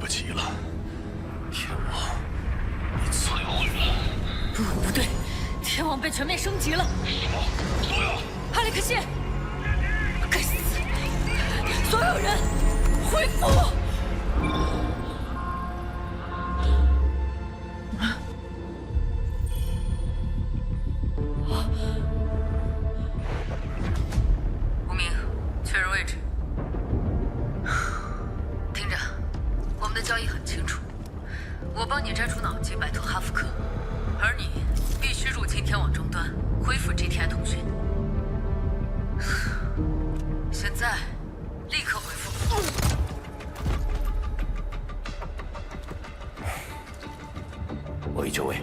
不及了，天王，你摧毁了。不对，天王被全面升级了。什么？对啊！哈里克谢，该死！所有人恢复！无名，确认位置。听着，我们的交易很清楚，我帮你摘除脑机，摆脱哈福克，而你必须入侵天网终端，恢复 GTI 通讯。现在，立刻回复。我已就位。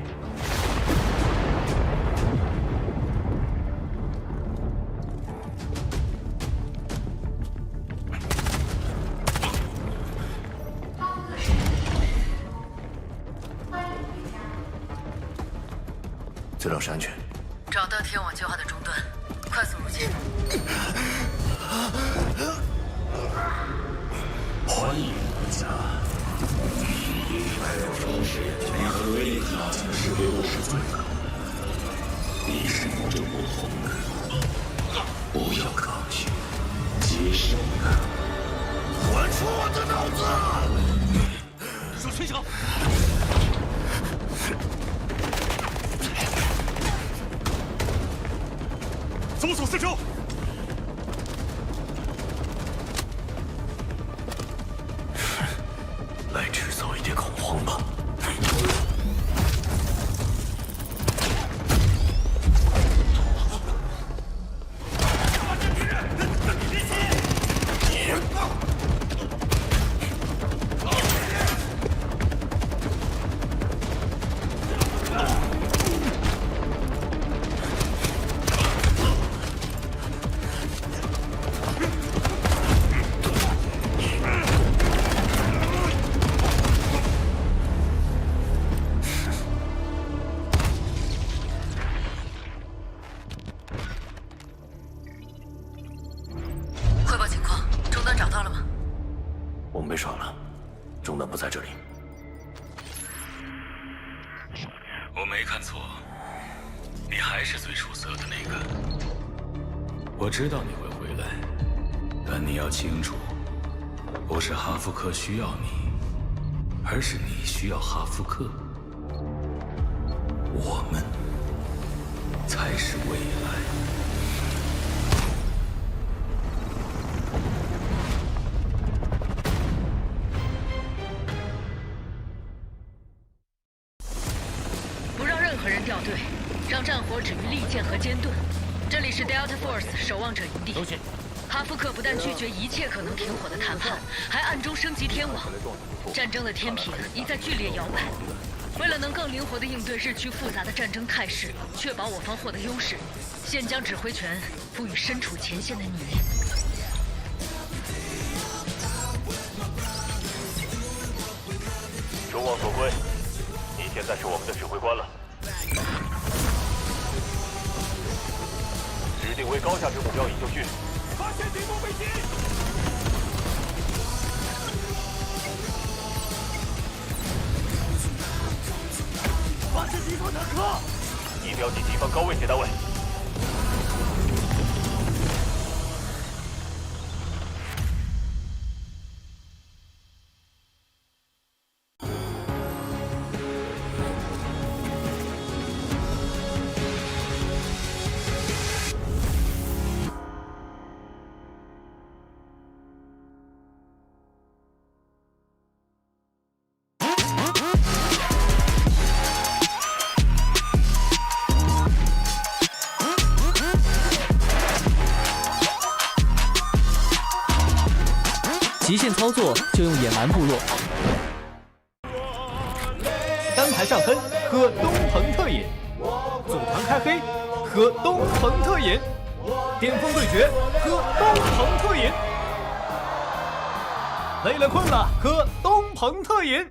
资料是安全。找到天网计划的终端，快速入侵。欢迎回家。你和威利纳讲的识别度是最高的，你是与众不同的。不要抗拒，接受它。还出我的脑子！手吹响。搜索四周。来制造一点恐慌吧。我们被耍了，终端不在这里。我没看错，你还是最出色的那个。我知道你会回来，但你要清楚，不是哈福克需要你，而是你需要哈福克。我们才是未来。调队，让战火止于利剑和尖盾。这里是 Delta Force 守望者营地。哈夫克不但拒绝一切可能停火的谈判，还暗中升级天网。战争的天平已在剧烈摇摆。为了能更灵活地应对日趋复杂的战争态势，确保我方获得优势，现将指挥权赋予身处前线的你。众望所归，你现在是我们的指挥官了。指定为高价值目标已就绪。发现敌方飞机。发现敌方坦克。一标记敌方高位接单位。极限操作就用野蛮部落。单排上分喝东鹏特饮，组团开黑喝东鹏特饮，巅峰对决喝东鹏特饮，累了困了喝东鹏特饮。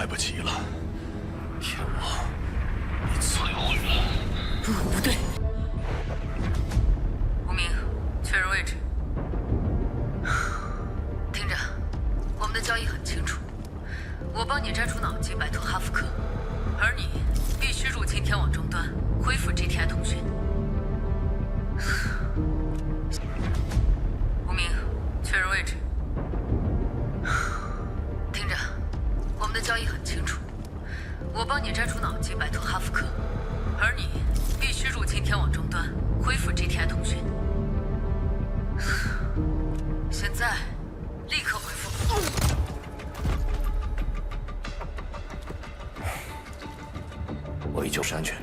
不及了，天王，你再回来！不对，无名，确认位置。听着，我们的交易很清楚，我帮你摘除脑机，摆脱哈福克，而你必须入侵天网终端，恢复 GTI 通讯。无名，确认位置。听着，我们的交易很清楚，我帮你摘除脑机，摆脱哈福克，而你必须入侵天网终端，恢复 GTI 通讯。现在，立刻回复。我已救是安全。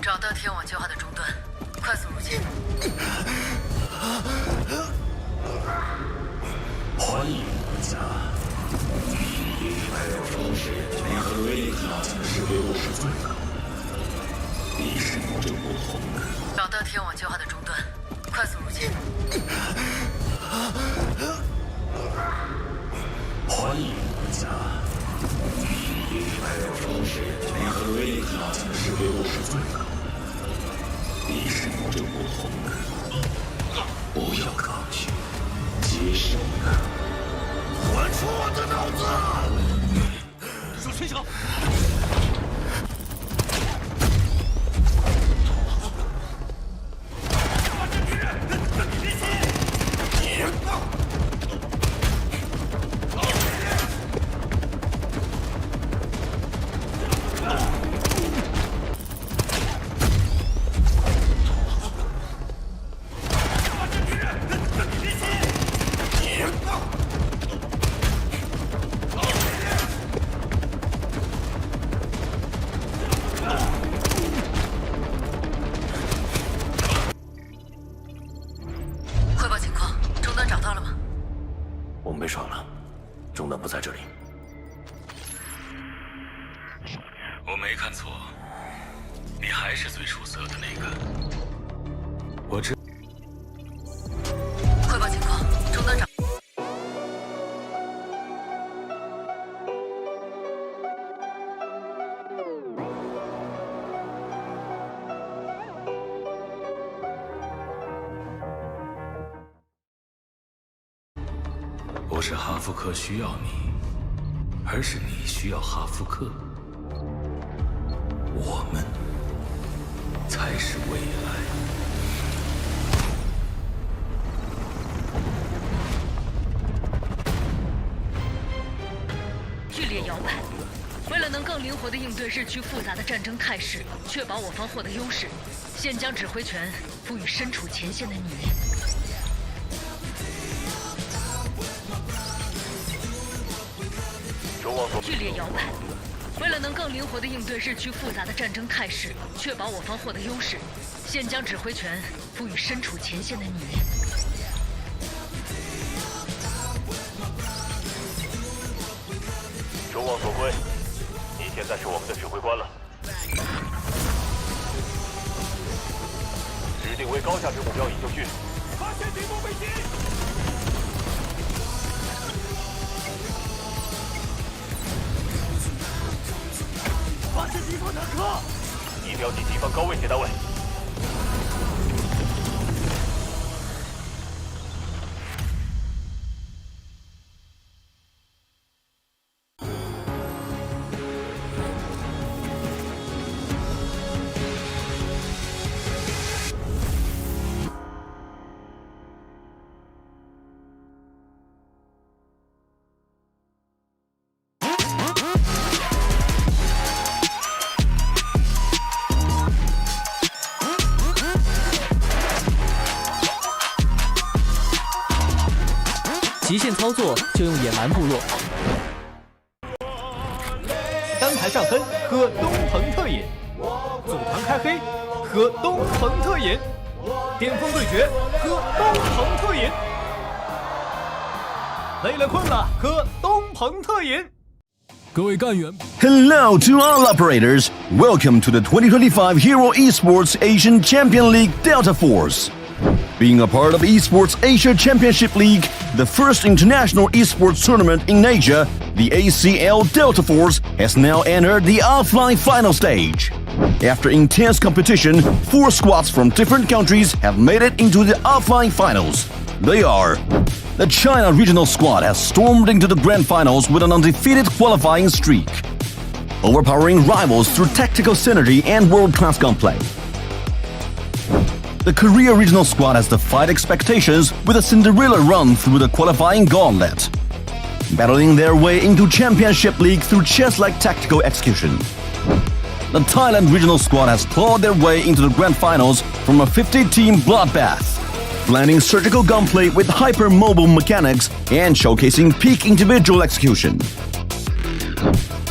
找到天网计划的终端，快速入侵。欢迎回家。离开的方式，你和瑞利克讲的识别度是最高的，你是与众不同的。找到天网计划的终端，快速入侵。欢迎回家。离开的方式，你和瑞利克讲的识别度是最高的，你是与众不同的。不要抗拒，接受它。还出我的脑子！入吹手。汇报情况，终端找到了吗？我们被耍了，终端不在这里。我没看错，你还是最出色的那个。我知。汇报情况，终端找。不是哈福克需要你，而是你需要哈福克。我们才是未来。剧烈摇摆，为了能更灵活地应对日趋复杂的战争态势，确保我方获得优势，现将指挥权赋予身处前线的你。剧烈摇摆，为了能更灵活地应对日趋复杂的战争态势，确保我方获得优势，现将指挥权赋予身处前线的你。众望所归，你现在是我们的指挥官了。指定为高价值目标已就绪。发现敌目飞机。发现敌方坦克！已标记敌方高位接单位。极限操作就用野蛮部落。单排上分喝东鹏特饮，组团开黑喝东鹏特饮，巅峰对决喝东鹏特饮，累了困了喝东鹏特饮。各位干员 Hello to all operators. Welcome to the 2025 Hero Esports Asian Champion League Delta Force. Being a part of Esports Asia Championship League the first international esports tournament in Asia, the ACL Delta Force has now entered the offline final stage. After intense competition, 4 squads from different countries have made it into the offline finals. They are: the China regional squad has stormed into the grand finals with an undefeated qualifying streak, overpowering rivals through tactical synergy and world-class gunplay. The Korea regional squad has defied expectations with a Cinderella run through the qualifying gauntlet, battling their way into Championship League through chess-like tactical execution. The Thailand regional squad has clawed their way into the grand finals from a 50-team bloodbath, blending surgical gunplay with hyper-mobile mechanics and showcasing peak individual execution.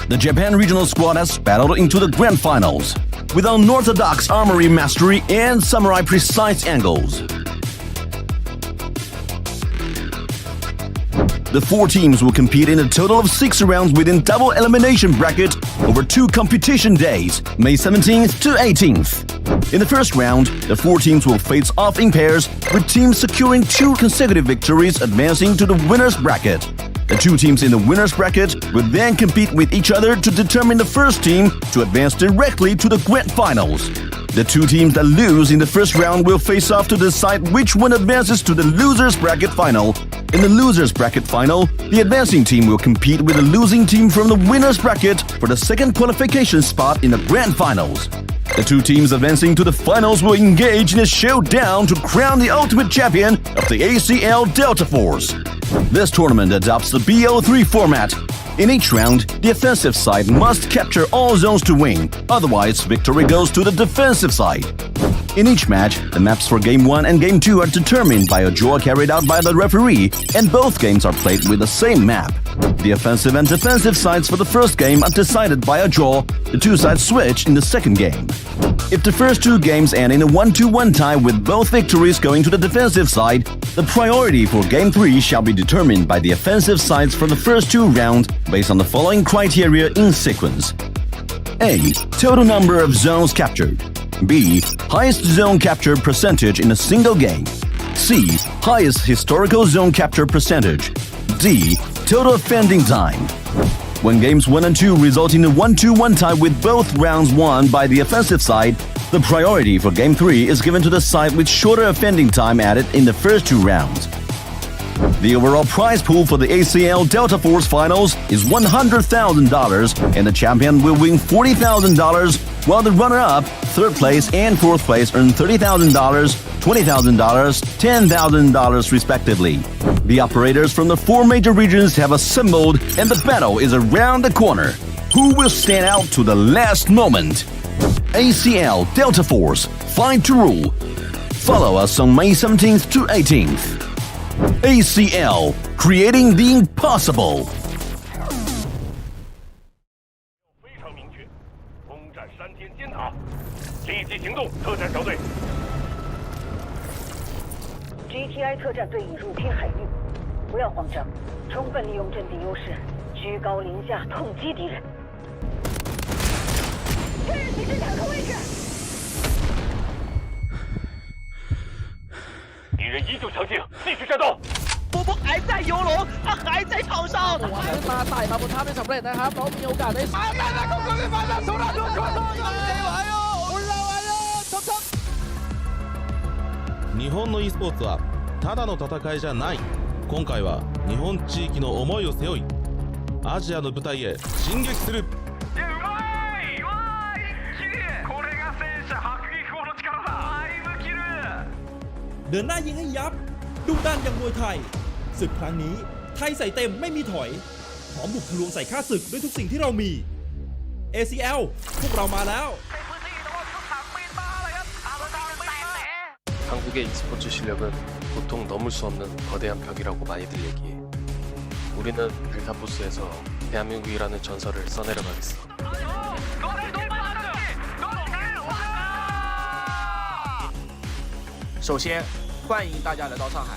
The Japan regional squad has battled into the grand finals with unorthodox armory mastery and samurai precise angles. The 4 teams will compete in a total of 6 rounds within double elimination bracket over 2 competition days, May 17th to 18th. In the first round, the 4 teams will face off in pairs, with teams securing 2 consecutive victories advancing to the winner's bracket. The 2 teams in the winner's bracket will then compete with each other to determine the first team to advance directly to the grand finals. The 2 teams that lose in the first round will face off to decide which one advances to the loser's bracket final. In the loser's bracket final, the advancing team will compete with the losing team from the winner's bracket for the second qualification spot in the grand finals. The 2 teams advancing to the finals will engage in a showdown to crown the ultimate champion of the ACL Delta Force. This tournament adopts the BO3 format. In each round, the offensive side must capture all zones to win, otherwise victory goes to the defensive side. In each match, the maps for Game 1 and Game 2 are determined by a draw carried out by the referee, and both games are played with the same map. The offensive and defensive sides for the first game are decided by a draw. The 2 sides switch in the second game. If the first 2 games end in a 1-1 tie with both victories going to the defensive side, the priority for Game 3 shall be determined by the offensive sides for the first 2 rounds based on the following criteria in sequence. A. Total number of zones captured. B. Highest zone capture percentage in a single game. C. Highest historical zone capture percentage. D. Total offending time. When games 1 and 2 result in a 1-1 tie with both rounds won by the offensive side, the priority for Game 3 is given to the side with shorter offending time added in the first 2 rounds. The overall prize pool for the ACL Delta Force Finals is $100,000, and the champion will win $40,000, while the runner-up, 3rd place, and 4th place earn $30,000, $20,000, $10,000 respectively. The operators from the 4 major regions have assembled, and the battle is around the corner. Who will stand out to the last moment? ACL Delta Force, Fight to Rule. Follow us on May 17th to 18th. ACL, creating the impossible. 非常明确，攻占山天尖塔，立即行动，特战小队。GTI 特战队已入侵海域，不要慌张，充分利用阵地优势，居高临下痛击敌人。确认敌人坦克位置。敌人依旧强劲，继续战斗。 波波还在游龙，他还在场上。ขึ้นมาไต่มาบนท่าได้สำเร็จนะครับแล้วมีโอกาสได้日本の e スポーツはただの戦いじゃない。今回は日本地域の思いを背負いアジアの舞台へ進撃する。เดินหน้ายิงให้ยับดุดันอย่างมวยไทยศึกครั้งนี้ไทยใส่เต็มไม่มีถอยพร้อมบุกทะลวงใส่ข้าศึกด้วยทุกสิ่งที่เรามี ACL พวกเรามาแล้ว 한국의 e스포츠 실력은 보통 넘을 수 없는 거대한 벽이라고 많이들 얘기해. 우리는 델타포스에서 대한민국이라는 전설을 써내려가겠어. 首先，欢迎大家来到上海。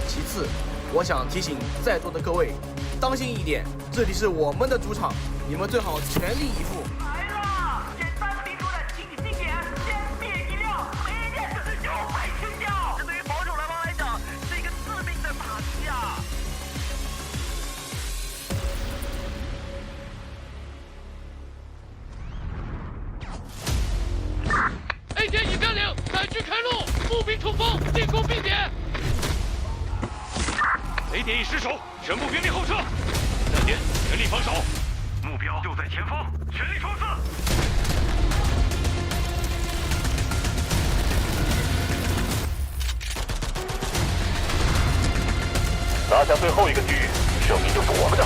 其次，我想提醒在座的各位，当心一点，这里是我们的主场，你们最好全力以赴。来了，简单明说的，请你定点，先灭一亮，每一件事有百千教。这对于保守蓝方来讲，是兵冲锋，进攻 B 点。雷点已失守，全部兵力后撤。暂停，全力防守。目标就在前方，全力冲刺。拿下最后一个区域，胜利就是我们的。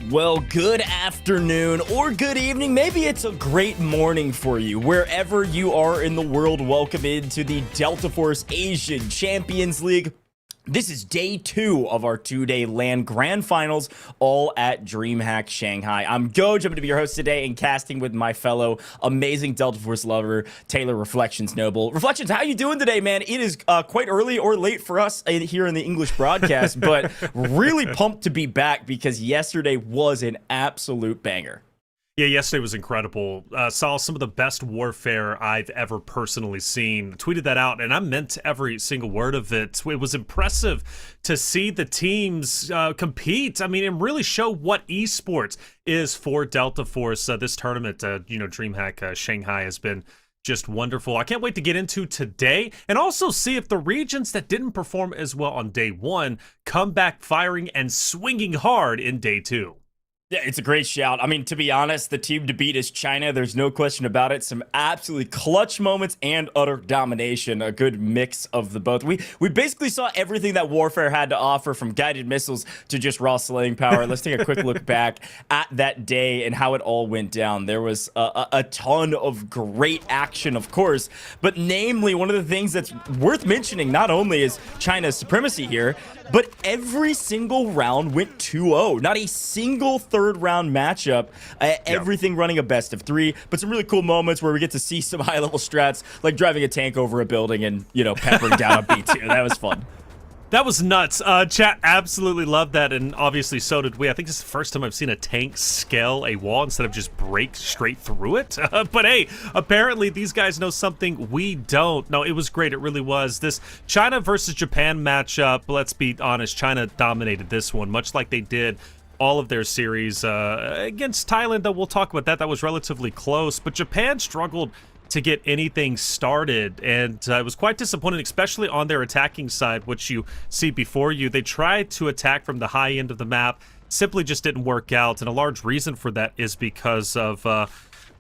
Well, good afternoon or good evening. Maybe it's a great morning for you. Wherever you are in the world, welcome into the Delta Force Asian Champions League. This is day 2 of our 2-day LAN Grand Finals, all at DreamHack Shanghai. I'm Goj. I'm going to be your host today and casting with my fellow amazing Delta Force lover, Taylor Reflections Noble. Reflections, how you doing today, man? It is quite early or late for us here in the English broadcast, but really pumped to be back because yesterday was an absolute banger. Yeah, yesterday was incredible. Saw some of the best warfare I've ever personally seen. Tweeted that out, and I meant every single word of it. It was impressive to see the teams compete. I mean, and really show what esports is for Delta Force. This tournament, DreamHack Shanghai has been just wonderful. I can't wait to get into today and also see if the regions that didn't perform as well on day 1 come back firing and swinging hard in day 2. Yeah, it's a great shout. I mean, to be honest, the team to beat is China. There's no question about it. Some absolutely clutch moments and utter domination. A good mix of the both. We basically saw everything that Warfare had to offer, from guided missiles to just raw slaying power. Let's take a quick look back at that day and how it all went down. There was a ton of great action, of course, but namely, one of the things that's worth mentioning not only is China's supremacy here, but every single round went 2-0. Not a single third-round matchup. Everything running a best of 3. But some really cool moments where we get to see some high-level strats, like driving a tank over a building and, peppering down a B2. That was fun. That was nuts. Chat absolutely loved that, and obviously so did we. I think this is the first time I've seen a tank scale a wall instead of just break straight through it. But hey, apparently these guys know something we don't. No, it was great. It really was. This China versus Japan matchup, let's be honest, China dominated this one, much like they did all of their series against Thailand, though we'll talk about that. That was relatively close, but Japan struggled to get anything started, and it was quite disappointing, especially on their attacking side, which you see before you. They tried to attack from the high end of the map, simply just didn't work out, and a large reason for that is because of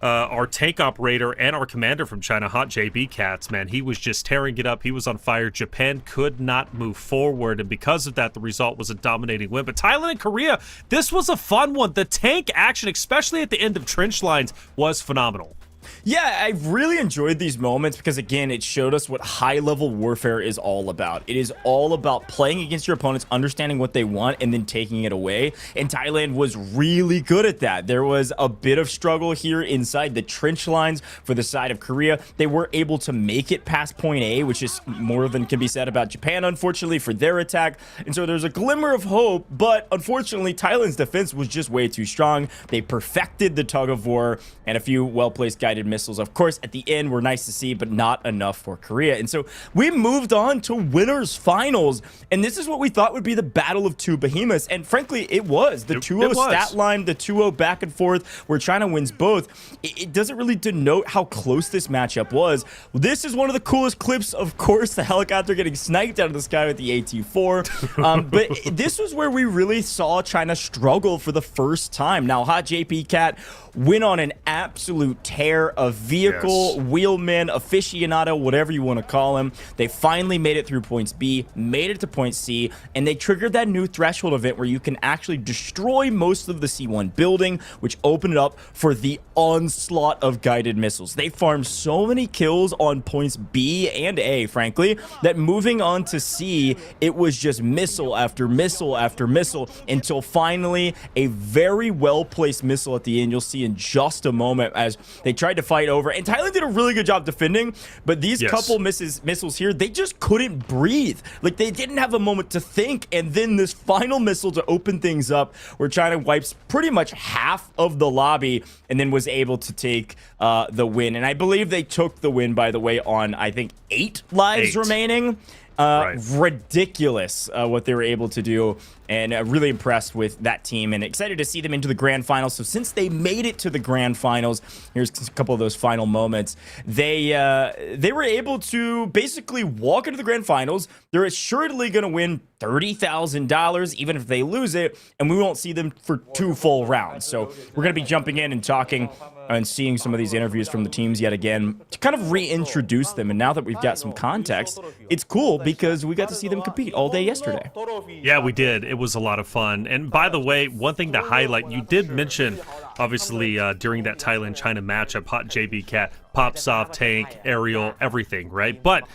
our tank operator and our commander from China, Hot JB Cats, man. He was just tearing it up. He was on fire. Japan could not move forward, and because of that, the result was a dominating win. But Thailand and Korea, this was a fun one. The tank action, especially at the end of trench lines, was phenomenal. Yeah, I really enjoyed these moments because, again, it showed us what high-level warfare is all about. It is all about playing against your opponents, understanding what they want, and then taking it away. And Thailand was really good at that. There was a bit of struggle here inside the trench lines for the side of Korea. They were able to make it past point A, which is more than can be said about Japan, unfortunately, for their attack. And so there's a glimmer of hope, but unfortunately, Thailand's defense was just way too strong. They perfected the tug of war, and a few well-placed guided missiles, of course, at the end were nice to see, but not enough for Korea. And so we moved on to winners finals, and this is what we thought would be the battle of two behemoths, and frankly, it was. The 2-0 stat line, the 2-0 back and forth, where China wins both. It doesn't really denote how close this matchup was. This is one of the coolest clips, of course, the helicopter getting sniped out of the sky with the AT-4, but this was where we really saw China struggle for the first time. Now, Hot JP Cat went on an absolute tear, a vehicle, wheelman, aficionado, whatever you want to call him. They finally made it through points B, made it to point C, and they triggered that new threshold event where you can actually destroy most of the C1 building, which opened it up for the onslaught of guided missiles. They farmed so many kills on points B and A, frankly, that moving on to C, it was just missile after missile after missile until finally a very well-placed missile at the end. You'll see in just a moment as they tried to fight over, and Thailand did a really good job defending, but these couple missiles here, they just couldn't breathe. Like, they didn't have a moment to think, and then this final missile to open things up where China wipes pretty much half of the lobby and then was able to take the win. And I believe they took the win, by the way, on I think 8 lives remaining. Ridiculous what they were able to do, and really impressed with that team and excited to see them into the grand finals. So since they made it to the grand finals, here's a couple of those final moments. They were able to basically walk into the grand finals. They're assuredly going to win $30,000 even if they lose it, and we won't see them for 2 full rounds. So we're going to be jumping in and talking and seeing some of these interviews from the teams yet again to kind of reintroduce them. And now that we've got some context, it's cool because we got to see them compete all day yesterday. Yeah, we did. It was a lot of fun. And by the way, one thing to highlight, you did mention, obviously, during that Thailand-China matchup, Hot JB Cat, pops off, tank, aerial, everything, right? But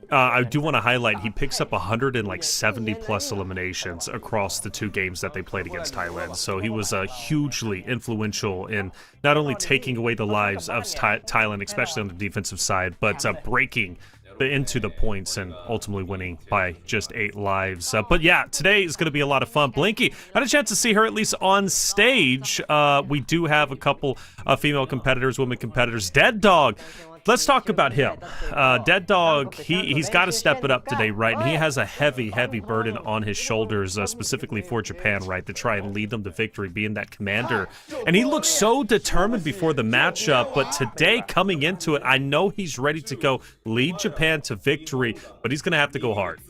I do want to highlight, he picks up 170-plus eliminations across the 2 games that they played against Thailand. So he was hugely influential in not only taking away the lives of Thailand, especially on the defensive side, but breaking into the points and ultimately winning by just 8 lives. But yeah, today is going to be a lot of fun. Blinky, I had a chance to see her at least on stage. We do have a couple of female competitors, women competitors. Dead Dog. Let's talk about him. Dead Dog, he's got to step it up today, right? And he has a heavy, heavy burden on his shoulders, specifically for Japan, right, to try and lead them to victory, being that commander. And he looked so determined before the matchup, but today, coming into it, I know he's ready to go lead Japan to victory, but he's going to have to go hard.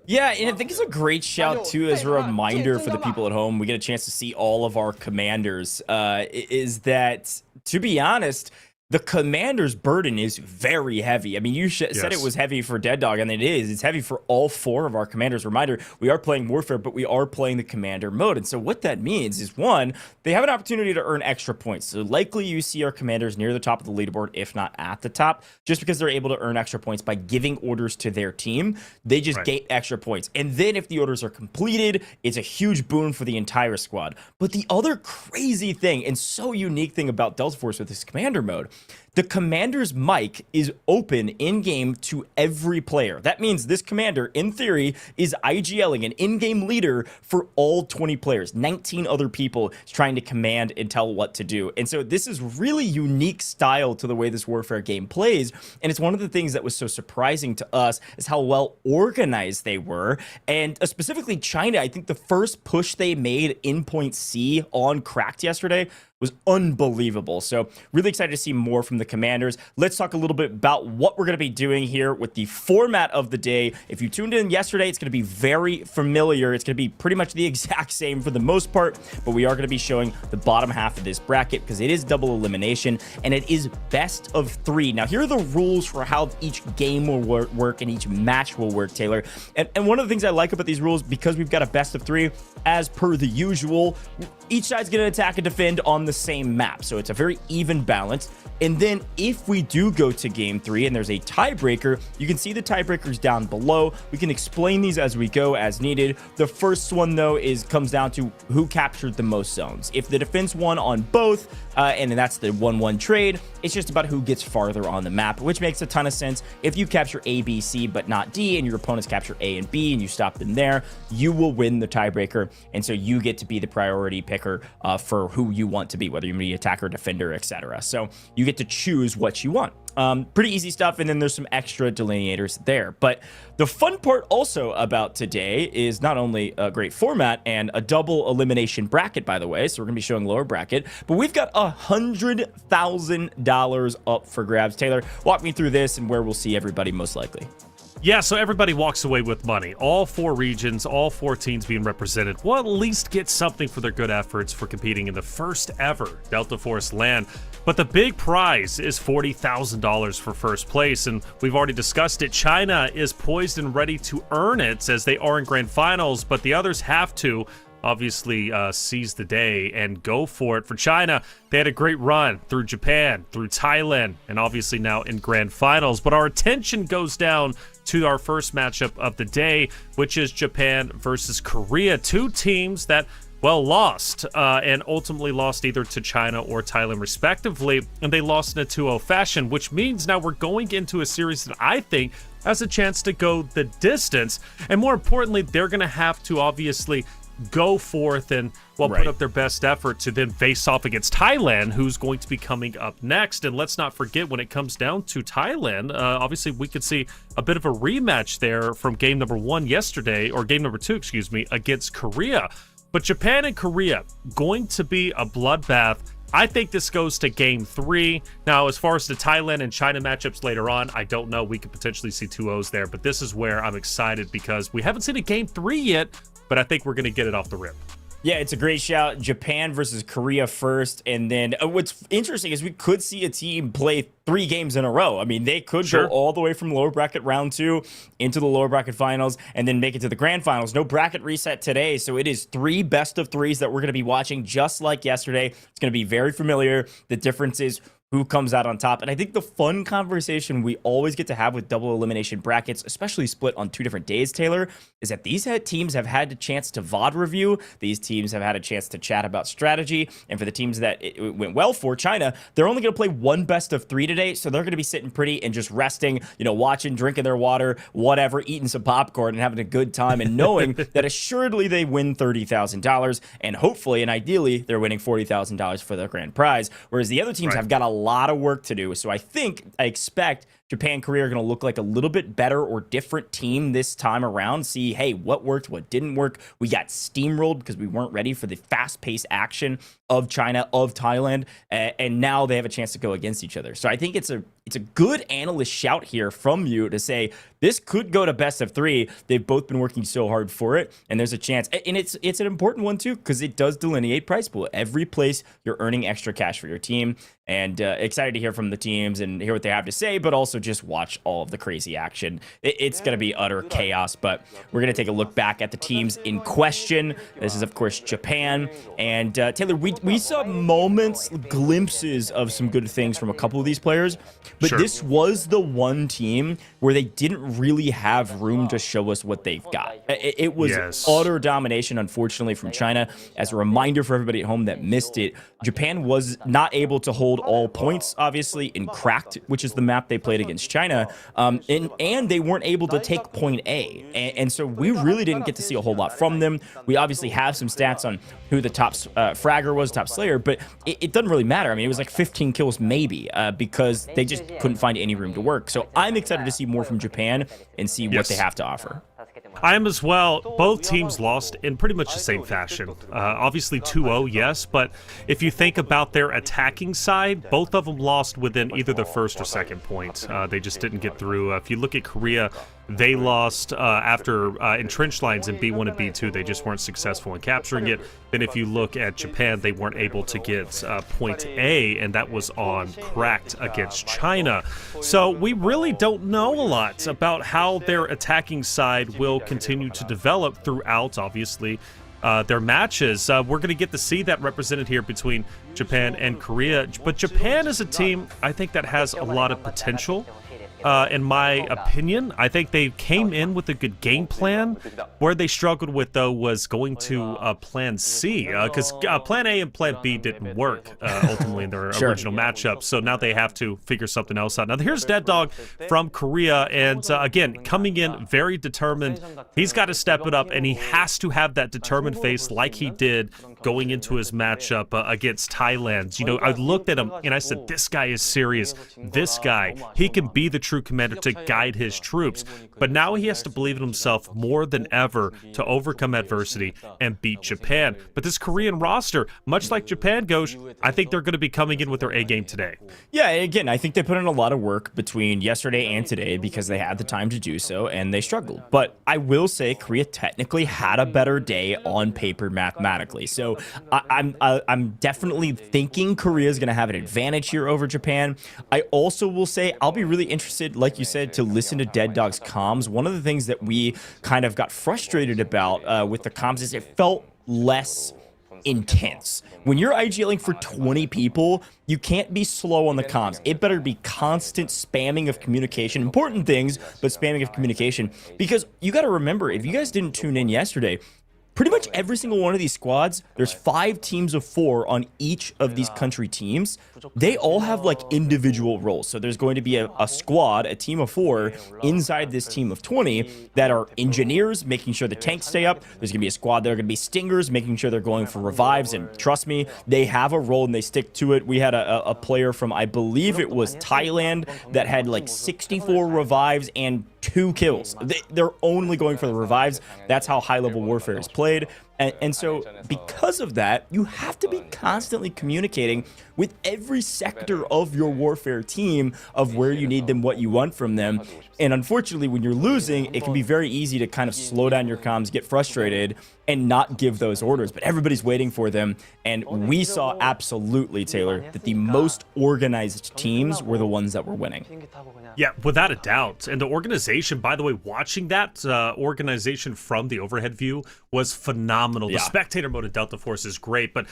Yeah, and I think it's a great shout, too, as a reminder for the people at home. We get a chance to see all of our commanders, is that, to be honest, the commander's burden is very heavy. I mean, you said it was heavy for Dead Dog, and it is. It's heavy for all 4 of our commanders. Reminder, we are playing Warfare, but we are playing the commander mode. And so what that means is, 1, they have an opportunity to earn extra points. So likely you see our commanders near the top of the leaderboard, if not at the top, just because they're able to earn extra points by giving orders to their team. They just get extra points. And then if the orders are completed, it's a huge boon for the entire squad. But the other crazy thing and so unique thing about Delta Force with this commander mode, the commander's mic is open in-game to every player. That means this commander, in theory, is IGLing an in-game leader for all 20 players. 19 other people trying to command and tell what to do. And so this is really unique style to the way this Warfare game plays. And it's one of the things that was so surprising to us is how well organized they were. And specifically China, I think the first push they made in Point C on Cracked yesterday was unbelievable. So really excited to see more from the commanders. Let's talk a little bit about what we're going to be doing here with the format of the day. If you tuned in yesterday, it's going to be very familiar. It's going to be pretty much the exact same for the most part, but we are going to be showing the bottom half of this bracket because it is double elimination and it is best of 3. Now, here are the rules for how each game will work and each match will work, Taylor. And one of the things I like about these rules, because we've got a best of 3, as per the usual, each side's going to attack and defend on the same map. So it's a very even balance. And then if we do go to game 3 and there's a tiebreaker, you can see the tiebreakers down below. We can explain these as we go as needed. The first one, though, comes down to who captured the most zones. If the defense won on both, and that's the 1-1 trade, it's just about who gets farther on the map, which makes a ton of sense. If you capture A, B, C, but not D, and your opponents capture A and B, and you stop them there, you will win the tiebreaker. And so you get to be the priority picker for who you want to be, whether you're going to be attacker, defender, etc. So you get to choose what you want. Pretty easy stuff, and then there's some extra delineators there. But the fun part also about today is not only a great format and a double elimination bracket, by the way, so we're going to be showing lower bracket, but we've got $100,000 up for grabs. Taylor, walk me through this and where we'll see everybody most likely. Yeah, so everybody walks away with money. All 4 regions, all 4 teams being represented will at least get something for their good efforts for competing in the first ever Delta Force LAN. But the big prize is $40,000 for first place, and we've already discussed it. China is poised and ready to earn it as they are in grand finals, but the others have to obviously seize the day and go for it. For China, they had a great run through Japan, through Thailand, and obviously now in grand finals. But our attention goes down to our first matchup of the day, which is Japan versus Korea. 2 teams that, well, lost and ultimately lost either to China or Thailand respectively, and they lost in a 2-0 fashion, which means now we're going into a series that I think has a chance to go the distance. And more importantly, they're going to have to obviously go forth and put up their best effort to then face off against Thailand, who's going to be coming up next. And let's not forget, when it comes down to Thailand, obviously we could see a bit of a rematch there from game number 1 yesterday, or game number 2, excuse me, against Korea. But Japan and Korea, going to be a bloodbath. I think this goes to game 3. Now, as far as the Thailand and China matchups later on, I don't know. We could potentially see 2-0s there, but this is where I'm excited because we haven't seen a game 3 yet, but I think we're going to get it off the rip. Yeah, it's a great shout. Japan versus Korea first. And then what's interesting is we could see a team play 3 games in a row. I mean, they could go all the way from lower bracket round 2 into the lower bracket finals and then make it to the grand finals. No bracket reset today. So it is 3 best of 3s that we're going to be watching just like yesterday. It's going to be very familiar. The difference is who comes out on top. And I think the fun conversation we always get to have with double elimination brackets, especially split on 2 different days, Taylor, is that these teams have had a chance to VOD review. These teams have had a chance to chat about strategy. And for the teams that it went well for, China, they're only going to play 1 best of 3 today. So they're going to be sitting pretty and just resting, watching, drinking their water, whatever, eating some popcorn and having a good time and knowing that assuredly they win $30,000 and hopefully and ideally they're winning $40,000 for their grand prize. Whereas the other teams have got a lot of work to do. So I expect Japan, Korea are going to look like a little bit better or different team this time around. See, hey, what worked, what didn't work. We got steamrolled because we weren't ready for the fast-paced action of China, of Thailand, and now they have a chance to go against each other. So I think it's a good analyst shout here from you to say this could go to best of 3. They've both been working so hard for it, and there's a chance. And it's an important one too because it does delineate prize pool. Every place you're earning extra cash for your team. And excited to hear from the teams and hear what they have to say, but also just watch all of the crazy action. It's going to be utter chaos, but we're going to take a look back at the teams in question. This is, of course, Japan. And Taylor, we saw moments, glimpses of some good things from a couple of these players, but this was the one team where they didn't really have room to show us what they've got. It was utter domination, unfortunately, from China. As a reminder for everybody at home that missed it, Japan was not able to hold all points, obviously, in Cracked, which is the map they played against China, and they weren't able to take point A. And so we really didn't get to see a whole lot from them. We obviously have some stats on who the top fragger was, top slayer, but it doesn't really matter. I mean, it was like 15 kills maybe because they just couldn't find any room to work. So I'm excited to see more from Japan and see what they have to offer. I am as well. Both teams lost in pretty much the same fashion. Obviously 2-0, yes, but if you think about their attacking side, both of them lost within either the first or second point. They just didn't get through. If you look at Korea, they lost after entrenched lines in B1 and B2. They just weren't successful in capturing it. Then if you look at Japan, they weren't able to get point A, and that was on Cracked against China. So we really don't know a lot about how their attacking side will continue to develop throughout, obviously, their matches. We're going to get to see that represented here between Japan and Korea. But Japan is a team, I think, that has a lot of potential. In my opinion, I think they came in with a good game plan. Where they struggled with, though, was going to plan C, because plan A and plan B didn't work ultimately in their original matchup. So now they have to figure something else out. Now here's Dead Dog from Korea, and again, coming in very determined. He's got to step it up, and he has to have that determined face like he did going into his matchup against Thailand. You know, I looked at him and I said, this guy is serious. This guy, he can be the true commander to guide his troops. But now he has to believe in himself more than ever to overcome adversity and beat Japan. But this Korean roster, much like Japan, Ghosh, I think they're going to be coming in with their A game today. Yeah, again, I think they put in a lot of work between yesterday and today because they had the time to do so, and they struggled. But I will say Korea technically had a better day on paper mathematically. So I'm definitely thinking Korea is going to have an advantage here over Japan. I also will say I'll be really interested, like you said, to listen to Dead Dog's comms. One of the things that we kind of got frustrated about with the comms is it felt less intense. When you're IGLing for 20 people, you can't be slow on the comms. It better be constant spamming of communication. Important things, but spamming of communication. Because you got to remember, if you guys didn't tune in yesterday, pretty much every single one of these squads, there's 5 teams of 4 on each of these country teams. They all have like individual roles. So there's going to be a squad, a team of 4 inside this team of 20 that are engineers, making sure the tanks stay up. There's going to be a squad that are going to be stingers, making sure they're going for revives. And trust me, they have a role and they stick to it. We had a player from, I believe it was Thailand, that had like 64 revives and 2 kills. They're only going for the revives. That's how high-level warfare is played. And so because of that, you have to be constantly communicating with every sector of your warfare team of where you need them, what you want from them. And unfortunately, when you're losing, it can be very easy to kind of slow down your comms, get frustrated, and not give those orders. But everybody's waiting for them. And we saw absolutely, Taylor, that the most organized teams were the ones that were winning. Yeah, without a doubt. And the organization, by the way, watching that organization from the overhead view was phenomenal. The spectator mode of Delta Force is great. But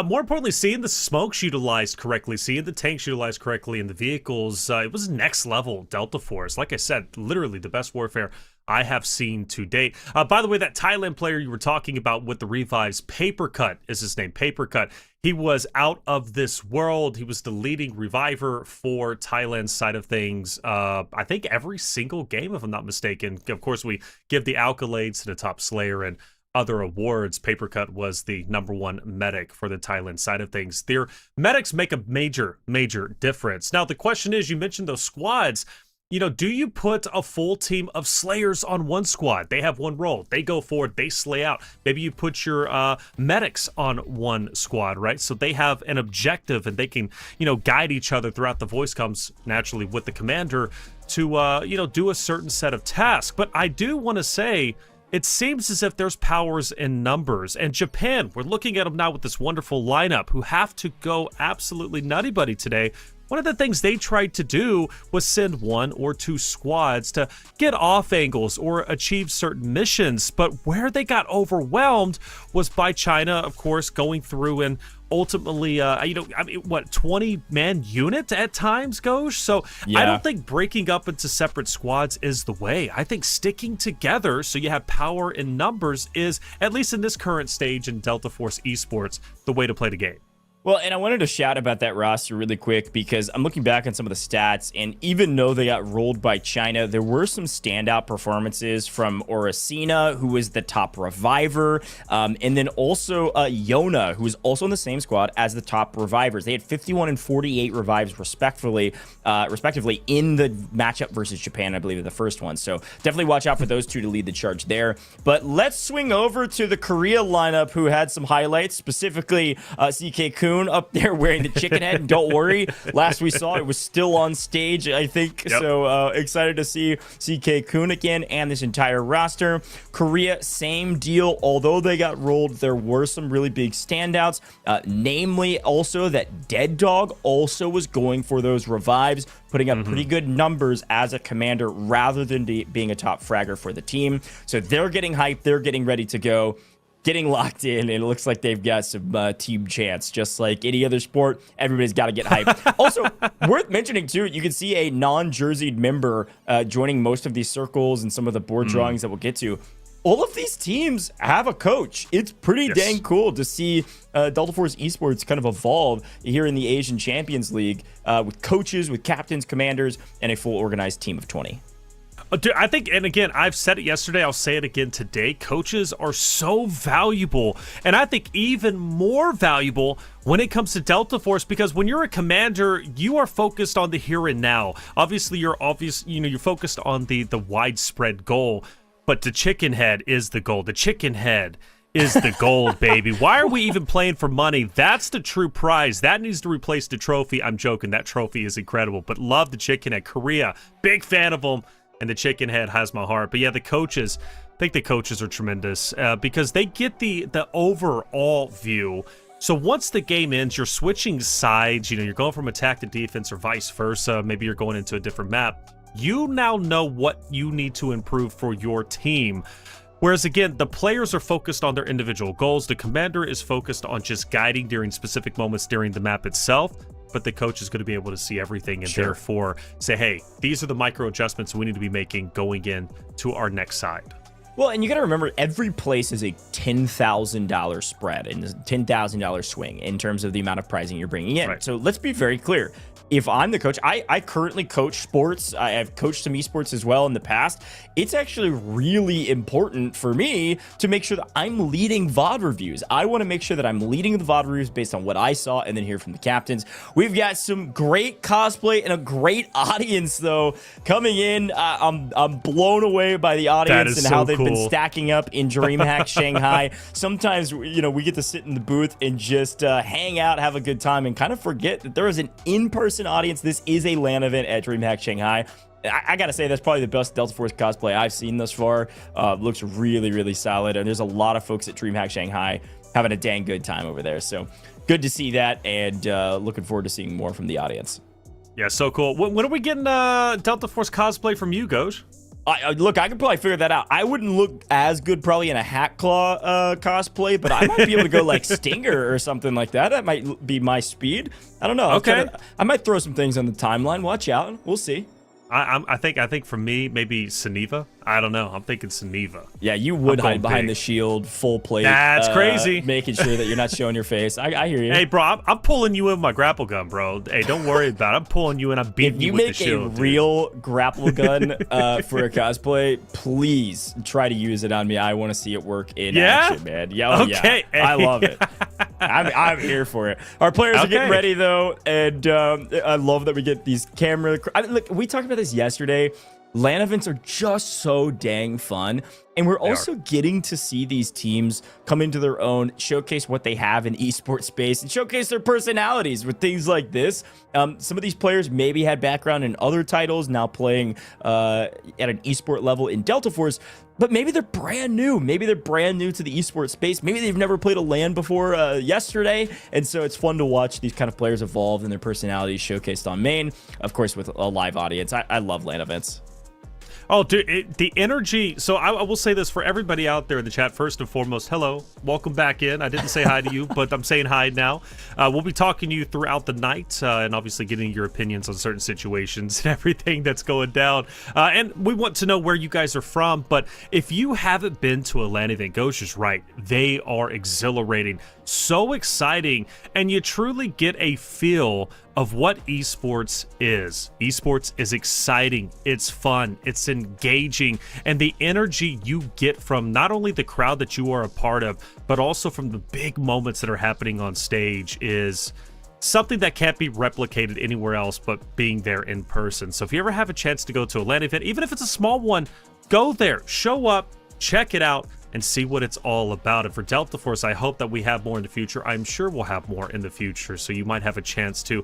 more importantly, seeing the smokes utilized correctly, seeing the tanks utilized correctly in the vehicles, it was next level Delta Force. Like I said, literally the best warfare I have seen to date. By the way, that Thailand player you were talking about with the revives, Papercut is his name, Papercut. He was out of this world. He was the leading reviver for Thailand's side of things. I think every single game, if I'm not mistaken. Of course, we give the accolades to the top Slayer and other awards. Papercut was the #1 medic for the Thailand side of things. Their medics make a major, major difference. Now, the question is, you mentioned those squads. You know, do you put a full team of Slayers on one squad? They have one role. They go forward. They slay out. Maybe you put your medics on one squad, right? So they have an objective and they can, you know, guide each other throughout. The voice comes naturally with the commander to, you know, do a certain set of tasks. But I do want to say, it seems as if there's powers in numbers. And Japan, we're looking at them now with this wonderful lineup who have to go absolutely nutty buddy today. One of the things they tried to do was send 1 or 2 squads to get off angles or achieve certain missions. But where they got overwhelmed was by China, of course, going through and ultimately, you know, I mean, what, 20-man unit at times, Gosh? So I don't think breaking up into separate squads is the way. I think sticking together so you have power in numbers is, at least in this current stage in Delta Force Esports, the way to play the game. Well, and I wanted to shout about that roster really quick because I'm looking back on some of the stats, and even though they got rolled by China, there were some standout performances from Oracina, who was the top reviver, and then also Yona, who was also in the same squad as the top revivers. They had 51 and 48 revives respectively in the matchup versus Japan, I believe, in the first one. So definitely watch out for those two to lead the charge there. But let's swing over to the Korea lineup, who had some highlights, specifically CK Kun up there wearing the chicken head. And don't worry, last we saw it was still on stage, I think. Yep. So excited to see CK Kun again and this entire roster. Korea, same deal. Although they got rolled, there were some really big standouts, namely also that Dead Dog also was going for those revives, putting up pretty good numbers as a commander rather than being a top fragger for the team. So they're getting hyped, they're getting ready to go, getting locked in, and it looks like they've got some team chance. Just like any other sport, everybody's got to get hyped. Also, worth mentioning, too, you can see a non-jerseyed member joining most of these circles and some of the board drawings that we'll get to. All of these teams have a coach. It's pretty dang cool to see Delta Force Esports kind of evolve here in the Asian Champions League with coaches, with captains, commanders, and a full organized team of 20. Dude, I think, and again, I've said it yesterday, I'll say it again today, coaches are so valuable, and I think even more valuable when it comes to Delta Force, because when you're a commander, you are focused on the here and now. Obviously, you're focused on the widespread goal, but the chicken head is the goal. The chicken head is the gold, baby. Why are we even playing for money? That's the true prize. That needs to replace the trophy. I'm joking. That trophy is incredible, but love the chicken head. Korea, big fan of them. And the chicken head has my heart. But yeah, the coaches, I think the coaches are tremendous because they get the overall view. So once the game ends, you're switching sides. You know, you're going from attack to defense or vice versa. Maybe you're going into a different map. You now know what you need to improve for your team. Whereas again, the players are focused on their individual goals. The commander is focused on just guiding during specific moments during the map itself. But the coach is going to be able to see everything and therefore say, hey, these are the micro adjustments we need to be making going in to our next side. Well, and you got to remember, every place is a $10,000 spread and $10,000 swing in terms of the amount of prizing you're bringing in. Right. So let's be very clear. If I'm the coach, I currently coach sports. I've coached some esports as well in the past. It's actually really important for me to make sure that I'm leading VOD reviews. I want to make sure that I'm leading the VOD reviews based on what I saw and then hear from the captains. We've got some great cosplay and a great audience, though, coming in. I'm blown away by the audience and how they've been stacking up in DreamHack Shanghai. Sometimes, you know, we get to sit in the booth and just hang out, have a good time, and kind of forget that there is an in-person audience. This is a LAN event at DreamHack Shanghai. I gotta say, that's probably the best Delta Force cosplay I've seen thus far. Looks really, really solid, and there's a lot of folks at DreamHack Shanghai having a dang good time over there. So good to see that, and looking forward to seeing more from the audience. Yeah, so cool. When are we getting Delta Force cosplay from you, Goj? Look, I could probably figure that out. I wouldn't look as good probably in a Hat Claw cosplay, but I might be able to go like Stinger or something like that. That might be my speed. I don't know. Okay. I might throw some things on the timeline. Watch out. We'll see. I think for me, maybe Suniva. I don't know. I'm thinking Suniva. Yeah, you would hide behind the shield, full plate. That's crazy. Making sure that you're not showing your face. I hear you. Hey, bro, I'm pulling you in with my grapple gun, bro. Hey, don't worry about it. I'm pulling you in. I'm beating you with the shield. If you make a real grapple gun for a cosplay, please try to use it on me. I want to see it work in action, man. Yeah, okay. Yeah. I love it. I'm here for it. Our players are getting ready, though, and I love that we get these camera... look, we talked about this yesterday. LAN events are just so dang fun, and we're also getting to see these teams come into their own, showcase what they have in esports space, and showcase their personalities with things like this. Some of these players maybe had background in other titles, now playing at an esport level in Delta Force, but maybe they're brand new. Maybe they're brand new to the esports space. Maybe they've never played a LAN before yesterday, and so it's fun to watch these kind of players evolve and their personalities showcased on main, of course, with a live audience. I love LAN events. Oh, dude, the energy. So I will say this for everybody out there in the chat. First and foremost, hello. Welcome back in. I didn't say hi to you, but I'm saying hi now. We'll be talking to you throughout the night and obviously getting your opinions on certain situations and everything that's going down. And we want to know where you guys are from. But if you haven't been to a LAN event, Ghost is right. They are exhilarating. So exciting. And you truly get a feel of what esports is. Esports is exciting, it's fun, it's engaging, and the energy you get from not only the crowd that you are a part of, but also from the big moments that are happening on stage is something that can't be replicated anywhere else but being there in person. So if you ever have a chance to go to a LAN event, even if it's a small one, go there, show up, check it out, and see what it's all about. And for Delta Force, I hope that we have more in the future. I'm sure we'll have more in the future, so you might have a chance to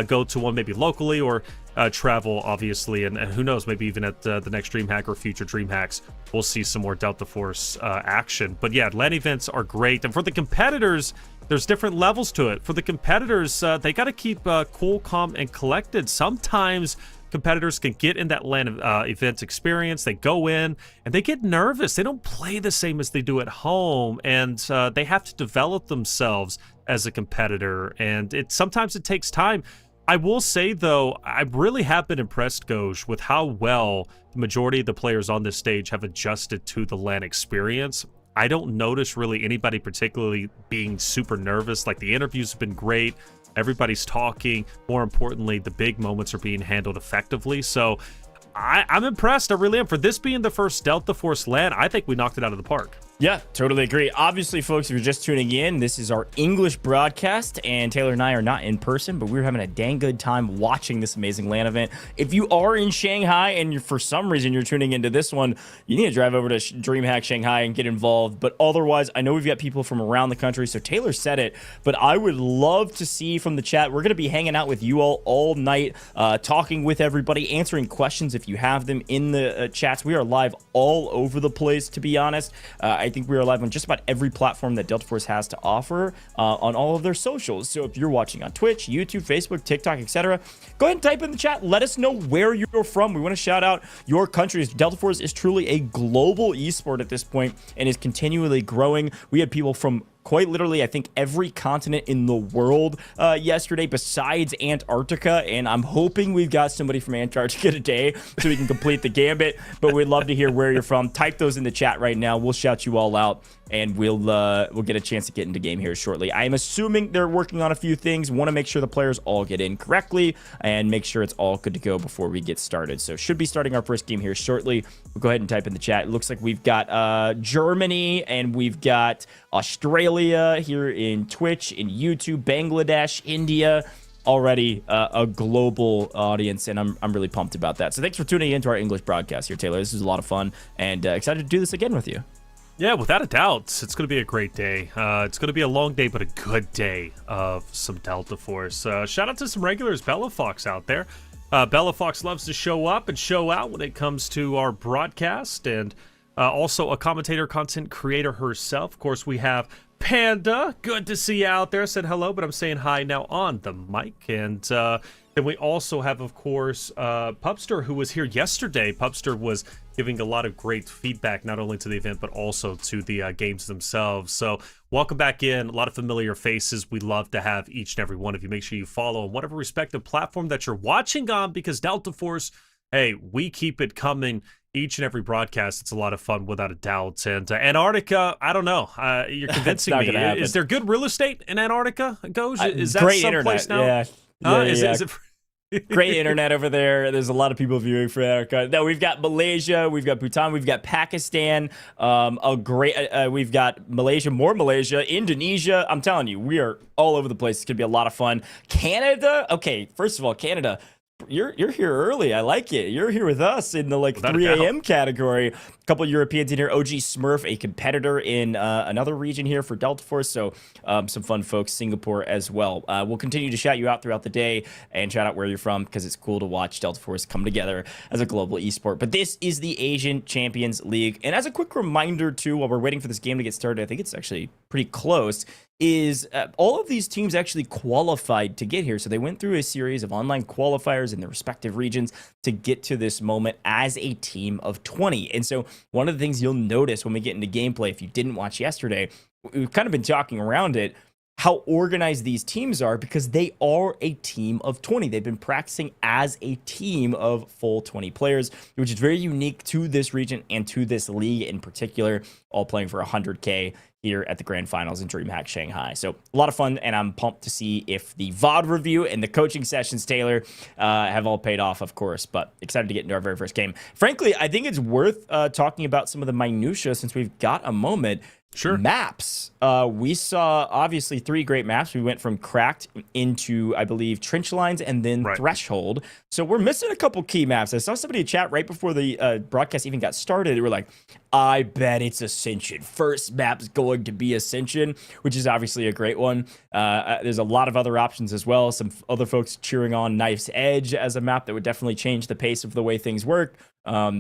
go to one maybe locally or travel, obviously, and who knows, maybe even at the next DreamHack or future DreamHacks, we'll see some more Delta Force action. But yeah, LAN events are great, and for the competitors, there's different levels to it. For the competitors, they got to keep cool, calm, and collected. Sometimes competitors can get in that LAN event experience. They go in and they get nervous. They don't play the same as they do at home, and they have to develop themselves as a competitor, and sometimes it takes time. I will say, though, I really have been impressed, Goj, with how well the majority of the players on this stage have adjusted to the LAN experience. I don't notice really anybody particularly being super nervous. Like, the interviews have been great. Everybody's talking. More importantly, the big moments are being handled effectively. So I'm impressed. I really am. For this being the first Delta Force LAN, I think we knocked it out of the park. Yeah, totally agree. Obviously, folks, if you're just tuning in, this is our English broadcast, and Taylor and I are not in person, but we're having a dang good time watching this amazing LAN event. If you are in Shanghai and for some reason you're tuning into this one, you need to drive over to DreamHack Shanghai and get involved. But otherwise, I know we've got people from around the country, so Taylor said it, but I would love to see from the chat. We're going to be hanging out with you all night, talking with everybody, answering questions if you have them in the chats. We are live all over the place, to be honest. I think we are live on just about every platform that Delta Force has to offer on all of their socials. So if you're watching on Twitch, YouTube, Facebook, TikTok, etc., go ahead and type in the chat. Let us know where you're from. We want to shout out your countries. Delta Force is truly a global esport at this point and is continually growing. We had people from quite literally, I think, every continent in the world yesterday besides Antarctica, and I'm hoping we've got somebody from Antarctica today so we can complete the gambit, but we'd love to hear where you're from. Type those in the chat right now. We'll shout you all out, and we'll get a chance to get into game here shortly. I'm assuming they're working on a few things. Want to make sure the players all get in correctly and make sure it's all good to go before we get started. So should be starting our first game here shortly. We'll go ahead and type in the chat. It looks like we've got Germany, and we've got Australia here in Twitch, in YouTube, Bangladesh, India. Already a global audience, and I'm really pumped about that. So thanks for tuning into our English broadcast here, Taylor. This is a lot of fun, and excited to do this again with you. Yeah, without a doubt, it's going to be a great day. It's going to be a long day, but a good day of some Delta Force. Shout out to some regulars, Bella Fox out there. Bella Fox loves to show up and show out when it comes to our broadcast, and also a commentator, content creator herself. Of course, we have Panda. Good to see you out there. Said hello, but I'm saying hi now on the mic. And then we also have, of course, Pubster, who was here yesterday. Pubster was giving a lot of great feedback, not only to the event, but also to the games themselves. So welcome back in. A lot of familiar faces. We love to have each and every one of you. Make sure you follow on whatever respective platform that you're watching on, because Delta Force, hey, we keep it coming each and every broadcast. It's a lot of fun, without a doubt. And Antarctica, I don't know. You're convincing me. Is there good real estate in Antarctica, Goj? Is that great someplace internet now? Yeah. Is it great internet over there. There's a lot of people viewing for Antarctica. No, we've got Malaysia, we've got Bhutan, we've got Pakistan. We've got Malaysia, more Malaysia, Indonesia. I'm telling you, we are all over the place. It's gonna be a lot of fun. Canada. Okay, first of all, Canada. You're here early. I like it. You're here with us in the 3 a.m. category. A couple Europeans in here. OG Smurf, a competitor in another region here for Delta Force. So some fun folks, Singapore as well. We'll continue to shout you out throughout the day and shout out where you're from, because it's cool to watch Delta Force come together as a global esport. But this is the Asian Champions League. And as a quick reminder, too, while we're waiting for this game to get started, I think it's actually pretty close, is all of these teams actually qualified to get here. So they went through a series of online qualifiers in their respective regions to get to this moment as a team of 20. And so one of the things you'll notice when we get into gameplay, if you didn't watch yesterday, we've kind of been talking around it, how organized these teams are, because they are a team of 20. They've been practicing as a team of full 20 players, which is very unique to this region and to this league in particular, all playing for 100K here at the Grand Finals in DreamHack Shanghai. So a lot of fun, and I'm pumped to see if the VOD review and the coaching sessions, Taylor, have all paid off, of course, but excited to get into our very first game. Frankly, I think it's worth talking about some of the minutia since we've got a moment. Sure. Maps. We saw, obviously, 3 great maps. We went from Cracked into, I believe, Trench Lines and then Threshold. So we're missing a couple key maps. I saw somebody chat right before the broadcast even got started. They were like, I bet it's Ascension. First map's going to be Ascension, which is obviously a great one. There's a lot of other options as well. Some other folks cheering on Knife's Edge as a map that would definitely change the pace of the way things work.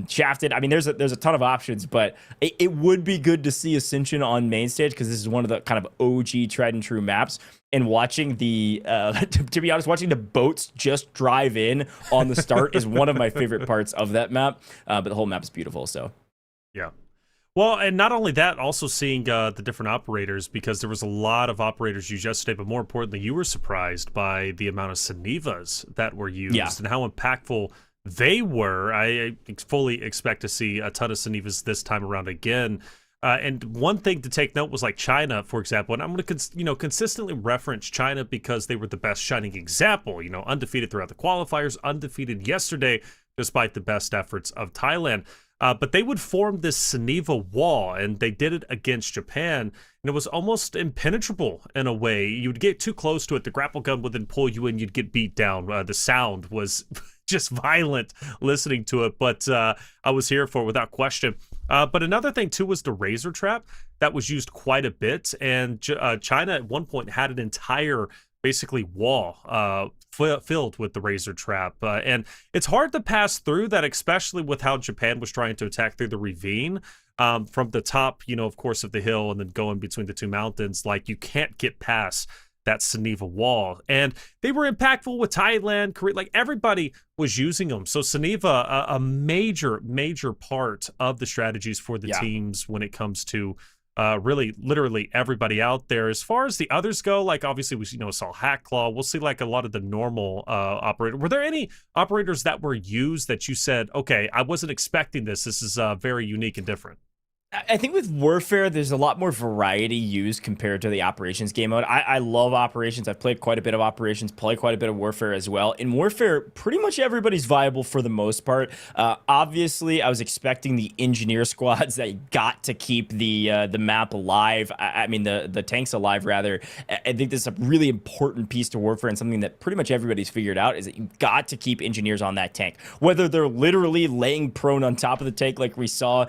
Shafted. I mean, there's a ton of options, but it would be good to see Ascension on main stage, because this is one of the kind of OG tried and true maps. And watching the, to be honest, watching the boats just drive in on the start is one of my favorite parts of that map. But the whole map is beautiful. So, yeah. Well, and not only that, also seeing the different operators, because there was a lot of operators used yesterday, but more importantly, you were surprised by the amount of Sanivas that were used and how impactful they were. I fully expect to see a ton of Sanivas this time around again. And one thing to take note was like China, for example, and I'm going to consistently reference China because they were the best shining example, undefeated throughout the qualifiers, undefeated yesterday, despite the best efforts of Thailand. But they would form this Saniva wall, and they did it against Japan, and it was almost impenetrable in a way. You would get too close to it, the grapple gun would then pull you in, you'd get beat down. The sound was just violent listening to it, but I was here for it without question. But another thing, too, was the Razor Trap that was used quite a bit, and China at one point had an entire, basically, wall filled with the Razor Trap. And it's hard to pass through that, especially with how Japan was trying to attack through the ravine from the top, of course, of the hill and then going between the two mountains. Like, you can't get past that Saniva wall. And they were impactful with Thailand, Korea, like everybody was using them. So Saniva, a major part of the strategies for the teams when it comes to really literally everybody out there. As far as the others go, like obviously we saw Hackclaw. We'll see like a lot of the normal operator. Were there any operators that were used that you said, okay, I wasn't expecting this. This is very unique and different? I think with Warfare, there's a lot more variety used compared to the Operations game mode. I love Operations. I've played quite a bit of Operations, play quite a bit of Warfare as well. In Warfare, pretty much everybody's viable for the most part. Obviously, I was expecting the engineer squads that got to keep the map alive. I mean, the tanks alive, rather. I think this is a really important piece to Warfare, and something that pretty much everybody's figured out is that you've got to keep engineers on that tank. Whether they're literally laying prone on top of the tank like we saw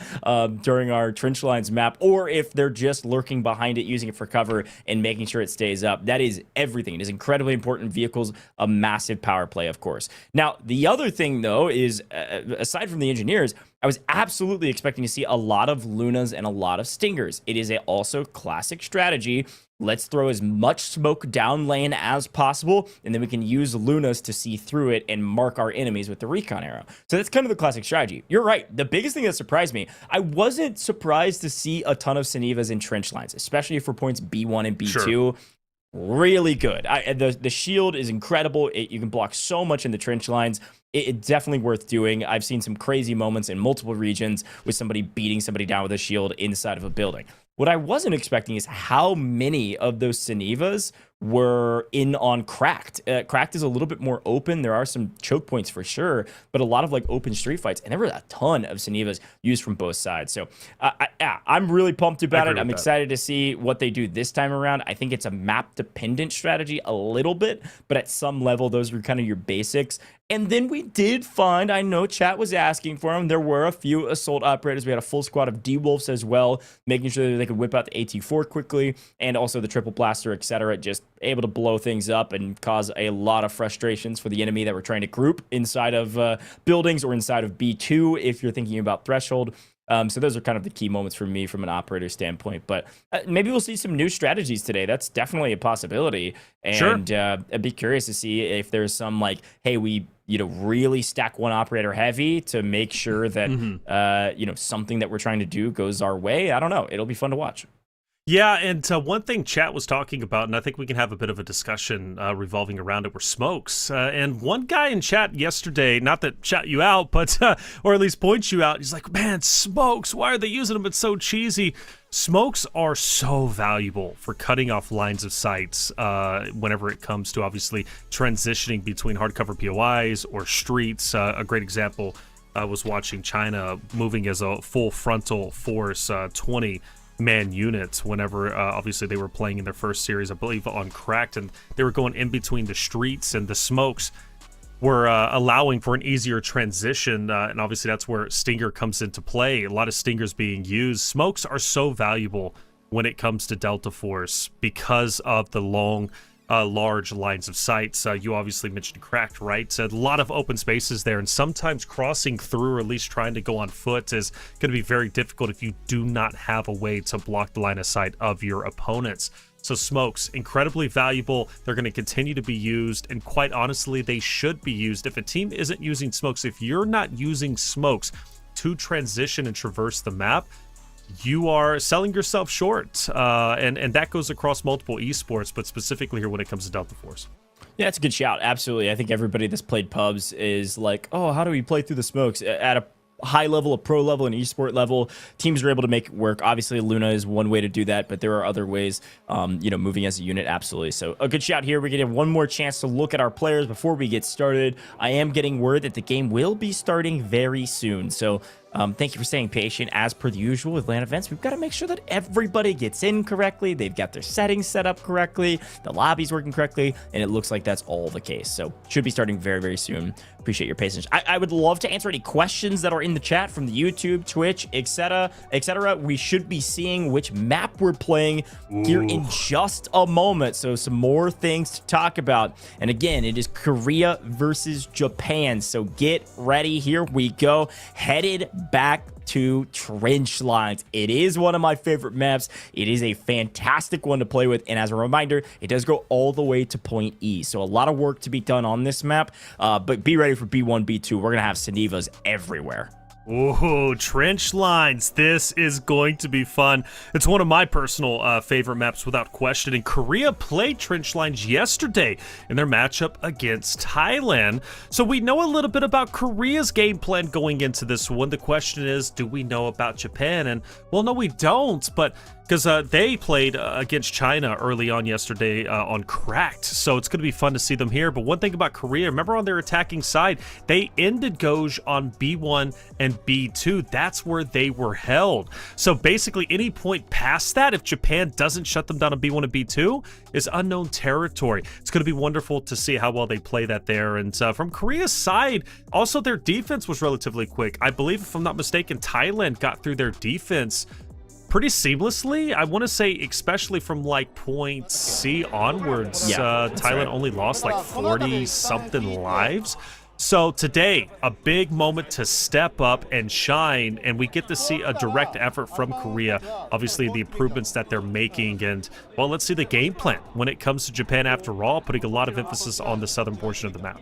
during our trench lines map, or if they're just lurking behind it, using it for cover and making sure it stays up. That is everything. It is incredibly important. Vehicles, a massive power play, of course. Now, the other thing, though, is aside from the engineers, I was absolutely expecting to see a lot of Lunas and a lot of Stingers. It is also classic strategy. Let's throw as much smoke down lane as possible, and then we can use Lunas to see through it and mark our enemies with the recon arrow. So that's kind of the classic strategy. You're right. The biggest thing that surprised me, I wasn't surprised to see a ton of Cenevas in trench lines, especially for points B1 and B2. Sure. Really good. The shield is incredible. You can block so much in the trench lines. It's definitely worth doing. I've seen some crazy moments in multiple regions with somebody beating somebody down with a shield inside of a building. What I wasn't expecting is how many of those Cenevas were in on Cracked. Cracked is a little bit more open. There are some choke points for sure, but a lot of like open street fights, and there were a ton of Cenevas used from both sides. So I'm really pumped about it. I'm excited to see what they do this time around. I think it's a map dependent strategy a little bit, but at some level, those were kind of your basics. And then we did find, I know chat was asking for them, there were a few assault operators. We had a full squad of D-Wolves as well, making sure that they could whip out the AT-4 quickly, and also the triple blaster, etc. Just able to blow things up and cause a lot of frustrations for the enemy that were trying to group inside of buildings or inside of B2 if you're thinking about Threshold. So those are kind of the key moments for me from an operator standpoint. But maybe we'll see some new strategies today. That's definitely a possibility. And sure. I'd be curious to see if there's some like, hey, we really stack one operator heavy to make sure that something that we're trying to do goes our way. I don't know. It'll be fun to watch. Yeah, and one thing chat was talking about, and I think we can have a bit of a discussion revolving around it, were smokes. And one guy in chat yesterday, not to shout you out, but or at least point you out, he's like, man, smokes, why are they using them? It's so cheesy. Smokes are so valuable for cutting off lines of sight whenever it comes to obviously transitioning between hardcover POIs or streets. A great example was watching China moving as a full frontal force 20-man units whenever obviously they were playing in their first series, I believe, on Cracked, and they were going in between the streets, and the smokes were allowing for an easier transition, and obviously that's where Stinger comes into play. A lot of Stingers being used. Smokes are so valuable when it comes to Delta Force because of the long, large lines of sight. You obviously mentioned Cracked, right? A lot of open spaces there, and sometimes crossing through, or at least trying to go on foot, is going to be very difficult if you do not have a way to block the line of sight of your opponents. So smokes, incredibly valuable. They're going to continue to be used, and quite honestly, they should be used. If a team isn't using smokes, if you're not using smokes to transition and traverse the map, you are selling yourself short, and that goes across multiple esports, but specifically here when it comes to Delta Force. Yeah, it's a good shout. Absolutely. I think everybody that's played pubs is like, oh, how do we play through the smokes? At a high level, a pro level, and esport level, teams are able to make it work. Obviously, Luna is one way to do that, but there are other ways, moving as a unit, absolutely. So a good shout here. We're going to have one more chance to look at our players before we get started. I am getting word that the game will be starting very soon, so thank you for staying patient. As per the usual with LAN events, we've got to make sure that everybody gets in correctly, they've got their settings set up correctly, the lobby's working correctly, and it looks like that's all the case. So should be starting very, very soon. Appreciate your patience. I would love to answer any questions that are in the chat from the YouTube, Twitch, etc. We should be seeing which map we're playing here in just a moment. So some more things to talk about. And again, it is Korea versus Japan. So get ready. Here we go. Headed back to trench lines. It is one of my favorite maps. It is a fantastic one to play with, and as a reminder, it does go all the way to point E, so a lot of work to be done on this map, but be ready for B1, B2. We're gonna have Cenevas everywhere. Ooh, trench lines. This is going to be fun. It's one of my personal favorite maps without question. And Korea played trench lines yesterday in their matchup against Thailand. So we know a little bit about Korea's game plan going into this one. The question is, do we know about Japan? And well, no, we don't. But because they played against China early on yesterday on Cracked. So it's going to be fun to see them here. But one thing about Korea, remember on their attacking side, they ended Goj on B1 and B2. That's where they were held. So basically any point past that, if Japan doesn't shut them down on B1 and B2, is unknown territory. It's going to be wonderful to see how well they play that there. And from Korea's side, also their defense was relatively quick. I believe, if I'm not mistaken, Thailand got through their defense pretty seamlessly. I want to say, especially from like point C onwards, Thailand only lost like 40 something lives. So today, a big moment to step up and shine, and we get to see a direct effort from Korea. Obviously, the improvements that they're making, and well, let's see the game plan when it comes to Japan after all, putting a lot of emphasis on the southern portion of the map.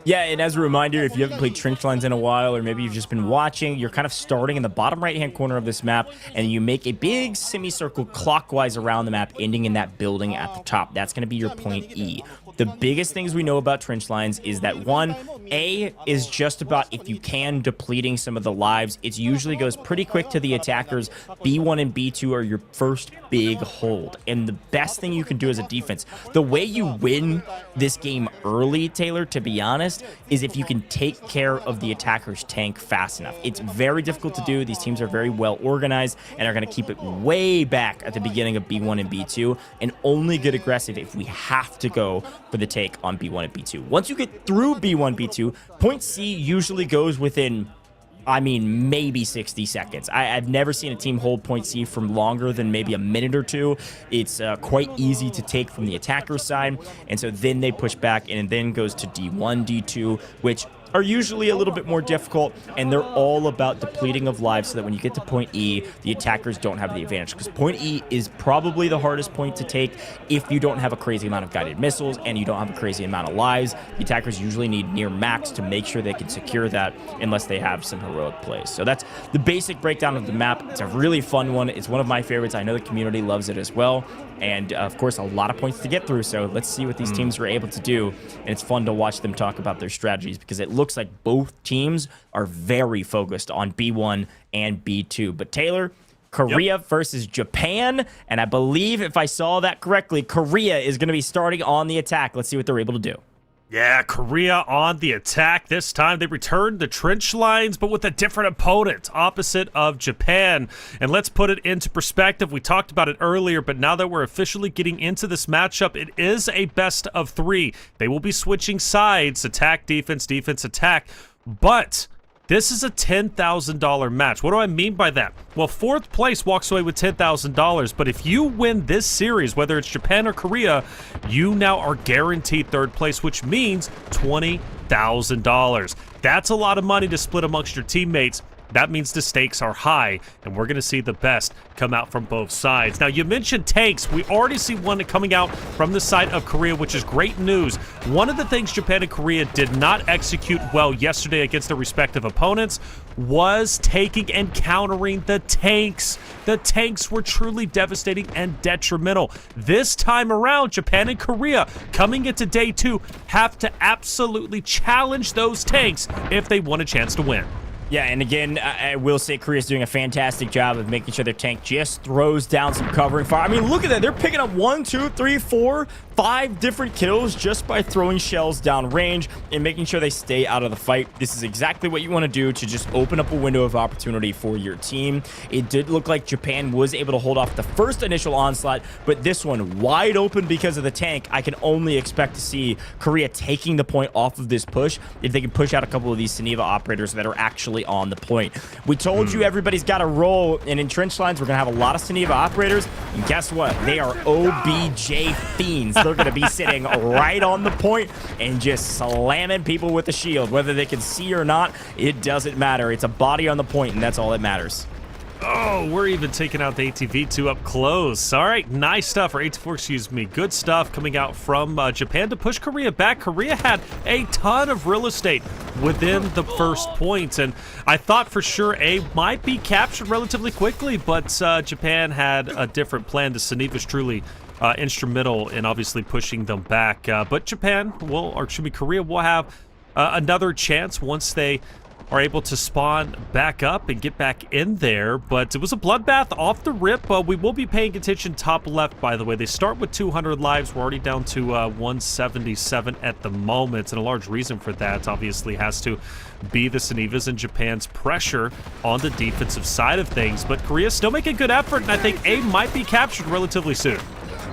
Yeah, and as a reminder, if you haven't played trench lines in a while, or maybe you've just been watching, you're kind of starting in the bottom right-hand corner of this map, and you make a big semicircle clockwise around the map, ending in that building at the top. That's going to be your point E. The biggest things we know about trench lines is that, one, A is just about, if you can, depleting some of the lives. It usually goes pretty quick to the attackers. B1 and B2 are your first big hold. And the best thing you can do as a defense, the way you win this game early, Taylor, to be honest, is if you can take care of the attacker's tank fast enough. It's very difficult to do. These teams are very well organized and are going to keep it way back at the beginning of B1 and B2 and only get aggressive if we have to go for the take on B1 and B2. Once you get through B1, B2, point C usually goes within, I mean, maybe 60 seconds. I've never seen a team hold point C for longer than maybe a minute or two. It's quite easy to take from the attacker side, and so then they push back, and it then goes to D1, D2, which are usually a little bit more difficult, and they're all about depleting of lives so that when you get to point E, the attackers don't have the advantage, because point E is probably the hardest point to take if you don't have a crazy amount of guided missiles and you don't have a crazy amount of lives. The attackers usually need near max to make sure they can secure that unless they have some heroic plays. So that's the basic breakdown of the map. It's a really fun one. It's one of my favorites. I know the community loves it as well. And of course, a lot of points to get through. So let's see what these teams are able to do. And it's fun to watch them talk about their strategies, because it looks like both teams are very focused on B1 and B2. But Taylor, Korea versus Japan. And I believe, if I saw that correctly, Korea is going to be starting on the attack. Let's see what they're able to do. Yeah, Korea on the attack. This time they returned the trench lines, but with a different opponent, opposite of Japan. And let's put it into perspective. We talked about it earlier, but now that we're officially getting into this matchup, it is a best of 3. They will be switching sides, attack, defense, defense, attack. But this is a $10,000 match. What do I mean by that? Well, 4th place walks away with $10,000, but if you win this series, whether it's Japan or Korea, you now are guaranteed 3rd place, which means $20,000. That's a lot of money to split amongst your teammates. That means the stakes are high, and we're going to see the best come out from both sides. Now, you mentioned tanks. We already see one coming out from the side of Korea, which is great news. One of the things Japan and Korea did not execute well yesterday against their respective opponents was taking and countering the tanks. The tanks were truly devastating and detrimental. This time around, Japan and Korea, coming into day 2, have to absolutely challenge those tanks if they want a chance to win. Yeah, and again, I will say Korea's doing a fantastic job of making sure their tank just throws down some covering fire. I mean, look at that. They're picking up 1, 2, 3, 4, 5 different kills just by throwing shells down range and making sure they stay out of the fight. This is exactly what you want to do to just open up a window of opportunity for your team. It did look like Japan was able to hold off the first initial onslaught, but this one wide open because of the tank. I can only expect to see Korea taking the point off of this push if they can push out a couple of these Saniva operators that are actually on the point. We told you everybody's got to roll, and in trench lines, we're going to have a lot of Saniva operators, and guess what? They are OBJ fiends. They're going to be sitting right on the point and just slamming people with the shield. Whether they can see or not, it doesn't matter. It's a body on the point, and that's all that matters. Oh, we're even taking out the ATV2 up close. All right, nice stuff, or AT4, excuse me. Good stuff coming out from Japan to push Korea back. Korea had a ton of real estate within the first point, and I thought for sure A might be captured relatively quickly, but Japan had a different plan. The Saniv was truly instrumental in obviously pushing them back. But Japan will, or excuse me, Korea will have another chance once they are able to spawn back up and get back in there. But it was a bloodbath off the rip. We will be paying attention top left, by the way. They start with 200 lives. We're already down to 177 at the moment, and a large reason for that obviously has to be the Sanivas and Japan's pressure on the defensive side of things. But Korea's still making a good effort, and I think A might be captured relatively soon.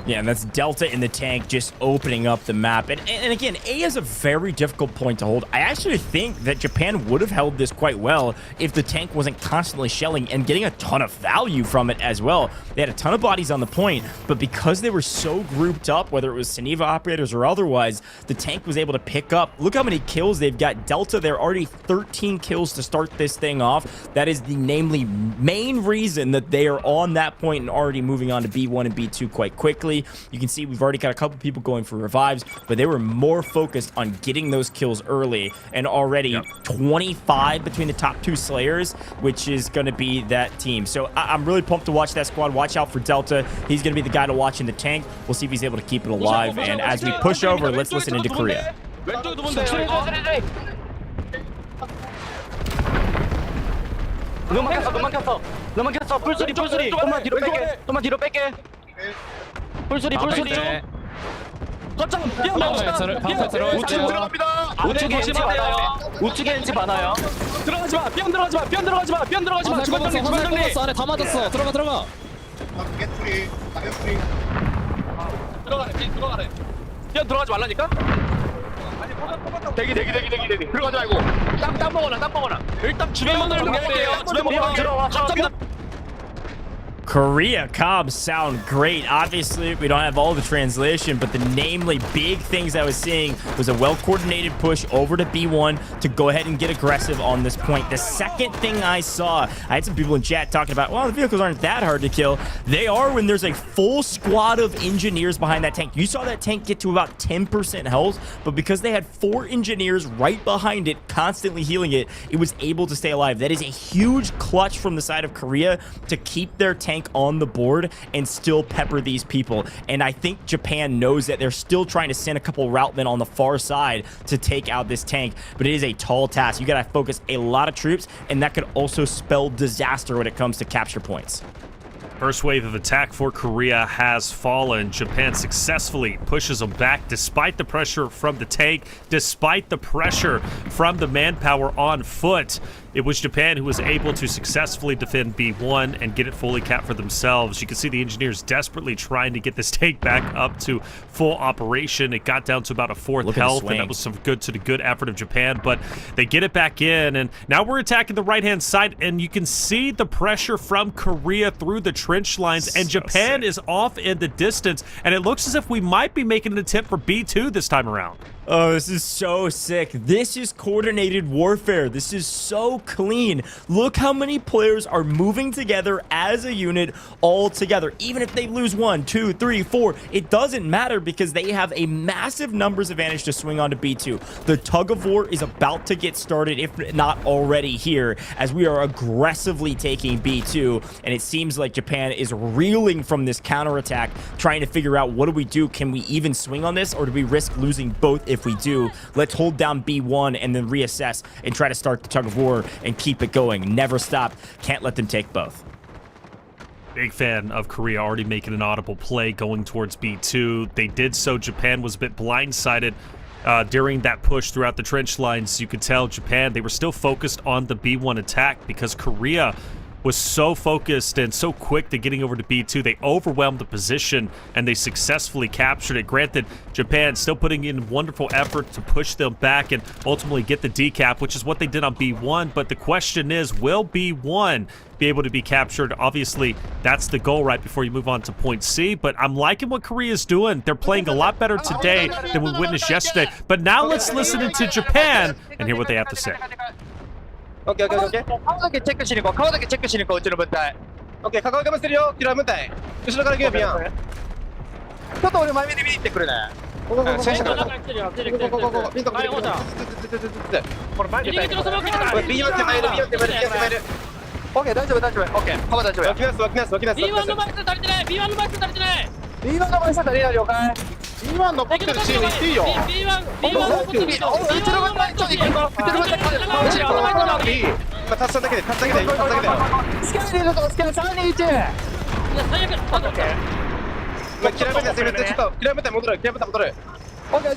Yeah, and that's Delta in the tank just opening up the map. And again, A is a very difficult point to hold. I actually think that Japan would have held this quite well if the tank wasn't constantly shelling and getting a ton of value from it as well. They had a ton of bodies on the point, but because they were so grouped up, whether it was Saniva operators or otherwise, the tank was able to pick up. Look how many kills they've got. Delta, they're already 13 kills to start this thing off. That is the main reason that they are on that point and already moving on to B1 and B2 quite quickly. You can see we've already got a couple people going for revives, but they were more focused on getting those kills early, and already 25 between the top two Slayers, which is going to be that team. So I'm really pumped to watch that squad. Watch out for Delta. He's going to be the guy to watch in the tank. We'll see if he's able to keep it alive. And as we push over, let's listen into Korea. 풀소리 거점 우측 들어갑니다. 우측에 엔지 많아요. 우측에 엔지 많아요. 들어가지 마. 뿅 들어가지 마. 뿅 들어가지 마. 뿅 들어가지 마. 주변 정리. 주변 정리. 안에 다 맞았어. 들어가. 깨트리. 들어가래. 들어가래. 뿅 들어가지 말라니까. 대기. 들어가지 말고. 땅 먹어놔. 일단 주변만을 먹을게요. 주변만 들어와. Korea comms sound great. Obviously, we don't have all the translation, but the namely big things I was seeing was a well-coordinated push over to B1 to go ahead and get aggressive on this point. The second thing I saw, I had some people in chat talking about, well, the vehicles aren't that hard to kill. They are when there's a full squad of engineers behind that tank. You saw that tank get to about 10% health, but because they had 4 engineers right behind it, constantly healing it, it was able to stay alive. That is a huge clutch from the side of Korea to keep their tank on the board and still pepper these people. And I think Japan knows that they're still trying to send a couple routemen on the far side to take out this tank, but it is a tall task. You gotta focus a lot of troops, and that could also spell disaster when it comes to capture points. First wave of attack for Korea has fallen. Japan successfully pushes them back despite the pressure from the tank, despite the pressure from the manpower on foot. It was Japan who was able to successfully defend B1 and get it fully capped for themselves. You can see the engineers desperately trying to get this tank back up to full operation. It got down to about a 4th health, and that was some good effort of Japan, but they get it back in, and now we're attacking the right-hand side, and you can see the pressure from Korea through the trench lines, and Japan is off in the distance, and it looks as if we might be making an attempt for B2 this time around. Oh, this is so sick. This is coordinated warfare. This is so clean. Look how many players are moving together as a unit all together. Even if they lose 1, 2, 3, 4, it doesn't matter because they have a massive numbers advantage to swing on to B2. The tug of war is about to get started, if not already here, as we are aggressively taking B2, and it seems like Japan is reeling from this counterattack, trying to figure out what do we do? Can we even swing on this, or do we risk losing both if we do? Let's hold down B1 and then reassess and try to start the tug of war and keep it going. Never stop. Can't let them take both. Big fan of Korea already making an audible play going towards B2. They did so. Japan was a bit blindsided during that push throughout the trench lines. You could tell Japan, they were still focused on the B1 attack because Korea was so focused and so quick to getting over to B2. They overwhelmed the position and they successfully captured it. Granted, Japan still putting in wonderful effort to push them back and ultimately get the decap, which is what they did on B1. But the question is, will B1 be able to be captured? Obviously, that's the goal right before you move on to point C. But I'm liking what Korea's doing. They're playing a lot better today than we witnessed yesterday. But now let's listen to Japan and hear what they have to say. オッケーオッケーオッケー。顔だけチェックしに行こう。顔だけチェックしに行こう。うちの分隊。オッケー、囲いかましてるよ。キラー分隊。後ろから行くよ、ビアン。ちょっと俺前目で見に行ってくるね。ここここ。戦車から。ここ。ピンとここ。これ前で。B1 手前で B1 手前で B1 手前で。オッケー、大丈夫大丈夫。オッケー、カバー大丈夫。脇ます。B1 の枚数足りてない。B1 の枚数足りてない。B1 の枚数足りない了解。B1 残ってるチーム行っていいよ。B1 残ってるチーム。うちの分隊ちょっと行くぞ。うちの分隊後ろの枚数でいい。今タッチしただけで。スキャン入れるとスキャン321。いや最悪。オッケー。今キラーメタ攻めてちょっとキラーメタ戻る。Okay,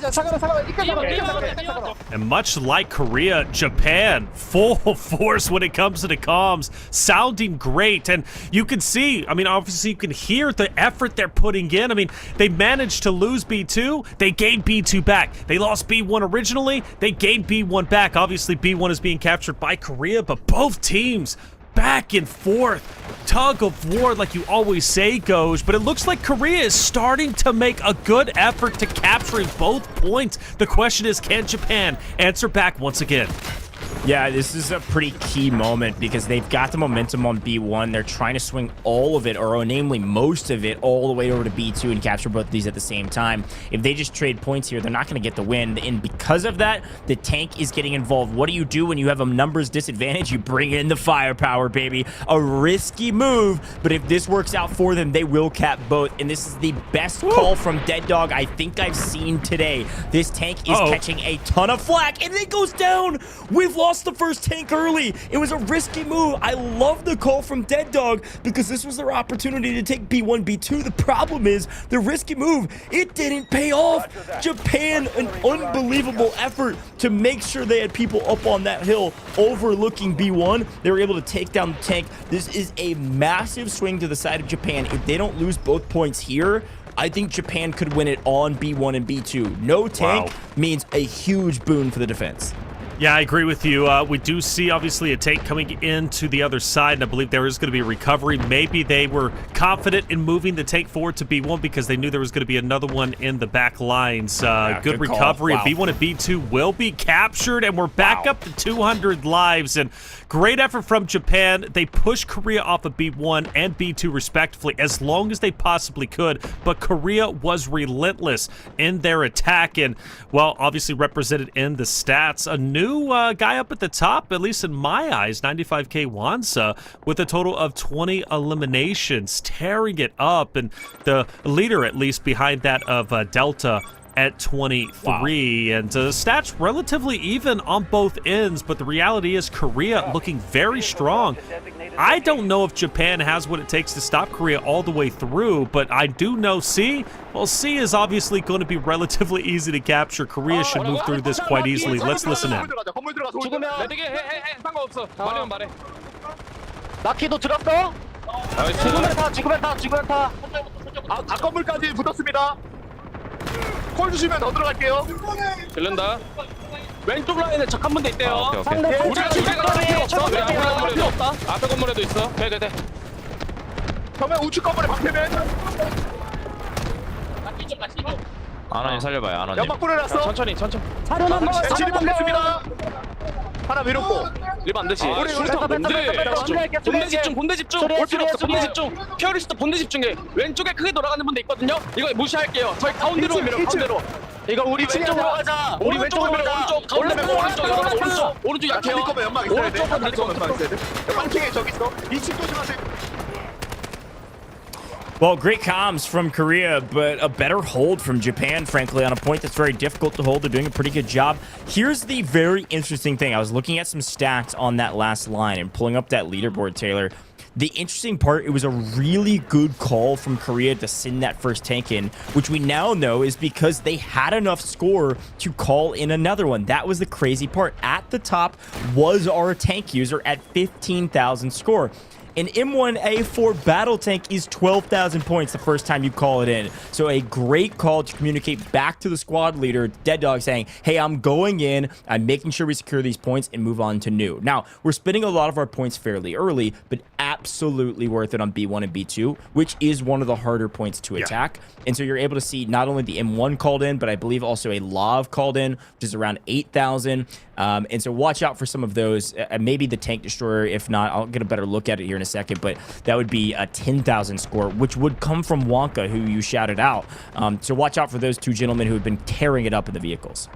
and much like Korea, Japan, full force when it comes to the comms, sounding great. And you can see, I mean, obviously you can hear the effort they're putting in. I mean, they managed to lose B2, they gained B2 back. They lost B1 originally, they gained B1 back. Obviously, B1 is being captured by Korea, but both teams back and forth, tug of war like you always say, Goj, but it looks like Korea is starting to make a good effort to capturing both points. The question is, can Japan answer back once again? Yeah, this is a pretty key moment because they've got the momentum on B1. They're trying to swing all of it, or namely most of it, all the way over to B2 and capture both of these at the same time. If they just trade points here, they're not going to get the win. And because of that, the tank is getting involved. What do you do when you have a numbers disadvantage? You bring in the firepower, baby. A risky move, but if this works out for them, they will cap both. And this is the best call from Dead Dog I think I've seen today. This tank is catching a ton of flack, and it goes down. We've lost the first tank early. It was a risky move. I love the call from Dead Dog because this was their opportunity to take B1, B2. The problem is the risky move, it didn't pay off. Japan, an unbelievable effort to make sure they had people up on that hill overlooking B1. They were able to take down the tank. This is a massive swing to the side of Japan. If they don't lose both points here, I think Japan could win it on B1 and B2. No tank means a huge boon for the defense. Yeah, I agree with you. We do see, obviously, a tank coming into the other side, and I believe there is going to be a recovery. Maybe they were confident in moving the tank forward to B1 because they knew there was going to be another one in the back lines. Good recovery. Wow. B1 and B2 will be captured, and we're back up to 200 lives. And great effort from Japan. They pushed Korea off of B1 and B2 respectively as long as they possibly could, but Korea was relentless in their attack and, well, obviously represented in the stats. A new guy up at the top, at least in my eyes, 95k Wansa, with a total of 20 eliminations, tearing it up, and the leader, at least, behind that of Delta at 23. And stats relatively even on both ends, but the reality is Korea looking very strong. I don't know if Japan has what it takes to stop Korea all the way through, but I do know C. Well, C is obviously going to be relatively easy to capture. Korea should move through this quite easily. Let's listen in. 나키도 들었어? 지구면 타. 건물까지 붙었습니다. 콜 주시면 더 들어갈게요. 들른다. 왼쪽 라인에 적 한 분도 있대요. 우리가 필요 없어. 왼쪽 건물에도 없다. 앞에 건물에도 있어. 네. 그러면 우측 건물에 박태면. 아나님 살려봐요. 아나님. 연막 뿌려놨어. 천천히. 엔진이 먹겠습니다. 하나 외롭고. 리바 안 되지. 우리 본대 집중. 올 필요 없어. 본대 집중. 피어리스트 본대 집중해. 왼쪽에 크게 돌아가는 분도 있거든요. 이거 무시할게요. 저희 가운데로 밀어. 가운데로. 이거 우리 왼쪽으로 가자. 우리 왼쪽으로 밀어. 오른쪽 약해요. 연막 있어야 돼. 연막 있어야 돼. 연막킹에 저기 있어. 2층 조심하세요. Well, great comms from Korea, but a better hold from Japan, frankly, on a point that's very difficult to hold. They're doing a pretty good job. Here's the very interesting thing. I was looking at some stats on that last line and pulling up that leaderboard, Taylor. The interesting part, it was a really good call from Korea to send that first tank in, which we now know is because they had enough score to call in another one. That was the crazy part. At the top was our tank user at 15,000 score. An M1A4 battle tank is 12,000 points the first time you call it in. So a great call to communicate back to the squad leader, Dead Dog, saying, hey, I'm going in, I'm making sure we secure these points and move on to new. Now, we're spending a lot of our points fairly early, but absolutely worth it on B1 and B2, which is one of the harder points to attack. And so you're able to see not only the M1 called in, but I believe also a Lav called in, which is around 8,000. And so watch out for some of those. Maybe the tank destroyer. If not, I'll get a better look at it here in a second. But that would be a 10,000 score, which would come from Wonka, who you shouted out. So watch out for those two gentlemen who have been tearing it up in the vehicles.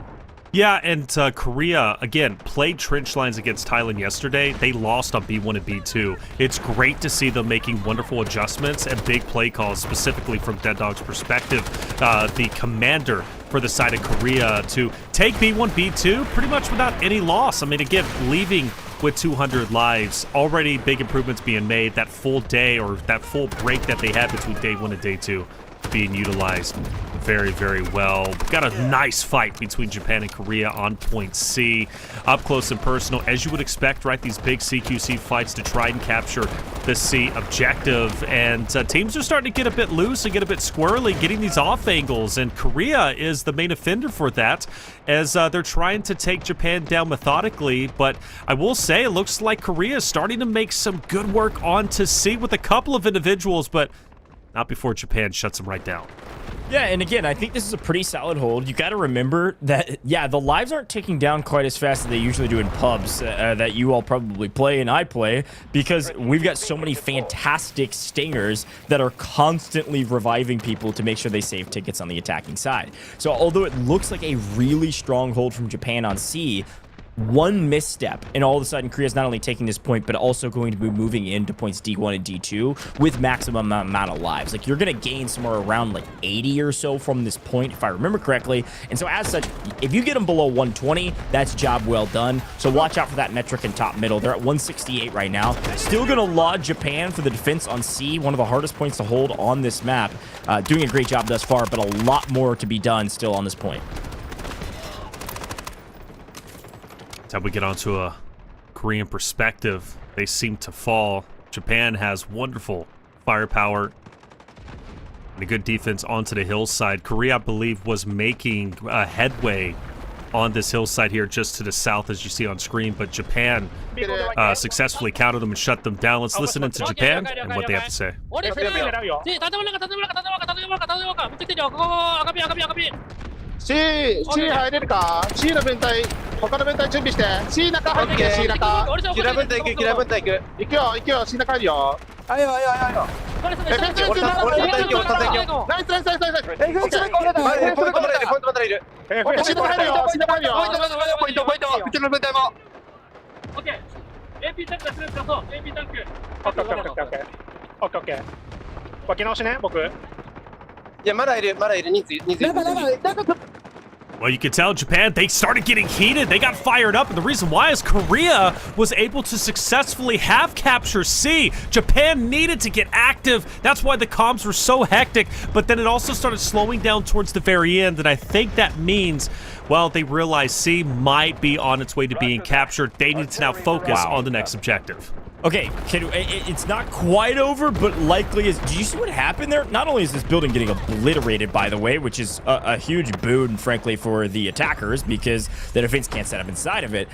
Yeah, and Korea, again, played trench lines against Thailand yesterday. They lost on B1 and B2. It's great to see them making wonderful adjustments and big play calls, specifically from Dead Dog's perspective. The commander for the side of Korea to take B1, B2 pretty much without any loss. I mean, again, leaving with 200 lives, already big improvements being made. That full day or that full break that they had between day 1 and day 2 being utilized very, very well. Got a nice fight between Japan and Korea on point C. Up close and personal, as you would expect, right? These big CQC fights to try and capture the C objective. And teams are starting to get a bit loose and get a bit squirrely, getting these off angles. And Korea is the main offender for that, as they're trying to take Japan down methodically. But I will say, it looks like Korea is starting to make some good work on to C with a couple of individuals, but not before Japan shuts them right down. Yeah, and again, I think this is a pretty solid hold. You got to remember that, yeah, the lives aren't ticking down quite as fast as they usually do in pubs that you all probably play and I play, because we've got so many fantastic stingers that are constantly reviving people to make sure they save tickets on the attacking side. So although it looks like a really strong hold from Japan on C, one misstep, and all of a sudden Korea's not only taking this point, but also going to be moving into points D1 and D2 with maximum amount of lives. Like, you're going to gain somewhere around like 80 or so from this point, if I remember correctly. And so as such, if you get them below 120, that's job well done. So watch out for that metric in top middle. They're at 168 right now. Still going to laud Japan for the defense on C, one of the hardest points to hold on this map. Doing a great job thus far, but a lot more to be done still on this point. Time we get onto a Korean perspective, they seem to fall. Japan has wonderful firepower and a good defense onto the hillside. Korea, I believe, was making headway on this hillside here just to the south, as you see on screen, but Japan successfully countered them and shut them down. Let's listen into Japan and what they have to say. C 入れるか C の分隊他の分隊準備して C 中入ってきて C 中キラ分隊行くキラ分隊行く行くよ行くよ C 中入るよあいよあいよあいよフェンス俺単体行くよ単体行くよナイスナイスナイスナイスポイントまだいるポイントまだいる C 中入るよ C 中入るよポイントポイントうちの分隊も OK AP タンクがするんですよ AP タンク OKOKOKOKOKOK 分け直しね僕いやまだいる人数 Well, you can tell Japan, they started getting heated. They got fired up. And the reason why is Korea was able to successfully have capture C. Japan needed to get active. That's why the comms were so hectic. But then it also started slowing down towards the very end. And I think that means, well, they realized C might be on its way to being captured. They need to now focus on the next objective. Okay, it's not quite over, but likely is. Do you see what happened there? Not only is this building getting obliterated, by the way, which is a huge boon, frankly, for the attackers, because the defense can't set up inside of it.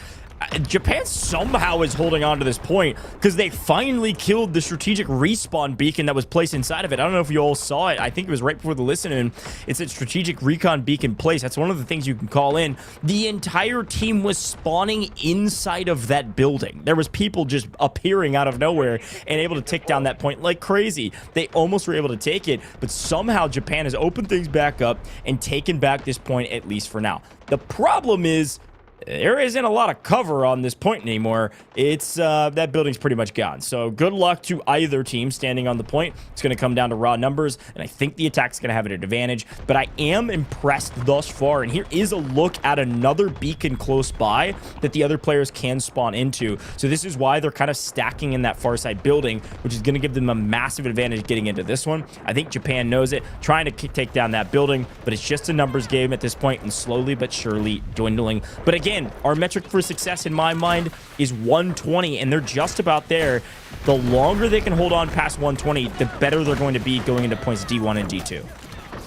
Japan somehow is holding on to this point because they finally killed the strategic respawn beacon that was placed inside of it. I don't know if you all saw it. I think it was right before the listen-in. It's a strategic recon beacon place. That's one of the things you can call in. The entire team was spawning inside of that building. There was people just appearing out of nowhere and able to tick down that point like crazy. They almost were able to take it, but somehow Japan has opened things back up and taken back this point, at least for now. The problem is, there isn't a lot of cover on this point anymore. It's that building's pretty much gone. So good luck to either team standing on the point. It's going to come down to raw numbers, and I think the attack's going to have an advantage. But I am impressed thus far, and here is a look at another beacon close by that the other players can spawn into. So this is why they're kind of stacking in that far side building, which is going to give them a massive advantage getting into this one. I think Japan knows it, trying to take down that building, but it's just a numbers game at this point, and slowly but surely dwindling. But again, again, our metric for success in my mind is 120, and they're just about there. The longer they can hold on past 120, the better they're going to be going into points D1 and D2.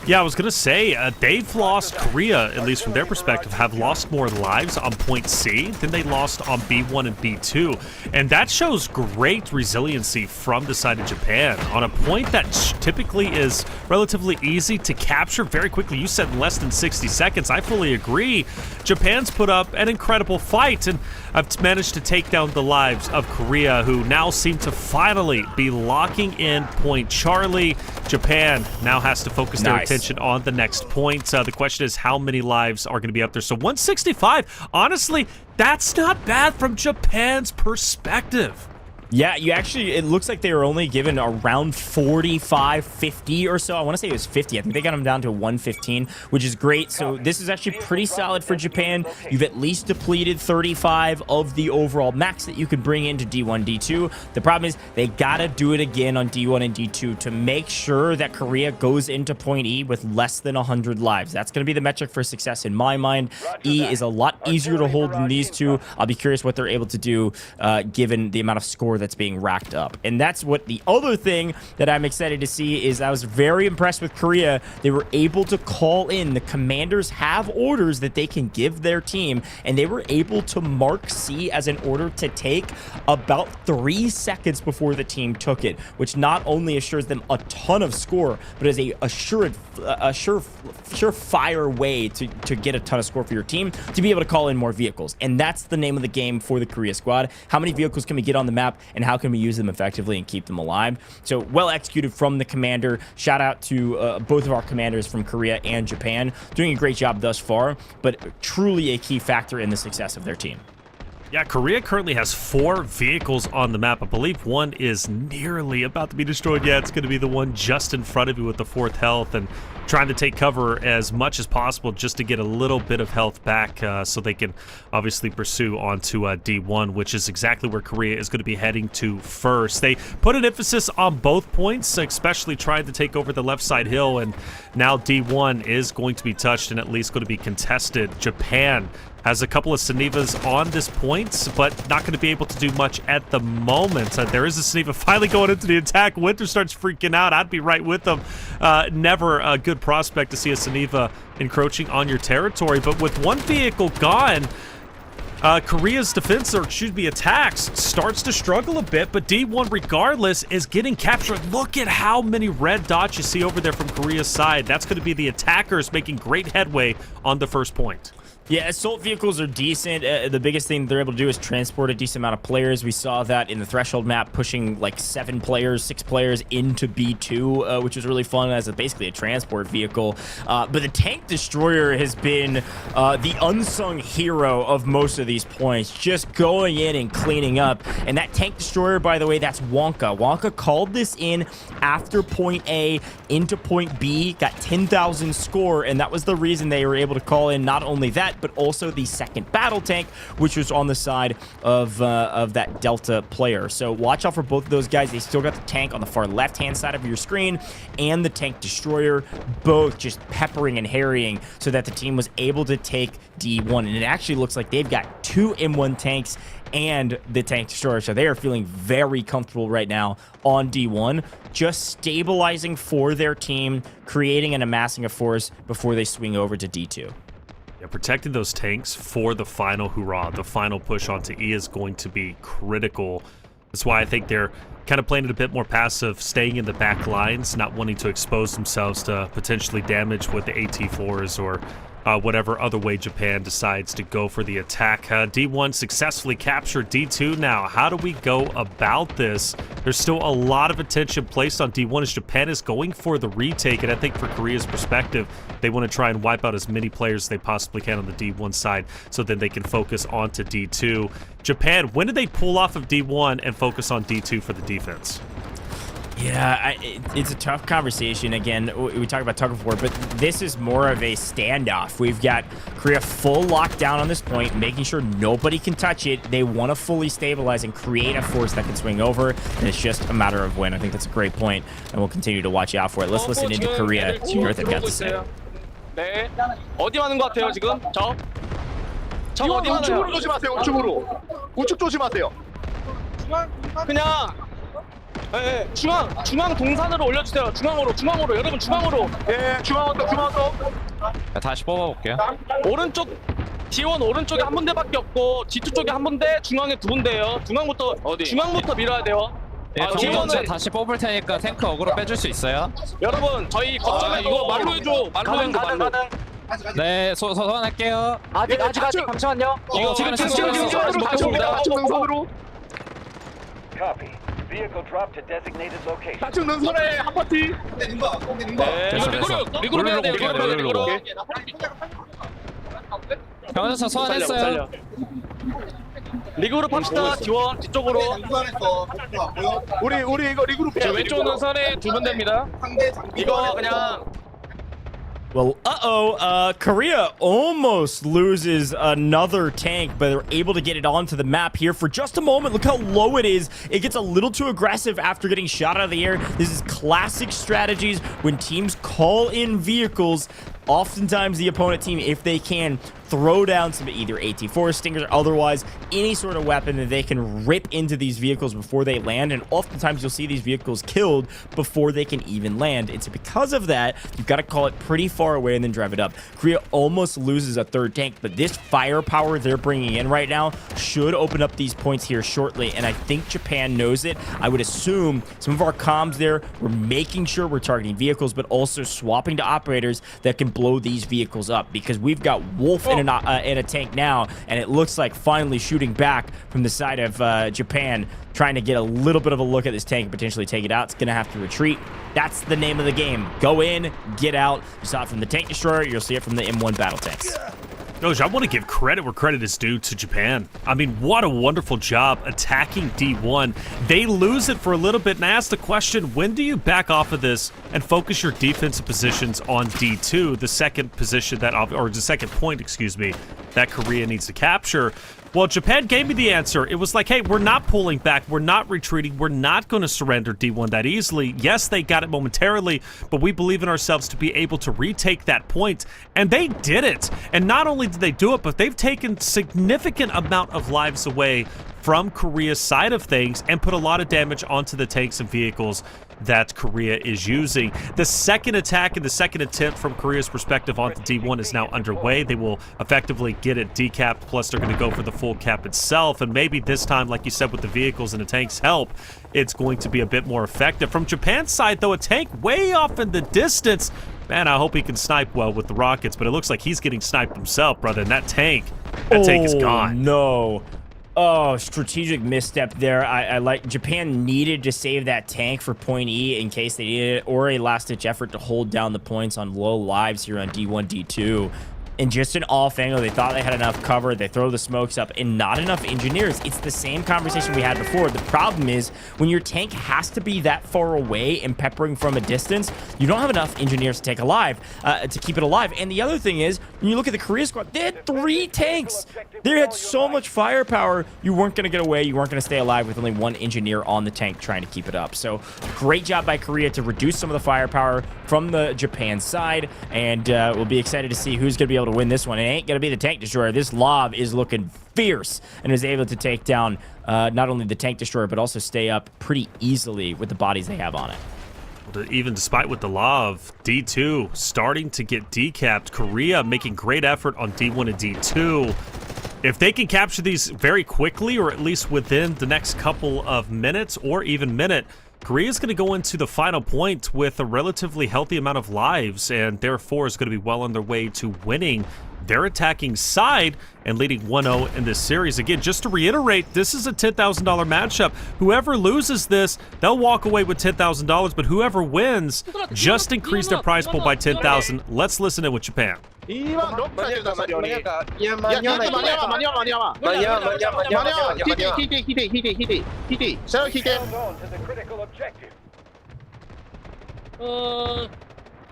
Yeah, I was going to say, they've lost, Korea, at least from their perspective, have lost more lives on point C than they lost on B1 and B2. And that shows great resiliency from the side of Japan on a point that typically is relatively easy to capture very quickly. You said less than 60 seconds. I fully agree. Japan's put up an incredible fight, and I've managed to take down the lives of Korea, who now seem to finally be locking in point Charlie. Japan now has to focus their attention on the next point. The question is how many lives are going to be up there. So 165, honestly, that's not bad from Japan's perspective. Yeah, it looks like they were only given around 45, 50 or so. I want to say it was 50. I think they got them down to 115, which is great. So this is actually pretty solid for Japan. You've at least depleted 35 of the overall max that you could bring into D1, D2. The problem is they got to do it again on D1 and D2 to make sure that Korea goes into point E with less than 100 lives. That's going to be the metric for success in my mind. E is a lot easier to hold than these two. I'll be curious what they're able to do given the amount of score that's being racked up. And that's what the other thing that I'm excited to see is I was very impressed with Korea. They were able to call in. The commanders have orders that they can give their team, and they were able to mark C as an order to take about 3 seconds before the team took it, which not only assures them a ton of score, but is a surefire way to get a ton of score for your team to be able to call in more vehicles. And that's the name of the game for the Korea squad. How many vehicles can we get on the map, and how can we use them effectively and keep them alive? So well executed from the commander. Shout out to both of our commanders from Korea and Japan, doing a great job thus far, but truly a key factor in the success of their team. Yeah, Korea currently has 4 vehicles on the map. I believe one is nearly about to be destroyed. Yeah, it's going to be the one just in front of you with the 4th health, and trying to take cover as much as possible just to get a little bit of health back so they can obviously pursue onto D1, which is exactly where Korea is going to be heading to first. They put an emphasis on both points, especially trying to take over the left side hill, and now D1 is going to be touched and at least going to be contested. Japan has a couple of Senevas on this point, but not going to be able to do much at the moment. There is a Seneva finally going into the attack. Winter starts freaking out. I'd be right with them. Never a good prospect to see a Seneva encroaching on your territory, but with one vehicle gone, Korea's defense, or excuse me, attacks, starts to struggle a bit, but D1 regardless is getting captured. Look at how many red dots you see over there from Korea's side. That's going to be the attackers making great headway on the first point. Yeah, assault vehicles are decent. The biggest thing they're able to do is transport a decent amount of players. We saw that in the Threshold map, pushing like 7 players, 6 players into B2, which was really fun as basically a transport vehicle. But the tank destroyer has been the unsung hero of most of these points, just going in and cleaning up. And that tank destroyer, by the way, that's Wonka. Wonka called this in after point A into point B, got 10,000 score, and that was the reason they were able to call in not only that, but also the second battle tank, which was on the side of that Delta player. So watch out for both of those guys. They still got the tank on the far left-hand side of your screen and the tank destroyer, both just peppering and harrying so that the team was able to take D1. And it actually looks like they've got 2 M1 tanks and the tank destroyer, so they are feeling very comfortable right now on D1, just stabilizing for their team, creating and amassing a force before they swing over to D2. Yeah, protecting those tanks for the final hurrah, the final push onto E is going to be critical. That's why I think they're kind of playing it a bit more passive, staying in the back lines, not wanting to expose themselves to potentially damage with the AT4s or whatever other way Japan decides to go for the attack. D1 successfully captured D2 now. How do we go about this? There's still a lot of attention placed on D1 as Japan is going for the retake, and I think for Korea's perspective, they want to try and wipe out as many players as they possibly can on the D1 side so then they can focus on to D2. Japan, when did they pull off of D1 and focus on D2 for the defense? Yeah, it's a tough conversation. Again, we talk about tug of war, but this is more of a standoff. We've got Korea full lockdown on this point, making sure nobody can touch it. They want to fully stabilize and create a force that can swing over, and it's just a matter of when. I think that's a great point, and we'll continue to watch out for it. Let's listen into Korea, see what they've got to say. 네. 어디 가는 것 같아요, 지금? 저? 우측으로 조심하세요. 우측 조심하세요. 그냥 중앙 동산으로 올려주세요. 중앙으로 여러분 중앙으로. 예, 중앙 언덕. 다시 뽑아볼게요. 오른쪽 T1 오른쪽에 한 군데밖에 없고 D2 쪽에 한 군데, 중앙에 두 군데예요. 중앙부터 밀어야 돼요. T1은 다시 뽑을 테니까 탱크 어그로 빼줄 수 있어요? 여러분 저희 거점에 이거 말로 해줘. 말로. 네, 소환할게요. 아직 잠시만요. 이거 지금 능선으로. Copy. Vehicle drop to designated location. 좌측 능선에 한 파티. 리그로 빼야 돼요. 리그로. 병원에서 소환했어요. 리그로 팝시다. T1 뒤쪽으로. 우리 이거 리그로 빼야 돼. 왼쪽 능선에 두 분 됩니다. 이거 그냥. Well, Korea almost loses another tank, but they're able to get it onto the map here for just a moment. Look how low it is. It gets a little too aggressive after getting shot out of the air. This is classic strategies when teams call in vehicles. Oftentimes the opponent team, if they can, throw down some either AT-4 Stingers or otherwise any sort of weapon that they can rip into these vehicles before they land, and oftentimes you'll see these vehicles killed before they can even land. It's because of that you've got to call it pretty far away and then drive it up. Korea almost loses a third tank, but this firepower they're bringing in right now should open up these points here shortly, and I think Japan knows it. I would assume some of our comms there, we're making sure we're targeting vehicles, but also swapping to operators that can blow these vehicles up, because we've got Wolf in a tank now, and it looks like finally shooting back from the side of Japan, trying to get a little bit of a look at this tank and potentially take it out. It's gonna have to retreat. That's the name of the game. Go in, get out. You saw it from the tank destroyer, you'll see it from the M1 battle tanks. Doge, I want to give credit where credit is due to Japan. I mean, what a wonderful job attacking D1. They lose it for a little bit, and I asked the question, when do you back off of this and focus your defensive positions on D2, the second position that, or the second point, excuse me, that Korea needs to capture? Well, Japan gave me the answer. It was like, hey, we're not pulling back. We're not retreating. We're not going to surrender D1 that easily. Yes, they got it momentarily, but we believe in ourselves to be able to retake that point. And they did it. And not only did they do it, but they've taken significant amount of lives away from Korea's side of things and put a lot of damage onto the tanks and vehicles that Korea is using. The second attack and the second attempt from Korea's perspective onto D1 is now underway. They will effectively get it decapped, plus they're going to go for the full cap itself, and maybe this time, like you said, with the vehicles and the tanks help, it's going to be a bit more effective. From Japan's side, though, a tank way off in the distance. Man, I hope he can snipe well with the rockets, but it looks like he's getting sniped himself, brother, and that tank is gone. No. Oh, strategic misstep there. I like Japan needed to save that tank for point E in case they needed it, or a last-ditch effort to hold down the points on low lives here on D1, D2. And just an off angle, they thought they had enough cover, they throw the smokes up, and not enough engineers. It's the same conversation we had before. The problem is, when your tank has to be that far away and peppering from a distance, you don't have enough engineers to take alive, to keep it alive. And the other thing is, when you look at the Korea squad, they had 3 tanks. They had so much firepower, you weren't going to get away, you weren't going to stay alive with only 1 engineer on the tank trying to keep it up. So, great job by Korea to reduce some of the firepower from the Japan side, and we'll be excited to see who's going to be able to win this one. It ain't gonna be the tank destroyer. This lob is looking fierce and is able to take down not only the tank destroyer but also stay up pretty easily with the bodies they have on it. Even despite with the lob, D2 starting to get decapped. Korea making great effort on D1 and D2. If they can capture these very quickly, or at least within the next couple of minutes or even minute, Korea's going to go into the final point with a relatively healthy amount of lives, and therefore is going to be well on their way to winning their attacking side and leading 1-0 in this series. Again, just to reiterate, this is a $10,000 matchup. Whoever loses this, they'll walk away with $10,000, but whoever wins just increase their prize pool by $10,000. Let's listen in with Japan.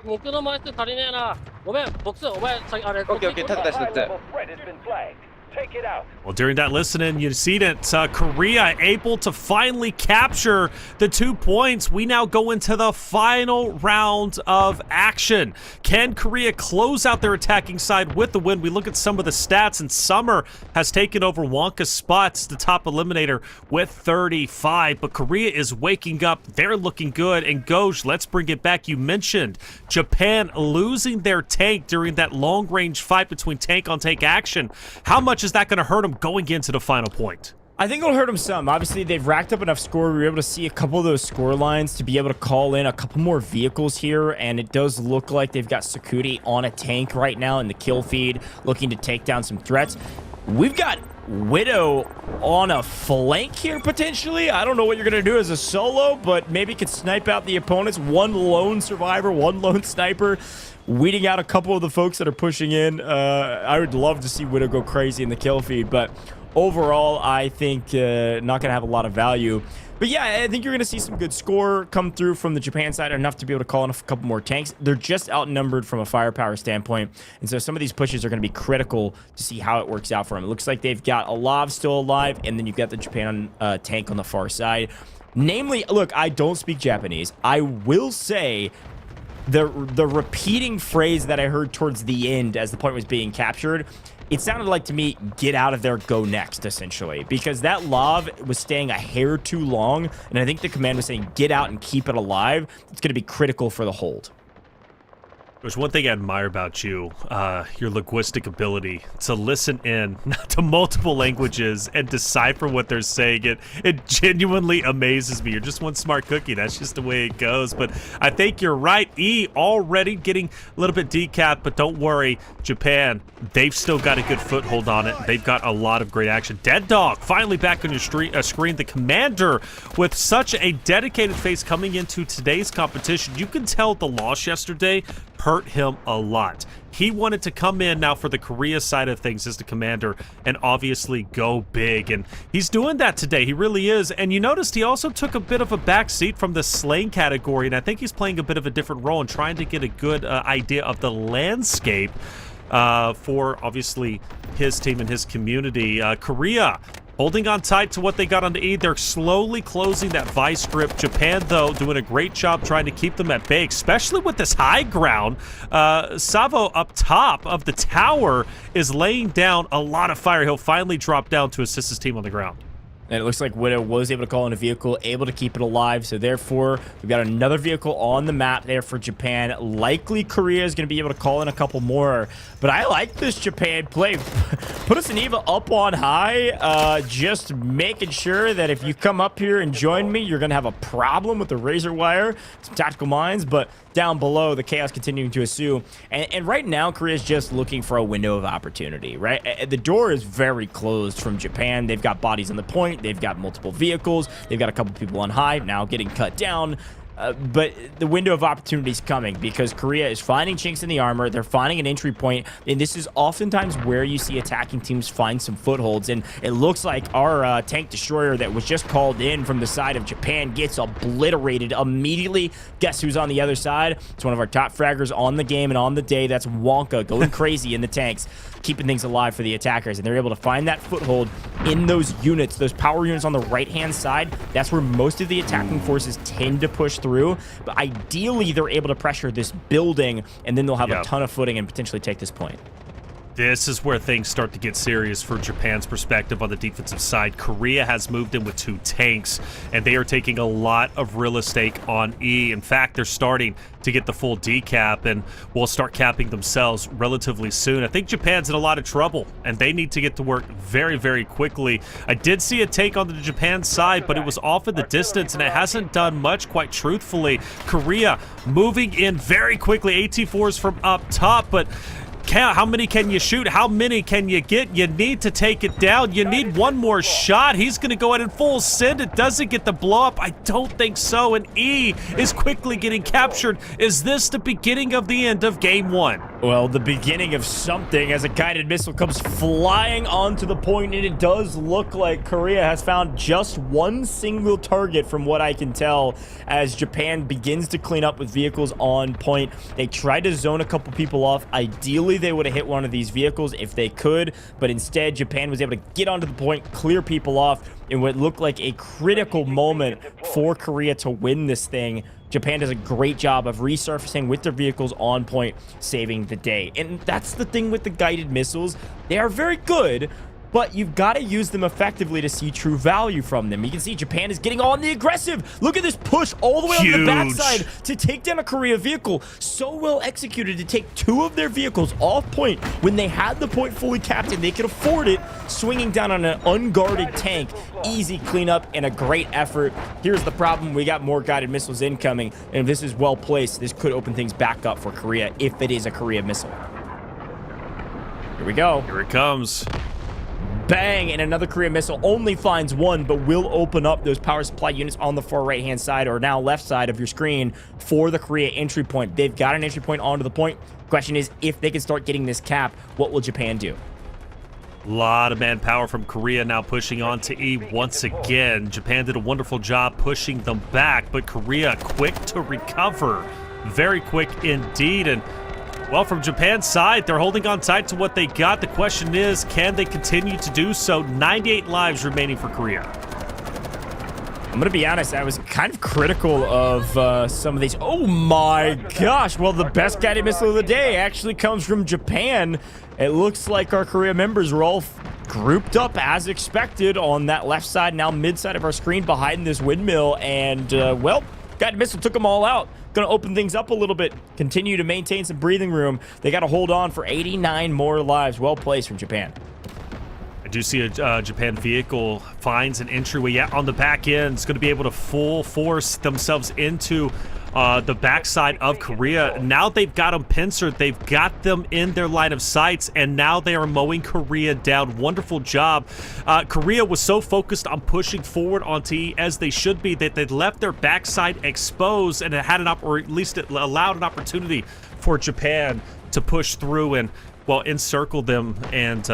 목표는 마이스 다리네나. 오멘 복수 오멘 자기 아래. 오케이, 됐다. Threat has been flagged. Take it out. Well, during that listening, you see that Korea able to finally capture the 2 points. We now go into the final round of action. Can Korea close out their attacking side with the win? We look at some of the stats, and Summer has taken over Wonka's spots, the top eliminator, with 35. But Korea is waking up. They're looking good. And Goj, let's bring it back. You mentioned Japan losing their tank during that long-range fight between tank-on-tank action. How much is that going to hurt them going into the final point? I think it'll hurt them some. Obviously, they've racked up enough score. We were able to see a couple of those score lines to be able to call in a couple more vehicles here, and it does look like they've got Sakudi on a tank right now in the kill feed, looking to take down some threats. We've got Widow on a flank here, potentially. I don't know what you're going to do as a solo, but maybe could snipe out the opponents. One lone survivor, one lone sniper, weeding out a couple of the folks that are pushing in. I would love to see Widow go crazy in the kill feed, but overall, I think not going to have a lot of value. But yeah, I think you're going to see some good score come through from the Japan side, enough to be able to call in a couple more tanks. They're just outnumbered from a firepower standpoint, and so some of these pushes are going to be critical to see how it works out for them. It looks like they've got Alav still alive, and then you've got the Japan tank on the far side. Namely, look, I don't speak Japanese. I will say the repeating phrase that I heard towards the end as the point was being captured, it sounded like to me, get out of there, go next, essentially. Because that Lav was staying a hair too long, and I think the command was saying, get out and keep it alive. It's going to be critical for the hold. There's one thing I admire about you, your linguistic ability to listen in to multiple languages and decipher what they're saying. It genuinely amazes me. You're just one smart cookie. That's just the way it goes. But I think you're right. E already getting a little bit decapped, but don't worry. Japan, they've still got a good foothold on it. They've got a lot of great action. Dead Dog finally back on your screen. The commander with such a dedicated face coming into today's competition. You can tell the loss yesterday hurt him a lot. He wanted to come in now for the Korea side of things as the commander and obviously go big, and he's doing that today. He really is. And you noticed he also took a bit of a back seat from the slaying category, and I think he's playing a bit of a different role and trying to get a good idea of the landscape for obviously his team and his community. Korea holding on tight to what they got on the E. They're slowly closing that vice grip. Japan, though, doing a great job trying to keep them at bay, especially with this high ground. Savo up top of the tower is laying down a lot of fire. He'll finally drop down to assist his team on the ground. And it looks like Widow was able to call in a vehicle, able to keep it alive. So therefore, we've got another vehicle on the map there for Japan. Likely Korea is going to be able to call in a couple more. But I like this Japan play. Put us an Eva up on high. Just making sure that if you come up here and join me, you're going to have a problem with the razor wire. Some tactical mines, but down below, the chaos continuing to ensue. And right now, Korea's just looking for a window of opportunity, right? The door is very closed from Japan. They've got bodies on the point. They've got multiple vehicles. They've got a couple people on high, now getting cut down. But the window of opportunity is coming because Korea is finding chinks in the armor. They're finding an entry point, and this is oftentimes where you see attacking teams find some footholds. And it looks like our tank destroyer that was just called in from the side of Japan gets obliterated immediately. Guess who's on the other side? It's one of our top fraggers on the game and on the day. That's Wonka going crazy in the tanks, keeping things alive for the attackers. And they're able to find that foothold in those units, those power units on the right-hand side. That's where most of the attacking forces tend to push through. But ideally, they're able to pressure this building, and then they'll have a ton of footing and potentially take this point. This is where things start to get serious for Japan's perspective on the defensive side. Korea has moved in with 2 tanks, and they are taking a lot of real estate on E. In fact, they're starting to get the full decap and will start capping themselves relatively soon. I think Japan's in a lot of trouble, and they need to get to work very, very quickly. I did see a take on the Japan side, but it was off in the distance, and it hasn't done much, quite truthfully. Korea moving in very quickly. AT-4s from up top, but how many can you shoot? How many can you get? You need to take it down. You need one more shot. He's going to go ahead and full send. It doesn't get the blow up. I don't think so. And E is quickly getting captured. Is this the beginning of the end of game 1? Well, the beginning of something as a guided missile comes flying onto the point, and it does look like Korea has found just one single target from what I can tell as Japan begins to clean up with vehicles on point. They tried to zone a couple people off. Ideally, they would have hit one of these vehicles if they could, but instead, Japan was able to get onto the point, clear people off in what looked like a critical moment for Korea to win this thing. Japan does a great job of resurfacing with their vehicles on point, saving the day. And that's the thing with the guided missiles. They are very good, but you've got to use them effectively to see true value from them. You can see Japan is getting on the aggressive. Look at this push all the way on the backside to take down a Korea vehicle. So well executed to take 2 of their vehicles off point when they had the point fully capped and they could afford it, swinging down on an unguarded tank. Easy cleanup and a great effort. Here's the problem. We got more guided missiles incoming, and if this is well placed, this could open things back up for Korea if it is a Korea missile. Here we go. Here it comes. Bang, and another Korea missile only finds one, but will open up those power supply units on the far right-hand side, or now left side of your screen, for the Korea entry point. They've got an entry point onto the point. Question is, if they can start getting this cap, what will Japan do? A lot of manpower from Korea now pushing on to E once again. Japan did a wonderful job pushing them back, but Korea quick to recover. Very quick indeed, and well, from Japan's side, they're holding on tight to what they got. The question is, can they continue to do so? 98 lives remaining for Korea. I'm going to be honest, I was kind of critical of some of these. Oh my gosh. Well, the best guided missile of the day actually comes from Japan. It looks like our Korea members were all grouped up as expected on that left side, now mid side of our screen behind this windmill. And, well, guided missile took them all out. Going to open things up a little bit, continue to maintain some breathing room. They got to hold on for 89 more lives. Well placed from Japan. I do see a Japan vehicle finds an entryway on the back end. It's going to be able to full force themselves into the backside of Korea. Now they've got them pincered. They've got them in their line of sights, and now they are mowing Korea down. Wonderful job. Korea was so focused on pushing forward onto E, as they should be, that they left their backside exposed, and it had or at least it allowed an opportunity for Japan to push through and, well, encircle them and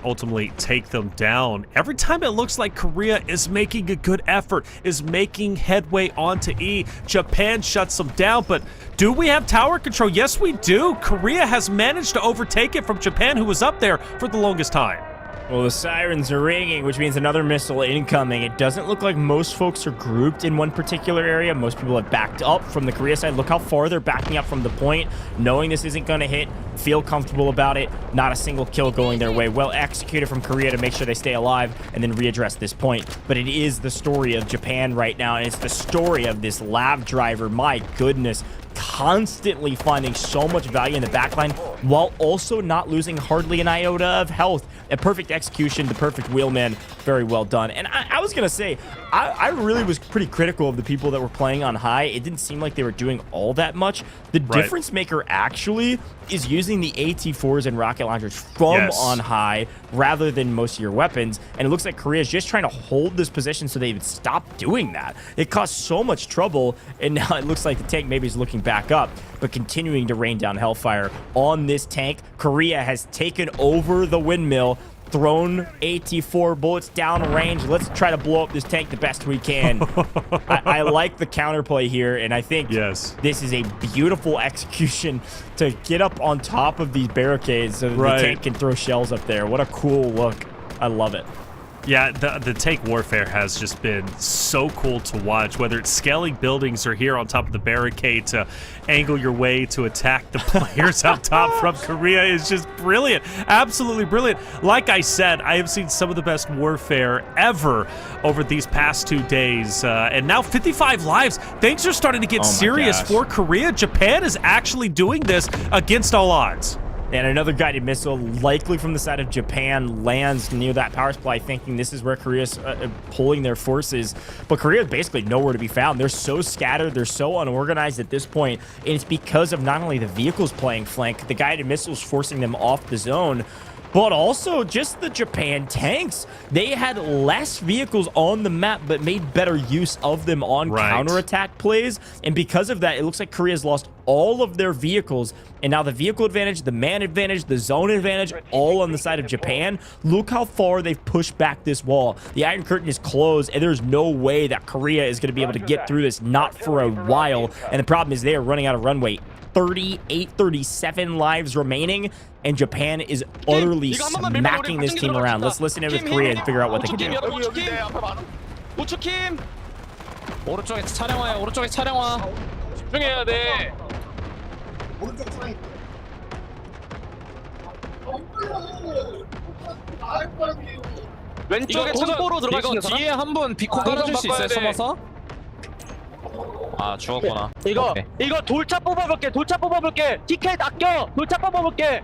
ultimately take them down. Every time it looks like Korea is making a good effort, is making headway onto E, Japan shuts them down. But do we have tower control? Yes, we do. Korea has managed to overtake it from Japan, who was up there for the longest time. Well, the sirens are ringing, which means another missile incoming. It doesn't look like most folks are grouped in one particular area. Most people have backed up from the Korea side. Look how far they're backing up from the point, knowing this isn't going to hit, feel comfortable about it. Not a single kill going their way. Well executed from Korea to make sure they stay alive and then readdress this point. But it is the story of Japan right now, and it's the story of this lab driver. My goodness. Constantly finding so much value in the backline while also not losing hardly an iota of health. A perfect execution, the perfect wheelman. Very well done. And I was going to say, I really was pretty critical of the people that were playing on high. It didn't seem like they were doing all that much. The difference maker actually is using the AT-4s and rocket launchers from on high rather than most of your weapons. And it looks like Korea is just trying to hold this position so they would stop doing that. It caused so much trouble, and now it looks like the tank maybe is looking back up, but continuing to rain down hellfire on this tank. Korea has taken over the windmill, thrown AT-4 bullets down range. Let's try to blow up this tank the best we can. I like the counterplay here, and I think this is a beautiful execution to get up on top of these barricades so that the tank can throw shells up there. What a cool look. I love it. Yeah, the tank warfare has just been so cool to watch, whether it's scaling buildings or here on top of the barricade to angle your way to attack the players up top from Korea is just brilliant. Absolutely brilliant. Like I said, I have seen some of the best warfare ever over these past 2 days. And now 55 lives. Things are starting to get serious for Korea. Japan is actually doing this against all odds. And another guided missile, likely from the side of Japan, lands near that power supply, thinking this is where Korea's pulling their forces. But Korea is basically nowhere to be found. They're so scattered, they're so unorganized at this point, and it's because of not only the vehicles playing flank, the guided missiles forcing them off the zone. but also just the Japan tanks. They had less vehicles on the map, but made better use of them on counterattack plays. And because of that, it looks like Korea's lost all of their vehicles. And now the vehicle advantage, the man advantage, the zone advantage, all on the side of Japan. Look how far they've pushed back this wall. The Iron Curtain is closed, and there's no way that Korea is going to be able to get through this, not for a while. And the problem is they are running out of runway. 37 lives remaining, and Japan is utterly smacking this team around. Let's listen in with Korea and figure out what they can do. 우측킴. 오른쪽에 차량 와요. 오른쪽에 차량 와. 집중해야 돼. 왼쪽에 창고로 들어가시는 사람? 뒤에 한 분 비코 깔아줄 수 있어요? 숨어서? 아 죽었구나. 이거 돌차 뽑아볼게. 돌차 뽑아볼게. 티켓 아껴. 돌차 뽑아볼게.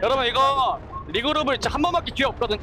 여러분 이거 리그룹을 한 번밖에 기회 없거든.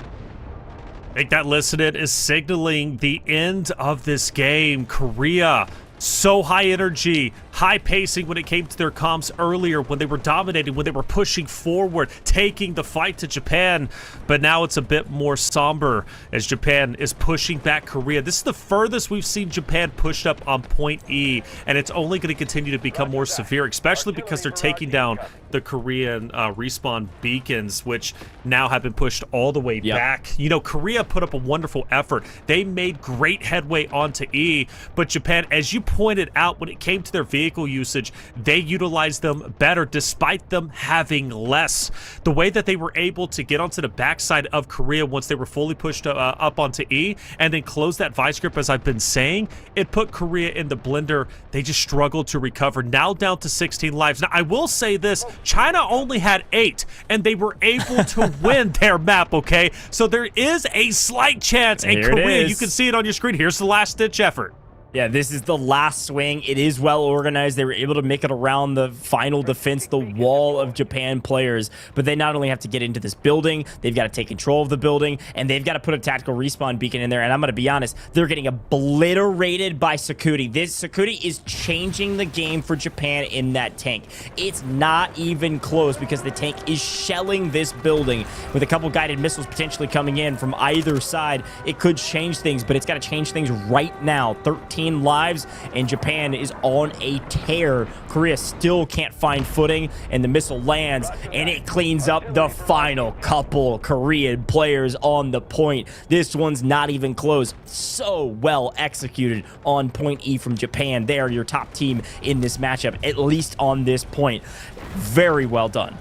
Make that listed is signaling the end of this game. Korea, so high energy, high pacing when it came to their comps earlier, when they were dominating, when they were pushing forward, taking the fight to Japan. But now it's a bit more somber as Japan is pushing back Korea. This is the furthest we've seen Japan pushed up on point E, and it's only going to continue to become more severe, especially because they're taking down the Korean respawn beacons, which now have been pushed all the way back. You know, Korea put up a wonderful effort. They made great headway onto E, but Japan, as you pointed out, when it came to their vehicle usage, they utilized them better despite them having less. The way that they were able to get onto the backside of Korea once they were fully pushed up onto E and then close that vice grip, as I've been saying, it put Korea in the blender. They just struggled to recover. Now down to 16 lives. Now, I will say this, China only had 8, and they were able to win their map, okay? So there is a slight chance in Korea. You can see it on your screen. Here's the last-ditch effort. Yeah, this is the last swing. It is well organized. They were able to make it around the final defense, the wall of Japan players. But they not only have to get into this building, they've got to take control of the building, and they've got to put a tactical respawn beacon in there. And I'm going to be honest, they're getting obliterated by Sakuti. This Sakuti is changing the game for Japan in that tank. It's not even close because the tank is shelling this building with a couple guided missiles potentially coming in from either side. It could change things, but it's got to change things right now. 13 lives, and Japan is on a tear. Korea still can't find footing, and the missile lands, and it cleans up the final couple Korean players on the point. This one's not even close. So well executed on point E from Japan. They are your top team in this matchup, at least on this point. Very well done.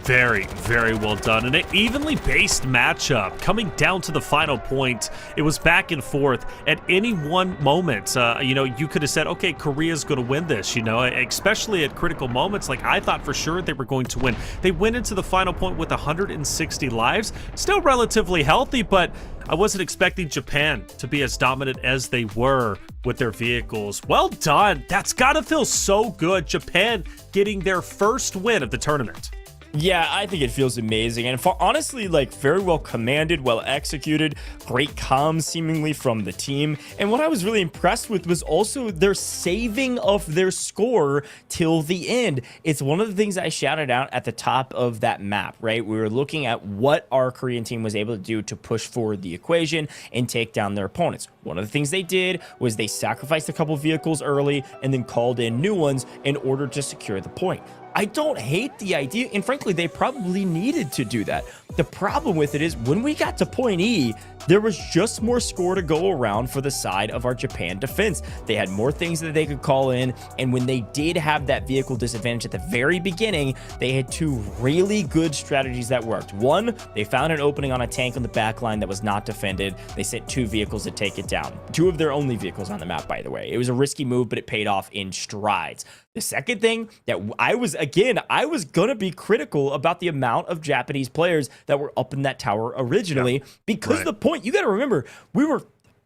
Very, very well done. And an evenly based matchup coming down to the final point. It was back and forth at any one moment. You know, you could have said, okay, Korea's going to win this, you know, especially at critical moments. Like, I thought for sure they were going to win. They went into the final point with 160 lives. Still relatively healthy, but I wasn't expecting Japan to be as dominant as they were with their vehicles. Well done. That's got to feel so good. Japan getting their first win of the tournament. Yeah, I think it feels amazing, and honestly, like, very well commanded, well executed, great comms seemingly from the team. And what I was really impressed with was also their saving of their score till the end. It's one of the things I shouted out at the top of that map, right? We were looking at what our Korean team was able to do to push forward the equation and take down their opponents. One of the things they did was they sacrificed a couple vehicles early and then called in new ones in order to secure the point. I don't hate the idea, and frankly, they probably needed to do that. The problem with it is when we got to point E, there was just more score to go around for the side of our Japan defense. They had more things that they could call in, and when they did have that vehicle disadvantage at the very beginning, they had two really good strategies that worked. One, they found an opening on a tank on the back line that was not defended. They sent 2 vehicles to take it down. 2 of their only vehicles on the map, by the way. It was a risky move, but it paid off in strides. The second thing that I was going to be critical about the amount of Japanese players that were up in that tower originally, because the point, you got to remember, we were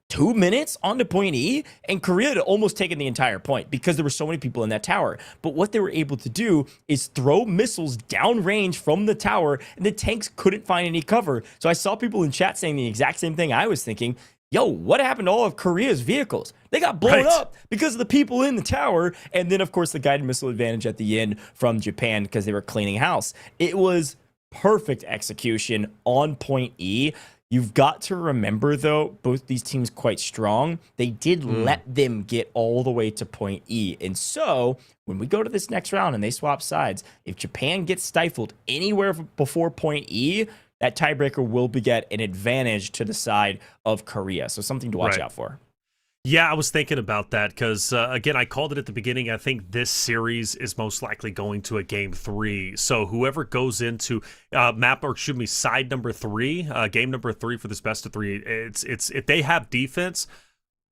2 minutes onto point E, and Korea had almost taken the entire point because there were so many people in that tower. But what they were able to do is throw missiles downrange from the tower, and the tanks couldn't find any cover. So I saw people in chat saying the exact same thing I was thinking. yo, what happened to all of Korea's vehicles? They got blown up because of the people in the tower. And then, of course, the guided missile advantage at the end from Japan because they were cleaning house. It was perfect execution on point E. You've got to remember, though, both these teams quite strong. They did let them get all the way to point E. And so when we go to this next round and they swap sides, if Japan gets stifled anywhere before point E, that tiebreaker will beget an advantage to the side of Korea. So something to watch out for. Yeah, I was thinking about that because, again, I called it at the beginning. I think this series is most likely going to a game 3. So whoever goes into side number 3, game number 3 for this best of 3, it's if they have defense,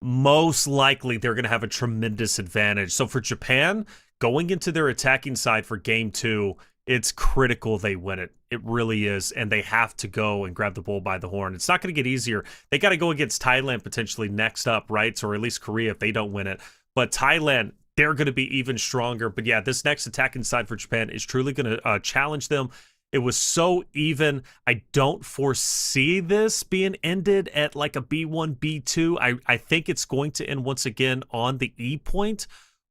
most likely they're going to have a tremendous advantage. So for Japan, going into their attacking side for game 2, it's critical they win it. It really is. And they have to go and grab the bull by the horn. It's not going to get easier. They got to go against Thailand potentially next up, right? Or at least Korea if they don't win it. But Thailand, they're going to be even stronger. But yeah, this next attacking side for Japan is truly going to challenge them. It was so even. I don't foresee this being ended at like a B1, B2. I think it's going to end once again on the E point.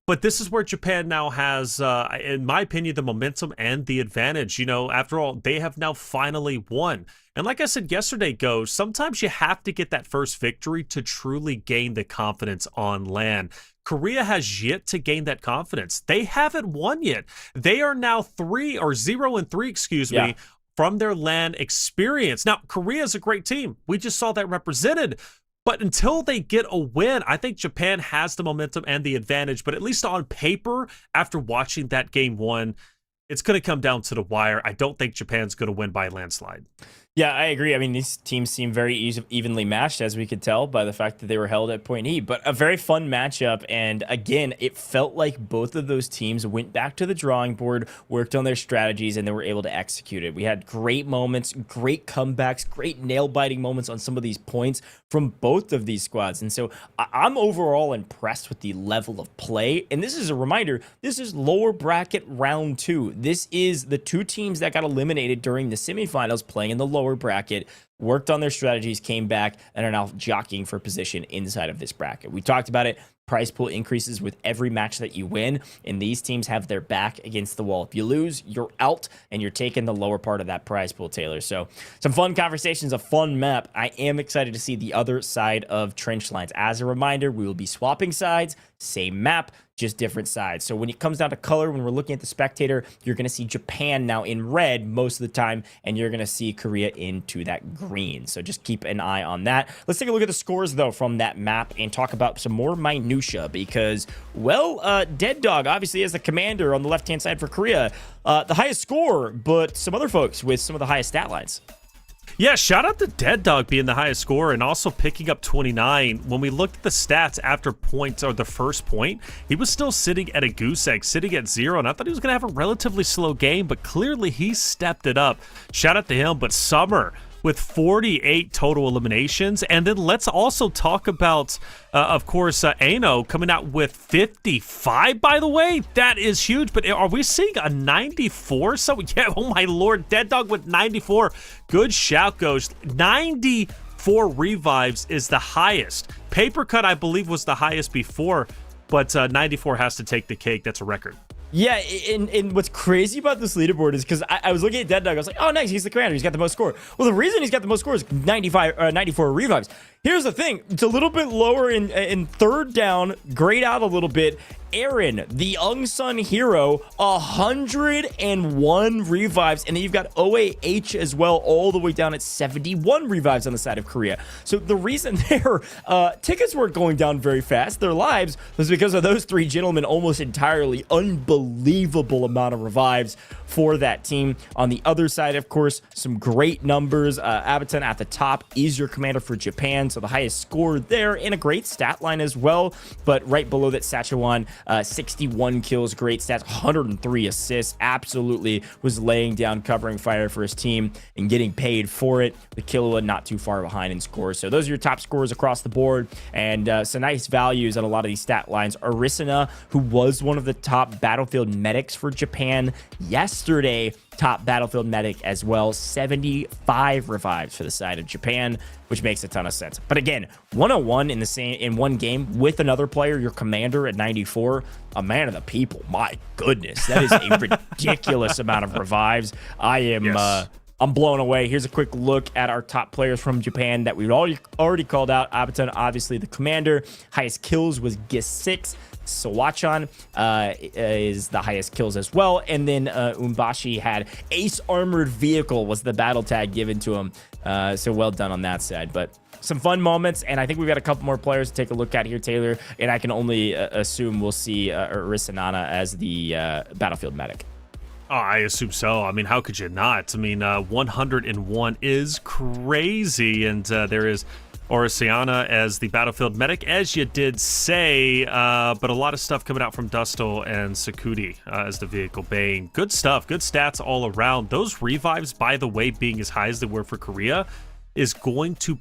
But this is where Japan now has, in my opinion, the momentum and the advantage. You know, after all, they have now finally won. And like I said yesterday, Ghost, sometimes you have to get that first victory to truly gain the confidence on land. Korea has yet to gain that confidence. They haven't won yet. They are now 0-3, from their land experience. Now, Korea is a great team. We just saw that represented. But until they get a win, I think Japan has the momentum and the advantage. But at least on paper, after watching that game 1, it's going to come down to the wire. I don't think Japan's going to win by a landslide. Yeah, I agree. I mean, these teams seem very evenly matched, as we could tell by the fact that they were held at point E. But a very fun matchup. And again, it felt like both of those teams went back to the drawing board, worked on their strategies, and they were able to execute it. We had great moments, great comebacks, great nail-biting moments on some of these points from both of these squads. And so I'm overall impressed with the level of play. And this is a reminder, this is lower bracket round 2. This is the 2 teams that got eliminated during the semifinals playing in the lower bracket, worked on their strategies, came back, and are now jockeying for position inside of this bracket. We talked about it. Prize pool increases with every match that you win, and these teams have their back against the wall. If you lose, you're out, and you're taking the lower part of that prize pool, Taylor. So some fun conversations, a fun map. I am excited to see the other side of trench lines. As a reminder, we will be swapping sides, same map, just different sides. So when it comes down to color, when we're looking at the spectator, you're going to see Japan now in red most of the time, and you're going to see Korea into that green. So just keep an eye on that. Let's take a look at the scores, though, from that map and talk about some more minutia because, well, Dead Dog obviously is the commander on the left-hand side for Korea. The highest score, but some other folks with some of the highest stat lines. Yeah, shout out to Dead Dog being the highest scorer and also picking up 29. When we looked at the stats after points or the first point, he was still sitting at a goose egg, sitting at 0, and I thought he was going to have a relatively slow game, but clearly he stepped it up. Shout out to him, but Summer with 48 total eliminations. And then let's also talk about, of course, Ano coming out with 55, by the way. That is huge, but are we seeing a 94? So, yeah, oh my lord, Dead Dog with 94. Good shout, Ghost. 94 revives is the highest. Paper Cut, I believe, was the highest before, but 94 has to take the cake. That's a record. Yeah, and what's crazy about this leaderboard is because I was looking at Dead Dog, I was like, oh, nice, he's the commander, he's got the most score. Well, the reason he's got the most score is 94 revives. Here's the thing, it's a little bit lower in third down, grayed out a little bit. Aaron, the unsung hero, 101 revives, and then you've got OAH as well, all the way down at 71 revives on the side of Korea. So the reason their tickets weren't going down very fast, their lives, was because of those 3 gentlemen almost entirely. Unbelievable amount of revives for that team. On the other side, of course, some great numbers. Abaton at the top, easier commander for Japan, so the highest score there, and a great stat line as well. But right below that, Sachawan, 61 kills, great stats, 103 assists, absolutely was laying down covering fire for his team and getting paid for it. The Killua not too far behind in scores. So those are your top scores across the board, and some nice values on a lot of these stat lines. Arisina, who was one of the top battlefield medics for Japan yesterday, top battlefield medic as well. 75 revives for the side of Japan, which makes a ton of sense. But again, 101 in one game with another player, your commander at 94, a man of the people. My goodness, that is a ridiculous amount of revives. I'm blown away. Here's a quick look at our top players from Japan that we've already called out. Abaton, obviously the commander. Highest kills was Gis6. Sawachan is the highest kills as well. And then Umbashi had Ace Armored Vehicle was the battle tag given to him. So well done on that side. But some fun moments, and I think we've got a couple more players to take a look at here, Taylor. And I can only assume we'll see Arisanana as the battlefield medic. Oh, I assume so. I mean, how could you not? I mean, 101 is crazy, and there is Orisiana as the battlefield medic, as you did say, but a lot of stuff coming out from Dustle and Sakudi as the vehicle bane. Good stuff, good stats all around. Those revives, by the way, being as high as they were for Korea, is going to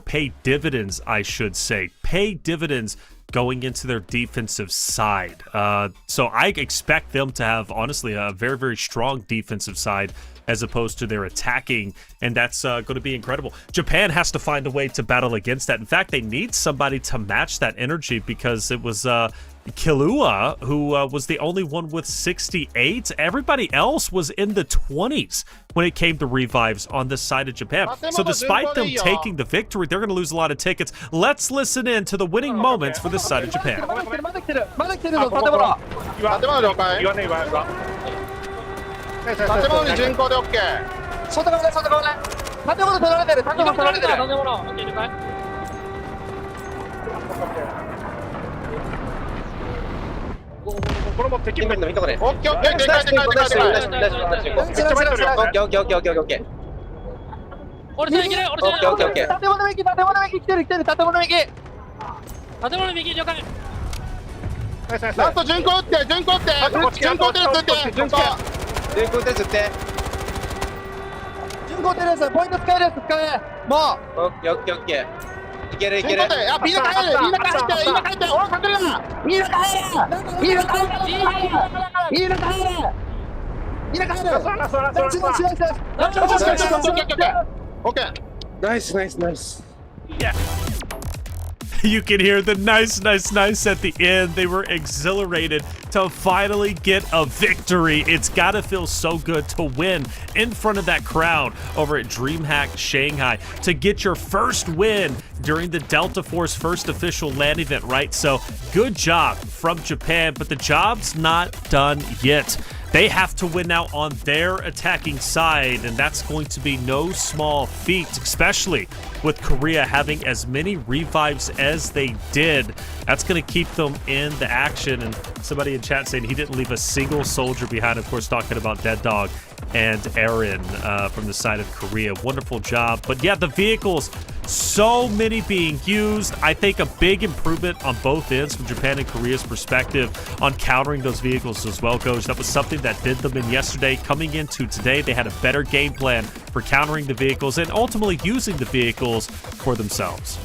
pay dividends, I should say. Pay dividends going into their defensive side. So I expect them to have, honestly, a very, very strong defensive side as opposed to their attacking, and that's going to be incredible. Japan has to find a way to battle against that. In fact, they need somebody to match that energy, because it was Killua who was the only one with 68. Everybody else was in the 20s when it came to revives on this side of Japan. So despite them taking the victory, they're going to lose a lot of tickets. Let's listen in to the winning moments for this side of Japan. Okay. Nice. Yeah. You can hear the nice at the end. They were exhilarated to finally get a victory. It's got to feel so good to win in front of that crowd over at DreamHack Shanghai, to get your first win during the Delta Force first official LAN event, right? So good job from Japan, but the job's not done yet. They have to win now on their attacking side, and that's going to be no small feat, especially with Korea having as many revives as they did. That's going to keep them in the action. And somebody in chat saying he didn't leave a single soldier behind, of course, talking about Dead Dog and Aaron from the side of Korea. Wonderful job. But yeah, the vehicles, so many being used. I think a big improvement on both ends from Japan and Korea's perspective on countering those vehicles as well, Coach. That was something that did them in yesterday. Coming into today, they had a better game plan for countering the vehicles and ultimately using the vehicles for themselves.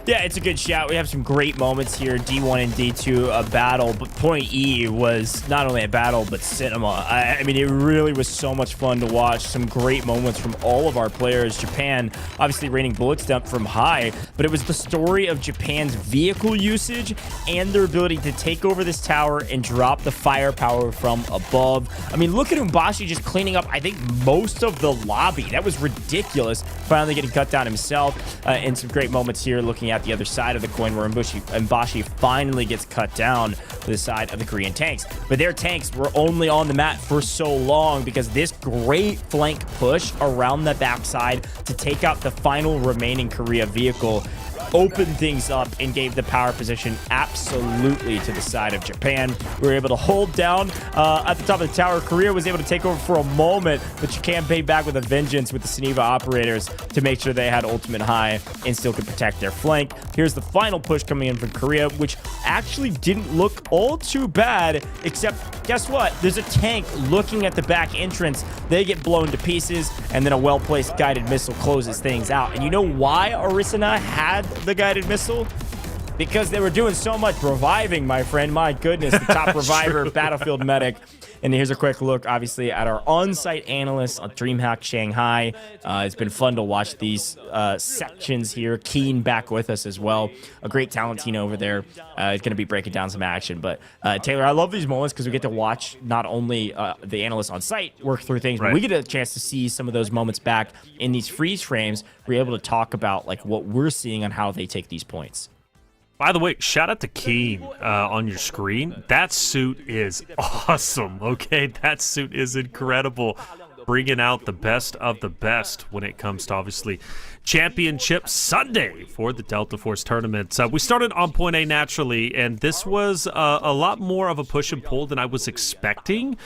Yeah, it's a good shout. We have some great moments here. D1 and D2, a battle, but Point E was not only a battle, but cinema. I mean, it really was so much fun to watch. Some great moments from all of our players. Japan, obviously raining bullet stump from high, but it was the story of Japan's vehicle usage and their ability to take over this tower and drop the firepower from above. I mean, look at Umbashi just cleaning up, I think, most of the lobby. That was ridiculous. Finally getting cut down himself. And some great moments here looking at the other side of the coin where Umbashi finally gets cut down to the side of the Korean tanks. But their tanks were only on the mat for so long because this great flank push around the backside to take out the final remaining Korea vehicle opened things up and gave the power position absolutely to the side of Japan. We were able to hold down at the top of the tower. Korea was able to take over for a moment, but Japan paid back with a vengeance with the Suniva operators to make sure they had ultimate high and still could protect their flank. Here's the final push coming in from Korea, which actually didn't look all too bad, except guess what? There's a tank looking at the back entrance. They get blown to pieces, and then a well-placed guided missile closes things out. And you know why Arisana had the guided missile? because they were doing so much reviving, my friend. My goodness, the top reviver, Battlefield Medic. And here's a quick look, obviously, at our on-site analysts on DreamHack Shanghai. It's been fun to watch these sections here. Keen back with us as well. A great talent team over there. Is going to be breaking down some action. But Taylor, I love these moments because we get to watch not only the analysts on site work through things, but we get a chance to see some of those moments back in these freeze frames. We're able to talk about like what we're seeing on how they take these points. By the way, shout out to Keen on your screen. That suit is awesome, okay? That suit is incredible. Bringing out the best of the best when it comes to, obviously, Championship Sunday for the Delta Force tournament. We started on point A naturally, and this was a lot more of a push and pull than I was expecting.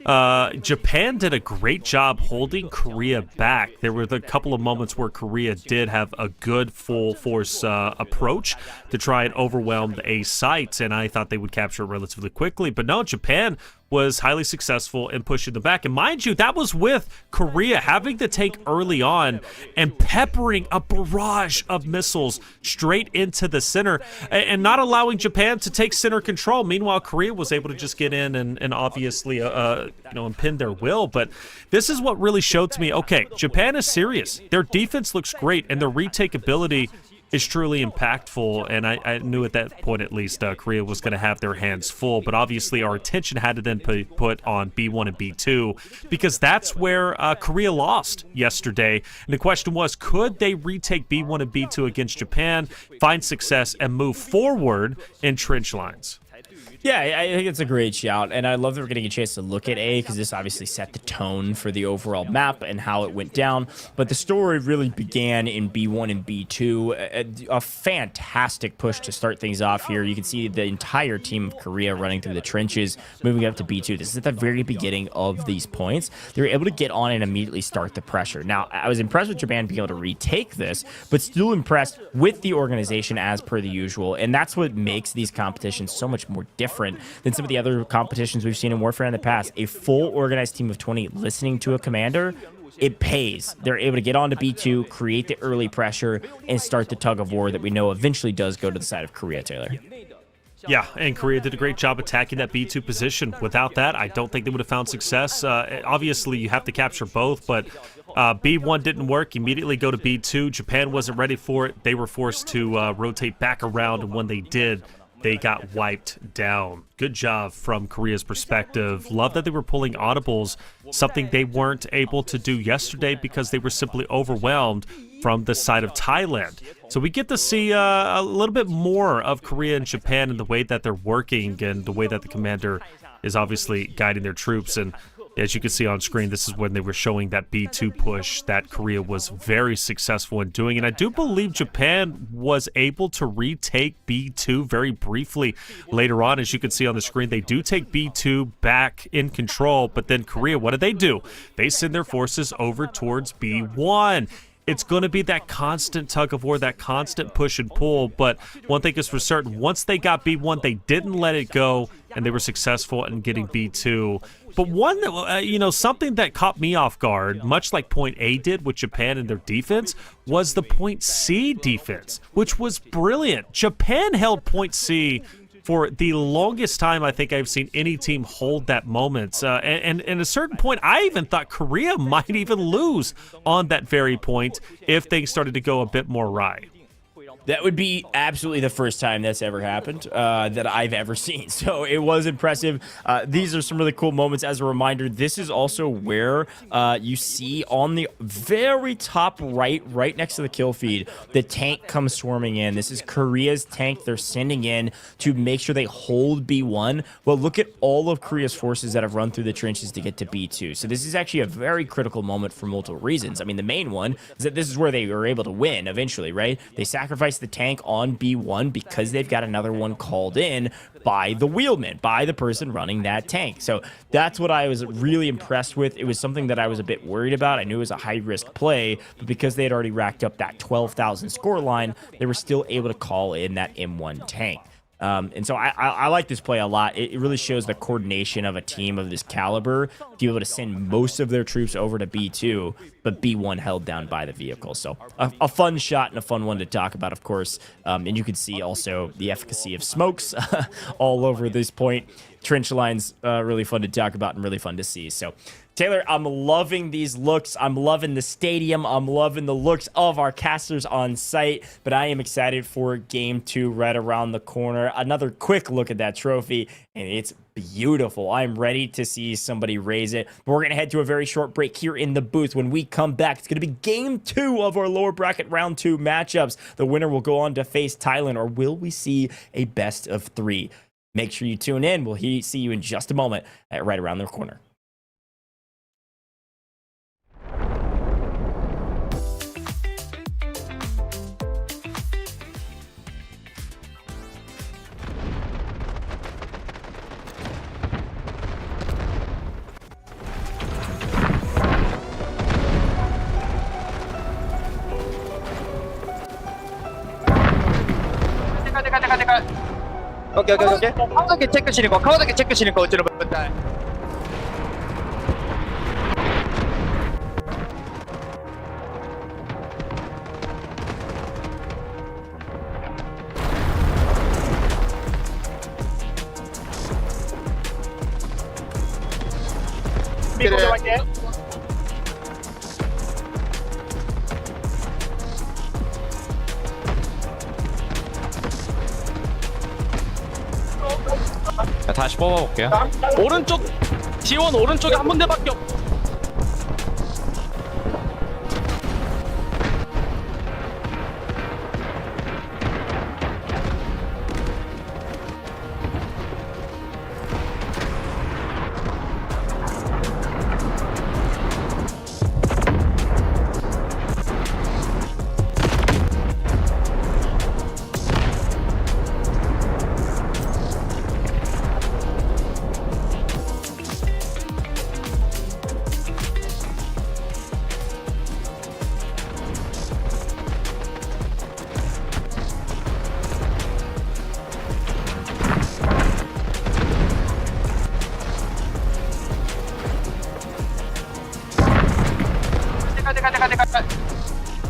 Japan did a great job holding Korea back. There were a couple of moments where Korea did have a good full force approach to try and overwhelm the A sites, and I thought they would capture it relatively quickly. But no, Japan was highly successful in pushing them back. And mind you, that was with Korea having the tank early on and peppering a barrage of missiles straight into the center and not allowing Japan to take center control. Meanwhile, Korea was able to just get in and obviously impinge their will. But this is what really showed to me, okay, Japan is serious. Their defense looks great, and their retake ability is truly impactful, and I knew at that point at least Korea was going to have their hands full, but obviously our attention had to then be put on B1 and B2 because that's where Korea lost yesterday, and the question was, could they retake B1 and B2 against Japan, find success, and move forward in trench lines? Yeah, I think it's a great shout, and I love that we're getting a chance to look at A, because this obviously set the tone for the overall map and how it went down, but the story really began in B1 and B2. A fantastic push to start things off here. You can see the entire team of Korea running through the trenches, moving up to B2. This is at the very beginning of these points. They were able to get on and immediately start the pressure. Now, I was impressed with Japan being able to retake this, but still impressed with the organization as per the usual, and that's what makes these competitions so much more different than some of the other competitions we've seen in Warfare in the past. A full organized team of 20 listening to a commander, it pays. They're able to get onto B2, create the early pressure, and start the tug of war that we know eventually does go to the side of Korea, Taylor. Yeah, and Korea did a great job attacking that B2 position. Without that, I don't think they would have found success. Obviously, you have to capture both, but B1 didn't work. Immediately go to B2. Japan wasn't ready for it. They were forced to rotate back around, and when they did, they got wiped down. Good job from Korea's perspective. Love that they were pulling audibles, something they weren't able to do yesterday because they were simply overwhelmed from the side of Thailand. So we get to see a little bit more of Korea and Japan in the way that they're working and the way that the commander is obviously guiding their troops. And as you can see on screen, this is when they were showing that B2 push that Korea was very successful in doing. And I do believe Japan was able to retake B2 very briefly later on. As you can see on the screen, they do take B2 back in control. But then Korea, what do? They send their forces over towards B1. It's going to be that constant tug of war, that constant push and pull. But one thing is for certain, once they got B1, they didn't let it go, and they were successful in getting B2. But one, something that caught me off guard, much like Point A did with Japan and their defense, was the Point C defense, which was brilliant. Japan held Point C for the longest time I think I've seen any team hold that moment. And at a certain point, I even thought Korea might even lose on that very point if things started to go a bit more awry. That would be absolutely the first time that's ever happened that I've ever seen. So it was impressive. These are some really cool moments. As a reminder, this is also where you see on the very top right next to the kill feed, the tank comes swarming in. This is Korea's tank they're sending in to make sure they hold B1. Well, look at all of Korea's forces that have run through the trenches to get to B2. So this is actually a very critical moment for multiple reasons. I mean, the main one is that this is where they were able to win eventually, right? They sacrificed the tank on B1 because they've got another one called in by the wheelman, by the person running that tank. So that's what I was really impressed with. It was something that I was a bit worried about. I knew it was a high-risk play, but because they had already racked up that 12,000 score line, they were still able to call in that M1 tank. And so I like this play a lot. It really shows the coordination of a team of this caliber to be able to send most of their troops over to B2, but B1 held down by the vehicle. So a fun shot and a fun one to talk about, of course. And you can see also the efficacy of smokes all over this point. Trench lines, really fun to talk about and really fun to see. So Taylor, I'm loving these looks. I'm loving the stadium. I'm loving the looks of our casters on site, but I am excited for Game 2 right around the corner. Another quick look at that trophy, and it's beautiful. I'm ready to see somebody raise it. But we're going to head to a very short break here in the booth. When we come back, it's going to be Game 2 of our lower bracket round 2 matchups. The winner will go on to face Thailand, or will we see a best of 3? Make sure you tune in. We'll see you in just a moment right around the corner. 오케이. 가운데 체크 치는 거, 가운데 체크 치는 거 어쩌는 건데? 미국 갈게. 다시 뽑아볼게요. 오른쪽 지원 오른쪽에 한 군데밖에 없.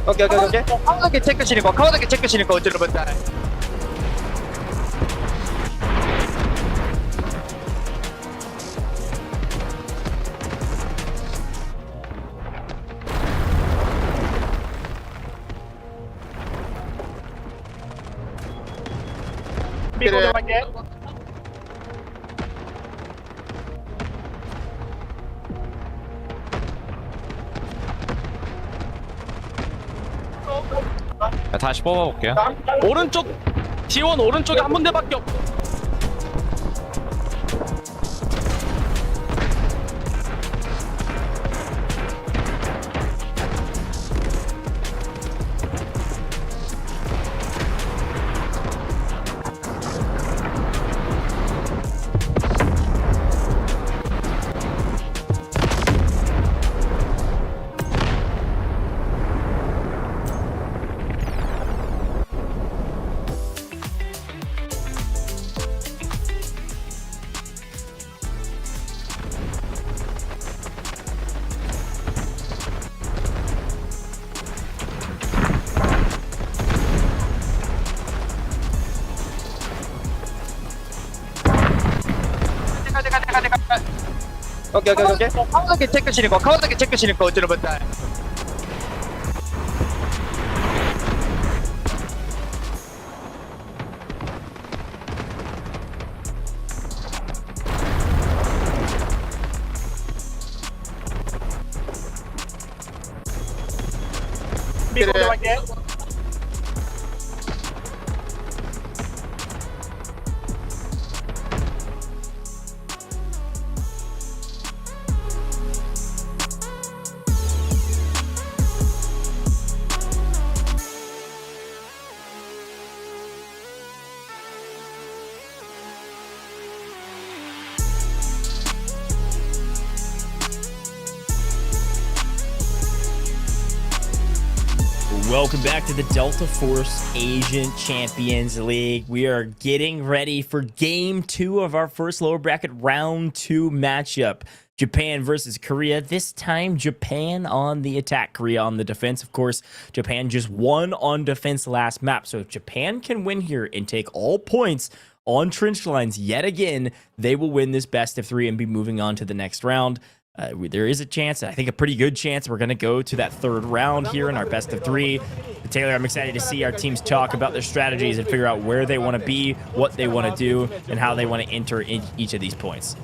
오케이. 가운데 체크 치는 거, 가운데 체크 치는 거 어쩌는 건데? 미국 갈게. 다시 뽑아볼게요. 오른쪽 지원 오른쪽에 한 군데밖에 없. 오케이. 가운데 체크 치는 거, 가운데 체크 치는 거 어쩌는 건데? 미국 갈게. welcome back to the Delta Force Asian Champions League. We are getting ready for Game 2 of our first lower bracket Round 2 matchup. Japan versus Korea. This time, Japan on the attack, Korea on the defense. Of course, Japan just won on defense last map. So if Japan can win here and take all points on trench lines yet again, they will win this best of 3 and be moving on to the next round. There is a chance, I think a pretty good chance, we're going to go to that third round here in our best of 3. But Taylor, I'm excited to see our teams talk about their strategies and figure out where they want to be, what they want to do, and how they want to enter in each of these points.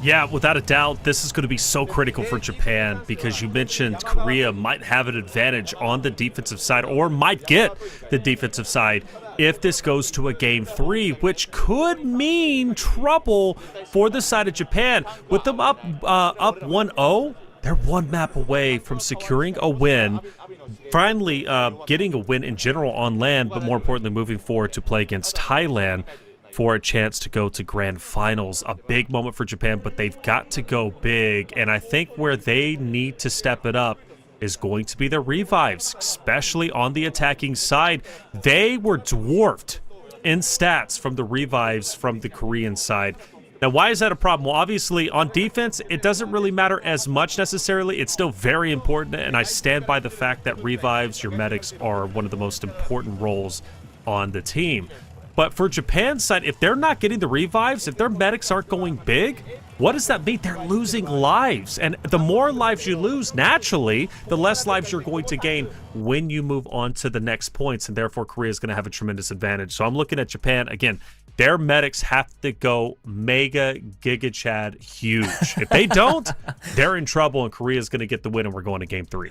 Yeah, without a doubt, this is going to be so critical for Japan because you mentioned Korea might have an advantage on the defensive side or might get the defensive side if this goes to a Game 3, which could mean trouble for the side of Japan. With them up 1-0, they're one map away from securing a win, finally getting a win in general on land, but more importantly, moving forward to play against Thailand for a chance to go to grand finals. A big moment for Japan, but they've got to go big. And I think where they need to step it up is going to be their revives, especially on the attacking side. They were dwarfed in stats from the revives from the Korean side. Now, why is that a problem? Well, obviously, on defense, it doesn't really matter as much necessarily. It's still very important, and I stand by the fact that revives, your medics, are one of the most important roles on the team. But for Japan's side, if they're not getting the revives, if their medics aren't going big, what does that mean? They're losing lives. And the more lives you lose, naturally, the less lives you're going to gain when you move on to the next points. And therefore, Korea is going to have a tremendous advantage. So I'm looking at Japan. Again, their medics have to go mega giga chad huge. If they don't, they're in trouble, and Korea is going to get the win, and we're going to Game 3.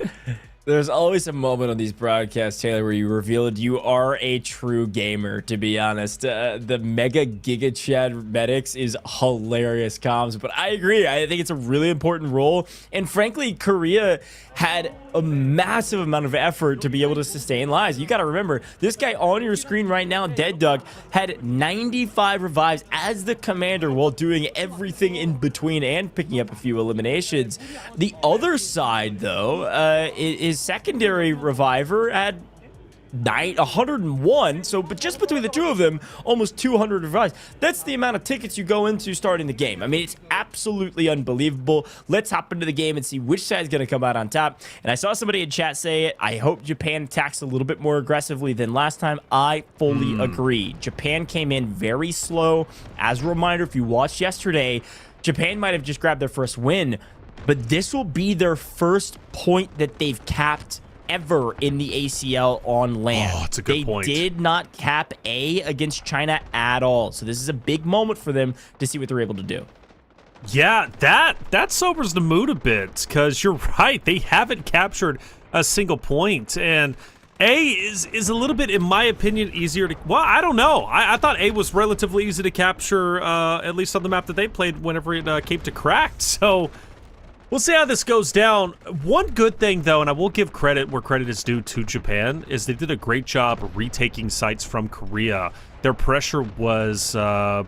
There's always a moment on these broadcasts, Taylor, where you revealed you are a true gamer, to be honest. The Mega Giga Chad medics is hilarious comms, but I agree. I think it's a really important role. And frankly, Korea had a massive amount of effort to be able to sustain lives. You got to remember, this guy on your screen right now, Dead Duck, had 95 revives as the commander while doing everything in between and picking up a few eliminations. The other side, though, his secondary reviver had 101, so but just between the two of them, almost 200 revives. That's the amount of tickets you go into starting the game. I mean, it's absolutely unbelievable. Let's hop into the game and see which side is going to come out on top. And I saw somebody in chat say it. I hope Japan attacks a little bit more aggressively than last time. I fully agree. Japan came in very slow. As a reminder, if you watched yesterday, Japan might have just grabbed their first win, but this will be their first point that they've capped ever in the ACL on land. Oh, it's a good point. They did not cap A against China at all. So this is a big moment for them to see what they're able to do. Yeah, that sobers the mood a bit, because you're right. They haven't captured a single point. And A is a little bit, in my opinion, easier to... Well, I don't know. I thought A was relatively easy to capture, at least on the map that they played whenever it came to cracked. So... we'll see how this goes down. One good thing, though, and I will give credit where credit is due to Japan, is they did a great job of retaking sites from Korea. Their pressure was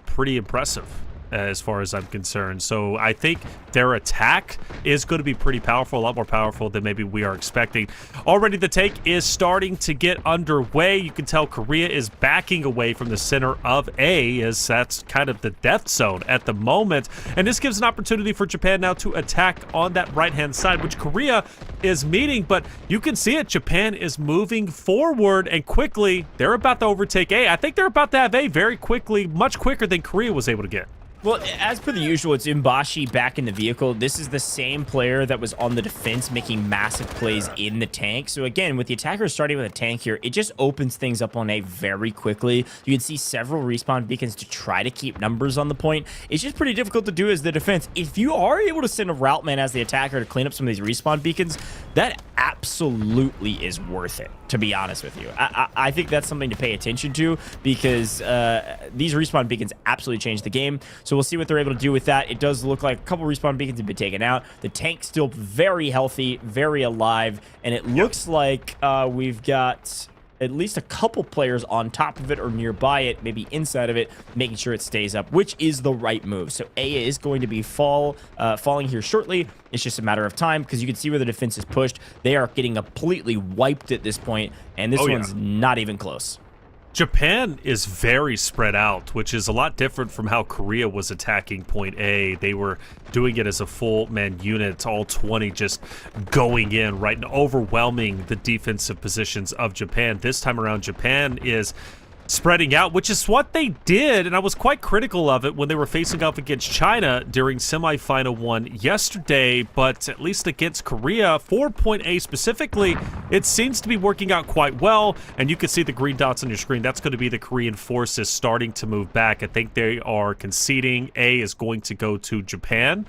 pretty impressive as far as I'm concerned. So I think their attack is going to be pretty powerful, a lot more powerful than maybe we are expecting. Already the take is starting to get underway. You can tell Korea is backing away from the center of A, as that's kind of the death zone at the moment. And this gives an opportunity for Japan now to attack on that right-hand side, which Korea is meeting. But you can see it. Japan is moving forward and quickly. They're about to overtake A. I think they're about to have A very quickly, much quicker than Korea was able to get. Well, as per the usual, it's Mbashi back in the vehicle. This is the same player that was on the defense making massive plays in the tank. So again, with the attackers starting with a tank here, it just opens things up on A very quickly. You can see several respawn beacons to try to keep numbers on the point. It's just pretty difficult to do as the defense. If you are able to send a route man as the attacker to clean up some of these respawn beacons, that absolutely is worth it, to be honest with you. I think that's something to pay attention to, because these respawn beacons absolutely change the game. So we'll see what they're able to do with that. It does look like a couple respawn beacons have been taken out. The tank's still very healthy, very alive, and it looks like we've got at least a couple players on top of it or nearby it, maybe inside of it, making sure it stays up, which is the right move. So A is going to be falling here shortly. It's just a matter of time because you can see where the defense is pushed. They are getting completely wiped at this point, and this one's not even close. Japan is very spread out, which is a lot different from how Korea was attacking point A. They were doing it as a full-man unit, all 20 just going in, right, and overwhelming the defensive positions of Japan. This time around, Japan is spreading out, which is what they did, and I was quite critical of it when they were facing off against China during semifinal 1 yesterday, but at least against Korea, for point A specifically, it seems to be working out quite well, and you can see the green dots on your screen. That's going to be the Korean forces starting to move back. I think they are conceding. A is going to go to Japan.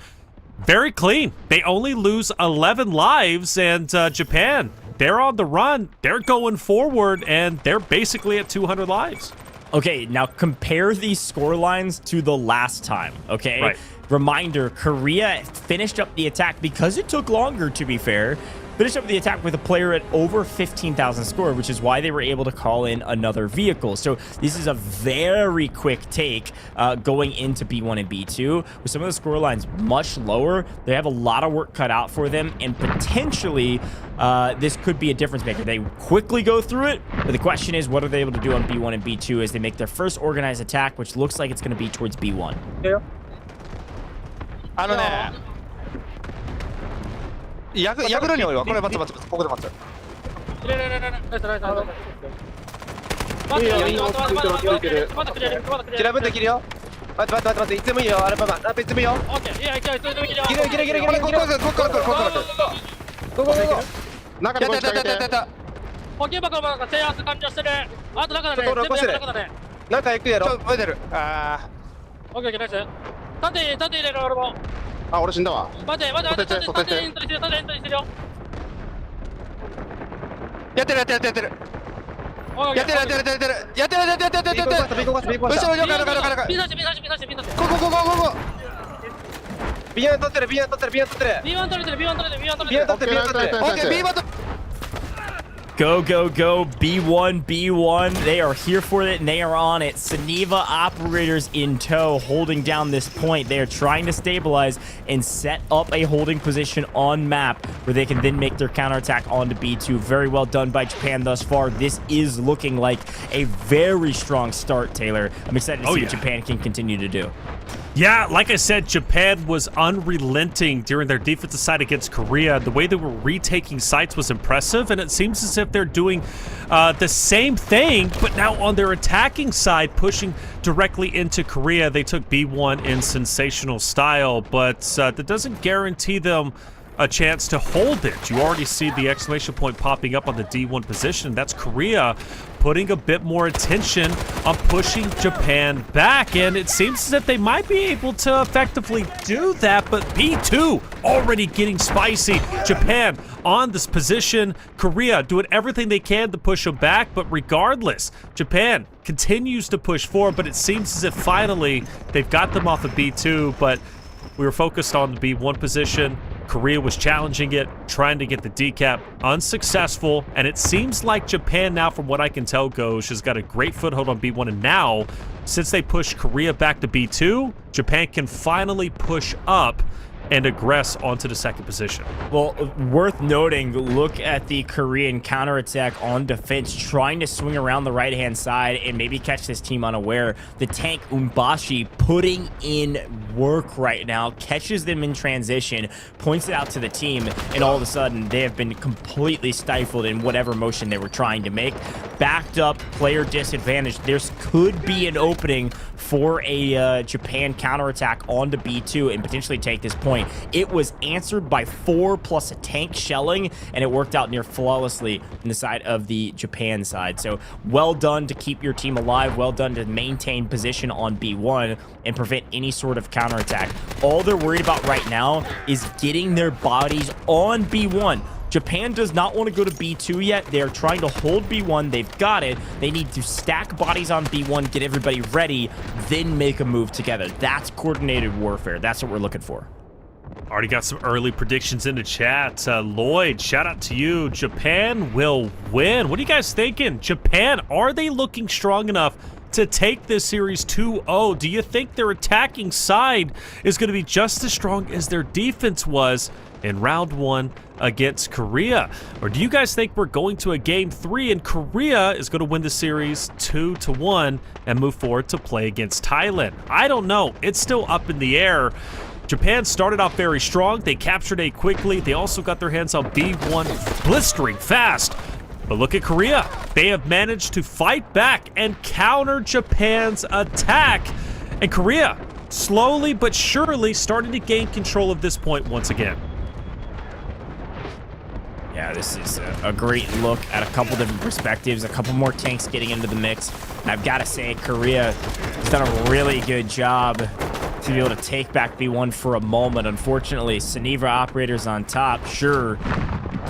Very clean. They only lose 11 lives, and Japan, they're on the run. They're going forward, and they're basically at 200 lives. Okay, now compare these score lines to the last time, okay? Right. Reminder, Korea finished up the attack because it took longer, to be fair. Finished up the attack with a player at over 15,000 score, which is why they were able to call in another vehicle. So this is a very quick take going into B1 and B2. With some of the score lines much lower, they have a lot of work cut out for them, and potentially this could be a difference maker. They quickly go through it, but the question is, what are they able to do on B1 and B2 as they make their first organized attack, which looks like it's going to be towards B1. Yeah. ヤグルに多いわ。これ待つ。ここで待つ。キラブンで切るよ。待って。いつでもいいよ。いつでもいいよ。切れ。ここ。中でやった。補給箱の制圧完了してる。あと中だね。中行くやろ。置いてる。オッケーナイス。縦入れる俺も。あ、俺死んだわ。待て。縦エントリーしてるよ。やってる。後ろ了解。ここ。B1 取ってる。B1 取ってる。B1 取れてる。OK、B1 取ってる。Go, B1. They are here for it, and they are on it. Saniva operators in tow, holding down this point. They are trying to stabilize and set up a holding position on map where they can then make their counterattack onto B2. Very well done by Japan thus far. This is looking like a very strong start, Taylor. I'm excited to see what Japan can continue to do. Yeah, like I said, Japan was unrelenting during their defensive side against Korea. The way they were retaking sites was impressive, and it seems as if they're doing the same thing, but now on their attacking side, pushing directly into Korea. They took B1 in sensational style, but that doesn't guarantee them a chance to hold it. You already see the exclamation point popping up on the D1 position. That's Korea putting a bit more attention on pushing Japan back, and it seems as if they might be able to effectively do that, but B2 already getting spicy. Japan on this position, Korea doing everything they can to push them back, but regardless, Japan continues to push forward, but it seems as if finally they've got them off of B2, but we were focused on the B1 position. Korea was challenging it, trying to get the decap, unsuccessful, and it seems like Japan now, from what I can tell, Ghosh, has got a great foothold on B1, and now, since they pushed Korea back to B2, Japan can finally push up and aggress onto the second position. Well, worth noting, look at the Korean counterattack on defense, trying to swing around the right-hand side and maybe catch this team unaware. The tank Umbashi putting in work right now, catches them in transition, points it out to the team, and all of a sudden, they have been completely stifled in whatever motion they were trying to make. Backed up, player disadvantage. There could be an opening for a Japan counterattack onto B2 and potentially take this point. It was answered by 4 plus a tank shelling, and it worked out near flawlessly in the side of the Japan side. So well done to keep your team alive, well done to maintain position on B1 and prevent any sort of counterattack. All they're worried about right now is getting their bodies on B1. Japan does not want to go to B2 yet. They are trying to hold B1. They've got it. They need to stack bodies on B1, get everybody ready, then make a move together. That's coordinated warfare. That's what we're looking for. Already got some early predictions in the chat. Lloyd, shout out to you. Japan will win. What are you guys thinking? Japan, are they looking strong enough to take this series 2-0? Do you think their attacking side is going to be just as strong as their defense was in round 1 against Korea? Or do you guys think we're going to a game 3 and Korea is going to win the series 2-1 and move forward to play against Thailand? I don't know. It's still up in the air. Japan started off very strong. They captured A quickly. They also got their hands on B1 blistering fast. But look at Korea. They have managed to fight back and counter Japan's attack. And Korea, slowly but surely, starting to gain control of this point once again. Yeah, this is a great look at a couple different perspectives, a couple more tanks getting into the mix. And I've got to say, Korea has done a really good job to be able to take back B1 for a moment. Unfortunately, Suniva operators on top, sure,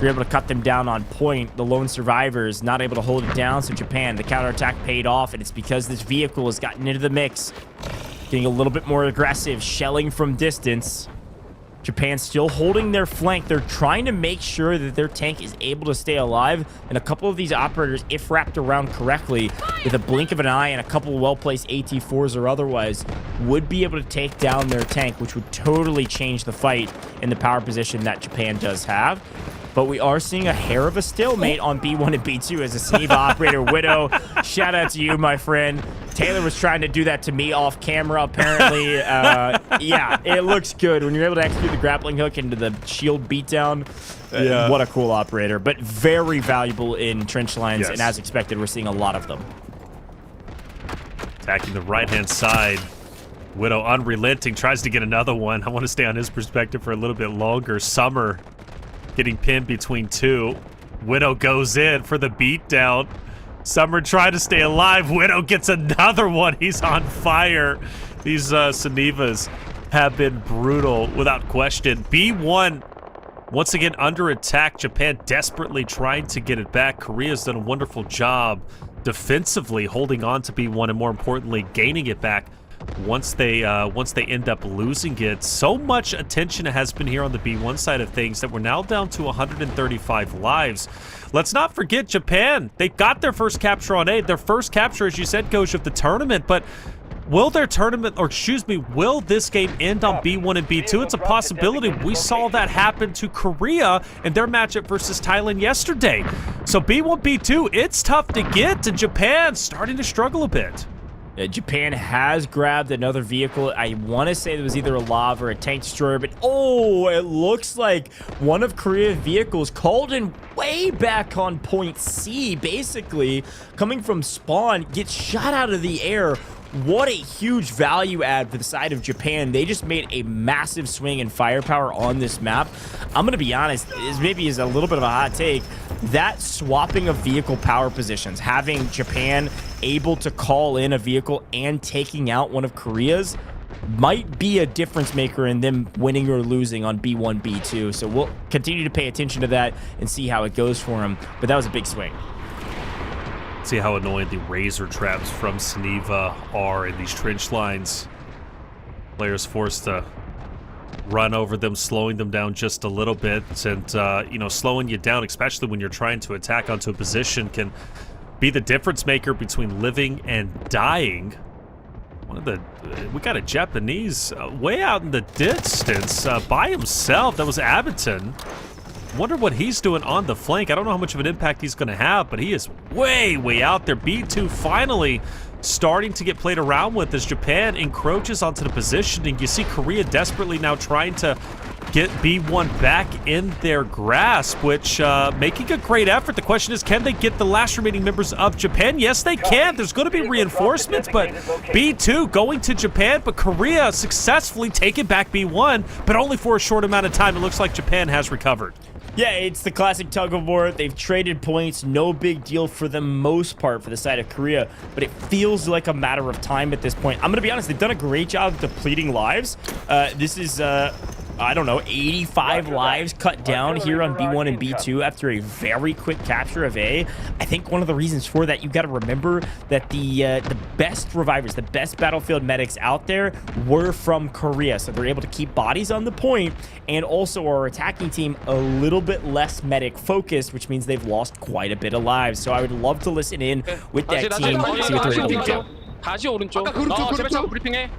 you're able to cut them down on point. The lone survivors not able to hold it down, so Japan, the counterattack paid off, and it's because this vehicle has gotten into the mix, getting a little bit more aggressive, shelling from distance. Japan still holding their flank. They're trying to make sure that their tank is able to stay alive, and a couple of these operators, if wrapped around correctly, with a blink of an eye and a couple of well-placed AT-4s or otherwise, would be able to take down their tank, which would totally change the fight in the power position that Japan does have. But we are seeing a hair of a stalemate on B1 and B2 as a Suniva operator. Widow, shout out to you, my friend. Taylor was trying to do that to me off camera, apparently. Yeah, it looks good. When you're able to execute the grappling hook into the shield beatdown, what a cool operator. But very valuable in trench lines, yes. And as expected, we're seeing a lot of them. Attacking the right-hand side. Widow, unrelenting, tries to get another one. I want to stay on his perspective for a little bit longer. Summer getting pinned between two. Widow goes in for the beatdown. Summer trying to stay alive. Widow gets another one. He's on fire. These Sunivas have been brutal without question. B1 once again under attack. Japan desperately trying to get it back. Korea's done a wonderful job defensively holding on to B1 and more importantly gaining it back once they end up losing it. So much attention has been here on the B1 side of things that we're now down to 135 lives. Let's not forget Japan. They got their first capture on A. Their first capture, as you said, Coach, of the tournament. But will their tournament, or excuse me, will this game end on B1 and B2? It's a possibility. We saw that happen to Korea in their matchup versus Thailand yesterday. So B1, B2, it's tough to get, to Japan starting to struggle a bit. Japan has grabbed another vehicle. I want to say it was either a LAV or a tank destroyer, but oh, it looks like one of Korea's vehicles called in way back on point C, basically coming from spawn, gets shot out of the air. What a huge value add for the side of Japan. They just made a massive swing in firepower on this map. I'm going to be honest, this maybe is a little bit of a hot take. That swapping of vehicle power positions, having Japan able to call in a vehicle and taking out one of Korea's, might be a difference maker in them winning or losing on B1, B2. So we'll continue to pay attention to that and see how it goes for them. But that was a big swing. See how annoying the razor traps from Suniva are in these trench lines. Players forced to run over them, slowing them down just a little bit. And, you know, slowing you down, especially when you're trying to attack onto a position, can be the difference maker between living and dying. We got a Japanese way out in the distance by himself. That was Abaton. Wonder what he's doing on the flank. I don't know how much of an impact he's going to have, but he is way out there. B2 finally starting to get played around with as Japan encroaches onto the position, and you see Korea desperately now trying to get B1 back in their grasp, which making a great effort. The question is, can they get the last remaining members of Japan? Yes, they can. There's going to be reinforcements, but B2 going to Japan, but Korea successfully taking back B1, but only for a short amount of time. It looks like Japan has recovered. Yeah, it's the classic tug of war. They've traded points. No big deal for the most part for the side of Korea, but it feels like a matter of time at this point. I'm going to be honest, they've done a great job of depleting lives. This is I don't know, 85 lives cut down here on B1 and B2 after a very quick capture of A. I think one of the reasons for that, you got to remember that the best revivers, the best battlefield medics out there were from Korea. So they're able to keep bodies on the point, and also our attacking team a little bit less medic focused, which means they've lost quite a bit of lives. So I would love to listen in with that team, see what they're able to do. 다시 오른쪽. 제발 참 브리핑해.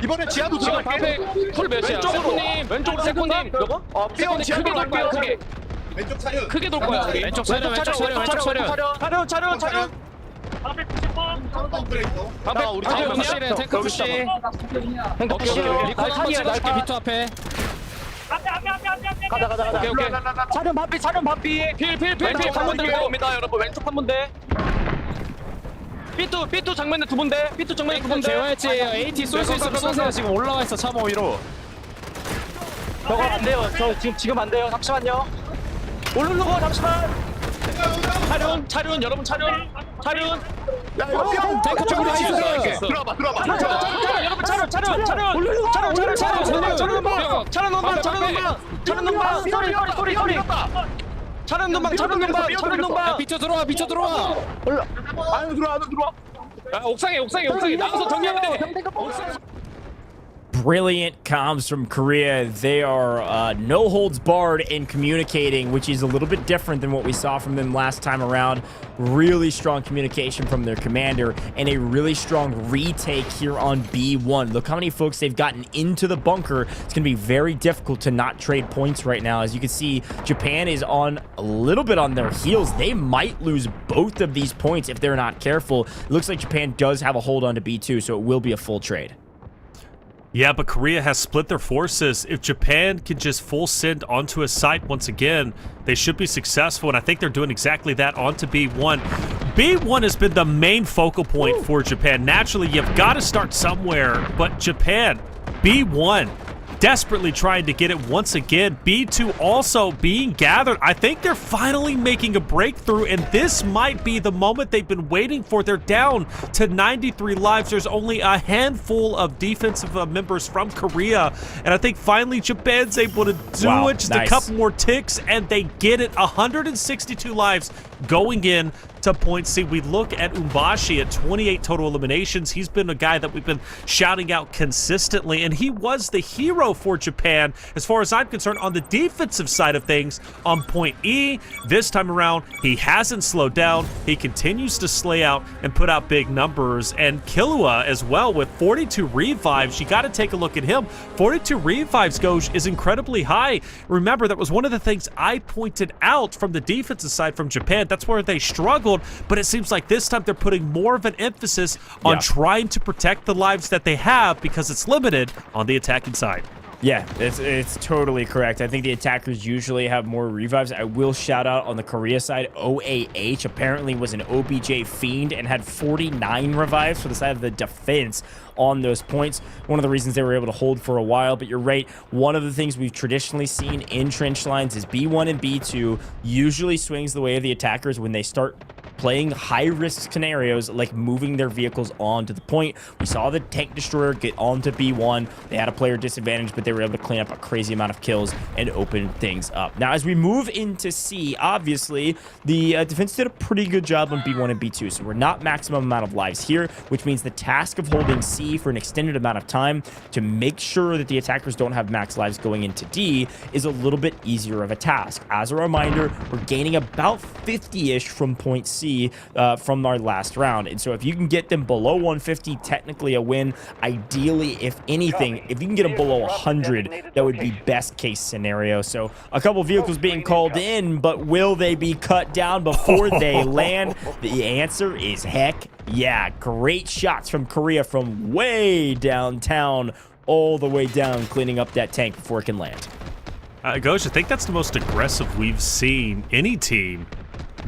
이번에 지하도 들어갈게. 풀 몇이야? 세코님. 왼쪽으로 세코님. 세코님 크게 돌 거야. 크게. 왼쪽 차렷. 크게 돌 거야. 왼쪽 차렷. 왼쪽 차렷. 왼쪽 차렷. 차렷. 나 우리 탱크 푸시래. 탱크 푸시. 탱크 푸시. 리콘 한번 찍어줄게. 비트 앞에. 가자. 오케이. 차련 반피. 필. 한번 들어옵니다, 여러분. 왼쪽 한 분대. 삐뚤 정면에 두 분대. 삐뚤 정면에 두 분대. 재워야지. AT 쏠 수 있으면 쏘세요. 지금 올라와 있어. 참호 위로. 저거 안 돼요. 저 지금 안 돼요. 잠시만요. 오르는 거 잠시만. 차륜 여러분 차륜. 탱크 쪽으로 있어. 들어봐. 여러분 차륜. 차륜 눈방. 비트 들어와. 안으로 들어와. 옥상에 나가서 정리하면 돼. Brilliant comms from Korea. They are no holds barred in communicating, which is a little bit different than what we saw from them last time around. Really strong communication from their commander and a really strong retake here on B1. Look how many folks they've gotten into the bunker. It's going to be very difficult to not trade points right now. As you can see, Japan is on a little bit on their heels. They might lose both of these points if they're not careful. It looks like Japan does have a hold on to B2, so it will be a full trade. Yeah, but Korea has split their forces. If Japan can just full send onto a site once again, they should be successful, and I think they're doing exactly that onto B1. B1 has been the main focal point for Japan. Naturally, you've got to start somewhere, but Japan, B1, desperately trying to get it once again. B2 also being gathered. I think they're finally making a breakthrough, and this might be the moment they've been waiting for. They're down to 93 lives. There's only a handful of defensive members from Korea, and I think finally Japan's able to do it. Just a couple more ticks, and they get it. 162 lives going in to point C. We look at Umbashi at 28 total eliminations. He's been a guy that we've been shouting out consistently, and he was the hero for Japan, as far as I'm concerned, on the defensive side of things on point E. This time around, he hasn't slowed down. He continues to slay out and put out big numbers. And Killua as well with 42 revives. You got to take a look at him. 42 revives, Goj, is incredibly high. Remember, that was one of the things I pointed out from the defensive side from Japan. That's where they struggled, but it seems like this time they're putting more of an emphasis on trying to protect the lives that they have, because it's limited on the attacking side. Yeah, it's totally correct. I think the attackers usually have more revives. I will shout out on the Korea side, OAH apparently was an OBJ fiend and had 49 revives for the side of the defense on those points. One of the reasons they were able to hold for a while, but you're right. One of the things we've traditionally seen in trench lines is B1 and B2 usually swings the way of the attackers when they start playing high-risk scenarios like moving their vehicles onto the point. We saw the tank destroyer get onto B1. They had a player disadvantage, but they were able to clean up a crazy amount of kills and open things up. Now, as we move into C, obviously, the defense did a pretty good job on B1 and B2, so we're not maximum amount of lives here, which means the task of holding C for an extended amount of time to make sure that the attackers don't have max lives going into D is a little bit easier of a task. As a reminder, we're gaining about 50-ish from point C from our last round, and so if you can get them below 150, technically a win. Ideally, if anything, if you can get them below 100, that would be best case scenario. So a couple vehicles being called in, but will they be cut down before they land? The answer is heck yeah. Great shots from Korea from way downtown all the way down, cleaning up that tank before it can land. Ghost, I think that's the most aggressive we've seen any team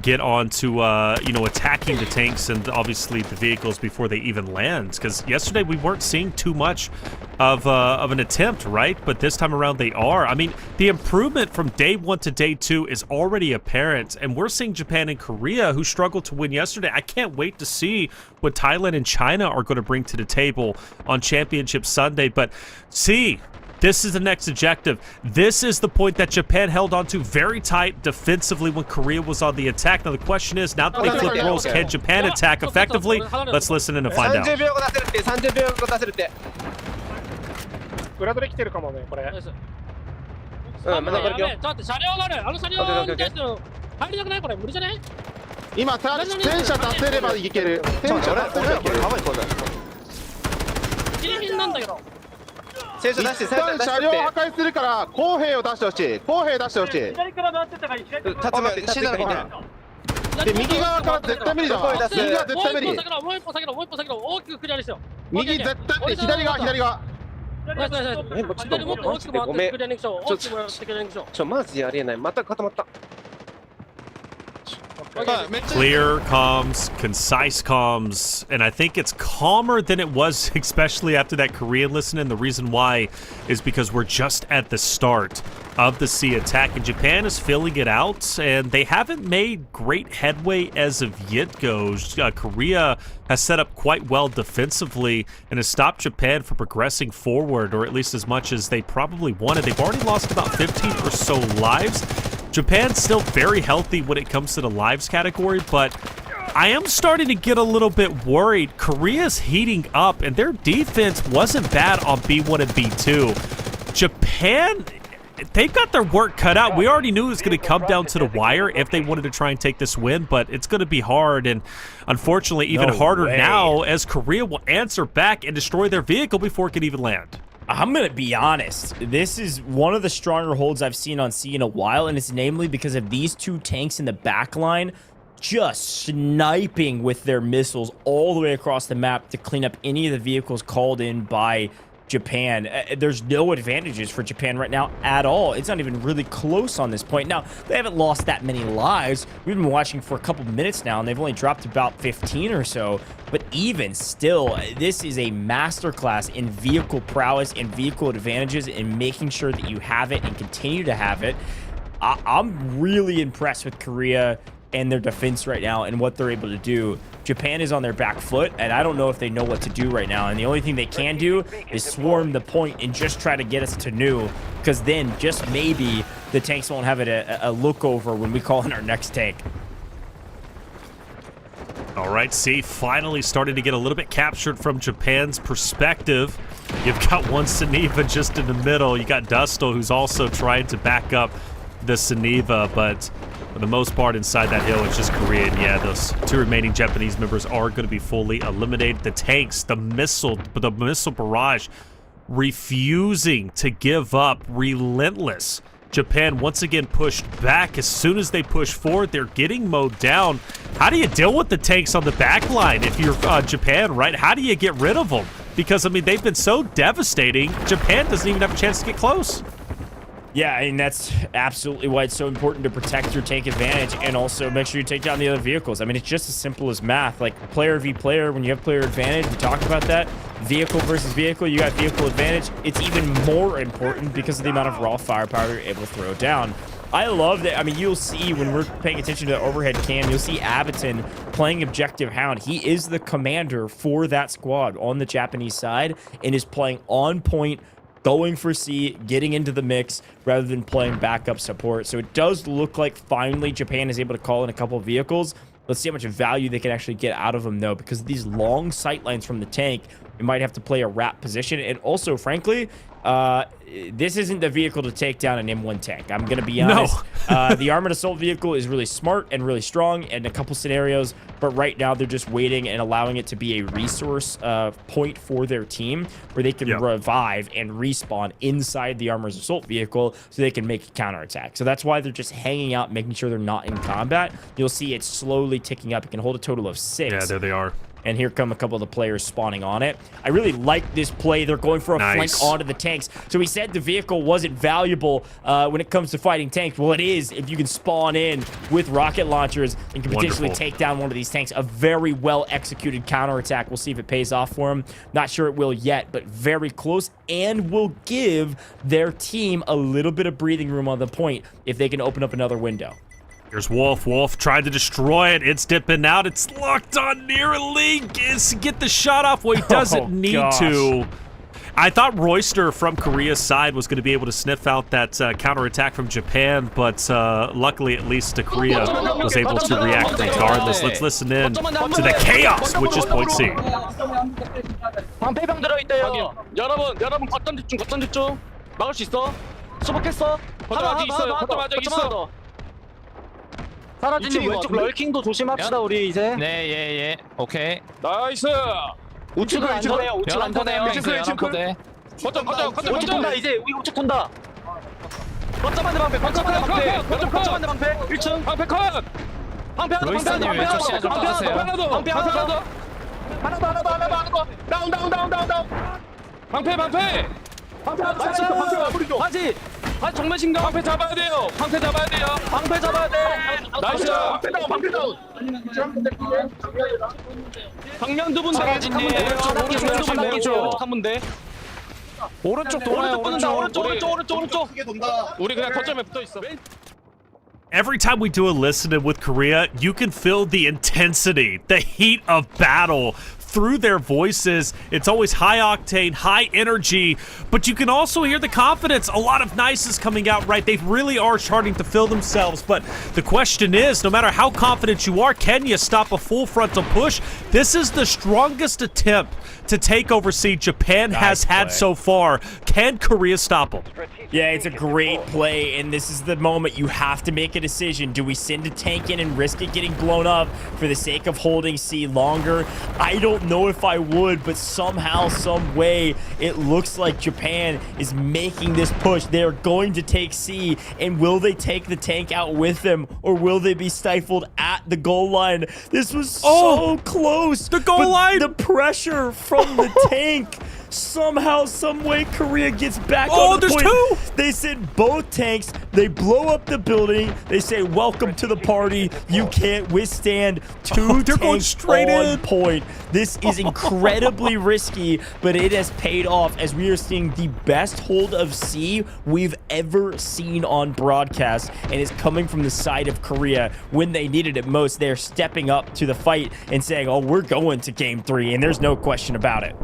get on to, attacking the tanks and obviously the vehicles before they even land. Because yesterday we weren't seeing too much of an attempt, right? But this time around they are. I mean, the improvement from day 1 to day 2 is already apparent, and we're seeing Japan and Korea, who struggled to win yesterday. I can't wait to see what Thailand and China are going to bring to the table on Championship Sunday. But see, This is the next objective. This is the point that Japan held onto very tight defensively when Korea was on the attack. Now the question is, now that they flip roles, can Japan attack effectively? Let's listen in and find out. 30秒後出せるって30秒後出せるって裏取り来てるかもねこれまだこれだって車両があるあの車両に対しての入りたくないこれ無理じゃね今戦車出せればいける戦車出せればいけるギリギリなんだけど戦車出して一旦車両破壊するから公兵を出してほしい公兵出してほしい左から回ってたから左から立ってシナ見てで右側から絶対無理だわ右側絶対無理もう一歩下げろ大きくクリアにしよう右絶対無理左側左側左もっと大きく回ってクリアにしよう大きく回ってクリアにしようマジありえないまた固まった Clear comms, concise comms, and I think it's calmer than it was, especially after that Korean listen. And the reason why is because we're just at the start of the sea attack, and Japan is filling it out, and they haven't made great headway as of yet goes. Korea has set up quite well defensively and has stopped Japan from progressing forward, or at least as much as they probably wanted. They've already lost about 15 or so lives. Japan's still very healthy when it comes to the lives category, but I am starting to get a little bit worried. Korea's heating up, and their defense wasn't bad on B1 and B2. Japan, they've got their work cut out. We already knew it was going to come down to the wire if they wanted to try and take this win, but it's going to be hard, and unfortunately even harder now as Korea will answer back and destroy their vehicle before it can even land. I'm going to be honest. This is one of the stronger holds I've seen on sea in a while, and it's namely because of these two tanks in the back line just sniping with their missiles all the way across the map to clean up any of the vehicles called in by Japan. There's no advantages for Japan right now at all. It's not even really close on this point. Now, they haven't lost that many lives. We've been watching for a couple minutes now, and they've only dropped about 15 or so. But even still, this is a masterclass in vehicle prowess and vehicle advantages and making sure that you have it and continue to have it. I'm really impressed with Korea and their defense right now and what they're able to do. Japan is on their back foot, and I don't know if they know what to do right now. And the only thing they can do is swarm the point and just try to get us to new, because then just maybe the tanks won't have it a look over when we call in our next tank. All right, see, finally starting to get a little bit captured from Japan's perspective. You've got one Suniva just in the middle. You got Dustal, who's also trying to back up the Suniva, but for the most part inside that hill, it's just Korean. Yeah, those two remaining Japanese members are going to be fully eliminated. The tanks, the missile barrage, refusing to give up, relentless. Japan once again pushed back. As soon as they push forward, they're getting mowed down. How do you deal with the tanks on the back line if you're Japan, right? How do you get rid of them? Because, I mean, they've been so devastating, Japan doesn't even have a chance to get close. Yeah, and that's absolutely why it's so important to protect your tank advantage and also make sure you take down the other vehicles. I mean, it's just as simple as math. Like, player v player, when you have player advantage, we talk about that. Vehicle versus vehicle, you got vehicle advantage. It's even more important because of the amount of raw firepower you're able to throw down. I love that. I mean, you'll see when we're paying attention to the overhead cam, you'll see Abaton playing Objective Hound. He is the commander for that squad on the Japanese side and is playing on point, going for C, getting into the mix rather than playing backup support. So it does look like finally Japan is able to call in a couple of vehicles. Let's see how much value they can actually get out of them, though, because of these long sight lines from the tank, you might have to play a wrap position. And also, frankly, this isn't the vehicle to take down an M1 tank. I'm going to be honest. No. The armored assault vehicle is really smart and really strong in a couple scenarios, but right now they're just waiting and allowing it to be a resource point for their team where they can revive and respawn inside the armored assault vehicle so they can make a counterattack. So that's why they're just hanging out, making sure they're not in combat. You'll see it's slowly ticking up. It can hold a total of 6. Yeah, there they are. And here come a couple of the players spawning on it. I really like this play. They're going for a flank onto the tanks. So we said the vehicle wasn't valuable when it comes to fighting tanks. Well, it is if you can spawn in with rocket launchers and can potentially take down one of these tanks. A very well-executed counterattack. We'll see if it pays off for them. Not sure it will yet, but very close, and will give their team a little bit of breathing room on the point if they can open up another window. Here's Wolf. Wolf tried to destroy it. It's dipping out. It's locked on nearly. Get the shot off. Well, he doesn't need to. I thought Royster from Korea's side was going to be able to sniff out that counterattack from Japan, but luckily at least Korea was able to react regardless. Let's listen in to the chaos, which is point C. 방패병 들어있대요. 여러분 걷던 집중. 막을 수 있어. 수복했어. 거점 아직 있어요. 거점 아직 있어. 사라지는 왼쪽 럴킹도 조심합시다 우리 이제. 네, 예. 오케이. 나이스. 우측은 안전해요. 우측 안전해요. 거점. 우측 턴다 이제. 우리 우측 턴다. 거점 안에 방패. 거점 안에 방패. 1층. 방패 컷. 방패 하나 더. 방패 하나 더. 다운. 방패 하지 정면 신경. 방패 잡아야 돼요. 방패 잡아야 돼. 나이스. 방패 다운. 정면 두 분 사라진님. 오른쪽 한 분 돼. 오른쪽 돌아요. 오른쪽. 우리 그냥 거점에 붙어 있어. Every time we do a listen-in with Korea, you can feel the intensity, the heat of battle through their voices. It's always high octane, high energy, but you can also hear the confidence. A lot of nice is coming out, right? They really are starting to feel themselves, but the question is, no matter how confident you are, can you stop a full frontal push? This is the strongest attempt to take over C Japan has had so far. Can Korea stop them? Yeah, it's a great play, and this is the moment you have to make a decision. Do we send a tank in and risk it getting blown up for the sake of holding C longer? I don't know if I would, but somehow, some way, it looks like Japan is making this push. They're going to take C, and will they take the tank out with them, or will they be stifled at the goal line? This was so close. The goal line! The pressure from the tank. Somehow, some way, Korea gets back on the point. Two! They send both tanks. They blow up the building. They say, welcome to the party. You can't withstand two they're tanks going straight on in. point. This is incredibly risky, but it has paid off as we are seeing the best hold of C we've ever seen on broadcast, and it's coming from the side of Korea. When they needed it most, they're stepping up to the fight and saying, oh, we're going to game 3, and there's no question about it.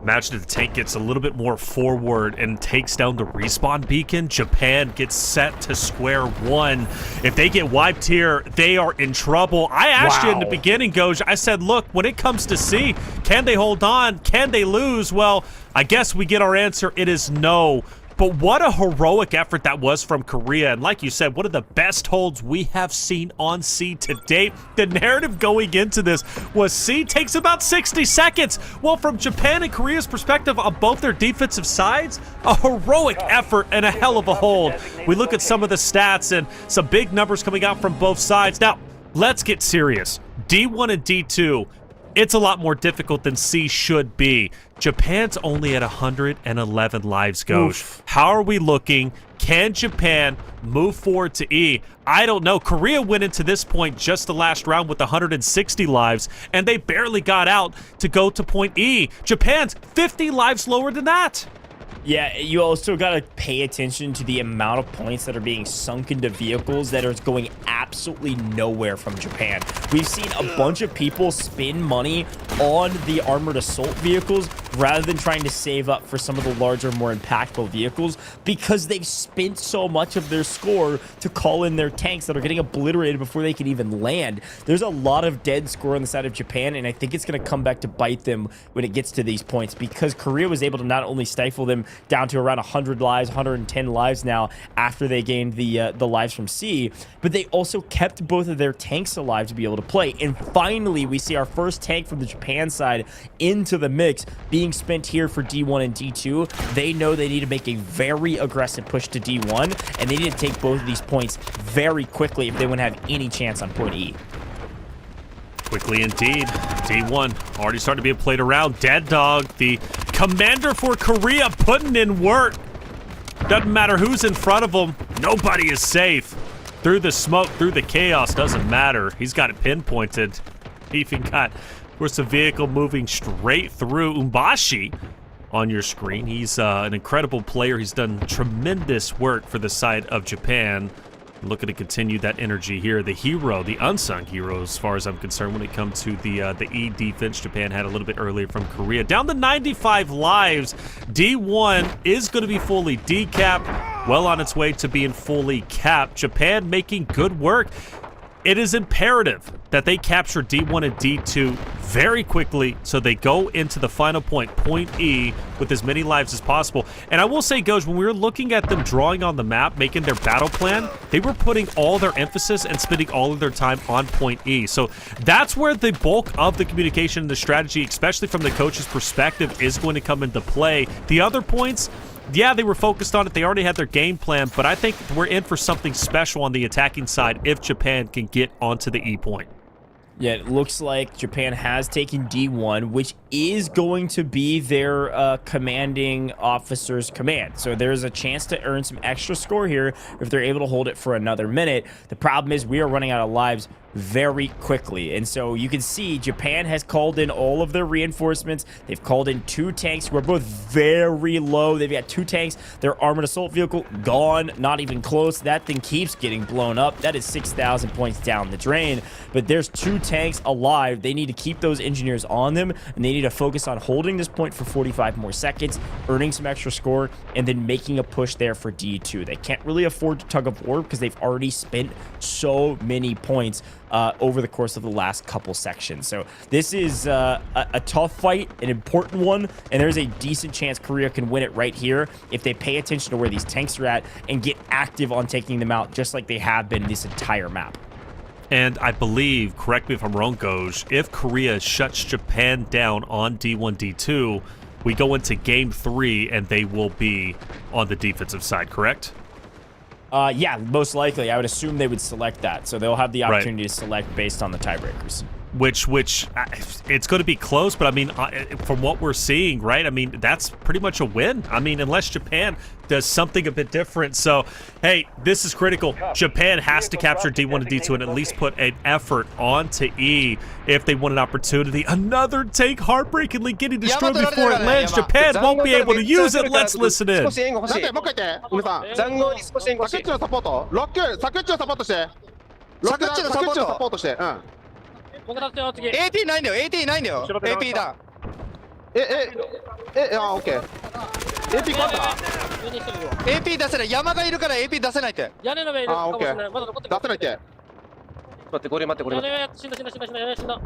Imagine if the tank gets a little bit more forward and takes down the respawn beacon. Japan gets set to square one. If they get wiped here, they are in trouble. I asked you in the beginning, Goj, I said, look, when it comes to C, can they hold on? Can they lose? Well, I guess we get our answer. It is no. But what a heroic effort that was from Korea. And like you said, one of the best holds we have seen on C to date. The narrative going into this was C takes about 60 seconds. Well, from Japan and Korea's perspective on both their defensive sides, a heroic effort and a hell of a hold. We look at some of the stats and some big numbers coming out from both sides. Now, let's get serious. D1 and D2. It's a lot more difficult than C should be. Japan's only at 111 lives, Ghost. How are we looking? Can Japan move forward to E? I don't know. Korea went into this point just the last round with 160 lives, and they barely got out to go to point E. Japan's 50 lives lower than that. Yeah, you also got to pay attention to the amount of points that are being sunk into vehicles that are going absolutely nowhere from Japan. We've seen a bunch of people spend money on the armored assault vehicles rather than trying to save up for some of the larger, more impactful vehicles because they've spent so much of their score to call in their tanks that are getting obliterated before they can even land. There's a lot of dead score on the side of Japan, and I think it's going to come back to bite them when it gets to these points because Korea was able to not only stifle them down to around 100 lives, 110 lives now after they gained the lives from C, but they also kept both of their tanks alive to be able to play. And finally, we see our first tank from the Japan side into the mix being spent here for D1 and D2. They know they need to make a very aggressive push to D1, and they need to take both of these points very quickly if they want to have any chance on point E. Quickly indeed. D1 already starting to be played around. Dead Dog, the commander for Korea, putting in work. Doesn't matter who's in front of him. Nobody is safe. Through the smoke, through the chaos, doesn't matter. He's got it pinpointed. He even got, of course, a vehicle moving straight through Umbashi on your screen. He's an incredible player. He's done tremendous work for the side of Japan. Looking to continue that energy here. The hero, the unsung hero, as far as I'm concerned, when it comes to the E defense Japan had a little bit earlier from Korea. Down to 95 lives. D1 is going to be fully decapped, well on its way to being fully capped. Japan making good work. It is imperative that they capture D1 and D2 very quickly so they go into the final point, point E, with as many lives as possible. And I will say, Goj, when we were looking at them drawing on the map, making their battle plan, they were putting all their emphasis and spending all of their time on point E. So that's where the bulk of the communication and the strategy, especially from the coach's perspective, is going to come into play. The other points, yeah, they were focused on it. They already had their game plan, but I think we're in for something special on the attacking side if Japan can get onto the E point. Yeah, it looks like Japan has taken D1, which is going to be their commanding officer's command. So there's a chance to earn some extra score here if they're able to hold it for another minute. The problem is we are running out of lives very quickly. And so you can see Japan has called in all of their reinforcements. They've called in 2 tanks who are both very low. They've got 2 tanks. Their armored assault vehicle gone, not even close. That thing keeps getting blown up. That is 6,000 points down the drain. But there's 2 tanks alive. They need to keep those engineers on them, and they need to focus on holding this point for 45 more seconds, earning some extra score, and then making a push there for D2. They can't really afford to tug of war because they've already spent so many points over the course of the last couple sections. So this is a tough fight, an important one, and there's a decent chance Korea can win it right here if they pay attention to where these tanks are at and get active on taking them out just like they have been this entire map. And I believe, correct me if I'm wrong, Goj, if Korea shuts Japan down on D1, D2, we go into game 3 and they will be on the defensive side, correct? Yeah, most likely. I would assume they would select that. So they'll have the opportunity to select based on the tiebreakers. Which it's going to be close, but I mean, from what we're seeing, right? I mean, that's pretty much a win. I mean, unless Japan does something a bit different. So, hey, this is critical. Japan has to capture D1 and D2 and at least put an effort onto E if they want an opportunity. Another tank heartbreakingly getting destroyed before it lands. Japan won't be able to use it. Let's listen in. AP ないんだよ、AT ないんだよ、AP だ。OK。AP 勝った ?AP 出せない、山がいるから AP 出せないって。屋根の上いるかもしれない。まだ残ってる。出せないって。待って、これ待って、これ。屋根上死んだ、死んだ、死んだ、死んだ、死んだ。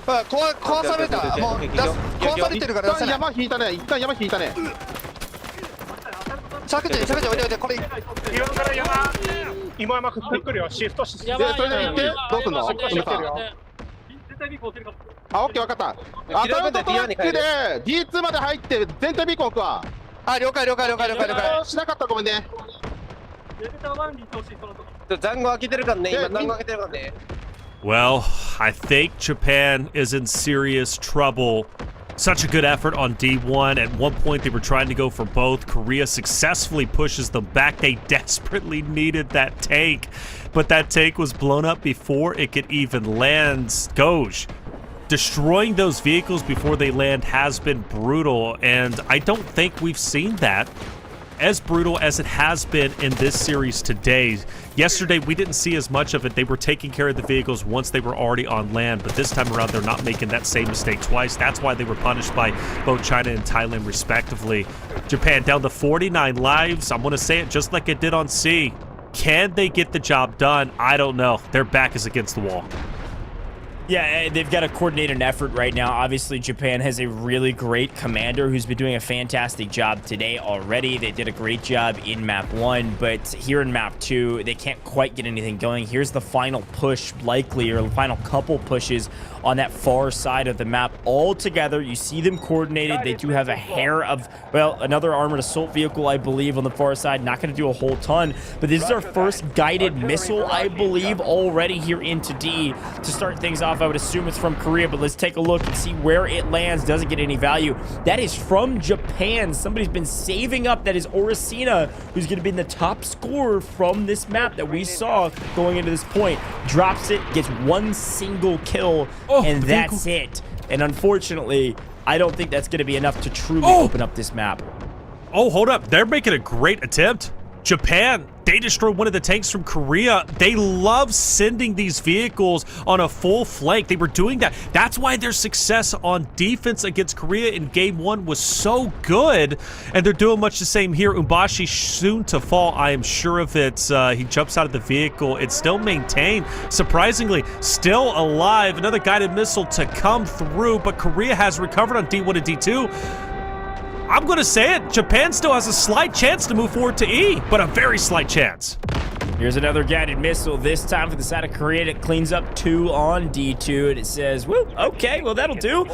壊された。もう壊されてるから出せない。一旦山引いたね、一旦山引いたね。削除、削除、おいでおいで、これ。岩から山。今山振ってくるよ、シフトして。それで行って、どうすんの？あ、オッケー、分かった。アサルトトラックで D2 まで入って全体ビーコン置くわ。あ、了解了解了解了解了解。しなかったごめんね。残語開けてるからね、今残語開けてるからね。Well, I think Japan is in serious trouble. Such a good effort on D1. At one point, they were trying to go for both. Korea successfully pushes them back. They desperately needed that tank, but that tank was blown up before it could even land. Goj, destroying those vehicles before they land has been brutal, and I don't think we've seen that as brutal as it has been in this series today. Yesterday, we didn't see as much of it. They were taking care of the vehicles once they were already on land, but this time around, they're not making that same mistake twice. That's why they were punished by both China and Thailand, respectively. Japan down to 49 lives. I'm going to say it just like it did on C. Can they get the job done? I don't know. Their back is against the wall. Yeah, they've got to coordinate an effort right now. Obviously, Japan has a really great commander who's been doing a fantastic job today already. They did a great job in map 1, but here in map 2, they can't quite get anything going. Here's the final push, likely, or the final couple pushes on that far side of the map. All together, you see them coordinated. They do have a hair of, well, another armored assault vehicle, I believe, on the far side. Not going to do a whole ton, but this is our first guided missile, I believe, already here into D to start things off. I would assume it's from Korea, but let's take a look and see where it lands. Doesn't get any value. That is from Japan. Somebody's been saving up. That is Orasina, who's going to be the top scorer from this map that we saw going into this point. Drops it, gets one single kill, and that's it. And unfortunately, I don't think that's going to be enough to truly open up this map. Oh, hold up. They're making a great attempt. Japan, they destroyed one of the tanks from Korea. They love sending these vehicles on a full flank. They were doing that. That's why their success on defense against Korea in Game 1 was so good. And they're doing much the same here. Umbashi soon to fall. I am sure of it. He jumps out of the vehicle. It's still maintained. Surprisingly, still alive. Another guided missile to come through. But Korea has recovered on D1 and D2. I'm going to say it. Japan still has a slight chance to move forward to E, but a very slight chance. Here's another guided missile, this time for the side of Korea. It cleans up 2 on D2, and it says, woo, okay, well, that'll do.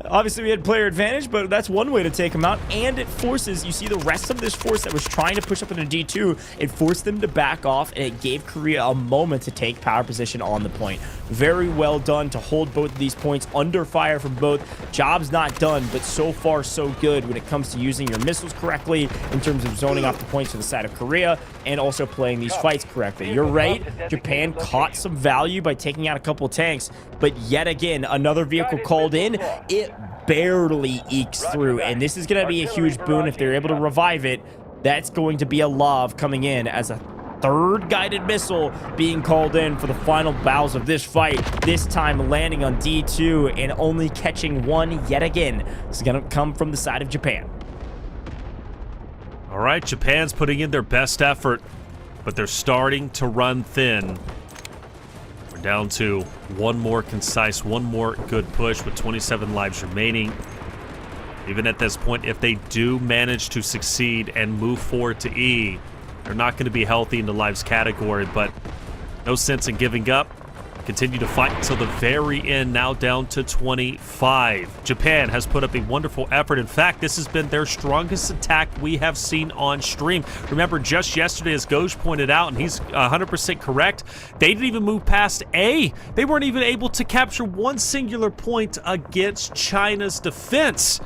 Obviously, we had player advantage, but that's one way to take them out, and it forces, you see the rest of this force that was trying to push up into D2, it forced them to back off, and it gave Korea a moment to take power position on the point. Very well done to hold both of these points under fire from both. Job's not done, but so far so good when it comes to using your missiles correctly in terms of zoning off the points to the side of Korea and also playing these fights correctly. You're right, Japan caught some value by taking out a couple of tanks, but yet again, another vehicle called in, it barely ekes through, and this is going to be a huge boon if they're able to revive it. That's going to be a love coming in as a third guided missile being called in for the final bows of this fight, this time landing on D2 and only catching one yet again. This is going to come from the side of Japan. All right, Japan's putting in their best effort, but they're starting to run thin. We're down to one more concise, one more good push with 27 lives remaining. Even at this point, if they do manage to succeed and move forward to E, they're not going to be healthy in the lives category, but no sense in giving up. Continue to fight until the very end, now down to 25. Japan has put up a wonderful effort. In fact, this has been their strongest attack we have seen on stream. Remember, just yesterday, as Goj pointed out, and he's 100% correct, they didn't even move past A. They weren't even able to capture one singular point against China's defense.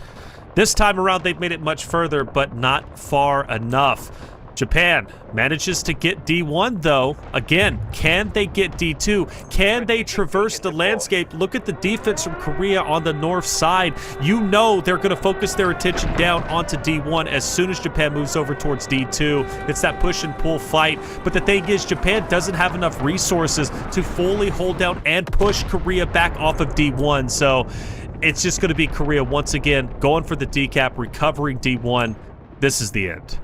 This time around, they've made it much further, but not far enough. Japan manages to get D1, though. Again, can they get D2? Can they traverse the landscape? Look at the defense from Korea on the north side. You know they're going to focus their attention down onto D1 as soon as Japan moves over towards D2. It's that push and pull fight. But the thing is, Japan doesn't have enough resources to fully hold down and push Korea back off of D1. So it's just going to be Korea once again going for the decap, recovering D1. This is the end.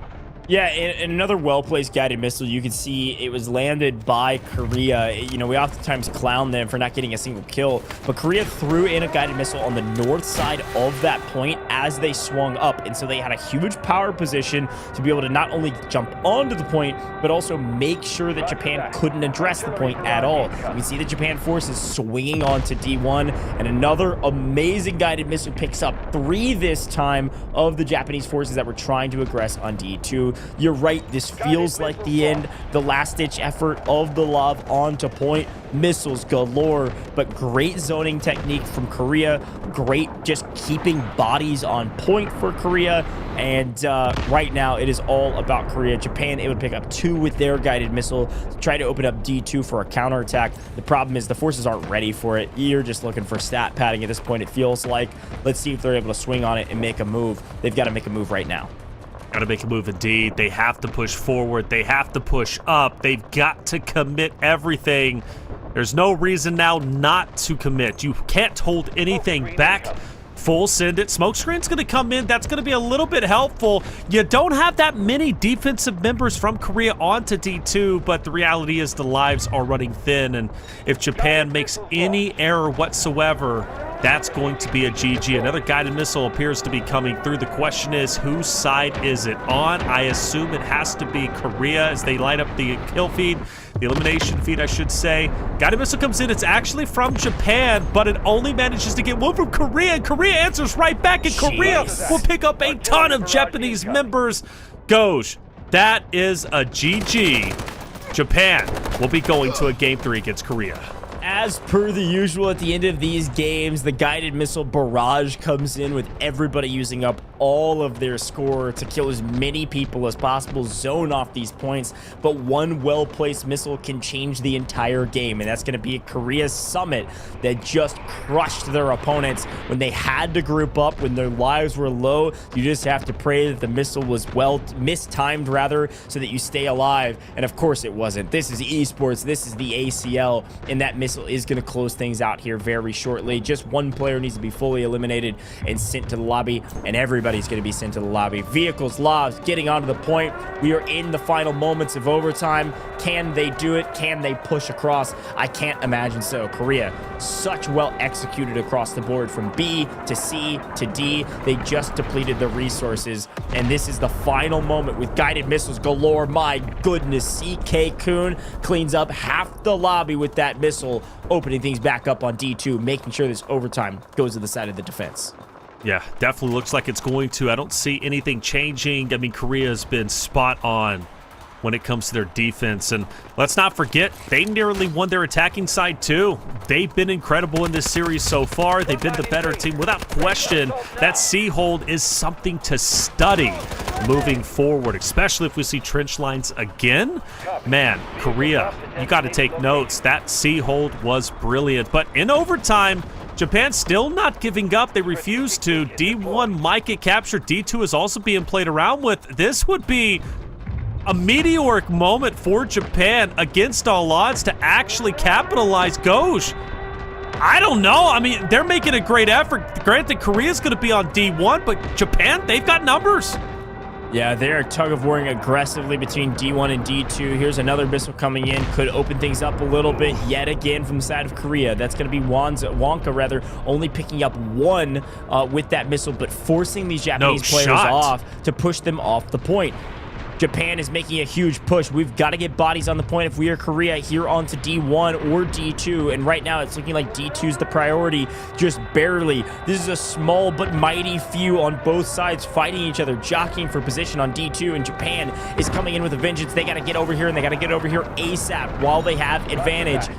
Yeah, and another well-placed guided missile, you can see it was landed by Korea. You know, we oftentimes clown them for not getting a single kill, but Korea threw in a guided missile on the north side of that point as they swung up, and so they had a huge power position to be able to not only jump onto the point, but also make sure that Japan couldn't address the point at all. You can see the Japan forces swinging onto D1, and another amazing guided missile picks up 3 this time of the Japanese forces that were trying to aggress on D2. You're right, this feels like the end, the last-ditch effort of the love onto point. Missiles galore, but great zoning technique from Korea. Great just keeping bodies on point for Korea. And right now, it is all about Korea. Japan able to pick up 2 with their guided missile to try to open up D2 for a counterattack. The problem is the forces aren't ready for it. You're just looking for stat padding at this point, it feels like. Let's see if they're able to swing on it and make a move. They've got to make a move right now. Got to make a move indeed. They have to push forward. They have to push up. They've got to commit everything. There's no reason now not to commit. You can't hold anything back. Full send it. Smokescreen's going to come in. That's going to be a little bit helpful. You don't have that many defensive members from Korea onto D2, but the reality is the lives are running thin, and if Japan makes any error whatsoever, that's going to be a GG. Another guided missile appears to be coming through. The question is, whose side is it on? I assume it has to be Korea as they light up the kill feed, the elimination feed, I should say. Guided missile comes in. It's actually from Japan, but it only manages to get one from Korea, and Korea answers right back, and Korea will pick up a ton of Japanese members. Goj, that is a GG. Japan will be going to a Game 3 against Korea. As per the usual at the end of these games, the guided missile barrage comes in with everybody using up all of their score to kill as many people as possible, zone off these points, but one well-placed missile can change the entire game, and that's going to be a Korea Summit that just crushed their opponents when they had to group up, when their lives were low. You just have to pray that the missile was mistimed rather, so that you stay alive, and of course it wasn't. This is esports, this is the ACL, and that missile is going to close things out here very shortly. Just one player needs to be fully eliminated and sent to the lobby, and everybody's going to be sent to the lobby. Vehicles, Lavs, getting onto the point. We are in the final moments of overtime. Can they do it? Can they push across? I can't imagine so. Korea, such well executed across the board from B to C to D. They just depleted the resources, and this is the final moment with guided missiles galore. My goodness, CK Kun cleans up half the lobby with that missile, opening things back up on D2, making sure this overtime goes to the side of the defense. Yeah, definitely looks like it's going to. I don't see anything changing. I mean, Korea's been spot on when it comes to their defense. And let's not forget, they nearly won their attacking side too. They've been incredible in this series so far. They've been the better team. Without question, that C-hold is something to study moving forward, especially if we see trench lines again. Man, Korea, you got to take notes. That C-hold was brilliant. But in overtime, Japan still not giving up. They refuse to. D1 might get captured. D2 is also being played around with. This would be a meteoric moment for Japan against all odds to actually capitalize. Goj, I don't know. I mean, they're making a great effort. Granted, Korea's going to be on D1, but Japan, they've got numbers. Yeah, they're tug-of-warring aggressively between D1 and D2. Here's another missile coming in. Could open things up a little bit yet again from the side of Korea. That's going to be Wonka, only picking up one with that missile, but forcing these Japanese players off to push them off the point. Japan is making a huge push. We've got to get bodies on the point if we are Korea here onto D1 or D2. And right now it's looking like D2 is the priority, just barely. This is a small but mighty few on both sides fighting each other, jockeying for position on D2. And Japan is coming in with a vengeance. They got to get over here, and they got to get over here ASAP while they have advantage.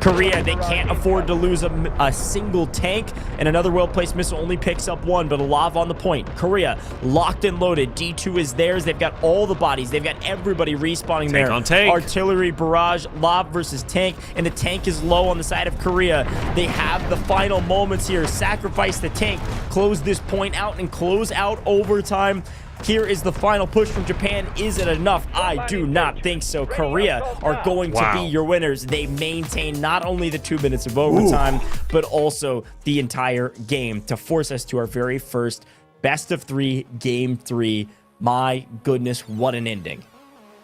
Korea, they can't afford to lose a single tank, and another well-placed missile only picks up one, but a Lav on the point. Korea, locked and loaded. D2 is theirs. They've got all the bodies. They've got everybody respawning there. On tank. Artillery barrage, Lav versus tank, and the tank is low on the side of Korea. They have the final moments here. Sacrifice the tank, close this point out, and close out overtime. Here is the final push from Japan. Is it enough? I do not think so. Korea are going to be your winners. They maintain not only the 2 minutes of overtime, but also the entire game to force us to our very first best of 3, game 3. My goodness, what an ending.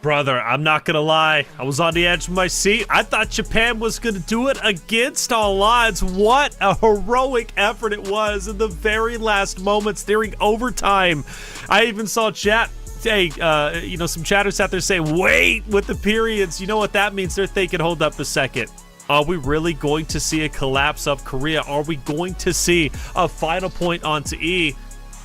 Brother, I'm not going to lie. I was on the edge of my seat. I thought Japan was going to do it against all odds. What a heroic effort it was in the very last moments during overtime. I even saw chat, some chatters out there say, wait with the periods. You know what that means? They're thinking, hold up a second. Are we really going to see a collapse of Korea? Are we going to see a final point onto E?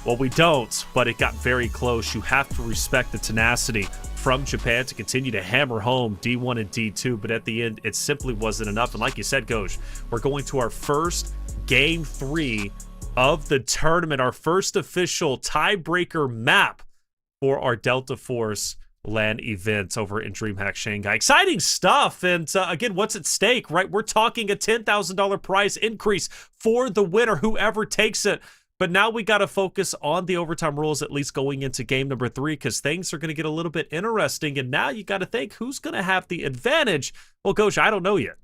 Well, we don't, but it got very close. You have to respect the tenacity from Japan to continue to hammer home D1 and D2, but at the end, it simply wasn't enough. And like you said, Goj, we're going to our first game 3 of the tournament, our first official tiebreaker map for our Delta Force LAN event over in DreamHack Shanghai. Exciting stuff. And again, what's at stake, right? We're talking a $10,000 prize increase for the winner, whoever takes it. But now we got to focus on the overtime rules, at least going into game number 3, because things are going to get a little bit interesting. And now you got to think, who's going to have the advantage? Well, Coach, I don't know yet.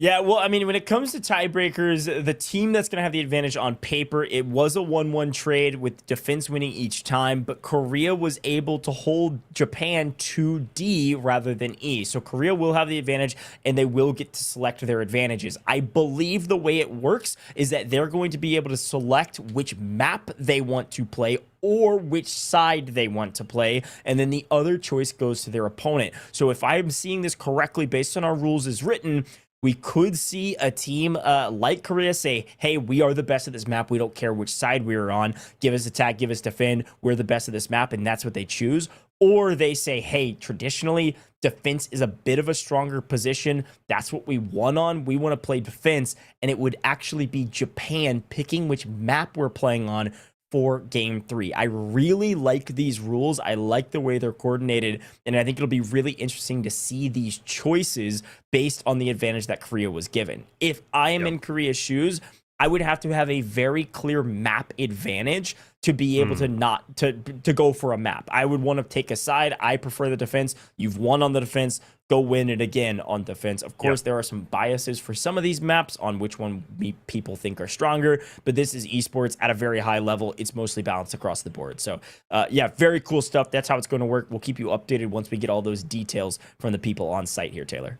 Yeah, well, I mean, when it comes to tiebreakers, the team that's going to have the advantage on paper, it was a 1-1 trade with defense winning each time, but Korea was able to hold Japan to D rather than E. So Korea will have the advantage, and they will get to select their advantages. I believe the way it works is that they're going to be able to select which map they want to play or which side they want to play, and then the other choice goes to their opponent. So if I'm seeing this correctly based on our rules as written, we could see a team like Korea say, hey, we are the best at this map. We don't care which side we are on. Give us attack, give us defend. We're the best at this map, and that's what they choose. or they say, hey, traditionally, defense is a bit of a stronger position. That's what we won on. We want to play defense. And it would actually be Japan picking which map we're playing on for game 3. I really like these rules. I like the way they're coordinated. And I think it'll be really interesting to see these choices based on the advantage that Korea was given. If I am in Korea's shoes, I would have to have a very clear map advantage to be able to not to go for a map. I would want to take a side. I prefer the defense. You've won on the defense. Go win it again on defense. Of course, there are some biases for some of these maps on which one people think are stronger, but this is esports at a very high level. It's mostly balanced across the board. So yeah, very cool stuff. That's how it's going to work. We'll keep you updated once we get all those details from the people on site here, Taylor.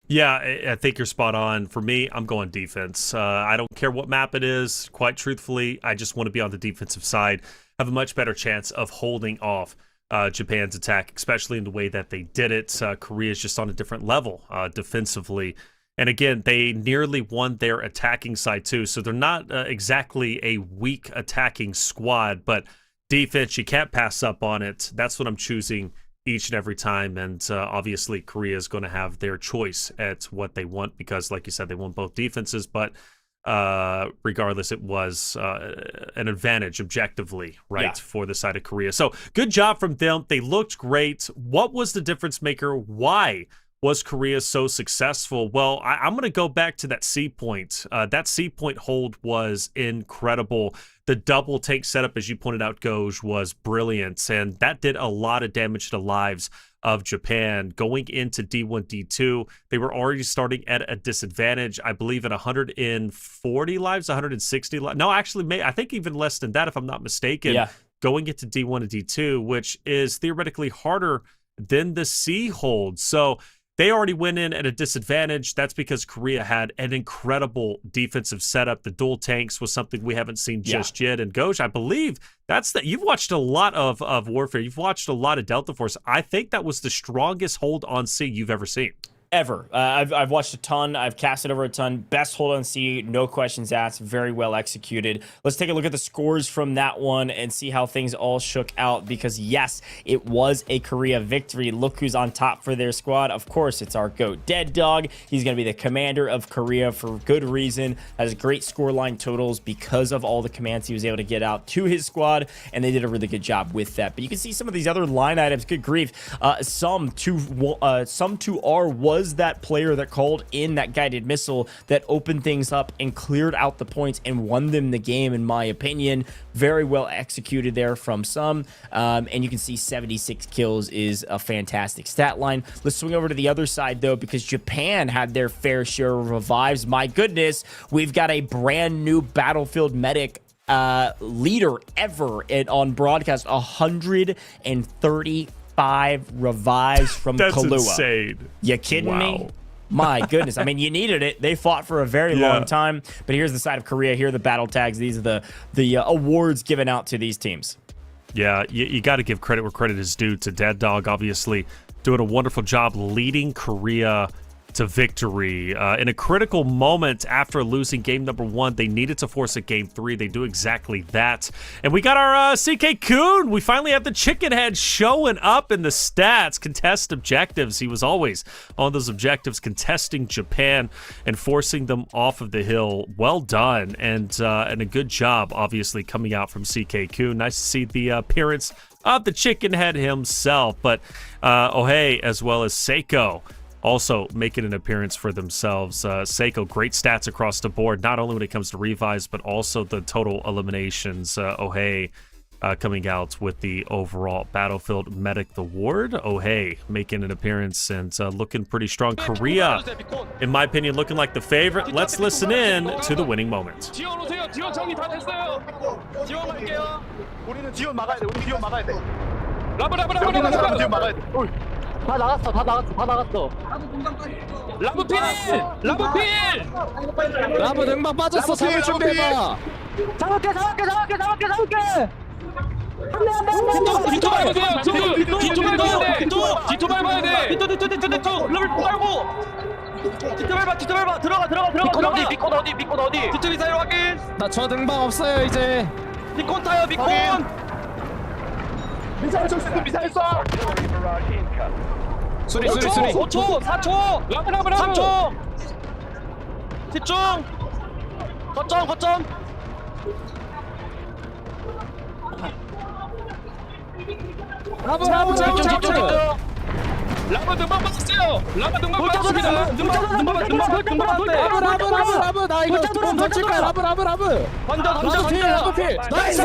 Yeah, I think you're spot on. For me, I'm going defense. I don't care what map it is. Quite truthfully, I just want to be on the defensive side. Have a much better chance of holding off Japan's attack, especially in the way that they did it. Korea's just on a different level defensively. And again, they nearly won their attacking side too. So they're not exactly a weak attacking squad, but defense, you can't pass up on it. That's what I'm choosing each and every time, and obviously Korea is going to have their choice at what they want because, like you said, they want both defenses, but regardless, it was an advantage objectively, right, for the side of Korea. So good job from them. They looked great. What was the difference maker? Why was Korea so successful? Well, I'm going to go back to that C point. That C point hold was incredible. The double tank setup, as you pointed out, Goj, was brilliant, and that did a lot of damage to the lives of Japan. Going into D1, D2, they were already starting at a disadvantage, I believe, at 140 lives, 160 lives. No, actually, I think even less than that, if I'm not mistaken. Going into D1 and D2, which is theoretically harder than the C hold. So they already went in at a disadvantage. That's because Korea had an incredible defensive setup. The dual tanks was something we haven't seen just yet. And Goj, I believe you've watched a lot of Warfare. You've watched a lot of Delta Force. I think that was the strongest hold on C you've ever seen. Ever. I've watched a ton. I've casted over a ton. Best hold on C, no questions asked. Very well executed. Let's take a look at the scores from that one and see how things all shook out, because yes, it was a Korea victory. Look who's on top for their squad. Of course, it's our GOAT Dead Dog. He's going to be the commander of Korea for good reason. Has great scoreline totals because of all the commands he was able to get out to his squad, and they did a really good job with that. But you can see some of these other line items. Good grief. Some to R was that player that called in that guided missile that opened things up and cleared out the points and won them the game, in my opinion. Very well executed there from some. And you can see 76 kills is a fantastic stat line. Let's swing over to the other side, though, because Japan had their fair share of revives. My goodness, we've got a brand new Battlefield medic leader ever on broadcast. 135 revives from That's Kahlua. Insane. You kidding me? My goodness. I mean, you needed it. They fought for a very long time. But here's the side of Korea. Here are the battle tags. These are the awards given out to these teams. Yeah, you got to give credit where credit is due to Dead Dog, obviously doing a wonderful job leading Korea to victory. In a critical moment after losing game number 1, they needed to force a game 3. They do exactly that. And we got our CK Kun. We finally have the chicken head showing up in the stats. Contest objectives. He was always on those objectives, contesting Japan and forcing them off of the hill. Well done. And a good job, obviously, coming out from CK Kun. Nice to see the appearance of the chicken head himself. But Ohei, as well as Seiko, also making an appearance for themselves. Seiko, great stats across the board, not only when it comes to revives, but also the total eliminations. Ohei coming out with the overall Battlefield Medic Award. Ohei making an appearance and looking pretty strong. Korea, in my opinion, looking like the favorite. Let's listen in to the winning moment. 다 나갔어. 라브필! 라브 능방 빠졌어. 잡을 준비해봐. 잡을게. 뒤토 밟아야 돼. 뒤토 밟아야 돼. 뒤토 밟아야 돼. 뒤토. 러블 빨고. 뒤토 밟아. 들어가. 비콘 어디? 뒤토 미사일 확인. 나 저 능방 없어요 이제. 비콘 타요. 비콘. 미사일 쏠 수 있어 미사일 쏴 수리 5초 4초 라브 3초 집중 거점 라브 라브 등반 받았어요. 라브 등반 받았습니다. 라브 나 이거 좀 던질 거야. 라브 던져 필 나이스.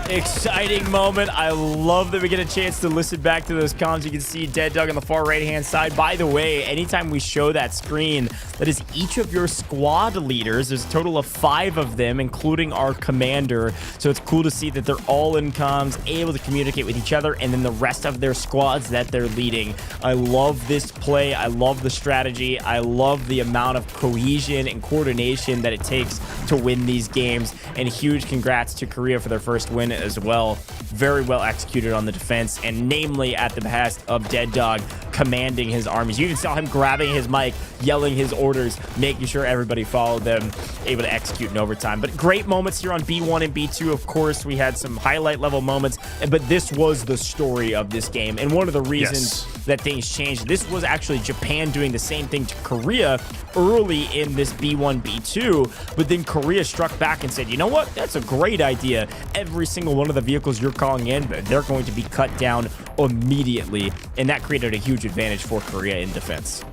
Exciting moment. I love that we get a chance to listen back to those comms. You can see Dead Dog on the far right-hand side. By the way, anytime we show that screen, that is each of your squad leaders. There's a total of 5 of them, including our commander. So it's cool to see that they're all in comms, able to communicate with each other, and then the rest of their squads that they're leading. I love this play. I love the strategy. I love the amount of cohesion and coordination that it takes to win these games. And huge congrats to Korea for their first win as well. Very well executed on the defense, and namely at the behest of Dead Dog commanding his armies. You even saw him grabbing his mic, yelling his orders, making sure everybody followed them, able to execute in overtime. But great moments here on B1 and B2. Of course, we had some highlight level moments, but this was the story of this game. And one of the reasons that things changed, this was actually Japan doing the same thing to Korea early in this B1, B2, but then Korea struck back and said, you know what? That's a great idea. Every single one of the vehicles you're calling in, they're going to be cut down immediately, and that created a huge advantage for Korea in defense.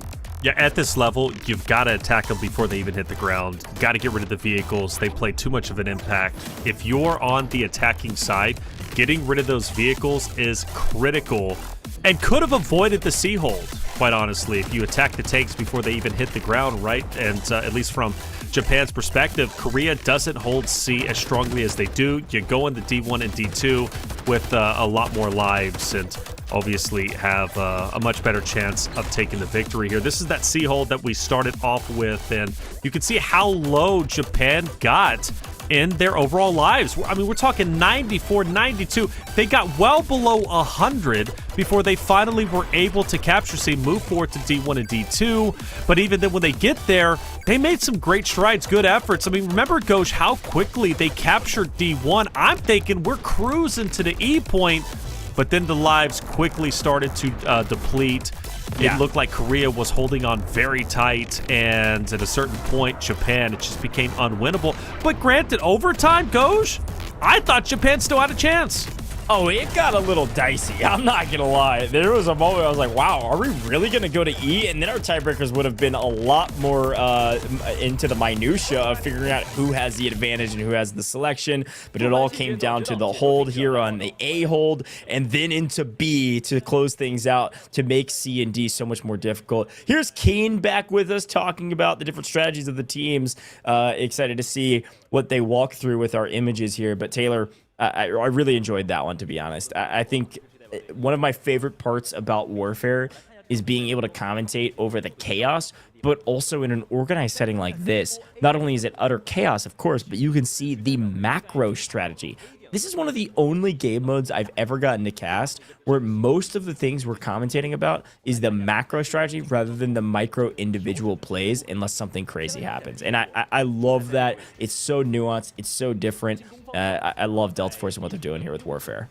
Yeah, at this level, you've got to attack them before they even hit the ground. Got to get rid of the vehicles. They play too much of an impact. If you're on the attacking side, getting rid of those vehicles is critical and could have avoided the sea hold, quite honestly, if you attack the tanks before they even hit the ground, right? And at least from Japan's perspective, Korea doesn't hold C as strongly as they do. You go into D1 and D2 with a lot more lives and obviously have a much better chance of taking the victory here. This is that sea hold that we started off with, and you can see how low Japan got in their overall lives. I mean, we're talking 94, 92. They got well below 100 before they finally were able to capture C, move forward to D1 and D2. But even then, when they get there, they made some great strides, good efforts. I mean, remember, Ghosh, how quickly they captured D1. I'm thinking we're cruising to the E point, but then the lives quickly started to deplete. It looked like Korea was holding on very tight, and at a certain point, Japan, it just became unwinnable. But granted, overtime, Ghosh, I thought Japan still had a chance. Oh, it got a little dicey. I'm not going to lie. There was a moment I was like, wow, are we really going to go to E? And then our tiebreakers would have been a lot more into the minutia of figuring out who has the advantage and who has the selection. But it all came down to the hold here on the A hold and then into B to close things out to make C and D so much more difficult. Here's Kane back with us talking about the different strategies of the teams. Excited to see what they walk through with our images here. But Taylor, I really enjoyed that one, to be honest. I think one of my favorite parts about Warfare is being able to commentate over the chaos, but also in an organized setting like this. Not only is it utter chaos, of course, but you can see the macro strategy. This is one of the only game modes I've ever gotten to cast where most of the things we're commentating about is the macro strategy rather than the micro individual plays unless something crazy happens. And I love that. It's so nuanced. It's so different. I love Delta Force and what they're doing here with Warfare.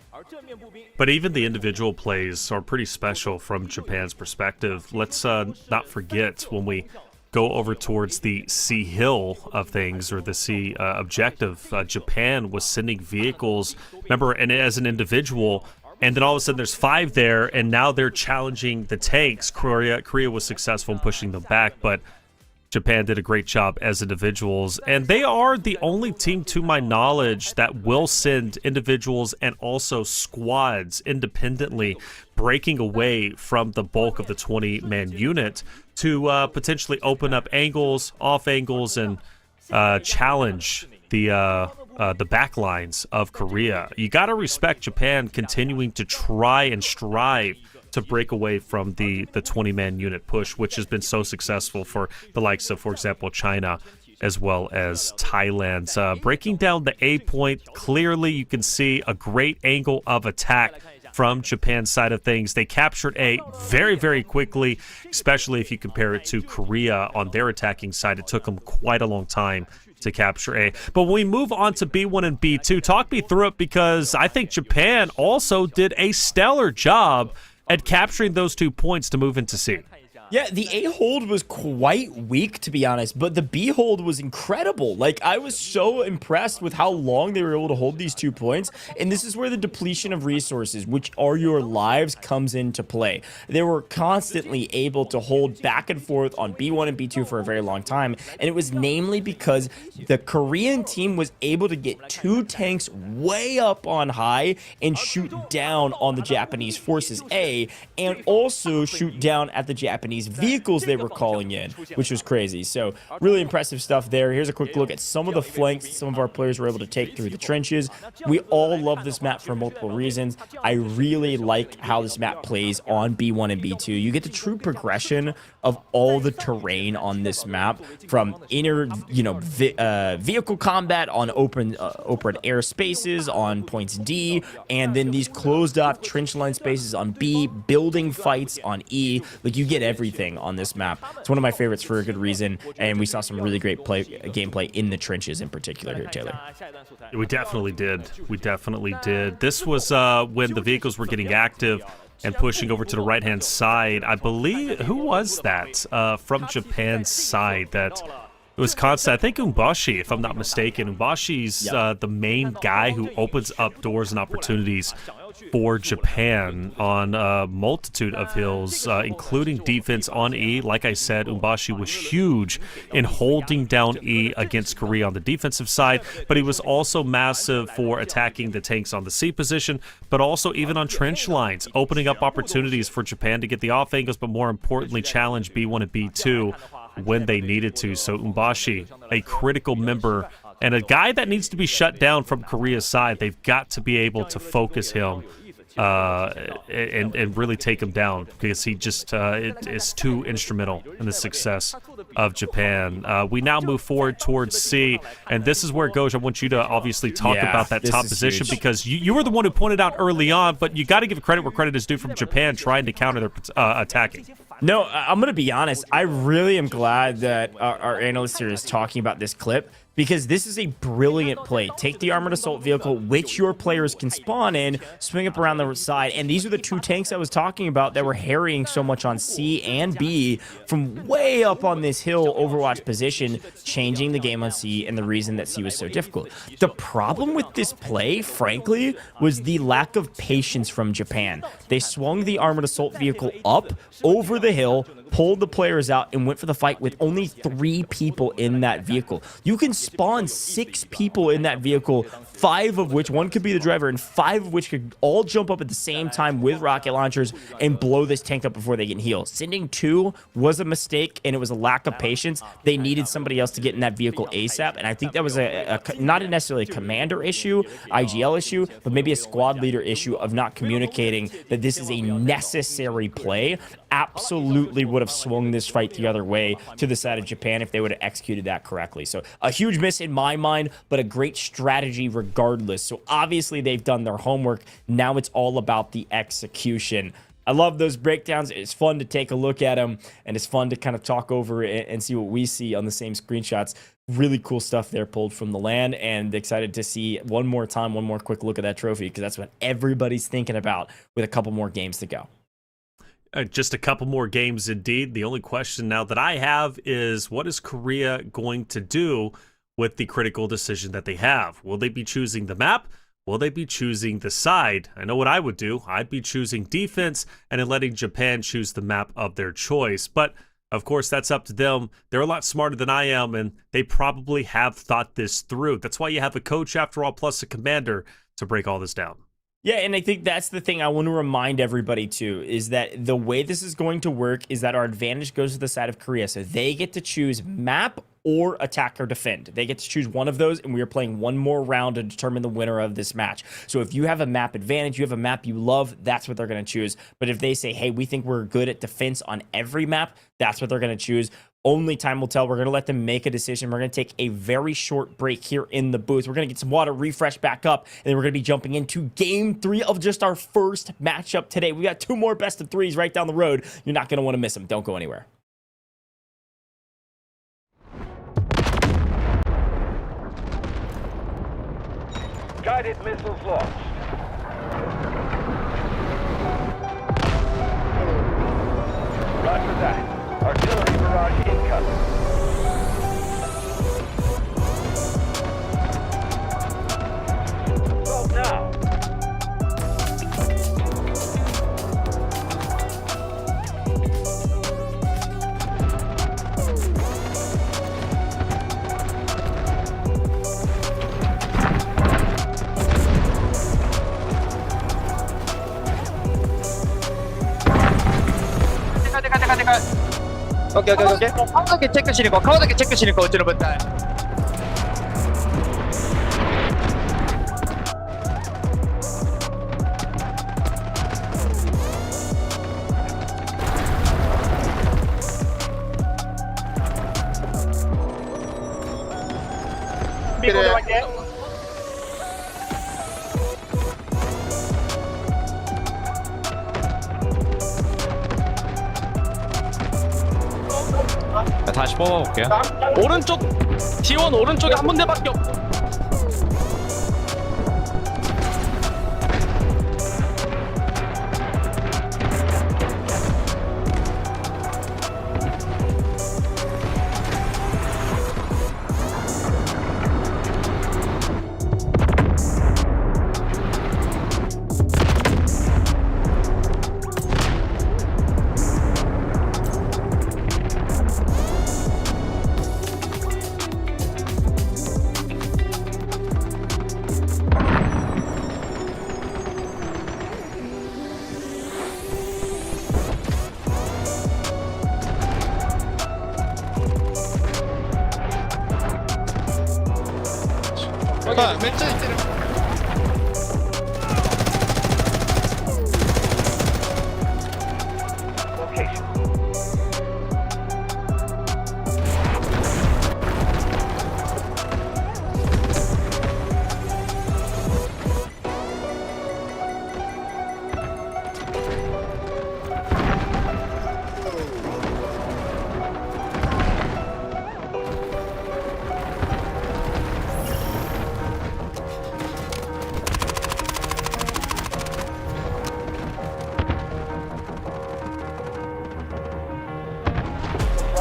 But even the individual plays are pretty special from Japan's perspective. Let's not forget when we go over towards the C hill of things, or the C objective, Japan was sending vehicles, remember, and as an individual, and then all of a sudden there's 5 there, and now they're challenging the tanks. Korea was successful in pushing them back, but Japan did a great job as individuals, and they are the only team, to my knowledge, that will send individuals and also squads independently, breaking away from the bulk of the 20-man unit to potentially open up angles, off angles, and challenge the back lines of Korea. You got to respect Japan continuing to try and strive to break away from the 20-man unit push, which has been so successful for the likes of, for example, China, as well as Thailand. Breaking down the A point, clearly you can see a great angle of attack from Japan's side of things. They captured A very, very quickly, especially if you compare it to Korea on their attacking side. It took them quite a long time to capture A. But when we move on to B1 and B2, talk me through it, because I think Japan also did a stellar job at capturing those 2 points to move into C. Yeah, the A hold was quite weak, to be honest, but the B hold was incredible. Like, I was so impressed with how long they were able to hold these 2 points, and this is where the depletion of resources, which are your lives, comes into play. They were constantly able to hold back and forth on B1 and B2 for a very long time, and it was namely because the Korean team was able to get 2 tanks way up on high and shoot down on the Japanese forces A, and also shoot down at the Japanese vehicles they were calling in, which was crazy. So really impressive stuff there. Here's a quick look at some of the flanks some of our players were able to take through the trenches. We all love this map for multiple reasons. I really like how this map plays on B1 and B2. You get the true progression of all the terrain on this map, from inner, vehicle combat on open air spaces on points D, and then these closed off trench line spaces on B, building fights on E. Like, you get everything on this map. It's one of my favorites for a good reason, and we saw some really great gameplay in the trenches in particular here, Taylor. We definitely did. We definitely did. This was when the vehicles were getting active and pushing over to the right-hand side. I believe, who was that from Japan's side that it was constant? I think Umbashi, if I'm not mistaken. Umbashi's the main guy who opens up doors and opportunities for Japan on a multitude of hills, including defense on E. Like I said, Umbashi was huge in holding down E against Korea on the defensive side, but he was also massive for attacking the tanks on the C position, but also even on trench lines, opening up opportunities for Japan to get the off angles, but more importantly, challenge B1 and B2 when they needed to. So Umbashi, a critical member and a guy that needs to be shut down from Korea's side. They've got to be able to focus him and really take him down, because he just is too instrumental in the success of Japan. We now move forward towards C, and this is where Goj, I want you to obviously talk about that top position, because you were the one who pointed out early on, but you got to give credit where credit is due from Japan trying to counter their attacking. No, I'm going to be honest. I really am glad that our analyst here is talking about this clip, because this is a brilliant play. Take the armored assault vehicle, which your players can spawn in, swing up around the side, and these are the 2 tanks I was talking about that were harrying so much on C and B from way up on this hill Overwatch position, changing the game on C, and the reason that C was so difficult. The problem with this play, frankly, was the lack of patience from Japan. They swung the armored assault vehicle up over the hill, pulled the players out, and went for the fight with only 3 people in that vehicle. You can spawn 6 people in that vehicle, 5 of which, one could be the driver, and 5 of which could all jump up at the same time with rocket launchers and blow this tank up before they get healed. Sending 2 was a mistake, and it was a lack of patience. They needed somebody else to get in that vehicle ASAP, and I think that was not necessarily a commander issue, IGL issue, but maybe a squad leader issue of not communicating that this is a necessary play. Absolutely would have swung this fight the other way to the side of Japan if they would have executed that correctly. So a huge miss in my mind, but a great strategy regardless. So obviously they've done their homework. Now it's all about the execution. I love those breakdowns. It's fun to take a look at them, and it's fun to kind of talk over it and see what we see on the same screenshots. Really cool stuff there pulled from the LAN, and excited to see one more quick look at that trophy, because that's what everybody's thinking about with a couple more games to go. Just a couple more games indeed. The only question now that I have is, what is Korea going to do with the critical decision that they have? Will they be choosing the map? Will they be choosing the side? I know what I would do. I'd be choosing defense and then letting Japan choose the map of their choice. But of course, that's up to them. They're a lot smarter than I am, and they probably have thought this through. That's why you have a coach, after all, plus a commander to break all this down. Yeah, and I think that's the thing I want to remind everybody too, is that the way this is going to work is that our advantage goes to the side of Korea. So they get to choose map or attack or defend. They get to choose one of those, and we are playing one more round to determine the winner of this match. So if you have a map advantage, you have a map you love, that's what they're going to choose. But if they say, hey, we think we're good at defense on every map, that's what they're going to choose. Only time will tell. We're going to let them make a decision. We're going to take a very short break here in the booth. We're going to get some water, refresh back up, and then we're going to be jumping into game 3 of just our first matchup today. We got 2 more best of 3s right down the road. You're not going to want to miss them. Don't go anywhere. Guided missiles launched. Roger that. Artillery barrage incoming. Assault now. 오케이. 카우더게 체크 시리고 어찌는 분들. 다시 뽑아볼게요. 오른쪽 T1 오른쪽에 한 군데밖에 없고.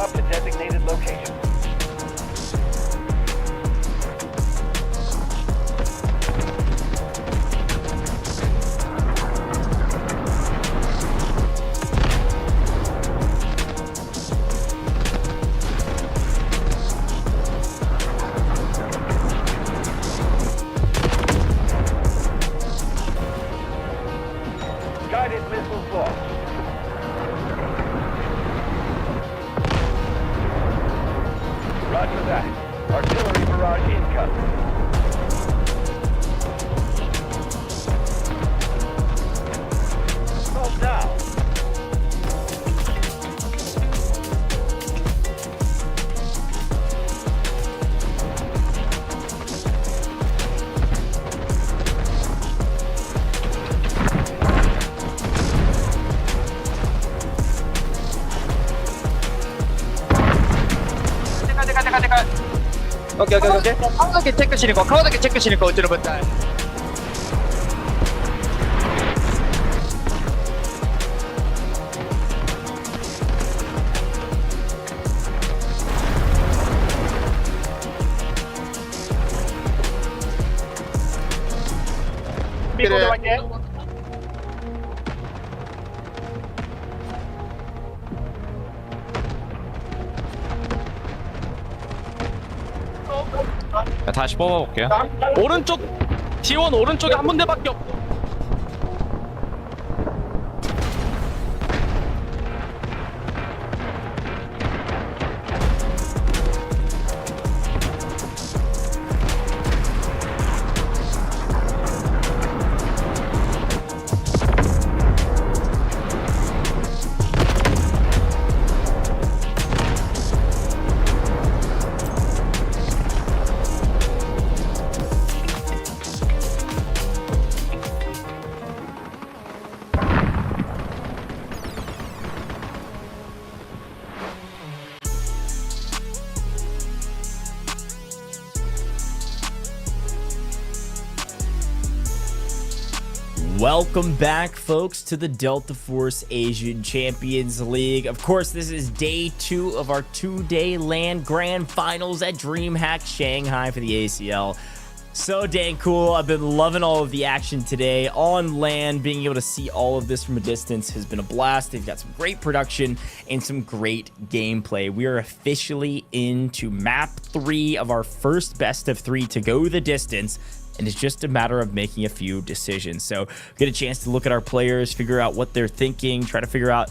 Drop to designated location. Guided missiles launched. Roger that. Artillery barrage incoming. Assault now. 오케이. 카우더게 체크 시리고 어찌는 분들. 다시 뽑아볼게요. 오른쪽 T1 오른쪽에 한 군데밖에 없고. Welcome back, folks, to the Delta Force Asian Champions League. Of course, this is day 2 of our 2-day LAN Grand Finals at DreamHack Shanghai for the ACL. So dang cool. I've been loving all of the action today on LAN. Being able to see all of this from a distance has been a blast. They've got some great production and some great gameplay. We are officially into map 3 of our first best of 3 to go the distance. And it's just a matter of making a few decisions. So get a chance to look at our players, figure out what they're thinking, try to figure out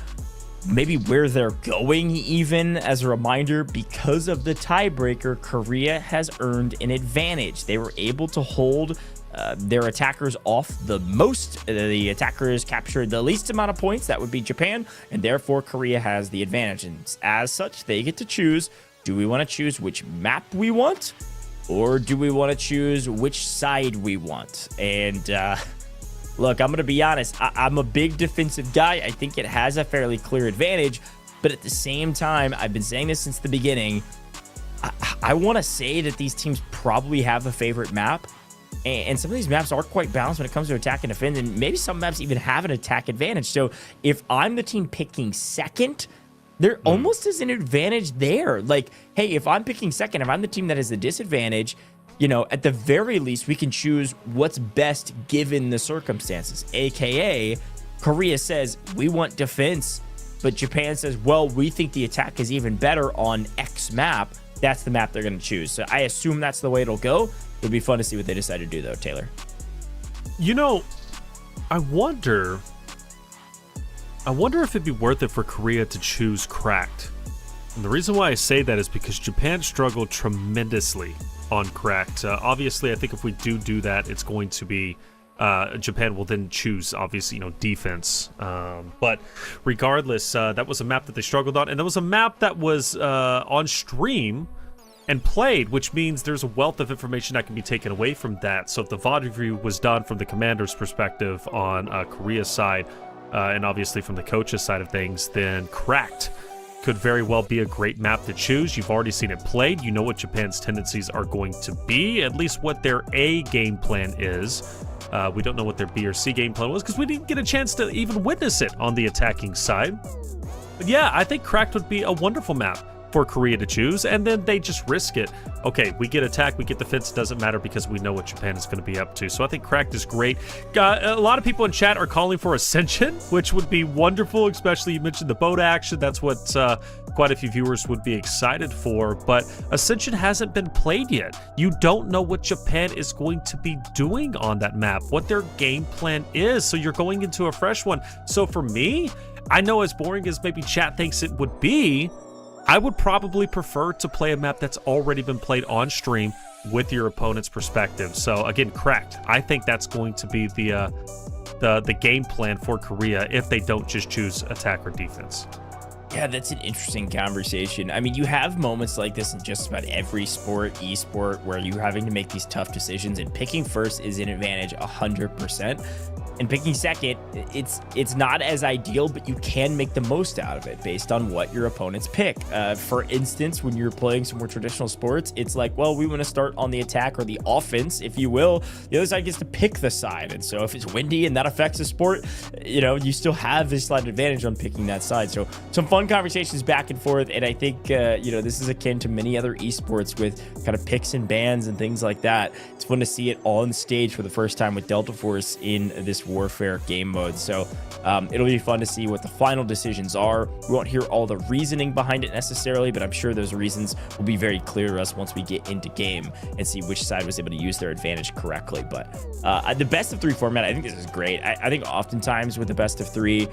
maybe where they're going even. As a reminder, because of the tiebreaker, Korea has earned an advantage. They were able to hold their attackers off the most. The attackers captured the least amount of points. That would be Japan. And therefore, Korea has the advantage. And as such, they get to choose, do we want to choose which map we want? Or do we want to choose which side we want? And look, I'm going to be honest. I'm a big defensive guy. I think it has a fairly clear advantage. But at the same time, I've been saying this since the beginning. I want to say that these teams probably have a favorite map. And some of these maps are quite balanced when it comes to attack and defend. And maybe some maps even have an attack advantage. So if I'm the team picking second, there almost is an advantage there. Like, hey, if I'm picking second, if I'm the team that has the disadvantage, you know, at the very least, we can choose what's best given the circumstances. AKA, Korea says, we want defense, but Japan says, well, we think the attack is even better on X map. That's the map they're going to choose. So I assume that's the way it'll go. It'll be fun to see what they decide to do, though, Taylor. You know, I wonder if it'd be worth it for Korea to choose Cracked. And the reason why I say that is because Japan struggled tremendously on Cracked. Obviously, I think if we do that, it's going to be Japan will then choose, obviously, you know, defense. But regardless, that was a map that they struggled on, and that was a map that was on stream and played, which means there's a wealth of information that can be taken away from that. So if the VOD review was done from the commander's perspective on Korea's side, and obviously from the coach's side of things, then Cracked could very well be a great map to choose. You've already seen it played. You know what Japan's tendencies are going to be, at least what their A game plan is. We don't know what their B or C game plan was because we didn't get a chance to even witness it on the attacking side. But yeah, I think Cracked would be a wonderful map for Korea to choose, and then they just risk it. Okay, we get attack, we get defense, it doesn't matter because we know what Japan is going to be up to. So I think Cracked is great. A lot of people in chat are calling for Ascension, which would be wonderful, especially you mentioned the boat action. That's what quite a few viewers would be excited for, but Ascension hasn't been played yet. You don't know what Japan is going to be doing on that map, what their game plan is, so you're going into a fresh one. So for me, I know as boring as maybe chat thinks it would be, I would probably prefer to play a map that's already been played on stream with your opponent's perspective. So again, Cracked. I think that's going to be the game plan for Korea if they don't just choose attack or defense. Yeah, that's an interesting conversation. I mean, you have moments like this in just about every sport, esport, where you're having to make these tough decisions, and picking first is an advantage 100%. And picking second, it's not as ideal, but you can make the most out of it based on what your opponents pick. For instance, when you're playing some more traditional sports, it's like, well, we want to start on the attack or the offense, if you will. The other side gets to pick the side. And so if it's windy and that affects the sport, you know, you still have this slight advantage on picking that side. So some fun conversations back and forth. And I think, you know, this is akin to many other esports with kind of picks and bans and things like that. It's fun to see it on stage for the first time with Delta Force in this Warfare game mode. So it'll be fun to see what the final decisions are. We won't hear all the reasoning behind it necessarily, but I'm sure those reasons will be very clear to us once we get into game and see which side was able to use their advantage correctly. But the best of 3 format, I think this is great. I think oftentimes with the best of 3,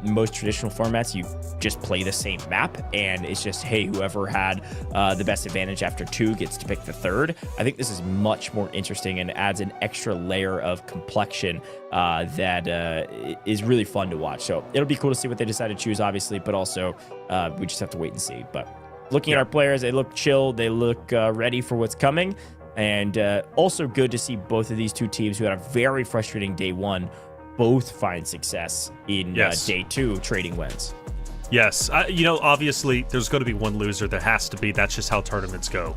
most traditional formats, you just play the same map and it's just, hey, whoever had the best advantage after 2 gets to pick the third. I think this is much more interesting and adds an extra layer of complexion that is really fun to watch. So it'll be cool to see what they decide to choose, obviously, but also we just have to wait and see. But looking at our players, they look chill, they look ready for what's coming, and also good to see both of these two teams who had a very frustrating day 1 both find success in day 2 trading wins. Yes, you know, obviously there's going to be one loser. There has to be. That's just how tournaments go.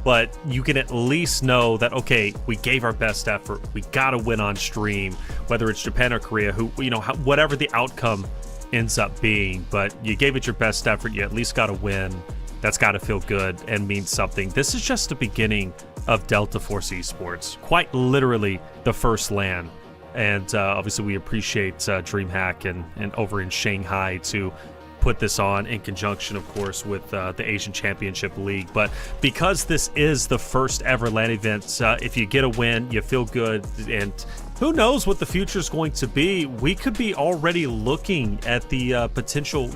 but you can at least know that, okay, we gave our best effort. We got to win on stream, whether it's Japan or Korea, whatever the outcome ends up being, but you gave it your best effort. You at least got to win. That's got to feel good and mean something. This is just the beginning of Delta Force Esports, quite literally the first LAN. And obviously we appreciate DreamHack and over in Shanghai to put this on in conjunction, of course, with the Asian Championship League. But because this is the first ever LAN event, if you get a win, you feel good, and who knows what the future is going to be. We could be already looking at the potential,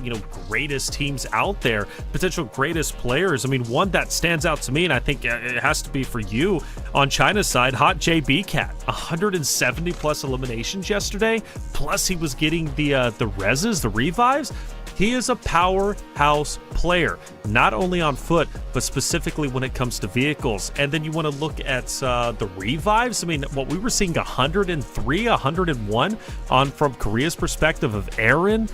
greatest teams out there, potential greatest players. I mean, one that stands out to me, and I think it has to be for you on China's side, Hot JB Cat, 170 plus eliminations yesterday. Plus, he was getting the reses, the revives. He is a powerhouse player, not only on foot, but specifically when it comes to vehicles. And then you want to look at the revives. I mean, what we were seeing 103, 101 on from Korea's perspective of Aaron.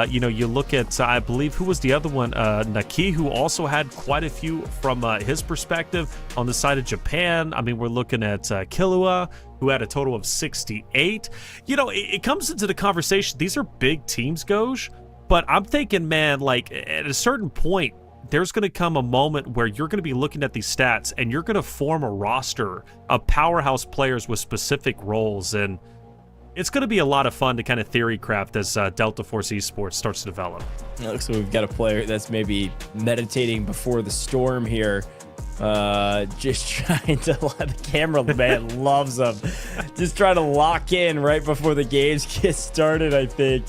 You look at, I believe, who was the other one? Naki, who also had quite a few from his perspective on the side of Japan. I mean, we're looking at Killua, who had a total of 68. It comes into the conversation. These are big teams, Goj. But I'm thinking, man, like at a certain point, there's going to come a moment where you're going to be looking at these stats and you're going to form a roster of powerhouse players with specific roles. And it's going to be a lot of fun to kind of theory craft as Delta Force Esports starts to develop. It looks like we've got a player that's maybe meditating before the storm here. Just trying to let the cameraman loves them. Just trying to lock in right before the games get started, I think.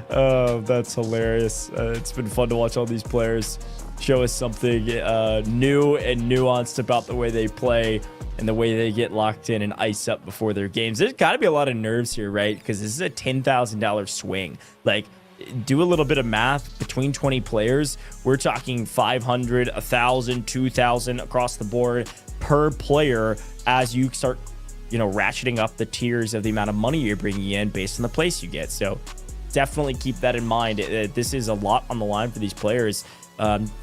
Oh, that's hilarious. It's been fun to watch all these players show us something new and nuanced about the way they play and the way they get locked in and ice up before their games. There's got to be a lot of nerves here, right? Because this is a $10,000 swing. Like, do a little bit of math between 20 players. We're talking 500, 1,000, 2,000 across the board per player as you start, ratcheting up the tiers of the amount of money you're bringing in based on the place you get. So definitely keep that in mind. This is a lot on the line for these players.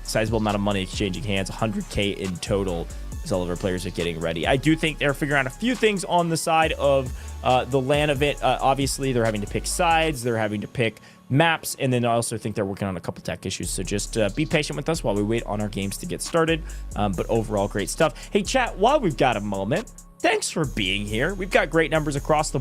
Sizable amount of money exchanging hands, 100K in total as all of our players are getting ready. I do think they're figuring out a few things on the side of the LAN event. Obviously, they're having to pick sides. They're having to pick maps, and then I also think they're working on a couple tech issues, so just be patient with us while we wait on our games to get started. But overall, great stuff. Hey, chat, while we've got a moment, thanks for being here. We've got great numbers across the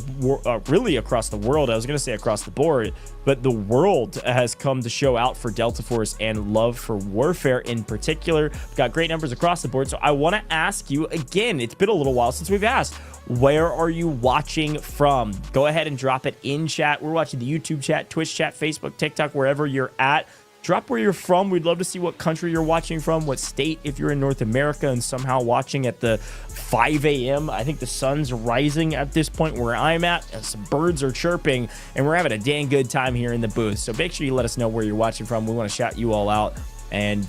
really across the world. I was going to say across the board, but the world has come to show out for Delta Force and love for Warfare in particular. We've got great numbers across the board, so I want to ask you again, it's been a little while since we've asked, where are you watching from? Go ahead and drop it in chat. We're watching the YouTube chat, Twitch chat, Facebook, TikTok, wherever you're at. Drop where you're from. We'd love to see what country you're watching from, what state, if you're in North America and somehow watching at the 5 a.m. I think the sun's rising at this point where I'm at. Some birds are chirping, and we're having a dang good time here in the booth. So make sure you let us know where you're watching from. We want to shout you all out, and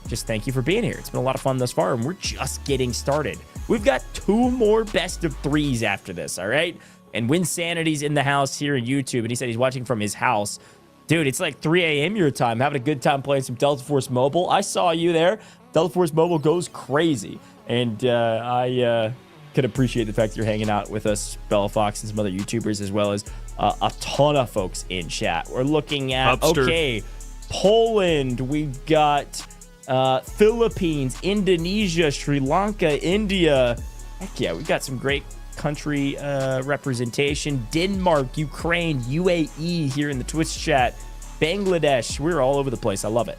just thank you for being here. It's been a lot of fun thus far, and we're just getting started. We've got 2 more best of 3s after this, all right? And Winsanity's in the house here in YouTube, and he said he's watching from his house. Dude, it's like 3 a.m. your time, having a good time playing some Delta Force Mobile. I saw you there. Delta Force Mobile goes crazy. And I could appreciate the fact that you're hanging out with us, Bella Fox, and some other YouTubers, as well as a ton of folks in chat. We're looking at, okay, Poland. We've got Philippines, Indonesia, Sri Lanka, India. Heck yeah, we've got some great country representation. Denmark, Ukraine, UAE here in the Twitch chat, Bangladesh. We're all over the place. I love it.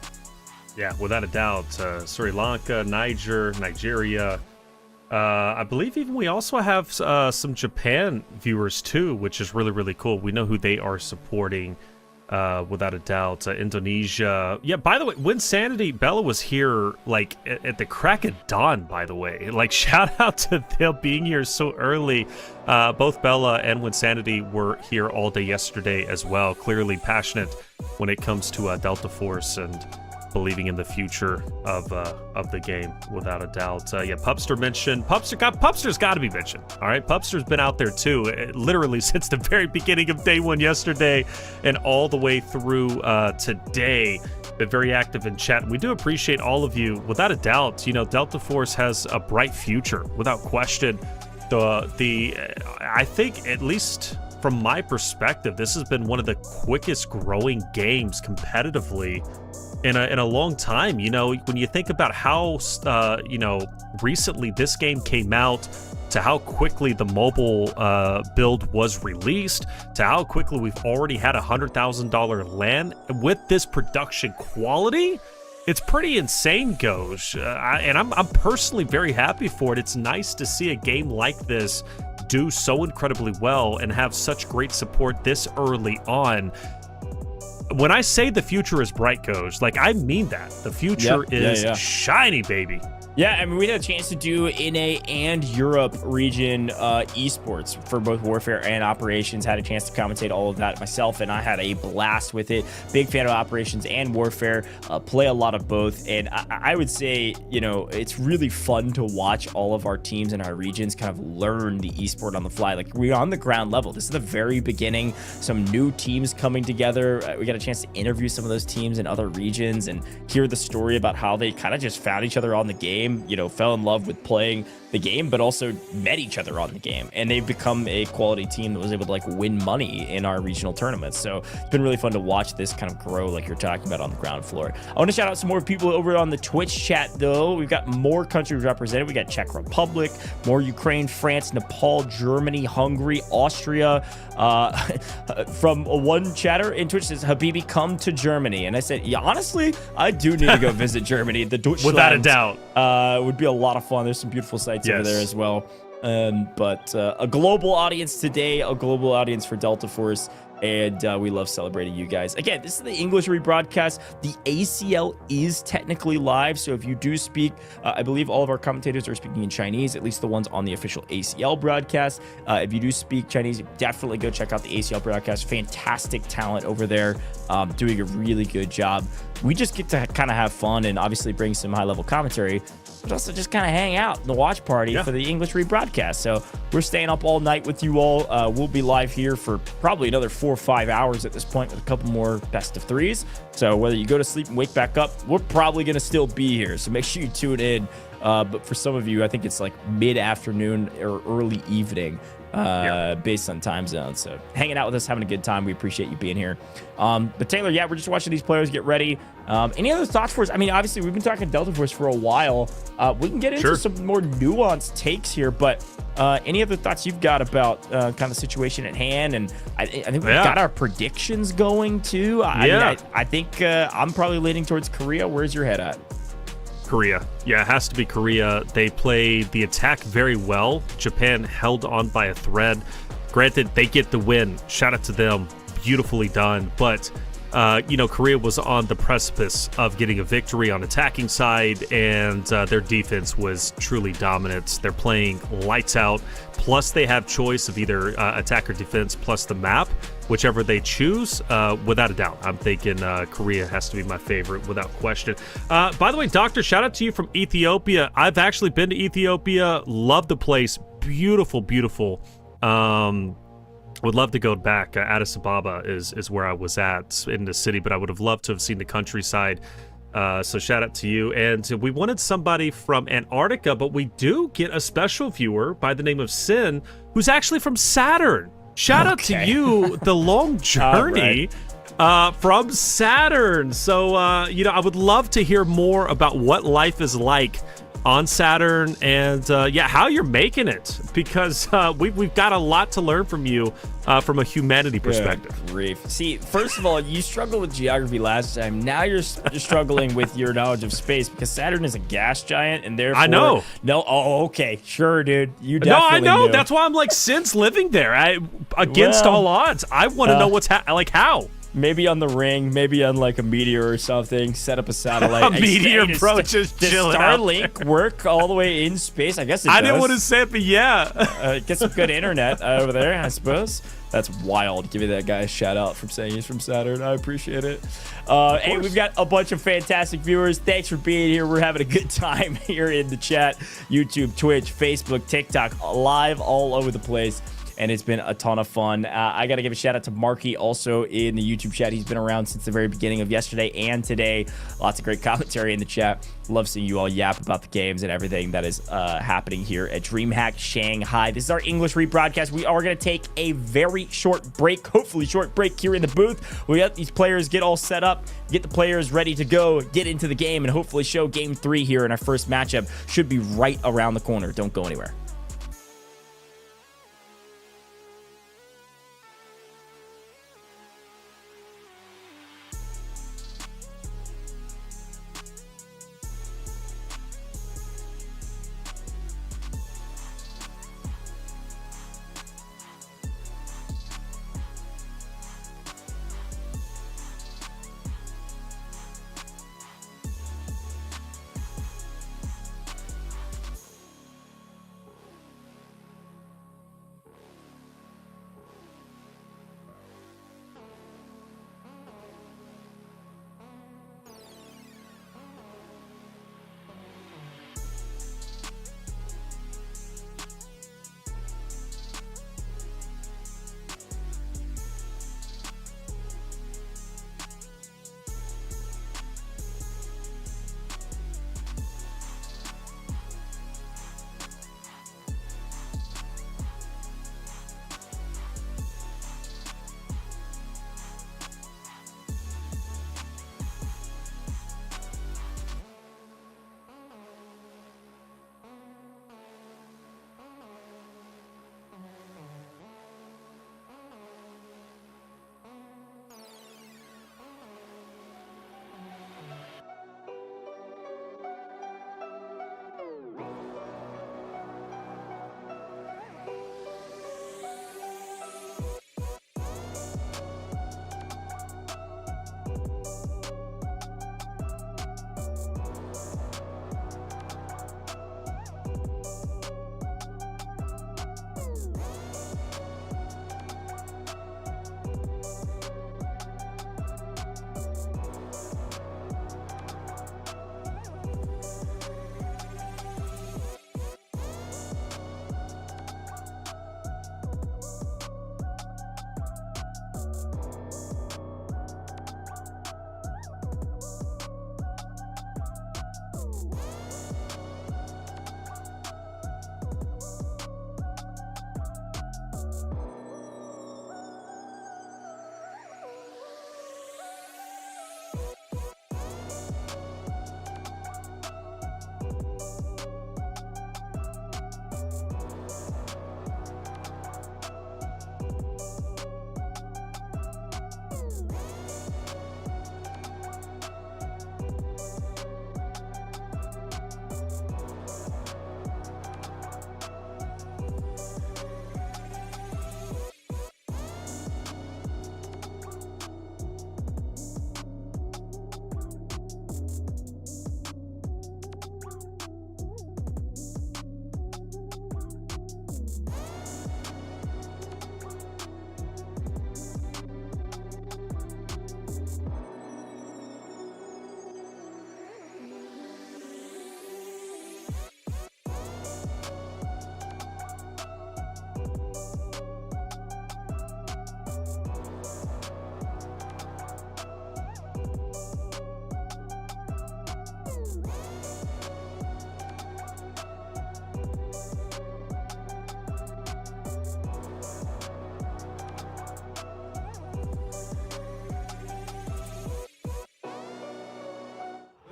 Yeah, without a doubt. Sri Lanka, Nigeria. I believe even we also have some Japan viewers too, which is really, really cool. We know who they are supporting. Without a doubt. Indonesia. Yeah, by the way, Winsanity, Bella was here like at the crack of dawn, by the way. Like, shout out to them being here so early. Both Bella and Winsanity were here all day yesterday as well. Clearly passionate when it comes to Delta Force, and believing in the future of the game, without a doubt. Yeah, Pupster mentioned Pupster's got to be mentioned. All right, Pupster's been out there too, literally since the very beginning of day one yesterday, and all the way through today. Been very active in chat. We do appreciate all of you. Without a doubt, you know, Delta Force has a bright future, without question. I think, at least from my perspective, this has been one of the quickest growing games competitively in a long time. You know, when you think about how you know, recently this game came out, to how quickly the mobile build was released, to how quickly we've already had $100,000 land with this production quality, it's pretty insane, Goj. And I'm personally very happy for it. It's nice to see a game like this do so incredibly well and have such great support this early on. When I say the future is bright, Goj, like, I mean that. The future is shiny, baby. Yeah, I mean, we had a chance to do NA and Europe region esports for both Warfare and Operations. Had a chance to commentate all of that myself, and I had a blast with it. Big fan of Operations and Warfare. Play a lot of both, and I would say, you know, it's really fun to watch all of our teams in our regions kind of learn the esport on the fly. Like, we're on the ground level. This is the very beginning. Some new teams coming together. We got a chance to interview some of those teams in other regions and hear the story about how they kind of just found each other on the game. You know, fell in love with playing the game, but also met each other on the game, and they've become a quality team that was able to like win money in our regional tournaments. So it's been really fun to watch this kind of grow, like you're talking about, on the ground floor. I want to shout out some more people over on the Twitch chat, though. We've got more countries represented. We got Czech Republic, more Ukraine, France, Nepal, Germany, Hungary, Austria. From one chatter in Twitch says, Habibi, come to Germany. And I said, yeah, honestly, I do need to go visit Germany. The Deutschland, without a doubt, would be a lot of fun. There's some beautiful sites over there as well. But a global audience today, a global audience for Delta Force. And we love celebrating you guys. Again, this is the English rebroadcast. The ACL is technically live, so if you do speak, I believe all of our commentators are speaking in Chinese, at least the ones on the official ACL broadcast. If you do speak Chinese, definitely go check out the ACL broadcast. Fantastic talent over there, doing a really good job. We just get to kind of have fun and obviously bring some high-level commentary, but also just kind of hang out in the watch party for the English rebroadcast. So we're staying up all night with you all. We'll be live here for probably another 4 or 5 hours at this point with a couple more best of threes. So whether you go to sleep and wake back up, we're probably going to still be here. So make sure you tune in. But for some of you, I think it's like mid-afternoon or early evening based on time zone. So hanging out with us, having a good time. We appreciate you being here. But Taylor, yeah, we're just watching these players get ready. Any other thoughts for us? I mean, obviously, we've been talking Delta Force for a while. We can get into some more nuanced takes here, but any other thoughts you've got about kind of the situation at hand? And I think we've got our predictions going too. I think I'm probably leaning towards Korea. Where's your head at? Korea. Yeah, it has to be Korea. They played the attack very well. Japan held on by a thread. Granted, they get the win. Shout out to them. Beautifully done. But, you know, Korea was on the precipice of getting a victory on attacking side, and their defense was truly dominant. They're playing lights out. Plus, they have choice of either attack or defense plus the map. Whichever they choose, without a doubt. I'm thinking Korea has to be my favorite, without question. By the way, Doctor, shout out to you from Ethiopia. I've actually been to Ethiopia. Love the place. Beautiful, beautiful. Would love to go back. Addis Ababa is where I was at in the city, but I would have loved to have seen the countryside. So shout out to you. And we wanted somebody from Antarctica, but we do get a special viewer by the name of Sin, who's actually from Saturn. Shout out to you, the long journey from Saturn. So, you know, I would love to hear more about what life is like on Saturn and, yeah, how you're making it, because we've got a lot to learn from you from a humanity perspective. Grief. See, first of all, you struggled with geography last time. Now you're struggling with your knowledge of space, because Saturn is a gas giant, and therefore... I know. No, okay. Sure, dude. You definitely No, I know. knew. That's why I'm like, since living there, against all odds, I want to know what's how. Maybe on the ring, maybe on like a meteor or something. Set up a satellite. A meteor approach is chilling out Starlink work all the way in space? I guess it does. I didn't want to say it, but yeah. Get some good internet over there, I suppose. That's wild. Give me that guy a shout out from saying he's from Saturn. I appreciate it. Hey, we've got a bunch of fantastic viewers. Thanks for being here. We're having a good time here in the chat. YouTube, Twitch, Facebook, TikTok, live all over the place. And it's been a ton of fun. I got to give a shout out to Marky also in the YouTube chat. He's been around since the very beginning of yesterday and today. Lots of great commentary in the chat. Love seeing you all yap about the games and everything that is happening here at DreamHack Shanghai. This is our English rebroadcast. We are going to take a very short break, hopefully short break here in the booth. We got these players get all set up, get the players ready to go, get into the game, and hopefully show game 3 here in our first matchup. Should be right around the corner. Don't go anywhere.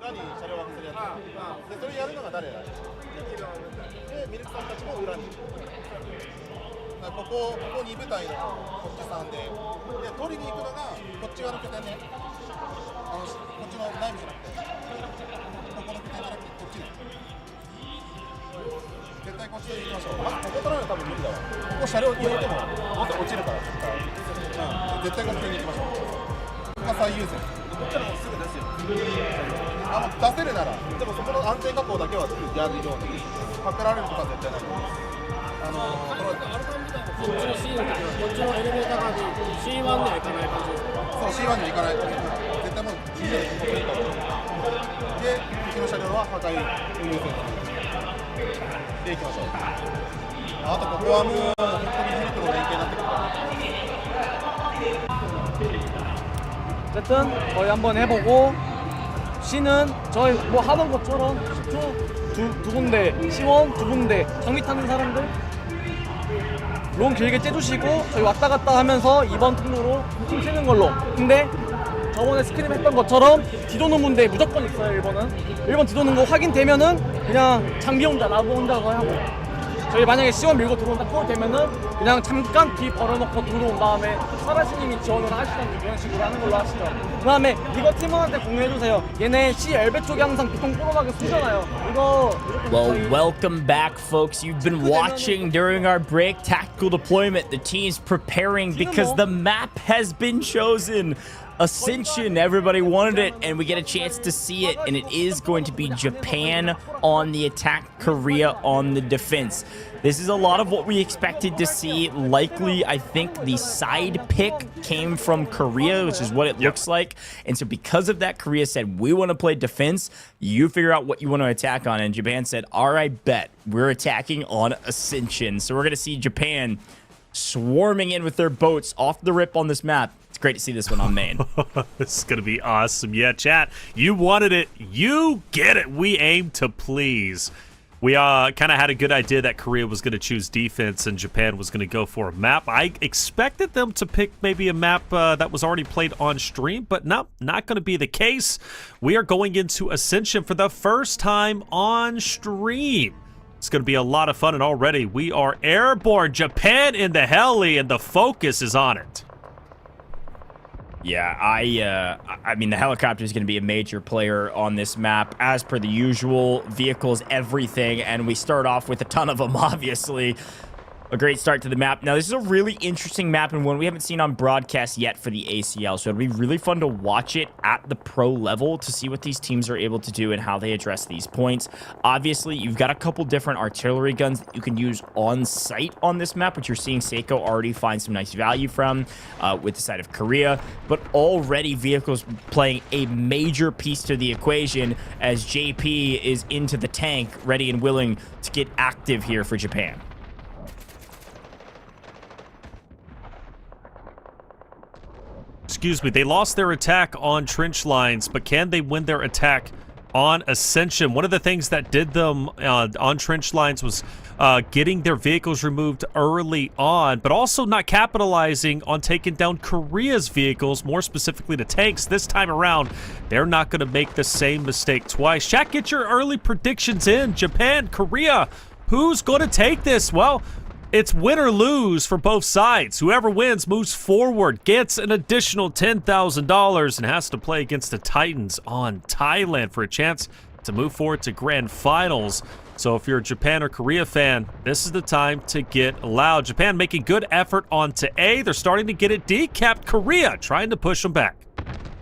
裏に車両が走るやつでそれやるのが誰だでミルクさんたちも裏にここ2部隊のこっち3で取りに行くのがこっち側の拠点ねこっちの内部じゃなくてここの拠点じゃなくてこっちに絶対こっちで行きましょうここ取らないと多分無理だわここ車両に置いてもどうせ落ちるから絶対こっちに行きましょうが最優先。こっちらもすぐですよ。出せるなら、でもそこの安全確保だけはやるように。かけられるとか絶対ないと思います。こっちの C の時はこっちのエレベーター側に C1 には行かない感じですか？そう、C1 には行かないと。絶対もう自由でここに行った方がいい。で、敵の車両は破壊優先で行きましょう。あとここはもう本当にヘリとの連携になってくるから。 어쨌든 저희 한번 해보고 C는 저희 뭐 하던 것처럼 10초 두 군데 C1 두 군데 장비 타는 사람들 롱 길게 째주시고 저희 왔다 갔다 하면서 2번 통로로 팀 치는 걸로. 근데 저번에 스크림 했던 것처럼 뒤도는 문제 무조건 있어요. 1번 뒤도는 거 확인되면은 그냥 장비 혼자 라브 혼자서 하고, 저희 만약에 C1 밀고 들어온다 콜 되면은 그냥 잠깐 뒤 벌어놓고 들어온 다음에 사라시님이 지원을 하시던지 이런 식으로 하는 걸로 하시죠. 그 다음에 이거 팀원한테 공유해주세요. 얘네 C 엘베 쪽에 항상 비통 꼬로하게 쏘잖아요. 이거 Well, welcome back, folks. You've been watching during our break tactical deployment. The team's preparing because the map has been chosen. Ascension, everybody wanted it, and we get a chance to see it, and it is going to be Japan on the attack, Korea on the defense. This is a lot of what we expected to see. Likely, I think the side pick came from Korea, which is what it looks like. And so because of that, Korea said, we want to play defense. You figure out what you want to attack on. And Japan said, all right, bet. We're attacking on Ascension. So we're going to see Japan swarming in with their boats off the rip on this map. It's great to see this one on main. This is going to be awesome. Yeah, chat, you wanted it. You get it. We aim to please. We kind of had a good idea that Korea was going to choose defense and Japan was going to go for a map. I expected them to pick maybe a map that was already played on stream, but no, not going to be the case. We are going into Ascension for the first time on stream. It's going to be a lot of fun, and already we are airborne. Japan in the heli, and the focus is on it. Yeah, I mean, the helicopter is going to be a major player on this map. As per the usual, vehicles, everything, and we start off with a ton of them, obviously. A great start to the map. Now, this is a really interesting map and one we haven't seen on broadcast yet for the ACL, so it'll be really fun to watch it at the pro level to see what these teams are able to do and how they address these points. Obviously, you've got a couple different artillery guns that you can use on site on this map, which you're seeing Seiko already find some nice value from with the side of Korea, but already vehicles playing a major piece to the equation as JP is into the tank, ready and willing to get active here for Japan. Excuse me, they lost their attack on trench lines, but can they win their attack on Ascension? One of the things that did them on trench lines was getting their vehicles removed early on, but also not capitalizing on taking down Korea's vehicles, more specifically the tanks. This time around, they're not going to make the same mistake twice. Chat, get your early predictions in. Japan, Korea, who's going to take this? Well, it's win or lose for both sides. Whoever wins moves forward, gets an additional $10,000, and has to play against the Titans on Thailand for a chance to move forward to grand finals. So if you're a Japan or Korea fan, this is the time to get loud. Japan making good effort onto A. They're starting to get it decapped. Korea trying to push them back.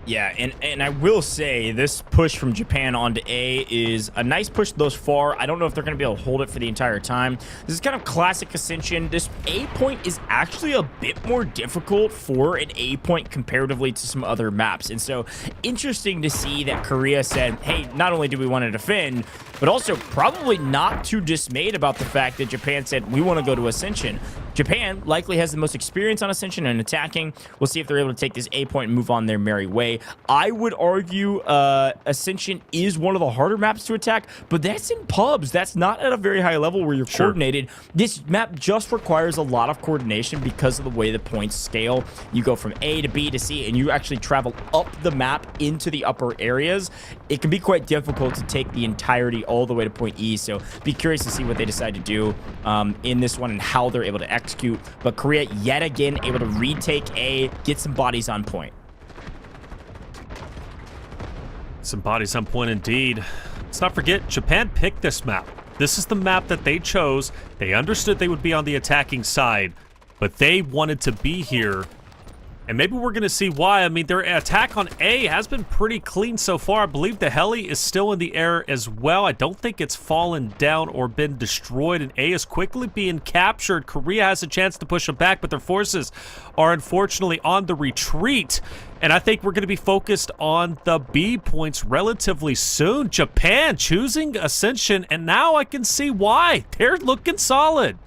Yeah, and I will say this push from Japan onto A is a nice push thus far. I don't know if they're going to be able to hold it for the entire time. This is kind of classic Ascension. This A point is actually a bit more difficult for an A point comparatively to some other maps. And so interesting to see that Korea said, hey, not only do we want to defend, but also probably not too dismayed about the fact that Japan said, we want to go to Ascension. Japan likely has the most experience on Ascension and attacking. We'll see if they're able to take this A point and move on their merry way. I would argue Ascension is one of the harder maps to attack, but that's in pubs. That's not at a very high level where you're coordinated. This map just requires a lot of coordination because of the way the points scale. You go from A to B to C, and you actually travel up the map into the upper areas. It can be quite difficult to take the entirety all the way to point E, so be curious to see what they decide to do in this one and how they're able to execute. But Korea, yet again, able to retake A, get some bodies on point. Some bodies on point indeed. Let's not forget, Japan picked this map. This is the map that they chose. They understood they would be on the attacking side, but they wanted to be here And maybe we're going to see why. I mean, their attack on A has been pretty clean so far. I believe the heli is still in the air as well. I don't think it's fallen down or been destroyed, and A is quickly being captured. Korea has a chance to push them back, but their forces are unfortunately on the retreat. And I think we're going to be focused on the B points relatively soon. Japan choosing Ascension, and now I can see why. They're looking solid.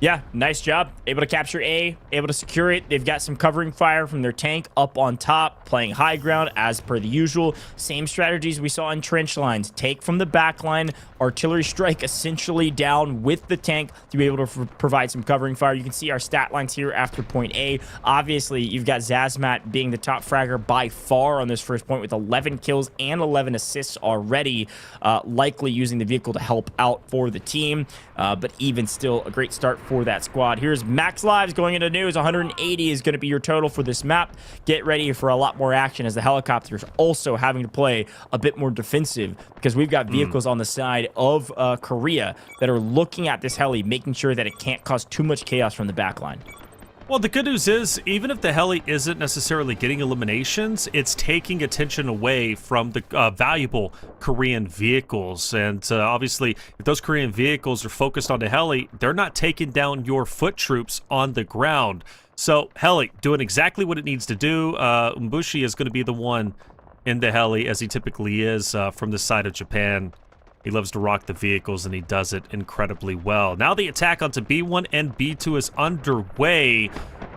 Yeah, nice job. Able to capture A, able to secure it. They've got some covering fire from their tank up on top, playing high ground as per the usual. Same strategies we saw in trench lines. Take from the back line, artillery strike essentially down with the tank to be able to provide some covering fire. You can see our stat lines here after point A. Obviously, you've got Zazmat being the top fragger by far on this first point with 11 kills and 11 assists already, likely using the vehicle to help out for the team. But even still, a great start for that squad. Here's max lives going into news. 180 is going to be your total for this map. Get ready for a lot more action as the helicopters also having to play a bit more defensive because we've got vehicles on the side of Korea that are looking at this heli, making sure that it can't cause too much chaos from the back line. Well, the good news is, even if the heli isn't necessarily getting eliminations, it's taking attention away from the valuable Korean vehicles. And obviously, if those Korean vehicles are focused on the heli, they're not taking down your foot troops on the ground. So, heli doing exactly what it needs to do. Umbushi is going to be the one in the heli, as he typically is from the side of Japan. He loves to rock the vehicles, and he does it incredibly well. Now the attack onto B1 and B2 is underway,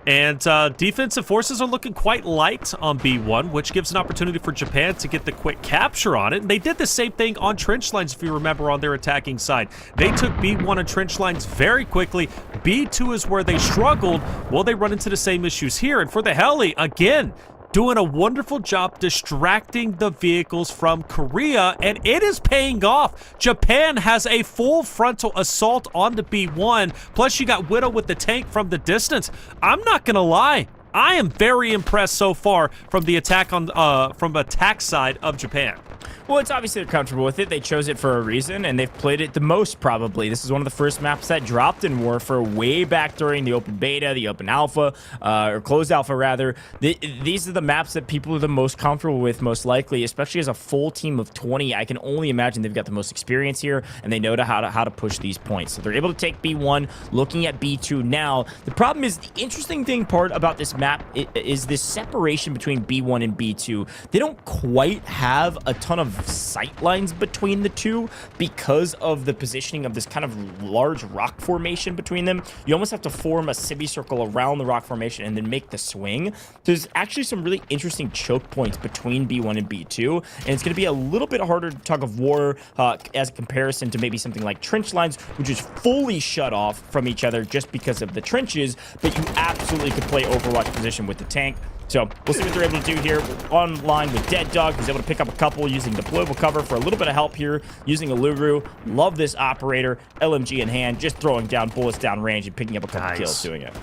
and defensive forces are looking quite light on B1, which gives an opportunity for Japan to get the quick capture on it. And they did the same thing on trench lines, if you remember, on their attacking side. They took B1 and trench lines very quickly. B2 is where they struggled. Well, they run into the same issues here. And for the heli, again, doing a wonderful job distracting the vehicles from Korea, and it is paying off. Japan has a full frontal assault on the B1, plus you got Widow with the tank from the distance. I'm not gonna lie, I am very impressed so far from the attack on from attack side of Japan. Well, it's obviously they're comfortable with it. They chose it for a reason, and they've played it the most, probably. This is one of the first maps that dropped in Warfare way back during the open beta, the open alpha, or closed alpha, rather. These are the maps that people are the most comfortable with, most likely, especially as a full team of 20. I can only imagine they've got the most experience here, and they know how to push these points. So they're able to take B1, looking at B2 now. The problem is, the interesting thing part about this map is this separation between B1 and B2. They don't quite have a ton of sight lines between the two because of the positioning of this kind of large rock formation between them. You almost have to form a semicircle around the rock formation and then make the swing. There's actually some really interesting choke points between B1 and B2, and it's going to be a little bit harder to tug of war as a comparison to maybe something like trench lines, which is fully shut off from each other just because of the trenches, but you absolutely could play Overwatch position with the tank. So we'll see what they're able to do here. Online with Dead Dog, who's able to pick up a couple using deployable cover for a little bit of help here, using Uluru. Love this operator, LMG in hand, just throwing down bullets down range and picking up a couple kills doing it.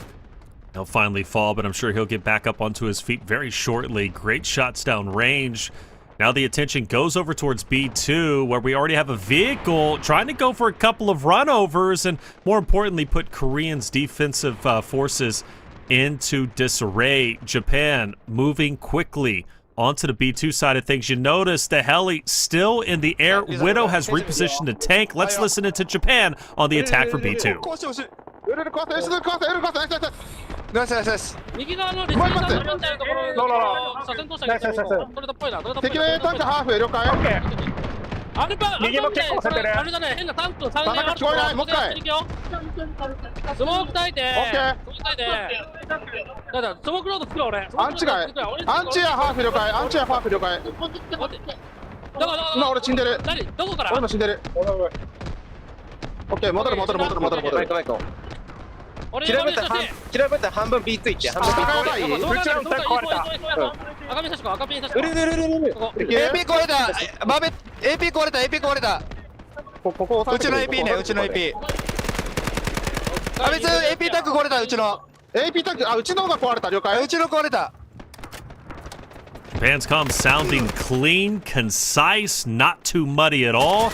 He'll finally fall, but I'm sure he'll get back up onto his feet very shortly. Great shots down range. Now the attention goes over towards B2, where we already have a vehicle trying to go for a couple of runovers and, more importantly, put Koreans' defensive forces into disarray. Japan moving quickly onto the B2 side of things. You notice the heli still in the air. Widow has repositioned a tank. Let's listen into Japan on the attack for B2. 한번 Bついて、半分 B 壊れた。AP 壊れた。AP 壊れた。うちの AP ね、うちの AP。あ、別に AP タック壊れた、うちの。AP タック、あ、うちのが壊れた、了解。うちの壊れた。Japan's comms sounding clean, concise, not too muddy at all.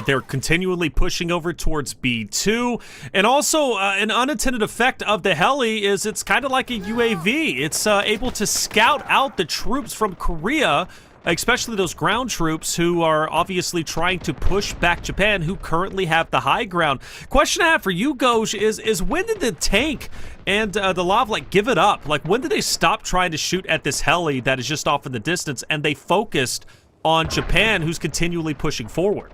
They're continually pushing over towards B2. And also, an unintended effect of the heli is it's kind of like a UAV. It's able to scout out the troops from Korea, especially those ground troops who are obviously trying to push back Japan, who currently have the high ground. Question I have for you, Goj, is when did the tank and the Lav give it up? Like, when did they stop trying to shoot at this heli that is just off in the distance, and they focused on Japan, who's continually pushing forward?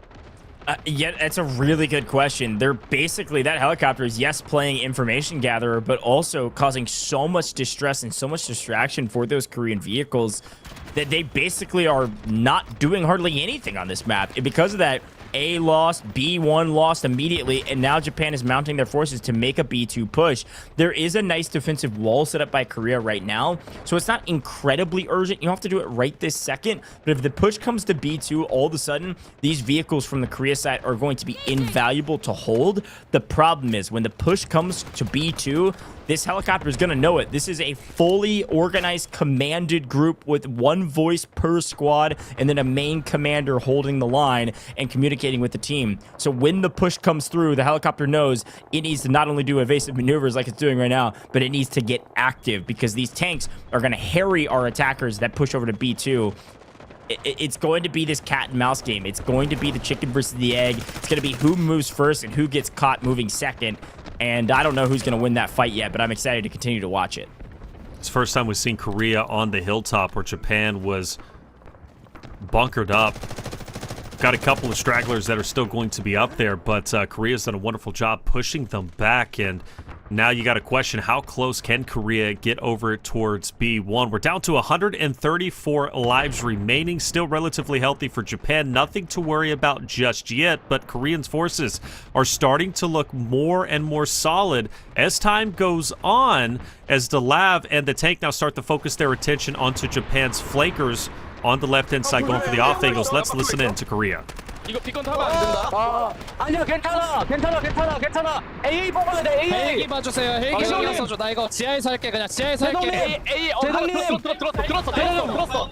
Yeah, that's a really good question. They're basically, that helicopter is, yes, playing information gatherer, but also causing so much distress and so much distraction for those Korean vehicles that they basically are not doing hardly anything on this map. And because of that, A lost, B1 lost immediately, and now Japan is mounting their forces to make a B2 push. There is a nice defensive wall set up by Korea right now, so it's not incredibly urgent. You don't have to do it right this second, but if the push comes to B2, all of a sudden, these vehicles from the Korea side are going to be invaluable to hold. The problem is, when the push comes to B2, this helicopter is going to know it. This is a fully organized, commanded group with one voice per squad and then a main commander holding the line and communicating with the team. So when the push comes through, the helicopter knows it needs to not only do evasive maneuvers like it's doing right now, but it needs to get active because these tanks are going to harry our attackers that push over to B2. It's going to be this cat and mouse game. It's going to be the chicken versus the egg. It's going to be who moves first and who gets caught moving second. And I don't know who's going to win that fight yet, but I'm excited to continue to watch it. It's the first time we've seen Korea on the hilltop where Japan was bunkered up. Got a couple of stragglers that are still going to be up there, but Korea's done a wonderful job pushing them back, and now you got a question, how close can Korea get over towards B1? We're down to 134 lives remaining, still relatively healthy for Japan. Nothing to worry about just yet, but Koreans' forces are starting to look more and more solid as time goes on, as the Lav and the tank now start to focus their attention onto Japan's flankers on the left-hand side going for the off angles. Let's listen in to Korea. 이거 비건 타면 안 된다. 아니야, 괜찮아. AA 뽑아야 돼. AA. 헬기 봐주세요. 헬기 신경 써줘. 나 이거 지하에서 할게. 그냥 지하에서 할게. AA. 대장님. 들었어.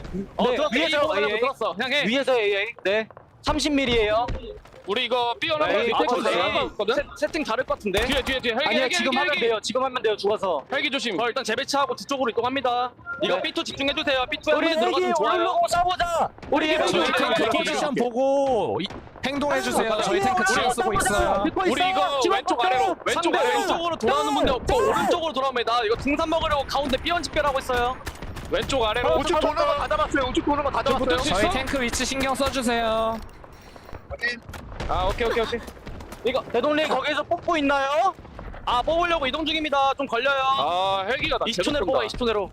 위에서 AA. 들었어. 그냥 해. 위에서 AA. 네. 30mm예요. 우리 이거 삐어나면 세팅 다를 것 같은데. 뒤에 헬기. 아니야, 지금 하면 돼요. 죽어서. 헬기 조심. 일단 재배치하고 뒤쪽으로 이동합니다. 이거 B2 집중해주세요. B2에 우리 헬기 오르고 싸우자. 우리 탱크 포지션 보고 행동해주세요. 저희 탱크 지하 쓰고 있어요. 우리 이거 왼쪽 아래로 왼쪽으로 돌아오는 분들 없고 오른쪽으로 돌아옵니다. 이거 등산 먹으려고 가운데 삐언 집결하고 있어요. 왼쪽 아래로 우측 도는 거 다 잡았어요. 저희 탱크 위치 신경 써주세요. 아, 오케이. 이거 대동님 거기서 뽑고 있나요? 아, 뽑으려고 이동 중입니다. 좀 걸려요. 아, 헬기가 나 20초 내로 뽑아. 20초 내로.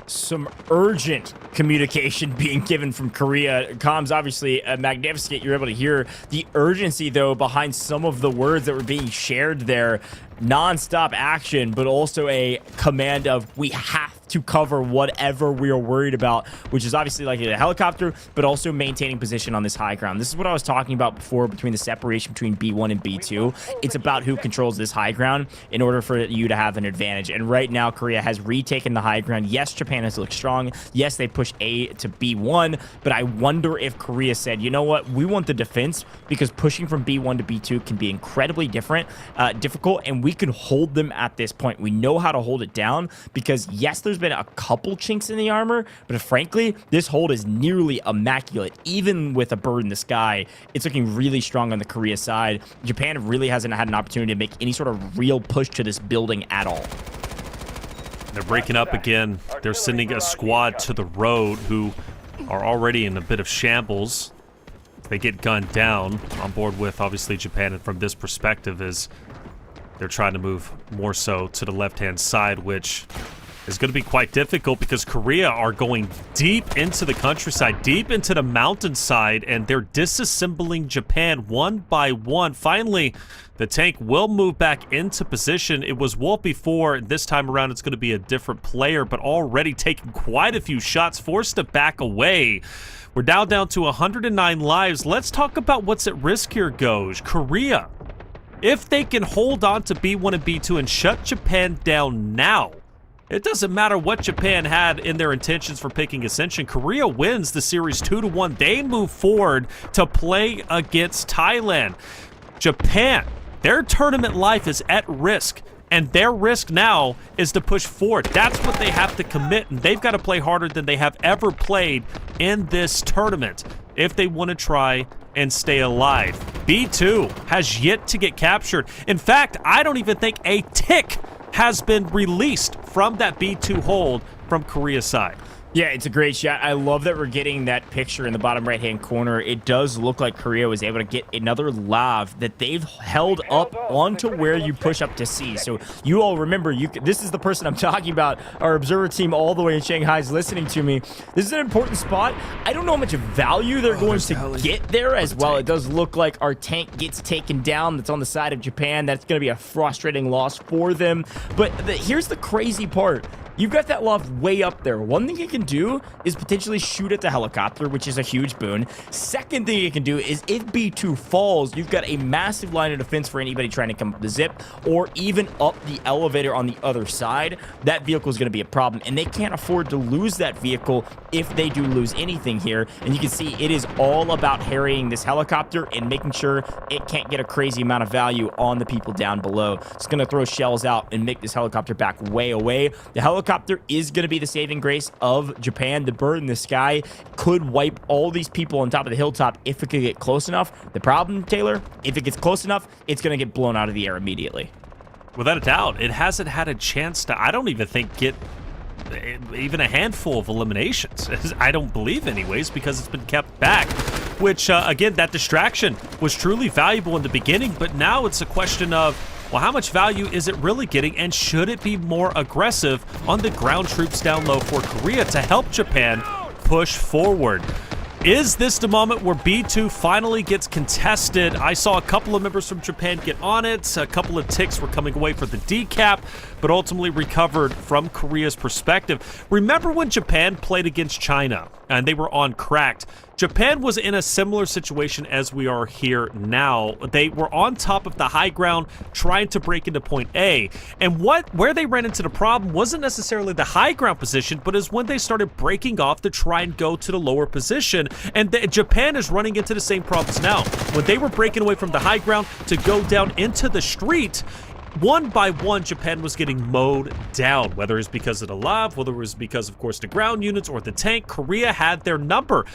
Some urgent communication being given from Korea. Comms obviously magnificent. You're able to hear the urgency, though, behind some of the words that were being shared there. Non-stop action, but also a command of we have to cover whatever we are worried about, which is obviously like a helicopter, but also maintaining position on this high ground. This is what I was talking about before between the separation between B1 and B2. It's about who controls this high ground in order for you to have an advantage. And right now, Korea has retaken the high ground. Yes, Japan has looked strong. Yes, they pushed A to B1, but I wonder if Korea said, you know what, we want the defense because pushing from B1 to B2 can be incredibly difficult, and we can hold them at this point. We know how to hold it down because, yes, there's been a couple chinks in the armor, but frankly, this hold is nearly immaculate. Even with a bird in the sky, it's looking really strong on the Korea side. Japan really hasn't had an opportunity to make any sort of real push to this building at all. They're breaking up again. They're sending a squad to the road who are already in a bit of shambles. They get gunned down on board with, obviously, Japan, and from this perspective is they're trying to move more so to the left-hand side, which is going to be quite difficult because Korea are going deep into the countryside, deep into the mountainside, and they're disassembling Japan one by one. Finally, the tank will move back into position. It was Wolf before. This time around, it's going to be a different player, but already taking quite a few shots, forced to back away. We're now down to 109 lives. Let's talk about what's at risk here, Goj. Korea, if they can hold on to B1 and B2 and shut Japan down now, It doesn't matter what Japan had in their intentions for picking Ascension. Korea wins the series 2-1. They move forward to play against Thailand. Japan, their tournament life is at risk. And their risk now is to push forward. That's what they have to commit, and they've got to play harder than they have ever played in this tournament if they want to try and stay alive. B2 has yet to get captured. In fact, I don't even think a tick has been released from that B2 hold from Korea's side. Yeah, it's a great shot. I love that we're getting that picture in the bottom right-hand corner. It does look like Korea was able to get another lav that they've held up onto where you push up to C. So you all remember, this is the person I'm talking about. Our observer team all the way in Shanghai is listening to me. This is an important spot. I don't know how much value they're going to get there as well. It does look like our tank gets taken down. That's on the side of Japan. That's going to be a frustrating loss for them. But here's the crazy part. You've got that loft way up there. One thing it can do is potentially shoot at the helicopter, which is a huge boon. Second thing it can do is if B2 falls, you've got a massive line of defense for anybody trying to come up the zip or even up the elevator on the other side. That vehicle is going to be a problem, and they can't afford to lose that vehicle if they do lose anything here. And you can see it is all about harrying this helicopter and making sure it can't get a crazy amount of value on the people down below. It's going to throw shells out and make this helicopter back way away. The helicopter is going to be the saving grace of Japan. The bird in the sky could wipe all these people on top of the hilltop if it could get close enough. The problem, Taylor, if it gets close enough, it's going to get blown out of the air immediately. Without a doubt, it hasn't had a chance to, I don't even think, get even a handful of eliminations. I don't believe anyways, because it's been kept back, which, again, that distraction was truly valuable in the beginning, but now it's a question of, well, how much value is it really getting, and should it be more aggressive on the ground troops down low for Korea to help Japan push forward? Is this the moment where B2 finally gets contested? I saw a couple of members from Japan get on it. A couple of ticks were coming away for the decap, but ultimately recovered from Korea's perspective. Remember when Japan played against China and they were on cracked? Japan was in a similar situation as we are here now. They were on top of the high ground trying to break into point A. And where they ran into the problem wasn't necessarily the high ground position, but is when they started breaking off to try and go to the lower position. And Japan is running into the same problems now. When they were breaking away from the high ground to go down into the street, one by one, Japan was getting mowed down, whether it's because of the lav, whether it was because, of course, the ground units or the tank. Korea had their number.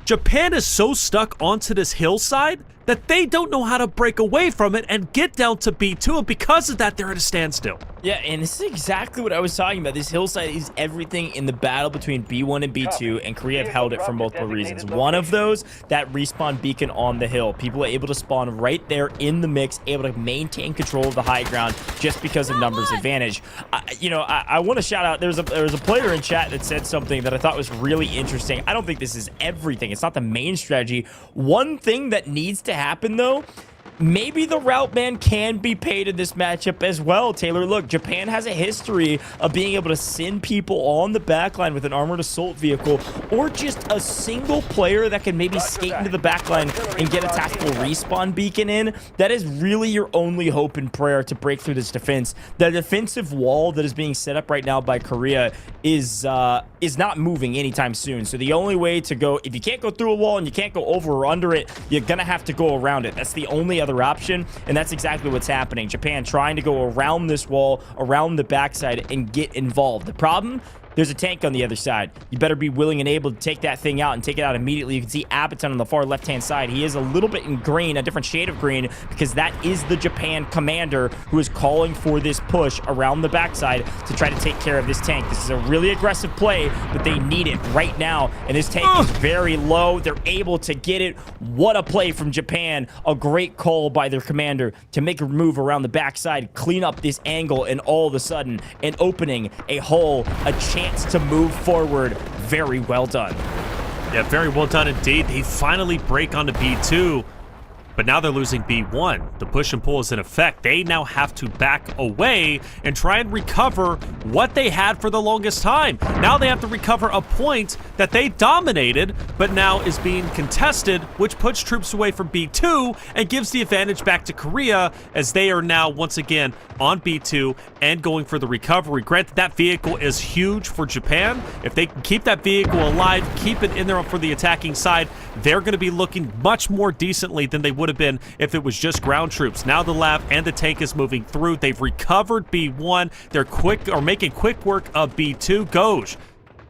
Japan is so stuck onto this hillside that they don't know how to break away from it and get down to B2, and because of that, they're at a standstill. Yeah, and this is exactly what I was talking about. This hillside is everything in the battle between B1 and B2, and Korea have held it for multiple reasons. One of those, that respawn beacon on the hill. People are able to spawn right there in the mix, able to maintain control of the high ground just because of numbers advantage. I want to shout out, there was a player in chat that said something that I thought was really interesting. I don't think this is everything. It's not the main strategy. One thing that needs to happen, though, maybe the route man can be paid in this matchup as well, Taylor. Look, Japan has a history of being able to send people on the backline with an armored assault vehicle, or just a single player that can maybe skate into the backline and get a tactical respawn beacon in. That is really your only hope and prayer to break through this defense. The defensive wall that is being set up right now by Korea is not moving anytime soon. So the only way to go, if you can't go through a wall and you can't go over or under it, you're gonna have to go around it. That's the only other option, and that's exactly what's happening. Japan trying to go around this wall, around the backside, and get involved. The problem, there's a tank on the other side. You better be willing and able to take that thing out and take it out immediately. You can see Abaton on the far left-hand side. He is a little bit in green, a different shade of green, because that is the Japan commander who is calling for this push around the backside to try to take care of this tank. This is a really aggressive play, but they need it right now, and this tank is very low. They're able to get it. What a play from Japan. A great call by their commander to make a move around the backside, clean up this angle, and all of a sudden, an opening, a hole, a chance to move forward. Very well done. Yeah, very well done indeed. They finally break onto B2. but now they're losing B1. The push and pull is in effect. They now have to back away and try and recover what they had for the longest time. Now they have to recover a point that they dominated, but now is being contested, which puts troops away from B2 and gives the advantage back to Korea, as they are now once again on B2 and going for the recovery. Granted, that vehicle is huge for Japan. If they can keep that vehicle alive, keep it in there for the attacking side, they're going to be looking much more decently than they would have been if it was just ground troops. Now the LAV and the tank is moving through. They've recovered B1. They're making quick work of B2. Goj,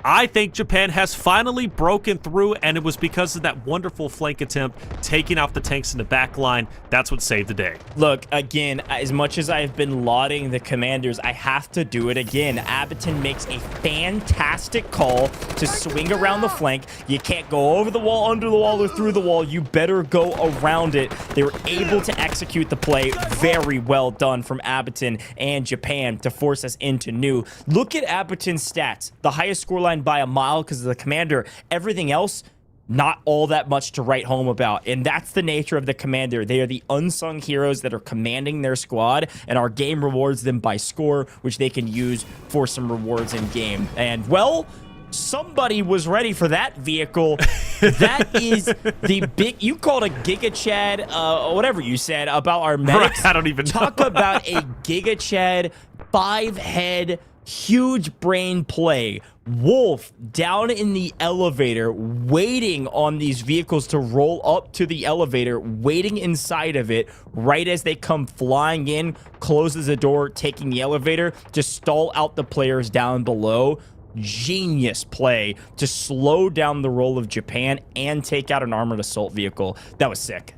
I think Japan has finally broken through, and it was because of that wonderful flank attempt, taking out the tanks in the back line. That's what saved the day. Look, again, as much as I've been lauding the commanders, I have to do it again. Abaton makes a fantastic call to swing around the flank. You can't go over the wall, under the wall, or through the wall. You better go around it. They were able to execute the play. Very well done from Abaton and Japan to force us into new. Look at Abaton's stats. The highest scoreline by a mile because of the commander. Everything else, not all that much to write home about. And that's the nature of the commander. They are the unsung heroes that are commanding their squad, and our game rewards them by score, which they can use for some rewards in game. And, well, somebody was ready for that vehicle. That is the big, you called a Giga Chad, whatever you said about our medics. Right, I don't even Talk know. about a Giga Chad 5-head huge brain play. Wolf down in the elevator, waiting on these vehicles to roll up to the elevator, waiting inside of it right as they come flying in, closes the door, taking the elevator to stall out the players down below. Genius play to slow down the roll of Japan and take out an armored assault vehicle. That was sick.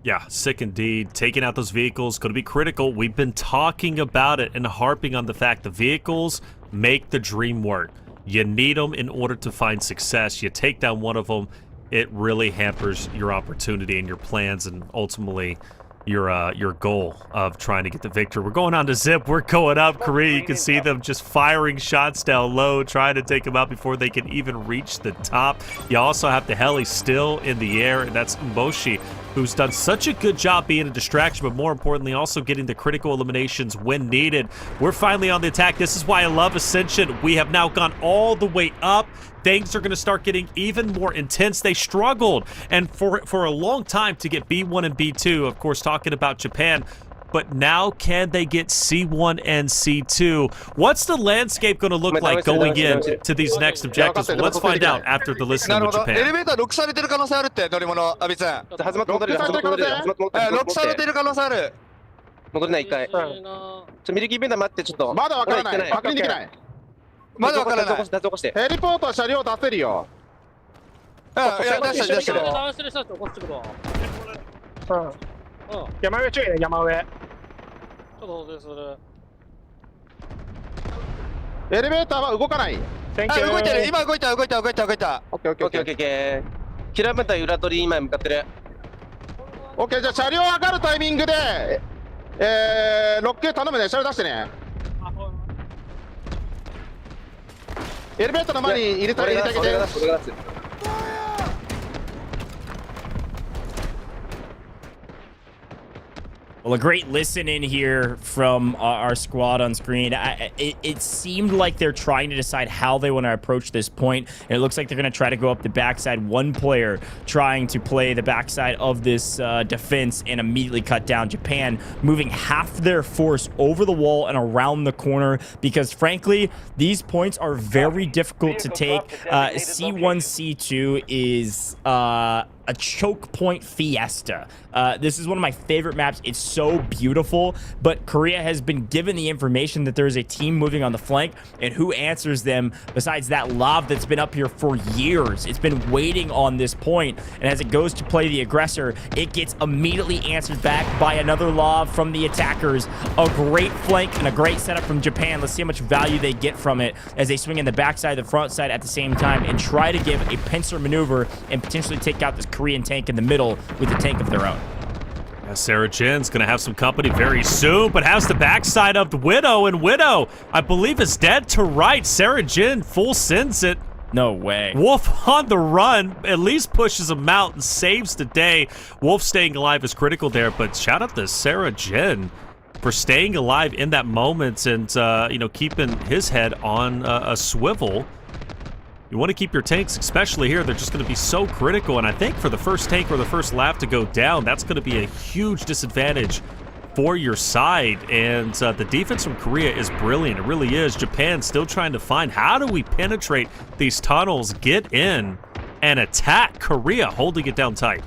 Yeah, sick indeed. Taking out those vehicles going to be critical. We've been talking about it and harping on the fact the vehicles make the dream work. You need them in order to find success. You take down one of them, it really hampers your opportunity and your plans and ultimately your goal of trying to get the victory. We're going on to Zip. We're going up. Korea, you can see them just firing shots down low, trying to take them out before they can even reach the top. You also have the heli still in the air, and that's Moshi, who's done such a good job being a distraction, but more importantly, also getting the critical eliminations when needed. We're finally on the attack. This is why I love Ascension. We have now gone all the way up. Things are going to start getting even more intense. They struggled, and for a long time to get B1 and B2, of course, talking about Japan, but now can they get C1 and C2? What's the landscape going to look like going in to these next objectives? Well, let's find out after the listening with Japan. エレベーターロックされてる可能性あるって乗り物、アビさん。始まって戻るよ。ロックされてる可能性ある。戻れない一回。ミルキーベンダー待ってちょっと。まだわからない。確認できない。まだわからない。ヘリポートは車両出せるよ。いや出してる出してる。山上注意ね、山上。ちょっと補充する。エレベーターは動かない。動いてる。今動いた。オッケーオッケー。キラー分隊裏取り今向かってる。オッケー、じゃあ車両上がるタイミングで6系頼むね。車両出してね。エレベーターの前に入れてあげて。Well, a great listen in here from our squad on screen. It seemed like they're trying to decide how they want to approach this point. And it looks like they're going to try to go up the backside. One player trying to play the backside of this defense and immediately cut down Japan, moving half their force over the wall and around the corner because, frankly, these points are very difficult to take. C1, C2 is a choke point fiesta. This is one of my favorite maps. It's so beautiful, but Korea has been given the information that there's a team moving on the flank, and who answers them besides that LAV that's been up here for years? It's been waiting on this point, and as it goes to play the aggressor, it gets immediately answered back by another LAV from the attackers. A great flank and a great setup from Japan. Let's see how much value they get from it as they swing in the backside, the front side at the same time, and try to give a pincer maneuver and potentially take out this Korean tank in the middle with a tank of their own. Yeah, Sarah Jin's going to have some company very soon, but has the backside of the Widow, and Widow, I believe, is dead to right. Sarah Jin full sends it. No way. Wolf on the run at least pushes him out and saves the day. Wolf staying alive is critical there, but shout out to Sarah Jin for staying alive in that moment and, you know, keeping his head on a swivel. You want to keep your tanks, especially here. They're just going to be so critical. And I think for the first tank or the first lap to go down, that's going to be a huge disadvantage for your side. And the defense from Korea is brilliant. It really is. Japan still trying to find how do we penetrate these tunnels, get in, and attack Korea, holding it down tight.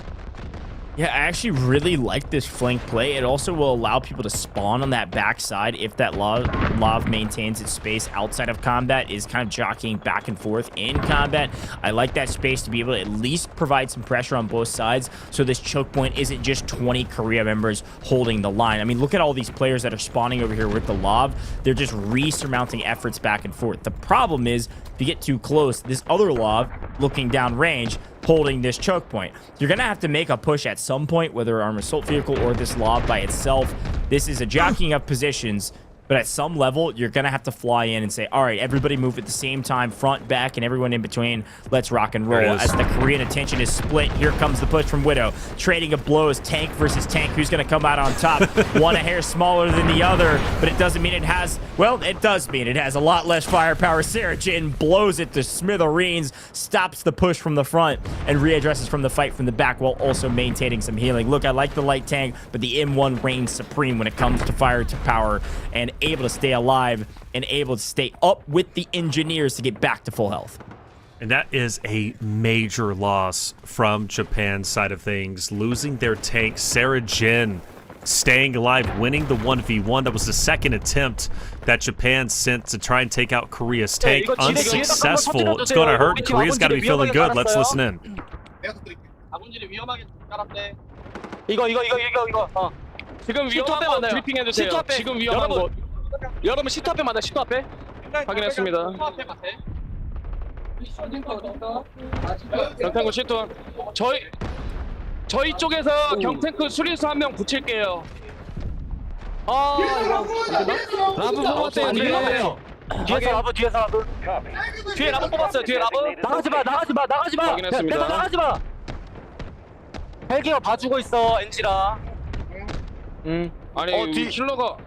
Yeah, I actually really like this flank play. It also will allow people to spawn on that backside if that Lav maintains its space outside of combat, is kind of jockeying back and forth in combat. I like that space to be able to at least provide some pressure on both sides so this choke point isn't just 20 Korea members holding the line. I mean, look at all these players that are spawning over here with the Lav. They're just re-surmounting efforts back and forth. The problem is, if you get too close, this other Lav looking down range holding this choke point. You're going to have to make a push at some point, whether armor assault vehicle or this Lav by itself. This is a jockeying of positions, but at some level, you're going to have to fly in and say, all right, everybody move at the same time, front, back, and everyone in between. Let's rock and roll. As the Korean attention is split, here comes the push from Widow. Trading of blows, tank versus tank. Who's going to come out on top? One a hair smaller than the other, but it doesn't mean it has, well, it does mean it has a lot less firepower. Sarah Jin blows it to smithereens, stops the push from the front, and readdresses from the fight from the back while also maintaining some healing. Look, I like the light tank, but the M1 reigns supreme when it comes to fire to power and able to stay alive and able to stay up with the engineers to get back to full health. And that is a major loss from Japan's side of things, losing their tank. Sarah Jin staying alive, winning the 1v1. That was the second attempt that Japan sent to try and take out Korea's tank. Unsuccessful. It's going to hurt. Korea's got to be feeling good. Let's listen in. 이거. 지금 위험한 곳 브리핑 해주세요. 지금 위험한 곳. 여러분 시트 앞에 맞아요. 시트 앞에. 확인했습니다. 경탱구 시트. 저희 쪽에서 경탱크 수리수 한 명 붙일게요. 아, 라브 뽑았대요. 뒤에서 라브, 뒤에서 라브. 뒤에 라브 뽑았어요. 뒤에 라브. 나가지 마. 확인했습니다. 나가지 마. 헬기가 봐주고 있어, 엔지라. 아니, 킬러가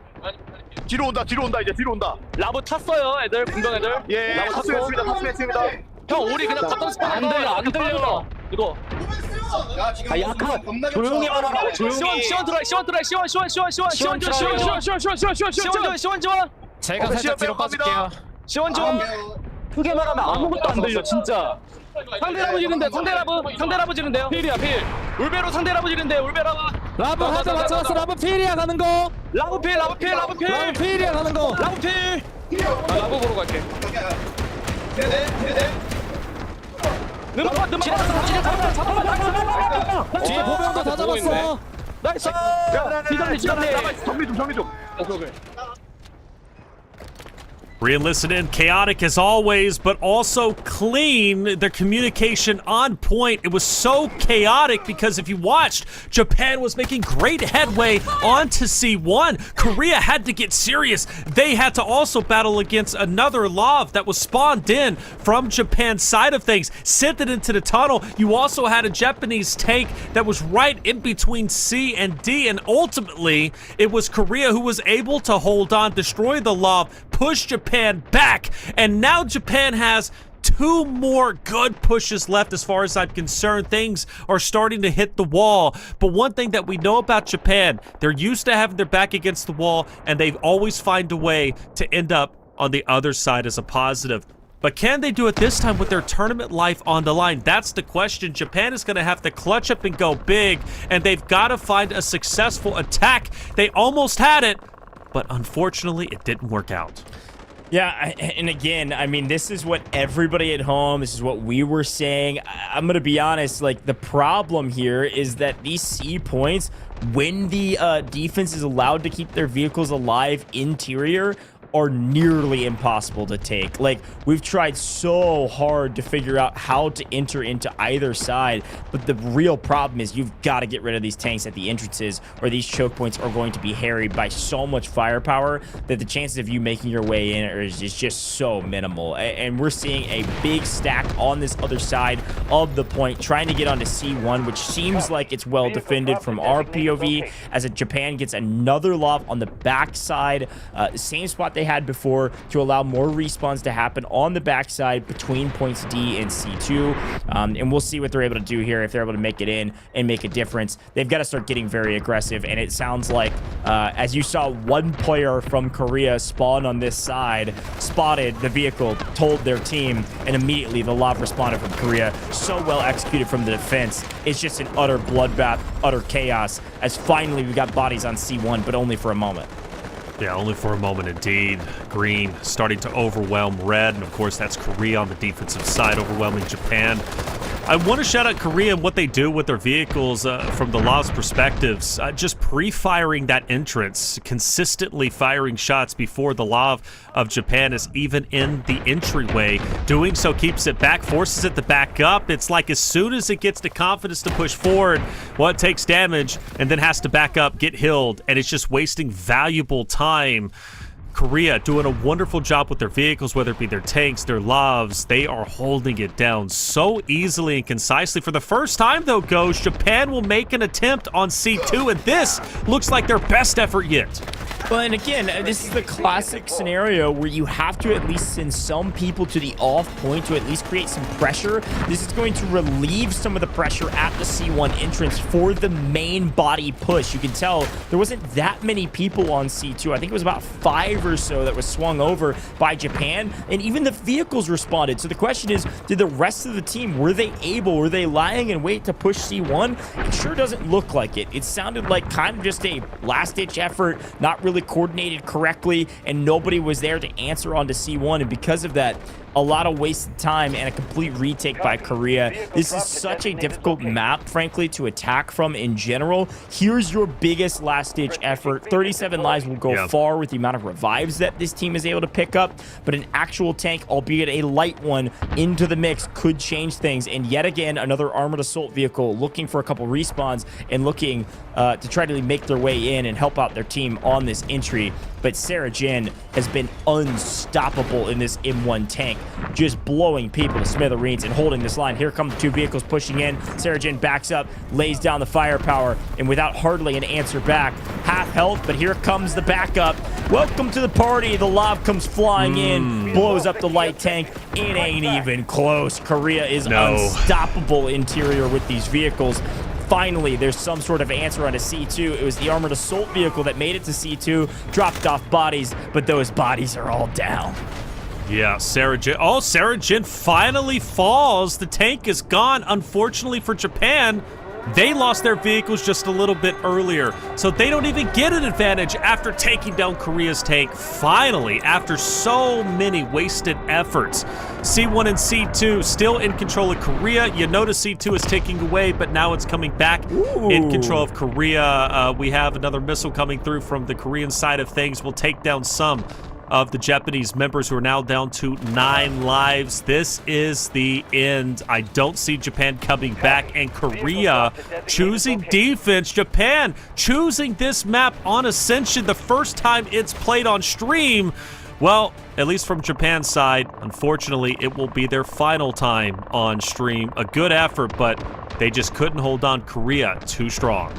뒤로 온다 이제 뒤로 온다. 라브 탔어요, 애들, 군병 애들. 예, 라브 탑승했습니다. 형, 우리 그냥 탔던 스팟 안 들려. 이거. 약간 조용히 말하라고. 조용히. 시원 드라이. 제가 살짝 뒤로 빠질게요. 시원 지원. 크게 말하면 아무것도 안 들려, 진짜. 상대 라브 지는데요. 필이야, 필. 울베로 상대 라브 지는데요, 울베라브. 라브 하자 맞춰서 라브 필이야 가는 거. 라브 필이야 가는 거. 라브 필. 라브 보러 갈게. 잡아. 뒤에 보병도 다 잡았어. 나이스. 정리 좀. Re-listen in, chaotic as always, but also clean. Their communication on point. It was so chaotic because if you watched, Japan was making great headway onto C1. Korea had to get serious. They had to also battle against another Lav that was spawned in from Japan's side of things, sent it into the tunnel. You also had a Japanese tank that was right in between C and D, and ultimately, it was Korea who was able to hold on, destroy the Lav, push Japan back, and now Japan has 2 more good pushes left as far as I'm concerned. Things are starting to hit the wall, but one thing that we know about Japan, they're used to having their back against the wall, and they always find a way to end up on the other side as a positive. But can they do it this time with their tournament life on the line? That's the question. Japan is going to have to clutch up and go big, and they've got to find a successful attack. They almost had it, but unfortunately, it didn't work out. Yeah, and again, I mean, this is what everybody at home, this is what we were saying. I'm going to be honest, like, the problem here is that these C points, when the defense is allowed to keep their vehicles alive interior, are nearly impossible to take. Like, we've tried so hard to figure out how to enter into either side, but the real problem is you've got to get rid of these tanks at the entrances, or these choke points are going to be harried by so much firepower that the chances of you making your way in is just so minimal. And we're seeing a big stack on this other side of the point, trying to get onto C1, which seems like it's well defended from our POV, as Japan gets another lob on the backside, same spot they had before, to allow more respawns to happen on the backside between points D and C2. And we'll see what they're able to do here, if they're able to make it in and make a difference. They've got to start getting very aggressive, and it sounds like, as you saw, one player from Korea spawn on this side, spotted the vehicle, told their team, and immediately the lob responded from Korea. So well executed from the defense. It's just an utter bloodbath, utter chaos, as finally we got bodies on C1, but only for a moment. Yeah, only for a moment indeed. Green starting to overwhelm red, and of course that's Korea on the defensive side overwhelming Japan. I want to shout out Korea and what they do with their vehicles from the Lav's perspectives. Just pre-firing that entrance, consistently firing shots before the Lav of Japan is even in the entryway. Doing so keeps it back, forces it to back up. It's like as soon as it gets the confidence to push forward, well, it takes damage and then has to back up, get healed, and it's just wasting valuable time. Korea doing a wonderful job with their vehicles, whether it be their tanks, their Lavs. They are holding it down so easily and concisely. For the first time, though, Ghost, Japan will make an attempt on C2, and this looks like their best effort yet. Well, and again, this is the classic scenario where you have to at least send some people to the off point to at least create some pressure. This is going to relieve some of the pressure at the C1 entrance for the main body push. You can tell there wasn't that many people on C2. I think it was about 5 or so that was swung over by Japan, and even the vehicles responded. So the question is, did the rest of the team, were they lying in wait to push C1? It sure doesn't look like it. It sounded like kind of just a last-ditch effort, not really coordinated correctly, and nobody was there to answer onto C1, and because of that, a lot of wasted time and a complete retake by Korea. This is such a difficult map, frankly, to attack from in general. Here's your biggest last-ditch effort. 37 lives will go far with the amount of revives that this team is able to pick up, but an actual tank, albeit a light one, into the mix could change things. And yet again, another armored assault vehicle looking for a couple respawns and looking to try to make their way in and help out their team on this entry. But Sarah Jin has been unstoppable in this M1 tank, just blowing people to smithereens and holding this line. Here come the two vehicles pushing in. Sarah Jin backs up, lays down the firepower, and without hardly an answer back, half health, but here comes the backup. Welcome to the party. The Lav comes flying in, blows up the light tank. It ain't even close. Korea is unstoppable interior with these vehicles. Finally, there's some sort of answer on a C2. It was the armored assault vehicle that made it to C2, dropped off bodies, but those bodies are all down. Yeah, Sarah Jin. Oh, Sarah Jin finally falls. The tank is gone. Unfortunately for Japan, they lost their vehicles just a little bit earlier, so they don't even get an advantage after taking down Korea's tank. Finally, after so many wasted efforts, C1 and C2 still in control of Korea. You notice C2 is taking away, but now it's coming back in control of Korea. We have another missile coming through from the Korean side of things. We'll take down some of the Japanese members, who are now down to 9 lives. This is the end. I don't see Japan coming back, and Korea choosing defense. Japan choosing this map on Ascension, the first time it's played on stream. Well, at least from Japan's side, unfortunately, it will be their final time on stream. A good effort, but they just couldn't hold on. Korea too strong.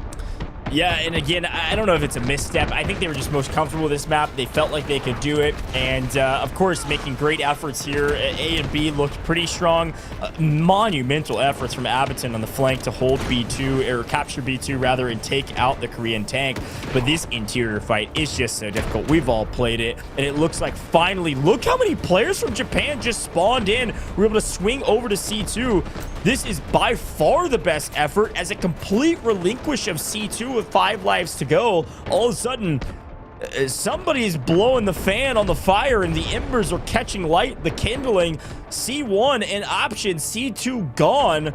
Yeah, and again, I don't know if it's a misstep. I think they were just most comfortable with this map. They felt like they could do it. And, of course, making great efforts here. A and B looked pretty strong. Monumental efforts from Abaton on the flank to hold B2, or capture B2, rather, and take out the Korean tank. But this interior fight is just so difficult. We've all played it. And it looks like, finally, look how many players from Japan just spawned in. We're able to swing over to C2. This is by far the best effort, as a complete relinquish of C2 with 5 lives to go. All of a sudden, somebody's blowing the fan on the fire and the embers are catching light, the kindling. C1 and option, C2 gone.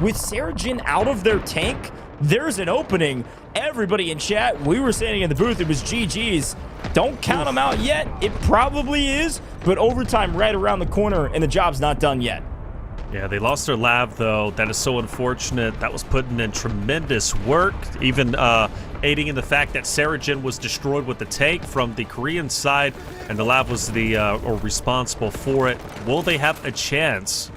With Sarah Jin out of their tank, there's an opening. Everybody in chat, we were standing in the booth, it was GG's. Don't count them out yet. It probably is, but overtime right around the corner, and the job's not done yet. Yeah, they lost their lab, though. That is so unfortunate. That was putting in tremendous work, even aiding in the fact that Sarajin was destroyed with the tank from the Korean side, and the lab was the or responsible for it. Will they have a chance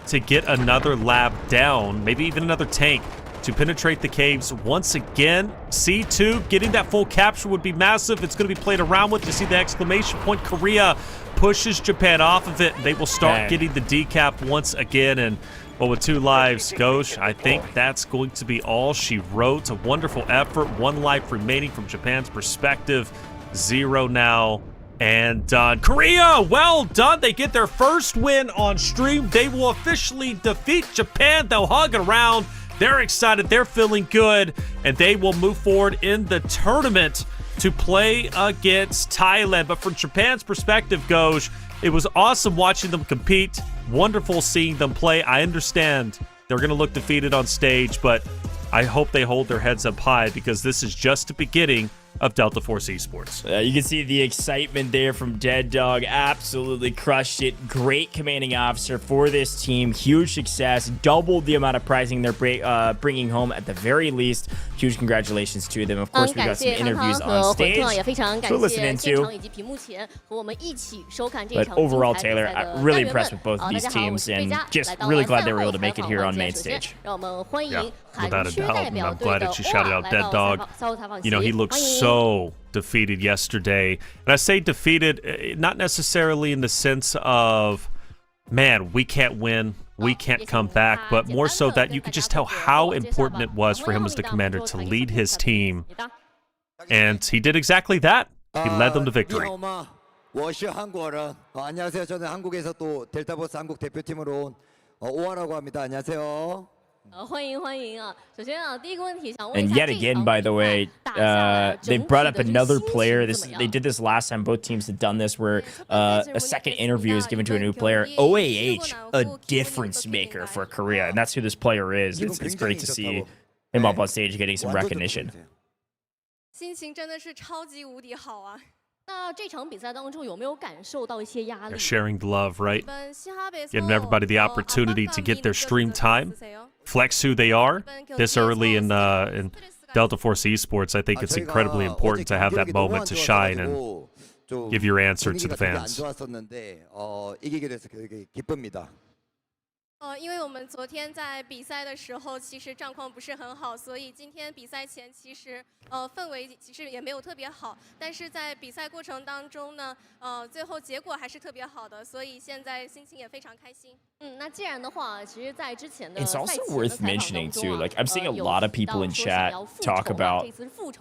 to get another lab down, maybe even another tank, to penetrate the caves once again? C2 getting that full capture would be massive. It's going to be played around with. You see the exclamation point. Korea pushes Japan off of it. They will start getting the decap once again. And well, with 2 lives, Ghosh, I think that's going to be all she wrote. A wonderful effort. 1 life remaining from Japan's perspective. 0 now. And done. Korea, well done. They get their first win on stream. They will officially defeat Japan. They'll hug it around. They're excited. They're feeling good. And they will move forward in the tournament to play against Thailand. But from Japan's perspective, Goj, it was awesome watching them compete. Wonderful seeing them play. I understand they're going to look defeated on stage, but I hope they hold their heads up high because this is just the beginning of Delta Force Esports. You can see the excitement there from Dead Dog. Absolutely crushed it. Great commanding officer for this team. Huge success. Doubled the amount of prizing they're bringing home at the very least. Huge congratulations to them. Of course, we got some interviews on stage to listen into. But overall, Taylor, I'm really impressed with both of these teams and just really glad they were able to make it here on main stage. Yeah, without a doubt. And I'm glad that you shouted out Dead Dog. You know, he looks so defeated yesterday. And I say defeated, not necessarily in the sense of, man, we can't win, we can't come back, but more so that you could just tell how important it was for him as the commander to lead his team. And he did exactly that. He led them to victory. 我是韩国人. 안녕하세요. 저는 한국에서 또 델타버스 한국 대표팀으로 온 오하라고 합니다. 안녕하세요. And yet again, by the way, they brought up another player. They did this last time. Both teams had done this, where a second interview is given to a new player. OAH, a difference maker for Korea, and that's who this player is. It's great to see him up on stage getting some recognition. 心情真的是超级无敌好啊！ 那这场比赛当中有没有感受到一些压力？ Sharing the love, right? Giving everybody the opportunity to get their stream time, flex who they are this early in Delta Force Esports. I think it's incredibly important to have that moment to shine and give your answer to the fans. 因为我们昨天在比赛的时候，其实状况不是很好，所以今天比赛前其实氛围其实也没有特别好，但是在比赛过程当中呢，最后结果还是特别好的，所以现在心情也非常开心。那既然的话，其实在之前的 It's also worth mentioning too. Like I'm seeing a lot of people in chat talk about,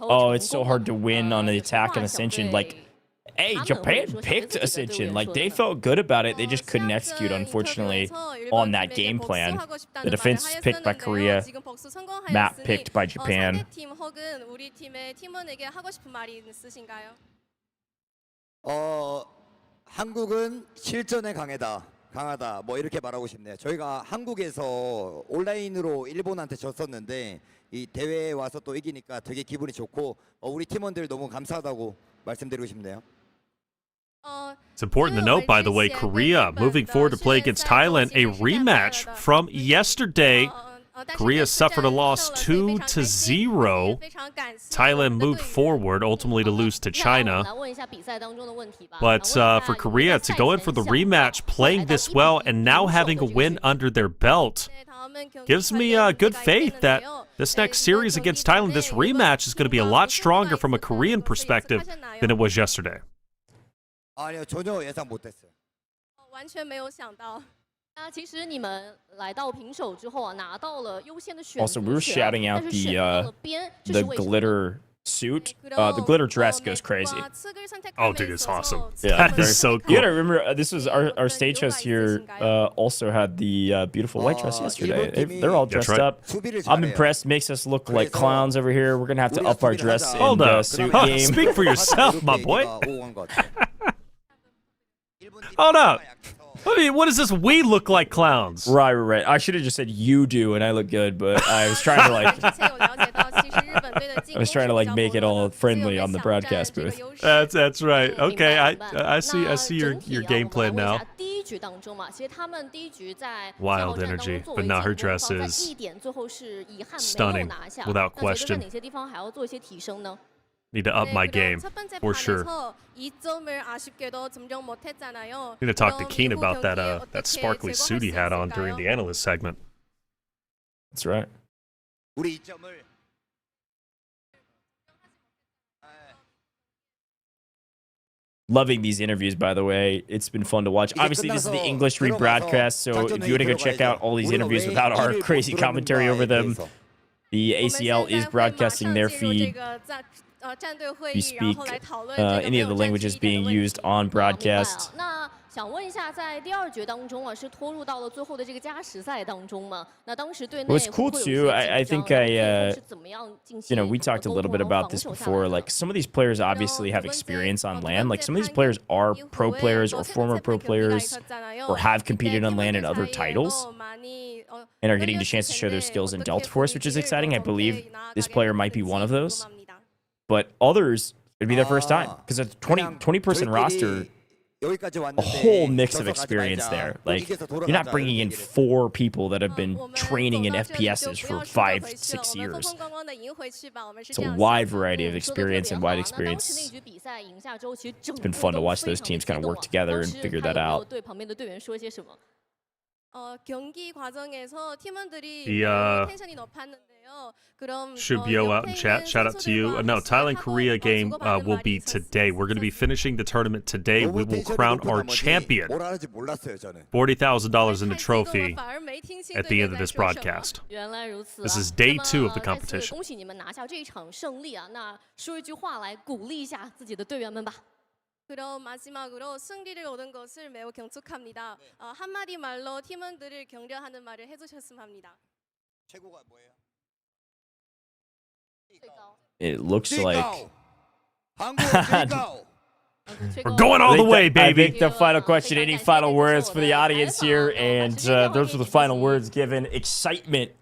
oh, it's so hard to win on the attack and ascension. Like, hey, Japan picked Ascension. Like, they felt good about it. They just couldn't execute, unfortunately, on that game plan. The defense picked by Korea, map picked by Japan. 한국은 실전에 강하다. 뭐 이렇게 말하고 싶네요. 저희가 한국에서 온라인으로 일본한테 졌었는데 이 대회에 와서 또 이기니까 되게 기분이 좋고 우리 팀원들 너무 감사하다고 말씀드리고 싶네요. It's important to note, by the way, Korea moving forward to play against Thailand, a rematch from yesterday. Korea suffered a loss 2-0. Thailand moved forward, ultimately to lose to China. But for Korea to go in for the rematch, playing this well, and now having a win under their belt, gives me good faith that this next series against Thailand, this rematch, is going to be a lot stronger from a Korean perspective than it was yesterday. 아니요, 전혀 예상 못했어요. 完全没有想到。 其实你们来到平手之后啊，拿到了优先的选择。 Also, we were shouting out the glitter suit. The glitter dress goes crazy. Oh, dude, it's awesome. Yeah, that is so cool. You gotta remember, this was our stage host here. Also had the beautiful white dress yesterday. They're all dressed up. I'm impressed. Makes us look like clowns over here. We're gonna have to up our dress and suit game. Speak for yourself, my boy. Hold up. I mean, what does this? We look like clowns. Right. I should have just said you do, and I look good, but I was trying to like, make it all friendly on the broadcast booth. That's right. Okay, I see your game plan now. Wild energy, but now her dress is stunning, without question. Need to up my game, for sure. Need to talk to Keen about that sparkly suit he had on during the analyst segment. That's right. Loving these interviews, by the way. It's been fun to watch. Obviously, this is the English rebroadcast, so if you want to go check out all these interviews without our crazy commentary over them, the ACL is broadcasting their feed. You speak any of the languages being used on broadcast. 想问一下，在第二局当中啊，是拖入到了最后的这个加时赛当中吗？那当时队内 What's cool too, I think we talked a little bit about this before. Like, some of these players obviously have experience on land. Like, some of these players are pro players or former pro players or have competed on land in other titles and are getting the chance to show their skills in Delta Force, which is exciting. I believe this player might be one of those. But others, it'd be their first time because it's a 20-person roster. A whole mix of experience there. Like, you're not bringing in 4 people that have been training in FPSs for 5-6 years. It's a wide variety of experience and wide experience. It's been fun to watch those teams kind of work together and figure that out. Shubio out in chat. Shout out to you. No, Thailand-Korea game will be today. We're going to be finishing the tournament today. We will crown our champion. $40,000 in the trophy at the end of this broadcast. This is day 2 of the competition. 그럼 마지막으로 승리를 얻은 것을 매우 경축합니다. 한마디 말로 팀원들을 격려하는 말을 해주셨으면 합니다. 최고가 뭐예요? It looks like we're going all the way, baby. I think the final question, any final words for the audience here? And those are the final words given. Excitement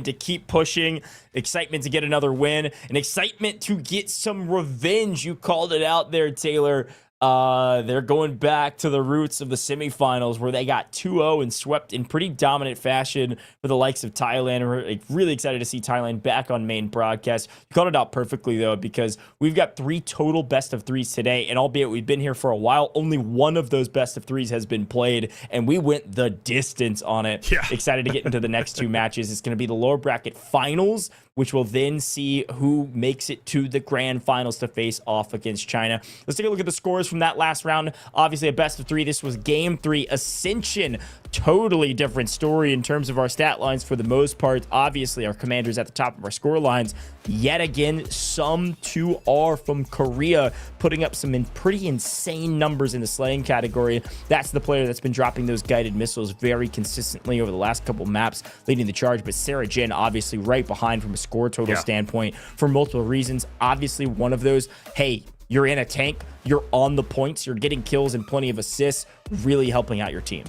to keep pushing, excitement to get another win, and excitement to get some revenge. You called it out there, Taylor. They're going back to the roots of the semifinals where they got 2-0 and swept in pretty dominant fashion for the likes of Thailand. We're really excited to see Thailand back on main broadcast. You called it out perfectly, though, because we've got 3 total best of 3s today, and albeit we've been here for a while, only one of those best of 3s has been played, and we went the distance on it. Yeah. Excited to get into the next 2 matches. It's going to be the lower bracket finals, which will then see who makes it to the grand finals to face off against China. Let's take a look at the scores from that last round. Obviously, a best of 3. This was game 3. Ascension, totally different story in terms of our stat lines for the most part. Obviously, our commanders at the top of our score lines. Yet again, some 2 are from Korea, putting up some pretty insane numbers in the slaying category. That's the player that's been dropping those guided missiles very consistently over the last couple maps, leading the charge. But Sarah Jin, obviously, right behind from a score total standpoint for multiple reasons. Obviously, one of those, hey, you're in a tank, you're on the points, you're getting kills and plenty of assists, really helping out your team.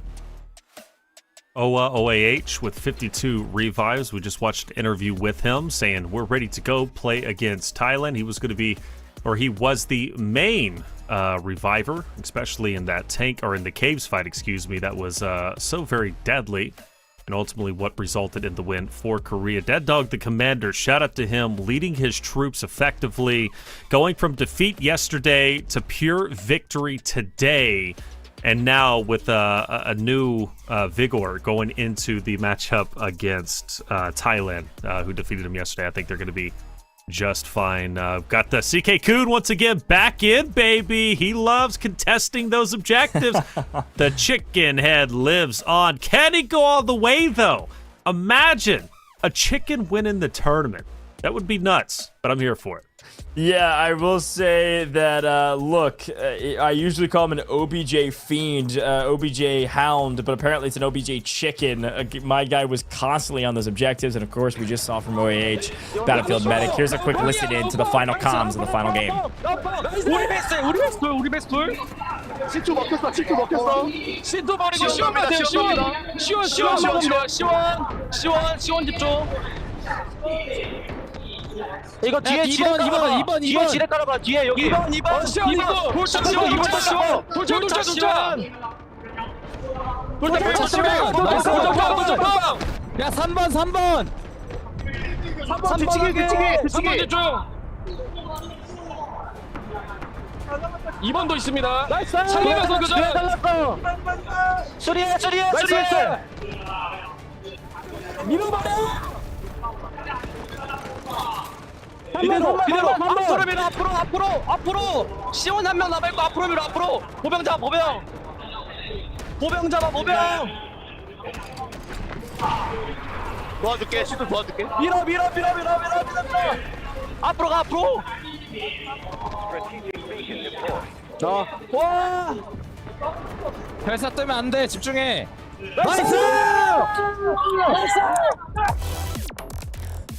OAH with 52 revives. We just watched an interview with him saying we're ready to go play against Thailand. He was going to be, or he was the main reviver, especially in that tank, or in the caves fight, excuse me, that was so very deadly. And ultimately what resulted in the win for Korea. Dead Dog, the commander, shout out to him, leading his troops effectively, going from defeat yesterday to pure victory today, and now with a new vigor going into the matchup against Thailand, who defeated him yesterday. I think they're going to be just fine. Got the CK Kun once again back in, baby. He loves contesting those objectives. The chicken head lives on. Can he go all the way, though? Imagine a chicken winning the tournament. That would be nuts, but I'm here for it. Yeah, I will say that, look, I usually call him an OBJ fiend, OBJ hound, but apparently it's an OBJ chicken. My guy was constantly on those objectives, and of course, we just saw from OAH, Battlefield Medic. Here's a quick listen in to the final comms of the final game. C2 먹혔어. C2 먹혔어. C2 버리고 시원 가세요. 시원 먹으면 돼요. 시원 집중. 이거 뒤에 지뢰 깔아봐. 뒤에 지뢰 깔아봐. 뒤에 여기. 2번 시원 이거. 돌차 시원. 돌차 시원. 돌차 시원. 돌차 시원. 돌차. 야 3번 3번 뒤치기. 집중. 2번도 있습니다. 살리면서 그죠? 수리해. 밀어버려. 이대로 앞으로 밀어. 앞으로. 시원 한 명 남아있고 앞으로 밀어. 앞으로. 보병 잡아. 보병 잡아. 도와줄게. 시도 도와줄게. 밀어. 앞으로 가. 자. 와. 회사 뜨면 안 돼. 집중해. 나이스.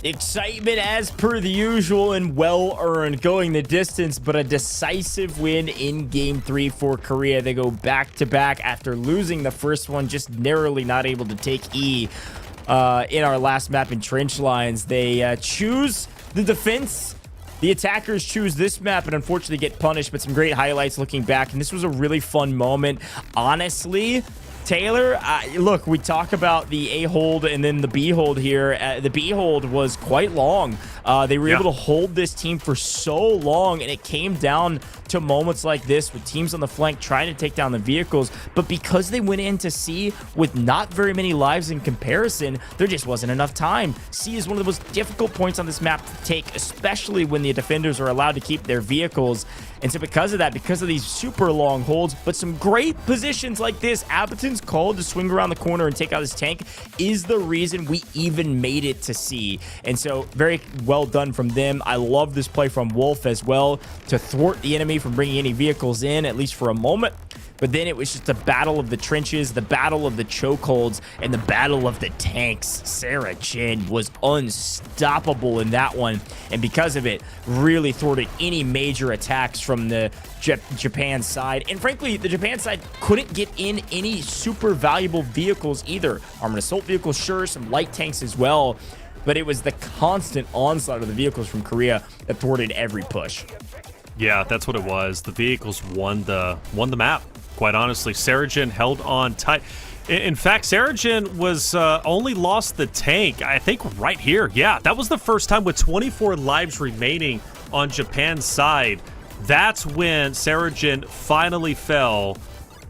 Excitement as per the usual and well earned, going the distance, but a decisive win in game 3 for Korea. They go back to back after losing the first one, just narrowly not able to take E in our last map in Trench Lines. They choose the defense. The attackers choose this map and unfortunately get punished, but some great highlights looking back. And this was a really fun moment. Honestly, Taylor, look, we talk about the A hold and then the B hold here. The B hold was quite long. They were able to hold this team for so long, and it came down to moments like this with teams on the flank trying to take down the vehicles. But because they went in to C with not very many lives in comparison, there just wasn't enough time. C is one of the most difficult points on this map to take, especially when the defenders are allowed to keep their vehicles. And so because of that, because of these super long holds, but some great positions like this, Abington's call to swing around the corner and take out his tank is the reason we even made it to C. And so very well done from them. I love this play from Wolf as well to thwart the enemy from bringing any vehicles in, at least for a moment. But then it was just a battle of the trenches, the battle of the chokeholds, and the battle of the tanks. Sarah Jin was unstoppable in that one. And because of it, really thwarted any major attacks from the Japan side. And frankly, the Japan side couldn't get in any super valuable vehicles either. Armored assault vehicles, sure, some light tanks as well. But it was the constant onslaught of the vehicles from Korea that thwarted every push. Yeah, that's what it was. The vehicles won the map. Quite honestly, Sarajin held on tight. In fact, Sarajin was only lost the tank, I think, right here. Yeah, that was the first time with 24 lives remaining on Japan's side. That's when Sarajin finally fell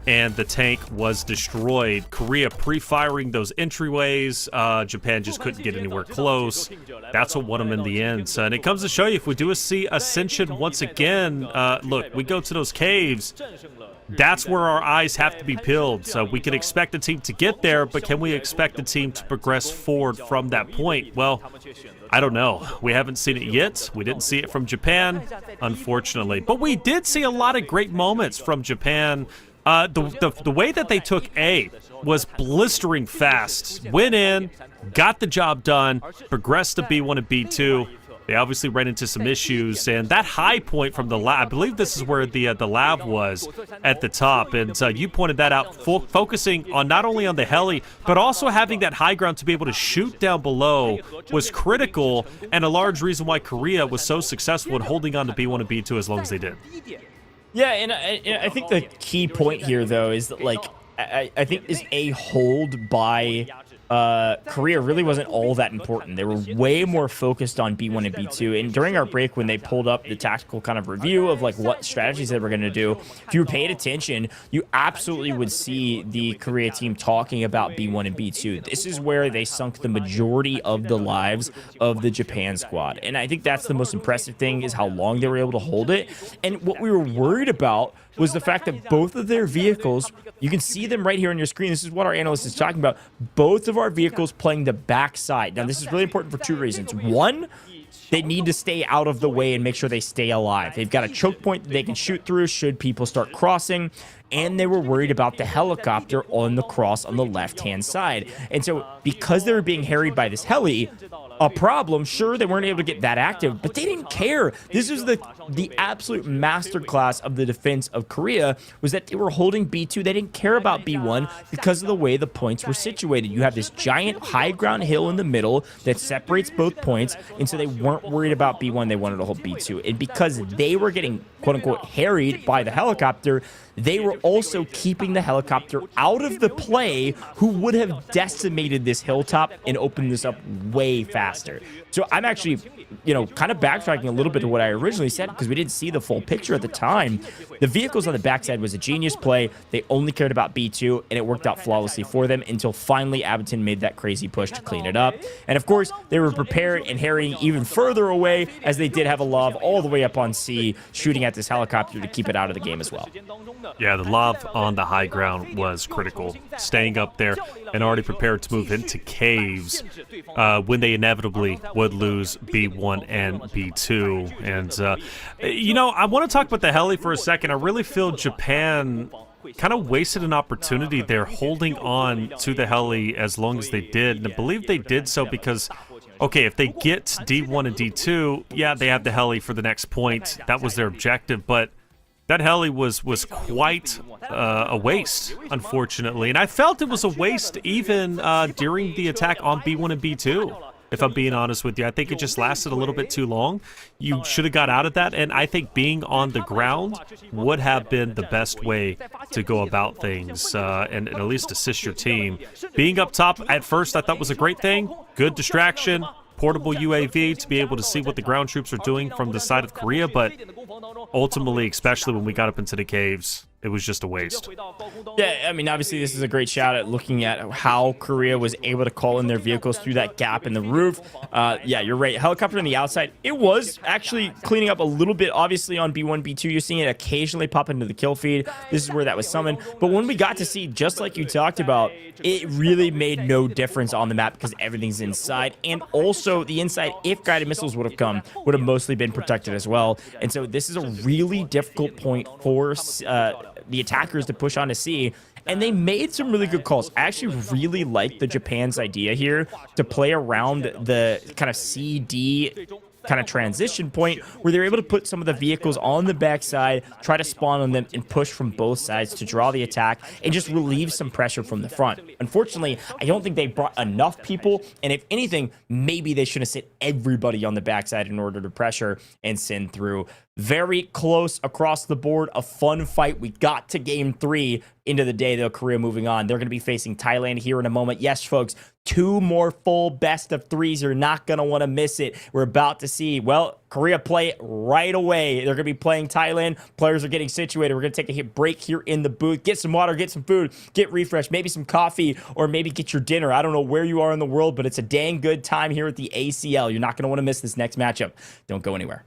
and the tank was destroyed. Korea pre-firing those entryways. Japan just couldn't get anywhere close. That's what won them in the end. And it comes to show you, if we do see Ascension once again, look, we go to those caves. That's where our eyes have to be peeled. So we can expect the team to get there, but can we expect the team to progress forward from that point? Well, I don't know. We haven't seen it yet. We didn't see it from Japan, unfortunately. But we did see a lot of great moments from Japan. The way that they took A was blistering fast. Went in, got the job done, progressed to B1 and B2. They obviously ran into some issues, and that high point from the lab, I believe this is where the lab was at the top, and you pointed that out, focusing on not only on the heli, but also having that high ground to be able to shoot down below was critical, and a large reason why Korea was so successful in holding on to B1 and B2 as long as they did. Yeah, and I think the key point here, though, is that, like, I think this A hold by Korea really wasn't all that important. They were way more focused on B1 and B2. And during our break, when they pulled up the tactical kind of review of like what strategies they were going to do, if you were paying attention, you absolutely would see the Korea team talking about B1 and B2. This is where they sunk the majority of the lives of the Japan squad. And I think that's the most impressive thing, is how long they were able to hold it. And what we were worried about was the fact that both of their vehicles, you can see them right here on your screen. This is what our analyst is talking about. Both of our vehicles playing the backside. Now, this is really important for two reasons. One, they need to stay out of the way and make sure they stay alive. They've got a choke point that they can shoot through should people start crossing. and they were worried about the helicopter on the cross on the left-hand side. And so because they were being harried by this heli, a problem, sure, they weren't able to get that active, but they didn't care. This was the absolute masterclass of the defense of Korea, was that they were holding B2. They didn't care about B1 because of the way the points were situated. You have this giant high ground hill in the middle that separates both points, and so they weren't worried about B1. They wanted to hold B2. And because they were getting, quote-unquote, harried by the helicopter, they were also keeping the helicopter out of the play, who would have decimated this hilltop and opened this up way faster. So I'm actually, you know, kind of backtracking a little bit to what I originally said, because we didn't see the full picture at the time. The vehicles on the backside was a genius play. They only cared about B2, and it worked out flawlessly for them until finally Abington made that crazy push to clean it up. And of course, they were prepared and harrying even further away, as they did have a lob all the way up on C, shooting at this helicopter to keep it out of the game as well. Yeah, the lob on the high ground was critical. Staying up there and already prepared to move into caves when they inevitably would lose B1 and B2. And, you know, I want to talk about the heli for a second. I really feel Japan kind of wasted an opportunity there holding on to the heli as long as they did. And I believe they did so because, okay, if they get D1 and D2, yeah, they have the heli for the next point. That was their objective, but that heli was quite a waste, unfortunately. And I felt it was a waste even during the attack on B1 and B2, if I'm being honest with you. I think it just lasted a little bit too long. You should have got out of that, and I think being on the ground would have been the best way to go about things and at least assist your team. Being up top at first I thought was a great thing. Good distraction. Portable UAV to be able to see what the ground troops are doing from the side of Korea, but ultimately, especially when we got up into the caves, it was just a waste. Yeah, I mean, obviously, this is a great shot at looking at how Korea was able to call in their vehicles through that gap in the roof. Yeah, you're right. Helicopter on the outside, it was actually cleaning up a little bit. Obviously, on B1, B2, you're seeing it occasionally pop into the kill feed. This is where that was summoned. But when we got to see, just like you talked about, it really made no difference on the map because everything's inside. And also, the inside, if guided missiles would have come, would have mostly been protected as well. And so this is a really difficult point for the attackers to push on to C, and they made some really good calls. I actually really like the Japan's idea here to play around the kind of CD kind of transition point where they're able to put some of the vehicles on the backside, try to spawn on them, and push from both sides to draw the attack and just relieve some pressure from the front. Unfortunately, I don't think they brought enough people, and if anything, maybe they should have sent everybody on the backside in order to pressure and send through. Very close across the board, a fun fight. We got to game 3 into the day, though. Korea moving on. They're going to be facing Thailand here in a moment. Yes, folks, 2 more full best of 3s. You're not going to want to miss it. We're about to see, well, Korea play it right away. They're going to be playing Thailand. Players are getting situated. We're going to take a break here in the booth. Get some water, get some food, get refreshed, maybe some coffee, or maybe get your dinner. I don't know where you are in the world, but it's a dang good time here at the ACL. You're not going to want to miss this next matchup. Don't go anywhere.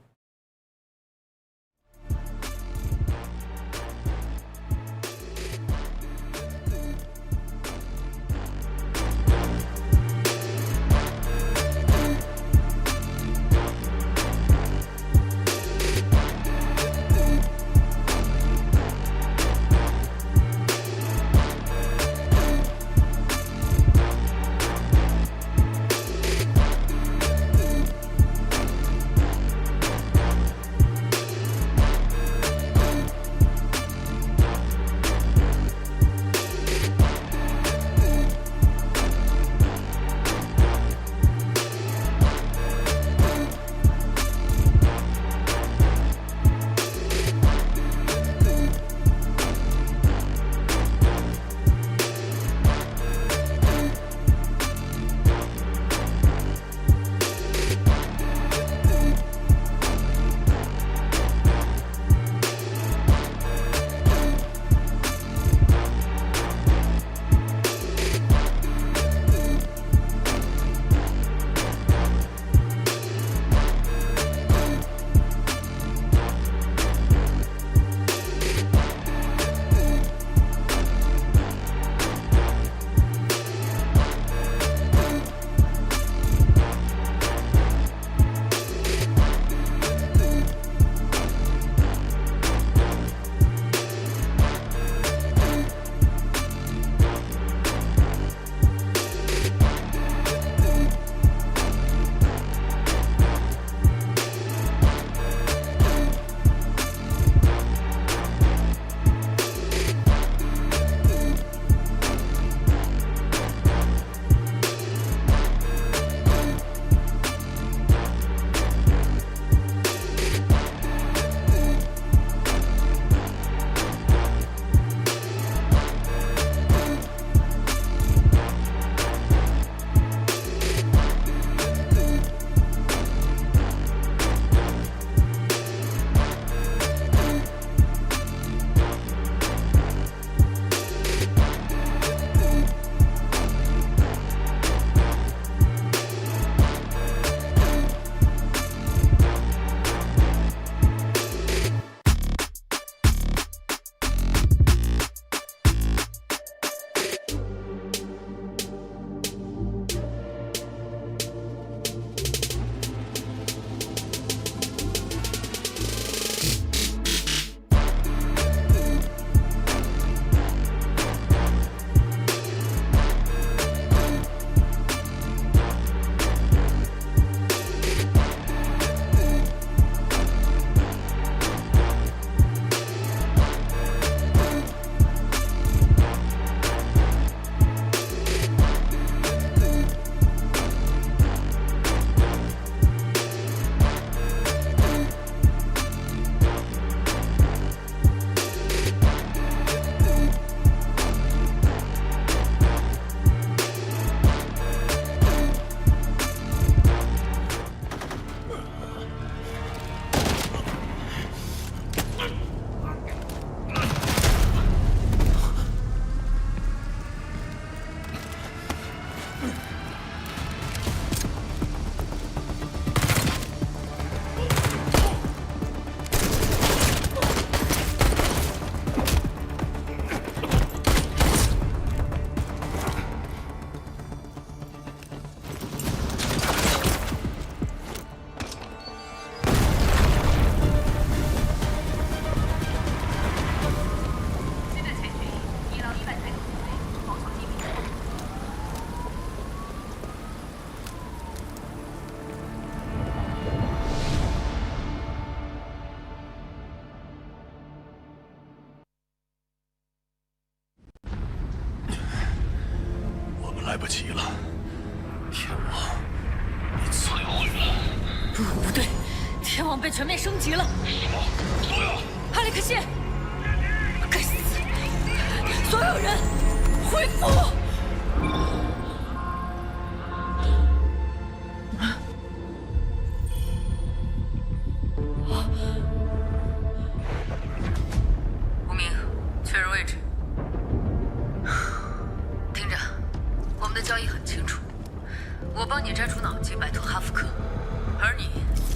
来不及了，天王，你摧毁了。不对，天网被全面升级了。什么？所有？哈里克谢！该死！所有人恢复！无名，确认位置。听着，我们的交易很清楚，我帮你摘除脑机，摆脱哈福克，而你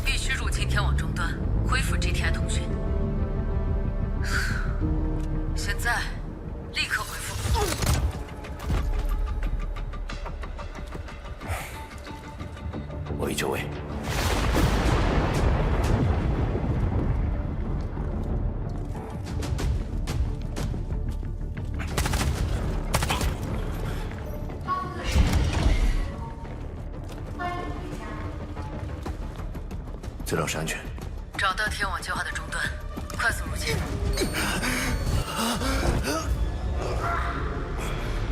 必须入侵天网终端，恢复 GTI 通讯。现在，立刻回复。我已就位。资料是安全。找到天网计划的终端，快速入侵。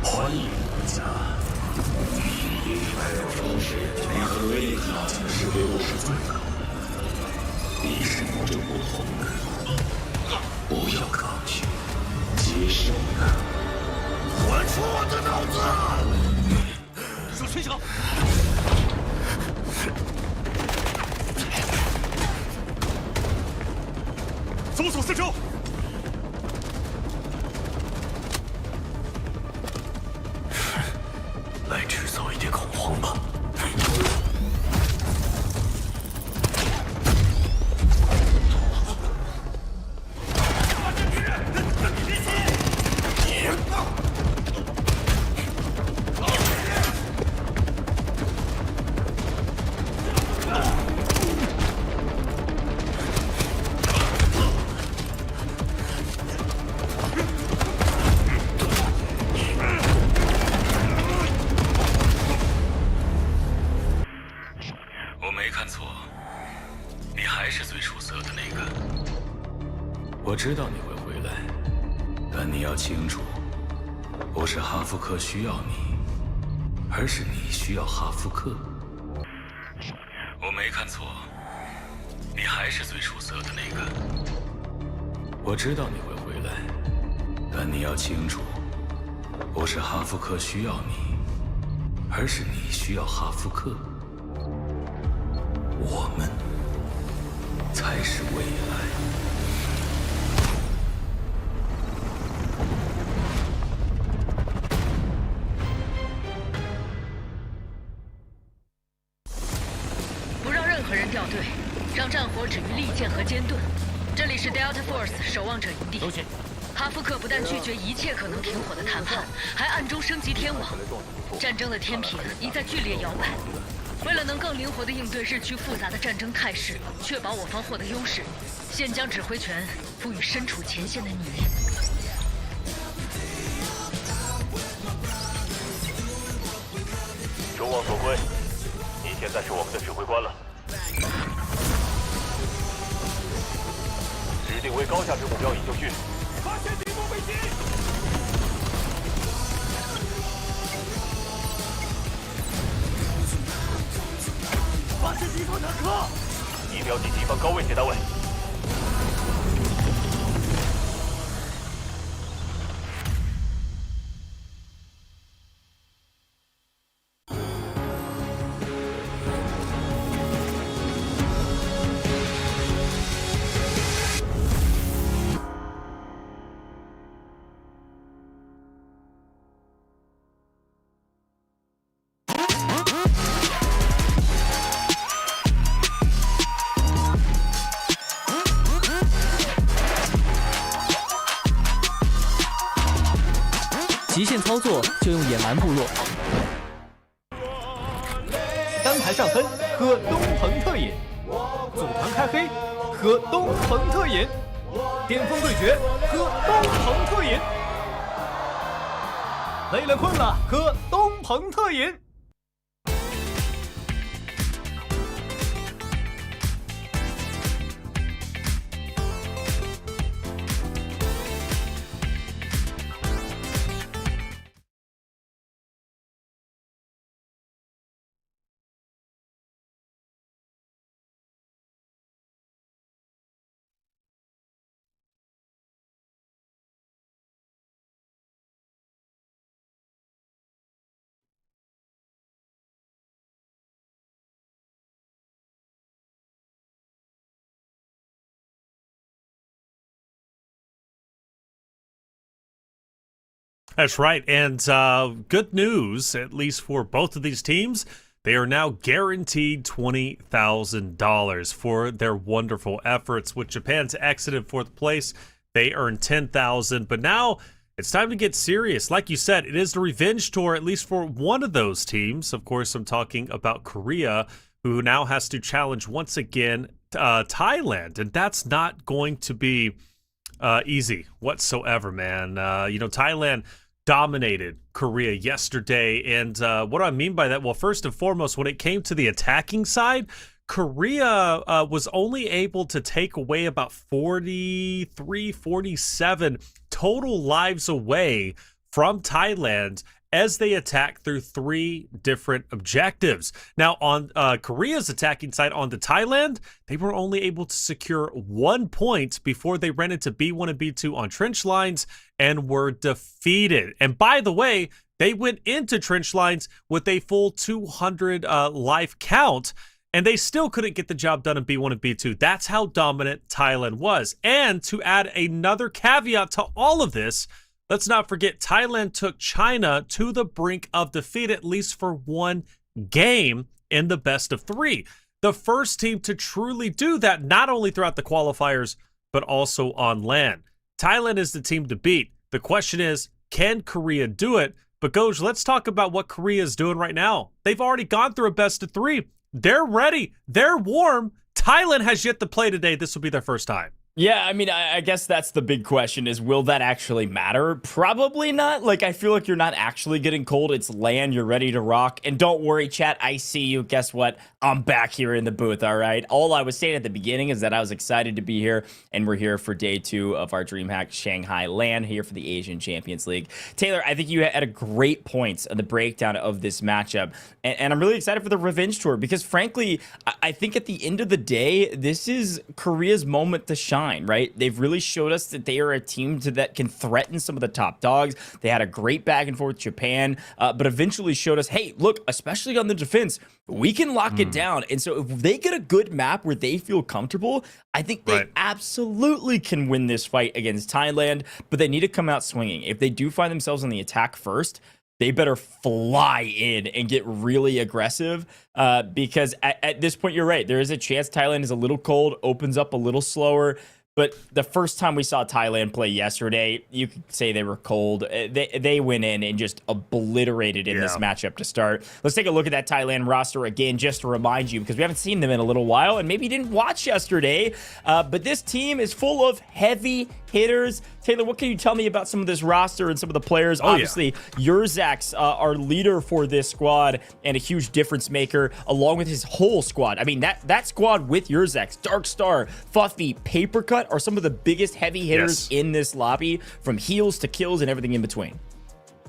欢迎大家。你和瑞丽娜讲的是对我是最高，你是某种不同的，不要抗拒，接受它。还出我的脑子！手牵手。搜索四周。来制造一点恐慌吧。我没看错，你还是最出色的那个。我知道你会回来，但你要清楚，不是哈福克需要你，而是你需要哈福克。我没看错，你还是最出色的那个。我知道你会回来，但你要清楚，不是哈福克需要你，而是你需要哈福克。我们才是未来。不让任何人掉队，让战火止于利剑和尖盾。这里是 Delta Force 守望者营地。都去。哈福克不但拒绝一切可能停火的谈判，还暗中升级天网。战争的天平已在剧烈摇摆。为了能更灵活地应对日趋复杂的战争态势，确保我方获得优势，现将指挥权赋予身处前线的你。众望所归，你现在是我们的指挥官了。指定为高价值目标已就绪。发现敌方飞机。发现敌方坦克，已标记敌方高位接单位。极限操作就用野蛮部落。单排上分喝东鹏特饮，组团开黑喝东鹏特饮，巅峰对决喝东鹏特饮，累了困了喝东鹏特饮。That's right. And good news, at least for both of these teams, they are now guaranteed $20,000 for their wonderful efforts. With Japan's exit in fourth place, they earned $10,000. But now it's time to get serious. Like you said, it is the revenge tour, at least for one of those teams. Of course, I'm talking about Korea, who now has to challenge once again Thailand. And that's not going to be easy whatsoever, man. Thailand dominated Korea yesterday. And what do I mean by that? Well, first and foremost, when it came to the attacking side, Korea was only able to take away about 47 total lives away from Thailand as they attack through 3 different objectives. Now, on Korea's attacking side, on the Thailand, they were only able to secure 1 point before they ran into B1 and B2 on trench lines and were defeated. And by the way, they went into trench lines with a full 200 life count, and they still couldn't get the job done in B1 and B2. That's how dominant Thailand was. And to add another caveat to all of this, let's not forget, Thailand took China to the brink of defeat, at least for 1 game in the best of 3. The first team to truly do that, not only throughout the qualifiers, but also on land. Thailand is the team to beat. The question is, can Korea do it? But Goj, let's talk about what Korea is doing right now. They've already gone through a best of 3. They're ready. They're warm. Thailand has yet to play today. This will be their first time. Yeah, I mean, I guess that's the big question is, will that actually matter? Probably not. Like, I feel like you're not actually getting cold. It's land. You're ready to rock. And don't worry, chat. I see you. Guess what? I'm back here in the booth, all right? All I was saying at the beginning is that I was excited to be here, and we're here for day 2 of our DreamHack Shanghai LAN here for the Asian Champions League. Taylor, I think you had a great points on the breakdown of this matchup, and I'm really excited for the revenge tour because, frankly, I think at the end of the day, this is Korea's moment to shine, right? They've really showed us that they are a team that can threaten some of the top dogs. They had a great back and forth with Japan, but eventually showed us, hey, look, especially on the defense, we can lock it down. And so if they get a good map where they feel comfortable, I think they absolutely can win this fight against Thailand, but they need to come out swinging. If they do find themselves on the attack first, they better fly in and get really aggressive because at this point, you're right. There is a chance Thailand is a little cold, opens up a little slower. But the first time we saw Thailand play yesterday, you could say they were cold. They went in and just obliterated in this matchup to start. Let's take a look at that Thailand roster again, just to remind you, because we haven't seen them in a little while, and maybe you didn't watch yesterday. But this team is full of heavy hitters. Taylor, what can you tell me about some of this roster and some of the players? Obviously, Yurzak's our leader for this squad and a huge difference maker, along with his whole squad. I mean, that squad with Yurzak's, Dark Star, Fuffy, Papercut are some of the biggest heavy hitters in this lobby, from heals to kills and everything in between.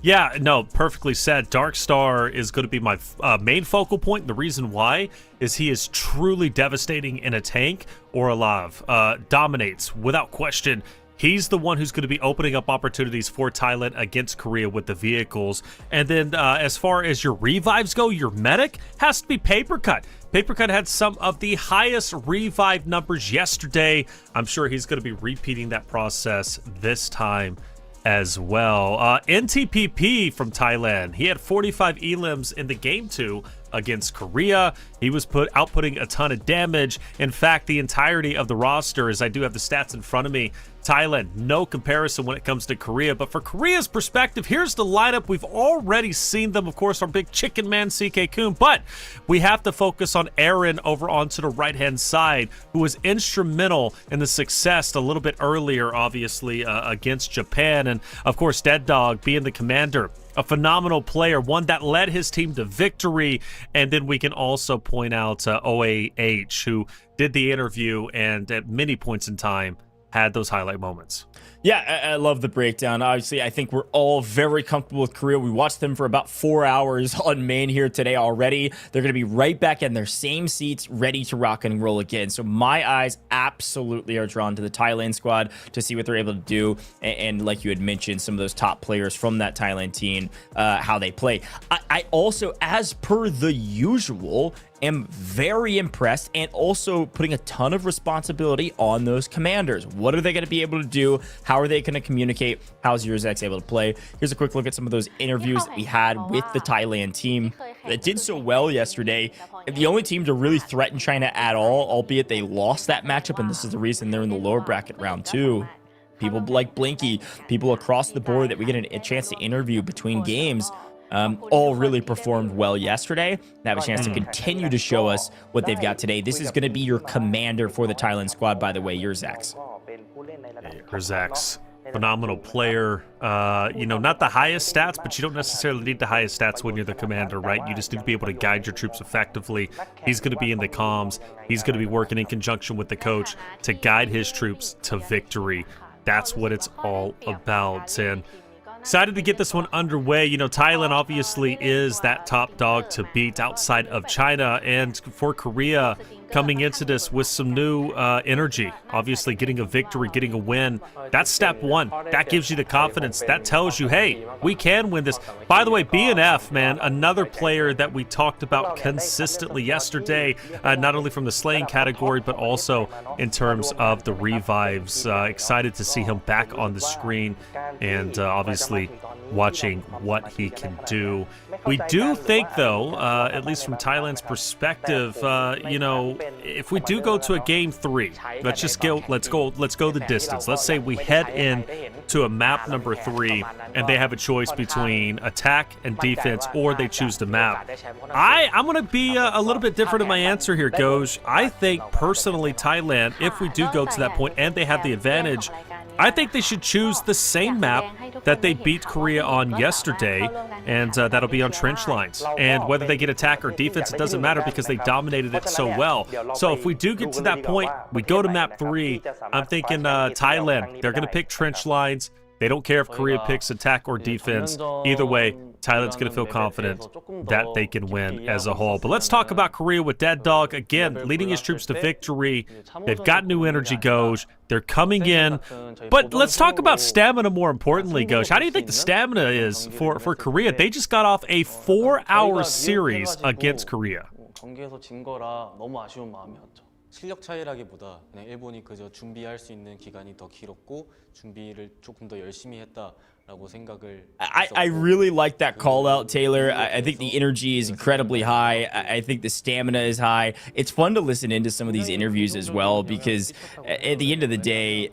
Yeah, no, perfectly said. Dark Star is going to be my main focal point. The reason why is he is truly devastating in a tank or a lav. Dominates without question. He's the one who's going to be opening up opportunities for Thailand against Korea with the vehicles. And then as far as your revives go, your medic has to be Papercut. Papercut had some of the highest revive numbers yesterday. I'm sure he's going to be repeating that process this time as well. NTPP from Thailand, he had 45 elims in the game 2 against Korea. He was outputting a ton of damage. In fact, the entirety of the roster, as I do have the stats in front of me, Thailand, no comparison when it comes to Korea. But for Korea's perspective, here's the lineup. We've already seen them, of course, our big chicken man, CK Kun. But we have to focus on Aaron over onto the right-hand side, who was instrumental in the success a little bit earlier, obviously, against Japan. And, of course, Dead Dog being the commander. A phenomenal player, one that led his team to victory. And then we can also point out OAH, who did the interview and at many points in time had those highlight moments. Yeah, I love the breakdown. Obviously, I think we're all very comfortable with Korea. We watched them for about 4 hours on main here today already. They're going to be right back in their same seats, ready to rock and roll again. So my eyes absolutely are drawn to the Thailand squad to see what they're able to do. And like you had mentioned, some of those top players from that Thailand team, how they play. I also, as per the usual, am very impressed, and also putting a ton of responsibility on those commanders. What are they going to be able to do? How are they going to communicate? How's Urzex able to play? Here's a quick look at some of those interviews that we had with the Thailand team that did so well yesterday. The only team to really threaten China at all, albeit they lost that matchup, and this is the reason they're in the lower bracket round 2. People like Blinky, people across the board that we get a chance to interview between games, all really performed well yesterday. They have a chance to continue to show us what they've got today. This is going to be your commander for the Thailand squad, by the way, Urzex. Urzex, phenomenal player. You know, not the highest stats, but you don't necessarily need the highest stats when you're the commander, right? You just need to be able to guide your troops effectively. He's going to be in the comms. He's going to be working in conjunction with the coach to guide his troops to victory. That's what it's all about. And excited to get this one underway. You know, Thailand obviously is that top dog to beat outside of China, and for Korea coming into this with some new energy, obviously getting a victory, getting a win. That's step one. That gives you the confidence. That tells you, hey, we can win this. By the way, BNF, man, another player that we talked about consistently yesterday, not only from the slaying category, but also in terms of the revives. Excited to see him back on the screen, and obviously watching what he can do. We do think, though, at least from Thailand's perspective, you know, if we do go to a game 3, let's go the distance. Let's say we head in to a map number 3, and they have a choice between attack and defense, or they choose the map. I'm going to be a little bit different in my answer here, Goj. I think personally, Thailand, if we do go to that point and they have the advantage, I think they should choose the same map that they beat Korea on yesterday, and that'll be on trench lines. And whether they get attack or defense, it doesn't matter because they dominated it so well. So if we do get to that point, we go to map 3, I'm thinking Thailand, they're going to pick trench lines. They don't care if Korea picks attack or defense. Either way, Thailand's going to feel confident that they can win as a whole. But let's talk about Korea with Dead Dog. Again, leading his troops to victory. They've got new energy, Goj. They're coming in. But let's talk about stamina more importantly, Goj. How do you think the stamina is for Korea? They just got off a 4-hour series against Korea. 실력 차이라기보다 그냥 일본이 그저 준비할 수 있는 기간이 더 길었고 준비를 조금 더 열심히 했다라고 생각을 I really like that call out, Taylor. I think the energy is incredibly high. I think the stamina is high. It's fun to listen into some of these interviews as well, because at the end of the day,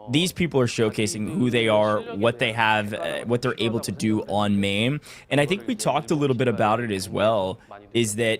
these people are showcasing who they are, what they have, what they're able to do on main. And I think we talked a little bit about it as well, is that,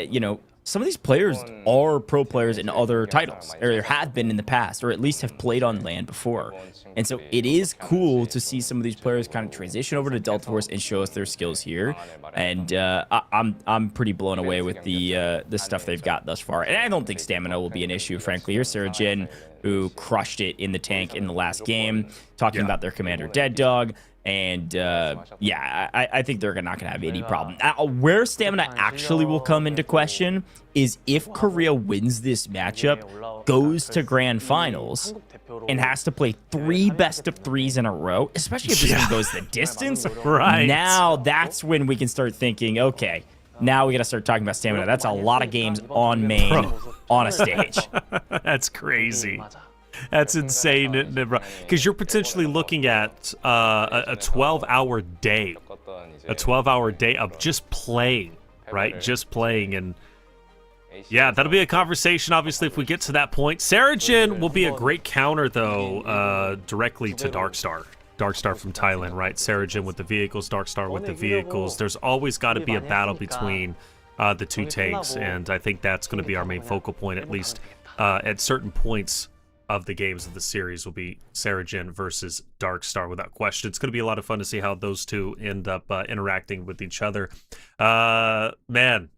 you know, some of these players are pro players in other titles, or have been in the past, or at least have played on LAN before. And so it is cool to see some of these players kind of transition over to Delta Force and show us their skills here. And I'm pretty blown away with the stuff they've got thus far. And I don't think stamina will be an issue, frankly. Here's Sarah Jin, who crushed it in the tank in the last game, talking about their commander Dead Dog. And yeah, I think they're not going to have any problem. Where stamina actually will come into question is if Korea wins this matchup, goes to grand finals, and has to play 3 best-of-3s in a row, especially if this one goes the distance. Right. Now that's when we can start thinking, okay, now we got to start talking about stamina. That's a lot of games on main on a stage. That's crazy. That's insane, because you're potentially looking at a 12-hour day, of just playing, right? Just playing, and yeah, that'll be a conversation, obviously, if we get to that point. Sarajin will be a great counter, though, directly to Darkstar. Darkstar from Thailand, right? Sarajin with the vehicles, Darkstar with the vehicles. There's always got to be a battle between the two tanks, and I think that's going to be our main focal point, at least at certain points of the games of the series will be Sarajin versus Darkstar, without question. It's going to be a lot of fun to see how those two end up interacting with each other. Man,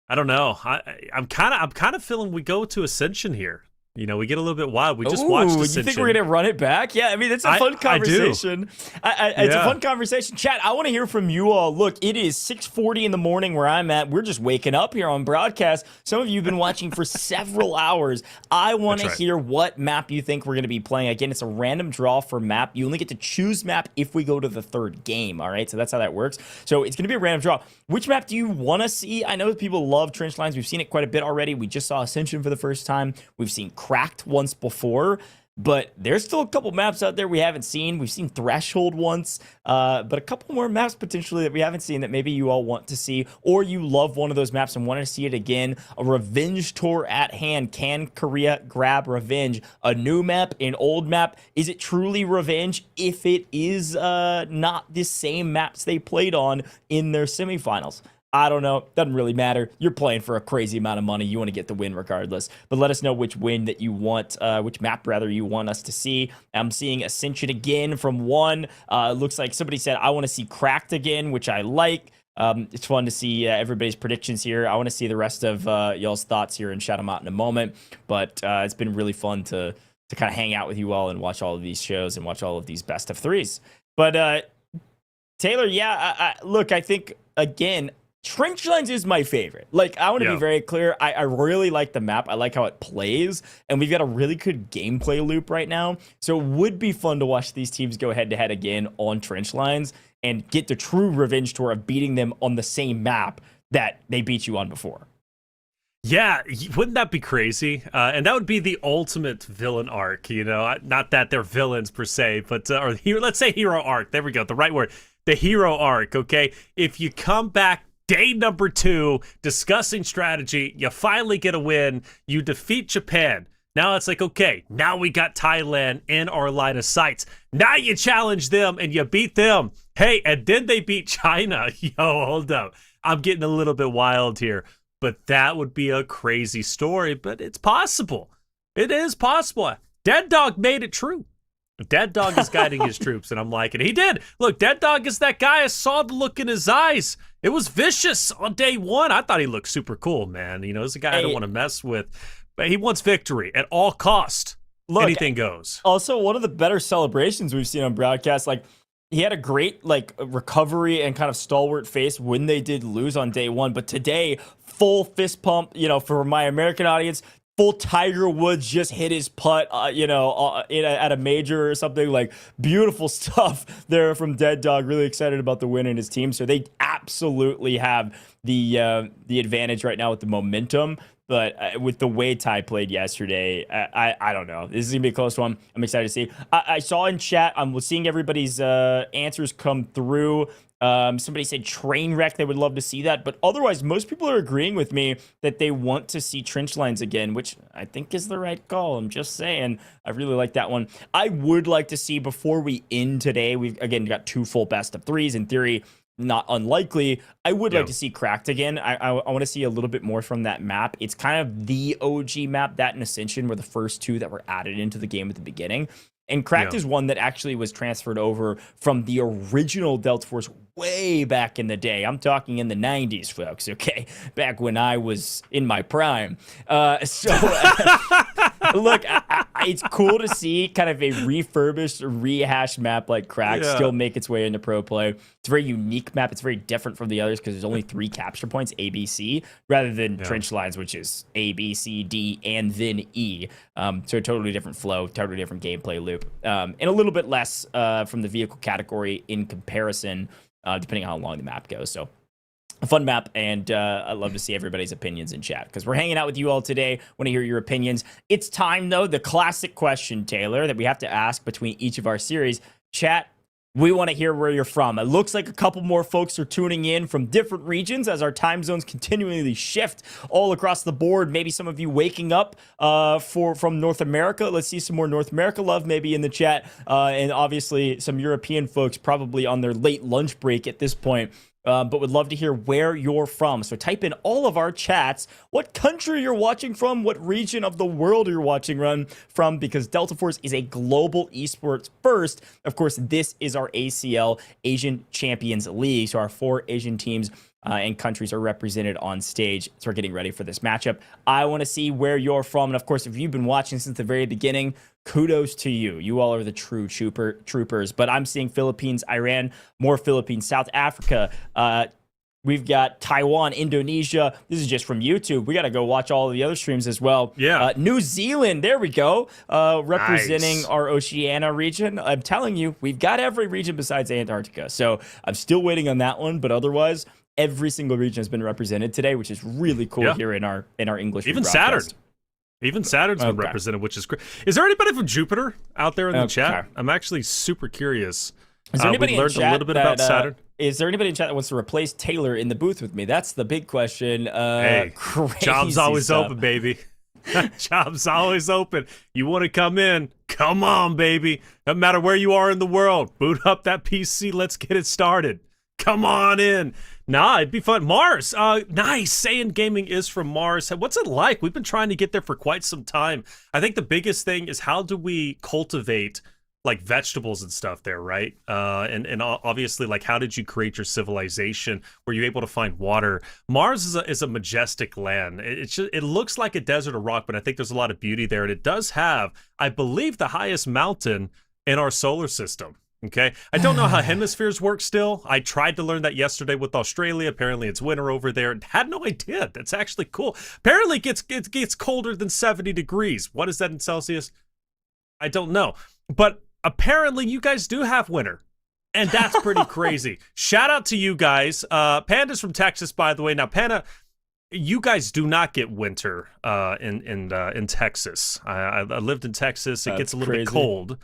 I don't know. I'm kind of feeling we go to Ascension here. You know, we get a little bit wild. We just watched Ascension. You think we're going to run it back? Yeah, I mean, it's a fun conversation. It's a fun conversation. Chat, I want to hear from you all. Look, it is 6:40 in the morning where I'm at. We're just waking up here on broadcast. Some of you have been watching for several hours. I want to hear what map you think we're going to be playing. Again, it's a random draw for map. You only get to choose map if we go to the third game, all right? So that's how that works. So it's going to be a random draw. Which map do you want to see? I know people love trench lines. We've seen it quite a bit already. We just saw Ascension for the first time. We've seen Cracked once before, but there's still a couple maps out there we haven't seen. We've seen Threshold once, but a couple more maps potentially that we haven't seen that maybe you all want to see, or you love one of those maps and want to see it again. A revenge tour at hand. Can Korea grab revenge? A new map, an old map. Is it truly revenge if it is not the same maps they played on in their semifinals? I don't know. Doesn't really matter. You're playing for a crazy amount of money. You want to get the win regardless. But let us know which win that you want, which map rather you want us to see. I'm seeing Ascension again from one. Looks like somebody said, I want to see Cracked again, which I like. It's fun to see everybody's predictions here. I want to see the rest of y'all's thoughts here and shout them out in a moment. But it's been really fun to kind of hang out with you all and watch all of these shows and watch all of these best of threes. But Taylor, yeah, look, I think, again, Trench Lines is my favorite. Like, I want to be very clear. I really like the map. I like how it plays. And we've got a really good gameplay loop right now. So it would be fun to watch these teams go head-to-head again on Trench Lines and get the true revenge tour of beating them on the same map that they beat you on before. Yeah, wouldn't that be crazy? And that would be the ultimate villain arc, you know? Not that they're villains per se, but or let's say hero arc. There we go, the right word. The hero arc, okay? If you come back day number 2, discussing strategy, you finally get a win, you defeat Japan. Now it's like, okay, now we got Thailand in our line of sights. Now you challenge them and you beat them. Hey, and then they beat China. Yo, hold up. I'm getting a little bit wild here. But that would be a crazy story, but it's possible. It is possible. Dead Dog made it true. Dead Dog is guiding his troops, and I'm liking it. He did. Look, Dead Dog is that guy. I saw the look in his eyes. It was vicious on day 1. I thought he looked super cool, man. You know, he's a guy I don't want to mess with. But he wants victory at all cost. Look, anything goes. Also, one of the better celebrations we've seen on broadcast, like, he had a great, like, recovery and kind of stalwart face when they did lose on day 1. But today, full fist pump, you know, for my American audience, full Tiger Woods just hit his putt, at a major or something. Like, beautiful stuff there from Dead Dog. Really excited about the win in his team. So they absolutely have the advantage right now with the momentum. But with the way Ty played yesterday, I don't know. This is going to be a close one. I'm excited to see. I saw in chat, I'm seeing everybody's answers come through. Somebody said train wreck. They would love to see that. But otherwise, most people are agreeing with me that they want to see trench lines again, which I think is the right call. I'm just saying. I really like that one. I would like to see, before we end today, we've, again, got 2 full best of 3s. In theory, not unlikely. I would like to see Cracked again. I want to see a little bit more from that map. It's kind of the OG map. That and Ascension were the first 2 that were added into the game at the beginning. And Cracked is one that actually was transferred over from the original Delta Force way back in the day. I'm talking in the 90s, folks, okay? Back when I was in my prime. Look, it's cool to see kind of a refurbished, rehashed map like Cracked still make its way into pro play. It's a very unique map. It's very different from the others because there's only 3 capture points, A, B, C, rather than Trench Lines, which is A, B, C, D, and then E. So a totally different flow, totally different gameplay loop, and a little bit less from the vehicle category in comparison, depending on how long the map goes. So a fun map, and I'd love to see everybody's opinions in chat because we're hanging out with you all today. Want to hear your opinions. It's time, though, the classic question, Taylor, that we have to ask between each of our series. Chat, we want to hear where you're from. It looks like a couple more folks are tuning in from different regions as our time zones continually shift all across the board. Maybe some of you waking up from North America. Let's see some more North America love maybe in the chat. And obviously some European folks probably on their late lunch break at this point. But would love to hear where you're from. So type in all of our chats, what country you're watching from, what region of the world you're watching from, because Delta Force is a global esports first. Of course, this is our ACL, Asian Champions League. So our 4 Asian teams and countries are represented on stage. So we're getting ready for this matchup. I want to see where you're from. And of course, if you've been watching since the very beginning, kudos to you. You all are the true troopers. But I'm seeing Philippines, Iran, more Philippines, South Africa. We've got Taiwan, Indonesia. This is just from YouTube. We got to go watch all of the other streams as well. Yeah. New Zealand, there we go. Representing our Oceania region. I'm telling you, we've got every region besides Antarctica. So I'm still waiting on that one. But otherwise, every single region has been represented today, which is really cool here in our English. Even Saturn. Even Saturn's been represented, which is great. Is there anybody from Jupiter out there in the chat? I'm actually super curious. Is there anybody we learned in chat a little bit about Saturn. Is there anybody in chat that wants to replace Taylor in the booth with me? That's the big question. Hey, job's always open, baby. Job's always open. You want to come in? Come on, baby. No matter where you are in the world, boot up that PC. Let's get it started. Come on in. Nah, it'd be fun. Mars, nice. Saiyan Gaming is from Mars. What's it like? We've been trying to get there for quite some time. I think the biggest thing is how do we cultivate like vegetables and stuff there, right? And obviously, like, how did you create your civilization? Were you able to find water? Mars is a majestic land. It looks like a desert or rock, but I think there's a lot of beauty there. And it does have, I believe, the highest mountain in our solar system. Okay, I don't know how hemispheres work still. I tried to learn that yesterday with Australia. Apparently it's winter over there. Had no idea. That's actually cool. Apparently it gets colder than 70 degrees. What is that in Celsius? I don't know. But apparently you guys do have winter. And that's pretty crazy. Shout out to you guys. Panda's from Texas, by the way. Now, Panda, you guys do not get winter in Texas. I lived in Texas. It gets a little bit cold.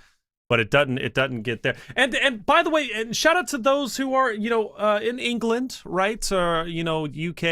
But it doesn't get there. And by the way, and shout out to those who are, in England, right? UK,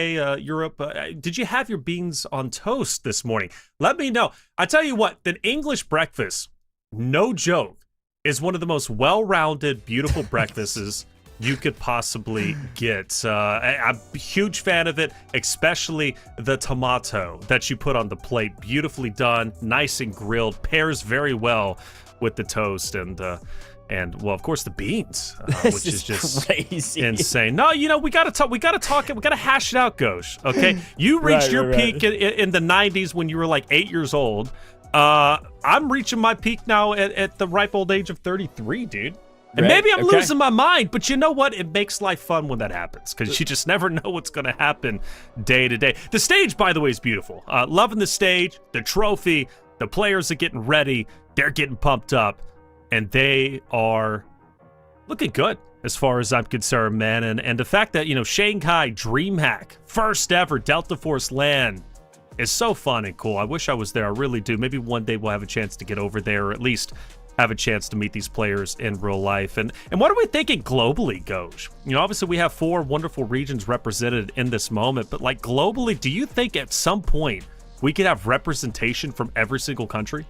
Europe. Did you have your beans on toast this morning? Let me know. I tell you what, an English breakfast, no joke, is one of the most well-rounded, beautiful breakfasts you could possibly get. I'm a huge fan of it, especially the tomato that you put on the plate. Beautifully done, nice and grilled, pairs very well with the toast and well, of course, the beans, which is just crazy, insane. No, we gotta talk. We gotta hash it out, Ghosh. Okay, you reached your peak in the '90s when you were like 8 years old. I'm reaching my peak now at the ripe old age of 33, dude. And maybe I'm losing my mind, but you know what? It makes life fun when that happens because you just never know what's going to happen day to day. The stage, by the way, is beautiful. Loving the stage, the trophy, the players are getting ready. They're getting pumped up, and they are looking good as far as I'm concerned, man. And the fact that, Shanghai DreamHack, first ever Delta Force LAN, is so fun and cool. I wish I was there. I really do. Maybe one day we'll have a chance to get over there, or at least have a chance to meet these players in real life. And what are we thinking globally, Goj? Obviously we have 4 wonderful regions represented in this moment, but like globally, do you think at some point we could have representation from every single country?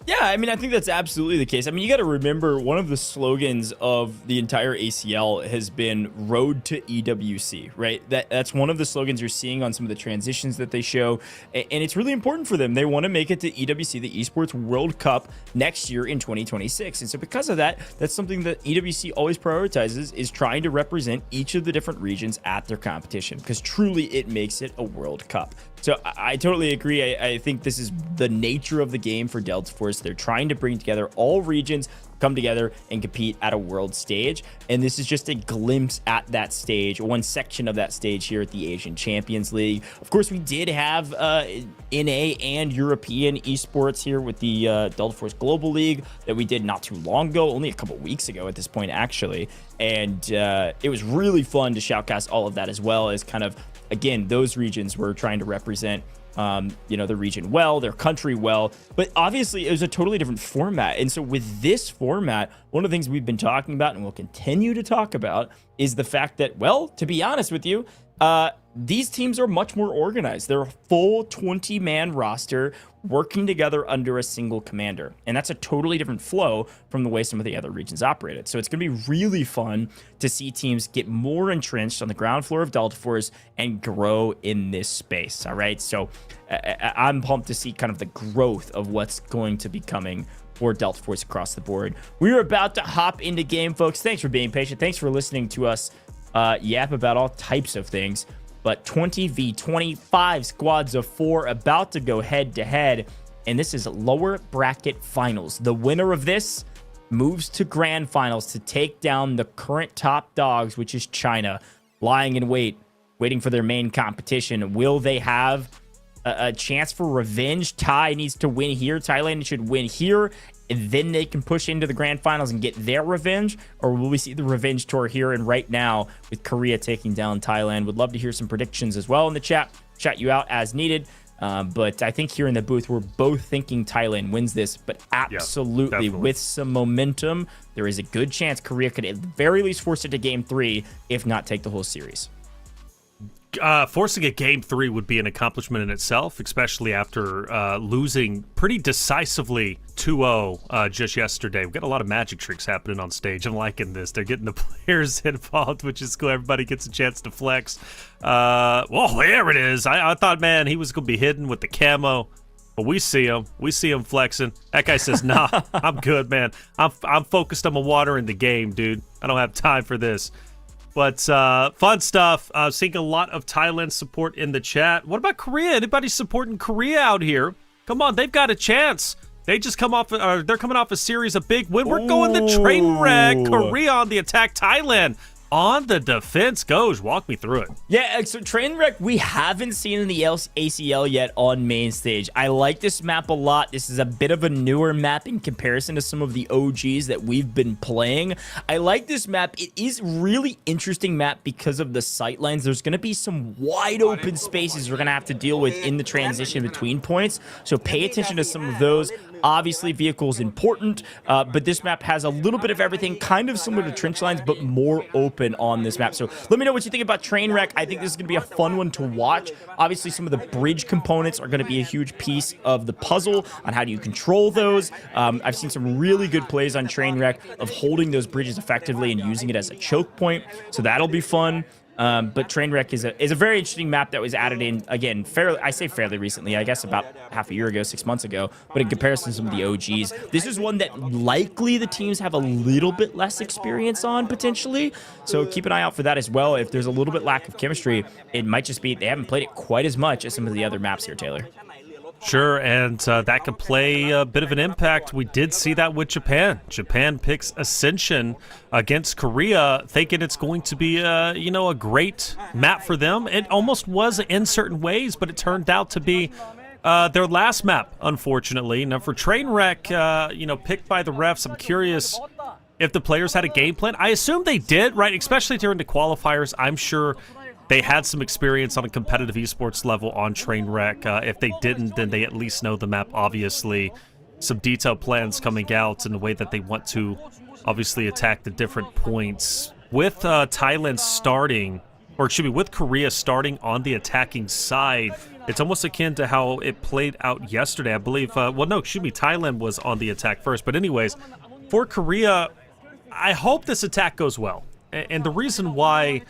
Yeah, I mean, I think that's absolutely the case. I mean, you got to remember one of the slogans of the entire ACL has been Road to EWC, right? That's one of the slogans you're seeing on some of the transitions that they show. And it's really important for them. They want to make it to EWC, the Esports World Cup, next year in 2026. And so because of that, that's something that EWC always prioritizes, is trying to represent each of the different regions at their competition, because truly it makes it a World Cup. So I totally agree. I think this is the nature of the game for Delta Force. They're trying to bring together all regions, come together and compete at a world stage. And this is just a glimpse at that stage, one section of that stage here at the Asian Champions League. Of course, we did have NA and European esports here with the Delta Force Global League that we did not too long ago, only a couple weeks ago at this point, actually. And it was really fun to shoutcast all of that, as well as kind of, again, those regions were trying to represent the region well, their country well, but obviously it was a totally different format. And so with this format, one of the things we've been talking about and will continue to talk about is the fact that, well, to be honest with you, these teams are much more organized. They're a full 20-man roster working together under a single commander. And that's a totally different flow from the way some of the other regions operated. So it's going to be really fun to see teams get more entrenched on the ground floor of Delta Force and grow in this space. All right. So I'm pumped to see kind of the growth of what's going to be coming for Delta Force across the board. We're about to hop into game, folks. Thanks for being patient. Thanks for listening to us yap about all types of things. But 20v25 squads of 4 about to go head-to-head. And this is lower bracket finals. The winner of this moves to grand finals to take down the current top dogs, which is China, lying in wait, waiting for their main competition. Will they have a chance for revenge? Thai needs to win here. Thailand should win here, and then they can push into the grand finals and get their revenge. Or will we see the revenge tour here and right now with Korea taking down Thailand? Would love to hear some predictions as well in the chat. Shout you out as needed. But I think here in the booth, we're both thinking Thailand wins this, but absolutely with some momentum, there is a good chance Korea could at the very least force it to game 3, if not take the whole series. Forcing a game 3 would be an accomplishment in itself, especially after losing pretty decisively 2-0 just yesterday. We've got a lot of magic tricks happening on stage. I'm liking this. They're getting the players involved, which is cool. Everybody gets a chance to flex. Well, there it is. I thought, man, he was going to be hidden with the camo. But we see him. We see him flexing. That guy says, nah, I'm good, man. I'm focused on my water in the game, dude. I don't have time for this. But fun stuff. Seeing a lot of Thailand support in the chat. What about Korea? Anybody supporting Korea out here? Come on, they've got a chance. They just come off. They're coming off a series of big win. We're going the train wreck. Korea on the attack. Thailand on the defense. Goes. Walk me through it. Yeah, so train wreck we haven't seen in the ACL yet on main stage. I like this map a lot. This is a bit of a newer map in comparison to some of the OGs that we've been playing. I like this map. It is really interesting map because of the sight lines. There's going to be some wide open spaces we're going to have to deal with in the transition between points. So pay attention to some of those. Obviously, vehicles important, but this map has a little bit of everything, kind of similar to trench lines, but more open on this map. So let me know what you think about train wreck. I think this is going to be a fun one to watch. Obviously, some of the bridge components are going to be a huge piece of the puzzle on how do you control those. I've seen some really good plays on train wreck of holding those bridges effectively and using it as a choke point. So that'll be fun. But Trainwreck is a very interesting map that was added in, again, fairly recently, I guess about half a year ago, 6 months ago, but in comparison to some of the OGs, this is one that likely the teams have a little bit less experience on, potentially, so keep an eye out for that as well. If there's a little bit lack of chemistry, it might just be they haven't played it quite as much as some of the other maps here, Taylor. Sure, and that could play a bit of an impact. We did see that with Japan. Japan picks Ascension against Korea, thinking it's going to be a great map for them. It almost was in certain ways, but it turned out to be their last map, unfortunately. Now for Trainwreck, picked by the refs, I'm curious if the players had a game plan. I assume they did, right? Especially during the qualifiers. I'm sure they had some experience on a competitive esports level on Trainwreck. If they didn't, then they at least know the map, obviously. Some detailed plans coming out and the way that they want to obviously attack the different points. With Thailand starting, or excuse me, with Korea starting on the attacking side, it's almost akin to how it played out yesterday. I believe, Thailand was on the attack first. But anyways, for Korea, I hope this attack goes well. And the reason why,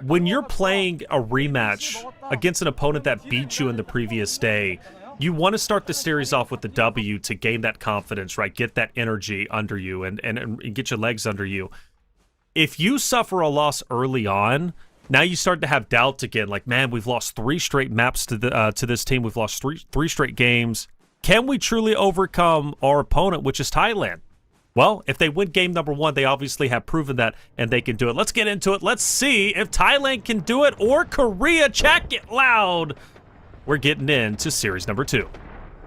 when you're playing a rematch against an opponent that beat you in the previous day, you want to start the series off with the W to gain that confidence, right? Get that energy under you and get your legs under you. If you suffer a loss early on, now you start to have doubts again. Like, man, we've lost 3 straight maps to this team. We've lost three straight games. Can we truly overcome our opponent, which is Thailand? Well, if they win game number 1, they obviously have proven that, and they can do it. Let's get into it. Let's see if Thailand can do it or Korea. Check it loud. We're getting into series number 2.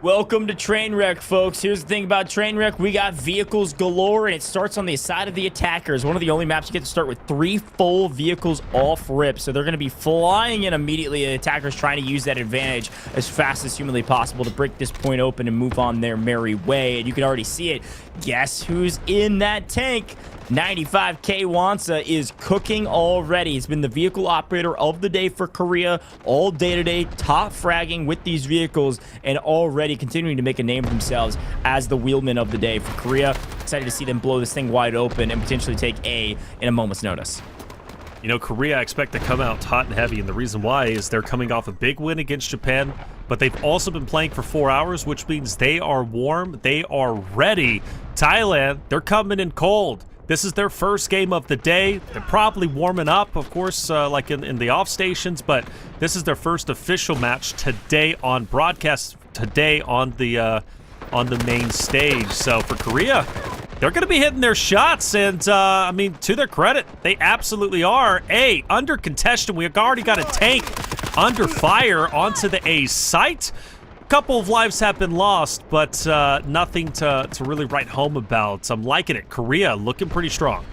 Welcome to Trainwreck, folks. Here's the thing about Trainwreck. We got vehicles galore, and it starts on the side of the attackers. One of the only maps you get to start with 3 full vehicles off rip. So they're going to be flying in immediately. The attackers trying to use that advantage as fast as humanly possible to break this point open and move on their merry way. And you can already see it. Guess who's in that tank? 95K Wansa is cooking already. He's been the vehicle operator of the day for Korea all day today, top fragging with these vehicles and already continuing to make a name for themselves as the wheelman of the day for Korea. Excited to see them blow this thing wide open and potentially take A in a moment's notice. You know, Korea, I expect to come out hot and heavy, and the reason why is they're coming off a big win against Japan, but they've also been playing for 4 hours, which means they are warm, they are ready. Thailand, they're coming in cold. This is their first game of the day. They're probably warming up, of course, like in the off stations, but this is their first official match today on broadcast, today on the main stage. So for Korea, they're going to be hitting their shots, and I mean, to their credit, they absolutely are. A, under contention, we've already got a tank under fire onto the A site. Couple of lives have been lost, but nothing to really write home about. I'm liking it. Korea looking pretty strong.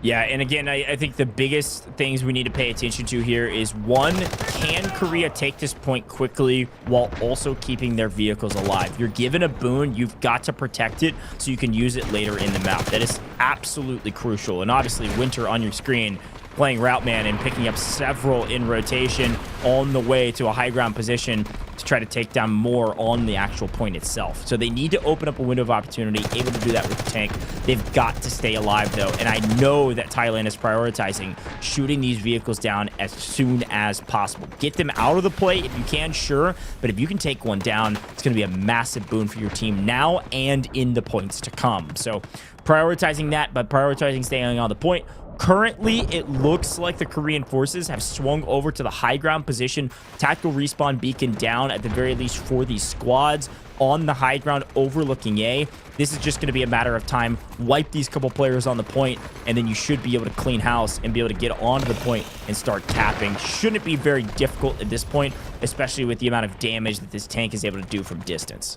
Yeah, and again, I think the biggest things we need to pay attention to here is, one, can Korea take this point quickly while also keeping their vehicles alive? You're given a boon, you've got to protect it so you can use it later in the map. That is absolutely crucial. And obviously, Winter on your screen, playing Route Man and picking up several in rotation on the way to a high ground position to try to take down more on the actual point itself. So they need to open up a window of opportunity, able to do that with the tank. They've got to stay alive, though, and I know that Thailand is prioritizing shooting these vehicles down as soon as possible. Get them out of the play if you can, sure, but if you can take one down, it's going to be a massive boon for your team now and in the points to come. So prioritizing that, but prioritizing staying on the point. Currently, it looks like the Korean forces have swung over to the high ground position. Tactical respawn beacon down, at the very least, for these squads on the high ground overlooking A. This is just going to be a matter of time. Wipe these couple players on the point, and then you should be able to clean house and be able to get onto the point and start capping. Shouldn't be very difficult at this point, especially with the amount of damage that this tank is able to do from distance.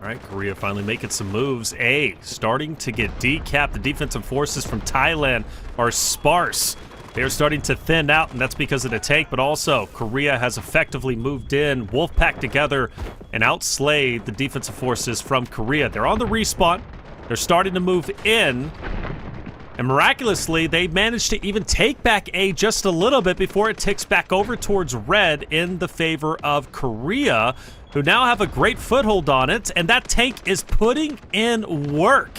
All right, Korea finally making some moves. A, starting to get decapped. The defensive forces from Thailand are sparse. They are starting to thin out, and that's because of the tank, but also Korea has effectively moved in, Wolfpack together, and outslayed the defensive forces from Korea. They're on the respawn. They're starting to move in, and miraculously, they managed to even take back A just a little bit before it ticks back over towards red in the favor of Korea, who now have a great foothold on it, and that tank is putting in work.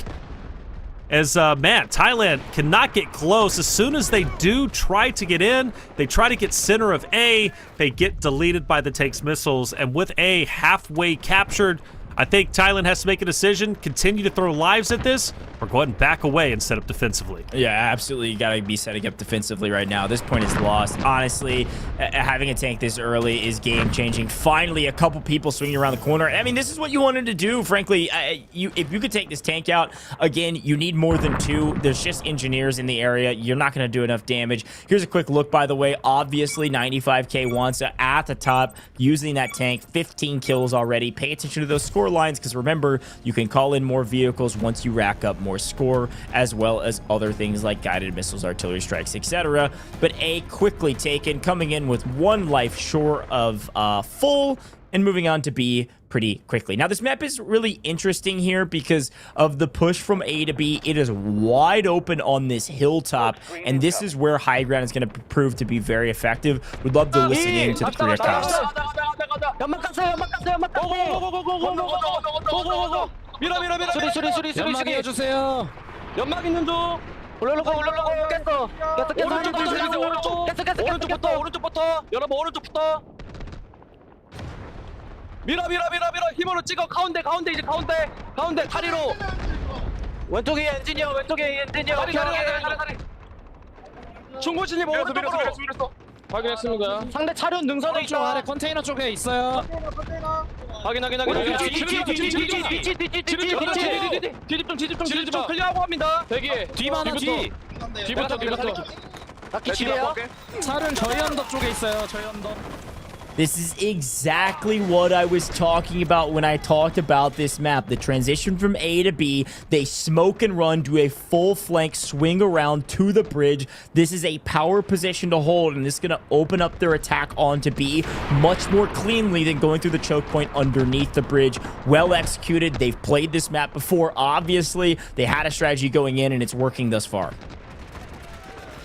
As, man, Thailand cannot get close. As soon as they do try to get in, they try to get center of A, they get deleted by the tank's missiles, and with A halfway captured, I think Thailand has to make a decision, continue to throw lives at this, or go ahead and back away and set up defensively. Yeah, absolutely. You got to be setting up defensively right now. This point is lost. Honestly, having a tank this early is game-changing. Finally, a couple people swinging around the corner. I mean, this is what you wanted to do, frankly. If you could take this tank out, again, you need more than two. There's just engineers in the area. You're not going to do enough damage. Here's a quick look, by the way. Obviously, 95K Wansa at the top, using that tank. 15 kills already. Pay attention to those score lines, because remember, you can call in more vehicles once you rack up more score, as well as other things like guided missiles, artillery strikes, etc. But A quickly taken, coming in with one life short of full, and moving on to B pretty quickly. Now, this map is really interesting here because of the push from A to B. It is wide open on this hilltop, and this is where high ground is going to prove to be very effective. We'd love to listen in to the Korea cops. 연막이 해주세요. 연막 있는 중. 올라가. 깼어. 오른쪽부터. 여러분, 오른쪽부터. 밀어. 힘으로 찍어. 가운데 이제 가운데 다리로. 왼쪽에 엔지니어. 다리. 중고진이 오른쪽으로. 확인했습니다. 상대 차륜 능선에 있다. 아래 컨테이너 쪽에 있어요. 확인. 뒤집 좀 클리어하고 합니다. 대기. 뒤부터. 낚시치래요. 차륜 저희 언덕 쪽에 있어요. 저희 언덕. This is exactly what I was talking about when I talked about this map. The transition from A to B, they smoke and run, do a full flank, swing around to the bridge. This is a power position to hold, and this is going to open up their attack onto B much more cleanly than going through the choke point underneath the bridge. Well executed. They've played this map before. Obviously, they had a strategy going in, and it's working thus far.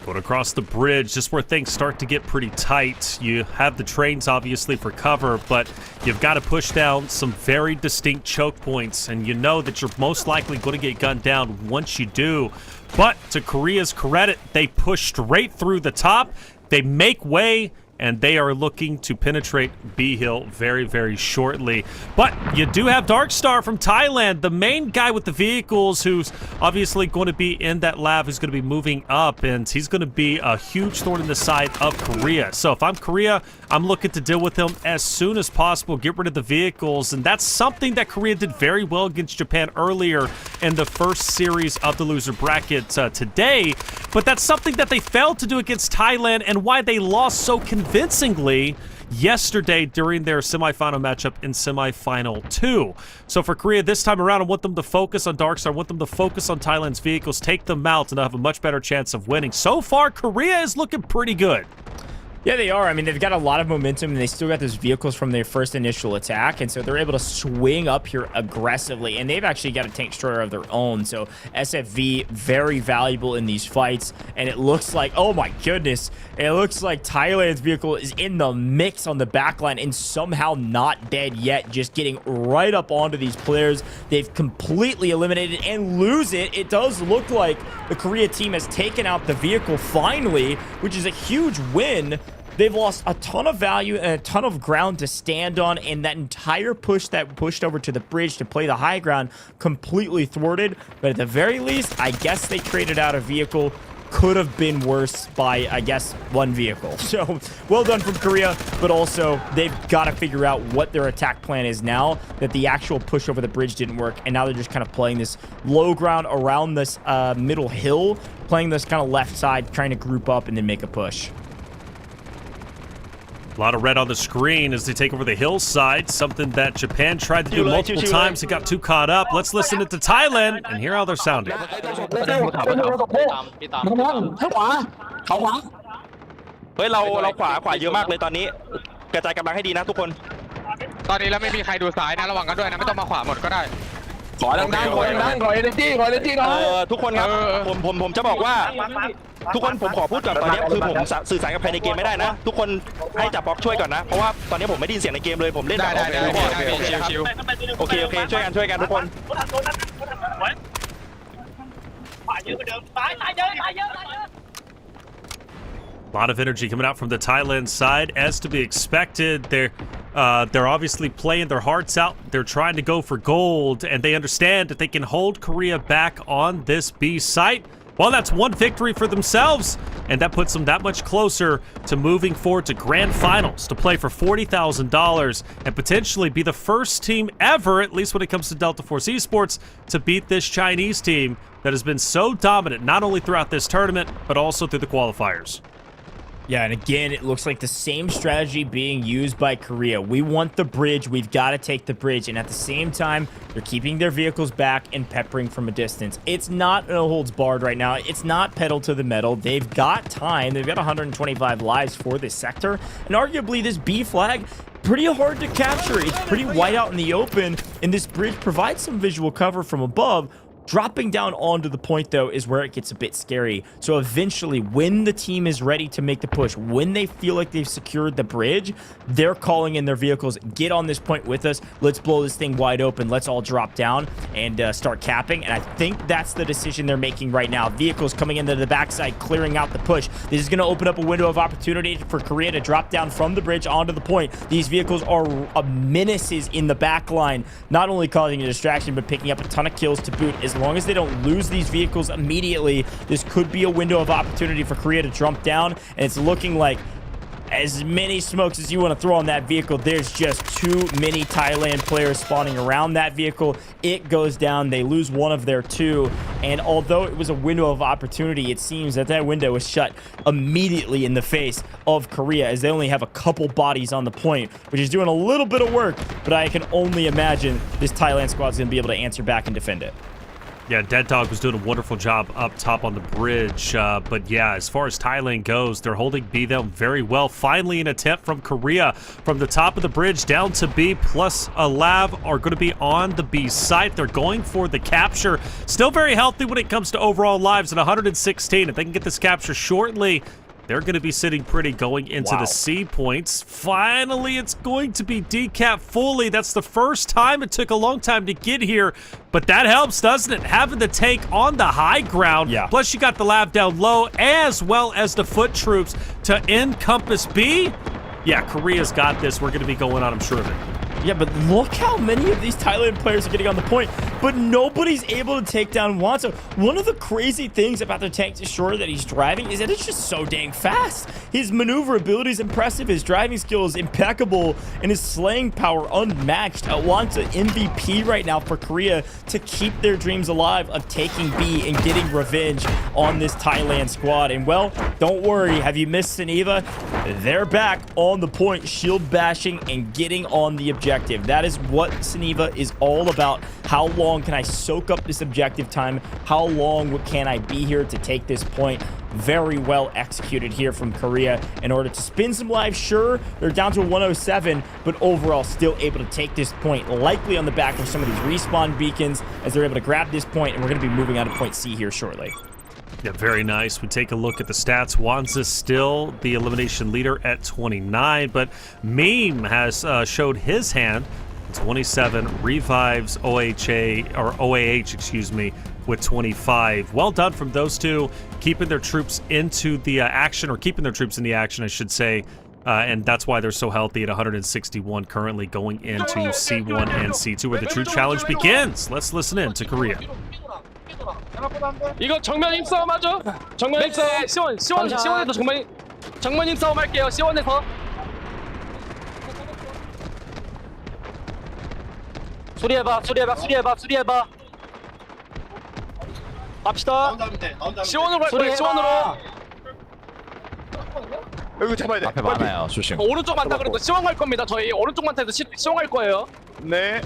Going across the bridge, just where things start to get pretty tight. You have the trains, obviously, for cover, but you've got to push down some very distinct choke points, and you know that you're most likely going to get gunned down once you do. But to Korea's credit, they push straight through the top. They make way, and they are looking to penetrate B Hill very, very shortly. But you do have Darkstar from Thailand, the main guy with the vehicles, who's obviously going to be in that lab, who's going to be moving up, and he's going to be a huge thorn in the side of Korea. So if I'm Korea, I'm looking to deal with him as soon as possible, get rid of the vehicles, and that's something that Korea did very well against Japan earlier in the first series of the loser bracket today, but that's something that they failed to do against Thailand, and why they lost so convincingly yesterday during their semifinal matchup in semifinal 2. So for Korea this time around, I want them to focus on Darkstar, I want them to focus on Thailand's vehicles, take them out, and have a much better chance of winning. So far, Korea is looking pretty good. Yeah, they are. I mean, they've got a lot of momentum, and they still got those vehicles from their first initial attack, and so they're able to swing up here aggressively, and they've actually got a tank destroyer of their own, so SFV, very valuable in these fights, and it looks like, oh my goodness, it looks like Thailand's vehicle is in the mix on the backline and somehow not dead yet, just getting right up onto these players. They've completely eliminated and lose it. It does look like the Korea team has taken out the vehicle finally, which is a huge win. They've lost a ton of value and a ton of ground to stand on, and that entire push that pushed over to the bridge to play the high ground completely thwarted. But at the very least, I guess they traded out a vehicle. Could have been worse by, I guess, one vehicle. So, well done from Korea, but also they've got to figure out what their attack plan is now that the actual push over the bridge didn't work, and now they're just kind of playing this low ground around this middle hill, playing this kind of left side, trying to group up and then make a push. A lot of red on the screen as they take over the hillside, something that Japan tried to do multiple times. It got too caught up. Let's listen to Thailand and hear how they're sounding. เฮ้ยเราขวาเยอะมากเลยตอนนี้กระจายกำลังให้ดีนะทุกคนตอนนี้แล้วไม่มีใครดูซ้ายนะระวังกันด้วยนะไม่ต้องมาขวาหมดก็ได้ขอดังๆขอ energy หน่อยทุกคนครับผมจะบอกว่าทุกคนผมขอพูดก่อนตอนนี้คือผมสื่อสารกับใครในเกมไม่ได้นะทุกคนให้จับบล็อกช่วยก่อนนะเพราะว่าตอนนี้ผมไม่ได้ยินเสียงในเกมเลยผมเล่นแบบโอเคช่วยกันทุกคน A lot of energy coming out from the Thailand side, as to be expected. They're obviously playing their hearts out. They're trying to go for gold, and they understand that they can hold Korea back on this B site. Well, that's one victory for themselves, and that puts them that much closer to moving forward to grand finals to play for $40,000 and potentially be the first team ever, at least when it comes to Delta Force Esports, to beat this Chinese team that has been so dominant, not only throughout this tournament, but also through the qualifiers. Yeah, and again, it looks like the same strategy being used by Korea. We want the bridge. We've got to take the bridge. And at the same time, they're keeping their vehicles back and peppering from a distance. It's not no holds barred right now. It's not pedal to the metal. They've got time. They've got 125 lives for this sector. And arguably, this B flag, pretty hard to capture. It's pretty wide out in the open. And this bridge provides some visual cover from above. Dropping down onto the point, though, is where it gets a bit scary. So eventually, when the team is ready to make the push, when they feel like they've secured the bridge, they're calling in their vehicles, get on this point with us, let's blow this thing wide open, let's all drop down and start capping. And I think that's the decision they're making right now. Vehicles coming into the backside, clearing out the push. This is going to open up a window of opportunity for Korea to drop down from the bridge onto the point. These vehicles are menaces in the back line, not only causing a distraction, but picking up a ton of kills to boot. As long as they don't lose these vehicles immediately, this could be a window of opportunity for Korea to jump down, and it's looking like as many smokes as you want to throw on that vehicle, there's just too many Thailand players spawning around that vehicle. It goes down. They lose one of their two, and although it was a window of opportunity, it seems that that window was shut immediately in the face of Korea, as they only have a couple bodies on the point, which is doing a little bit of work, but I can only imagine this Thailand squad is going to be able to answer back and defend it. Yeah, Dead Dog was doing a wonderful job up top on the bridge. But yeah, as far as Thailand goes, they're holding B down very well. Finally, an attempt from Korea from the top of the bridge down to B, plus a Lav are going to be on the B site. They're going for the capture. Still very healthy when it comes to overall lives at 116. If they can get this capture shortly, they're going to be sitting pretty going into the C points. Finally, it's going to be decapped fully. That's the first time. It took a long time to get here, but that helps, doesn't it? Having the tank on the high ground. Yeah. Plus, you got the Lav down low, as well as the foot troops to encompass B. yeah, Korea's got this. We're going to be going on, I'm sure of it. Yeah, but look how many of these Thailand players are getting on the point, but nobody's able to take down Wanzo. One of the crazy things about the tank destroyer that he's driving is that it's just so dang fast. His maneuverability is impressive, his driving skill is impeccable, and his slaying power unmatched. Wanzo MVP right now for Korea to keep their dreams alive of taking B and getting revenge on this Thailand squad. And well, don't worry, have you missed Saniva? They're back on the point, shield bashing and getting on the objective. That is what Saniva is all about. How long can I soak up this objective time? How long can I be here to take this point? Very well executed here from Korea in order to spin some lives. Sure, they're down to 107, but overall still able to take this point, likely on the back of some of these respawn beacons as they're able to grab this point, and we're going to be moving on to point C here shortly. Yeah, very nice. We take a look at the stats. Wanza still the elimination leader at 29, but Meme has showed his hand. 27 revives OAH, excuse me, with 25. Well done from those two, keeping their troops into the action, or keeping their troops in the action, I should say. And that's why they're so healthy at 161 currently going into C1 and C2, where the true challenge begins. Let's listen in to Korea. 이거 정면 힘싸움 하죠? 정면 힘싸움. 시원에도 정면 힘싸움 할게요. 시원에서. 수리해봐. 갑시다. 시원으로 갈 거예요. 시원으로. 여기 잡아야 돼. 앞에 많아요. 조심. 오른쪽 많다 그래도 시원 갈 겁니다. 저희 오른쪽 많다 해서 시원 갈 거예요. 네.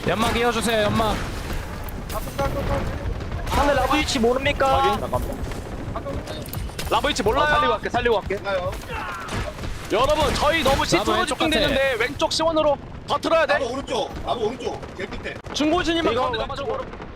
연막 이어주세요. 연막. 하늘 라브 위치 모릅니까? 라브 위치 몰라요. 살리고 갈게. 여러분 저희 너무 시트로 집중되는데 왼쪽 시원으로 더 틀어야 돼. 나도 오른쪽 제일 끝에. 중고진이만 가운데 남아주고.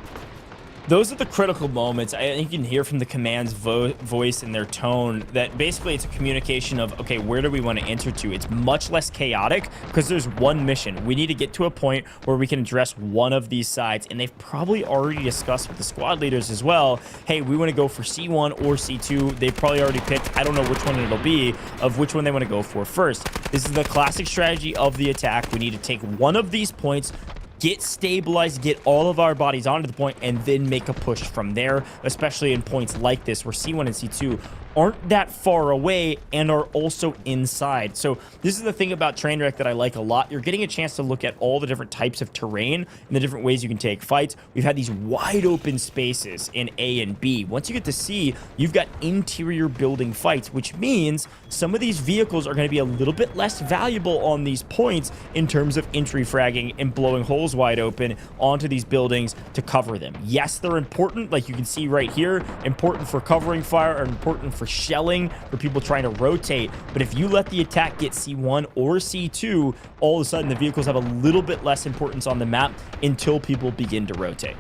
Those are the critical moments. I think you can hear from the command's voice and their tone that basically it's a communication of, okay, where do we want to enter to? It's much less chaotic because there's one mission. We need to get to a point where we can address one of these sides, and they've probably already discussed with the squad leaders as well, hey, we want to go for C1 or C2. They've probably already picked, I don't know which one it'll be, of which one they want to go for first. This is the classic strategy of the attack. We need to take one of these points, get stabilized, get all of our bodies onto the point, and then make a push from there, especially in points like this where C1 and C2 aren't that far away and are also inside. So this is the thing about Trainwreck that I like a lot. You're getting a chance to look at all the different types of terrain and the different ways you can take fights. We've had these wide open spaces in A and B. Once you get to C, you've got interior building fights, which means some of these vehicles are going to be a little bit less valuable on these points in terms of entry fragging and blowing holes wide open onto these buildings to cover them. Yes, they're important, like you can see right here, important for covering fire, or important for shelling, for people trying to rotate. But if you let the attack get C1 or C2, all of a sudden the vehicles have a little bit less importance on the map until people begin to rotate.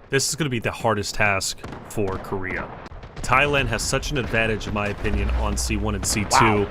This is going to be the hardest task for Korea. Thailand has such an advantage, in my opinion, on C1 and C2. Wow.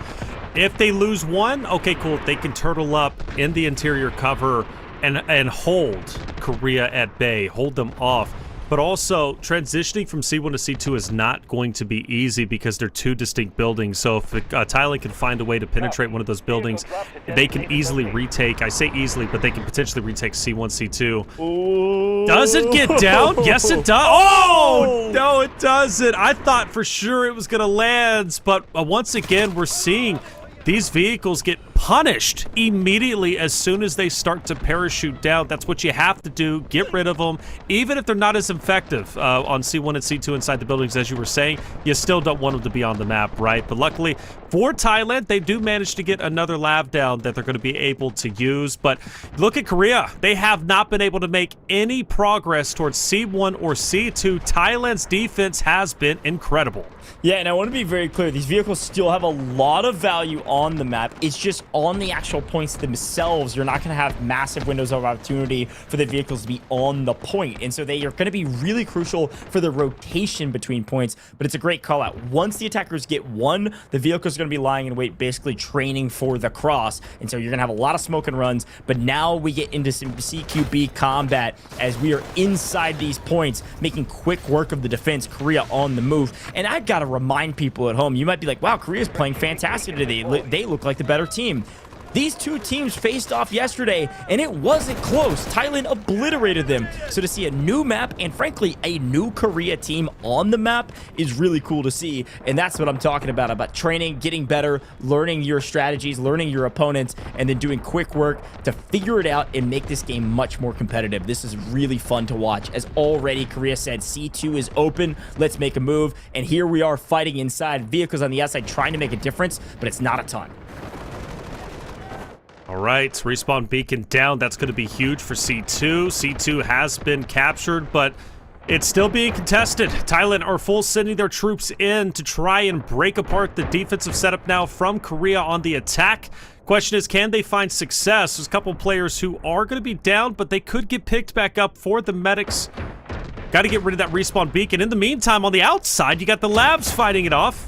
If they lose one, okay, cool. They can turtle up in the interior cover and hold Korea at bay, hold them off. But also, transitioning from C1 to C2 is not going to be easy because they're two distinct buildings. So if Thailand can find a way to penetrate one of those buildings, they can easily retake, I say easily, but they can potentially retake C1, C2. Ooh. Does it get down? Yes, it does. Oh, no, it doesn't. I thought for sure it was going to land, but once again, we're seeing these vehicles get punished immediately as soon as they start to parachute down. That's what you have to do. Get rid of them. Even if they're not as effective on C1 and C2 inside the buildings, as you were saying, you still don't want them to be on the map, right? But luckily for Thailand, they do manage to get another lav down that they're going to be able to use. But look at Korea. They have not been able to make any progress towards C1 or C2. Thailand's defense has been incredible. Yeah, and I want to be very clear. These vehicles still have a lot of value on the map. It's just on the actual points themselves, you're not going to have massive windows of opportunity for the vehicles to be on the point. And so they are going to be really crucial for the rotation between points. But it's a great call out. Once the attackers get one, the vehicles are going to be lying in wait, basically training for the cross. And so you're going to have a lot of smoke and runs. But now we get into some CQB combat as we are inside these points, making quick work of the defense. Korea on the move. And I got got to remind people at home. You might be like, wow, Korea's playing fantastic today. They look like the better team. These two teams faced off yesterday, and it wasn't close. Thailand obliterated them. So to see a new map and, frankly, a new Korea team on the map is really cool to see. And that's what I'm talking about training, getting better, learning your strategies, learning your opponents, and then doing quick work to figure it out and make this game much more competitive. This is really fun to watch. As already Korea said, C2 is open. Let's make a move. And here we are fighting inside. Vehicles on the outside trying to make a difference, but it's not a ton. All right, respawn beacon down. That's going to be huge for C2. C2 has been captured, but it's still being contested. Thailand are full sending their troops in to try and break apart the defensive setup now from Korea on the attack. Question is, can they find success? There's a couple players who are going to be down, but they could get picked back up for the medics. Got to get rid of that respawn beacon. In the meantime, on the outside, you got the labs fighting it off.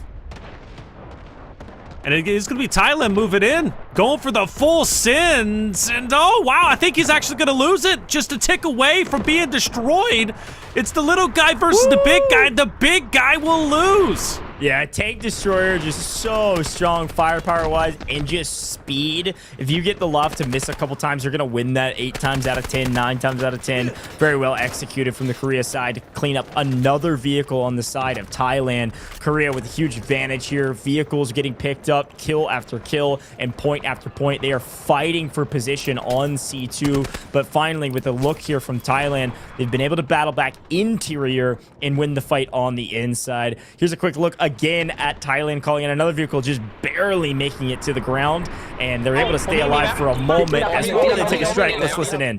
And it's going to be Thailand moving in, going for the full sins. And oh, wow, I think he's actually going to lose it. Just a tick away from being destroyed. It's the little guy versus the big guy. The big guy will lose. Yeah, tank destroyer, just so strong firepower-wise and just speed. If you get the luck to miss a couple times, you're going to win that 8 times out of 10, 9 times out of 10. Very well executed from the Korea side to clean up another vehicle on the side of Thailand. Korea with a huge advantage here. Vehicles getting picked up, kill after kill, and point after point. They are fighting for position on C2, but finally, with a look here from Thailand, they've been able to battle back interior and win the fight on the inside. Here's a quick look again at Thailand calling in another vehicle, just barely making it to the ground, and they're able to stay alive for a moment as well. They take a strike. Let's listen in.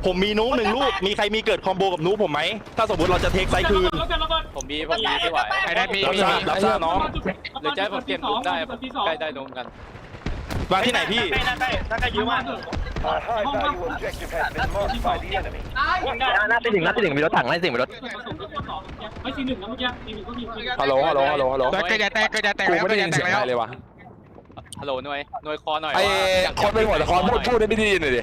ผมมีนุ้ง1 ลูกมีใครมีเกิดคอมโบกับนุ้งผมไหมถ้าสมมติเราจะเทคไซคืนผมมีไม่ไหวใครได้มีรับทราบน้องหรือจะให้ผมเก็บนุ้งได้ใกล้ได้นุ้งกันวางที่ไหนพี่น่าจะยืมมากนัดที่หนึ่งมีรถถังนัดที่หนึ่งมีรถไม่ซีหนึ่งนะเมื่อกี้ซีหนึ่งก็มีฮัลโหลก็จะแตกกูไม่ได้ยินเสียงอะไรเลยวะฮัลโหลหน่วยคอหน่อยไอ้คนเป็นหัวตะคอนพูดได้ไม่ดีหน่อยดิ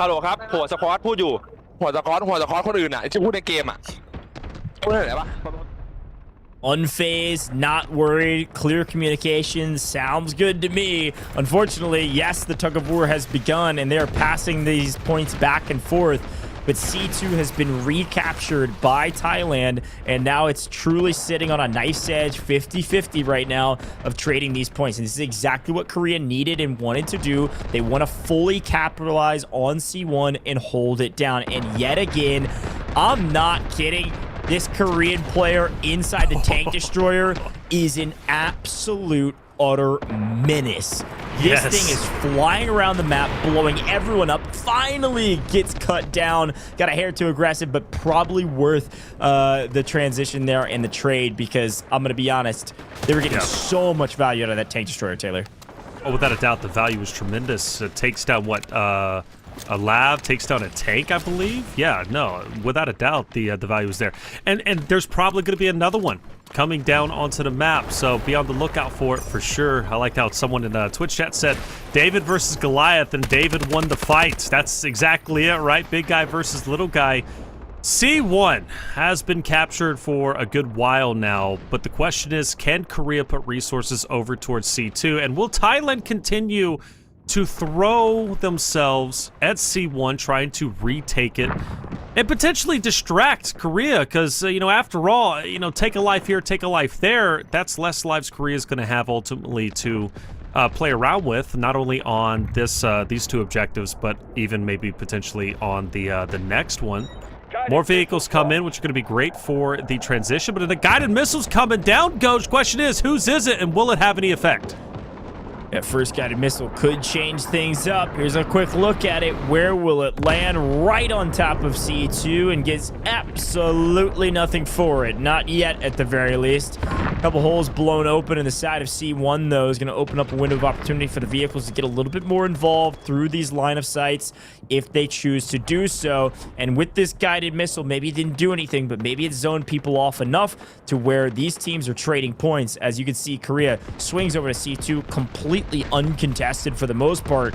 ฮัลโหลครับหัวสควอตพูดอยู่หัวสควอตคนอื่นอ่ะที่พูดในเกมอ่ะพูดได้ไหนปะ Unfazed, not worried, clear communication, sounds good to me. Unfortunately, yes, the tug of war has begun and they're passing these points back and forth, but C2 has been recaptured by Thailand, and now it's truly sitting on a knife's edge, 50-50 right now, of trading these points. And this is exactly what Korea needed and wanted to do. They want to fully capitalize on C1 and hold it down. And yet again, I'm not kidding, this Korean player inside the tank destroyer is an absolute utter menace. This thing is flying around the map, blowing everyone up. Finally gets cut down. Got a hair too aggressive, but probably worth the transition there and the trade, because I'm going to be honest, they were getting so much value out of that tank destroyer, Taylor. Oh, without a doubt, the value was tremendous. It takes down, what, a lab, takes down a tank, I believe? Yeah, no, without a doubt, the value is there. And there's probably going to be another one coming down onto the map, so be on the lookout for it for sure. I liked how someone in Twitch chat said David versus Goliath, and David won the fight. That's exactly it, right? Big guy versus little guy. C1 has been captured for a good while now, but the question is, can Korea put resources over towards C2, and will Thailand continue to throw themselves at C1, trying to retake it and potentially distract Korea? Because, you know, after all, you know, take a life here, take a life there, that's less lives Korea is going to have ultimately to play around with, not only on this these two objectives, but even maybe potentially on the next one. More vehicles come in, which are going to be great for the transition, but the guided missiles coming down, Ghost. Question is, whose is it, and will it have any effect? That first guided missile could change things up. Here's a quick look at it. Where will it land? Right on top of C2 and gets absolutely nothing for it. Not yet, at the very least. A couple holes blown open in the side of C1, though, is going to open up a window of opportunity for the vehicles to get a little bit more involved through these line of sights if they choose to do so. And with this guided missile, maybe it didn't do anything, but maybe it zoned people off enough to where these teams are trading points. As you can see, Korea swings over to C2, completely completely uncontested for the most part.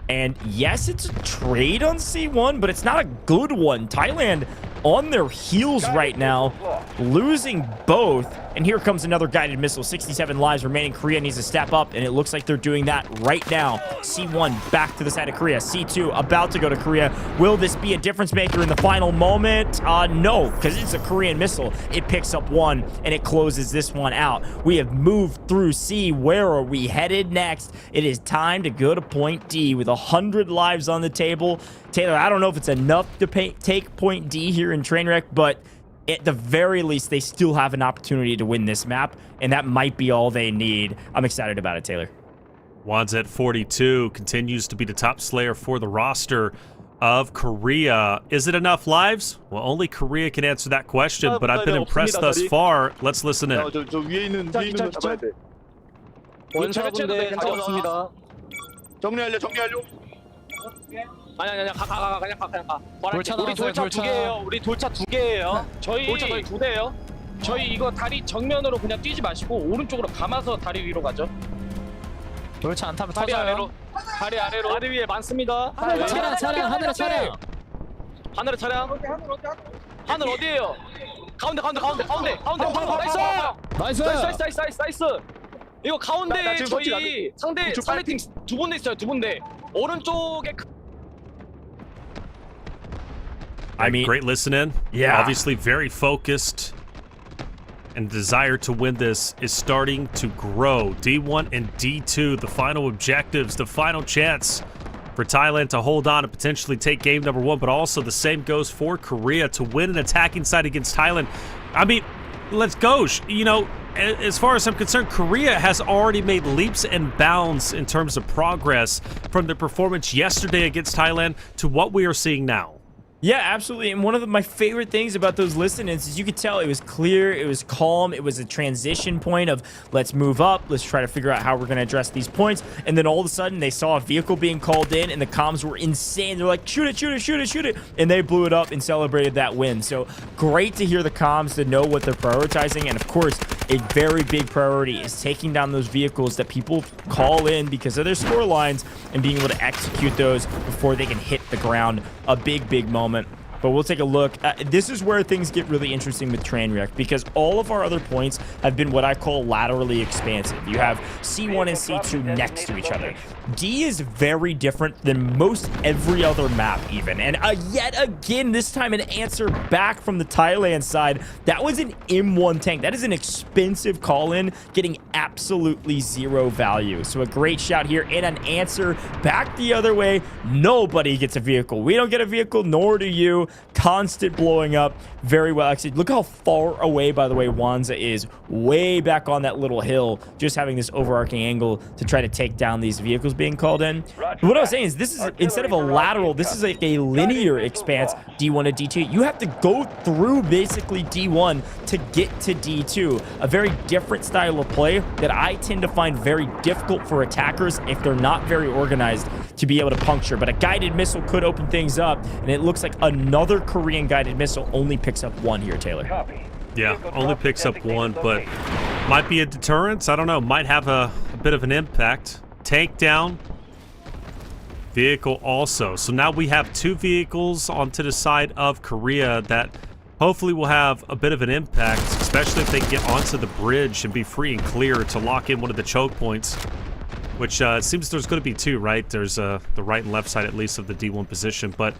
And yes, it's a trade on C1, but it's not a good one. Thailand on their heels right now, losing both. And here comes another guided missile. 67 lives remaining. Korea needs to step up, and it looks like they're doing that right now. C1 back to the side of Korea. C2 about to go to Korea. Will this be a difference maker in the final moment? No, because it's a Korean missile. It picks up one, and it closes this one out. We have moved through C. Where are we headed next? It is time to go to point D with 100 lives on the table. Taylor, I don't know if it's enough to take point D here in Trainwreck, but at the very least, they still have an opportunity to win this map, and that might be all they need. I'm excited about it, Taylor. Wands at 42 continues to be the top slayer for the roster of Korea. Is it enough lives? Well, only Korea can answer that question, but I've been impressed thus far. Let's listen in. 원차분대 가지 없습니다. 정리하려. 아니 그냥 가. 돌차 우리 나왔어요, 돌차 돌차. 2개예요. 우리 돌차 2개예요. 저희 돌차 저희 2대예요. 저희 이거 다리 정면으로 그냥 뛰지 마시고 오른쪽으로 감아서 다리 위로 가죠. 돌차 안 타면 다리 터져요. 아래로. 다리 아래로. 다리 위에 많습니다. 차량 하늘에 차량. 하늘에 차량. 하늘 어디에요? 가운데. 나이스. 이거 가운데 저희 상대 팀 두 군데 있어요. 두 군데. 오른쪽에 I mean, great listening. Yeah. Obviously very focused. And desire to win this is starting to grow. D1 and D2, the final objectives, the final chance for Thailand to hold on and potentially take game number 1, but also the same goes for Korea to win an attacking side against Thailand. I mean, let's go. You know, as far as I'm concerned, Korea has already made leaps and bounds in terms of progress from their performance yesterday against Thailand to what we are seeing now. Yeah, absolutely. And one of my favorite things about those listen-ins is you could tell it was clear, it was calm, it was a transition point of let's move up, let's try to figure out how we're going to address these points. And then all of a sudden they saw a vehicle being called in and the comms were insane. They're like, shoot it. And they blew it up and celebrated that win. So great to hear the comms, to know what they're prioritizing. And of course, a very big priority is taking down those vehicles that people call in because of their score lines and being able to execute those before they can hit the ground. A big moment. But we'll take a look. This is where things get really interesting with Trainwreck because all of our other points have been what I call laterally expansive. You have C1 and C2 next to each other. D is very different than most every other map even. And yet again, this time an answer back from the Thailand side. That was an M1 tank. That is an expensive call-in, getting absolutely zero value. So a great shout here and an answer back the other way. Nobody gets a vehicle. We don't get a vehicle, nor do you. Constant blowing up. Very well executed. Look how far away, by the way, Wanza is. Way back on that little hill. Just having this overarching angle to try to take down these vehicles being called in. But what I was saying is this is, instead of a lateral, this is like a linear expanse, D1 to D2. You have to go through basically D1 to get to D2. A very different style of play that I tend to find very difficult for attackers if they're not very organized to be able to puncture. But a guided missile could open things up, and it looks like another Korean guided missile only picks up one here, Taylor. Yeah, only picks up one, but might be a deterrence. I don't know. Might have a bit of an impact. Tank down. Vehicle also. So now we have two vehicles onto the side of Korea that hopefully will have a bit of an impact, especially if they get onto the bridge and be free and clear to lock in one of the choke points, which it seems there's going to be two, right? There's the right and left side, at least, of the D1 position. But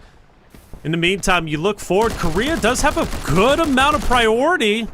in the meantime, you look forward. Korea does have a good amount of priority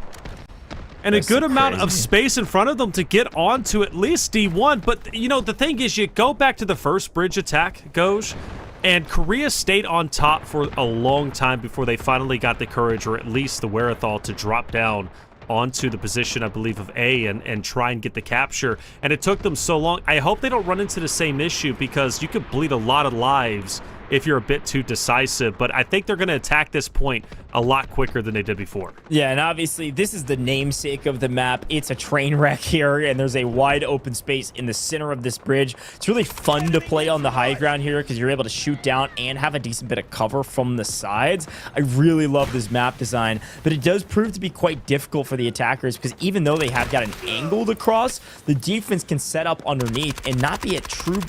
and a good amount of space in front of them to get onto at least D1. But, you know, the thing is, you go back to the first bridge attack, Goj, and Korea stayed on top for a long time before they finally got the courage, or at least the wherewithal, to drop down onto the position, I believe, of A and try and get the capture. And it took them so long. I hope they don't run into the same issue, because you could bleed a lot of lives if you're a bit too decisive. But I think they're going to attack this point a lot quicker than they did before. Yeah, and obviously this is the namesake of the map. It's a train wreck here, and there's a wide open space in the center of this bridge. It's really fun to play on the high ground here because you're able to shoot down and have a decent bit of cover from the sides. I really love this map design, but it does prove to be quite difficult for the attackers because even though they have got an angle to cross, the defense can set up underneath and not be a true,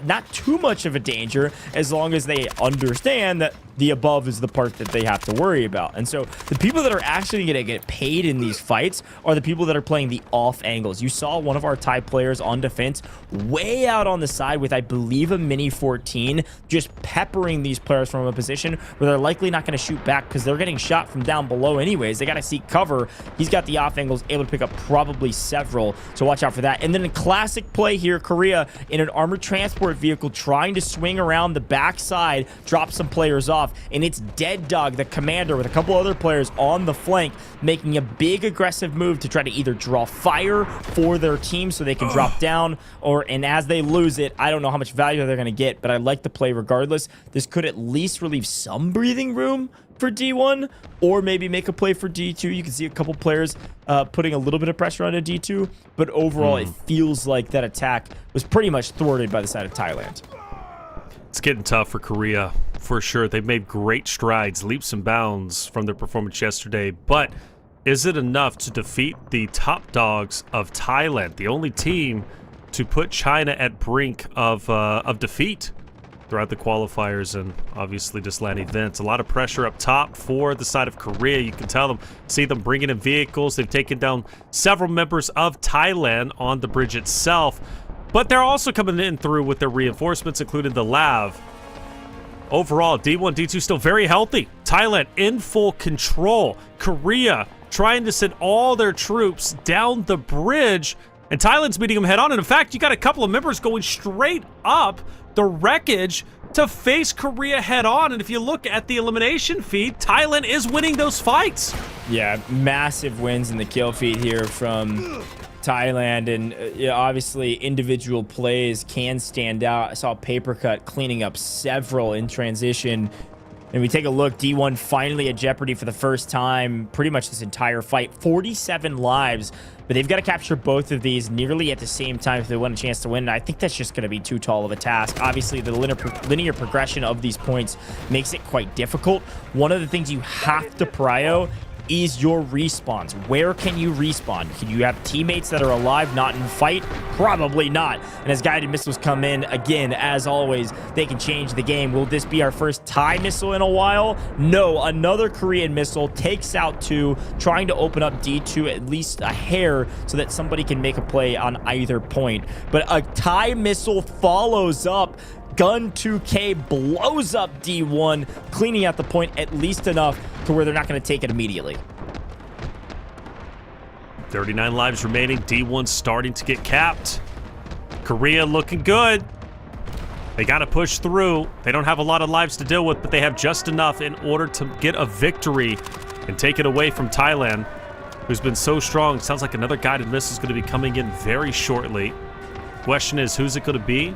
not too much of a danger as long as they understand that the above is the part that they have to worry about. And so the people that are actually going to get paid in these fights are the people that are playing the off angles. You saw one of our Thai players on defense way out on the side with, I believe, a Mini 14, just peppering these players from a position where they're likely not going to shoot back because they're getting shot from down below anyways. They got to seek cover. He's got the off angles, able to pick up probably several, so watch out for that. And then a classic play here, Korea in an armored transport vehicle trying to swing around the backside, drop some players off, and it's Dead Dog, the commander, with a couple other players on the flank, making a big aggressive move to try to either draw fire for their team so they can drop down, and as they lose it, I don't know how much value they're going to get, but I like the play regardless. This could at least relieve some breathing room for D1, or maybe make a play for D2. You can see a couple players putting a little bit of pressure on a D2, but overall it feels like that attack was pretty much thwarted by the side of Thailand. It's getting tough for Korea, for sure. They've made great strides, leaps and bounds from their performance yesterday, but is it enough to defeat the top dogs of Thailand, the only team to put China at brink of defeat throughout the qualifiers and obviously this LAN event? A lot of pressure up top for the side of Korea. You can see them bringing in vehicles. They've taken down several members of Thailand on the bridge itself, but they're also coming in through with their reinforcements, including the LAV. Overall, D1, D2 still very healthy. Thailand in full control. Korea trying to send all their troops down the bridge, and Thailand's meeting them head on. And in fact, you got a couple of members going straight up the wreckage to face Korea head on. And if you look at the elimination feed, Thailand is winning those fights. Yeah, massive wins in the kill feed here from Thailand, and obviously individual plays can stand out. I saw Papercut cleaning up several in transition. And we take a look, D1 finally at jeopardy for the first time pretty much this entire fight. 47 lives, but they've got to capture both of these nearly at the same time if they want a chance to win. And I think that's just going to be too tall of a task. Obviously, the linear progression of these points makes it quite difficult. One of the things you have to prio is your respawns. Where can you respawn? Can you have teammates that are alive, not in fight? Probably not. And as guided missiles come in, again, as always, they can change the game. Will this be our first Thai missile in a while? No, another Korean missile takes out two, trying to open up D2 at least a hair so that somebody can make a play on either point. But a Thai missile follows up. Gun 2K blows up D1, cleaning out the point at least enough to where they're not going to take it immediately. 39 lives remaining. D1 starting to get capped. Korea looking good. They got to push through. They don't have a lot of lives to deal with, but they have just enough in order to get a victory and take it away from Thailand, who's been so strong. It sounds like another guided missile is going to be coming in very shortly. Question is, who's it going to be?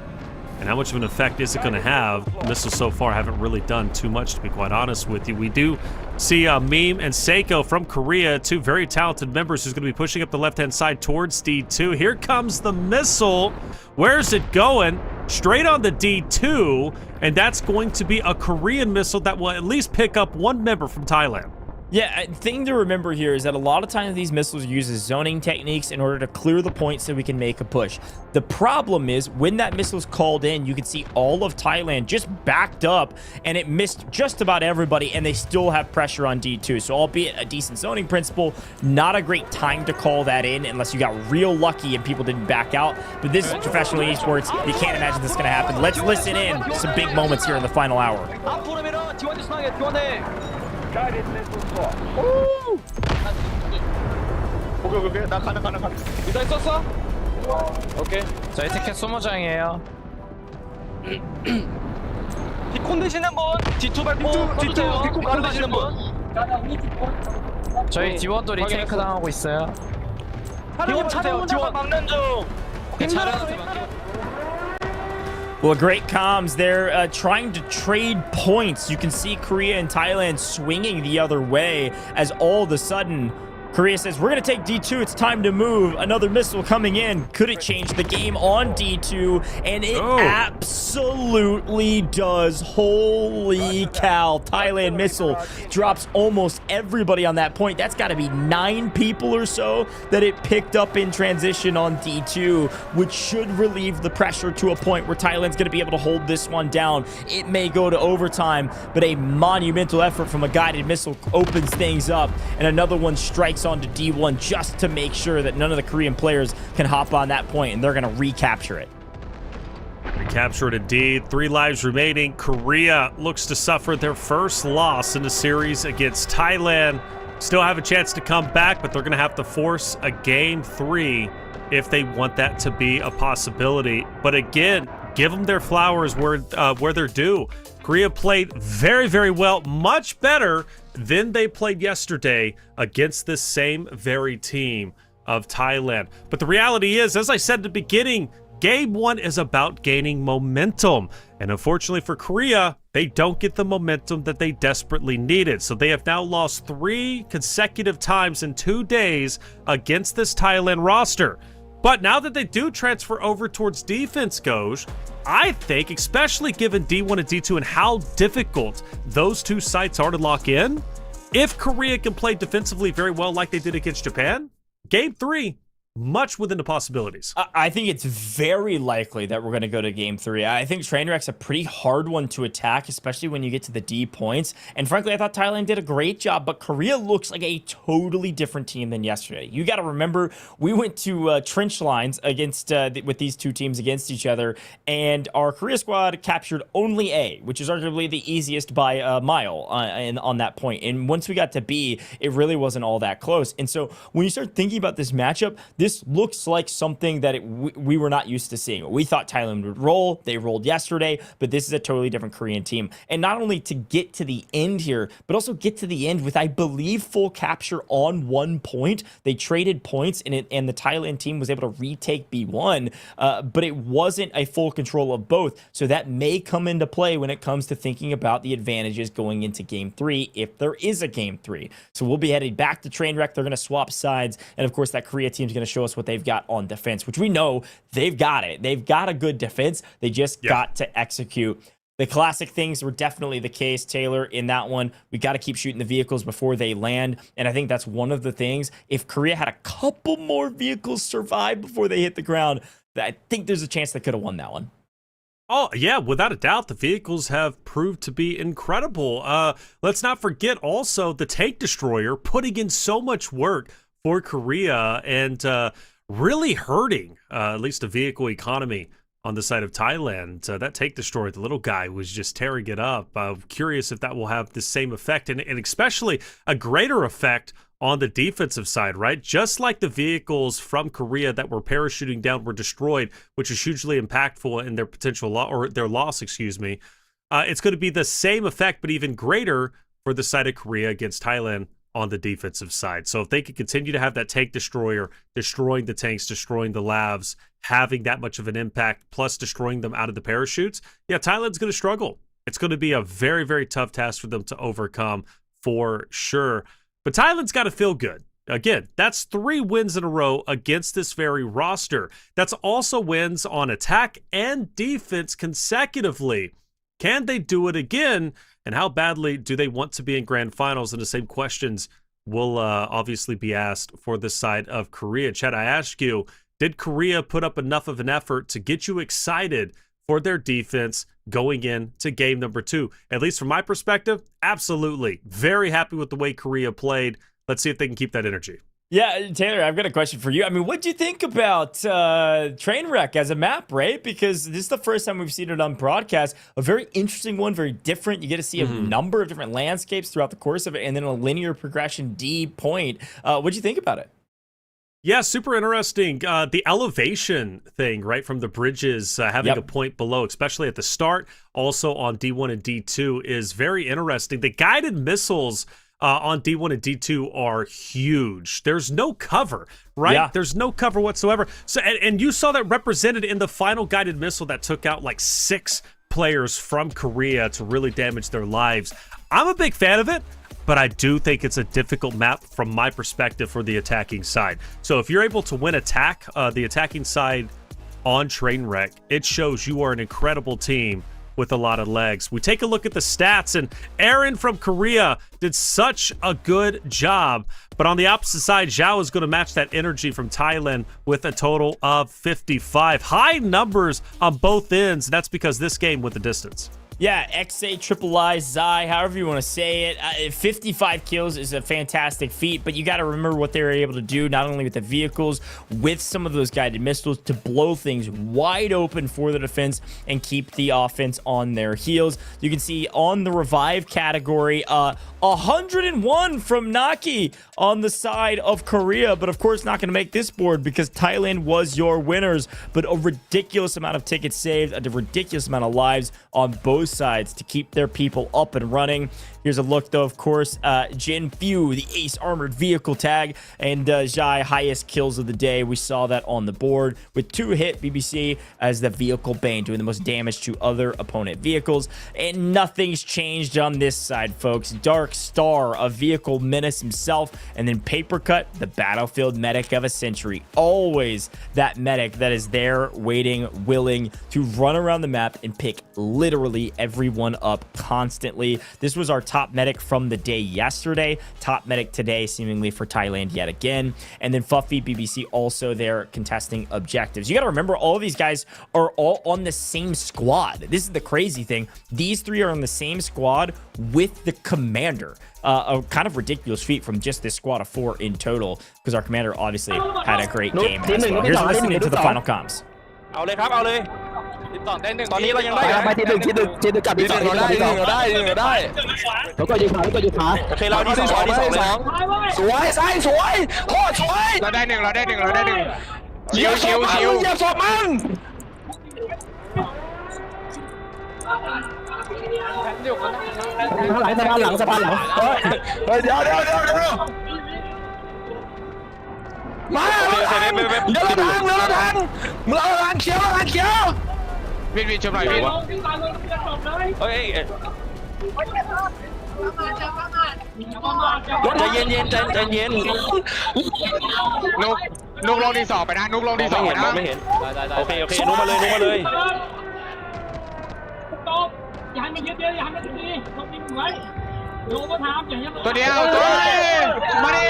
And how much of an effect is it going to have? Missiles so far haven't really done too much, to be quite honest with you. We do see Meme and Seiko from Korea, two very talented members who's going to be pushing up the left-hand side towards D2. Here comes the missile. Where's it going? Straight on the D2, and that's going to be a Korean missile that will at least pick up one member from Thailand. Yeah, thing to remember here is that a lot of times these missiles use zoning techniques in order to clear the point so we can make a push. The problem is when that missile is called in, you can see all of Thailand just backed up, and it missed just about everybody, and they still have pressure on D2. So albeit a decent zoning principle, not a great time to call that in unless you got real lucky and people didn't back out. But this is professional esports. You can't imagine this is going to happen. Let's listen in some big moments here in the final hour. Guided missile Woo! 오케이 나 가능 미사일 썼어? 오케이 저희 티켓 소모장이에요. 디콘 되시는 분 D2 발포 디콘 가능 되시는 분 저희 D1도 리테이크 당하고 있어요. D1 차량 혼자만 막는 중 차량한테 맡겨. Well, great comms. They're trying to trade points. You can see Korea and Thailand swinging the other way as all of a sudden Korea says, we're going to take D2. It's time to move. Another missile coming in. Could it change the game on D2? And it absolutely does. Holy cow. Thailand missile drops almost everybody on that point. That's got to be 9 people or so that it picked up in transition on D2, which should relieve the pressure to a point where Thailand's going to be able to hold this one down. It may go to overtime, but a monumental effort from a guided missile opens things up, and another one strikes onto D1 just to make sure that none of the Korean players can hop on that point, and they're going to recapture it. Recapture it indeed. 3 lives remaining. Korea looks to suffer their first loss in the series against Thailand. Still have a chance to come back, but they're going to have to force a game 3 if they want that to be a possibility. But again, give them their flowers where they're due. Korea played very, very well, much better than they played yesterday against this same very team of Thailand. But the reality is, as I said at the beginning, Game 1 is about gaining momentum. And unfortunately for Korea, they don't get the momentum that they desperately needed. So they have now lost 3 consecutive times in 2 days against this Thailand roster. But now that they do transfer over towards defense, Goj, I think, especially given D1 and D2 and how difficult those 2 sites are to lock in, if Korea can play defensively very well like they did against Japan, Game 3, much within the possibilities. I think it's very likely that we're going to go to Game 3. I think Trainwreck's a pretty hard one to attack, especially when you get to the D points. And frankly, I thought Thailand did a great job, but Korea looks like a totally different team than yesterday. You got to remember, we went to trench lines against with these 2 teams against each other, and our Korea squad captured only A, which is arguably the easiest by a mile on that point. And once we got to B, it really wasn't all that close. And so when you start thinking about this matchup, this looks like something that we were not used to seeing. We thought Thailand would roll. They rolled yesterday, but this is a totally different Korean team. And not only to get to the end here, but also get to the end with, I believe, full capture on 1 point. They traded points, and the Thailand team was able to retake B1, but it wasn't a full control of both. So that may come into play when it comes to thinking about the advantages going into Game 3, if there is a Game 3. So we'll be headed back to Trainwreck. They're going to swap sides, and of course, that Korea team is going to show us what they've got on defense, which we know they've got it. They've got a good defense. They just got to execute. The classic things were definitely the case, Taylor, in that one. We got to keep shooting the vehicles before they land, and I think that's one of the things. If Korea had a couple more vehicles survive before they hit the ground, I think there's a chance they could have won that one. Oh, yeah, without a doubt, the vehicles have proved to be incredible. Let's not forget also the tank destroyer putting in so much work for Korea and really hurting at least the vehicle economy on the side of Thailand. That tank destroyer, the little guy, was just tearing it up. I'm curious if that will have the same effect, and especially a greater effect on the defensive side, right? Just like the vehicles from Korea that were parachuting down were destroyed, which is hugely impactful in their potential loss, excuse me. It's going to be the same effect, but even greater for the side of Korea against Thailand on the defensive side. So if they could continue to have that tank destroyer, destroying the tanks, destroying the lavs, having that much of an impact, plus destroying them out of the parachutes, yeah, Thailand's going to struggle. It's going to be a very, very tough task for them to overcome for sure. But Thailand's got to feel good. Again, that's 3 wins in a row against this very roster. That's also wins on attack and defense consecutively. Can they do it again? And how badly do they want to be in grand finals? And the same questions will obviously be asked for the side of Korea. Chad, I ask you, did Korea put up enough of an effort to get you excited for their defense going into game number 2? At least from my perspective, absolutely. Very happy with the way Korea played. Let's see if they can keep that energy. Yeah, Taylor, I've got a question for you. I mean, what do you think about Trainwreck as a map, right? Because this is the first time we've seen it on broadcast. A very interesting one, very different. You get to see a number of different landscapes throughout the course of it, and then a linear progression D point. What do you think about it? Yeah, super interesting. The elevation thing, right, from the bridges having a point below, especially at the start, also on D1 and D2, is very interesting. The guided missiles on D1 and D2 are huge. There's no cover, right? Yeah. There's no cover whatsoever. So, and you saw that represented in the final guided missile that took out like 6 players from Korea to really damage their lives. I'm a big fan of it, but I do think it's a difficult map from my perspective for the attacking side. So if you're able to win attack, the attacking side on Trainwreck, it shows you are an incredible team with a lot of legs. We take a look at the stats, and Aaron from Korea did such a good job. But on the opposite side, Zhao is going to match that energy from Thailand with a total of 55. High numbers on both ends. That's because this game went the distance. Yeah, XA, Triple I, Zai, however you want to say it. 55 kills is a fantastic feat, but you got to remember what they were able to do, not only with the vehicles, with some of those guided missiles, to blow things wide open for the defense and keep the offense on their heels. You can see on the revive category, 101 from Naki on the side of Korea, but of course not going to make this board because Thailand was your winners. But a ridiculous amount of tickets saved, a ridiculous amount of lives on both sides to keep their people up and running. Here's a look, though, of course, Jin Fu, the ace armored vehicle tag, and Zhai, highest kills of the day. We saw that on the board with 2 hit BBC as the vehicle bane, doing the most damage to other opponent vehicles. And nothing's changed on this side, folks. Dark Star, a vehicle menace himself, and then Paper Cut, the battlefield medic of a century. Always that medic that is there, waiting, willing to run around the map and pick literally everyone up constantly. This was our top medic from the day yesterday, top medic today seemingly for Thailand yet again, and then Fuffy BBC also there contesting objectives. You got to remember, all of these guys are all on the same squad. This is the crazy thing. These 3 are on the same squad with the commander. A kind of ridiculous feat from just this squad of 4 in total, because our commander obviously had a great game as well. Here's listening to the final comms. เอาเลยครับเอาเลยตอนนี้เรายังได้ไปที่หนึ่งกลับที่2เราได้แล้วก็ยืนขาโอเคเราที่2สวยซ้ายสวยโคตรสวยเราได้1ชิวเหยียบศพมันสะพานหลังเดี๋ยวมาเดี๋ยวเราทางเขียววินชมหน่อยวินเฮ้ยใจเย็นนุกลงที่2ไปนะนุกลงที่2ไปนะไม่เห็นโอเคนุกมาเลยอย่าให้มันเยอะอย่าให้มันดีลงที่ไว้ลงมาถามตัวเดียวมาดิ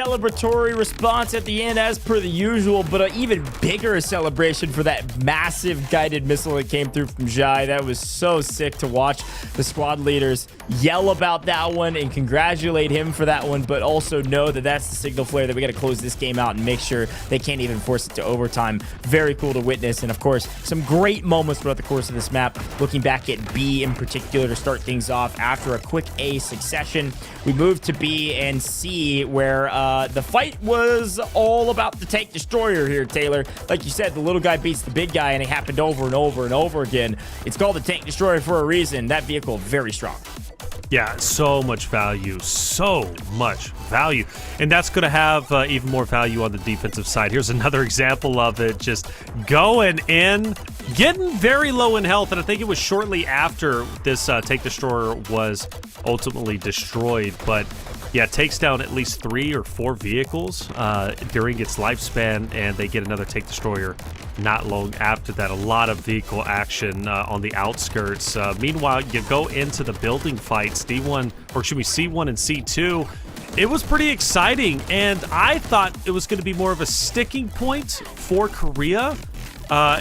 Celebratory response at the end as per the usual, but an even bigger celebration for that massive guided missile that came through from Zhai. That was so sick to watch the squad leaders yell about that one and congratulate him for that one, but also know that that's the signal flare that we got to close this game out and make sure they can't even force it to overtime. Very cool to witness, and of course some great moments throughout the course of this map. Looking back at B in particular to start things off, after a quick A succession, we moved to B and C, where the fight was all about the tank destroyer here, Taylor. Like you said, the little guy beats the big guy, and it happened over and over and over again. It's called the tank destroyer for a reason. That vehicle, very strong. Yeah, so much value. And that's going to have even more value on the defensive side. Here's another example of it, just going in, getting very low in health. And I think it was shortly after this tank destroyer was ultimately destroyed. But yeah, it takes down at least 3 or 4 vehicles during its lifespan, and they get another tank destroyer not long after that. A lot of vehicle action on the outskirts. Meanwhile, you go into the building fights, C1 and C2. It was pretty exciting, and I thought it was going to be more of a sticking point for Korea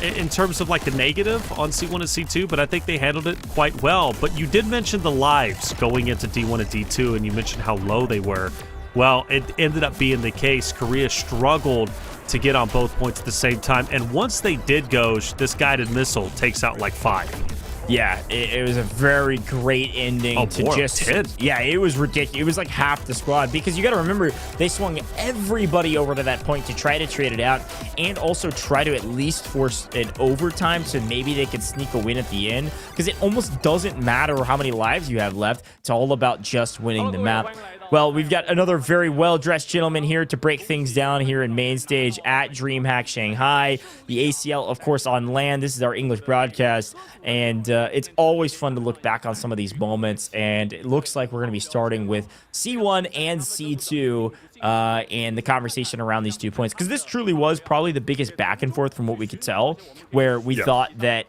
in terms of like the negative on C1 and C2, but I think they handled it quite well. But you did mention the lives going into D1 and D2, and you mentioned how low they were. Well, it ended up being the case. Korea struggled to get on both points at the same time, and once they did go, this guided missile takes out like 5. Yeah, it was a very great ending to just... Yeah, it was ridiculous. It was like half the squad because you got to remember they swung everybody over to that point to try to trade it out and also try to at least force an overtime so maybe they could sneak a win at the end because it almost doesn't matter how many lives you have left. It's all about just winning the map. Well, we've got another very well-dressed gentleman here to break things down here in main stage at DreamHack Shanghai. The ACL, of course, on land. This is our English broadcast, and it's always fun to look back on some of these moments, and it looks like we're going to be starting with C1 and C2 and the conversation around these 2 points, because this truly was probably the biggest back and forth from what we could tell, where we thought that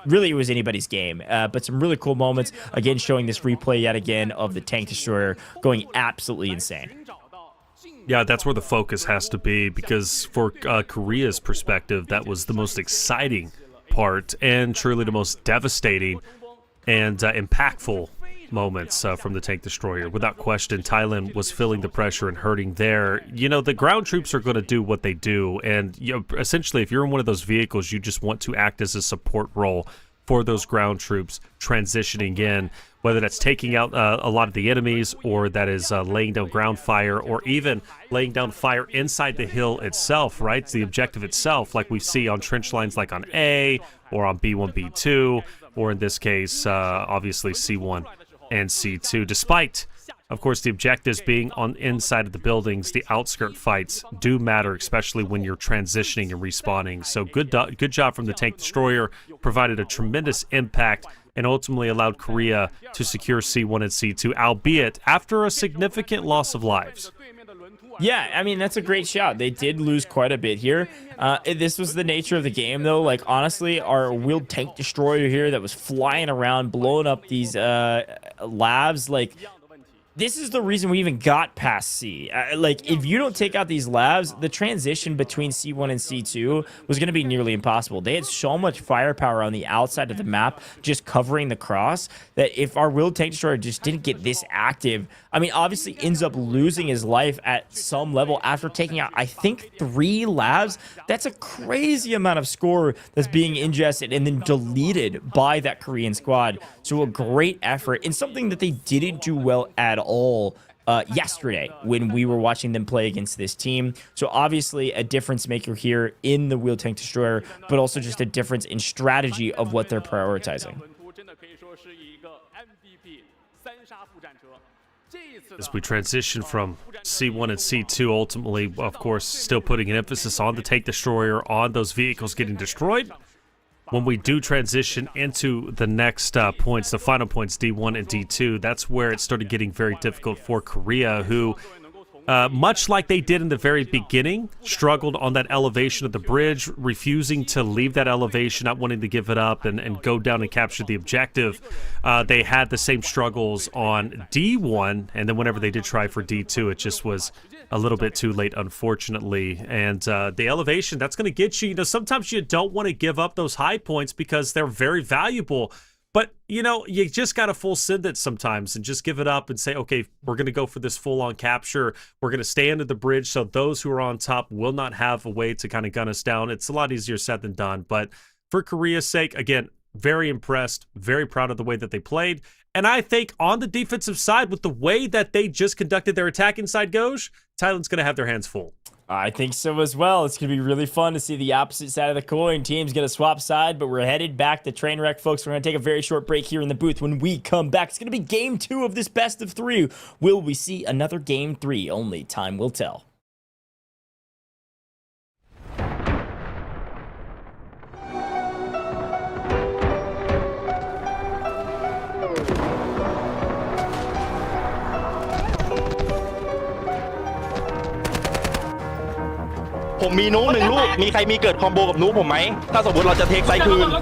really it was anybody's game, but some really cool moments, again, showing this replay yet again of the tank destroyer going absolutely insane. Yeah, that's where the focus has to be, because for Korea's perspective, that was the most exciting part and truly the most devastating and impactful moments from the tank destroyer. Without question, Thailand was feeling the pressure and hurting there. You know, the ground troops are going to do what they do, and essentially, if you're in one of those vehicles, you just want to act as a support role for those ground troops transitioning in, whether that's taking out a lot of the enemies, or that is laying down ground fire, or even laying down fire inside the hill itself, right? It's the objective itself, like we see on trench lines like on A, or on B1, B2, or in this case, obviously C1 and C2. Despite, of course, the objectives being on inside of the buildings, the outskirt fights do matter, especially when you're transitioning and respawning. So good job from the tank destroyer, provided a tremendous impact and ultimately allowed Korea to secure C1 and C2, albeit after a significant loss of lives. Yeah, I mean, that's a great shot. They did lose quite a bit here. This was the nature of the game, though. Like, honestly, our wheeled tank destroyer here that was flying around, blowing up these labs, like... This is the reason we even got past C. Like, if you don't take out these labs, the transition between C1 and C2 was going to be nearly impossible. They had so much firepower on the outside of the map, just covering the cross, that if our wheeled tank destroyer just didn't get this active, I mean, obviously ends up losing his life at some level after taking out, I think, 3 labs. That's a crazy amount of score that's being ingested and then deleted by that Korean squad. So a great effort, and something that they didn't do well at all yesterday when we were watching them play against this team. So obviously a difference maker here in the wheeled tank destroyer, but also just a difference in strategy of what they're prioritizing. As we transition from C1 and C2, ultimately, of course, still putting an emphasis on the tank destroyer, on those vehicles getting destroyed. When we do transition into the next points, the final points, D1 and D2, that's where it started getting very difficult for Korea, who, much like they did in the very beginning, struggled on that elevation of the bridge, refusing to leave that elevation, not wanting to give it up and go down and capture the objective. They had the same struggles on D1, and then whenever they did try for D2, it just was a little bit too late, unfortunately. And the elevation, that's going to get you, sometimes you don't want to give up those high points because they're very valuable. But, you just got to full send it sometimes and just give it up and say, okay, we're going to go for this full-on capture. We're going to stay under the bridge so those who are on top will not have a way to kind of gun us down. It's a lot easier said than done. But for Korea's sake, again, very impressed, very proud of the way that they played. And I think on the defensive side, with the way that they just conducted their attack inside Goj, Thailand's going to have their hands full. I think so as well. It's going to be really fun to see the opposite side of the coin. Team's going to swap side, but we're headed back to Trainwreck, folks. We're going to take a very short break here in the booth. When we come back, it's going to be Game 2 of this best of 3. Will we see another Game 3? Only time will tell.ผมมีนู1 ลูกมีใครมีเกิดคอมโบกับนูผมไหมถ้าสมมติเราจะเทคไซด์คืน ผ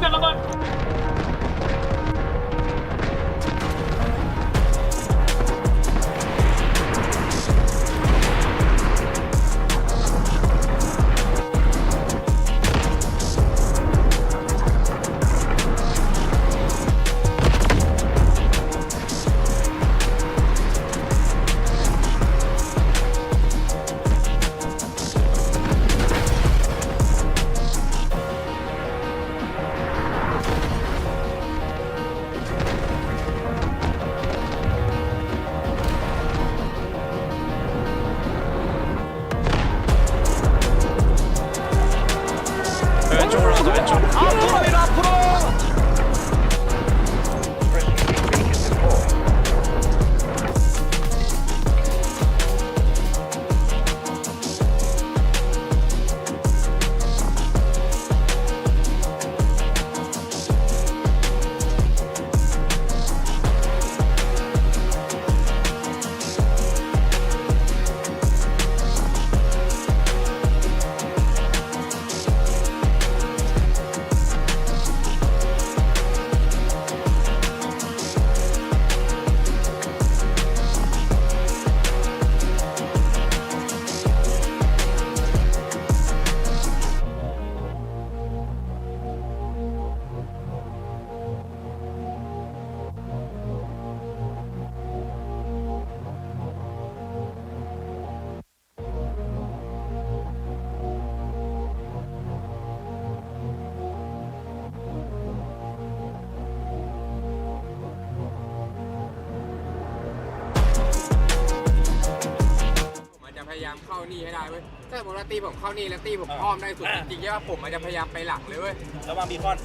านี่ให้ได้เว้ยถ้าสมมติว่าตีผมเข้านี่แล้วตีผมอ้อมได้สุดจริงๆว่าผมมันจะพยายามไปหลังเลยเว้ยแล้ววางบีคอน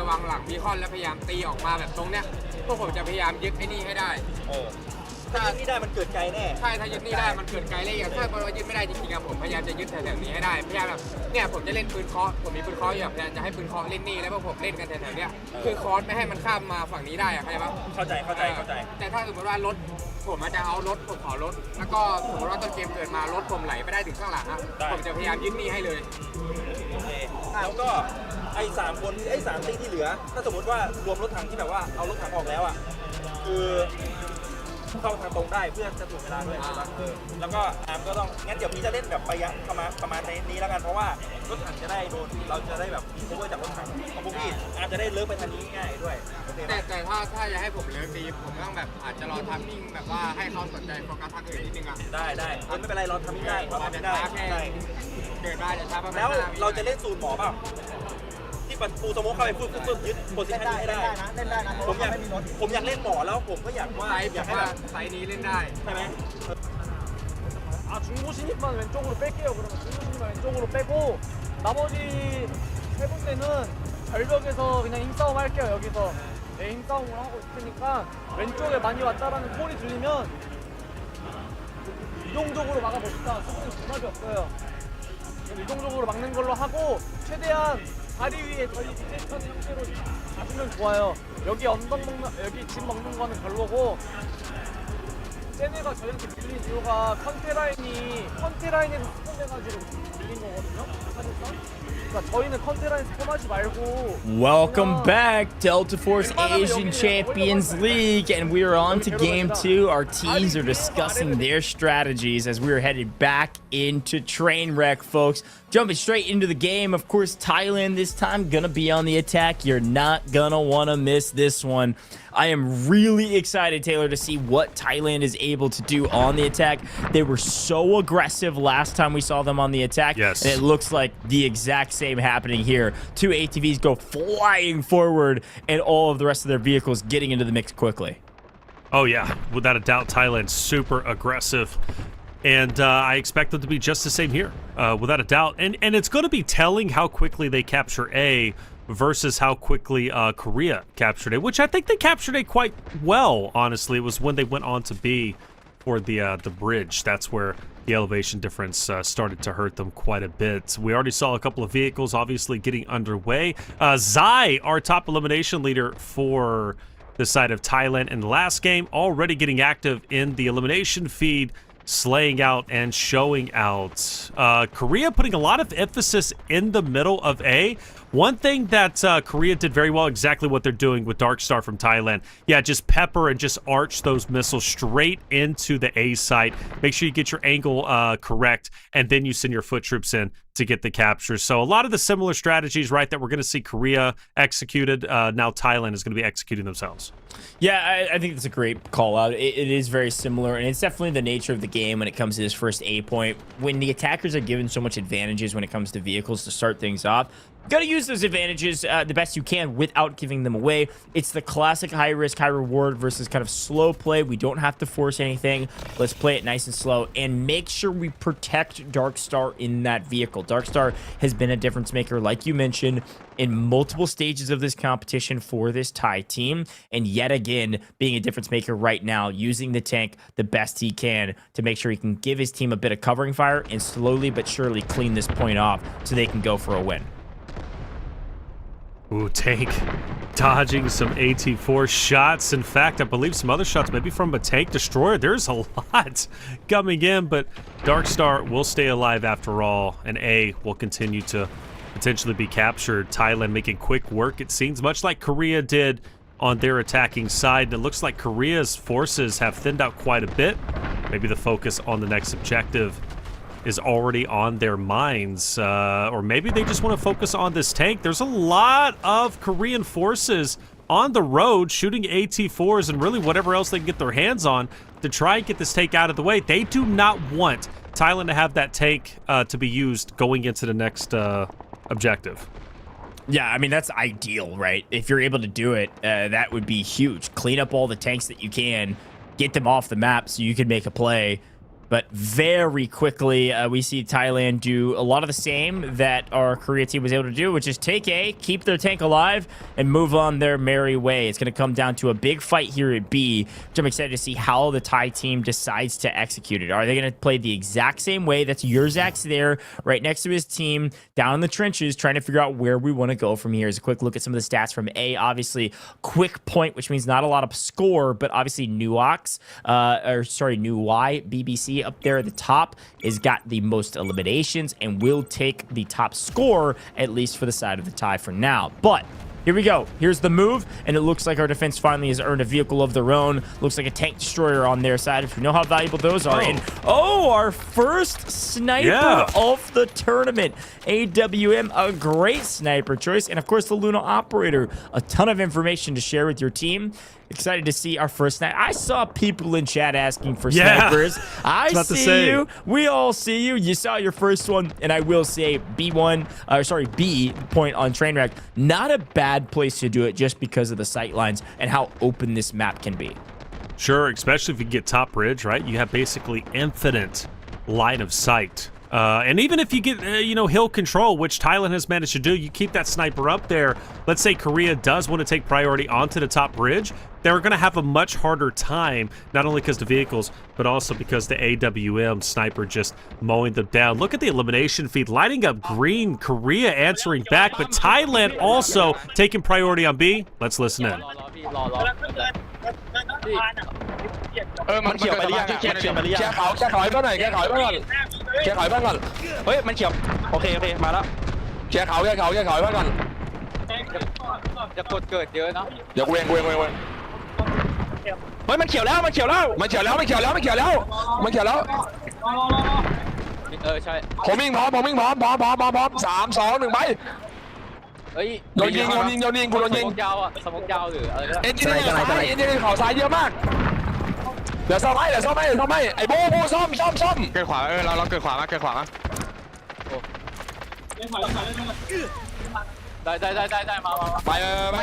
วางหลังบีคอนแล้วพยายามตีออกมาแบบตรงเนี้ยพวกผมจะพยายามยึดไอ้นี่ให้ได้ถ้ายึดนี่ได้มันเกิดไกลแน่ใช่ถ้ายึดนี่ได้มันเกิดไกลเลยอย่างถ้าเรายึดไม่ได้จริงๆผมพยายามจะยึดแถวๆนี้ให้ได้พยายามแบบเนี่ยผมจะเล่นปืนเคาะผมมีปืนเคาะอยู่พยายามจะให้ปืนเคาะเล่นนี่แล้วพวกผมเล่นกันแถวๆเนี้ยคือคอร์สไม่ให้มันข้ามมาฝั่งนี้ได้เข้าใจปะเข้าใจแต่ถ้าสมมติว่ารถผมจะเอารถผมขอรถแล้วก็สมมติว่าต้นเกมเกิดมารถผมไหลไปได้ถึงข้างหลังผมจะพยายามยึดนี่ให้เลยแล้วก็ไอ้3คนไอ้3ตีที่เหลือถ้าสมมติว่ารวมรถถังที่แบบว่าเอารถถังออกแล้วคือเข้าทางตรงได้เพื่อจะถูกเวลาด้วยแล้วก็ก็ต้องงั้นเดี๋ยวพี่จะเล่นแบบประมาณในนี้แล้วกันเพราะว่ารถถังจะได้โดนเราจะได้แบบโคเวอร์จากรถถังของพวกพี่จะได้เลิกไปทางนี้ง่ายด้วยแต่ถ้าจะให้ผมเลิกตีผมต้องแบบอาจจะรอทัมมิ่งแบบว่าให้เขาสนใจโฟกัสทางอื่นนิดนึงได้ไม่เป็นไรรอทัมมิ่งได้เราทำได้เกิดได้จะช้าประมาณแล้วเราจะเล่นสูตรหมอเปล่าที่ปูสโมกเข้าไปปุ๊บยึดโพซิชั่นนี้ให้ได้เล่นได้นะผมอยากเล่นหมอแล้วผมก็อยากว่าไซส์นี้เล่นได้ใช่ไหม중고신입만 왼쪽으로 뺄게요. 그러면 중고신입만 왼쪽으로 빼고 나머지 세 군데는 절벽에서 그냥 힘싸움 할게요. 여기서 힘싸움을 하고 있으니까 왼쪽에 많이 왔다라는 콜이 들리면 이동적으로 막아봅시다. 수비는 분합이 없어요. 이동적으로 막는 걸로 하고 최대한 다리 위에 저희 디테이션 형태로 가시면 좋아요. 여기 언덕 먹는, 여기 집 먹는 거는 별로고 쟤네가 저희한테 밀린 이유가 컨테라인에서 스폰해가지고 밀린 거거든요. 사실상. 그러니까 저희는 컨테라인 스폰하지 말고. Welcome back, Delta Force Asian Champions League, and we are on to Game 2. Our teams are discussing their strategies as we are headed back into Trainwreck, folks. Jumping straight into the game, of course, Thailand this time gonna be on the attack. You're not gonna want to miss this one. I am really excited, Taylor, to see what Thailand is able to do on the attack. They were so aggressive last time we saw them on the attack. Yes. And it looks like the exact same happening here. 2 ATVs go flying forward and all of the rest of their vehicles getting into the mix quickly. Oh, yeah. Without a doubt, Thailand's super aggressive. And I expect them to be just the same here, without a doubt. And it's going to be telling how quickly they capture A versus how quickly Korea captured A, which I think they captured A quite well, honestly. It was when they went on to B for the bridge. That's where the elevation difference started to hurt them quite a bit. We already saw a couple of vehicles obviously getting underway. Zai, our top elimination leader for the side of Thailand in the last game, already getting active in the elimination feed, slaying out and showing out. Korea putting a lot of emphasis in the middle of A. One thing that Korea did very well, exactly what they're doing with Dark Star from Thailand. Yeah, just pepper and just arch those missiles straight into the A site. Make sure you get your angle correct, and then you send your foot troops in to get the capture. So a lot of the similar strategies, right, that we're going to see Korea executed, now Thailand is going to be executing themselves. Yeah, I think that's a great call out. It is very similar, and it's definitely the nature of the game when it comes to this first A point. When the attackers are given so much advantages when it comes to vehicles to start things off, got to use those advantages the best you can without giving them away. It's the classic high risk, high reward versus kind of slow play. We don't have to force anything. Let's play it nice and slow and make sure we protect Dark Star in that vehicle. Dark Star has been a difference maker, like you mentioned, in multiple stages of this competition for this Thai team. And yet again, being a difference maker right now, using the tank the best he can to make sure he can give his team a bit of covering fire and slowly but surely clean this point off so they can go for a win. Ooh, tank dodging some AT4 shots. In fact, I believe some other shots, maybe from a tank destroyer. There's a lot coming in, but Dark Star will stay alive after all, and A will continue to potentially be captured. Thailand making quick work, it seems, much like Korea did on their attacking side. It looks like Korea's forces have thinned out quite a bit. Maybe the focus on the next objective is already on their minds, or maybe they just want to focus on this tank. There's a lot of Korean forces on the road shooting AT4s and really whatever else they can get their hands on to try and get this tank out of the way. They do not want Thailand to have that tank to be used going into the next objective. Yeah, I mean, that's ideal, right? If you're able to do it, that would be huge. Clean up all the tanks that you can, get them off the map so you can make a play. But very quickly, we see Thailand do a lot of the same that our Korea team was able to do, which is take A, keep their tank alive, and move on their merry way. It's going to come down to a big fight here at B, which I'm excited to see how the Thai team decides to execute it. Are they going to play the exact same way? That's Yurzak's there, right next to his team, down in the trenches, trying to figure out where we want to go from here. Here's a quick look at some of the stats from A. Obviously, quick point, which means not a lot of score, but obviously Nuy, BBC up there at the top has got the most eliminations and will take the top score, at least for the side of the Thai for now. But here we go. Here's the move, and it looks like our defense finally has earned a vehicle of their own. Looks like a tank destroyer on their side, if you know how valuable those are. And our first sniper of the tournament. AWM, a great sniper choice. And of course, the Luna operator. A ton of information to share with your team. Excited to see our first sniper. I saw people in chat asking for snipers. I see you. We all see you. You saw your first one, and I will say B point on Trainwreck. Not a bad place to do it just because of the sight lines and how open this map can be. Sure, especially if you get top bridge, right? You have basically infinite line of sight. And even if you get, hill control, which Thailand has managed to do, you keep that sniper up there. Let's say Korea does want to take priority onto the top bridge. They're going to have a much harder time, not only because the vehicles, but also because the AWM sniper just mowing them down. Look at the elimination feed, lighting up green. Korea answering back, but Thailand also taking priority on B. Let's listen in. มันเขียวไปหรือยังเคลียร์ไปหรือยังแค่ถอยไปหน่อยแค่ถอยไปก่อนแค่ถอยไปก่อนเฮ้ยมันเขียวโอเคมาแล้วแค่ถอยไปก่อนจะกดเกิดเยอะเนาะเดี๋ยวเวงเฮ้ยมันเขียวแล้วใช่ผมวิ่งพร้อม3 2 1ไปเฮ้ยโดนยิงกูโดนยิงสมองยาวหรืออะไรเอ็นจิเนียร์ข่าวซ้ายเยอะมากเดี๋ยวซ่อมให้ไอ้โบ้ซ่อมเกิดขวาเราเกิดขวามาได้มาไป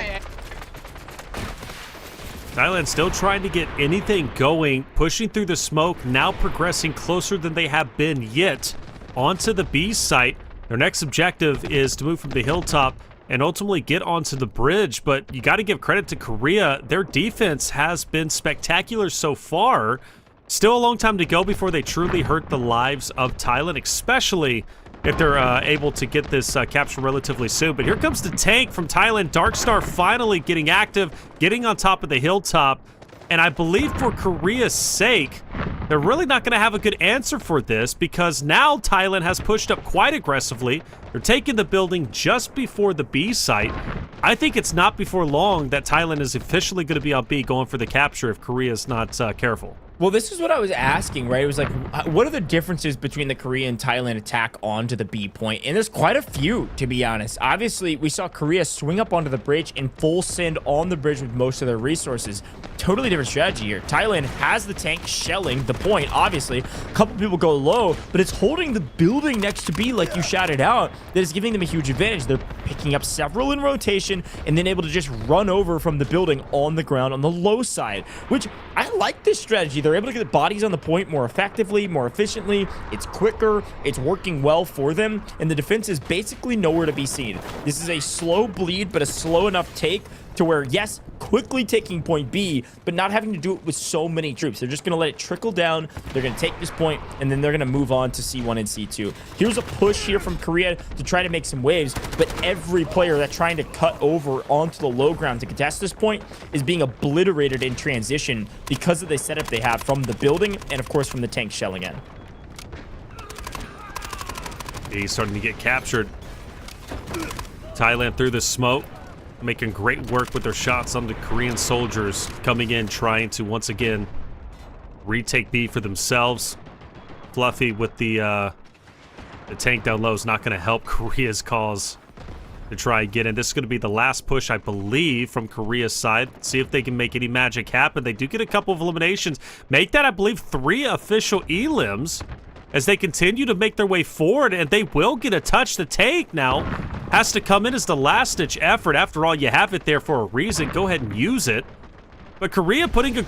Thailand still trying to get anything going, pushing through the smoke, now progressing closer than they have been yet onto the B site. Their next objective is to move from the hilltop and ultimately get onto the bridge, but you got to give credit to Korea. Their defense has been spectacular so far. Still a long time to go before they truly hurt the lives of Thailand, especially if they're able to get this capture relatively soon. But here comes the tank from Thailand. Darkstar finally getting active, getting on top of the hilltop. And I believe for Korea's sake, they're really not going to have a good answer for this because now Thailand has pushed up quite aggressively. They're taking the building just before the B site. I think it's not before long that Thailand is officially going to be on B going for the capture if Korea's not careful. Well, this is what I was asking, right? It was like, what are the differences between the Korea and Thailand attack onto the B point? And there's quite a few, to be honest. Obviously, we saw Korea swing up onto the bridge and full send on the bridge with most of their resources. Totally different strategy here. Thailand has the tank shelling the point, obviously. A couple people go low, but it's holding the building next to B, like you shouted out, that is giving them a huge advantage. They're picking up several in rotation and then able to just run over from the building on the ground on the low side, which I like this strategy. They're able to get the bodies on the point more effectively, more efficiently. It's quicker. It's working well for them. And the defense is basically nowhere to be seen. This is a slow bleed, but a slow enough take to where, yes, quickly taking point B, but not having to do it with so many troops. They're just going to let it trickle down. They're going to take this point, and then they're going to move on to C1 and C2. Here's a push here from Korea to try to make some waves, but every player that's trying to cut over onto the low ground to contest this point is being obliterated in transition because of the setup they have from the building and, of course, from the tank shelling in. He's starting to get captured. Thailand through the smoke, making great work with their shots on the Korean soldiers coming in, trying to once again retake B for themselves. Fluffy with the tank down low is not going to help Korea's cause to try and get in. This is going to be the last push, I believe, from Korea's side. See if they can make any magic happen. They do get a couple of eliminations. Make that, I believe, 3 official elims as they continue to make their way forward, and they will get a touch. The tank now has to come in as the last-ditch effort. After all, you have it there for a reason. Go ahead and use it. But Korea doing a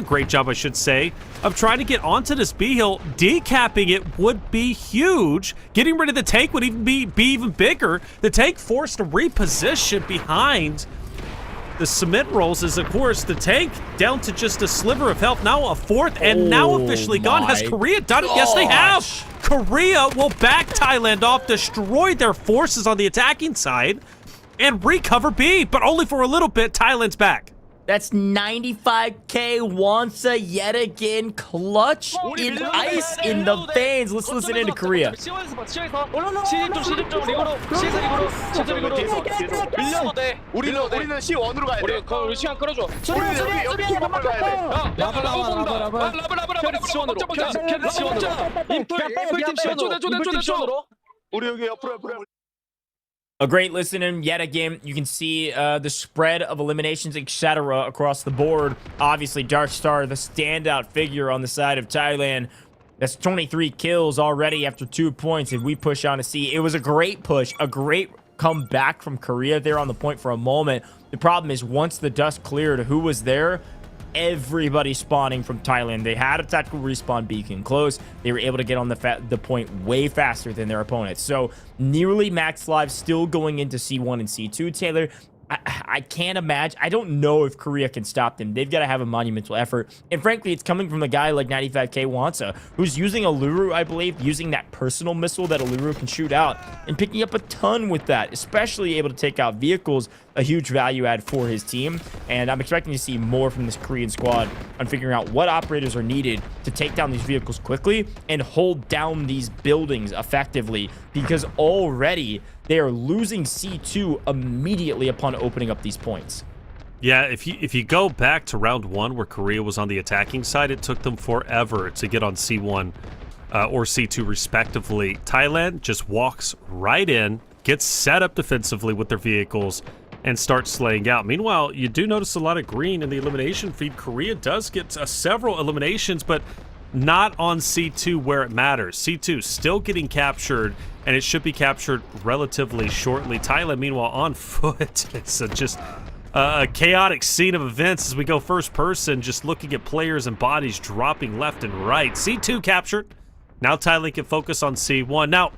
great job, I should say, of trying to get onto this B hill. Decapping it would be huge. Getting rid of the tank would even be even bigger. The tank forced to reposition behind the cement rolls is, of course, the tank down to just a sliver of health. Now a fourth, and now officially gone. Has Korea done it? Yes, they have. Korea will back Thailand off, destroy their forces on the attacking side, and recover B, but only for a little bit. Thailand's back. That's 95k Wonsa yet again. Clutch in ice in the veins. Let's listen into Korea. 우리는 C1으로 가야 돼. 우리 시간 끌어줘. 우리는 여기 이번을 가야 돼. 우리 여기 옆으로. A great listening yet again. You can see the spread of eliminations, etc. across the board. Obviously, Darkstar, the standout figure on the side of Thailand. That's 23 kills already after 2 points. If we push on to C, it was a great push, a great comeback from Korea there on the point for a moment. The problem is once the dust cleared, who was there? Everybody spawning from Thailand. They had a tactical respawn beacon close. They were able to get on the point way faster than their opponents. So nearly max lives still going into C1 and C2. Taylor, I can't imagine. I don't know if Korea can stop them. They've got to have a monumental effort. And frankly, it's coming from a guy like 95k Wonsa, who's using Aluru, I believe, using that personal missile that Aluru can shoot out and picking up a ton with that, especially able to take out vehicles, a huge value add for his team. And I'm expecting to see more from this Korean squad on figuring out what operators are needed to take down these vehicles quickly and hold down these buildings effectively, because already they are losing C2 immediately upon opening up these points. Yeah, if you go back to round 1 where Korea was on the attacking side, it took them forever to get on C1 or C2 respectively. Thailand just walks right in, gets set up defensively with their vehicles, and starts slaying out. Meanwhile, you do notice a lot of green in the elimination feed. Korea does get several eliminations, but not on C2 where it matters. C2 still getting captured, and it should be captured relatively shortly. Thailand, meanwhile, on foot. It's just a chaotic scene of events as we go first person, just looking at players and bodies dropping left and right. C2 captured. Now Thailand can focus on C1. Now,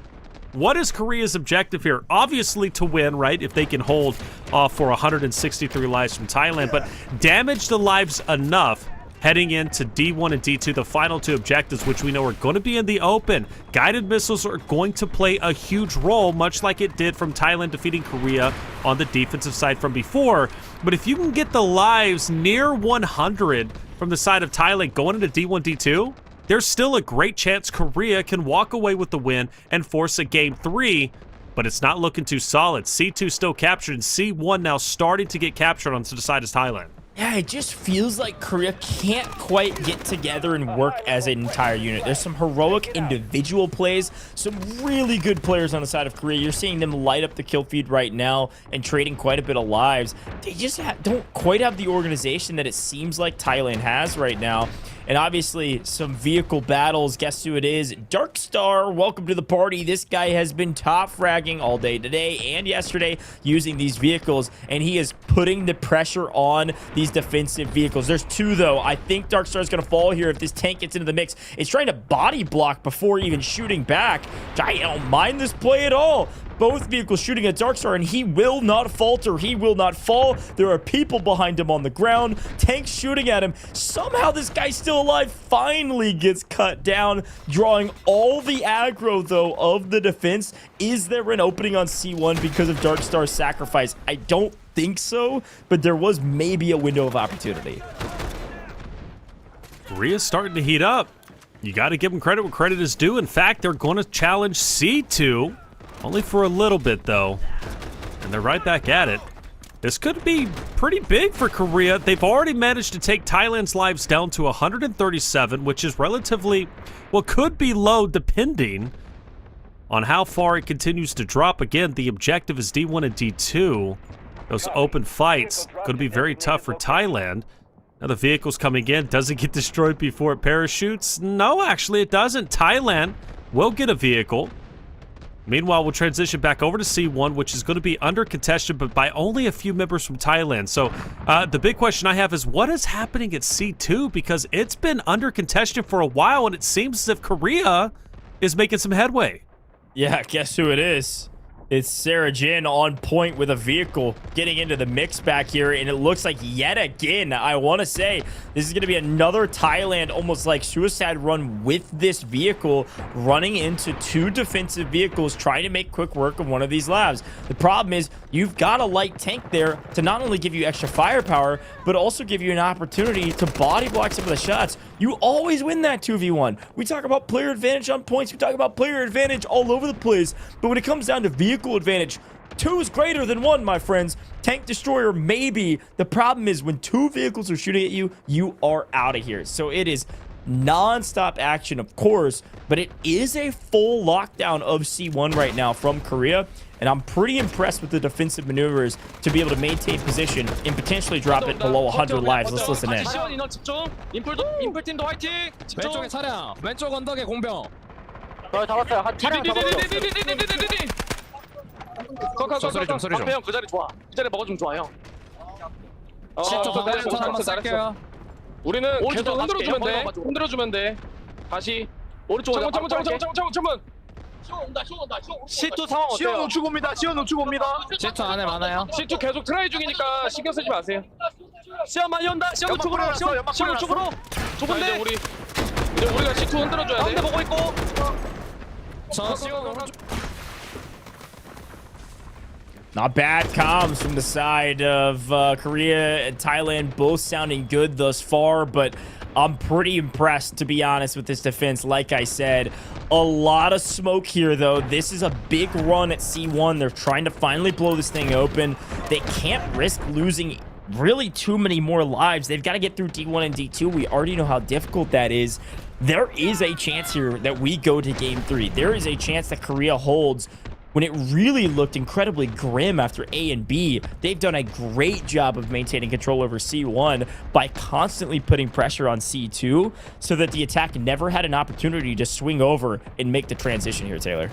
what is Korea's objective here? Obviously to win, right? If they can hold off for 163 lives from Thailand, but damage the lives enough heading into D1 and D2, the final 2 objectives, which we know are going to be in the open. Guided missiles are going to play a huge role, much like it did from Thailand defeating Korea on the defensive side from before. But if you can get the lives near 100 from the side of Thailand going into D1, D2, there's still a great chance Korea can walk away with the win and force a game 3, but it's not looking too solid. C2 still captured, and C1 now starting to get captured on the side of Thailand. Yeah, it just feels like Korea can't quite get together and work as an entire unit. There's some heroic individual plays, some really good players on the side of Korea. You're seeing them light up the kill feed right now and trading quite a bit of lives. They just don't quite have the organization that it seems like Thailand has right now. And obviously, some vehicle battles. Guess who it is? Darkstar, welcome to the party. This guy has been top fragging all day today and yesterday using these vehicles, and he is putting the pressure on these defensive vehicles. There's 2, though. I think Darkstar is going to fall here if this tank gets into the mix. It's trying to body block before even shooting back. I don't mind this play at all. Both vehicles shooting at Darkstar, and he will not falter. He will not fall. There are people behind him on the ground. Tanks shooting at him. Somehow this guy's still alive. Finally gets cut down, drawing all the aggro, though, of the defense. Is there an opening on C1 because of Darkstar's sacrifice? I don't think so, but there was maybe a window of opportunity. Korea's starting to heat up. You got to give them credit where credit is due. In fact, they're going to challenge C2. Only for a little bit, though. And they're right back at it. This could be pretty big for Korea. They've already managed to take Thailand's lives down to 137, which is relatively, well, could be low depending on how far it continues to drop. Again, the objective is D1 and D2. Those open fights going to be very tough for Thailand. Now the vehicle's coming in. Does it get destroyed before it parachutes? No, actually it doesn't. Thailand will get a vehicle. Meanwhile, we'll transition back over to C1, which is going to be under contention, but by only a few members from Thailand. So the big question I have is, what is happening at C2? Because it's been under contention for a while, and it seems as if Korea is making some headway. Yeah, guess who it is? It's Sarah Jin on point with a vehicle getting into the mix back here, and it looks like yet again, I want to say, this is going to be another Thailand almost like suicide run with this vehicle, running into 2 defensive vehicles, trying to make quick work of one of these labs. The problem is you've got a light tank there to not only give you extra firepower, but also give you an opportunity to body block some of the shots. You always win that 2v1. We talk about player advantage on points. We talk about player advantage all over the place. But when it comes down to vehicle advantage, 2 is greater than 1, my friends. Tank destroyer, maybe. The problem is when 2 vehicles are shooting at you, you are out of here. So it is non-stop action, of course, but it is a full lockdown of C1 right now from Korea. And I'm pretty impressed with the defensive maneuvers to be able to maintain position and potentially drop it below 100 lives. Let's listen in. 인풀팀도 화이팅! 왼쪽에 차량, 왼쪽 언덕에 공병. 잡았어요. 차량 잡았어. 소리 좀, 소리 좀. 형, 그 자리 좋아. 그 자리 먹어주면 좋아, 형. 한번 쌀게요. 우리는 계속 흔들어주면 돼. 흔들어주면 돼. 다시 오른쪽으로. 창문. C2 상황 어때요? 시원 우측 옵니다. 시원 우측 옵니다. C2 안에 많아요. C2 계속 트라이 중이니까 신경 쓰지 마세요. 시원 많이 온다. 시원 우측으로. 시원 우측으로. 좁은데. 이제 우리가 C2 흔들어줘야 돼. 가운데 보고 있고. 저 시원 Not bad comms from the side of Korea and Thailand, both sounding good thus far, but I'm pretty impressed, to be honest, with this defense. Like I said, a lot of smoke here, though. This is a big run at C1. They're trying to finally blow this thing open. They can't risk losing really too many more lives. They've got to get through D1 and D2. We already know how difficult that is. There is a chance here that we go to Game 3. There is a chance that Korea holds when it really looked incredibly grim after A and B. They've done a great job of maintaining control over C1 by constantly putting pressure on C2 so that the attack never had an opportunity to swing over and make the transition here, Taylor.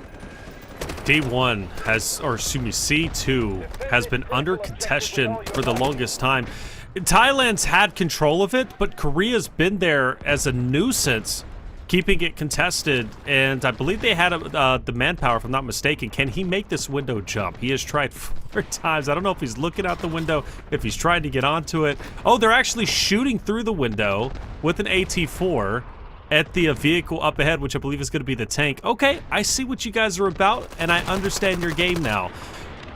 D1 has, or excuse me, C2 has been under contention for the longest time. Thailand's had control of it, but Korea's been there as a nuisance, keeping it contested, and I believe they had the manpower, if I'm not mistaken. Can he make this window jump? He has tried 4 times. I don't know if he's looking out the window, if he's trying to get onto it. Oh, they're actually shooting through the window with an AT-4 at the vehicle up ahead, which I believe is going to be the tank. Okay, I see what you guys are about, and I understand your game now.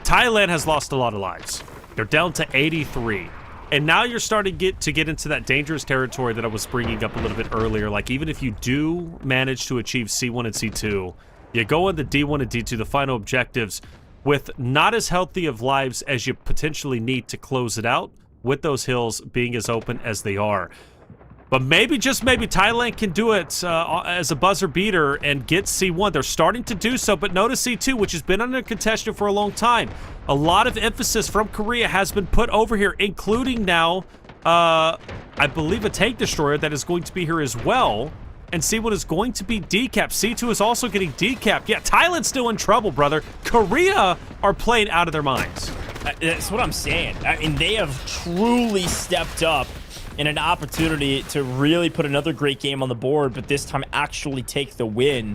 Thailand has lost a lot of lives. They're down to 83. And now you're starting to get into that dangerous territory that I was bringing up a little bit earlier. Like, even if you do manage to achieve C1 and C2, you go into D1 and D2, the final objectives, with not as healthy of lives as you potentially need to close it out, with those hills being as open as they are. But maybe, just maybe, Thailand can do it as a buzzer beater and get C1. They're starting to do so, but notice C2, which has been under contention for a long time. A lot of emphasis from Korea has been put over here, including now, I believe, a tank destroyer that is going to be here as well. And C1 is going to be decapped. C2 is also getting decapped. Yeah, Thailand's still in trouble, brother. Korea are playing out of their minds. That's what I'm saying. I mean, they have truly stepped up in an opportunity to really put another great game on the board, but this time actually take the win.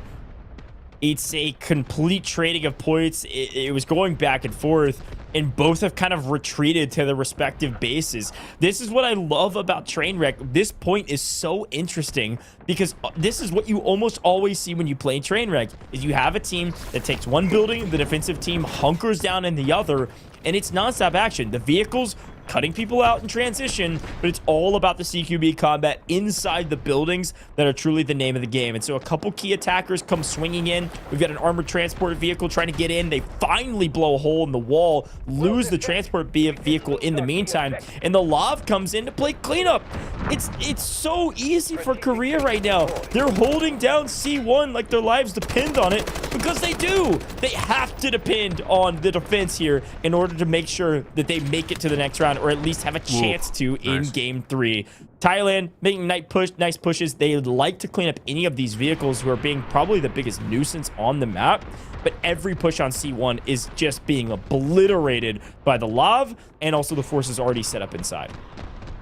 It's a complete trading of points. It was going back and forth, and both have kind of retreated to their respective bases. This is what I love about Trainwreck. This point is so interesting because this is what you almost always see when you play Trainwreck, is you have a team that takes one building, the defensive team hunkers down in the other, and it's nonstop action. The vehicles cutting people out in transition, but it's all about the CQB combat inside the buildings that are truly the name of the game. And so a couple key attackers come swinging in. We've got an armored transport vehicle trying to get in. They finally blow a hole in the wall, lose the transport vehicle in the meantime, and the Lav comes in to play cleanup. It's so easy for Korea right now. They're holding down C1 like their lives depend on it, because they do. They have to depend on the defense here in order to make sure that they make it to the next round C1, or at least have a chance to in Game 3. Thailand making nice pushes. They like to clean up any of these vehicles who are being probably the biggest nuisance on the map, but every push on C1 is just being obliterated by the Lav and also the forces already set up inside.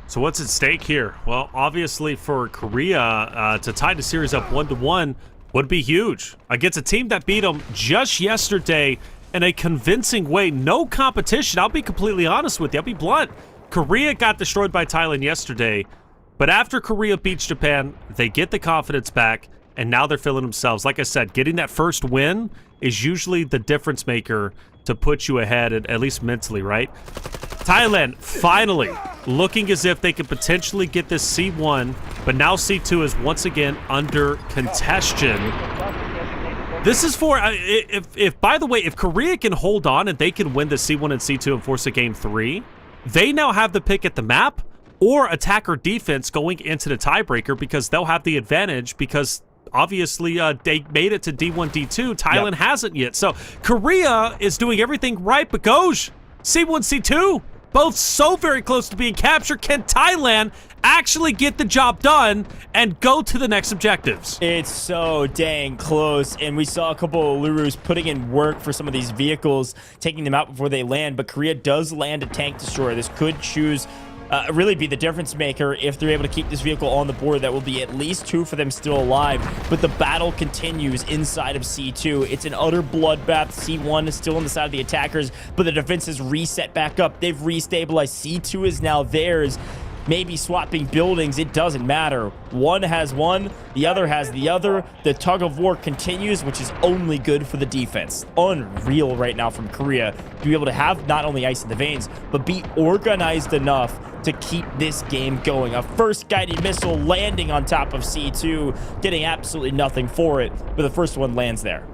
So what's at stake here? Well, obviously for Korea to tie the series up 1-1 would be huge against a team that beat them just yesterday in a convincing way. No competition. I'll be completely honest with you. I'll be blunt. Korea got destroyed by Thailand yesterday, but after Korea beats Japan, they get the confidence back, and now they're feeling themselves. Like I said, getting that first win is usually the difference maker to put you ahead, at least mentally, right? Thailand finally looking as if they could potentially get this C1, but now C2 is once again under contention. This is for, if by the way, if Korea can hold on and they can win the C1 and C2 and force a Game 3, they now have the pick at the map or attack or defense going into the tiebreaker, because they'll have the advantage, because obviously they made it to D1, D2. Thailand hasn't yet. So Korea is doing everything right, but Goj, C1, C2, both so very close to being captured. Can Thailand actually get the job done and go to the next objectives? It's so dang close, and we saw a couple of Lurus putting in work for some of these vehicles, taking them out before they land, but Korea does land a tank destroyer. This could really be the difference maker if they're able to keep this vehicle on the board. That will be at least 2 for them still alive, but the battle continues inside of C2. It's an utter bloodbath. C1 is still on the side of the attackers, but the defense is reset back up. They've restabilized. C2 is now theirs. Maybe swapping buildings, it doesn't matter. One has one, the other has the other. The tug of war continues, which is only good for the defense. Unreal right now from Korea to be able to have not only ice in the veins, but be organized enough to keep this game going. A first guided missile landing on top of C2, getting absolutely nothing for it, but the first one lands there.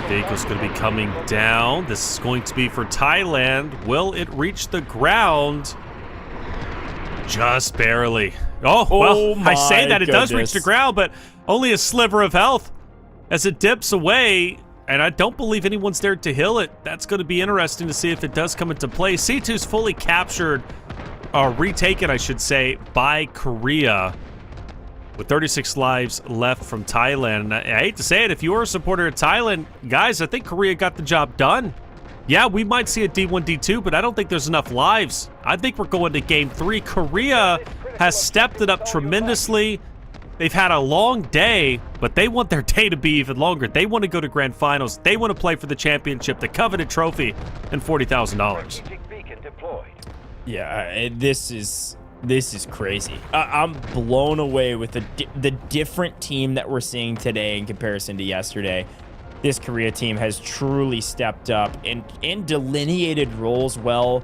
Vehicle's going to be coming down. This is going to be for Thailand. Will it reach the ground? Just barely. Oh, well, I say that it does reach the ground, but only a sliver of health as it dips away, and I don't believe anyone's there to heal it. That's going to be interesting to see if it does come into play. C2's fully captured, or retaken, I should say, by Korea, with 36 lives left from Thailand. I hate to say it, if you're a supporter of Thailand, guys, I think Korea got the job done. Yeah, we might see a D1, D2, but I don't think there's enough lives. I think we're going to Game 3. Korea has stepped it up tremendously. They've had a long day, but they want their day to be even longer. They want to go to Grand Finals. They want to play for the championship, the coveted trophy, and $40,000. Yeah, this is crazy. I'm blown away with the different team that we're seeing today in comparison to yesterday. This Korea team has truly stepped up and delineated roles well.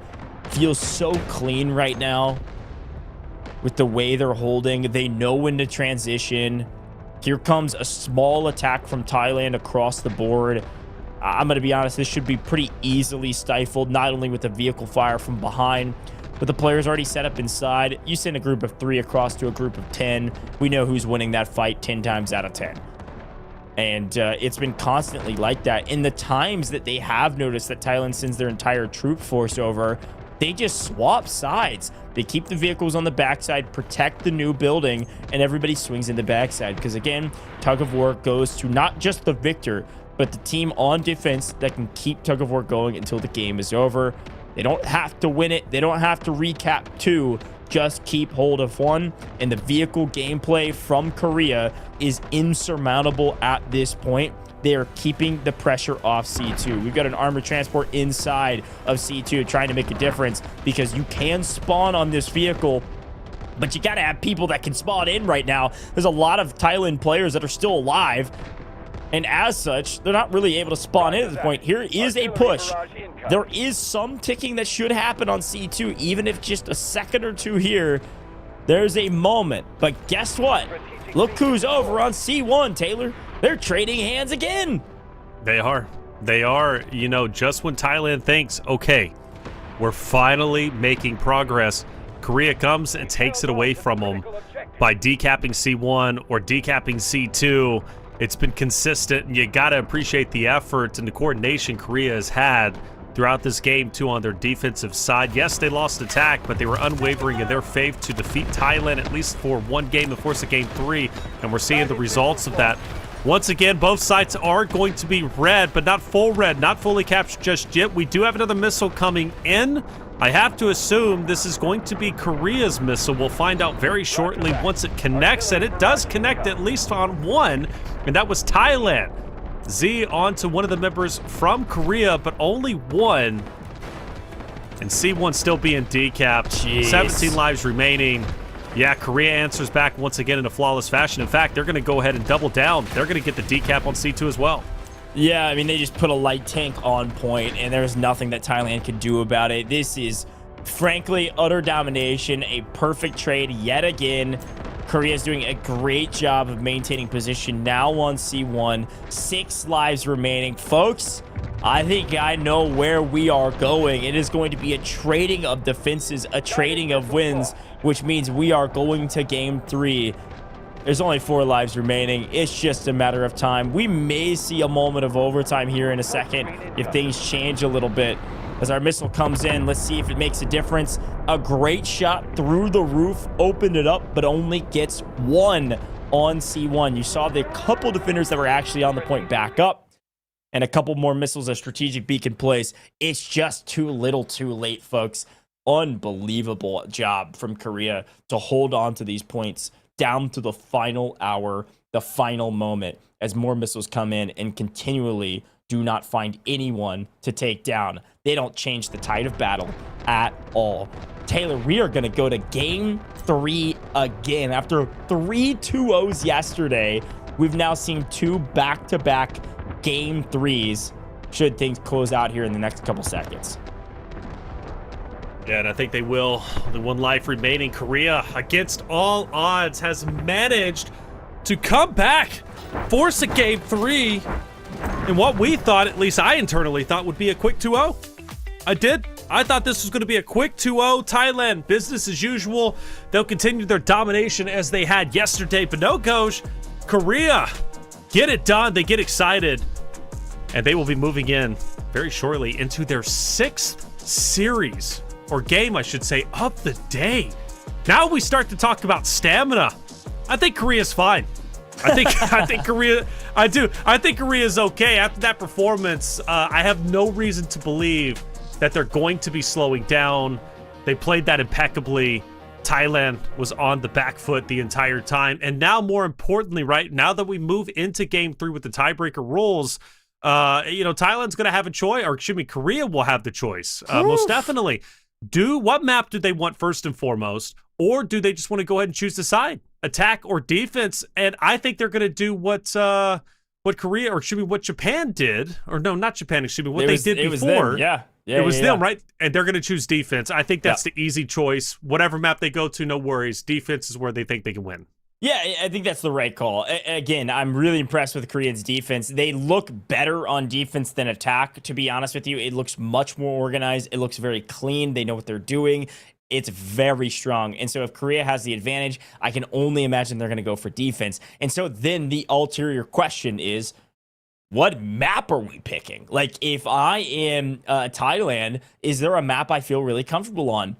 Feels so clean right now with the way they're holding. They know when to transition. Here comes a small attack from Thailand across the board. I'm going to be honest, this should be pretty easily stifled, not only with the vehicle fire from behind, but the players already set up inside. You send a group of 3 across to a group of 10. We know who's winning that fight 10 times out of 10. And it's been constantly like that. In the times that they have noticed that Thailand sends their entire troop force over, they just swap sides. They keep the vehicles on the backside, protect the new building, and everybody swings in the backside. Because again, tug of war goes to not just the victor, but the team on defense that can keep tug of war going until the game is over. They don't have to win it. They don't have to recap 2. Just keep hold of 1, and the vehicle gameplay from Korea is insurmountable at this point. They are keeping the pressure off C2. We've got an armored transport inside of C2 trying to make a difference, because you can spawn on this vehicle, but you got to have people that can spawn in right now. There's a lot of Thailand players that are still alive, and as such, they're not really able to spawn in at this point. Here is a push. There is some ticking that should happen on C2, even if just a second or 2 here. There's a moment, but guess what? Look who's over on C1, Taylor. They're trading hands again. They are. They are. You know, just when Thailand thinks, okay, we're finally making progress, Korea comes and takes it away from them by decapping C1 or decapping C2. It's been consistent, and you got to appreciate the effort and the coordination Korea has had throughout this game, too, on their defensive side. Yes, they lost attack, but they were unwavering in their faith to defeat Thailand, at least for one game, of course, game 3, and we're seeing the results of that. Once again, both sides are going to be red, but not full red, not fully captured just yet. We do have another missile coming in. I have to assume this is going to be Korea's missile. We'll find out very shortly once it connects, and it does connect at least on one, and that was Thailand. Z onto one of the members from Korea, but only one. And C1 still being decapped. Jeez. 17 lives remaining. Yeah, Korea answers back once again in a flawless fashion. In fact, they're going to go ahead and double down. They're going to get the decap on C2 as well. Yeah, I mean, they just put a light tank on point, and there's nothing that Thailand can do about it. This is, frankly, utter domination, a perfect trade yet again. Korea's doing a great job of maintaining position now on C1. 6 lives remaining. Folks, I think I know where we are going. It is going to be a trading of defenses, a trading of wins, which means we are going to game 3. There's only 4 lives remaining. It's just a matter of time. We may see a moment of overtime here in a second if things change a little bit. As our missile comes in, let's see if it makes a difference. A great shot through the roof, opened it up, but only gets 1 on C1. You saw the couple defenders that were actually on the point back up, and a couple more missiles, a strategic beacon place. It's just too little too late, folks. Unbelievable job from Korea to hold on to these points down to the final hour, the final moment, as more missiles come in and continually do not find anyone to take down. They don't change the tide of battle at all. Taylor, we are going to go to game 3 again. After 3 2-0s yesterday, we've now seen 2 back-to-back game 3s should things close out here in the next couple seconds. Yeah, and I think they will. The 1 life remaining. Korea, against all odds, has managed to come back, force a game 3, and what we thought, at least I internally thought, would be a quick 2-0. I did. I thought this was going to be a quick 2-0. Thailand, business as usual. They'll continue their domination as they had yesterday. But no, Ghosh, Korea, get it done. They get excited. And they will be moving in very shortly into their 6th series, or game, I should say, of the day. Now we start to talk about stamina. I think Korea's fine. I think Korea, I think Korea's okay. After that performance, I have no reason to believe that they're going to be slowing down. They played that impeccably. Thailand was on the back foot the entire time. And now, more importantly, right, now that we move into game 3 with the tiebreaker rules, Thailand's going to have a choice, or excuse me, Korea will have the choice. Most definitely. What map do they want first and foremost? Or do they just want to go ahead and choose the side? Attack or defense? And I think they're going to do what Korea, or excuse me, what Japan did. Or no, not Japan, excuse me, what they did before. It was them, yeah. It was them, right? And they're going to choose defense. I think that's the easy choice. Whatever map they go to, no worries. Defense is where they think they can win. Yeah, I think that's the right call. Again, I'm really impressed with Korea's defense. They look better on defense than attack, to be honest with you. It looks much more organized. It looks very clean. They know what they're doing. It's very strong. And so if Korea has the advantage, I can only imagine they're going to go for defense. And so then the ulterior question is, what map are we picking? Like, if I am Thailand, is there a map I feel really comfortable on?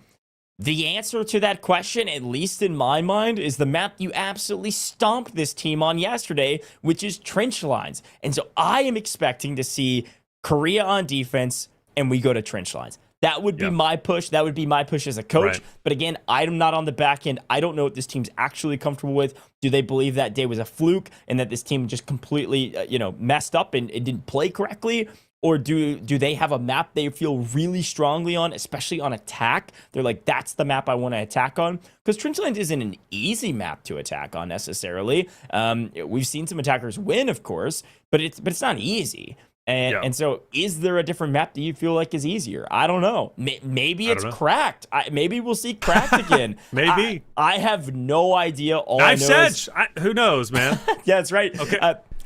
The answer to that question, at least in my mind, is the map you absolutely stomped this team on yesterday, which is trench lines. And so I am expecting to see Korea on defense, and we go to trench lines. That would be my push. That would be my push as a coach. Right. But again, I'm not on the back end. I don't know what this team's actually comfortable with. Do they believe that day was a fluke and that this team just completely, messed up and didn't play correctly? Or do they have a map they feel really strongly on, especially on attack? They're like, that's the map I want to attack on. Because Trenchlands isn't an easy map to attack on necessarily. We've seen some attackers win, of course, but it's not easy. And so is there a different map that you feel like is easier? I don't know. Maybe it's cracked. Maybe we'll see cracked again. Maybe. I have no idea. Knife's Edge. Who knows, man? Yeah, that's right. Okay.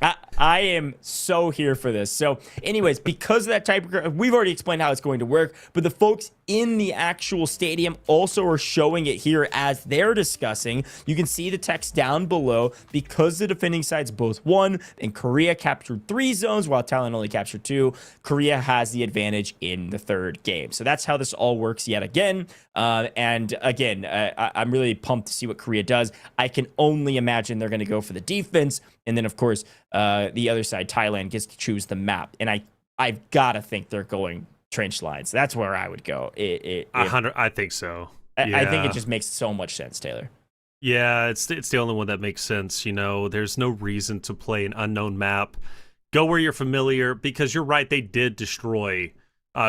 I I am so here for this. So anyways, because of that type of, we've already explained how it's going to work, but the folks in the actual stadium also are showing it here as they're discussing. You can see the text down below. Because the defending sides both won and Korea captured 3 zones while Thailand only captured 2, Korea has the advantage in the 3rd game. So that's how this all works yet again. And again, I'm really pumped to see what Korea does. I can only imagine they're going to go for the defense. And then, of course, the other side, Thailand, gets to choose the map. And I've got to think they're going trench lines. That's where I would go. I think so. Yeah. I think it just makes so much sense, Taylor. Yeah, it's the only one that makes sense. You know, there's no reason to play an unknown map. Go where you're familiar, because you're right. They did destroy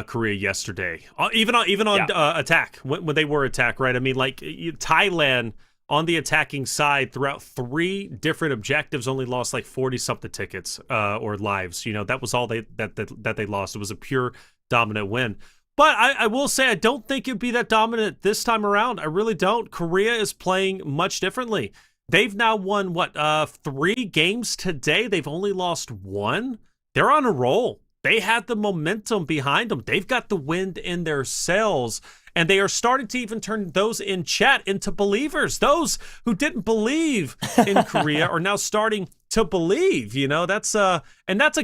Korea yesterday, even on attack when they were attack. Right? I mean, like Thailand on the attacking side throughout 3 different objectives only lost like 40-something tickets or lives. You know, that was all that they lost. It was a pure dominant win. But I will say I don't think it'd be that dominant this time around. I really don't. Korea is playing much differently. They've now won, 3 games today? They've only lost 1. They're on a roll. They had the momentum behind them. They've got the wind in their sails. And they are starting to even turn those in chat into believers. Those who didn't believe in Korea are now starting to believe. You know, that's a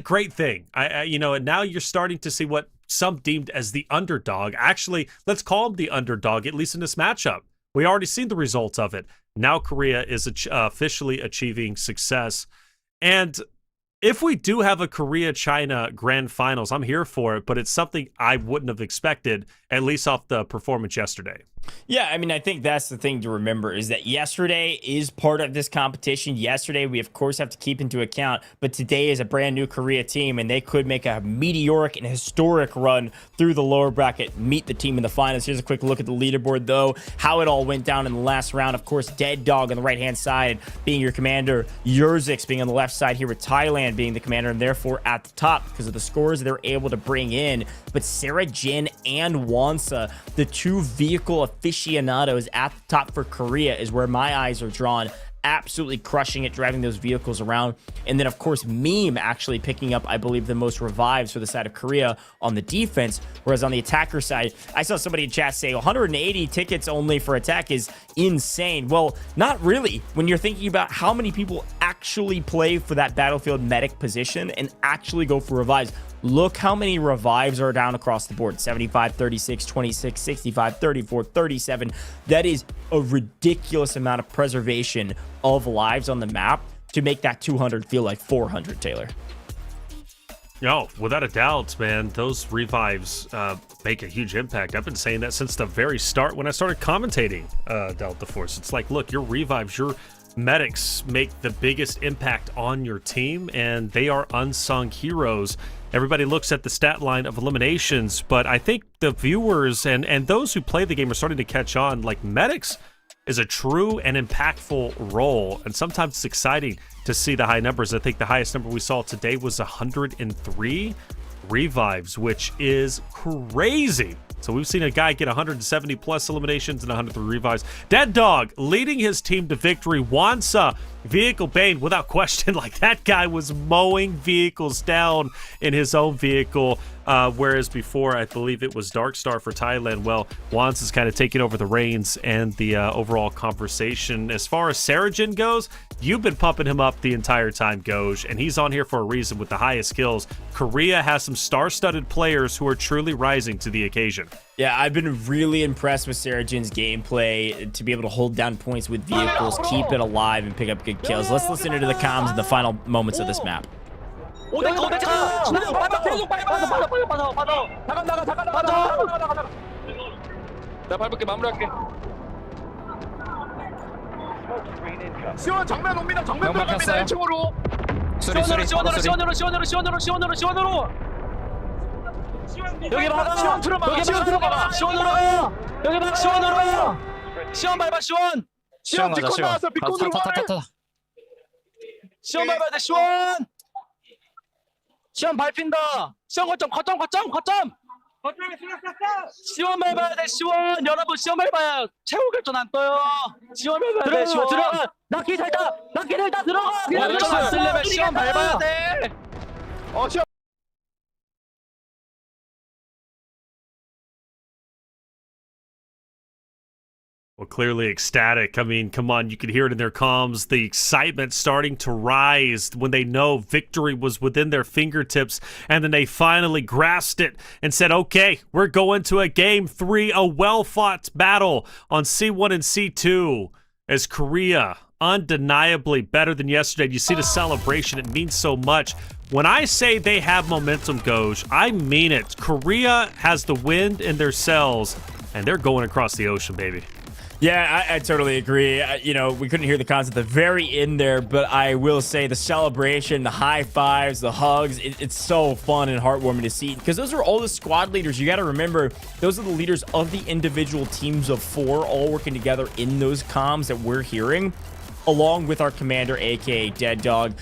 great thing. And now you're starting to see what some deemed as the underdog. Actually, let's call them the underdog, at least in this matchup. We already seen the results of it. Now Korea is officially achieving success. And if we do have a Korea-China grand finals, I'm here for it, but it's something I wouldn't have expected, at least off the performance yesterday. Yeah, I mean, I think that's the thing to remember is that yesterday is part of this competition. Yesterday, we, of course, have to keep into account, but today is a brand new Korea team, and they could make a meteoric and historic run through the lower bracket, meet the team in the finals. Here's a quick look at the leaderboard, though, how it all went down in the last round. Of course, Dead Dog on the right-hand side being your commander, Yurzix being on the left side here with Thailand being the commander, and therefore at the top because of the scores they're able to bring in. But Sarah Jin and Wonsa, the 2 vehicle aficionados at the top for Korea, is where my eyes are drawn. Absolutely crushing it, driving those vehicles around. And then, of course, Meme actually picking up, I believe, the most revives for the side of Korea on the defense. Whereas on the attacker side, I saw somebody in chat say 180 tickets only for attack is insane. Well, not really when you're thinking about how many people actually play for that battlefield medic position and actually go for revives. Look how many revives are down across the board. 75, 36, 26, 65, 34, 37. That is a ridiculous amount of preservation of lives on the map to make that 200 feel like 400, Taylor. No, without a doubt, man. Those revives make a huge impact. I've been saying that since the very start when I started commentating Delta Force. It's like, look, your revives, your medics make the biggest impact on your team, and they are unsung heroes. Everybody looks at the stat line of eliminations, but I think the viewers and those who play the game are starting to catch on. Like, medics is a true and impactful role, and sometimes it's exciting to see the high numbers. I think the highest number we saw today was 103 revives, which is crazy. So we've seen a guy get 170 plus eliminations and 103 revives. Dead Dog leading his team to victory. Wonsa, Vehicle Bane, without question. Like, that guy was mowing vehicles down in his own vehicle. Whereas before, I believe it was Darkstar for Thailand. Well, Wansa's kind of taking over the reins and the overall conversation. As far as Sarajin goes, you've been pumping him up the entire time, Goj, and he's on here for a reason with the highest skills. Korea has some star-studded players who are truly rising to the occasion. Yeah, I've been really impressed with Sarajin's gameplay to be able to hold down points with vehicles, keep it alive, and pick up good kills. Let's listen into the comms in the final moments of this map. 시원 정면 옵니다. 정면 들어갑니다. 1층으로. 시원으로. 여기 봐. 시원 들어봐. 시원으로. 여기 봐. 시원으로. 시원 밟아. 시원 비콘 나왔어. 비콘 들어와. 시원 밟아야 돼. 시원 밟힌다. 시원 거점. 시원 밟아야 돼. 시원. 여러분 시원 밟아야 최후 결전 안 떠요. 시원 밟아야 돼. 시원. 들어가. 낚시 달다. 낚시 달다 들어가. 결정 안 쓰려면 시원 밟아야 돼. 시원. Well, clearly ecstatic. I mean, come on, you could hear it in their comms. The excitement starting to rise when they know victory was within their fingertips. And then they finally grasped it and said, okay, we're going to a game 3, a well-fought battle on C1 and C2 as Korea undeniably better than yesterday. You see the celebration. It means so much. When I say they have momentum, Goj, I mean it. Korea has the wind in their sails, and they're going across the ocean, baby. Yeah, I totally agree. You know, we couldn't hear the comments at the very end there, but I will say the celebration, the high fives, the hugs, it's so fun and heartwarming to see because those are all the squad leaders. You got to remember, those are the leaders of the individual teams of 4 all working together in those comms that we're hearing, along with our commander, aka Dead Dog.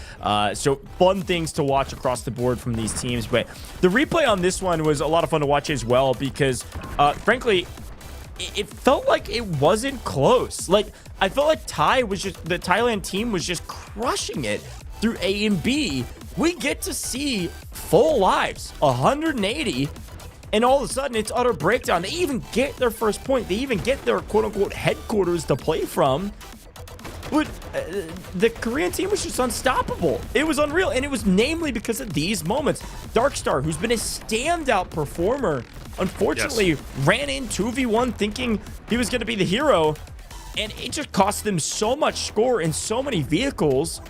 So fun things to watch across the board from these teams. But the replay on this one was a lot of fun to watch as well because, frankly, it felt like it wasn't close. Like, I felt like the Thailand team was just crushing it through A and B. We get to see full lives, 180, and all of a sudden it's utter breakdown. They even get their first point. They even get their quote-unquote headquarters to play from. But the Korean team was just unstoppable. It was unreal, and it was namely because of these moments. Darkstar, who's been a standout performer, unfortunately ran in 2v1 thinking he was going to be the hero, and it just cost them so much score and so many vehicles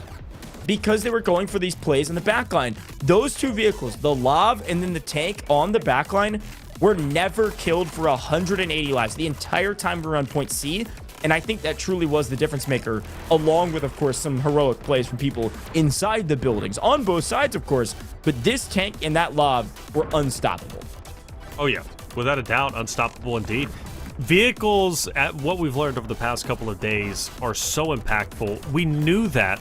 because they were going for these plays in the backline. Those 2 vehicles, the Lav and then the tank on the backline, were never killed for 180 lives the entire time we were on point C. And I think that truly was the difference maker, along with, of course, some heroic plays from people inside the buildings, on both sides, of course. But this tank and that Lav were unstoppable. Oh, yeah. Without a doubt, unstoppable indeed. Vehicles, at what we've learned over the past couple of days, are so impactful. We knew that,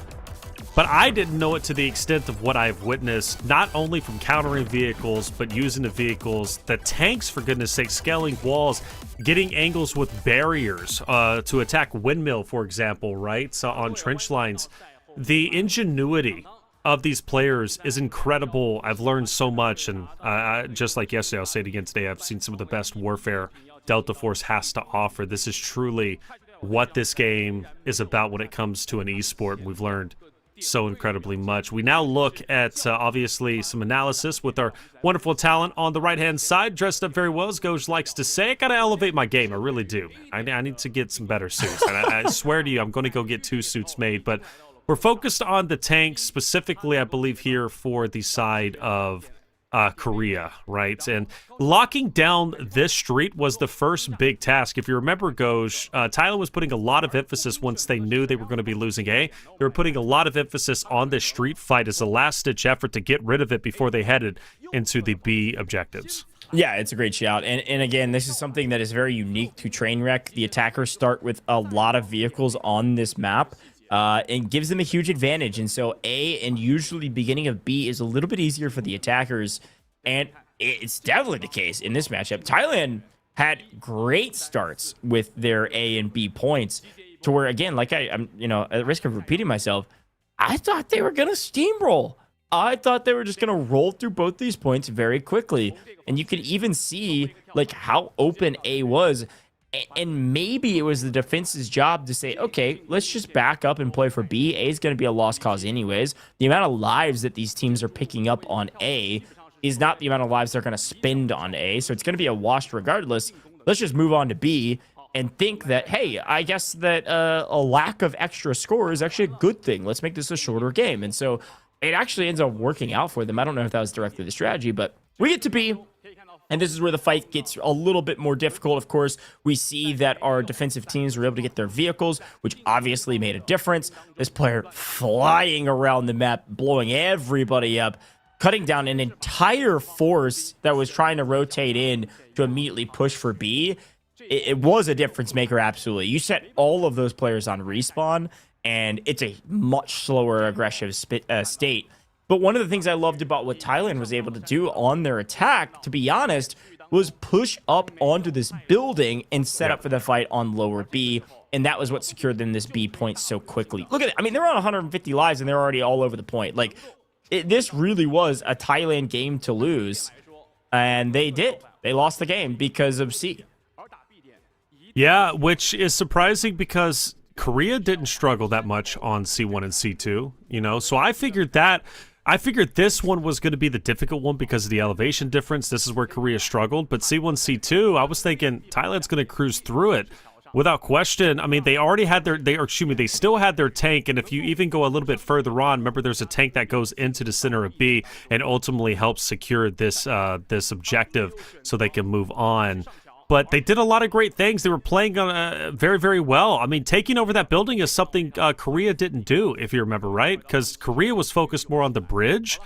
but I didn't know it to the extent of what I've witnessed, not only from countering vehicles, but using the vehicles, the tanks, for goodness sake, scaling walls, getting angles with barriers to attack windmill, for example, right? So on trench lines. The ingenuity of these players is incredible. I've learned so much, and just like yesterday, I'll say it again today, I've seen some of the best warfare Delta Force has to offer. This is truly what this game is about when it comes to an esport. We've learned so incredibly much. We now look at, obviously, some analysis with our wonderful talent on the right-hand side, dressed up very well, as Goj likes to say. I gotta elevate my game, I really do. I need to get some better suits, and I swear to you, I'm going to go get 2 suits made, but we're focused on the tanks, specifically, I believe, here for the side of Korea, right? And locking down this street was the first big task. If you remember, Goj, Thailand was putting a lot of emphasis once they knew they were going to be losing A. They were putting a lot of emphasis on this street fight as a last-ditch effort to get rid of it before they headed into the B objectives. Yeah, it's a great shout. And again, this is something that is very unique to Trainwreck. The attackers start with a lot of vehicles on this map. And gives them a huge advantage. And so A and usually beginning of B is a little bit easier for the attackers. And it's definitely the case in this matchup. Thailand had great starts with their A and B points to where, again, like I'm, you know, at risk of repeating myself, I thought they were going to steamroll. I thought they were just going to roll through both these points very quickly. And you could even see like how open A was. And maybe it was the defense's job to say, okay, let's just back up and play for B. A is going to be a lost cause anyways. The amount of lives that these teams are picking up on A is not the amount of lives they're going to spend on A. So it's going to be a wash regardless. Let's just move on to B and think that, hey, I guess that a lack of extra score is actually a good thing. Let's make this a shorter game. And so it actually ends up working out for them. I don't know if that was directly the strategy, but we get to B. And this is where the fight gets a little bit more difficult. Of course, we see that our defensive teams were able to get their vehicles, which obviously made a difference. This player flying around the map, blowing everybody up, cutting down an entire force that was trying to rotate in to immediately push for B. It was a difference maker, absolutely. You set all of those players on respawn, and it's a much slower, aggressive state. But one of the things I loved about what Thailand was able to do on their attack, to be honest, was push up onto this building and set up for the fight on lower B. And that was what secured them this B point so quickly. Look at it. I mean, they're on 150 lives and they're already all over the point. Like, this really was a Thailand game to lose. And they did. They lost the game because of C. Yeah, which is surprising because Korea didn't struggle that much on C1 and C2, you know? So I figured this one was going to be the difficult one because of the elevation difference. This is where Korea struggled. But C1, C2, I was thinking Thailand's going to cruise through it. Without question. I mean, they already had they still had their tank, and if you even go a little bit further on, remember there's a tank that goes into the center of B and ultimately helps secure this this objective so they can move on. But they did a lot of great things. They were playing very, very well. I mean, taking over that building is something Korea didn't do, if you remember, right? Because Korea was focused more on the bridge,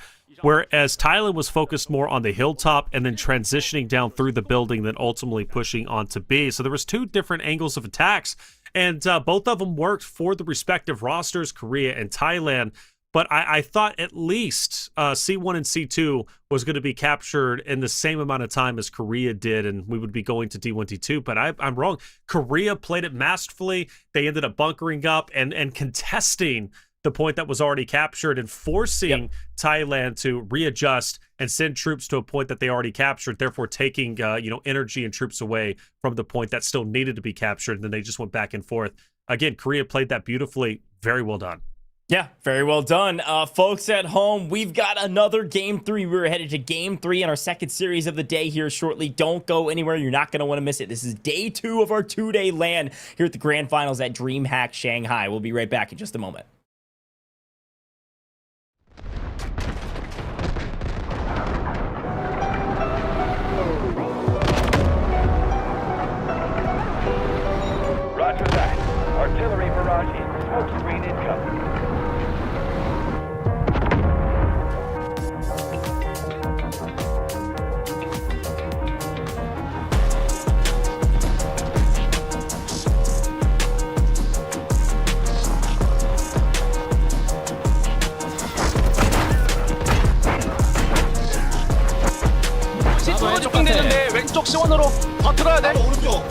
whereas Thailand was focused more on the hilltop and then transitioning down through the building, then ultimately pushing onto B. So there was two different angles of attacks, and both of them worked for the respective rosters, Korea and Thailand. But I thought at least C1 and C2 was going to be captured in the same amount of time as Korea did, and we would be going to D1, D2. But I'm wrong. Korea played it masterfully. They ended up bunkering up and contesting the point that was already captured and forcing Thailand to readjust and send troops to a point that they already captured, therefore taking energy and troops away from the point that still needed to be captured. And then they just went back and forth. Again, Korea played that beautifully. Very well done. Yeah, very well done. Folks at home, we've got another Game 3. We're headed to Game 3 in our second series of the day here shortly. Don't go anywhere. You're not going to want to miss it. This is day 2 of our 2-day LAN here at the Grand Finals at DreamHack Shanghai. We'll be right back in just a moment. Roger that. Artillery barrage in. Smoke screen incoming. 되는데 왼쪽 시원으로 더 들어야 돼. 오른쪽.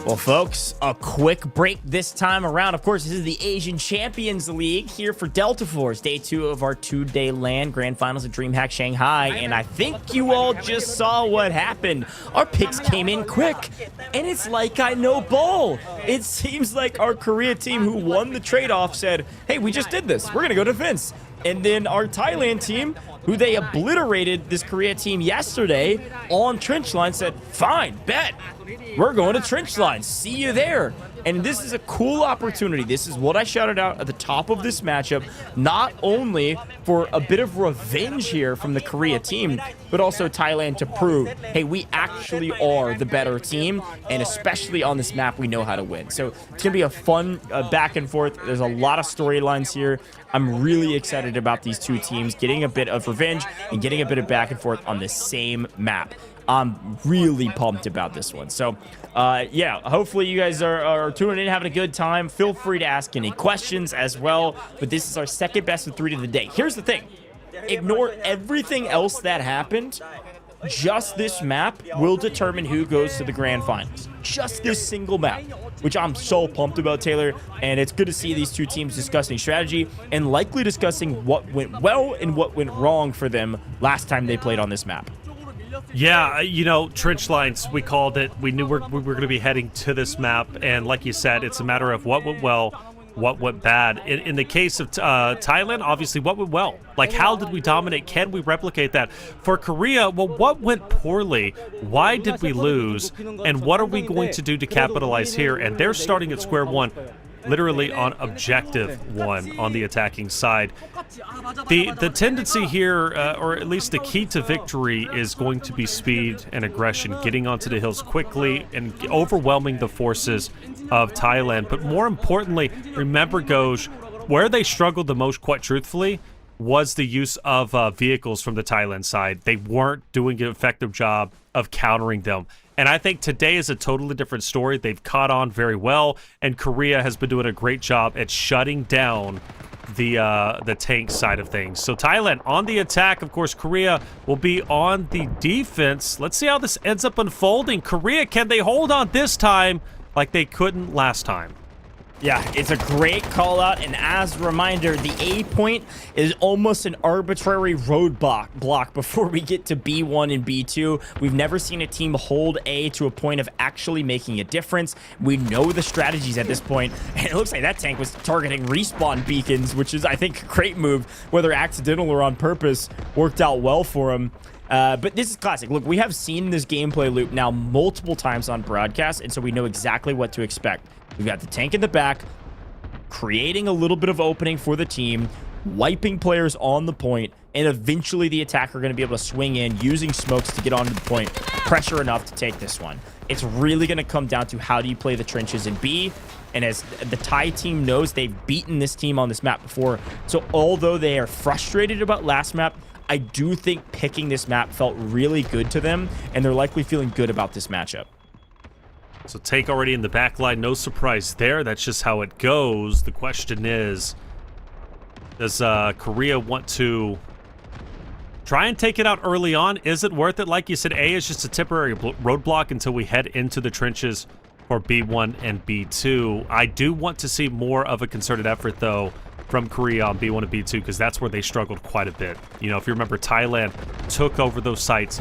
Well, folks, a quick break this time around. Of course, this is the Asian Champions League here for Delta Force. Day 2 of our 2-day LAN Grand Finals at DreamHack Shanghai. And I think you all just saw what happened. Our picks came in quick. And it's like I know ball. It seems like our Korea team who won the trade-off said, hey, we just did this. We're going to go defense. And then our Thailand team, who they obliterated this Korea team yesterday on trench line, said, fine, bet. We're going to trench line. See you there. And this is a cool opportunity. This is what I shouted out at the top of this matchup, not only for a bit of revenge here from the Korea team, but also Thailand to prove, hey, we actually are the better team, and especially on this map, we know how to win. So it's going to be a fun back and forth. There's a lot of storylines here. I'm really excited about these two teams getting a bit of revenge and getting a bit of back and forth on the same map. I'm really pumped about this one. So, yeah, hopefully you guys are tuning in, having a good time. Feel free to ask any questions as well. But this is our second best of 3 of the day. Here's the thing. Ignore everything else that happened. Just this map will determine who goes to the grand finals. Just this single map, which I'm so pumped about, Taylor. And it's good to see these two teams discussing strategy and likely discussing what went well and what went wrong for them last time they played on this map. Yeah, you know, trench lines, we called it. We knew we were going to be heading to this map. And like you said, it's a matter of what went well, what went bad. In the case of Thailand, obviously, what went well? Like, how did we dominate? Can we replicate that? For Korea, well, what went poorly? Why did we lose? And what are we going to do to capitalize here? And they're starting at square one, literally on objective 1 on the attacking side. The tendency here, or at least the key to victory, is going to be speed and aggression, getting onto the hills quickly and overwhelming the forces of Thailand. But more importantly, remember, Goj, where they struggled the most, quite truthfully, was the use of vehicles from the Thailand side. They weren't doing an effective job of countering them. And I think today is a totally different story. They've caught on very well, and Korea has been doing a great job at shutting down the tank side of things. So Thailand on the attack. Of course, Korea will be on the defense. Let's see how this ends up unfolding. Korea, can they hold on this time like they couldn't last time? Yeah, it's a great call out, and as a reminder, the A point is almost an arbitrary roadblock before we get to B1 and B2. We've never seen a team hold A to a point of actually making a difference. We know the strategies at this point, and it looks like that tank was targeting respawn beacons, which is, I think, a great move, whether accidental or on purpose, worked out well for him. But this is classic. Look, we have seen this gameplay loop now multiple times on broadcast, and so we know exactly what to expect. We've got the tank in the back, creating a little bit of opening for the team, wiping players on the point, and eventually the attacker going to be able to swing in using smokes to get onto the point, pressure enough to take this one. It's really going to come down to how do you play the trenches in B, and as the Thai team knows, they've beaten this team on this map before. So although they are frustrated about last map, I do think picking this map felt really good to them, and they're likely feeling good about this matchup. So take already in the back line, no surprise there. That's just how it goes. The question is, does Korea want to try and take it out early on? Is it worth it? Like you said, A is just a temporary roadblock until we head into the trenches for B1 and B2. I do want to see more of a concerted effort, though, from Korea on B1 and B2, because that's where they struggled quite a bit. You know, if you remember, Thailand took over those sites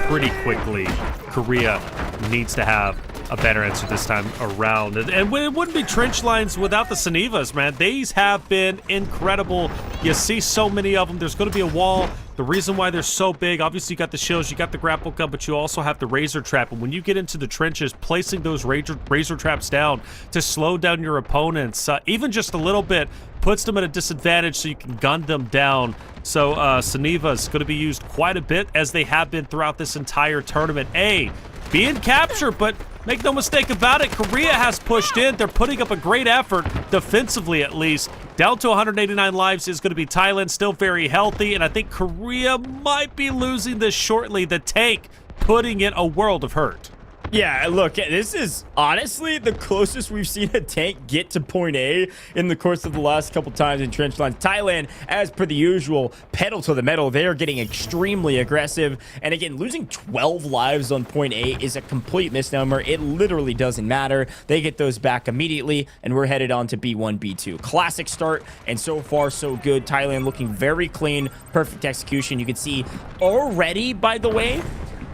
pretty quickly. Korea needs to have a better answer this time around. And it wouldn't be trench lines without the Sanivas, man. These have been incredible. You see so many of them. There's going to be a wall. The reason why they're so big, obviously you got the shields, you got the grapple gun, but you also have the razor trap. And when you get into the trenches, placing those razor traps down to slow down your opponents, even just a little bit, puts them at a disadvantage so you can gun them down. So Saniva is going to be used quite a bit, as they have been throughout this entire tournament. A, being captured, but make no mistake about it, Korea has pushed in. They're putting up a great effort, defensively at least. Down to 189 lives is going to be Thailand, still very healthy, and I think Korea might be losing this shortly. The tank putting in a world of hurt. Yeah, look, this is honestly the closest we've seen a tank get to point A in the course of the last couple times in trench lines. Thailand, as per the usual, pedal to the metal. They are getting extremely aggressive. And again, losing 12 lives on point A is a complete misnomer. It literally doesn't matter. They get those back immediately, and we're headed on to B1, B2. Classic start, and so far, so good. Thailand looking very clean, perfect execution. You can see already, by the way,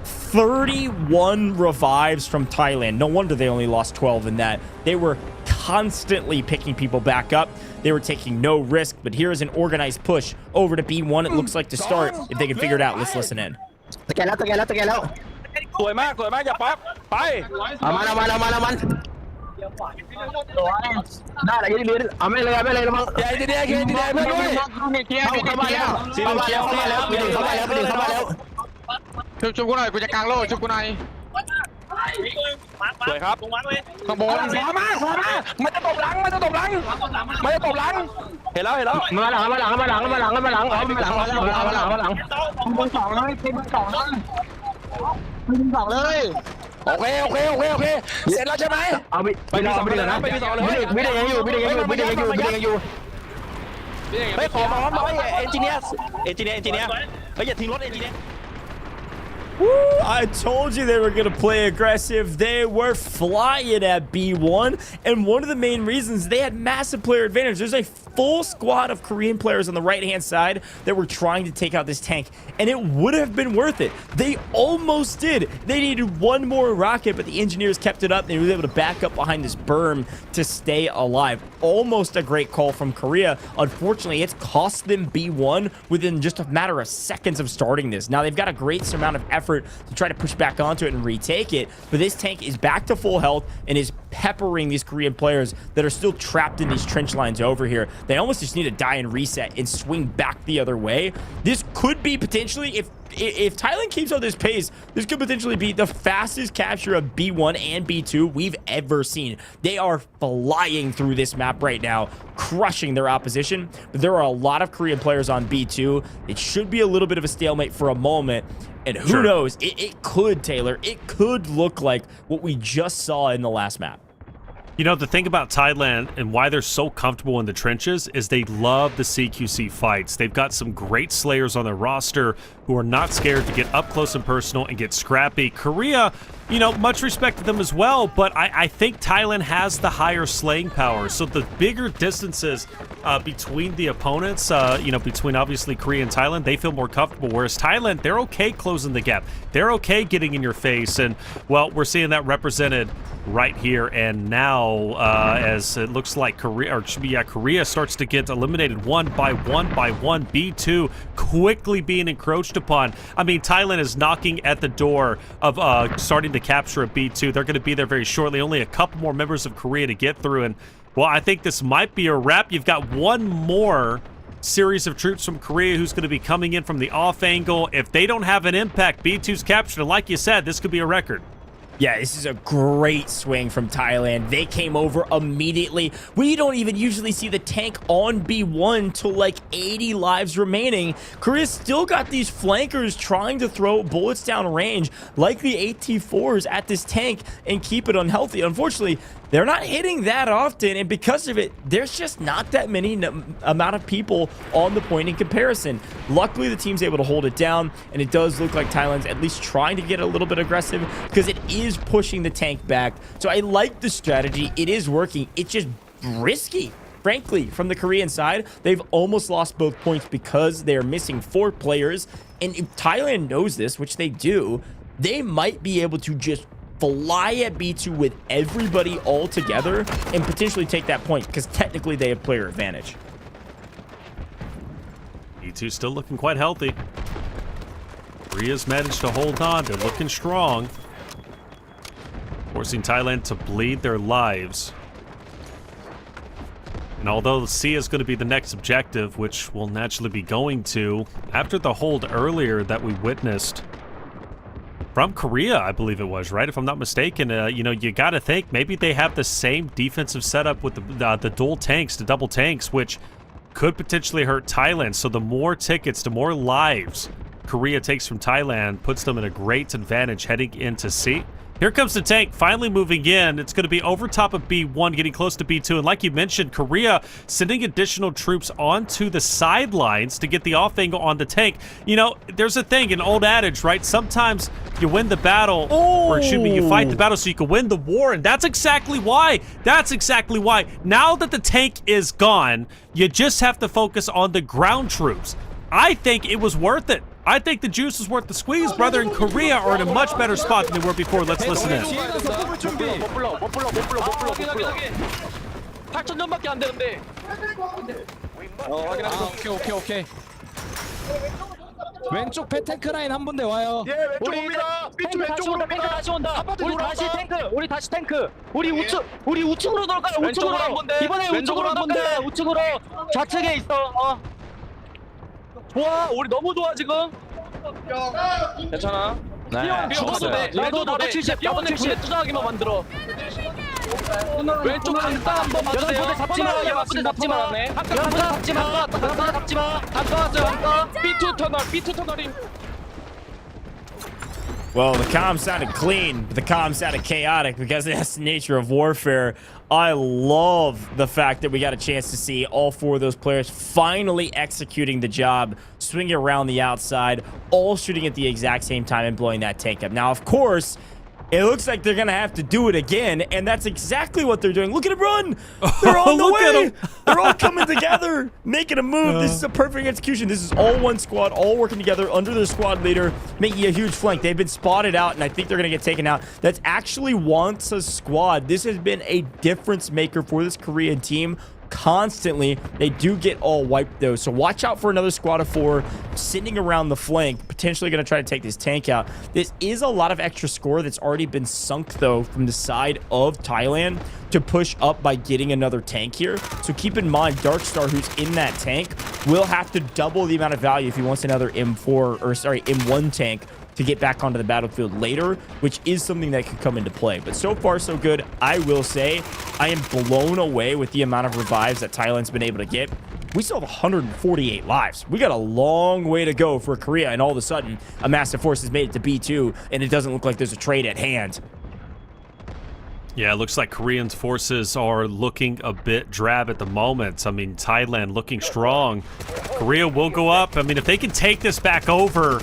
31 revives from Thailand. No wonder they only lost 12 in that. They were constantly picking people back up. They were taking no risk, but here is an organized push over to B1. It looks like to start. If they can figure it out, let's listen in. สวยมากอย่าปั๊บไปเอามัน ได้ละยืนเอาไม่เลยแล้วมั้งเดี๋ยวเพื่อนด้วยเข้ามาแล้วเข้ามาแล้วเข้ามาแล้วชุบกูหน่อยกูจะกลางโลชุบกูหน่อยสวยครับข้างบนมามันจะตบหลังเห็นแล้วมาหลังบนสองเลยโอเคเสร็จแล้วใช่ไหมเอาไปดีต่อนะไม่ได้ยังอยู่ไม่ขอมาบอกว่าเอนจิเนียร์เฮ้ยอย่าทิ้งรถเอนจิเนียร์ I told you they were going to play aggressive. They were flying at B1. And one of the main reasons, they had massive player advantage. There's a full squad of Korean players on the right-hand side that were trying to take out this tank. And it would have been worth it. They almost did. They needed one more rocket, but the engineers kept it up. They were able to back up behind this berm to stay alive. Almost a great call from Korea. Unfortunately, it's cost them B1 within just a matter of seconds of starting this. Now, they've got a great amount of effort to try to push back onto it and retake it, but this tank is back to full health and is peppering these Korean players that are still trapped in these trench lines over here. They almost just need to die and reset and swing back the other way. This could be potentially, if Thailand keeps on this pace, this could potentially be the fastest capture of B1 and B2 we've ever seen. They are flying through this map right now, crushing their opposition, but there are a lot of Korean players on B2. It should be a little bit of a stalemate for a moment. And who knows, it could, Taylor, it could look like what we just saw in the last map. You know, the thing about Thailand and why they're so comfortable in the trenches is they love the CQC fights. They've got some great slayers on their roster who are not scared to get up close and personal and get scrappy. Korea, you know, much respect to them as well, but I think Thailand has the higher slaying power. So the bigger distances between the opponents, you know, between obviously Korea and Thailand, they feel more comfortable. Whereas Thailand, they're okay closing the gap. They're okay getting in your face. And, well, we're seeing that represented right here and now as it looks like Korea starts to get eliminated one by one. B2 quickly being encroached upon. I mean, Thailand is knocking at the door of starting to capture a B2. They're going to be there very shortly. Only a couple more members of Korea to get through. And, well, I think this might be a wrap. You've got one more series of troops from Korea who's going to be coming in from the off angle. If they don't have an impact, B2's captured. And like you said, this could be a record. Yeah, this is a great swing from Thailand. They came over immediately. We don't even usually see the tank on B1 till like 80 lives remaining. Korea's still got these flankers trying to throw bullets down range like the AT-4s at this tank and keep it unhealthy. Unfortunately, they're not hitting that often, and because of it, there's just not that many amount of people on the point in comparison. Luckily, the team's able to hold it down, and it does look like Thailand's at least trying to get a little bit aggressive because it is pushing the tank back. So I like the strategy. It is working. It's just risky. Frankly, from the Korean side, they've almost lost both points because they're missing 4 players. And if Thailand knows this, which they do, they might be able to just fly at B2 with everybody all together and potentially take that point because technically they have player advantage. B2 still looking quite healthy. Korea's managed to hold on. They're looking strong, forcing Thailand to bleed their lives. And although C is going to be the next objective, which we'll naturally be going to, after the hold earlier that we witnessed from Korea, I believe it was, right? If I'm not mistaken, you know, you got to think maybe they have the same defensive setup with the dual tanks, the double tanks, which could potentially hurt Thailand. So the more tickets, the more lives Korea takes from Thailand puts them in a great advantage heading into C. Here comes the tank finally moving in. It's going to be over top of B1, getting close to B2. And like you mentioned, Korea sending additional troops onto the sidelines to get the off angle on the tank. You know, there's a thing, an old adage, right? Sometimes you win the battle, or excuse me, you fight the battle so you can win the war. And that's exactly why. That's exactly why. Now that the tank is gone, you just have to focus on the ground troops. I think it was worth it. I think the juice is worth the squeeze, brother, and Korea are in a much better spot than they were before. Let's listen in. 8,000년밖에 안 되는데. 오케이. 왼쪽 배탱크 라인 한 분대 와요. 예, 왼쪽 옵니다. 탱크 다시 온다. 탱크 다시 온다. 우리 다시 탱크. 우리 다시 탱크. 우리 우측으로 돌아가요. 우측으로 한 분대. 이번에 우측으로 돌아가요. 우측으로. 좌측에 있어. 좋아. 우리 너무 좋아 지금. 괜찮아. 죽어도 돼. 나도 70. 나도 70. 투자하기만 만들어. 왼쪽 강타 한번 맞으세요. 잡지 마. 잡지 마. 잡지 마. 잡지 마. 강타 왔어요. 강타. B2 터널. B2 터널임. Well, the comm sounded clean, but the comm sounded chaotic because that's the nature of warfare. I love the fact that we got a chance to see all four of those players finally executing the job, swinging around the outside, all shooting at the exact same time and blowing that tank up. Now, of course, it looks like they're going to have to do it again, and that's exactly what they're doing. Look at him run! They're on the way! They're all coming together, making a move. This is a perfect execution. This is all one squad, all working together under their squad leader, making a huge flank. They've been spotted out, and I think they're going to get taken out. That's actually Wansa's squad. This has been a difference maker for this Korean team. Constantly, they do get all wiped though, so watch out for another squad of 4 sitting around the flank, potentially going to try to take this tank out. This is a lot of extra score that's already been sunk though from the side of Thailand to push up by getting another tank here. So keep in mind, Darkstar, who's in that tank, will have to double the amount of value if he wants another M1 tank to get back onto the battlefield later, which is something that could come into play. But so far, so good. I will say I am blown away with the amount of revives that Thailand's been able to get. We still have 148 lives. We got a long way to go for Korea, and all of a sudden, a massive force has made it to B2, and it doesn't look like there's a trade at hand. Yeah, it looks like Korean forces are looking a bit drab at the moment. I mean, Thailand looking strong. Korea will go up. I mean, if they can take this back over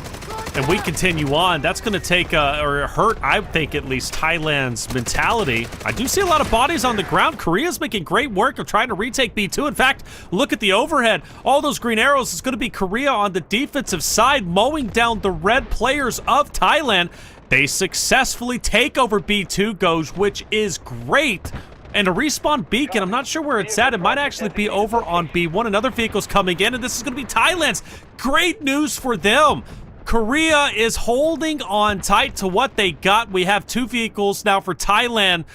and we continue on, that's going to take or hurt, I think, at least Thailand's mentality. I do see a lot of bodies on the ground. Korea's making great work of trying to retake B2. In fact, look at the overhead. All those green arrows is going to be Korea on the defensive side, mowing down the red players of Thailand. They successfully take over B2, Goj, which is great. And a respawn beacon, I'm not sure where it's at. It might actually be over on B1. Another vehicle's coming in, and this is going to be Thailand's. Great news for them. Korea is holding on tight to what they got. We have 2 vehicles now for Thailand.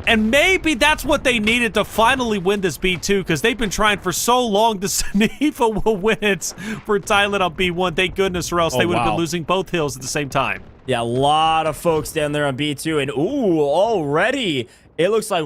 And maybe that's what they needed to finally win this B2, because they've been trying for so long. The Sanifa will win it for Thailand on B1. Thank goodness, or else they would have been losing both hills at the same time. Yeah, a lot of folks down there on B2, and ooh, already it looks like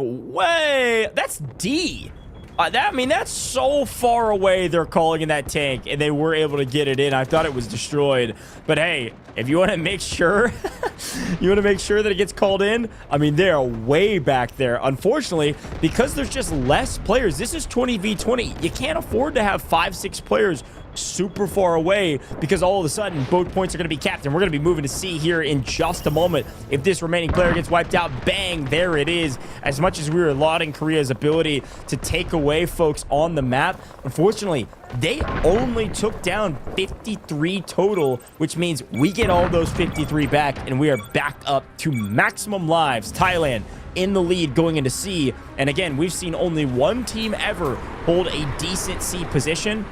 that's D. I mean, that's so far away. They're calling in that tank, and they were able to get it in. I thought it was destroyed, but hey, if you want to make sure, that it gets called in. I mean, they are way back there. Unfortunately, because there's just less players. This is 20v20. You can't afford to have 5-6 players super far away, because all of a sudden both points are going to be capped, and we're going to be moving to C here in just a moment. If this remaining player gets wiped out, bang, there it is. As much as we were lauding Korea's ability to take away folks on the map, unfortunately they only took down 53 total, which means we get all those 53 back, and we are back up to maximum lives. Thailand in the lead going into C, and again, we've seen only one team ever hold a decent C position.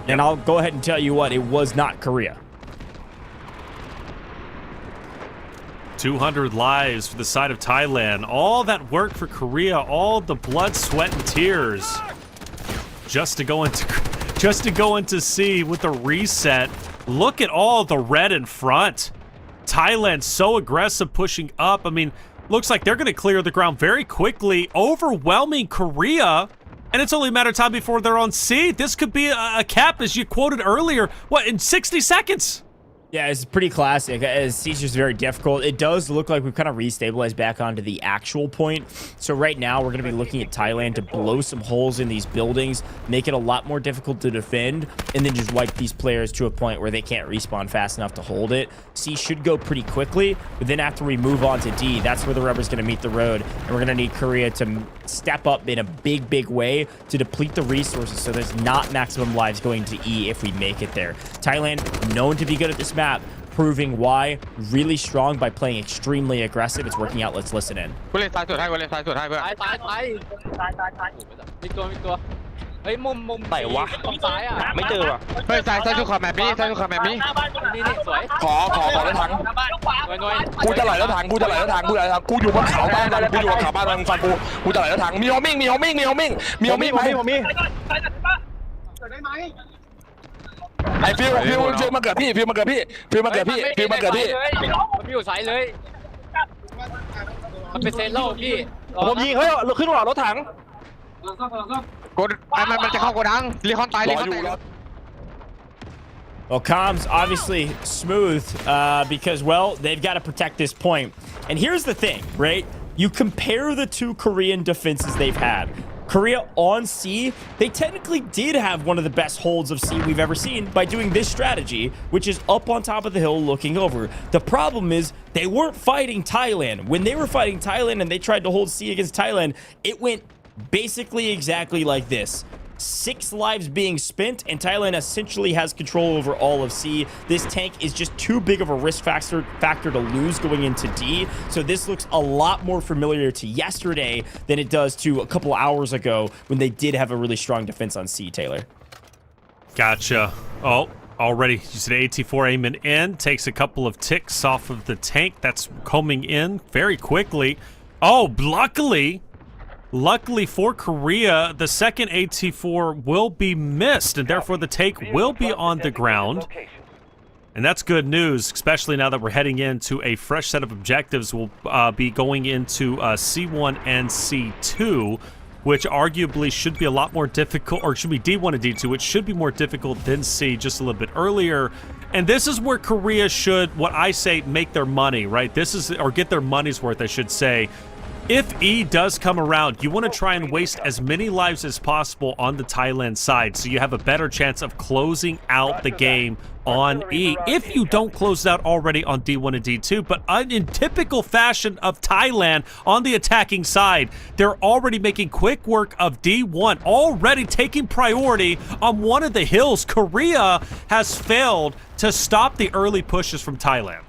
And I'll go ahead and tell you what, it was not Korea. 200 lives for the side of Thailand. All that work for Korea, all the blood, sweat, and tears, just to go into C with the reset. Look at all the red in front. Thailand so aggressive, pushing up. I mean, looks like they're going to clear the ground very quickly, overwhelming Korea. And it's only a matter of time before they're on C. This could be a cap, as you quoted earlier, in 60 seconds? Yeah, it's pretty classic. C's just very difficult. It does look like we've kind of restabilized back onto the actual point. So right now, we're going to be looking at Thailand to blow some holes in these buildings, make it a lot more difficult to defend, and then just wipe these players to a point where they can't respawn fast enough to hold it. C should go pretty quickly, but then after we move on to D, that's where the rubber's going to meet the road, and we're going to need Korea to step up in a big way to deplete the resources so there's not maximum lives going to E if we make it there. Thailand, known to be good at this map, proving why. Really strong by playing extremely aggressive. It's working out. Let's listen in. ฮ้ยมุมไหนวะตรงซ้ายอ่ะไม่เจอว่ะ เฮ้ยซ้ายสุดขอบแมปนี้ซ้ายสุดขอบแมปนี้ นี่สวย ขอรถถัง หน่วย กูจะไหลรถถังกูอยู่บนเขาบ้านมันกูอยู่บนเขาบ้านมันฟังกูจะไหลรถถังมีโฮมิ่งไหมไอ้ฟิวมาเกิดพี่มันอยู่สายเลยมันเป็นเซนโลพี่ ผมยิงเฮ้ยขึ้นหัวรถถังกดมันจะเข้าโกดังรีคอนตาย Well, comms obviously smooth because, well, they've got to protect this point. And here's the thing, right? You compare the two Korean defenses they've had. Korea on C, they technically did have one of the best holds of C we've ever seen by doing this strategy, which is up on top of the hill looking over. The problem is they weren't fighting Thailand. When they were fighting Thailand and they tried to hold C against Thailand, it went basically exactly like this. 6 lives being spent, and Thailand essentially has control over all of C. This tank is just too big of a risk factor to lose going into D. So this looks a lot more familiar to yesterday than it does to a couple hours ago when they did have a really strong defense on C, Taylor. Gotcha. Oh, already. You said AT4 aiming in. Takes a couple of ticks off of the tank. That's coming in very quickly. Oh, Luckily for Korea, the second AT4 will be missed, and therefore the tank will be on the ground. And that's good news, especially now that we're heading into a fresh set of objectives. We'll be going into C1 and C2, which arguably should be a lot more difficult, or should be D1 and D2, which should be more difficult than C just a little bit earlier. And this is where Korea should, what I say, make their money, right? This is, or get their money's worth, I should say. If E does come around, you want to try and waste as many lives as possible on the Thailand side so you have a better chance of closing out the game on E. If you don't close it out already on D1 and D2, but in typical fashion of Thailand on the attacking side, they're already making quick work of D1, already taking priority on one of the hills. Korea has failed to stop the early pushes from Thailand.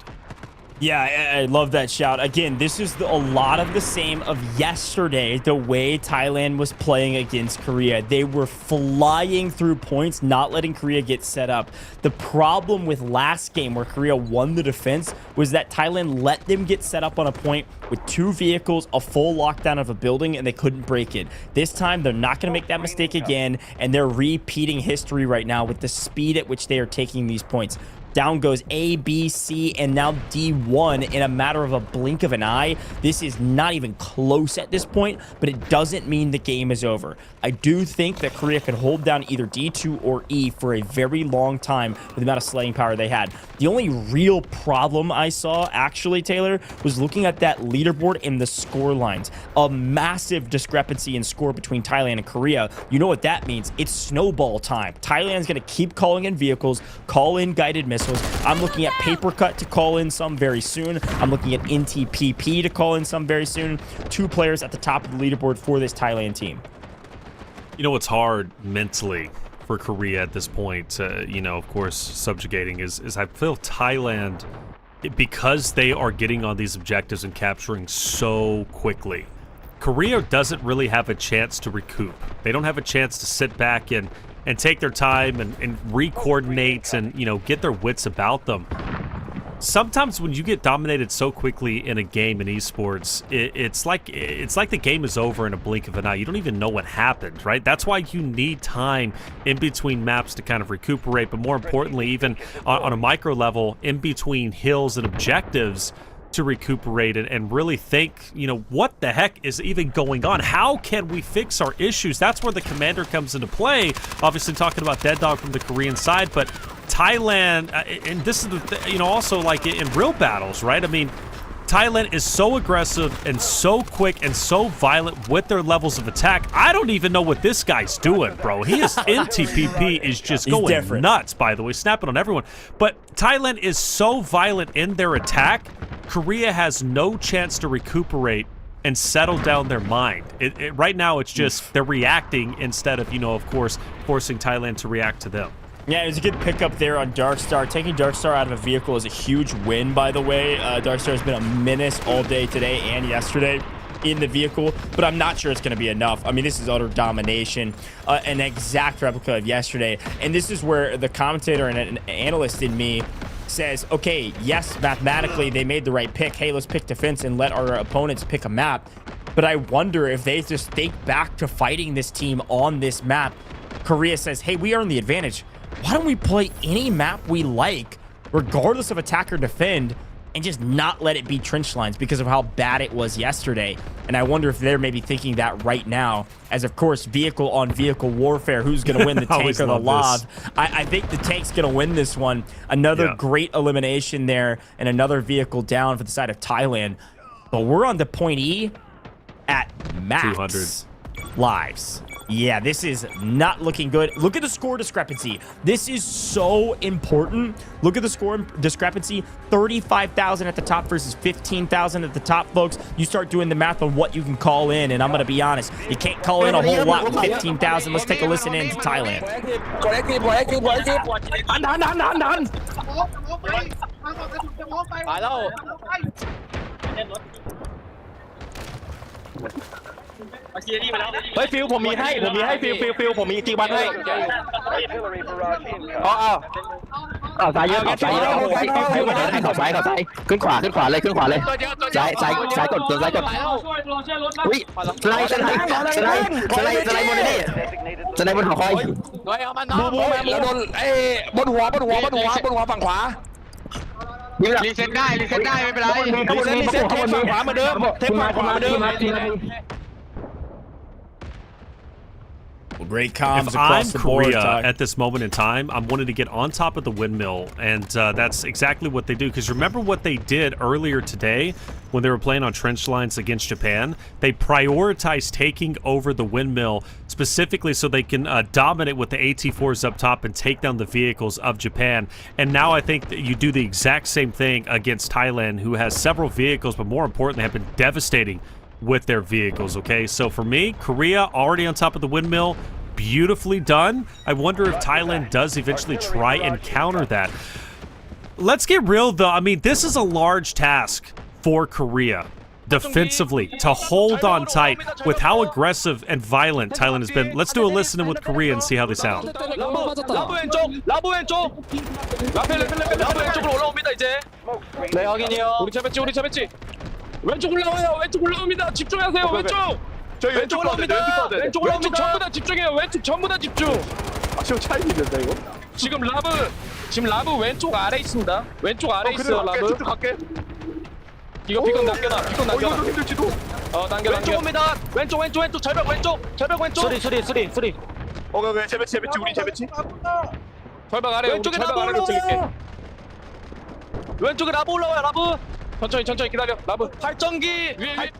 Yeah, I love that shout. Again, this is a lot of the same of yesterday, the way Thailand was playing against Korea. They were flying through points, not letting Korea get set up. The problem with last game where Korea won the defense was that Thailand let them get set up on a point with 2 vehicles, a full lockdown of a building, and they couldn't break it. This time, they're not going to make that mistake again, and they're repeating history right now with the speed at which they are taking these points. Down goes A, B, C, and now D1 in a matter of a blink of an eye. This is not even close at this point, but it doesn't mean the game is over. I do think that Korea could hold down either D2 or E for a very long time with the amount of slaying power they had. The only real problem I saw, actually, Taylor, was looking at that leaderboard and the score lines. A massive discrepancy in score between Thailand and Korea. You know what that means? It's snowball time. Thailand's going to keep calling in vehicles, call in guided missiles. I'm looking at Paper Cut to call in some very soon. I'm looking at NTPP to call in some very soon. 2 players at the top of the leaderboard for this Thailand team. You know what's hard mentally for Korea at this point, you know, of course, subjugating is I feel Thailand, because they are getting on these objectives and capturing so quickly, Korea doesn't really have a chance to recoup. They don't have a chance to sit back and take their time and re-coordinate and, you know, get their wits about them. Sometimes when you get dominated so quickly in a game in esports, it's like the game is over in a blink of an eye. You don't even know what happened, right? That's why you need time in between maps to kind of recuperate, but more importantly, even on a micro level, in between hills and objectives, to recuperate and really think, you know, what the heck is even going on? How can we fix our issues? That's where the commander comes into play. Obviously talking about Dead Dog from the Korean side, but Thailand, and this is the, you know, also like in real battles, right? I mean, Thailand is so aggressive and so quick and so violent with their levels of attack. I don't even know what this guy's doing, bro. He is NTPP is just going nuts, by the way, snapping on everyone. But Thailand is so violent in their attack, Korea has no chance to recuperate and settle down their mind. Right now, it's just they're reacting instead of, you know, of course, forcing Thailand to react to them. Yeah, it was a good pickup there on Darkstar. Taking Darkstar out of a vehicle is a huge win, by the way. Darkstar has been a menace all day today and yesterday. in the vehicle, but I'm not sure it's going to be enough. I mean, this is utter domination, an exact replica of yesterday. And this is where the commentator and an analyst in me says, okay, yes, mathematically they made the right pick. Hey, let's pick defense and let our opponents pick a map. But I wonder if they just think back to fighting this team on this map. Korea says, hey, we are in the advantage. Why don't we play any map we like, regardless of attack or defend, and just not let it be trench lines because of how bad it was yesterday? And I wonder if they're maybe thinking that right now, as of course, vehicle on vehicle warfare, who's going to win, the tank or the lob? I think the tank's going to win this one. Another great elimination there, and another vehicle down for the side of Thailand. But we're on to point E at max 200 lives. Yeah, this is not looking good. Look at the score discrepancy. This is so important. Look at the score discrepancy. 35,000 at the top versus 15,000 at the top, folks. You start doing the math on what you can call in, and I'm going to be honest, you can't call in a whole lot with 15,000. Let's take a listen in to Thailand.เฮ้ยฟิลผมมีให้ฟิลผมมีจีวันให้ซ้ายเยอะซ้ายขึ้นขวาเลยซ้ายกดอุ้ยสไลด์บนนี่สไลด์บนหอคอยบูแล้วโดนบนหัวฝั่งขวารีเซ็ตได้ไม่เป็นไรรีเซ็ตเทปฝั่งขวาเหมือนเดิมWell, great comms if across I'm the board, Korea at this moment in time, I'm wanting to get on top of the windmill, and that's exactly what they do. Because remember what they did earlier today when they were playing on trench lines against Japan? They prioritized taking over the windmill specifically so they can dominate with the AT-4s up top and take down the vehicles of Japan. And now I think that you do the exact same thing against Thailand, who has several vehicles, but more importantly, have been devastating with their vehicles, okay? So for me, Korea already on top of the windmill, beautifully done. I wonder if Thailand does eventually try and counter that. Let's get real, though. I mean, this is a large task for Korea defensively to hold on tight with how aggressive and violent Thailand has been. Let's do a listen with Korea and see how they sound. 라브 왼쪽으로 올라옵니다 이제. 네 확인이요. 우리 잡았지. 왼쪽 올라옵니다. 집중하세요. 왼쪽 올라옵니다. 왼쪽 전부 다 집중해요. 왼쪽 전부 다 집중. 지금 차이 있는다 이거. 지금 라브 왼쪽 아래 있습니다. 왼쪽 아래 있어요. 라브. 갈게. 이거 비건 남겨놔. 이거 좀 힘들지도. 남겨. 왼쪽 옵니다. 왼쪽 절벽 왼쪽. 수리. 오케이 재배치 우리 재배치. 절벽 아래. 왼쪽에 라브 올라와요. 왼쪽에 라브 올라와요. 라브. 천천히 기다려. 라브 발전기 위에.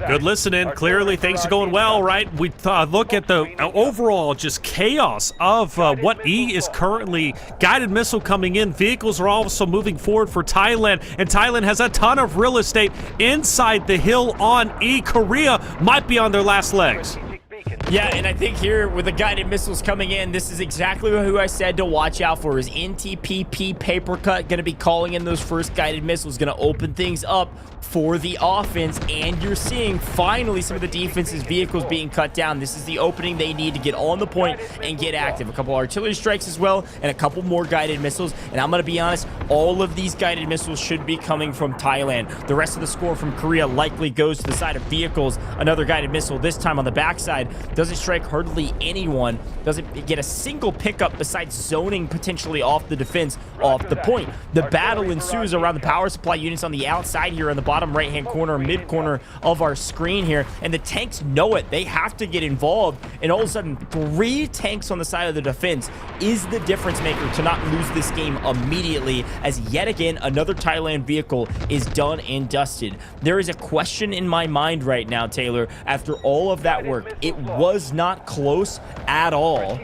Good listening. Clearly, things are going well, right? We look at the overall just chaos of what E is currently. Guided missile coming in. Vehicles are also moving forward for Thailand, and Thailand has a ton of real estate inside the hill on E. Korea might be on their last legs. Yeah, and I think here with the guided missiles coming in, this is exactly who I said to watch out for. Is NTPP Papercut going to be calling in those first guided missiles, going to open things up for the offense, and you're seeing finally some of the defense's vehicles being cut down. This is the opening they need to get on the point and get active. A couple artillery strikes as well, and a couple more guided missiles, and I'm going to be honest, all of these guided missiles should be coming from Thailand. The rest of the score from Korea likely goes to the side of vehicles. Another guided missile, this time on the backside, doesn't strike hardly anyone, doesn't get a single pickup besides zoning potentially off the defense, off the point. The battle ensues around the power supply units on the outside here on the bottom right-hand corner, mid corner of our screen here, and the tanks know it. They have to get involved, and all of a sudden 3 tanks on the side of the defense is the difference maker to not lose this game immediately, as yet again another Thailand vehicle is done and dusted. There is a question in my mind right now, Taylor, after all of that work. It was not close at all,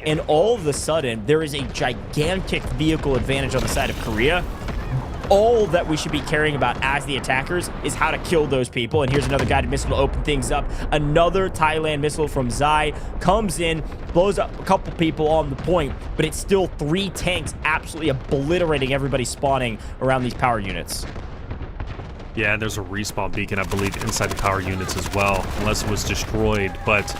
and all of a sudden there is a gigantic vehicle advantage on the side of Korea. All that we should be caring about as the attackers is how to kill those people. And here's another guided missile to open things up. Another Thailand missile from Zai comes in, blows up a couple people on the point, but it's still 3 tanks absolutely obliterating everybody spawning around these power units. Yeah, there's a respawn beacon, I believe, inside the power units as well, unless it was destroyed. But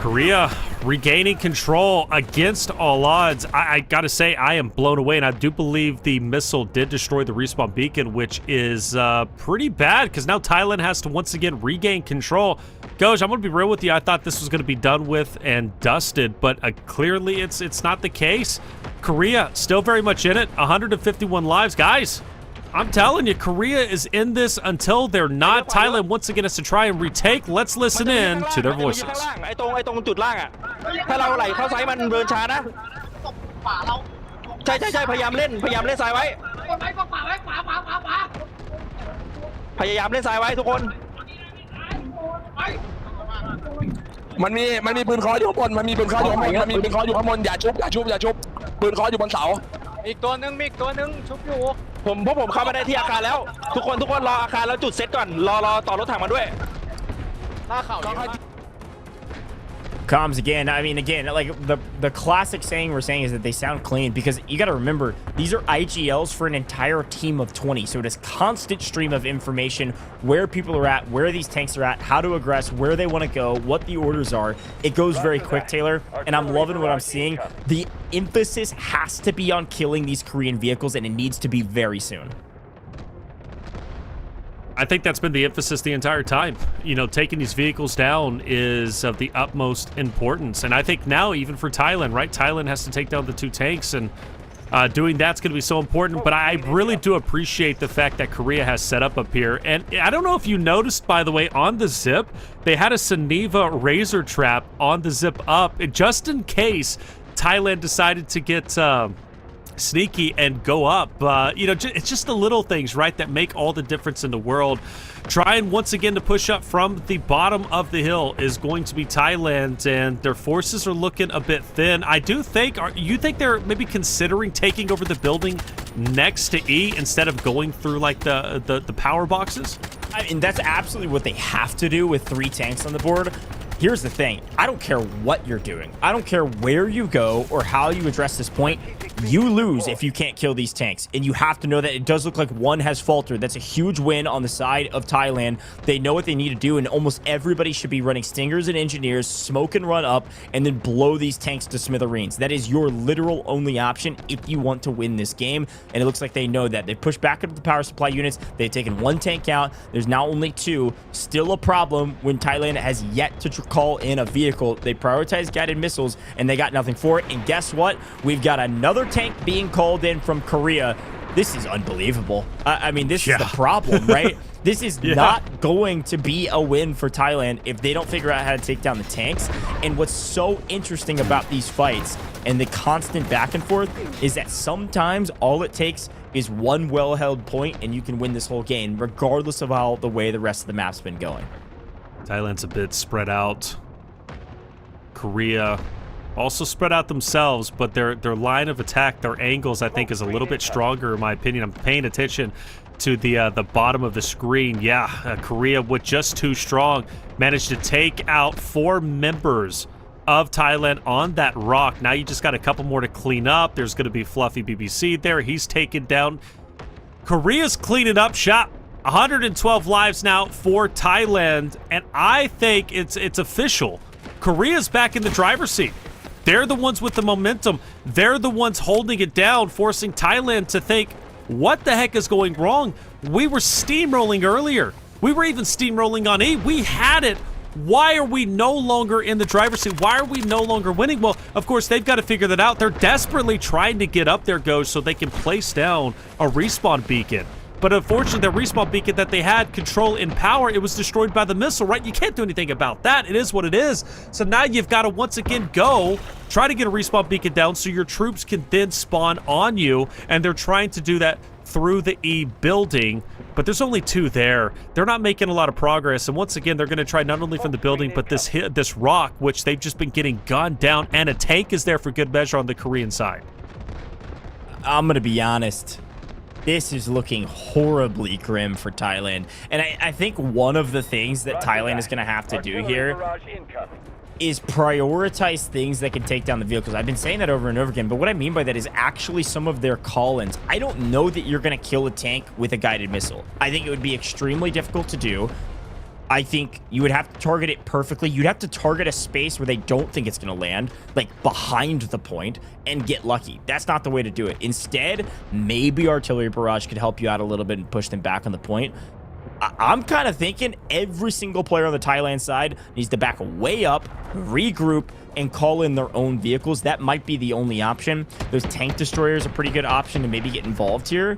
Korea regaining control against all odds. I gotta say, I am blown away, and I do believe the missile did destroy the respawn beacon, which is pretty bad, because now Thailand has to once again regain control. Goj, I'm gonna be real with you. I thought this was gonna be done with and dusted, but clearly it's not the case. Korea still very much in it. 151 lives, guys. I'm telling you, Korea is in this until they're not. Thailand once again has to try and retake. Let's listen in to their voices. ไอ้ตรงจุดล่างอ่ะถ้าเราไหลเข้าซ้ายมันเดินช้านะใช่พยายามเล่นซ้ายไว้พยายามเล่นซ้ายไว้ทุกคนมันมีปืนเคาะอยู่ข้างบนมันมีปืนเคาะอยู่ข้างบนอย่าชุบปืนเคาะอยู่บนเสาอีกตัวนึงชุบอยู่พวกผมเข้ามาได้ที่อาคารแล้วทุกคนรออาคารแล้วจุดเซตก่อนรอต่อรถถังมาด้วย Comms again. I mean, again, like the classic saying we're saying is that they sound clean, because you got to remember these are IGLs for an entire team of 20. So it is constant stream of information, where people are at, where these tanks are at, how to aggress, where they want to go, what the orders are. It goes very quick, Taylor, and I'm loving what I'm seeing. The emphasis has to be on killing these Korean vehicles, and it needs to be very soon. I think that's been the emphasis the entire time. You know, taking these vehicles down is of the utmost importance. And I think now, even for Thailand, right? Thailand has to take down the 2 tanks, and doing that's going to be so important. But I really do appreciate the fact that Korea has set up here. And I don't know if you noticed, by the way, on the zip, they had a Suniva razor trap on the zip up, just in case Thailand decided to get sneaky and go up. You know, it's just the little things, right, that make all the difference in the world. Trying once again to push up from the bottom of the hill is going to be Thailand, and their forces are looking a bit thin. I do think, you think they're maybe considering taking over the building next to E instead of going through like the power boxes? I mean, that's absolutely what they have to do with 3 tanks on the board. Here's the thing. I don't care what you're doing. I don't care where you go or how you address this point. You lose if you can't kill these tanks. And you have to know that it does look like one has faltered. That's a huge win on the side of Thailand. They know what they need to do, and almost everybody should be running Stingers and Engineers, smoke and run up, and then blow these tanks to smithereens. That is your literal only option if you want to win this game. And it looks like they know that. They pushed back up the power supply units. They've taken 1 tank out. There's now only 2. Still a problem when Thailand has yet to call in a vehicle. They prioritize guided missiles, and they got nothing for it. And guess what? We've got another tank being called in from Korea. This is unbelievable. I mean, this is the problem, right? This is not going to be a win for Thailand if they don't figure out how to take down the tanks. And what's so interesting about these fights and the constant back and forth is that sometimes all it takes is 1 well-held point, and you can win this whole game, regardless of how the way the rest of the map's been going. Thailand's a bit spread out. Korea also spread out themselves, but their line of attack, their angles, I think, is a little bit stronger, in my opinion. I'm paying attention to the bottom of the screen. Yeah, Korea, with just 2 strong, managed to take out 4 members of Thailand on that rock. Now you just got a couple more to clean up. There's going to be Fluffy BBC there. He's taken down. Korea's cleaning up shop. 112 lives now for Thailand, and I think it's official. Korea's back in the driver's seat. They're the ones with the momentum. They're the ones holding it down, forcing Thailand to think, what the heck is going wrong? We were steamrolling earlier. We were even steamrolling on E. We had it. Why are we no longer in the driver's seat? Why are we no longer winning? Well, of course, they've got to figure that out. They're desperately trying to get up there, Ghost, so they can place down a respawn beacon. But unfortunately, the respawn beacon that they had control in power, it was destroyed by the missile, right? You can't do anything about that. It is what it is. So now you've got to once again go, try to get a respawn beacon down so your troops can then spawn on you. And they're trying to do that through the E building, but there's only 2 there. They're not making a lot of progress. And once again, they're going to try not only from the building, but this rock, which they've just been getting gunned down. And a tank is there for good measure on the Korean side. I'm going to be honest. This is looking horribly grim for Thailand. And I think one of the things that Thailand is going to have to do here is prioritize things that can take down the vehicles. I've been saying that over and over again, but what I mean by that is actually some of their call-ins. I don't know that you're going to kill a tank with a guided missile. I think it would be extremely difficult to do. I think you would have to target it perfectly. You'd have to target a space where they don't think it's going to land, like behind the point, and get lucky. That's not the way to do it. Instead, maybe artillery barrage could help you out a little bit and push them back on the point. I'm kind of thinking every single player on the Thailand side needs to back way up, regroup, and call in their own vehicles. That might be the only option. Those tank destroyers are a pretty good option to maybe get involved here.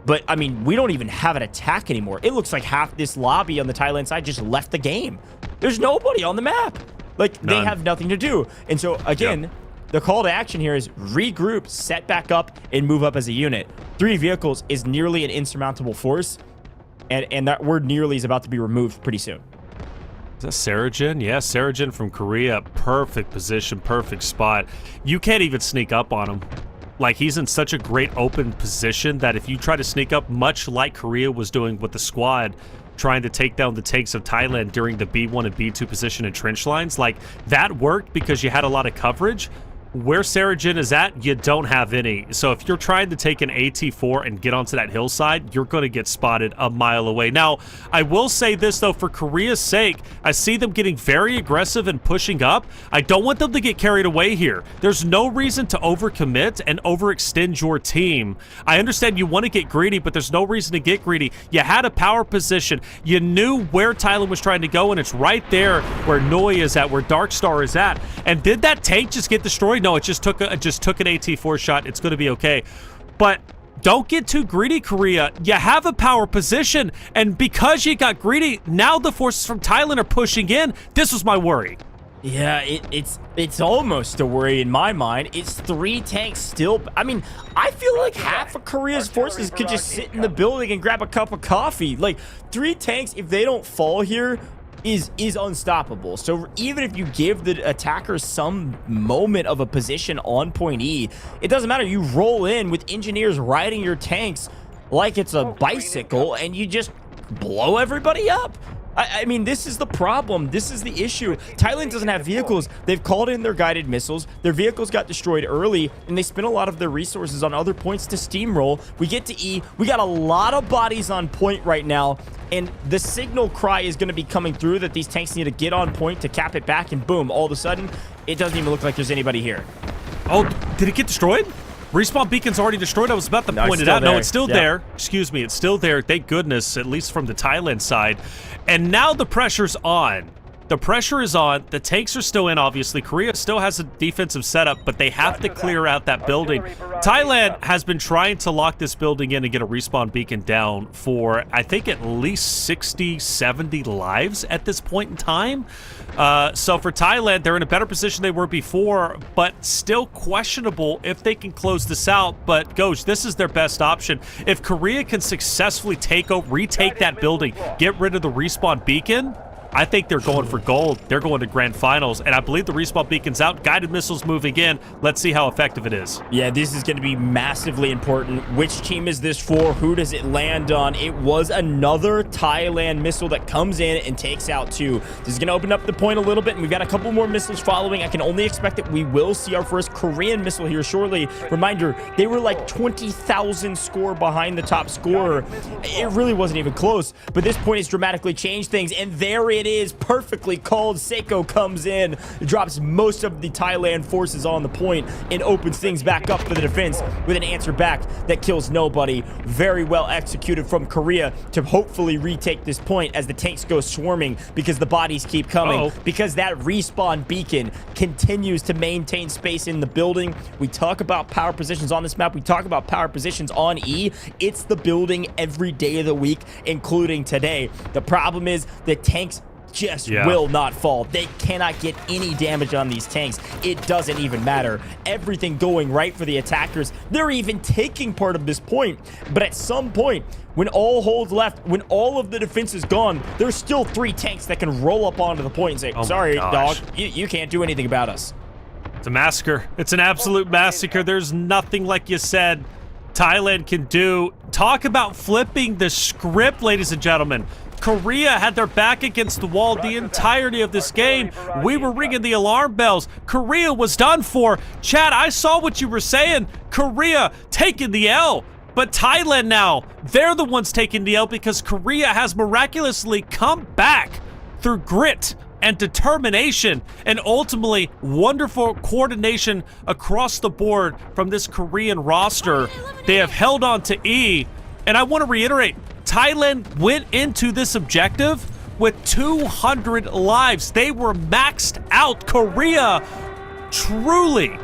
But, I mean, we don't even have an attack anymore. It looks like half this lobby on the Thailand side just left the game. There's nobody on the map. Like, they have nothing to do. And so, again, the call to action here is regroup, set back up, and move up as a unit. 3 vehicles is nearly an insurmountable force. And that word nearly is about to be removed pretty soon. Is that Sarajin? Yeah, Sarajin from Korea. Perfect position, perfect spot. You can't even sneak up on him. Like, he's in such a great open position that if you try to sneak up, much like Korea was doing with the squad, trying to take down the tanks of Thailand during the B1 and B2 position and trench lines, like, that worked because you had a lot of coverage. Where Sarajin is at, you don't have any. So if you're trying to take an AT4 and get onto that hillside, you're going to get spotted a mile away. Now, I will say this, though, for Korea's sake, I see them getting very aggressive and pushing up. I don't want them to get carried away here. There's no reason to overcommit and overextend your team. I understand you want to get greedy, but there's no reason to get greedy. You had a power position. You knew where Thailand was trying to go, and it's right there where Noi is at, where Darkstar is at. And did that tank just get destroyed? No, it just took an AT4 shot. It's going to be okay. But don't get too greedy, Korea. You have a power position, and because you got greedy, now the forces from Thailand are pushing in. This was my worry. Yeah, it's almost a worry in my mind. It's 3 tanks still. I mean, I feel like half of Korea's forces could just sit in the building and grab a cup of coffee. Like, 3 tanks, if they don't fall here, is unstoppable. So even if you give the attackers some moment of a position on point E, it doesn't matter. You roll in with engineers riding your tanks like it's a bicycle and you just blow everybody up. I mean, this is the problem. This is the issue. Thailand doesn't have vehicles. They've called in their guided missiles. Their vehicles got destroyed early, and they spent a lot of their resources on other points to steamroll. We get to E. We got a lot of bodies on point right now, and the signal cry is going to be coming through that these tanks need to get on point to cap it back, and boom, all of a sudden, it doesn't even look like there's anybody here. Oh, did it get destroyed? Respawn beacon's already destroyed. I was about to point it out. No, it's still there. Excuse me, it's still there. Thank goodness, at least from the Thailand side. And now the pressure's on. The pressure is on. The tanks are still in, obviously. Korea still has a defensive setup, but they have to clear out that building. Thailand has been trying to lock this building in and get a respawn beacon down for, I think, at least 60, 70 lives at this point in time. So for Thailand, they're in a better position they were before, but still questionable if they can close this out. But, Goj, this is their best option. If Korea can successfully retake that building, get rid of the respawn beacon, I think they're going for gold. They're going to grand finals, and I believe the respawn beacon's out. Guided missiles moving in. Let's see how effective it is. Yeah, this is going to be massively important. Which team is this for? Who does it land on? It was another Thailand missile that comes in and takes out 2. This is going to open up the point a little bit, and we've got a couple more missiles following. I can only expect that we will see our first Korean missile here shortly. Reminder, they were like 20,000 score behind the top scorer. It really wasn't even close, but this point has dramatically changed things, and there it is, perfectly called. Seiko comes in, drops most of the Thailand forces on the point, and opens things back up for the defense with an answer back that kills nobody. Very well executed from Korea to hopefully retake this point as the tanks go swarming, because the bodies keep coming, because that respawn beacon continues to maintain space in the building. We talk about power positions on this map. We talk about power positions on E. It's the building every day of the week, including today. The problem is the tanks just will not fall. They cannot get any damage on these tanks. It doesn't even matter. Everything going right for the attackers. They're even taking part of this point. But at some point, when all holds left, when all of the defense is gone, there's still 3 tanks that can roll up onto the point and say, sorry, dog, you can't do anything about us. It's a massacre. It's an absolute massacre. There's nothing, like you said, Thailand can do. Talk about flipping the script, ladies and gentlemen. Korea had their back against the wall the entirety of this game. We were ringing the alarm bells. Korea was done for. Chad, I saw what you were saying. Korea taking the L. But Thailand now, they're the ones taking the L because Korea has miraculously come back through grit and determination and ultimately wonderful coordination across the board from this Korean roster. They have held on to E. And I want to reiterate, Thailand went into this objective with 200 lives. They were maxed out. Korea truly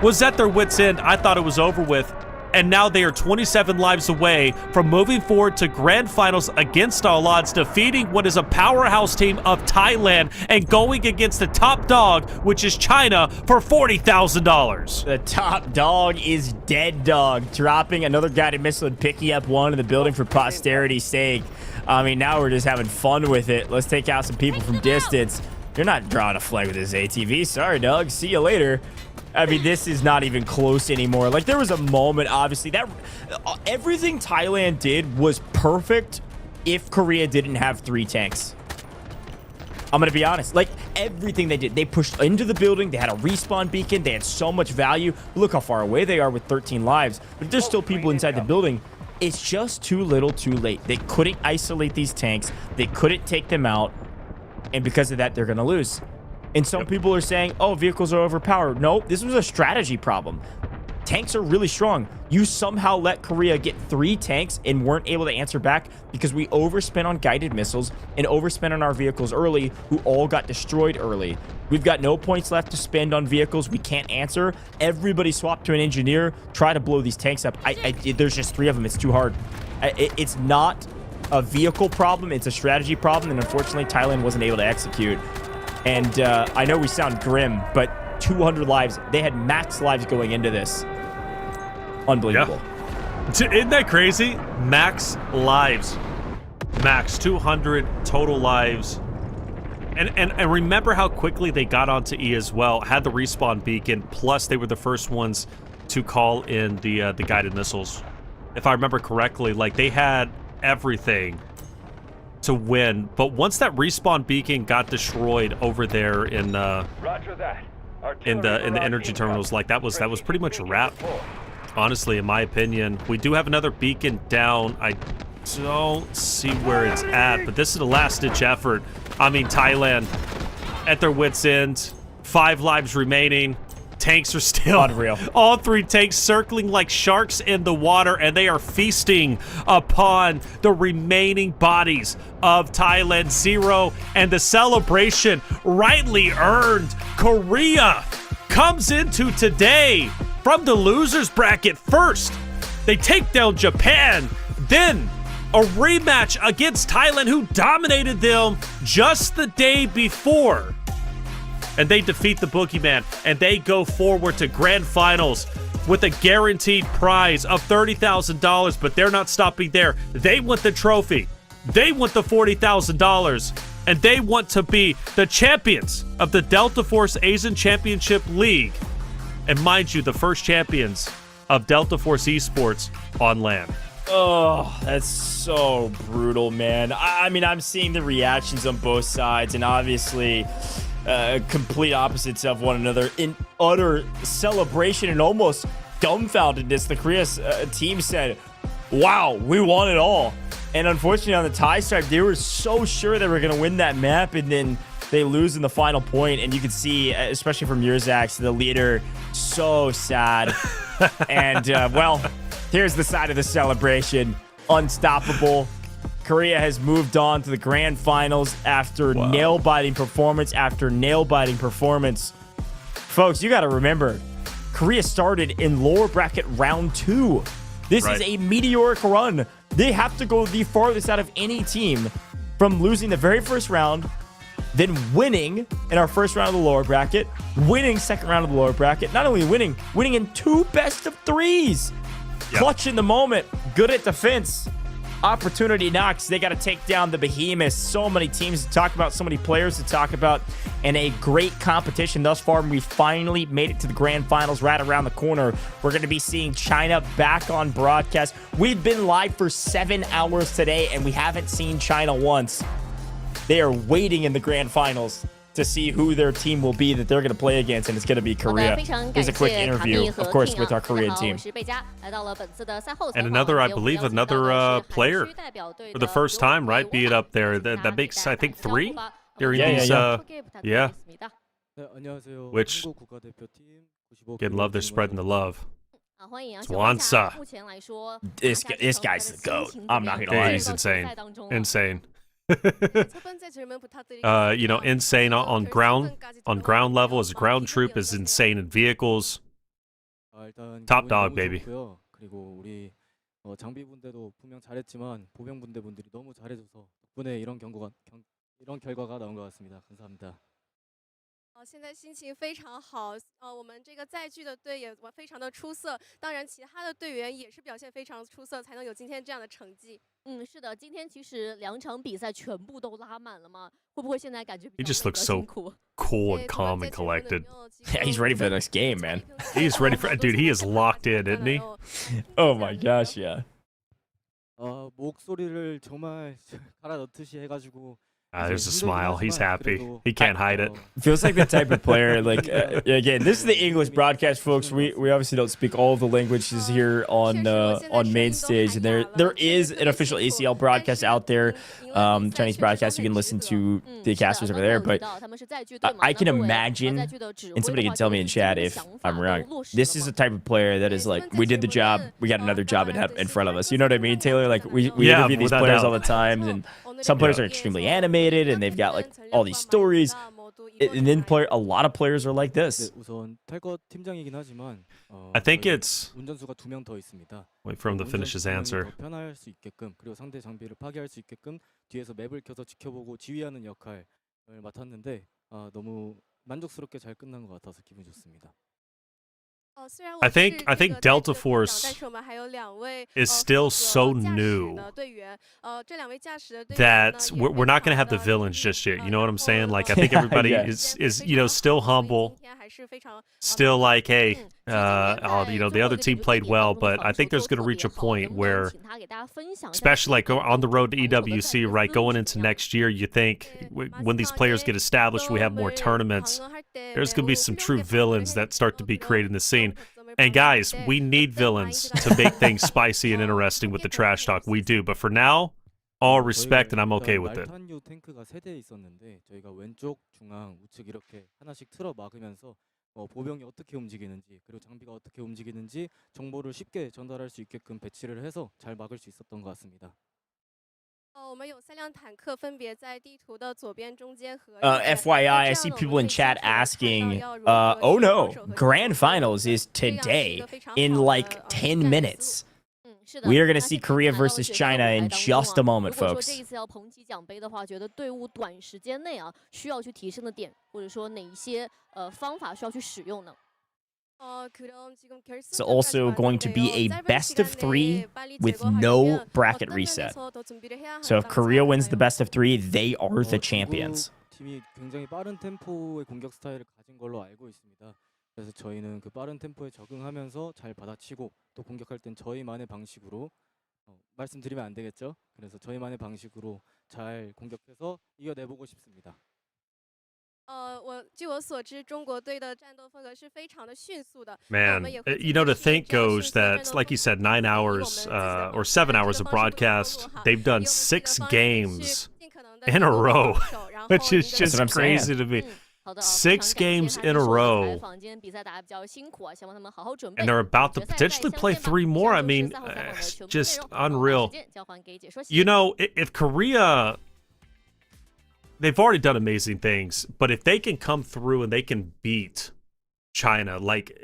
was at their wits' end. I thought it was over with. And now they are 27 lives away from moving forward to grand finals against all odds, defeating what is a powerhouse team of Thailand and going against the top dog, which is China, for $40,000. The top dog is dead dog, dropping another guided missile and picking up one in the building for posterity's sake. I mean, now we're just having fun with it. Let's take out some people from distance. You're not drawing a flag with this ATV. Sorry, dog. See you later. I mean, this is not even close anymore. Like, there was a moment, obviously, that everything Thailand did was perfect if Korea didn't have 3 tanks. I'm going to be honest. Like, everything they did. They pushed into the building. They had a respawn beacon. They had so much value. Look how far away they are with 13 lives. But there's still people inside the building. It's just too little too late. They couldn't isolate these tanks. They couldn't take them out. And because of that, they're going to lose. And some people are saying, oh, vehicles are overpowered. No, this was a strategy problem. Tanks are really strong. You somehow let Korea get 3 tanks and weren't able to answer back because we overspent on guided missiles and overspent on our vehicles early, who all got destroyed early. We've got no points left to spend on vehicles we can't answer. Everybody swapped to an engineer, try to blow these tanks up. There's just 3 of them. It's too hard. It's not a vehicle problem. It's a strategy problem. And unfortunately, Thailand wasn't able to execute. And I know we sound grim, but 200 lives. They had max lives going into this. Unbelievable. Yeah. Isn't that crazy? Max lives. Max 200 total lives. And remember how quickly they got onto E as well. Had the respawn beacon. Plus, they were the first ones to call in the guided missiles. If I remember correctly, like, they had everything to win, but once that respawn beacon got destroyed over there in the energy terminals, like that was pretty much a wrap. Honestly, in my opinion, we do have another beacon down. I don't see where it's at, but this is a last-ditch effort. I mean, Thailand at their wits' end. 5 lives remaining. Tanks are still unreal. All 3 tanks circling like sharks in the water, and they are feasting upon the remaining bodies of Thailand. 0, and the celebration rightly earned. Korea comes into today from the losers bracket first. They take down Japan, then a rematch against Thailand, who dominated them just the day before. And they defeat the Boogeyman, and they go forward to grand finals with a guaranteed prize of $30,000, but they're not stopping there. They want the trophy. They want the $40,000, and they want to be the champions of the Delta Force Asian Championship League. And mind you, the first champions of Delta Force Esports on land. Oh, that's so brutal, man. I mean, I'm seeing the reactions on both sides, and obviously complete opposites of one another in utter celebration and almost dumbfoundedness. The Korea team said, wow, we won it all. And unfortunately, on the Thai side, they were so sure they were going to win that map, and then they lose in the final point. And you can see, especially from Yurzax, the leader, so sad. And, well, here's the side of the celebration. Unstoppable. Korea has moved on to the grand finals after nail-biting performance after nail-biting performance. Folks, you got to remember, Korea started in lower bracket round 2. This is a meteoric run. They have to go the farthest out of any team from losing the very first round, then winning in our first round of the lower bracket, winning second round of the lower bracket, not only winning in 2 best of 3s. Yep. Clutch in the moment, good at defense. opportunity knocks. They got to take down the behemoths. So many teams to talk about, so many players to talk about, and a great competition thus far. We finally made it to the grand finals right around the corner. We're going to be seeing China back on broadcast. We've been live for 7 hours today, and we haven't seen China once. They are waiting in the grand finals to see who their team will be that they're going to play against, and it's going to be Korea. Here's a quick interview, of course, with our Korean team. And another, I believe, another player for the first time, right? Be it up there. That makes, I think, 3 during these. Yeah. Which, again, love they're spreading the love. It's Wansa. This guy's the GOAT. I'm not going to lie. He's insane. Insane. You know, insane on ground level as a ground troop, is insane in vehicles. Top dog, baby. 그리고 우리 장비분들도 분명 잘했지만 보병분들이 너무 잘해줘서 덕분에 이런 결과가 나온 것 같습니다. 감사합니다. 现在心情非常好，我们这个载具的队也非常的出色，当然其他的队员也是表现非常出色，才能有今天这样的成绩。是的，今天其实2场比赛全部都拉满了吗？会不会现在感觉 He just looks so cool and calm and collected. Yeah, he's ready for the next game, man. He's ready for, dude. He is locked in, isn't he? Oh my gosh, yeah. 목소리를 정말 갈아 넣듯이 해가지고. There's a smile. He's happy. He can't hide it. Feels like the type of player, like, again, this is the English broadcast, folks. We obviously don't speak all of the languages here on main stage. And there is an official ACL broadcast out there, Chinese broadcast. You can listen to the casters over there. But I can imagine, and somebody can tell me in chat if I'm wrong, this is the type of player that is like, we did the job, we got another job in front of us. You know what I mean, Taylor? Like, we interview these players all the time, and some players are extremely animated, and they've got like all these stories, and then a lot of players are like this. I think it's wait for him to finish his answer. 그리고 상대 장비를 파괴할 수 있게끔 뒤에서 맵을 켜서 지켜보고 지휘하는 역할을 맡았는데 너무 만족스럽게 잘 끝난 것 같아서 기분 좋습니다. I think Delta Force is still so new that we're not going to have the villains just yet. You know what I'm saying? Like, I think everybody is you know, still humble, still like, hey, you know, the other team played well, but I think there's going to reach a point where, especially like on the road to EWC, right, going into next year, you think when these players get established, we have more tournaments, there's going to be some true villains that start to be created in the scene. And guys, we need villains to make things spicy and interesting with the trash talk. We do, but for now, all respect, and I'm okay with it. 탱크가 3대 있었는데 저희가 왼쪽, 중앙, 우측 이렇게 하나씩 틀어 막으면서 보병이 어떻게 움직이는지, 그리고 장비가 어떻게 움직이는지 정보를 쉽게 전달할 수 있게끔 배치를 해서 잘 막을 수 있었던 것 같습니다. 我们有3辆坦克分别在地图的左边、中间和 FYI, I see people in chat asking, oh no, grand finals is today in like 10 minutes. We are going to see Korea versus China in just a moment, folks. 这一次要捧起奖杯的话，觉得队伍短时间内啊需要去提升的点，或者说哪一些方法需要去使用呢？ It's also going to be a best of 3 with no bracket reset. So if Korea wins the best of 3, they are the champions. 팀이 굉장히 빠른 템포의 공격 스타일을 가진 걸로 알고 있습니다. 그래서 저희는 그 빠른 템포에 적응하면서 잘 받아치고 또 공격할 땐 저희만의 방식으로 말씀드리면 안 되겠죠? 그래서 저희만의 방식으로 잘 공격해서 이겨내보고 싶습니다. 据我所知，中国队的战斗风格是非常的迅速的。 Man, you know, to think goes that, like you said, 9 hours or 7 hours of broadcast, they've done 6 games in a row, which is just crazy to me. 6 games in a row, and they're about to potentially play 3 more. I mean, it's just unreal. You know, if Korea, they've already done amazing things, but if they can come through and they can beat China, like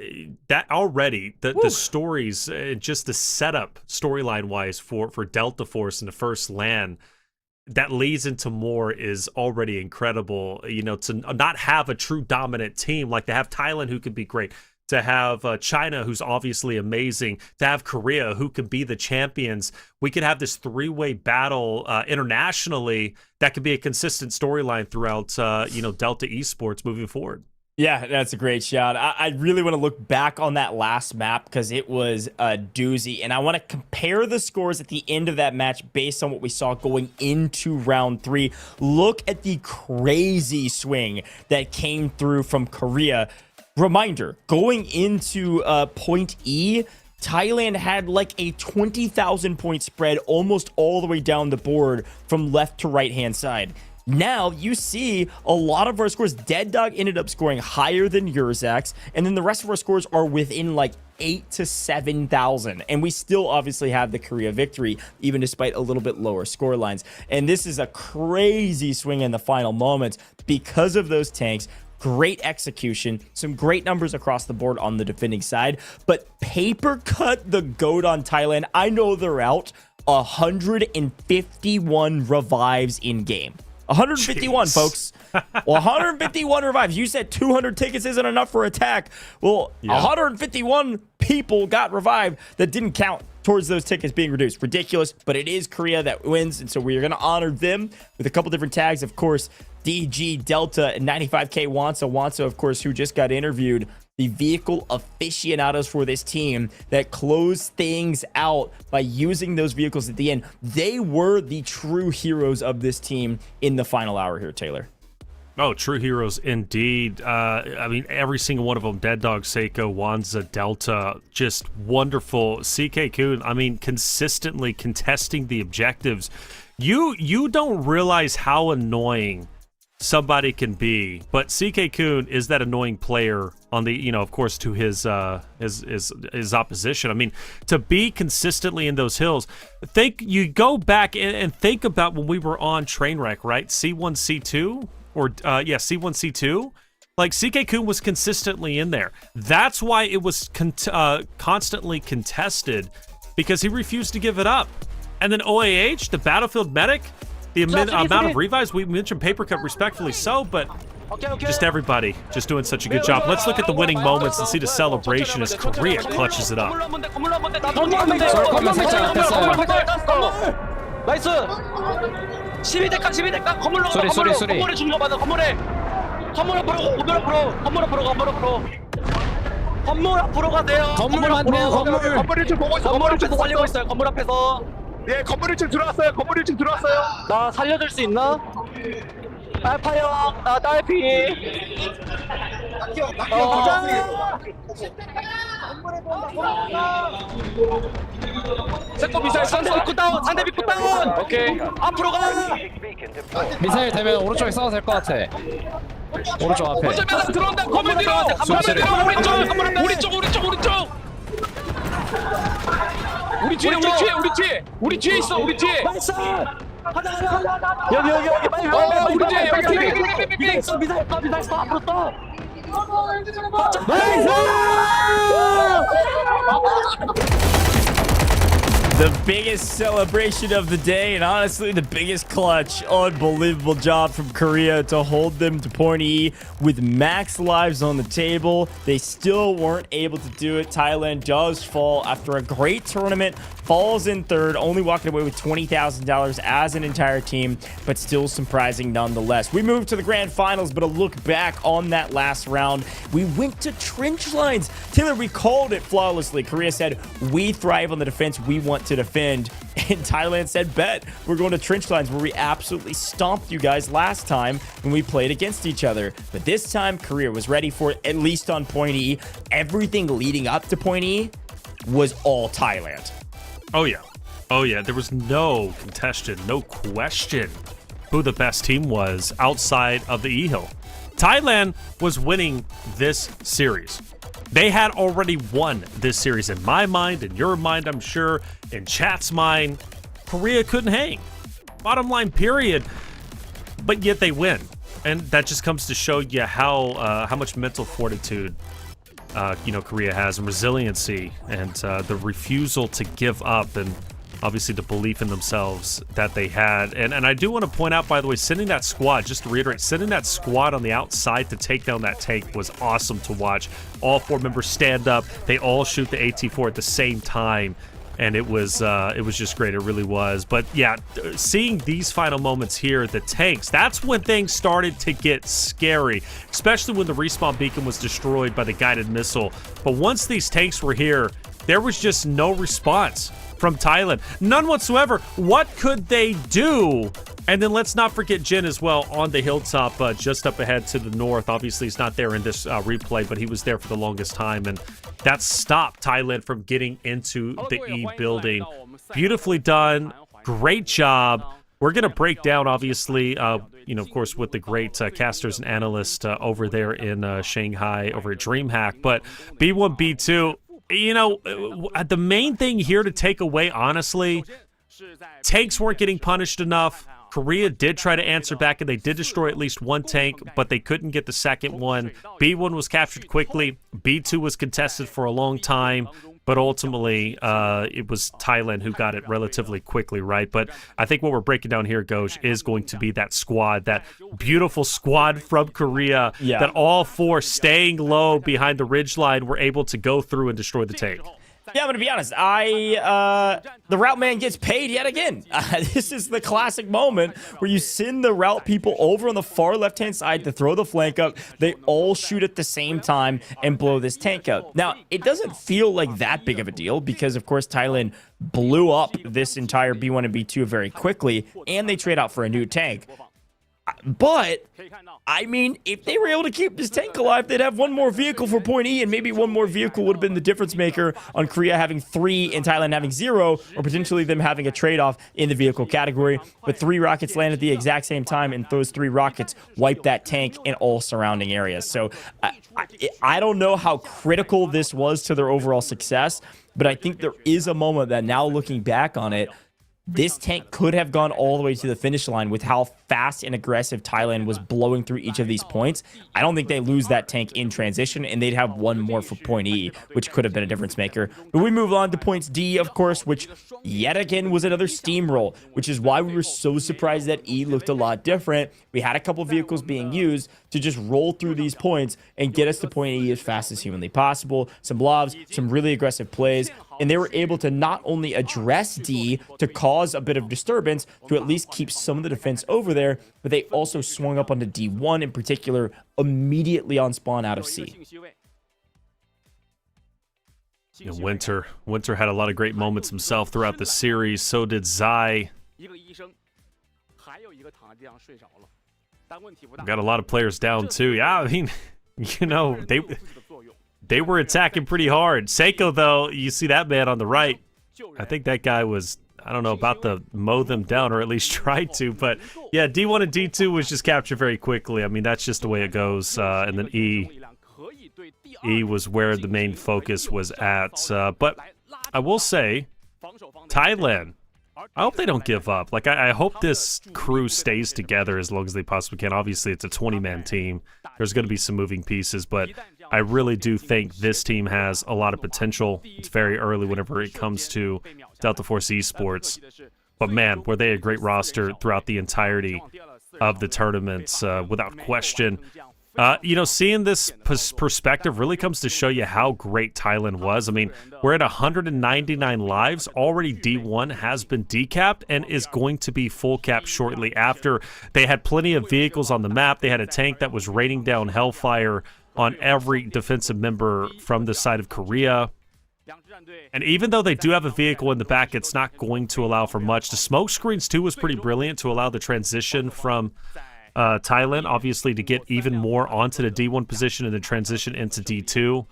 that already, the stories, just the setup storyline-wise for Delta Force in the first LAN, that leads into more is already incredible. You know, to not have a true dominant team, like they have Thailand who could be great, to have China, who's obviously amazing, to have Korea, who could be the champions. We could have this three-way battle internationally that could be a consistent storyline throughout, Delta Esports moving forward. Yeah, that's a great shout. I really want to look back on that last map because it was a doozy. And I want to compare the scores at the end of that match based on what we saw going into round 3. Look at the crazy swing that came through from Korea. Reminder, going into point E, Thailand had like a 20,000 point spread almost all the way down the board from left to right hand side. Now you see a lot of our scores. Dead Dog ended up scoring higher than Urzax, and then the rest of our scores are within like 8 to 7,000, and we still obviously have the Korea victory, even despite a little bit lower score lines. And this is a crazy swing in the final moments because of those tanks. Great execution, some great numbers across the board on the defending side, but paper cut the goat on Thailand. I know they're out 151 revives in game. 151, folks. Well, 151 revives. You said 200 tickets isn't enough for attack. Well, 151 people got revived that didn't count towards those tickets being reduced. Ridiculous, but it is Korea that wins, and so we are going to honor them with a couple different tags. Of course, DG, Delta, and 95K Wanso. Wanso, of course, who just got interviewed, the vehicle aficionados for this team that closed things out by using those vehicles at the end. They were the true heroes of this team in the final hour here, Taylor. Oh, true heroes indeed. I mean, every single one of them, Dead Dog, Seiko, Wanza, Delta, just wonderful. CK Kun, I mean, consistently contesting the objectives. You don't realize how annoying somebody can be, but CK Kun is that annoying player on the, of course, to his opposition. I mean, to be consistently in those hills, you go back and think about when we were on Trainwreck, right? C1, C2, or C1, C2. Like, CK Kun was consistently in there. That's why it was constantly contested, because he refused to give it up. And then OAH, the Battlefield Medic, the amount of revives, we mentioned paper cut respectfully so, but just everybody just doing such a good job. Let's look at the winning moments and see the celebration as Korea clutches it up. 나이스. 12대가 12대가 건물로 건물에 주는 거 맞아. 건물 앞으로 가세요. 건물 1층 보고 있어. 건물 1층 살리고 있어요. 건물 앞에서. 예, 건물 1층 들어왔어요. 건물 1층 들어왔어요. 나 살려줄 수 있나? 알파요. 나 딸피. 세코 미사일 상대 비쿠 다운. 오케이. 앞으로 가. 미사일 되면 오른쪽에 싸워도 될 것 같아. 오른쪽 앞에. 어쩌면 들어온다. 건물 뒤로. 오른쪽. 우리 뒤에 있어. 우리 뒤에. 여기 빨리 우리 뒤에 여기 있어. 미사일 앞으로 떠. The biggest celebration of the day, and honestly the biggest clutch. Unbelievable job from Korea to hold them to point E with max lives on the table. They still weren't able to do it. Thailand does fall after a great tournament, falls in third, only walking away with $20,000 as an entire team, but still surprising nonetheless. We moved to the grand finals, but a look back on that last round, we went to trench lines. Taylor, we called it flawlessly. Korea said, we thrive on the defense, we want to defend, and Thailand said, bet, we're going to trench lines, where we absolutely stomped you guys last time when we played against each other. But this time Korea was ready for it, at least on point E. Everything leading up to point E was all Thailand. Oh yeah, there was no contested, no question who the best team was outside of the E-Hill. Thailand was winning this series. They had already won this series in my mind, in your mind, I'm sure, in chat's mind. Korea couldn't hang. Bottom line, period. But yet they win. And that just comes to show you how much mental fortitude Korea has, and resiliency, and the refusal to give up. And obviously the belief in themselves that they had. And I do want to point out, by the way, sending that squad, just to reiterate, sending that squad on the outside to take down that tank was awesome to watch. All 4 members stand up. They all shoot the AT-4 at the same time. And it was just great. It really was. But yeah, seeing these final moments here, the tanks, that's when things started to get scary, especially when the respawn beacon was destroyed by the guided missile. But once these tanks were here, there was just no response from Thailand. None whatsoever. What could they do? And then let's not forget Jin as well on the hilltop just up ahead to the north. Obviously, he's not there in this replay, but he was there for the longest time. And that stopped Thailand from getting into the E building. Beautifully done. Great job. We're going to break down, obviously, you know, of course, with the great casters and analysts over there in Shanghai over at DreamHack. But B1, B2, you know, the main thing here to take away, honestly, tanks weren't getting punished enough. Korea did try to answer back, and they did destroy at least 1 tank, but they couldn't get the second one. B1 was captured quickly. B2 was contested for a long time, but ultimately it was Thailand who got it relatively quickly, right? But I think what we're breaking down here, Goj, is going to be that squad, that beautiful squad from Korea, that all 4 staying low behind the ridgeline were able to go through and destroy the tank. Yeah, I'm going to be honest. The route man gets paid yet again. This is the classic moment where you send the route people over on the far left-hand side to throw the flank up. They all shoot at the same time and blow this tank up. Now, it doesn't feel like that big of a deal because, of course, Thailand blew up this entire B1 and B2 very quickly, and they trade out for a new tank. But, I mean, if they were able to keep this tank alive, they'd have 1 more vehicle for point E, and maybe 1 more vehicle would have been the difference maker on Korea having 3 and Thailand having 0, or potentially them having a trade-off in the vehicle category. But 3 rockets land at the exact same time, and those 3 rockets wipe that tank and all surrounding areas. So I don't know how critical this was to their overall success, but I think there is a moment that now looking back on it, this tank could have gone all the way to the finish line with how fast and aggressive Thailand was blowing through each of these points. I don't think they lose that tank in transition, and they'd have 1 more for point E, which could have been a difference maker. But we move on to points D, of course, which yet again was another steamroll, which is why we were so surprised that E looked a lot different. We had a couple vehicles being used to just roll through these points and get us to point E as fast as humanly possible. Some blobs, some really aggressive plays, and they were able to not only address D to cause a bit of disturbance, to at least keep some of the defense over there, but they also swung up onto D1 in particular immediately on spawn out of C. Yeah, Winter had a lot of great moments himself throughout the series. So did Zai. Got a lot of players down too. Yeah, I mean, you know, they were attacking pretty hard. Seiko, though, you see that man on the right. I think that guy was, I don't know, about to mow them down, or at least try to. But yeah, D1 and D2 was just captured very quickly. I mean, that's just the way it goes. And then E was where the main focus was at. But I will say, Thailand, I hope they don't give up. Like, I hope this crew stays together as long as they possibly can. Obviously, it's a 20-man team. There's going to be some moving pieces, but I really do think this team has a lot of potential. It's very early whenever it comes to Delta Force Esports. But man, were they a great roster throughout the entirety of the tournaments, without question. You know, seeing this perspective really comes to show you how great Thailand was. I mean, we're at 199 lives. Already D1 has been decapped and is going to be full cap shortly after. They had plenty of vehicles on the map. They had a tank that was raining down hellfire on every defensive member from the side of Korea. And even though they do have a vehicle in the back, it's not going to allow for much. The smoke screens, too, was pretty brilliant to allow the transition from Thailand, obviously, to get even more onto the D1 position and then transition into D2.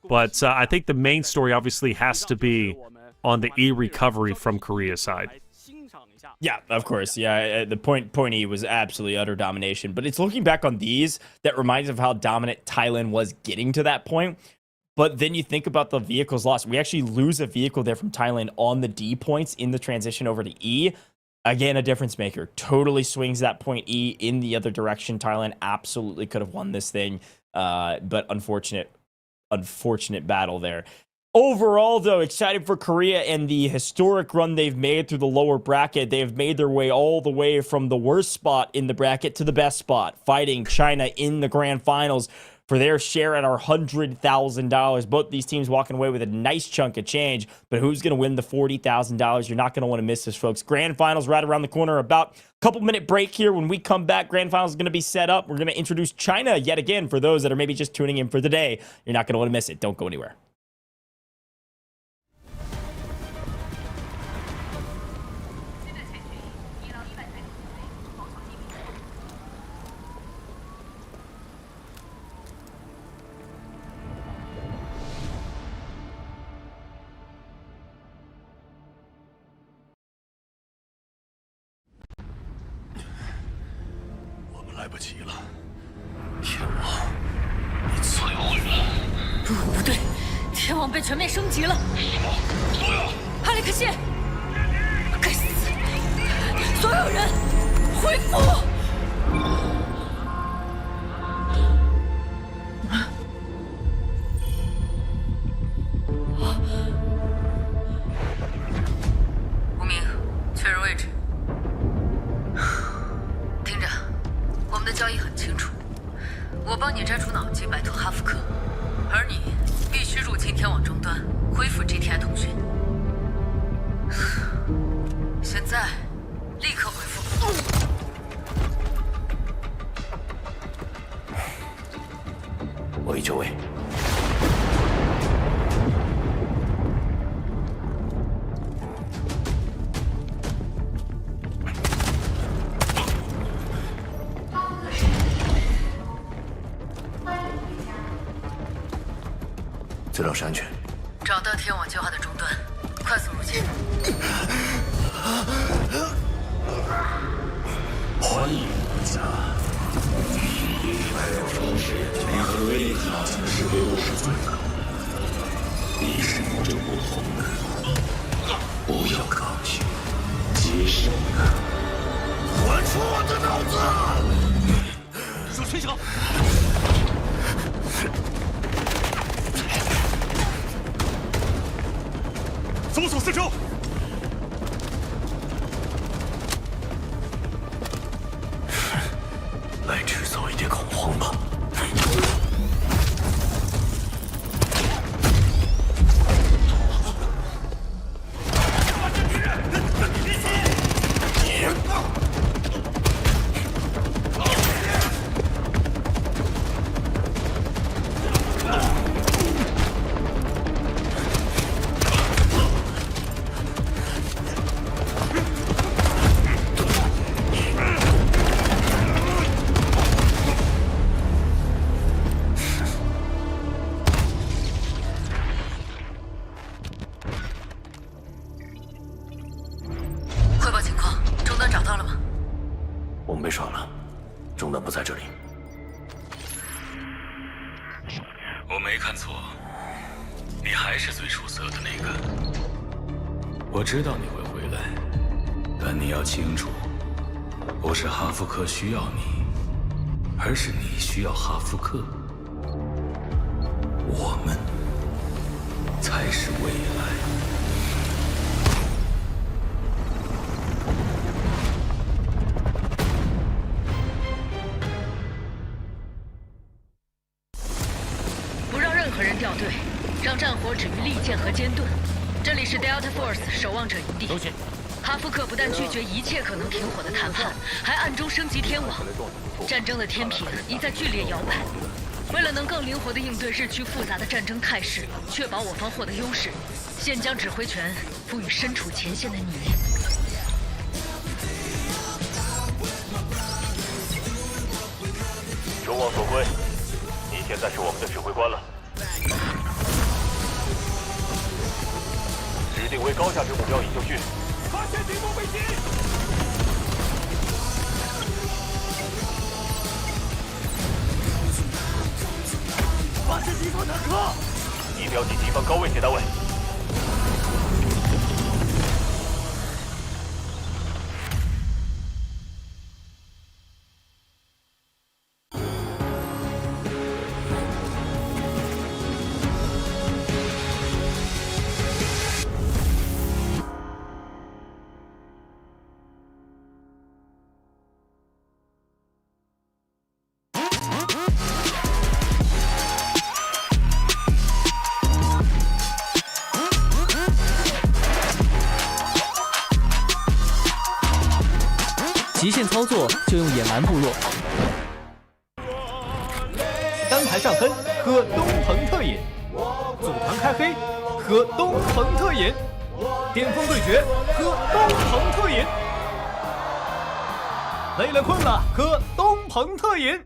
But I think the main story, obviously, has to be on the E recovery from Korea's side. Yeah, of course. Yeah, the point E was absolutely utter domination. But it's looking back on these that reminds of how dominant Thailand was getting to that point. But then you think about the vehicles lost. We actually lose a vehicle there from Thailand on the D points in the transition over to E. Again, a difference maker. Totally swings that point E in the other direction. Thailand absolutely could have won this thing. But unfortunate battle there. Overall, though, excited for Korea and the historic run they've made through the lower bracket. They have made their way all the way from the worst spot in the bracket to the best spot, fighting China in the grand finals for their share at our $100,000. Both these teams walking away with a nice chunk of change, but who's going to win the $40,000? You're not going to want to miss this, folks. Grand finals right around the corner. About a couple-minute break here. When we come back, grand finals is going to be set up. We're going to introduce China yet again for those that are maybe just tuning in for the day. You're not going to want to miss it. Don't go anywhere.不对，天网被全面升级了。哈利克谢，该死！所有人恢复！无名，确认位置。听着，我们的交易很清楚，我帮你摘除脑机，摆脱哈福克。而你必须入侵天网终端，恢复 GTI 通讯。现在，立刻恢复。我已就位。资料是安全。找到天网计划的终端，快速入侵。欢迎大家。你和威利克是对我是最高，你是与众不同的，不要抗拒，接受它。还出我的脑子！手吹手。搜索四周。来制造一点恐慌吧。被耍了，终端不在这里。我没看错，你还是最出色的那个。我知道你会回来，但你要清楚，不是哈福克需要你，而是你需要哈福克。我们才是未来。 掉队，让战火止于利剑和尖盾。这里是 Delta Force 守望者营地。哈夫克不但拒绝一切可能停火的谈判，还暗中升级天网。战争的天平已在剧烈摇摆。为了能更灵活地应对日趋复杂的战争态势，确保我方获得优势，现将指挥权赋予身处前线的你。众望所归，你现在是我们的指挥官了。 指定为高价值目标已就绪。发现敌方飞机！发现敌方坦克！已标记敌方高位接单位。限操作就用野蛮部落。单排上分喝东鹏特饮，组团开黑喝东鹏特饮，巅峰对决喝东鹏特饮，累了困了喝东鹏特饮。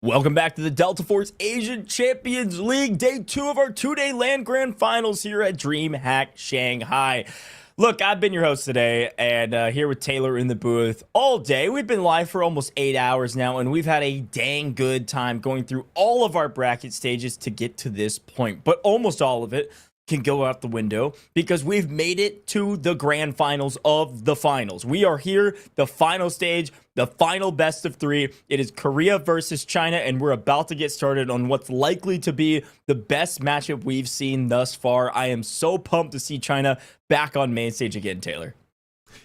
Welcome back to the Delta Force Asian Champions League, day 2 of our 2-day LAN Grand Finals here at DreamHack Shanghai. Look, I've been your host today, and here with Taylor in the booth all day. We've been live for almost 8 hours now, and we've had a dang good time going through all of our bracket stages to get to this point, but almost all of it. can go out the window because we've made it to the grand finals of the finals. We are here, the final stage, the final best of 3. It is Korea versus China, and we're about to get started on what's likely to be the best matchup we've seen thus far. I am so pumped to see China back on main stage again, Taylor.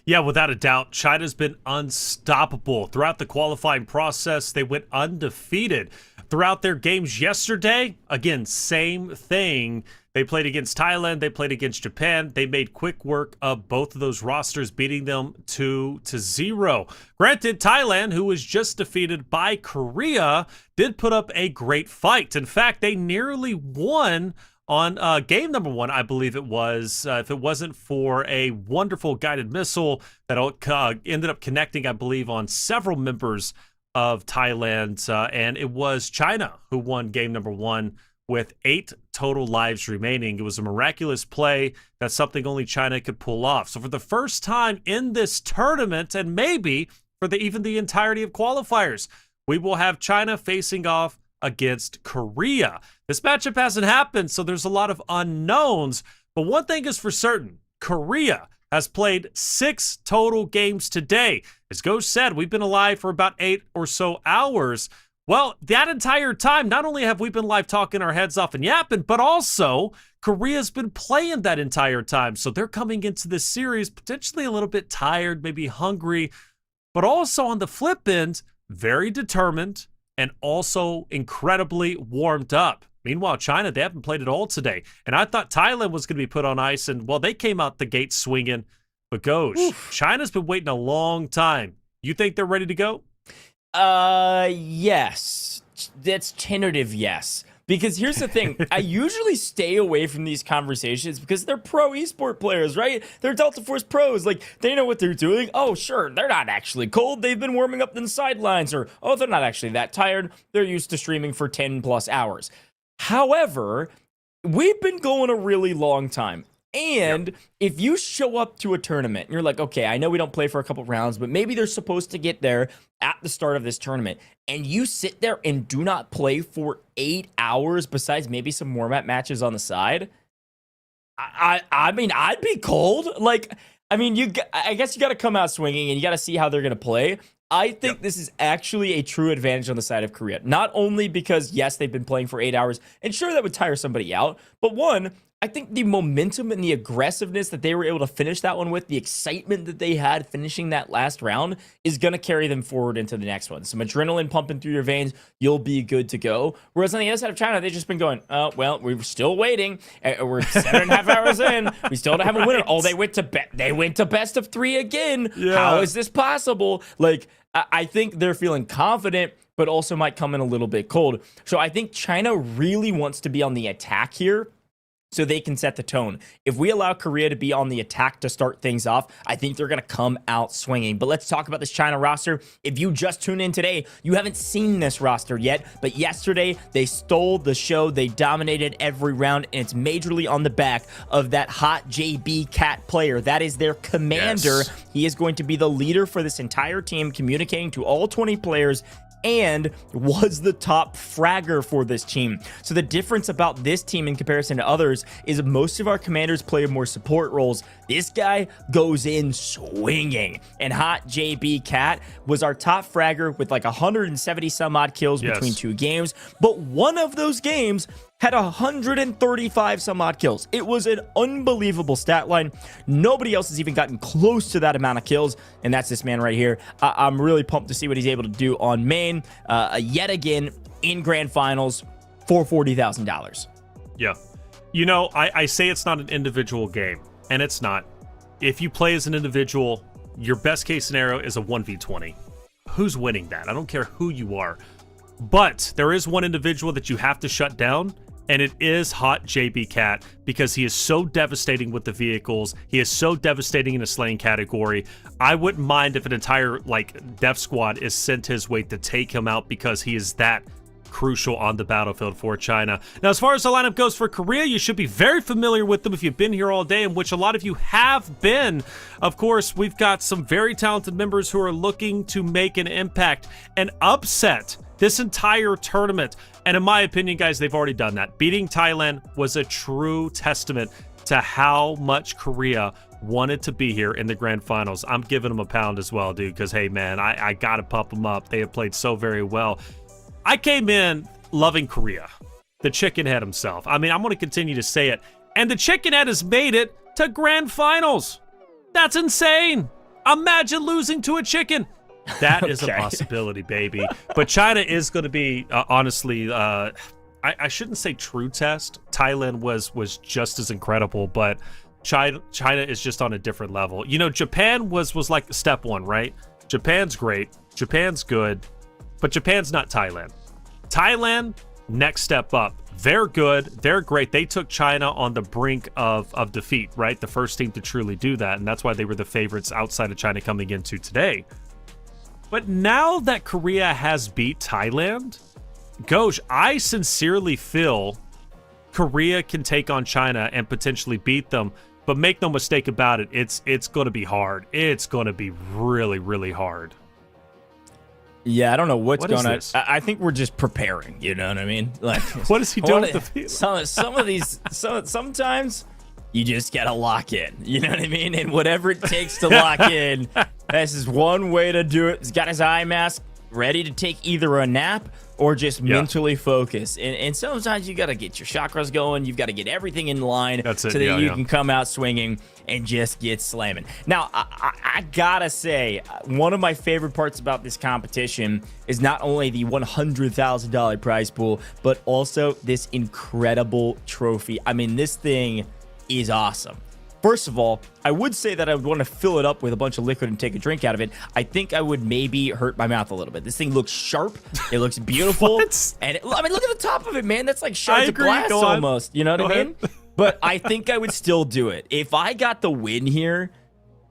Yeah, without a doubt, China's been unstoppable. Throughout the qualifying process, they went undefeated. Throughout their games yesterday, again, same thing. They played against Thailand, they played against Japan. They made quick work of both of those rosters, beating them 2-0. Granted, Thailand, who was just defeated by Korea, did put up a great fight. In fact, they nearly won on game number 1, I believe it was, if it wasn't for a wonderful guided missile that ended up connecting, I believe, on several members of Thailand, and it was China who won game number 1 with 8 total lives remaining. It was a miraculous play. That's something only China could pull off. So for the first time in this tournament, and maybe for even the entirety of qualifiers, we will have China facing off against Korea. This matchup hasn't happened, so there's a lot of unknowns. But one thing is for certain, Korea has played 6 total games today. As Ghost said, we've been alive for about 8 or so hours. Well, that entire time, not only have we been live talking our heads off and yapping, but also Korea's been playing that entire time. So they're coming into this series potentially a little bit tired, maybe hungry, but also on the flip end, very determined and also incredibly warmed up. Meanwhile, China, they haven't played at all today. And I thought Thailand was going to be put on ice, and, well, they came out the gate swinging. But Gosh, China's been waiting a long time. You think they're ready to go? Yes. That's tentative yes. Because here's the thing, I usually stay away from these conversations because they're pro esport players, right? They're Delta Force pros. Like, they know what they're doing. Oh, sure, they're not actually cold. They've been warming up in the sidelines. Or, oh, they're not actually that tired. They're used to streaming for 10 plus hours. However, we've been going a really long time. And if you show up to a tournament and you're like, okay, I know we don't play for a couple rounds, but maybe they're supposed to get there at the start of this tournament, and you sit there and do not play for 8 hours besides maybe some warm-up matches on the side, I mean, I'd be cold. Like, I mean, I guess you got to come out swinging and you got to see how they're going to play. I think this is actually a true advantage on the side of Korea. Not only because, yes, they've been playing for 8 hours, and sure, that would tire somebody out, but one, I think the momentum and the aggressiveness that they were able to finish that one with, the excitement that they had finishing that last round is going to carry them forward into the next one. Some adrenaline pumping through your veins, you'll be good to go. Whereas on the other side of China, they've just been going, oh, well, we're still waiting. We're 7.5 hours in. We still don't have a winner. Oh, they went to best of 3 again. Yeah. How is this possible? Like, I think they're feeling confident, but also might come in a little bit cold. So I think China really wants to be on the attack here, so they can set the tone. If we allow Korea to be on the attack to start things off, I think they're going to come out swinging. But let's talk about this China roster. If you just tuned in today, you haven't seen this roster yet, but yesterday they stole the show. They dominated every round, and it's majorly on the back of that hot JB Cat player. That is their commander. Yes. He is going to be the leader for this entire team, communicating to all 20 players, and was the top fragger for this team. So the difference about this team in comparison to others is most of our commanders play more support roles. This guy goes in swinging. And Hot JB Cat was our top fragger with like 170 some odd kills between 2 games. But one of those games had 135 some odd kills. It was an unbelievable stat line. Nobody else has even gotten close to that amount of kills, and that's this man right here. I'm really pumped to see what he's able to do on main, yet again in grand finals for $40,000. Yeah. You know, I say it's not an individual game, and it's not. If you play as an individual, your best case scenario is a 1v20. Who's winning that? I don't care who you are. But there is one individual that you have to shut down, and it is Hot JB Cat, because he is so devastating with the vehicles. He is so devastating in a slaying category. I wouldn't mind if an entire death squad is sent his way to take him out, because he is that crucial on the battlefield for China. Now, as far as the lineup goes for Korea, you should be very familiar with them if you've been here all day, in which a lot of you have been. Of course, we've got some very talented members who are looking to make an impact and upset this entire tournament. And in my opinion, guys, they've already done that. Beating Thailand was a true testament to how much Korea wanted to be here in the grand finals. I'm giving them a pound as well, dude, because, hey, man, I got to pump them up. They have played so very well. I came in loving Korea, the chicken head himself. I mean, I'm going to continue to say it. And the chicken head has made it to grand finals. That's insane. Imagine losing to a chicken. That is a possibility, baby. But China is going to be, honestly, I shouldn't say true test. Thailand was just as incredible, but China is just on a different level. You know, Japan was like step one, right? Japan's great. Japan's good. But Japan's not Thailand. Thailand, next step up. They're good. They're great. They took China on the brink of defeat, right? The first team to truly do that. And that's why they were the favorites outside of China coming into today. But now that Korea has beat Thailand, Goj, I sincerely feel Korea can take on China and potentially beat them. But make no mistake about it, it's going to be hard. It's going to be really, really hard. Yeah, I don't know what's going on. I think we're just preparing. You know what I mean? Like, what is he doing with the field? Some of these, sometimes you just gotta lock in. You know what I mean? And whatever it takes to lock in, this is one way to do it. He's got his eye mask, ready to take either a nap or just mentally focus. And sometimes you got to get your chakras going. You've got to get everything in line so that you can come out swinging and just get slamming. Now, I got to say, one of my favorite parts about this competition is not only the $100,000 prize pool, but also this incredible trophy. I mean, this thing is awesome. First of all, I would say that I would want to fill it up with a bunch of liquid and take a drink out of it. I think I would maybe hurt my mouth a little bit. This thing looks sharp. It looks beautiful. And I mean, look at the top of it, man. That's like shards of glass almost. You know what I mean? But I think I would still do it. If I got the win here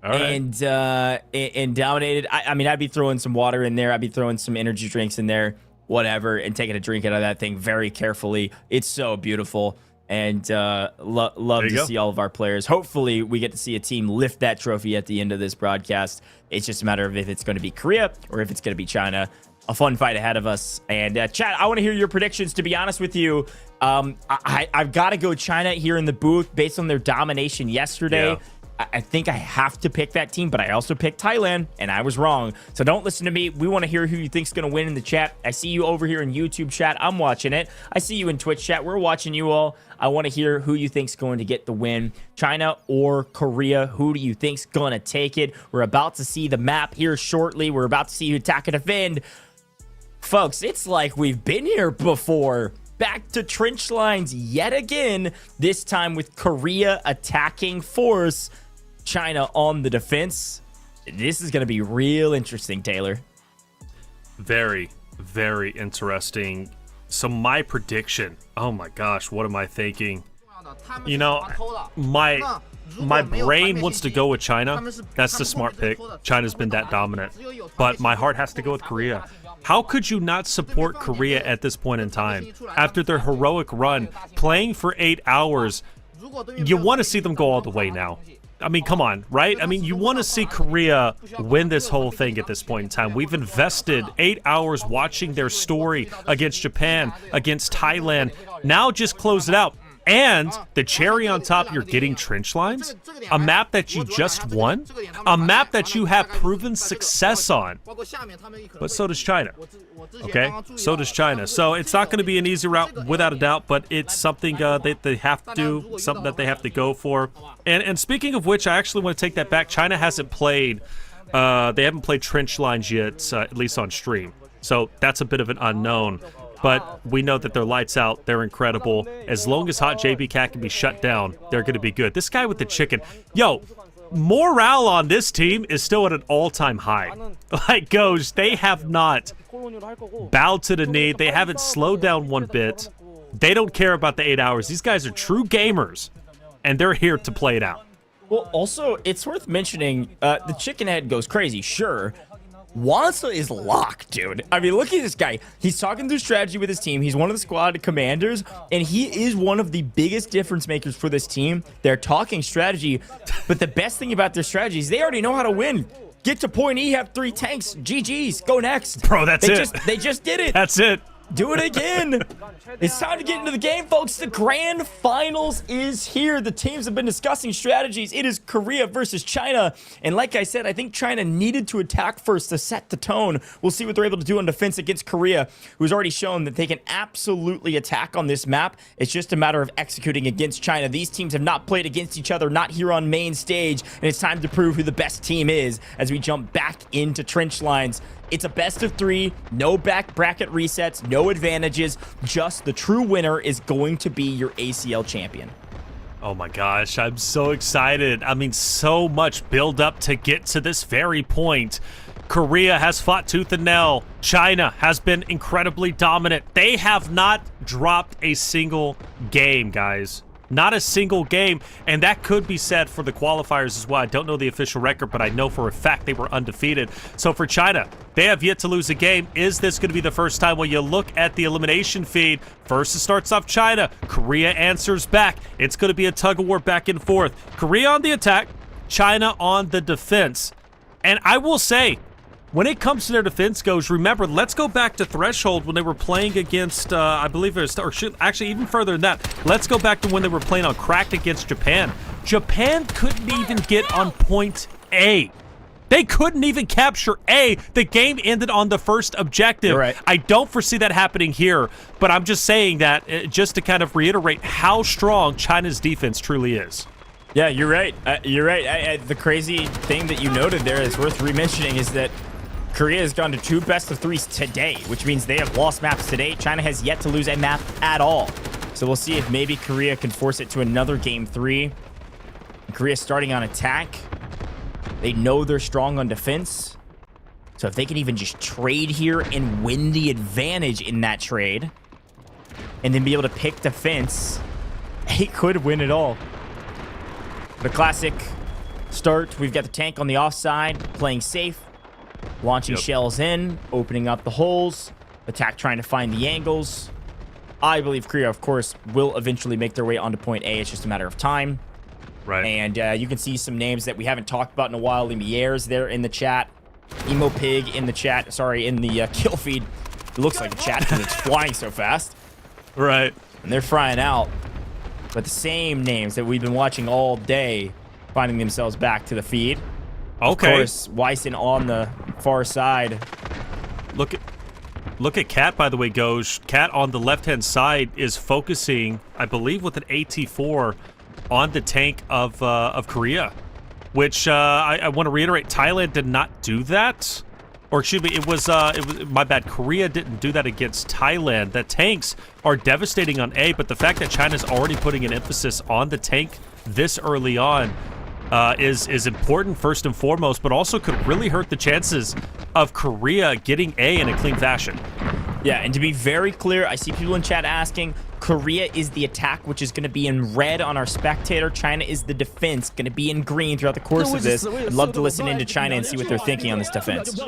and dominated, I mean, I'd be throwing some water in there. I'd be throwing some energy drinks in there, whatever, and taking a drink out of that thing very carefully. It's so beautiful. And love to see all of our players. Hopefully, we get to see a team lift that trophy at the end of this broadcast. It's just a matter of if it's going to be Korea or if it's going to be China. A fun fight ahead of us. And chat, I want to hear your predictions. To be honest with you, I've got to go China here in the booth based on their domination yesterday. Yeah. I think I have to pick that team, but I also picked Thailand, and I was wrong. So don't listen to me. We want to hear who you think's going to win in the chat. I see you over here in YouTube chat. I'm watching it. I see you in Twitch chat. We're watching you all. I want to hear who you think's going to get the win. China or Korea? Who do you think's going to take it? We're about to see the map here shortly. We're about to see who attack and defend. Folks, it's like we've been here before. Back to trench lines yet again, this time with Korea attacking force, China on the defense. This is going to be real interesting, Taylor. Very, very interesting. So my prediction, oh my gosh, what am I thinking? You know, my brain wants to go with China. That's the smart pick. China's been that dominant. But my heart has to go with Korea. How could you not support Korea at this point in time? After their heroic run, playing for 8 hours, you want to see them go all the way now. I mean, come on, right? I mean, you want to see Korea win this whole thing at this point in time. We've invested 8 hours watching their story against Japan, against Thailand. Now just close it out. And the cherry on top, you're getting trench lines, a map that you just won, a map that you have proven success on. But so does China. Okay, so does China. So it's not going to be an easy route without a doubt, but it's something they have to do, something that they have to go for. And speaking of which, I actually want to take that back. China hasn't played, they haven't played trench lines yet, at least on stream. So that's a bit of an unknown. But we know that they're lights out. They're incredible. As long as Hot JB Cat can be shut down, they're going to be good. This guy with the chicken. Yo, morale on this team is still at an all-time high. Like, goes, they have not bowed to the knee. They haven't slowed down one bit. They don't care about the 8 hours. These guys are true gamers, and they're here to play it out. Well, also, it's worth mentioning, the chicken head goes crazy, sure. Wansa is locked, dude. I mean, look at this guy. He's talking through strategy with his team. He's one of the squad commanders, and he is one of the biggest difference makers for this team. They're talking strategy, but the best thing about their strategy is they already know how to win. Get to point E, have 3 tanks. GG's. Go next. Bro, that's it. They just did it. That's it. Do it again. It's time to get into the game, folks. The grand finals is here. The teams have been discussing strategies. It is Korea versus China. And like I said, I think China needed to attack first to set the tone. We'll see what they're able to do on defense against Korea, who's already shown that they can absolutely attack on this map. It's just a matter of executing against China. These teams have not played against each other, not here on main stage. And it's time to prove who the best team is as we jump back into trench lines. It's a best of 3, no back bracket resets, no advantages. Just the true winner is going to be your ACL champion. Oh my gosh, I'm so excited. I mean, so much build up to get to this very point. Korea has fought tooth and nail. China has been incredibly dominant. They have not dropped a single game, guys. Not a single game, and that could be said for the qualifiers as well. I don't know the official record, but I know for a fact they were undefeated. So for China, they have yet to lose a game. Is this going to be the first time? Well, you look at the elimination feed. First, it starts off China. Korea answers back. It's going to be a tug-of-war back and forth. Korea on the attack, China on the defense. And I will say, when it comes to their defense goes, remember, let's go back to Threshold when they were playing against, I believe it was, or actually even further than that. Let's go back to when they were playing on Cracked against Japan. Japan couldn't even get on point A. They couldn't even capture A. The game ended on the first objective. You're right. I don't foresee that happening here, but I'm just saying that just to kind of reiterate how strong China's defense truly is. Yeah, you're right. You're right. The crazy thing that you noted there is worth re-mentioning is that Korea has gone to 2 best of 3s today, which means they have lost maps today. China has yet to lose a map at all. So we'll see if maybe Korea can force it to another game 3. Korea starting on attack. They know they're strong on defense. So if they can even just trade here and win the advantage in that trade, and then be able to pick defense, they could win it all. The classic start. We've got the tank on the offside, playing safe. Launching shells in, opening up the holes, attack trying to find the angles. I believe Korea, of course, will eventually make their way onto point A. It's just a matter of time. Right. And you can see some names that we haven't talked about in a while. Lumiere's there in the chat. Emo Pig in the chat. Sorry, in the kill feed. It looks like a chat because it's flying so fast. Right. And they're frying out. But the same names that we've been watching all day finding themselves back to the feed. Okay. Of course, Wyson on the far side. Look at Cat, by the way, Goj. Cat on the left-hand side is focusing, I believe, with an AT4 on the tank of Korea, which I want to reiterate, Thailand did not do that. Or excuse me, it was my bad. Korea didn't do that against Thailand. The tanks are devastating on A, but the fact that China's already putting an emphasis on the tank this early on is important first and foremost, but also could really hurt the chances of Korea getting A in a clean fashion. Yeah, and to be very clear, I see people in chat asking, Korea is the attack, which is going to be in red on our spectator. China is the defense, going to be in green throughout the course of this. I'd love to listen into China and see what they're thinking on this defense.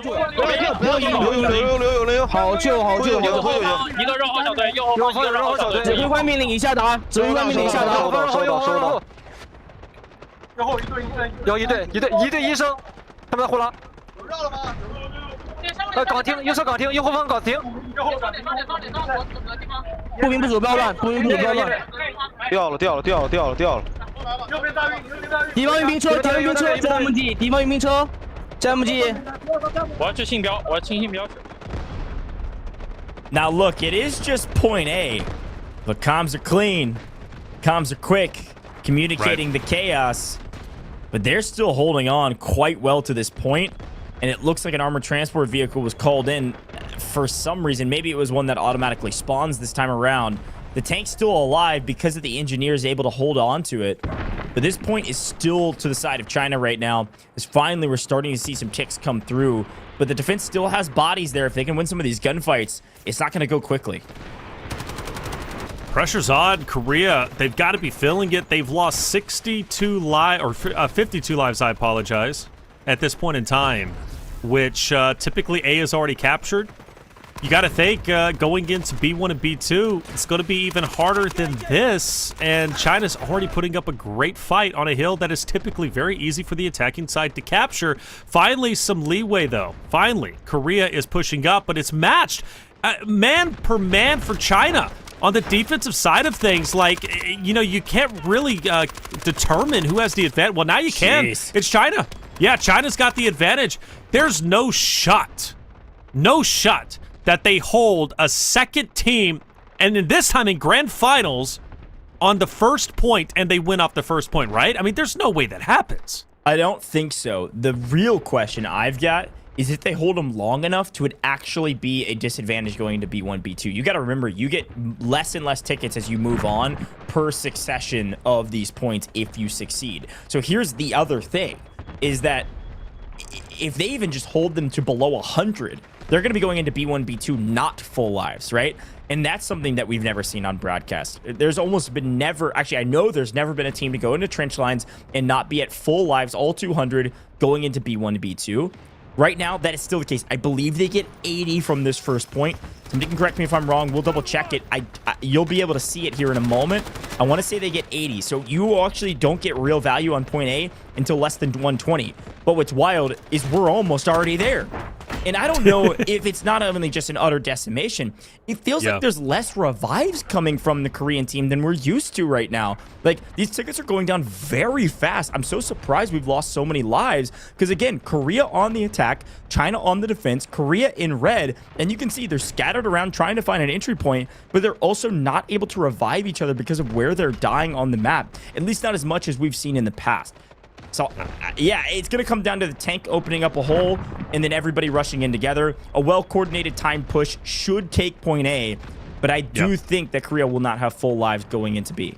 Now look, it is just point A, but comms are clean, comms are quick, communicating the chaos, but they're still holding on quite well to this point. And it looks like an armored transport vehicle was called in for some reason. Maybe it was one that automatically spawns this time around. The tank's still alive because of the engineers able to hold on to it. But this point is still to the side of China right now. As finally we're starting to see some ticks come through. But the defense still has bodies there. If they can win some of these gunfights, it's not going to go quickly. Pressure's on. Korea, they've got to be feeling it. They've lost 62 lives, or 52 lives, I apologize, at this point in time, which typically A is already captured. you got to think going into B1 and B2, it's going to be even harder than this. And China's already putting up a great fight on a hill that is typically very easy for the attacking side to capture. Finally, some leeway, though. Finally, Korea is pushing up, but it's matched man per man for China. On the defensive side of things, like, you know, you can't really determine who has the advantage. Well, now you can. Jeez. It's China. Yeah, China's got the advantage. There's no shot that they hold a second team, and in this time in grand finals, on the first point, and they win off the first point, right? I mean, there's no way that happens. I don't think so. The real question I've got is if they hold them long enough to it actually be a disadvantage going into B1, B2. You got to remember, you get less and less tickets as you move on per succession of these points if you succeed. So here's the other thing, is that if they even just hold them to below 100, they're going to be going into B1, B2 not full lives, right? And that's something that we've never seen on broadcast. There's almost been never, actually, I know there's never been a team to go into trench lines and not be at full lives, all 200, going into B1 to B2. Right now, that is still the case. I believe they get 80 from this first point. Somebody can correct me if I'm wrong. We'll double check it. You'll be able to see it here in a moment. I want to say they get 80. So you actually don't get real value on point A until less than 120. But what's wild is we're almost already there. And I don't know if it's not only just an utter decimation. It feels like there's less revives coming from the Korean team than we're used to right now. Like, these tickets are going down very fast. I'm so surprised we've lost so many lives. Because, again, Korea on the attack, China on the defense, Korea in red. And you can see they're scattered around trying to find an entry point, but they're also not able to revive each other because of where they're dying on the map. At least not as much as we've seen in the past. So, yeah, it's going to come down to the tank opening up a hole and then everybody rushing in together. A well-coordinated time push should take point A, but I do think that Korea will not have full lives going into B.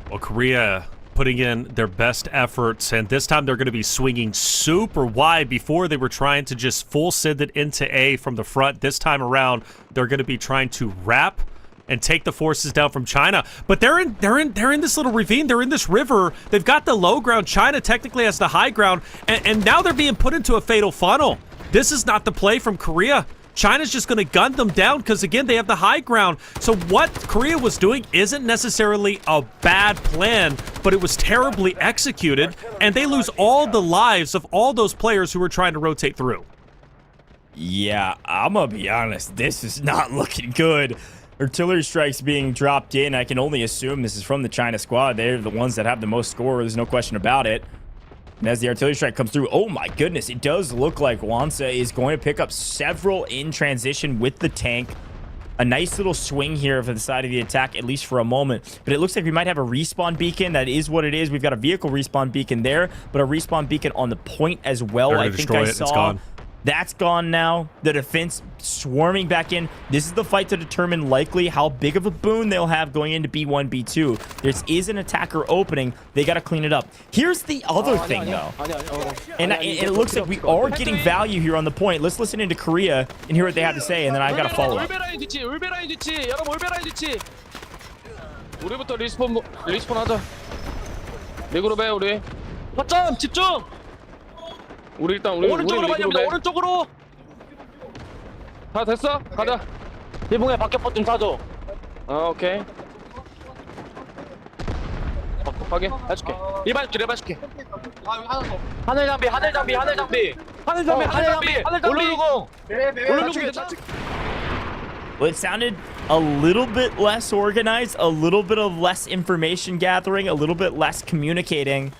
Well, Korea putting in their best efforts, and this time they're going to be swinging super wide. Before, they were trying to just full send it into A from the front. This time around, they're going to be trying to wrap and take the forces down from China. But they're in this little ravine. They're in this river. They've got the low ground. China technically has the high ground, and now they're being put into a fatal funnel. This is not the play from Korea. China's just going to gun them down because, again, they have the high ground. So what Korea was doing isn't necessarily a bad plan, but it was terribly executed, and they lose all the lives of all those players who were trying to rotate through. Yeah, I'm going to be honest. This is not looking good. Artillery strikes being dropped in. I can only assume this is from the China squad. They're the ones that have the most score. There's no question about it. And as the artillery strike comes through, oh my goodness, it does look like Wansa is going to pick up several in transition with the tank. A nice little swing here for the side of the attack, at least for a moment. But it looks like we might have a respawn beacon. That is what it is. We've got a vehicle respawn beacon there, but a respawn beacon on the point as well. I think I saw. It's gone. That's gone now. The defense swarming back in. This is the fight to determine likely how big of a boon they'll have going into B1, B2. There is an attacker opening. They got to clean it up. Here's the other thing, though. And it looks like we are getting value here on the point. Let's listen into Korea and hear what they have to say, and then I've got to follow up. 우리부터 리스폰하자. 리그룹해 우리. 거점 집중. 우리 일단 오른쪽으로 많이 합니다. 오른쪽으로. 다 됐어? 가자. 일봉에 박격포 좀 사줘. 오케이. 확인 해줄게. 일반 줄게. 하늘 장비. 올라오고. Well, it sounded a little bit less organized, a little bit of less information gathering, a little bit less communicating.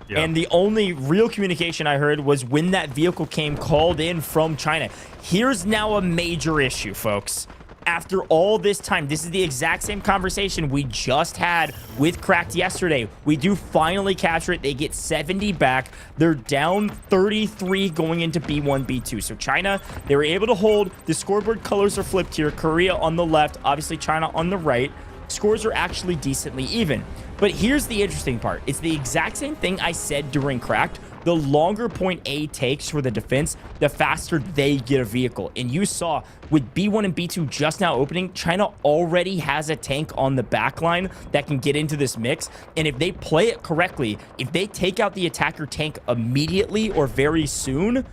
Yeah. And the only real communication I heard was when that vehicle came called in from China. Here's now a major issue, folks. After all this time, this is the exact same conversation we just had with Cracked yesterday. We do finally capture it. They get 70 back. They're down 33 going into B1, B2. So China, they were able to hold. The scoreboard colors are flipped here. Korea on the left, obviously China on the right. Scores are actually decently even. But here's the interesting part. It's the exact same thing I said during Cracked. The longer point A takes for the defense, the faster they get a vehicle. And you saw with B1 and B2 just now opening, China already has a tank on the back line that can get into this mix. And if they play it correctly, if they take out the attacker tank immediately or very soon,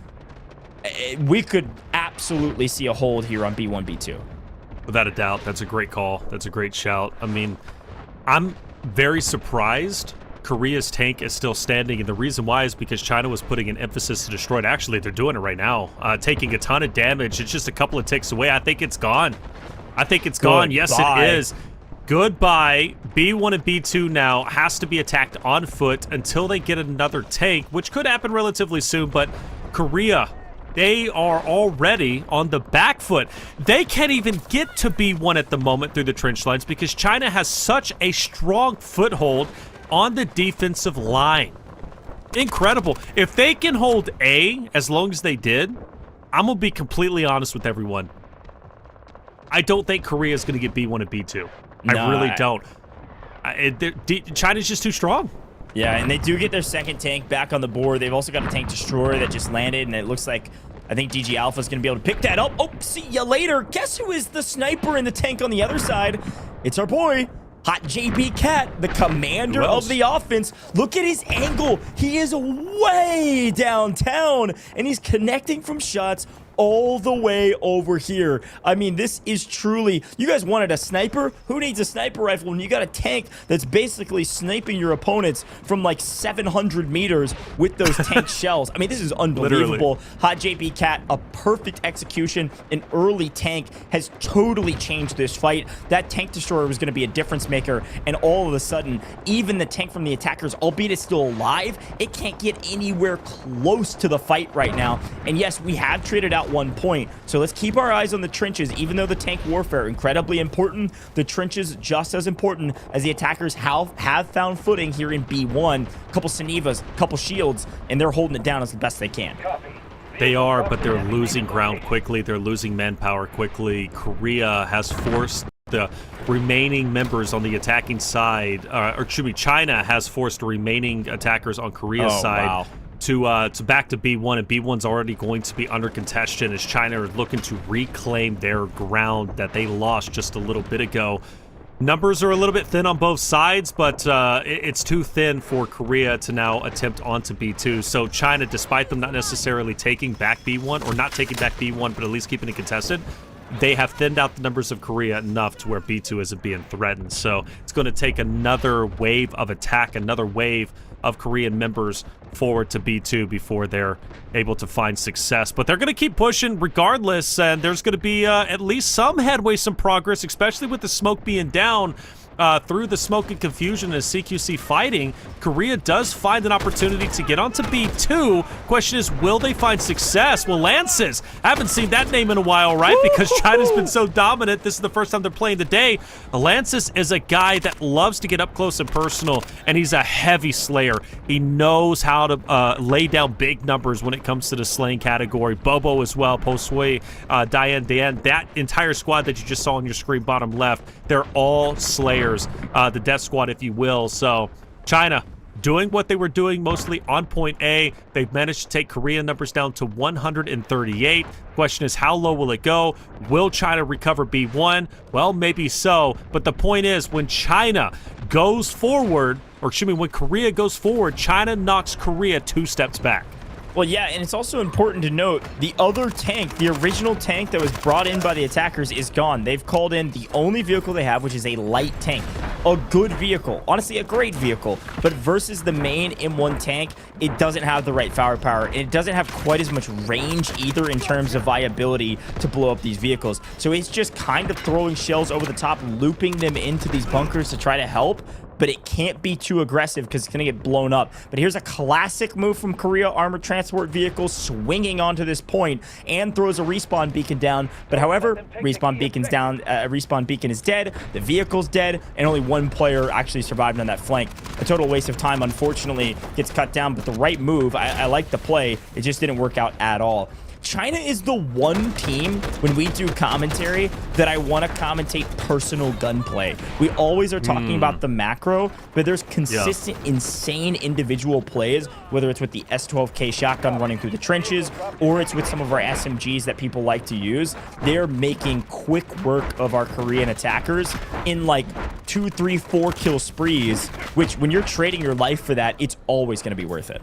we could absolutely see a hold here on B1, B2. Without a doubt, that's a great call. That's a great shout. I mean, I'm very surprised Korea's tank is still standing, and the reason why is because China was putting an emphasis to destroy it. Actually, they're doing it right now, taking a ton of damage. It's just a couple of ticks away. I think it's gone. I think it's gone. Yes, it is. Goodbye. B1 and B2 now has to be attacked on foot until they get another tank, which could happen relatively soon, but Korea, they are already on the back foot. They can't even get to B1 at the moment through the trench lines because China has such a strong foothold on the defensive line. Incredible. If they can hold A as long as they did, I'm going to be completely honest with everyone. I don't think Korea is going to get B1 and B2. I really don't. China's just too strong. Yeah, and they do get their second tank back on the board. They've also got a tank destroyer that just landed, and it looks like I think DG Alpha is going to be able to pick that up. Oh, see ya later. Guess who is the sniper in the tank on the other side? It's our boy, Hot JB Cat, the commander of the offense. Look at his angle. He is way downtown, and he's connecting from shots all the way over here. I mean, this is truly, you guys wanted a sniper? Who needs a sniper rifle when you got a tank that's basically sniping your opponents from like 700 meters with those tank shells? I mean, this is unbelievable. Literally. Hot JB Cat, a perfect execution. An early tank has totally changed this fight. That tank destroyer was going to be a difference maker, and all of a sudden, even the tank from the attackers, albeit it's still alive, it can't get anywhere close to the fight right now. And yes, we have traded out 1 point, so let's keep our eyes on the trenches. Even though the tank warfare incredibly important, the trenches just as important, as the attackers have found footing here in B1. A couple Sanivas, a couple shields, and they're holding it down as the best they can. They are, but they're losing ground quickly. They're losing manpower quickly. Korea has forced the remaining members on the attacking side, or excuse me, China has forced the remaining attackers on Korea's side to back to B1, and B1's already going to be under contention as China are looking to reclaim their ground that they lost just a little bit ago. Numbers are a little bit thin on both sides, but it's too thin for Korea to now attempt onto B2. So China, despite them not necessarily taking back B1, or not taking back B1, but at least keeping it contested, they have thinned out the numbers of Korea enough to where B2 isn't being threatened. So it's going to take another wave of attack, another wave of Korean members forward to B2 before they're able to find success. But they're going to keep pushing regardless, and there's going to be at least some headway, some progress, especially with the smoke being down. Through the smoke and confusion and CQC fighting, Korea does find an opportunity to get onto B2. Question is, will they find success? Well, Lances, haven't seen that name in a while, right? Because China's been so dominant. This is the first time they're playing the day. Lances is a guy that loves to get up close and personal, and he's a heavy slayer. He knows how to lay down big numbers when it comes to the slaying category. Bobo as well, Posui, Diane, that entire squad that you just saw on your screen bottom left, they're all slayers. The death squad, if you will. So China doing what they were doing mostly on point A. They've managed to take Korean numbers down to 138. Question is, how low will it go? Will China recover B1? Well, maybe so, but the point is, when China goes forward, or excuse me, when Korea goes forward, China knocks Korea 2 steps back. Well, yeah, and it's also important to note the other tank, the original tank that was brought in by the attackers, is gone. They've called in the only vehicle they have, which is a light tank. A good vehicle. Honestly, a great vehicle. But versus the main M1 tank, it doesn't have the right firepower, and it doesn't have quite as much range either in terms of viability to blow up these vehicles. So it's just kind of throwing shells over the top, looping them into these bunkers to try to help. But it can't be too aggressive because it's going to get blown up. But here's a classic move from Korea. Armored transport vehicle swinging onto this point and throws a respawn beacon down. But however, respawn beacon's down. Respawn beacon is dead. The vehicle's dead. And only 1 player actually survived on that flank. A total waste of time, unfortunately, gets cut down. But the right move, I like the play. It just didn't work out at all. China is the one team, when we do commentary, that I want to commentate personal gunplay. We always are talking about the macro, but there's consistent, insane individual plays, whether it's with the S12K shotgun running through the trenches, or it's with some of our SMGs that people like to use. They're making quick work of our Korean attackers in like 2, 3, 4 kill sprees, which when you're trading your life for that, it's always going to be worth it.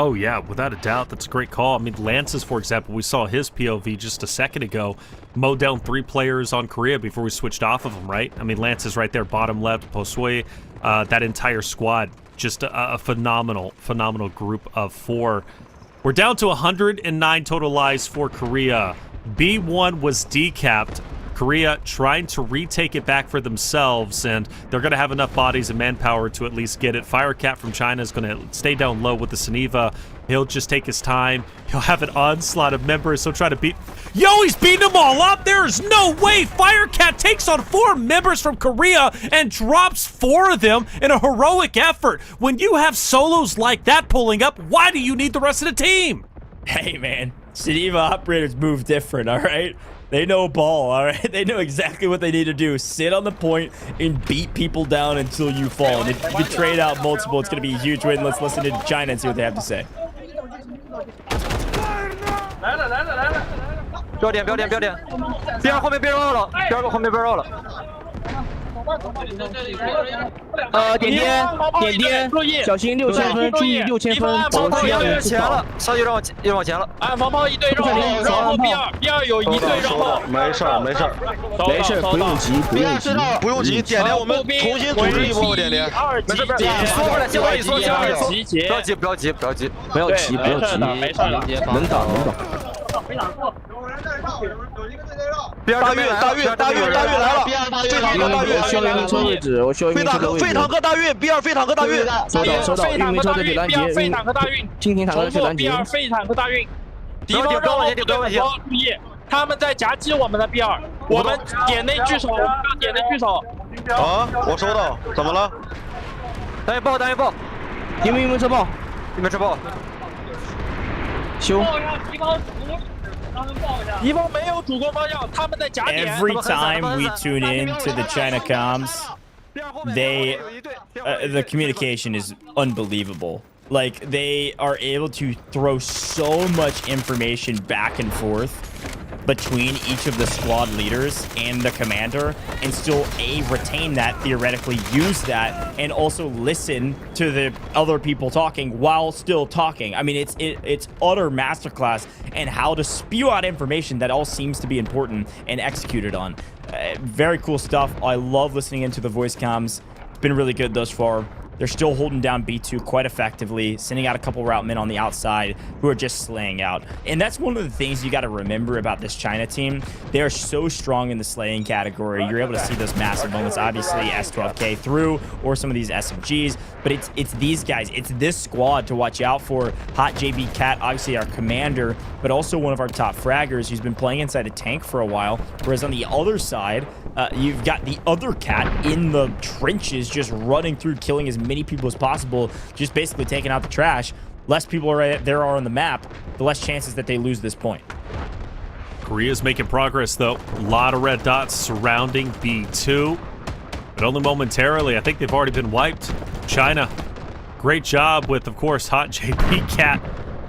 Oh, yeah, without a doubt. That's a great call. I mean, Lance's, for example, we saw his POV just a second ago mow down 3 players on Korea before we switched off of them, right? I mean, Lance is right there, bottom left, Posui, that entire squad. Just a phenomenal group of 4. We're down to 109 total lives for Korea. B1 was decapped. Korea trying to retake it back for themselves, and they're going to have enough bodies and manpower to at least get it. Firecat from China is going to stay down low with the Saniva. He'll just take his time. He'll have an onslaught of members. He'll try to beat... Yo, he's beating them all up! There's no way! Firecat takes on 4 members from Korea and drops 4 of them in a heroic effort. When you have solos like that pulling up, why do you need the rest of the team? Hey, man. Saniva operators move different, all right? They know ball, all right? They know exactly what they need to do. Sit on the point and beat people down until you fall. And if you can trade out multiple, it's going to be a huge win. Let's listen to China and see what they have to say. 标点，边后面被绕了，第2个后面被绕了。点，小心6000分，注意6000分，防炮要越前了，稍许又往前了。按防炮1队绕后 B2 有1队绕后。没事，不用急，点点我们重新组织一波点点。没事，说过来，先往里说，不要急，不要急，没事，能打。大运来了，飞坦克大运，需要运车位置，我需要运车的位置。飞坦克大运 ，B2 飞坦克大运，收到，运煤车对拦截，飞坦克大运，蜻蜓坦克去拦截。B2 飞坦克大运，敌方绕后不要注意，他们在夹击我们的 B2，我们点内聚守，啊，我收到，怎么了？单元爆，运煤车爆，修。敌方没有主攻方向，他们在夹点。Every time we tune in to the China comms, the communication is unbelievable. Like, they are able to throw so much information back and forth between each of the squad leaders and the commander, and still retain that, theoretically use that, and also listen to the other people talking while still talking. I mean, it's utter masterclass and how to spew out information that all seems to be important and executed on. Very cool stuff. I love listening into the voice comms. It's been really good thus far. They're still holding down B2 quite effectively, sending out a couple route men on the outside who are just slaying out. And that's one of the things you got to remember about this China team. They are so strong in the slaying category. You're able to see those massive moments, obviously S12K through, or some of these SMGs, but it's these guys. It's this squad to watch out for. Hot JB Cat, obviously our commander, but also one of our top fraggers who's been playing inside a tank for a while. Whereas on the other side, you've got the other cat in the trenches just running through, killing as many people as possible, just basically taking out the trash. Less people there are on the map, the less chances that they lose this point. Korea's making progress, though. A lot of red dots surrounding B2, but only momentarily. I think they've already been wiped. China, great job with, of course, Hot JP Cat.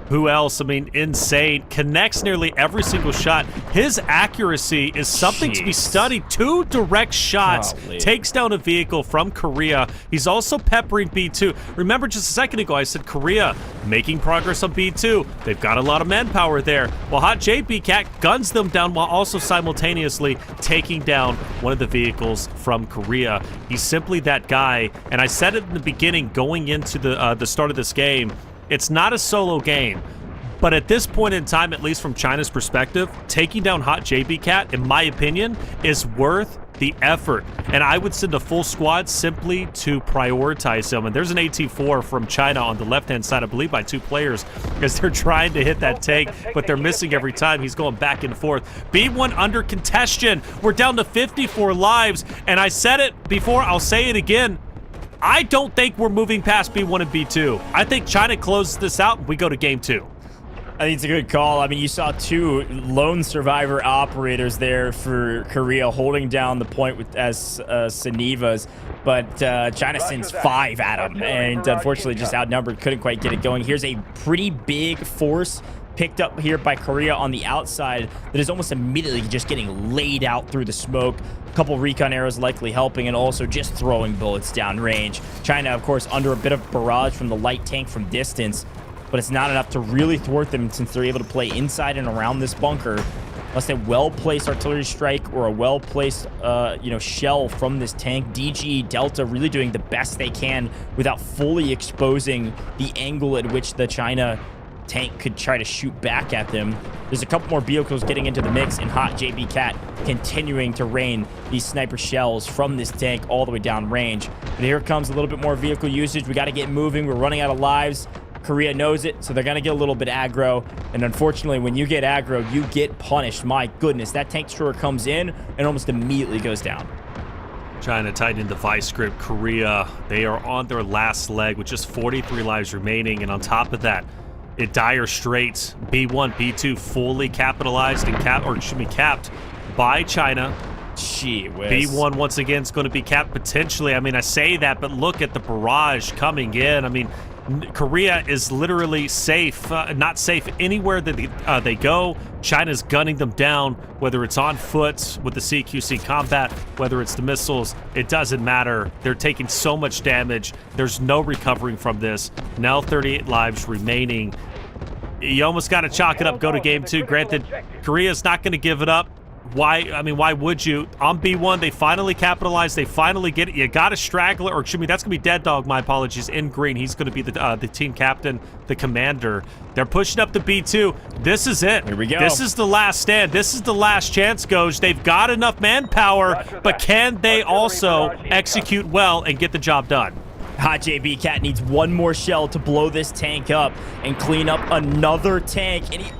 Who else? I mean, insane. Connects nearly every single shot. His accuracy is something to be studied. 2 direct shots. Takes down a vehicle from Korea. He's also peppering B2. Remember just a second ago, I said Korea making progress on B2. They've got a lot of manpower there. Well, Hot JP Cat guns them down while also simultaneously taking down one of the vehicles from Korea. He's simply that guy. And I said it in the beginning, going into the start of this game, it's not a solo game, but at this point in time, at least from China's perspective, taking down Hot JB Cat, in my opinion, is worth the effort. And I would send a full squad simply to prioritize him. And there's an AT4 from China on the left-hand side, I believe, by 2 players, as they're trying to hit that tank, but they're missing every time. He's going back and forth. B1 under contention. We're down to 54 lives, and I said it before, I'll say it again. I don't think we're moving past B1 and B2. I think China closes this out and we go to game 2. I think it's a good call. I mean, you saw 2 lone survivor operators there for Korea holding down the point with as Sanivas, but China sends 5 at them, and unfortunately just outnumbered, couldn't quite get it going. Here's a pretty big force picked up here by Korea on the outside that is almost immediately just getting laid out through the smoke. A couple recon arrows likely helping, and also just throwing bullets down range. China, of course, under a bit of barrage from the light tank from distance. but it's not enough to really thwart them since they're able to play inside and around this bunker. Unless a well-placed artillery strike or a well-placed, shell from this tank. DG, Delta really doing the best they can without fully exposing the angle at which the China tank could try to shoot back at them. There's a couple more vehicles getting into the mix, and Hot JB Cat continuing to rain these sniper shells from this tank all the way down range. But here comes a little bit more vehicle usage. We got to get moving. We're running out of lives. Korea knows it, so they're going to get a little bit aggro. And unfortunately, when you get aggro, you get punished. My goodness, that tank destroyer comes in and almost immediately goes down. China tightened the vice grip. Korea, they are on their last leg with just 43 lives remaining. And on top of that, at dire straits, B1, B2 fully capitalized and capped by China. Gee whiz. B1 once again is going to be capped potentially. I mean, I say that, but look at the barrage coming in. I mean, Korea is literally safe, not safe anywhere that they go. China's gunning them down, whether it's on foot with the CQC combat, whether it's the missiles, it doesn't matter. They're taking so much damage. There's no recovering from this. Now 38 lives remaining. You almost got to chalk it up, go to game 2. Granted, Korea's not going to give it up. Why? I mean, why would you? On B1, they finally capitalized. They finally get it. You got a straggler, or excuse me, that's going to be Dead Dog, my apologies, in green. He's going to be the team captain, the commander. They're pushing up to B2. This is it. Here we go. This is the last stand. This is the last chance, Goj. They've got enough manpower, but can they also execute well and get the job done? Hot JB Cat needs one more shell to blow this tank up and clean up another tank. And he,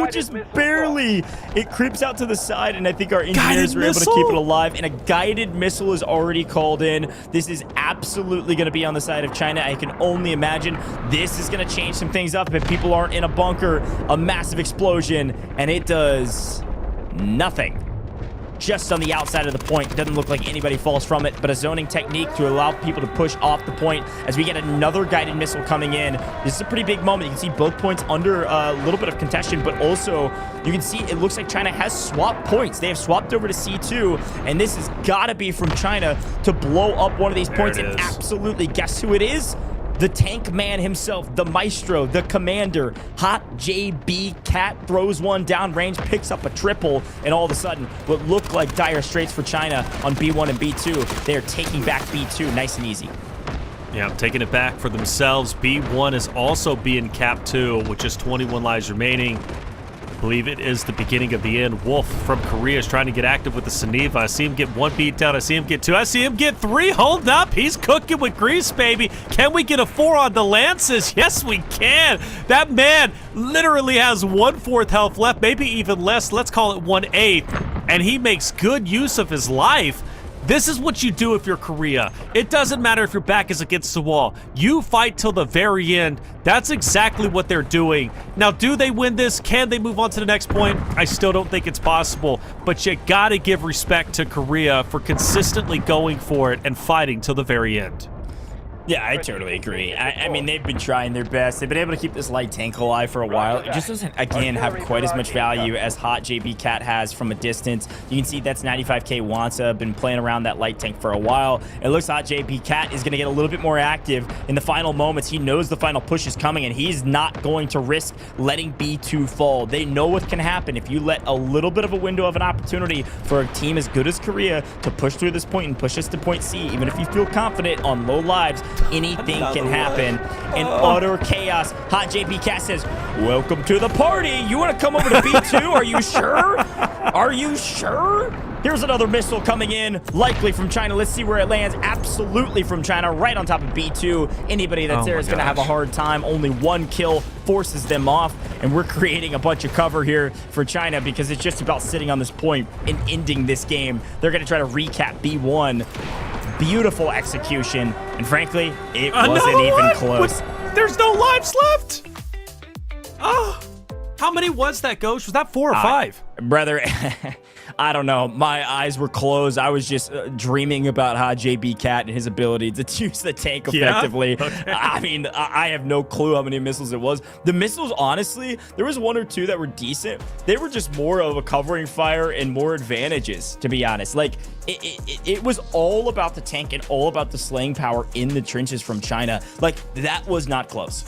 just barely. It creeps out to the side, and I think our engineers were able to keep it alive. And a guided missile is already called in. This is absolutely going to be on the side of China. I can only imagine this is going to change some things up if people aren't in a bunker. A massive explosion, and it does nothing. Just on the outside of the point. Doesn't look like anybody falls from it, but a zoning technique to allow people to push off the point as we get another guided missile coming in. This is a pretty big moment. You can see both points under a little bit of contention, but also you can see it looks like China has swapped points. They have swapped over to C2, and this has got to be from China to blow up one of these points. And absolutely, guess who it is? The tank man himself, the maestro, the commander. Hot JB Cat throws one down range, picks up a triple, and all of a sudden, what looked like dire straits for China on B1 and B2, they are taking back B2 nice and easy. Yeah, taking it back for themselves. B1 is also being capped too, with just 21 lives remaining. I believe it is the beginning of the end. Wolf from Korea is trying to get active with the Saniva. I see him get one beat down. I see him get two. I see him get three. Hold up. He's cooking with grease, baby. Can we get a 4 on the Lances? Yes, we can. That man literally has 1/4 health left, maybe even less. Let's call it 1/8. And he makes good use of his life. This is what you do if you're Korea. It doesn't matter if your back is against the wall. You fight till the very end. That's exactly what they're doing. Now, do they win this? Can they move on to the next point? I still don't think it's possible, but you gotta give respect to Korea for consistently going for it and fighting till the very end. Yeah, I totally agree. I mean, they've been trying their best. They've been able to keep this light tank alive for a while. It just doesn't, again, have quite as much value as Hot JB Cat has from a distance. You can see that's 95k Wansa, been playing around that light tank for a while. It looks Hot JB Cat is going to get a little bit more active in the final moments. He knows the final push is coming, and he's not going to risk letting B2 fall. They know what can happen if you let a little bit of a window of an opportunity for a team as good as Korea to push through this point and push us to point C. Even if you feel confident on low lives, anything can happen. In utter chaos, Hot JB Cat says, welcome to the party. You want to come over to B2? Are you sure? Are you sure? Here's another missile coming in, likely from China. Let's see where it lands. Absolutely from China, right on top of B2. Anybody that's there is going to have a hard time. Only one kill forces them off, and we're creating a bunch of cover here for China because it's just about sitting on this point and ending this game. They're going to try to recap B1. Beautiful execution, and frankly, it wasn't even close. There's no lives left. Oh, how many was that, Ghost? Was that 4 or 5? Brother, I don't know. My eyes were closed. I was just dreaming about Hot JB Cat and his ability to use the tank effectively. Yeah? Okay. I mean, I have no clue how many missiles it was. The missiles, honestly, there was 1 or 2 that were decent. They were just more of a covering fire and more advantages, to be honest. Like, it was all about the tank and all about the slaying power in the trenches from China. Like, that was not close.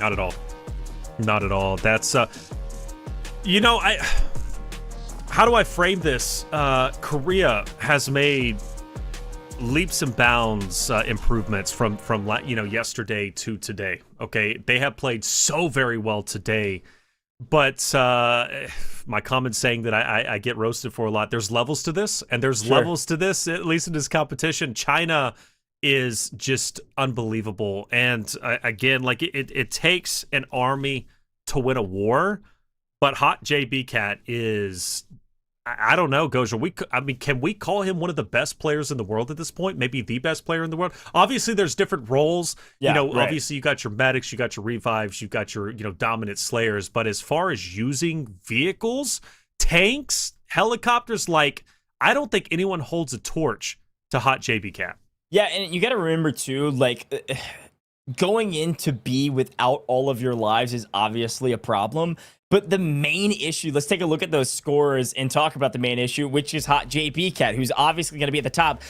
Not at all. Not at all. That's you know, how do I frame this? Korea has made leaps and bounds improvements from yesterday to today. Okay, they have played so very well today, but my comment saying that I get roasted for a lot. There's levels to this, and there's levels to this, at least in this competition. China is just unbelievable, and again, like it takes an army to win a war, but Hot JB Cat is, I don't know, Goja. Can we call him one of the best players in the world at this point? Maybe the best player in the world. Obviously, there's different roles. Yeah, obviously you got your medics, you got your revives, you got your dominant slayers. But as far as using vehicles, tanks, helicopters, like I don't think anyone holds a torch to Hot JB Cat. Yeah, and you got to remember too, like going into B without all of your lives is obviously a problem. But the main issue, let's take a look at those scores and talk about the main issue, which is Hot JB Cat, who's obviously going to be at the top.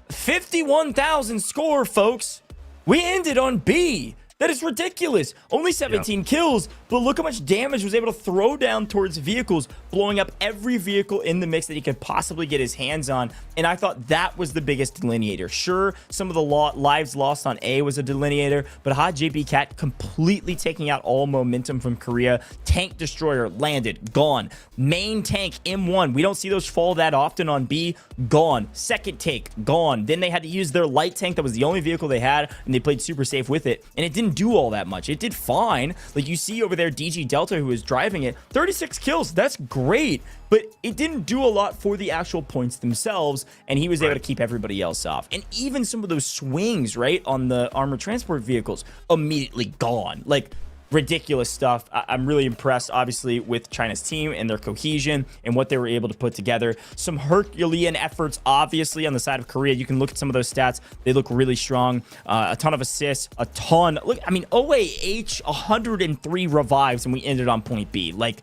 51,000 score, folks. We ended on B. That is ridiculous. Only 17 kills, but look how much damage was able to throw down towards vehicles, blowing up every vehicle in the mix that he could possibly get his hands on. And I thought that was the biggest delineator. Sure, some of the lives lost on A was a delineator, but Hot JB Cat completely taking out all momentum from Korea. Tank destroyer landed, gone. Main tank M1, we don't see those fall that often on B, gone. Second take, gone. Then they had to use their light tank that was the only vehicle they had, and they played super safe with it, and it didn't do all that much. It did fine. Like you see over there, DG Delta, who was driving it, 36 kills. That's great, but it didn't do a lot for the actual points themselves, and he was able to keep everybody else off. And even some of those swings, right, on the armored transport vehicles, immediately gone. Like, ridiculous stuff. I'm really impressed, obviously, with China's team and their cohesion and what they were able to put together. Some Herculean efforts, obviously, on the side of Korea. You can look at some of those stats. They look really strong. A ton of assists, a ton. Look, I mean, OAH, 103 revives, and we ended on point B. Like,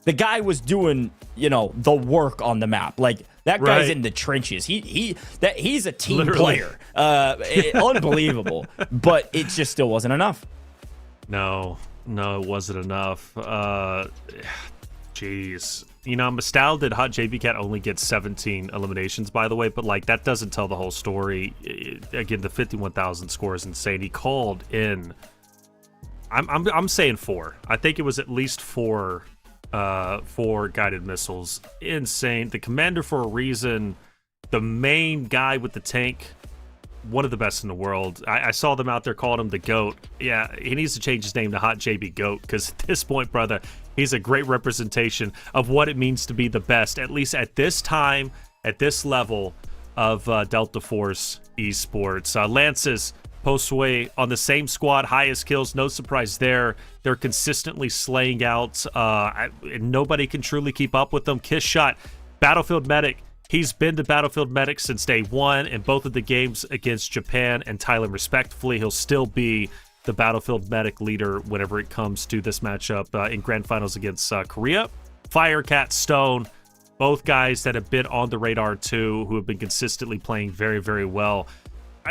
the guy was doing, the work on the map. Like, that guy's in the trenches. He's a team player. Unbelievable. But it just still wasn't enough. No, it wasn't enough. Jeez. I'm astounded Hot JB Cat only gets 17 eliminations, by the way, but like that doesn't tell the whole story. Again, the 51,000 score is insane. He called in, I'm saying 4. I think it was at least 4 guided missiles. Insane. The commander for a reason. The main guy with the tank, one of the best in the world. I saw them out there calling him the GOAT. Yeah, he needs to change his name to Hot JB GOAT, because at this point, brother, he's a great representation of what it means to be the best, at least at this time, at this level of Delta Force esports. Lances, Postway on the same squad, highest kills, no surprise there. They're consistently slaying out. Nobody can truly keep up with them. Kiss Shot, Battlefield Medic. He's been the Battlefield Medic since day one in both of the games against Japan and Thailand, respectively. He'll still be the Battlefield Medic leader whenever it comes to this matchup in Grand Finals against Korea. Firecat, Stone, both guys that have been on the radar too, who have been consistently playing very, very well.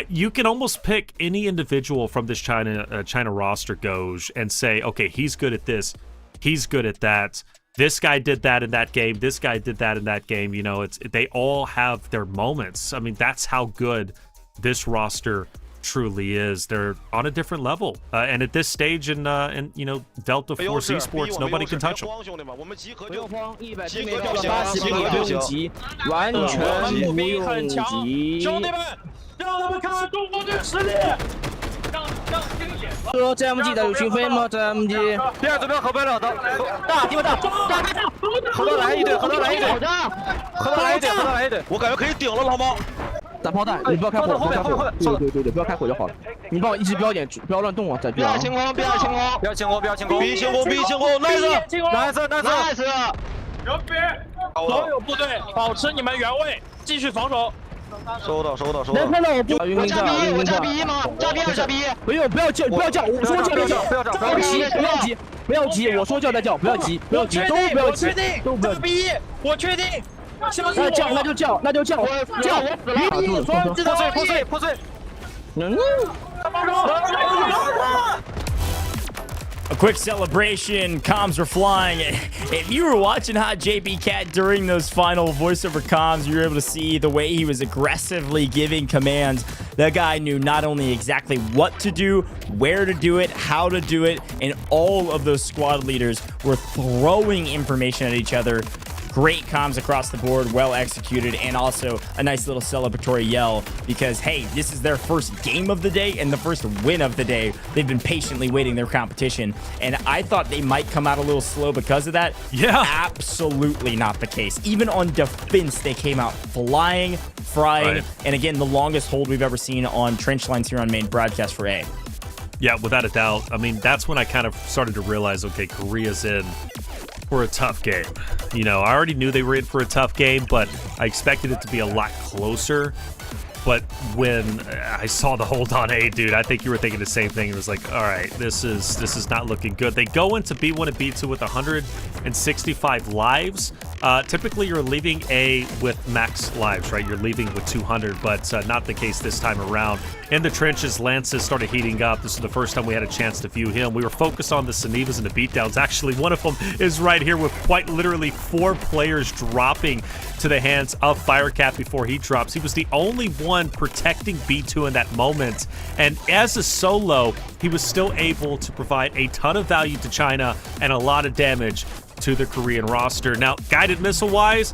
You can almost pick any individual from this China roster, Goj, and say, okay, he's good at this, he's good at that. This guy did that in that game. This guy did that in that game. They all have their moments. I mean, that's how good this roster truly is. They're on a different level, and at this stage in Delta Force esports, nobody can touch them. 说这 MG 的有群飞吗？这 MG。第二这边河北的大地方大，河道来一队，河道来一队，河道来一队，河道来一队。我感觉可以顶了，老猫。打炮弹，你不要开火，不要开火。对，不要开火就好了。你帮我一直标点，不要乱动啊，在标。不要清空，不要清空，不要清空，不要清空。B清空 ，B 清空 ，nice。牛逼！所有部队保持你们原位，继续防守。 收到。能看到我不？加 B 吗？加 B 加 B。不用，不要叫，我说叫就叫，不要急，我说叫再叫，不要急，都不要急，都不要急。我确定。那就叫，破碎。破碎。 。 。 。。。。。。。。。。。。。。。。。。。。。。。。。。。。。。。。。。。。。。。。。。。。。。。。。。。。。。。。。。。。。。。。。。。。。。。。。。。。。。。。。。。。。。。。。。。。。。。。。。。。。。。。。。。。。。。。。。。。。。。。。。。。。。。。。。quick celebration. Comms were flying. If you were watching Hot JB Cat during those final voiceover comms, you were able to see the way he was aggressively giving commands. That guy knew not only exactly what to do, where to do it, how to do it, and all of those squad leaders were throwing information at each other. Great comms across the board, well executed, and also a nice little celebratory yell because, hey, this is their first game of the day and the first win of the day. They've been patiently waiting their competition, and I thought they might come out a little slow because of that. Yeah. Absolutely not the case. Even on defense, they came out flying, frying, Right. and again, the longest hold we've ever seen on trench lines here on main broadcast for A. Yeah, without a doubt. I mean, that's when I kind of started to realize, okay, Korea's in for a tough game. You know, I already knew they were in for a tough game, but I expected it to be a lot closer. But when I saw the hold on A, dude, I think you were thinking the same thing. It was like, all right, this is not looking good. They go into B1 and B2 with 165 lives. Typically, you're leaving A with max lives, right? You're leaving with 200, but not the case this time around. In the trenches, Lances started heating up. This is the first time we had a chance to view him. We were focused on the Sanivas and the beatdowns. Actually, one of them is right here with quite literally 4 players dropping to the hands of Firecat before he drops. He was the only one protecting B2 in that moment. And as a solo, he was still able to provide a ton of value to China and a lot of damage to the Korean roster. Now, guided missile-wise,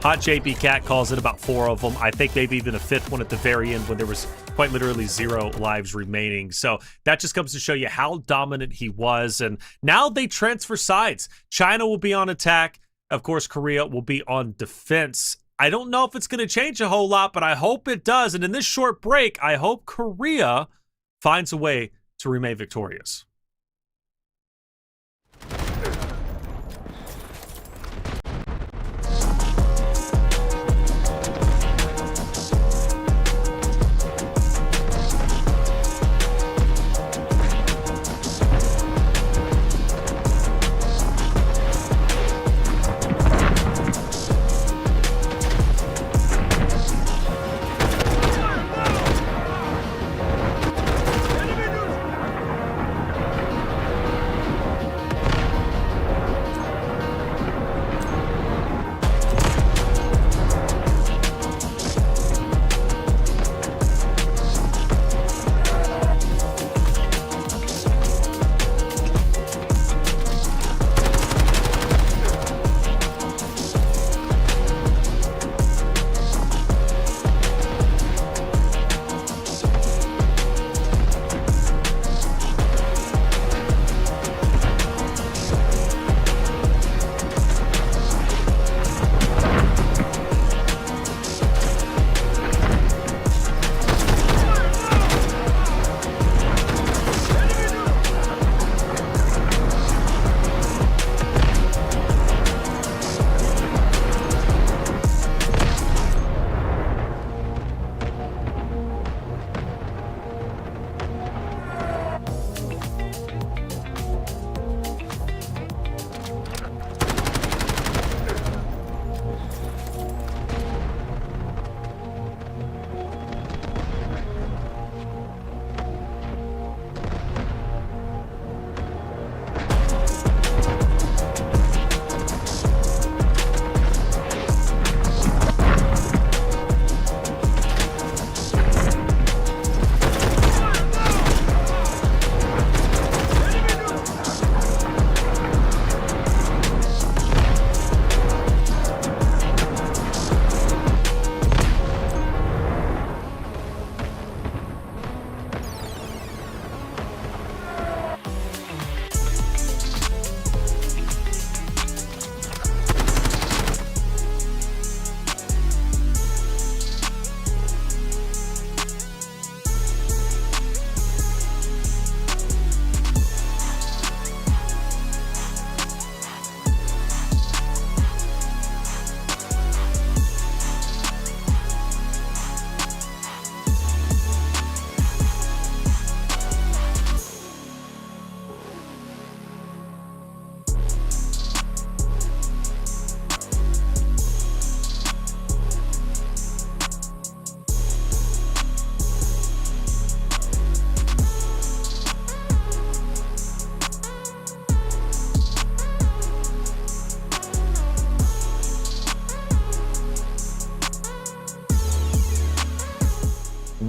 Hot JB Cat calls it about 4 of them. I think maybe even a 5th one at the very end when there was quite literally 0 lives remaining. So that just comes to show you how dominant he was. And now they transfer sides. China will be on attack. Of course, Korea will be on defense. I don't know if it's going to change a whole lot, but I hope it does. And in this short break, I hope Korea finds a way to remain victorious.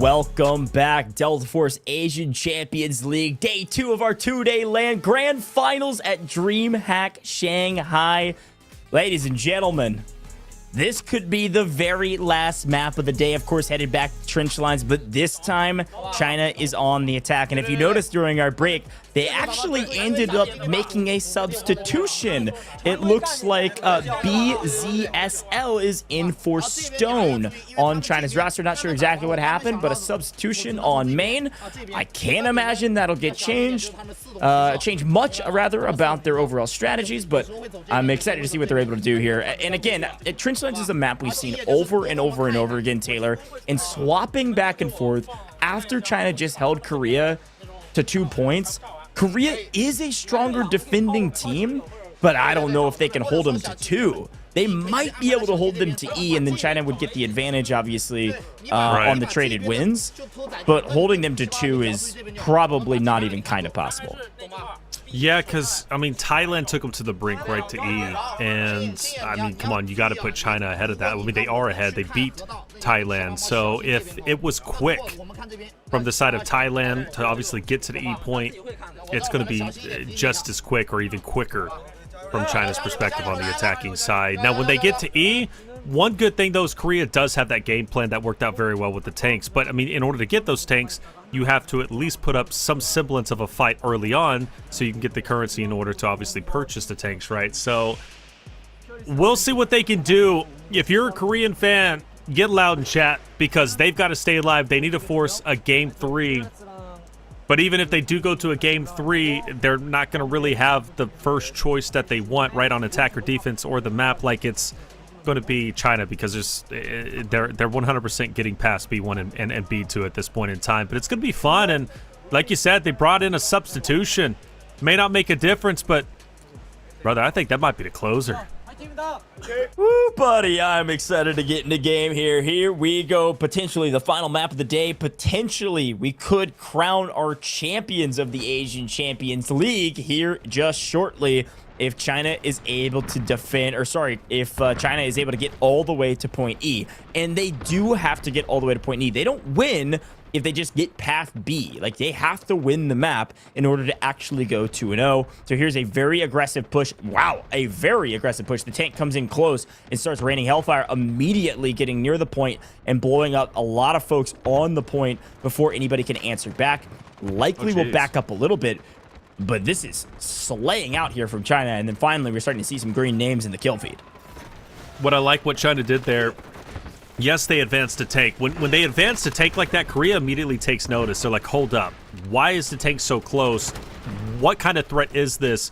welcome back. Delta Force Asian Champions League, day 2 of our 2-day LAN Grand Finals at DreamHack Shanghai. Ladies and gentlemen, this could be the very last map of the day. Of course, headed back to trench lines, but this time, China is on the attack. And if you noticed during our break, they actually ended up making a substitution. It looks like BZSL is in for Stone on China's roster. Not sure exactly what happened, but a substitution on main. I can't imagine that'll get changed. Change much, rather, about their overall strategies, but I'm excited to see what they're able to do here. And again, trench lines is a map we've seen over and over and over again, Taylor, and swapping back and forth after China just held Korea to 2 points. Korea is a stronger defending team, but I don't know if they can hold them to 2. They might be able to hold them to E, and then China would get the advantage, obviously, on the traded wins. But holding them to 2 is probably not even kind of possible. Yeah, because, I mean, Thailand took them to the brink right to E. And, I mean, come on, you got to put China ahead of that. I mean, they are ahead. They beat Thailand. So if it was quick from the side of Thailand to obviously get to the E point, it's going to be just as quick or even quicker from China's perspective on the attacking side. Now, when they get to E, one good thing, though, is Korea does have that game plan that worked out very well with the tanks. But, I mean, in order to get those tanks, you have to at least put up some semblance of a fight early on so you can get the currency in order to obviously purchase the tanks, right? So we'll see what they can do. If you're a Korean fan, get loud in chat because they've got to stay alive. They need to force a game 3. But even if they do go to a game 3, they're not going to really have the first choice that they want right on attack or defense or the map like it's going to be China, because they're 100% getting past B1 and B2 at this point in time. But it's going to be fun, and like you said, they brought in a substitution. May not make a difference, but brother, I think that might be the closer. Woo, buddy, I'm excited to get in the game here. Here we go. Potentially the final map of the day. Potentially we could crown our champions of the Asian Champions League here just shortly if China is able to defend, or sorry, if China is able to get all the way to point E. And they do have to get all the way to point E. They don't win if they just get past B. Like, they have to win the map in order to actually go 2-0. So here's a very aggressive push. Wow, a very aggressive push. The tank comes in close and starts raining hellfire, immediately getting near the point and blowing up a lot of folks on the point before anybody can answer back. Likely will back up a little bit, but this is slaying out here from China. And then finally, we're starting to see some green names in the kill feed. What I like what China did there, yes, they advanced to tank. When they advance to tank like that, Korea immediately takes notice. They're like, hold up. Why is the tank so close? What kind of threat is this?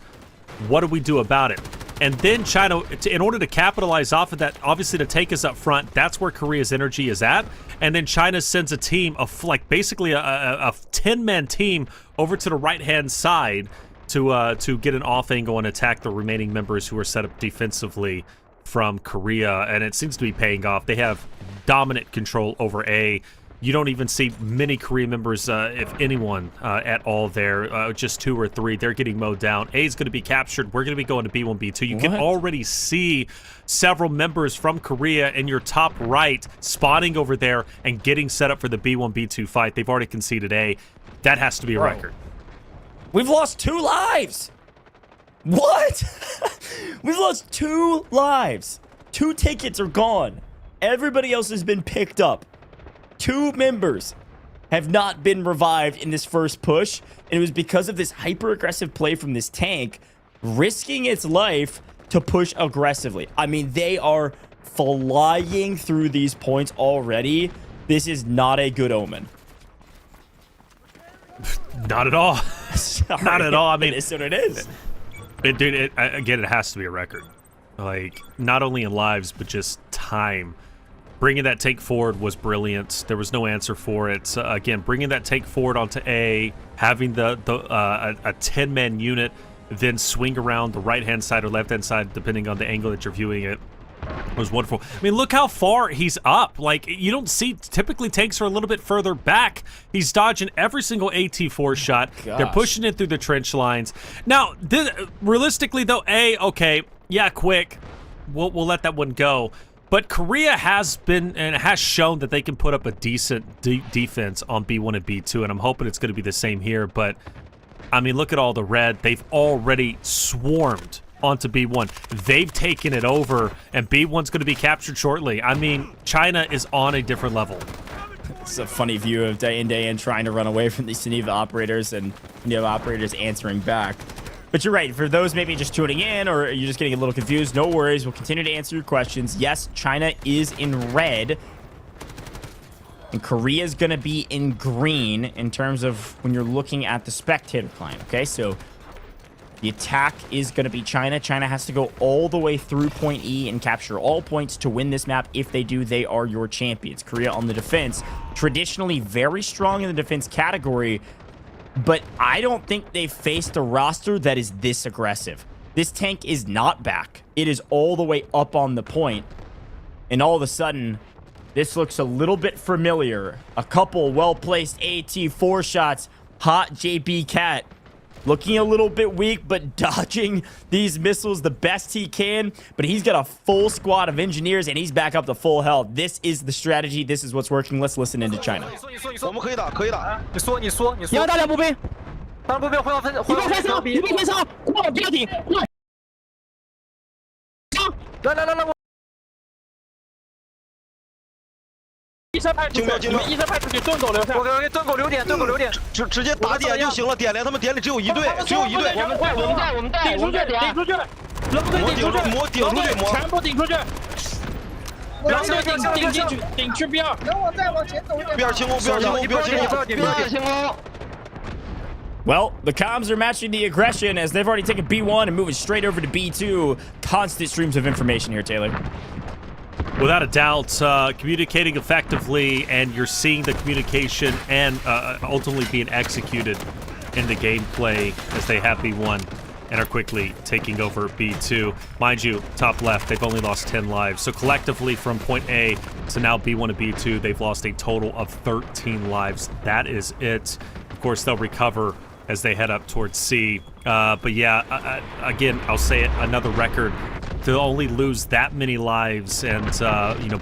What do we do about it? And then China, in order to capitalize off of that, obviously the tank is up front. That's where Korea's energy is at. And then China sends a team of, like, basically a 10-man team over to the right-hand side to get an off angle and attack the remaining members who are set up defensively from Korea, and it seems to be paying off. They have dominant control over A. You don't even see many Korean members, if anyone, at all there. Just 2 or 3. They're getting mowed down. A is going to be captured. We're going to be going to B1, B2. You can already see several members from Korea in your top right spawning over there and getting set up for the B1, B2 fight. They've already conceded A. That has to be a record. We've lost 2 lives! What? We've lost 2 lives. 2 tickets are gone. Everybody else has been picked up. 2 members have not been revived in this first push, and it was because of this hyper-aggressive play from this tank, risking its life to push aggressively. I mean, they are flying through these points already. This is not a good omen. Not at all. Not at all. I mean, it is what it is. Dude, again, it has to be a record. Like, not only in lives, but just time. Bringing that tank forward was brilliant. There was no answer for it. Again, bringing that tank forward onto A, having a 10-man unit, then swing around the right-hand side or left-hand side, depending on the angle that you're viewing it, was wonderful. I mean, look how far he's up. Like, you don't see, typically tanks are a little bit further back. He's dodging every single AT4 shot. Gosh. They're pushing it through the trench lines. Now, realistically, though, A, okay, yeah, quick. We'll let that one go. But Korea has been and has shown that they can put up a decent defense on B1 and B2, and I'm hoping it's going to be the same here. But, I mean, look at all the red. They've already swarmed onto B1. They've taken it over, and B1's going to be captured shortly. I mean, China is on a different level. It's a funny view of day in trying to run away from these Geneva operators and operators answering back. But you're right. For those maybe just tuning in or you're just getting a little confused, no worries. We'll continue to answer your questions. Yes, China is in red. And Korea is going to be in green in terms of when you're looking at the spectator client. Okay, so the attack is going to be China. China has to go all the way through point E and capture all points to win this map. If they do, they are your champions. Korea on the defense, traditionally very strong in the defense category, but I don't think they've faced a roster that is this aggressive. This tank is not back. It is all the way up on the point. And all of a sudden, this looks a little bit familiar. A couple well-placed AT4 shots. Hot JB Cat looking a little bit weak, but dodging these missiles the best he can. But he's got a full squad of engineers, and he's back up to full health. This is the strategy. This is what's working. Let's listen into China. 我们可以打，可以打。你说。你要大量步兵，大量步兵回到分，回到分上，一并分上，过了不要停，过。来，我。医生派出去，医生派出去，盾狗留下。我给盾狗留点，直接打点就行了。点连他们点里只有一队，我们带，顶出去，人部队顶出去，全部顶出去。狼队顶进去，顶去边。等我再往前走一点。边清空。 Well, the comms are matching the aggression as they've already taken B1 and moving straight over to B2. Constant streams of information here, Taylor. Without a doubt, communicating effectively, and you're seeing the communication and ultimately being executed in the gameplay as they have B1 and are quickly taking over B2. Mind you, top left, they've only lost 10 lives. So collectively from point A to now B1 and B2, they've lost a total of 13 lives. That is it. Of course, they'll recover as they head up towards C. But yeah, again, I'll say it, another record. To only lose that many lives and,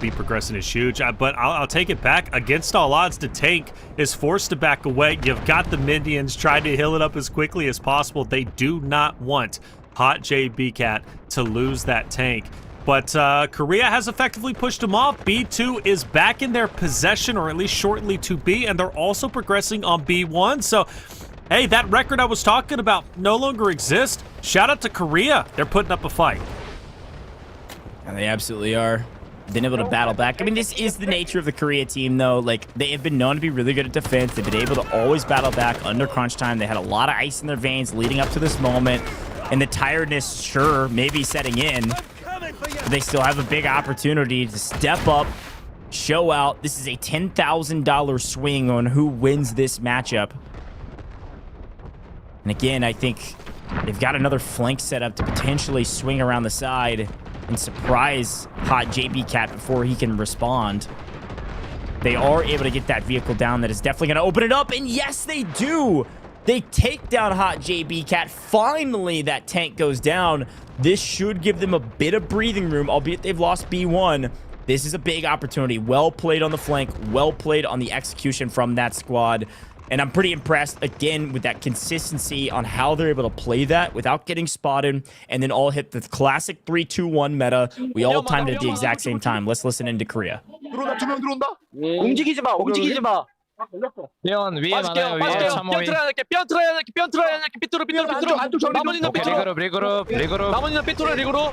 be progressing is huge. But I'll take it back. Against all odds, the tank is forced to back away. You've got the minions trying to heal it up as quickly as possible. They do not want Hot JB Cat to lose that tank. But Korea has effectively pushed them off. B2 is back in their possession, or at least shortly to be, and they're also progressing on B1. So, hey, that record I was talking about no longer exists. Shout out to Korea. They're putting up a fight. And they absolutely are. Been able to battle back. I mean, this is the nature of the Korea team, though. Like, they have been known to be really good at defense. They've been able to always battle back under crunch time. They had a lot of ice in their veins leading up to this moment. And the tiredness, sure, may be setting in. But they still have a big opportunity to step up, show out. This is a $10,000 swing on who wins this matchup. And again, I think they've got another flank set up to potentially swing around the side and surprise Hot JB Cat before he can respond. They are able to get that vehicle down. That is definitely going to open it up. And yes, they do. They take down Hot JB Cat. Finally, that tank goes down. This should give them a bit of breathing room, albeit they've lost B1. This is a big opportunity. Well played on the flank. Well played on the execution from that squad. And I'm pretty impressed, again, with that consistency on how they're able to play that without getting spotted and then all hit the classic 3-2-1 meta. We all timed it at the exact same time. Let's listen into Korea. 움직이지 마. 비온 위에 많아요. 위에 참모이. 뼈 틀어야 돼. 삐뚤어. 나머지는 삐뚤어. 리그룹. 나머지는 삐뚤어 리그로.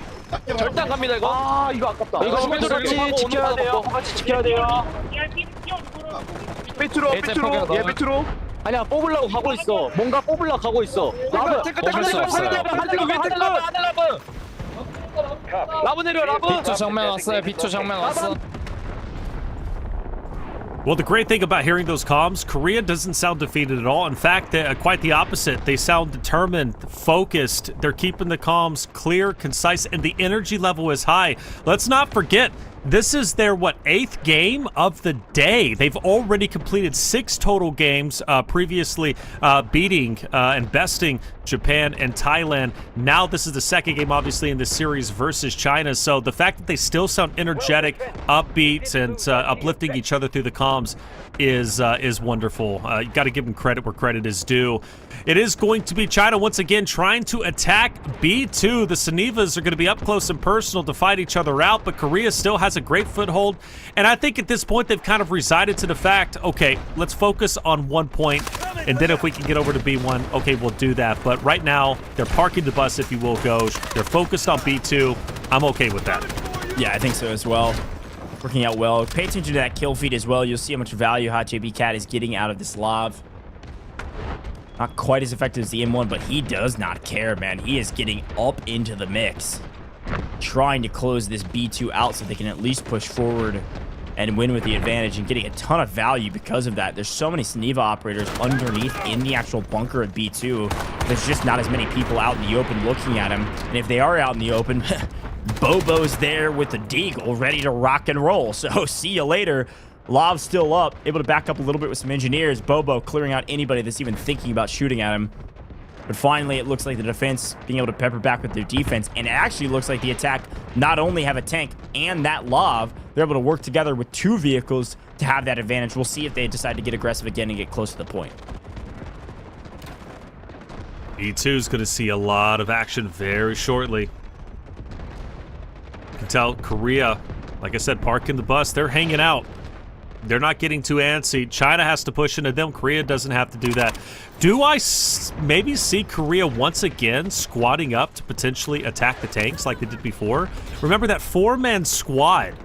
절대 안 갑니다 이거. 아 이거 아깝다. 이거 삐뚤어 지켜야 돼요. 같이 지켜야 돼요. 삐뚤어. 얘 삐뚤어. 아니야 뽑으려고 가고 있어. 뭔가 뽑으려고 가고 있어. 라브. 라브 내려 라브. 비투 정면 왔어요. 비투 정면 왔어. Well, the great thing about hearing those comms, Korea doesn't sound defeated at all. In fact, quite the opposite. They sound determined, focused. They're keeping the comms clear, concise, and the energy level is high. Let's not forget, This is their, what, 8th game of the day. They've already completed 6 total games, previously beating and besting Japan and Thailand. Now this is the 2nd game, obviously, in this series versus China. So the fact that they still sound energetic, upbeat, and uplifting each other through the comms is wonderful. You got to give them credit where credit is due. It is going to be China once again trying to attack B2. The Sunivas are going to be up close and personal to fight each other out, but Korea still has a great foothold. And I think at this point they've kind of resided to the fact, okay, let's focus on 1 point, and then if we can get over to B1, okay, we'll do that. But right now, they're parking the bus, if you will, Goj. They're focused on B2. I'm okay with that. Yeah, I think so as well. Working out well. Pay attention to that kill feed as well. You'll see how much value Hot JP Cat is getting out of this Lav. Not quite as effective as the M1, but he does not care, man. He is getting up into the mix, trying to close this B2 out so they can at least push forward and win with the advantage, and getting a ton of value because of that. There's so many Suniva operators underneath in the actual bunker of B2. There's just not as many people out in the open looking at him. And if they are out in the open, Bobo's there with the Deagle ready to rock and roll. So see you later. Lav's still up, able to back up a little bit with some engineers. Bobo clearing out anybody that's even thinking about shooting at him. But finally, it looks like the defense being able to pepper back with their defense. And it actually looks like the attack not only have a tank and that Lav, they're able to work together with 2 vehicles to have that advantage. We'll see if they decide to get aggressive again and get close to the point. B2 is going to see a lot of action very shortly. You can tell Korea, like I said, parking the bus. They're hanging out. They're not getting too antsy. China has to push into them. Korea doesn't have to do that. Do I maybe see Korea once again squatting up to potentially attack the tanks like they did before? Remember that 4-man squad?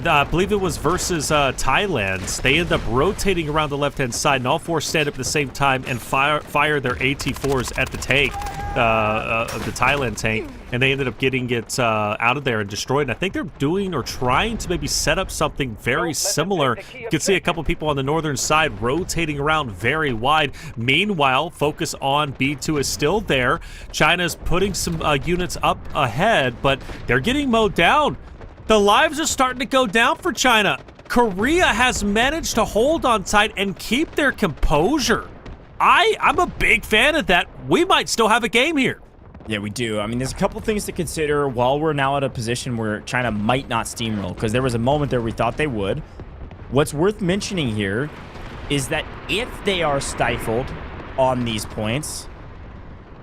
I believe it was versus Thailand. They end up rotating around the left-hand side, and all 4 stand up at the same time and fire their AT-4s at the tank, the Thailand tank, and they ended up getting it out of there and destroyed. And I think they're doing or trying to maybe set up something very similar. You can see a couple people on the northern side rotating around very wide. Meanwhile, focus on B2 is still there. China's putting some units up ahead, but they're getting mowed down. The lives are starting to go down for China. Korea has managed to hold on tight and keep their composure. I'm a big fan of that. We might still have a game here. Yeah, we do. I mean, there's a couple things to consider while we're now at a position where China might not steamroll, because there was a moment there we thought they would. What's worth mentioning here is that if they are stifled on these points,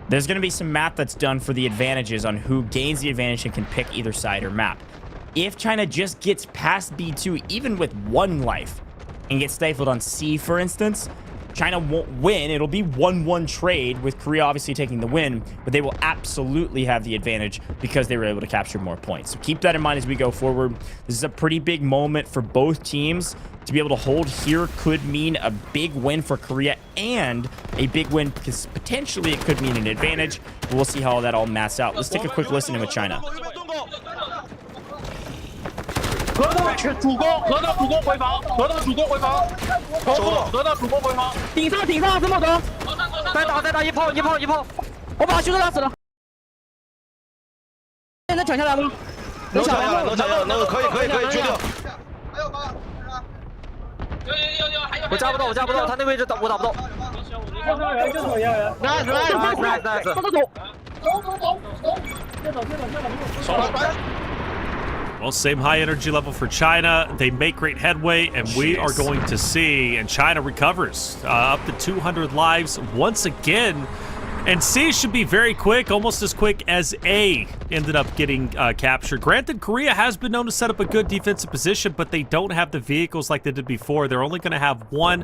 there's going to be some math that's done for the advantages on who gains the advantage and can pick either side or map. If China just gets past B2, even with 1 life, and gets stifled on C, for instance, China won't win. It'll be 1-1 trade, with Korea obviously taking the win, but they will absolutely have the advantage because they were able to capture more points. So keep that in mind as we go forward. This is a pretty big moment for both teams. To be able to hold here could mean a big win for Korea, and a big win because potentially it could mean an advantage. But we'll see how that all maps out. Let's take a quick listen in with China. 河道主攻回防，河道主攻回防，河道主攻回防，顶上这么多，再打一炮，我把凶手打死了，能抢下来吗？能抢下来，那个可以决定。我加不到，他那位置我打不到。nice， 走。 Well, same high energy level for China. They make great headway, and we are going to see. And China recovers up to 200 lives once again. And C should be very quick, almost as quick as A ended up getting captured. Granted, Korea has been known to set up a good defensive position, but they don't have the vehicles like they did before. They're only going to have 1.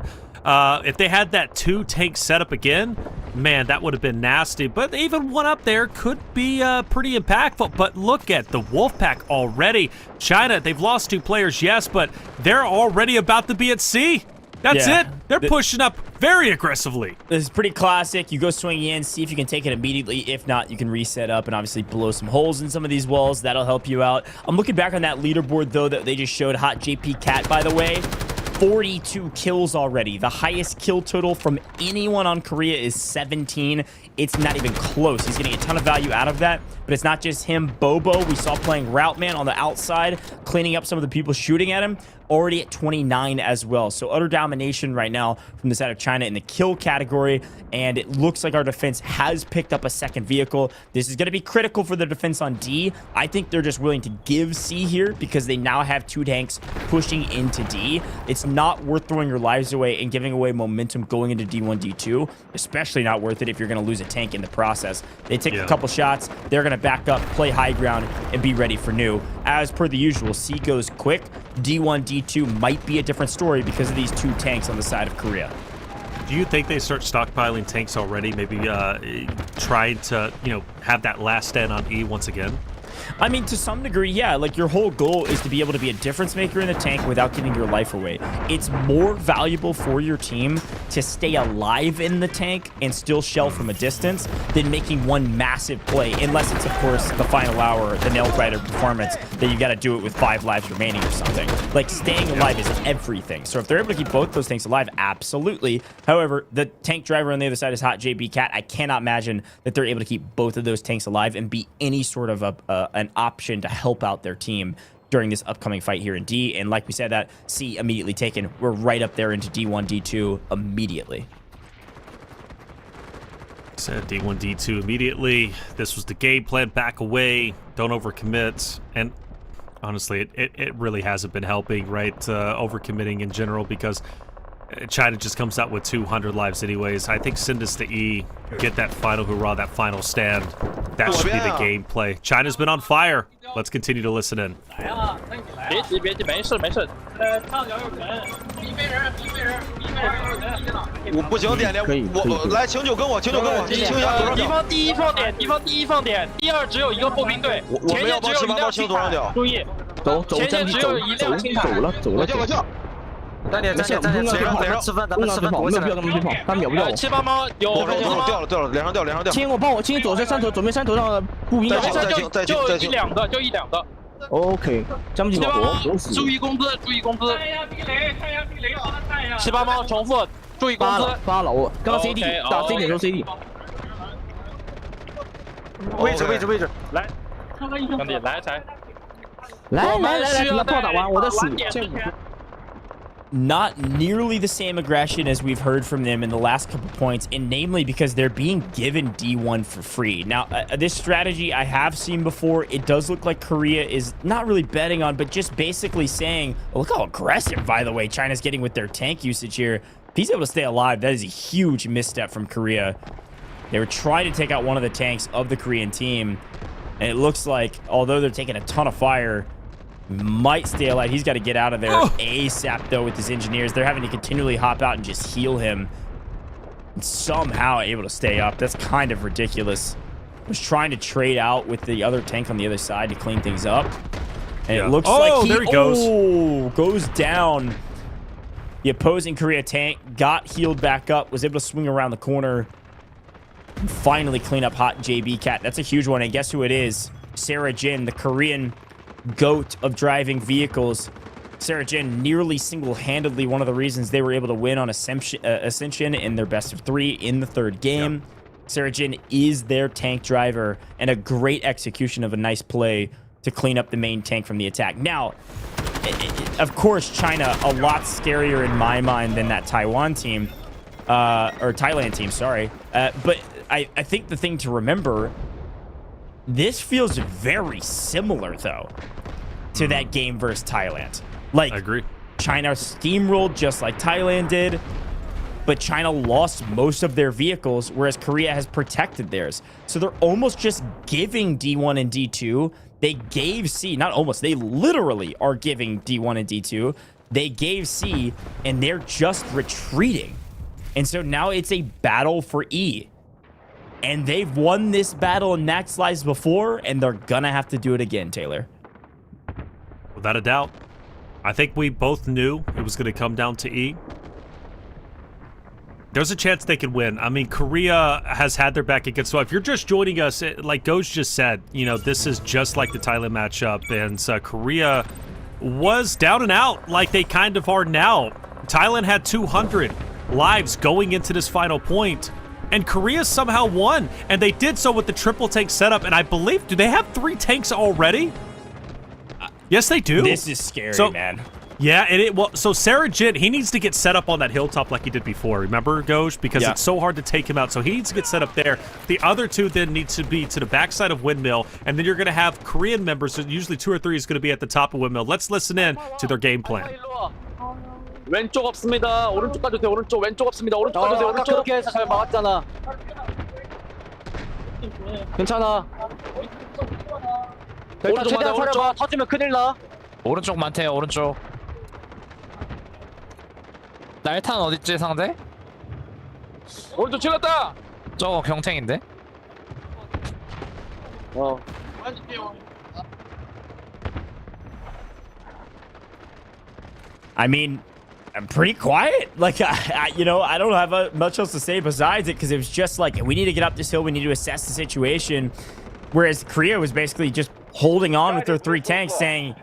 If they had that 2-tank setup again, man, that would have been nasty. But even 1 up there could be pretty impactful. But look at the Wolfpack already. China, they've lost 2 players, yes, but they're already about to be at C. That's it. They're pushing up very aggressively. This is pretty classic. You go swinging in, see if you can take it immediately. If not, you can reset up and obviously blow some holes in some of these walls. That'll help you out. I'm looking back on that leaderboard, though, that they just showed. Hot JP Cat, by the way. 42 kills already. The highest kill total from anyone on Korea is 17. It's not even close. He's getting a ton of value out of that, but it's not just him. Bobo, we saw playing Route Man on the outside, cleaning up some of the people shooting at him, already at 29 as well. So utter domination right now from the side of China in the kill category, and it looks like our defense has picked up a second vehicle. This is going to be critical for the defense on D. I think they're just willing to give C here because they now have 2 tanks pushing into D. It's not worth throwing your lives away and giving away momentum going into D1, D2, especially not worth it if you're going to lose a tank in the process. They take a couple shots, they're going to back up, play high ground, and be ready for new. As per the usual, C goes quick. D1, D2 might be a different story because of these 2 tanks on the side of Korea. Do you think they start stockpiling tanks already? Maybe trying to, have that last stand on E once again? I mean, to some degree, yeah. Like, your whole goal is to be able to be a difference maker in the tank without giving your life away. It's more valuable for your team to stay alive in the tank and still shell from a distance than making one massive play, unless it's, of course, the final hour, the nail-biter performance, that you got to do it with 5 lives remaining or something. Like, staying alive is everything. So if they're able to keep both those tanks alive, absolutely. However, the tank driver on the other side is Hot JB Cat. I cannot imagine that they're able to keep both of those tanks alive and be any sort of an option to help out their team during this upcoming fight here in D. And like we said, that C immediately taken. We're right up there into D1, D2 immediately. Said D1, D2 immediately. This was the game plan. Back away. Don't overcommit. And honestly, it really hasn't been helping, right? Overcommitting in general, because China just comes out with 200 lives anyways. I think send us to E, get that final hurrah, that final stand. That should be the gameplay. China's been on fire. Let's continue to listen in. 别急，没事。我不行，点我来，请九跟我，请一下多少敌方第一放点，第2只有1个步兵队，前线只有1辆轻坦，注意，前线只有1辆轻坦，走了。站点，咱们吃饭，没有必要这么去跑，他秒不掉我。 7、8猫有掉了，脸上掉。亲，帮我清左边山头上的步兵。就1、2个。OK， 将不进火。注意工资。7、8猫重复，注意工资。发了，我刚刚 CD 打 C 点时候 CD。位置，来，兄弟来才。来，炮打完我的数。 Not nearly the same aggression as we've heard from them in the last couple points, and namely because they're being given D1 for free. Now, this strategy I have seen before. It does look like Korea is not really betting on, but just basically saying, oh, look how aggressive, by the way, China's getting with their tank usage here. If he's able to stay alive, that is a huge misstep from Korea. They were trying to take out one of the tanks of the Korean team, and it looks like, although they're taking a ton of fire, might stay alive. He's got to get out of there ASAP, though, with his engineers. They're having to continually hop out and just heal him. And somehow able to stay up. That's kind of ridiculous. Was trying to trade out with the other tank on the other side to clean things up. And it looks like there he goes. Goes down. The opposing Korea tank got healed back up, was able to swing around the corner, and finally clean up Hot JB Cat. That's a huge one. And guess who it is? Sarah Jin, the Korean goat of driving vehicles. Sarah Jin nearly single-handedly one of the reasons they were able to win on Ascension in their best of 3 in the 3rd game. Yep. Sarah Jin is their tank driver, and a great execution of a nice play to clean up the main tank from the attack. Now, of course, China, a lot scarier in my mind than that Taiwan team, or Thailand team, sorry. But I think the thing to remember, this feels very similar, though, to that game versus Thailand. Like, I agree. China steamrolled just like Thailand did, but China lost most of their vehicles, whereas Korea has protected theirs. So they're almost just giving D1 and D2. They gave C, not almost, they literally are giving D1 and D2. They gave C, and they're just retreating. And so now it's a battle for E. And they've won this battle in Max Lives before, and they're gonna have to do it again, Taylor. Without a doubt. I think we both knew it was going to come down to E. There's a chance they could win. I mean, Korea has had their back against. So if you're just joining us, like Goj just said, you know, this is just like the Thailand matchup. And Korea was down and out like they kind of are now. Thailand had 200 lives going into this final point, and Korea somehow won, and they did so with the triple tank setup. And I believe, do they have 3 tanks already? Yes, they do. This is scary, man. Yeah, so Sarajit, he needs to get set up on that hilltop like he did before. Remember, Goj? Because it's so hard to take him out. So he needs to get set up there. The other 2 then need to be to the backside of Windmill, and then you're going to have Korean members. So usually 2 or 3 is going to be at the top of Windmill. Let's listen in to their game plan. 왼쪽 없습니다. 오른쪽 가주세요. 오른쪽 왼쪽 없습니다. 오른쪽 가주세요. 오른쪽. 그렇게 해서 잘 막았잖아. 괜찮아. 오른쪽 최대한 사려봐. 터지면 큰일 나. 오른쪽 많대요. 오른쪽. 날탄 어딨지 상대? 오른쪽 찍었다. 저거 경탱인데? I mean, I'm pretty quiet. Like, I don't have much else to say besides it, because it was just like, we need to get up this hill. We need to assess the situation. Whereas Korea was basically just holding on with their 3 tanks, saying,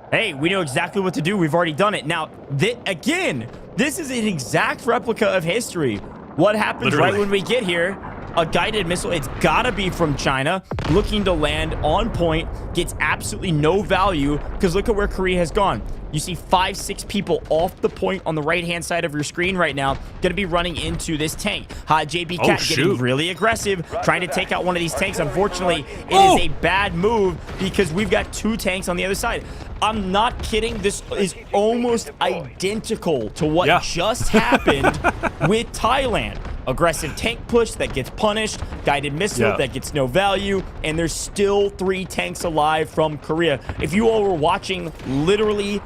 hey, we know exactly what to do. We've already done it. Now, again, this is an exact replica of history. What happens right when we get here? A guided missile, it's gotta be from China, looking to land on point, gets absolutely no value, because look at where Korea has gone. You see 5-6 people off the point on the right-hand side of your screen right now, going to be running into this tank. JB Cat getting really aggressive, trying to take out one of these tanks. Unfortunately, it is a bad move because we've got 2 tanks on the other side. I'm not kidding. This is almost identical to what just happened with Thailand. Aggressive tank push that gets punished, guided missile that gets no value, and there's still 3 tanks alive from Korea. If you all were watching literally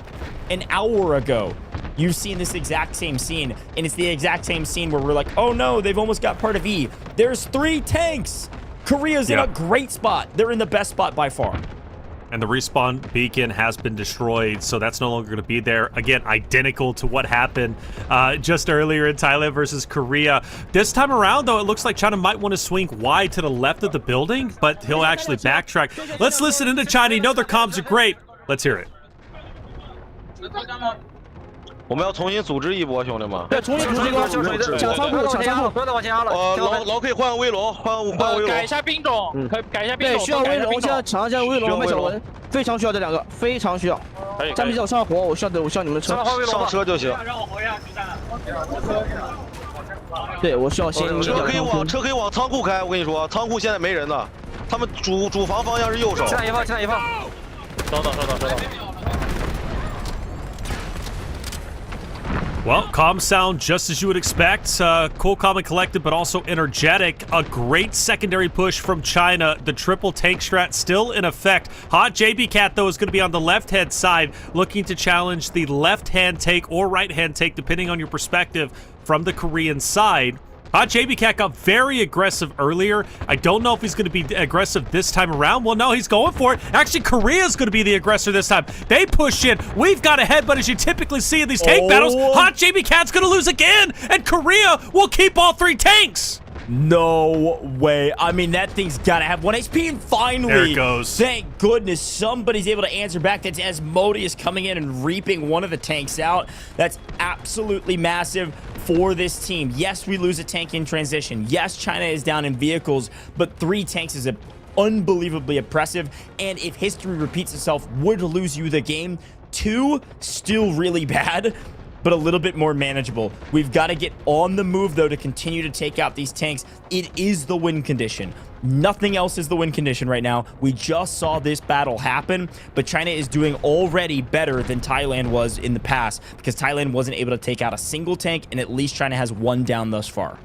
an hour ago, you've seen this exact same scene, and it's the exact same scene where we're like, oh no, they've almost got part of E. There's 3 tanks. Korea's in a great spot. They're in the best spot by far. And the respawn beacon has been destroyed, so that's no longer going to be there. Again, identical to what happened just earlier in Thailand versus Korea. This time around, though, it looks like China might want to swing wide to the left of the building, but he'll actually backtrack. Let's listen into China. You know their comms are great. Let's hear it. 我们要重新组织一波，兄弟们。对，重新组织一波，抢仓库，抢仓库，不要再往前压了。老可以换个威龙，换威龙。改一下兵种，可以改一下兵种。对，需要威龙，现在抢一下威龙和小文，非常需要这2个，非常需要。战比较上火，我需要你们车。上车就行。让我回一下子弹。对，我需要先。车可以往仓库开，我跟你说，仓库现在没人呢，他们主防方向是右手。现在一放，现在一放。收到。Well, comms sound just as you would expect. Cool, calm, and collected, but also energetic. A great secondary push from China. The triple tank strat still in effect. Hot JB Cat, though, is going to be on the left-hand side, looking to challenge the left-hand take or right-hand take, depending on your perspective, from the Korean side. JB Cat got very aggressive earlier. I don't know if he's going to be aggressive this time around. Well, no, he's going for it. Actually, Korea's going to be the aggressor this time. They push in. We've got ahead, but as you typically see in these tank battles, JB Cat's going to lose again, and Korea will keep all 3 tanks. No way. I mean, that thing's got to have 1 HP, and finally, there it goes. Thank goodness somebody's able to answer back. That's Asmodeus coming in and reaping one of the tanks out. That's absolutely massive for this team. Yes, we lose a tank in transition. Yes, China is down in vehicles, but 3 tanks is unbelievably impressive. And if history repeats itself, would lose you the game. 2, still really bad, but a little bit more manageable. We've got to get on the move, though, to continue to take out these tanks. It is the win condition. Nothing else is the win condition right now. We just saw this battle happen, but China is doing already better than Thailand was in the past, because Thailand wasn't able to take out a single tank, and at least China has 1 down thus far.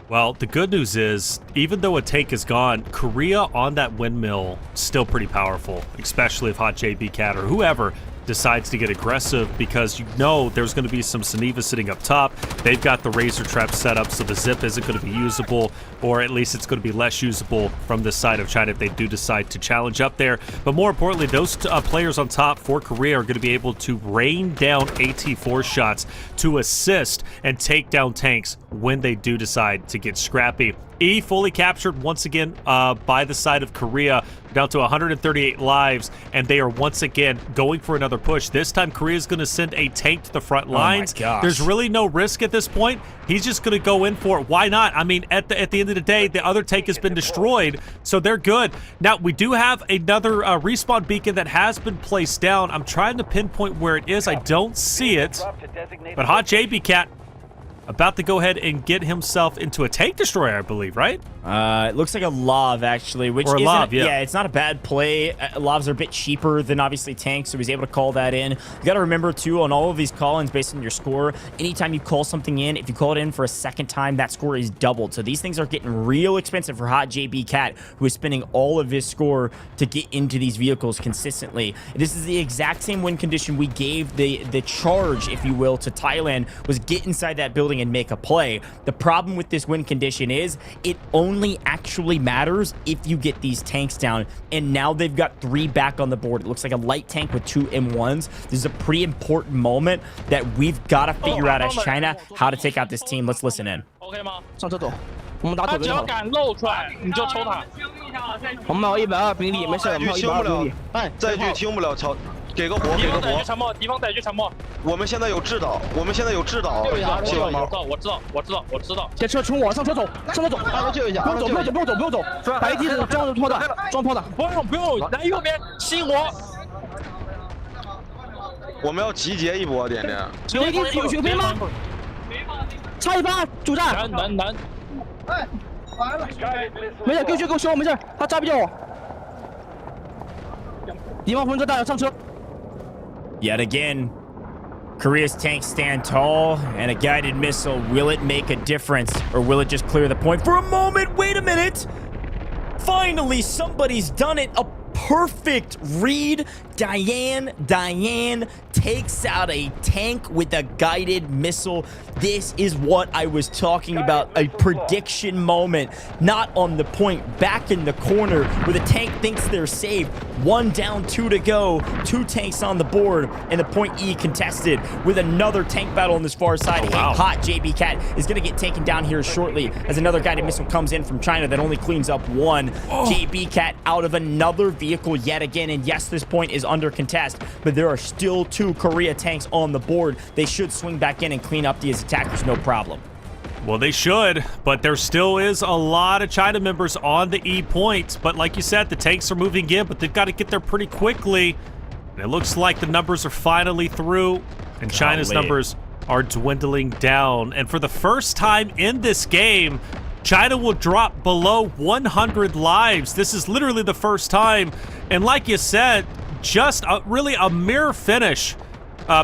Well, the good news is, even though a tank is gone, Korea on that windmill still pretty powerful, especially if Hot JB Cat or whoever decides to get aggressive, because you know there's going to be some Saniva sitting up top. They've got the razor trap set up, so the zip isn't going to be usable, or at least it's going to be less usable from this side of China if they do decide to challenge up there. But more importantly, those players on top for Korea are going to be able to rain down AT4 shots to assist and take down tanks when they do decide to get scrappy. E fully captured once again by the side of Korea, down to 138 lives, and they are once again going for another push. This time, Korea's going to send a tank to the front lines. Oh my gosh. There's really no risk at this point. He's just going to go in for it. Why not? I mean, at the end of the day, the other tank has been destroyed, so they're good. Now, we do have another respawn beacon that has been placed down. I'm trying to pinpoint where it is. I don't see it, but Hot JB Cat about to go ahead and get himself into a tank destroyer, I believe, right? It looks like a Lav, actually, which or a isn't, Lav, yeah. It's not a bad play. Lavs are a bit cheaper than, obviously, tanks, so he's able to call that in. You got to remember, too, on all of these call-ins based on your score, anytime you call something in, if you call it in for a second time, that score is doubled. So these things are getting real expensive for Hot JB Cat, who is spending all of his score to get into these vehicles consistently. This is the exact same win condition we gave the charge, if you will, to Thailand, was get inside that building and make a play. The problem with this win condition is it only actually matters if you get these tanks down, and now they've got 3 back on the board. It looks like a light tank with 2 M1s. This is a pretty important moment that we've got to figure out as China how to take out this team. Let's listen in. 上车走，我们打左边好。他只要敢露出来，你就抽他。我们有120兵力，没事，我们有120兵力。哎，再去清不了桥。 给个活，给个活。敌方逮去沉默。我们现在有制导，我们现在有制导。救一下！我知道。先车冲我，上车走，上车走。救一下！不用走。白地的装炮弹，装炮弹。不用，来右边吸我。我们要集结一波，点点。有血兵吗？差一发，主战。能。哎，完了。没事，给我修，没事，他炸不掉我。敌方风车弹，上车。 Yet again, Korea's tanks stand tall, and a guided missile, will it make a difference, or will it just clear the point? For a moment, wait a minute! Finally, somebody's done it! A perfect read. Diane takes out a tank with a guided missile. This is what I was talking about, a prediction moment. Not on the point, back in the corner where the tank thinks they're safe. 1 down, 2 to go, 2 tanks on the board, and the point E contested with another tank battle on this far side. Oh, wow. Hot JB Cat is going to get taken down here shortly as another guided missile comes in from China that only cleans up 1. JB Cat out of another vehicle yet again, and yes, this point is under contest, but there are still 2 Korea tanks on the board. They should swing back in and clean up these attackers, no problem. Well, they should, but there still is a lot of China members on the E point. But like you said, the tanks are moving in, but they've got to get there pretty quickly. And it looks like the numbers are finally through, and China's numbers are dwindling down. And for the first time in this game, China will drop below 100 lives. This is literally the first time. And like you said, just really a mirror finish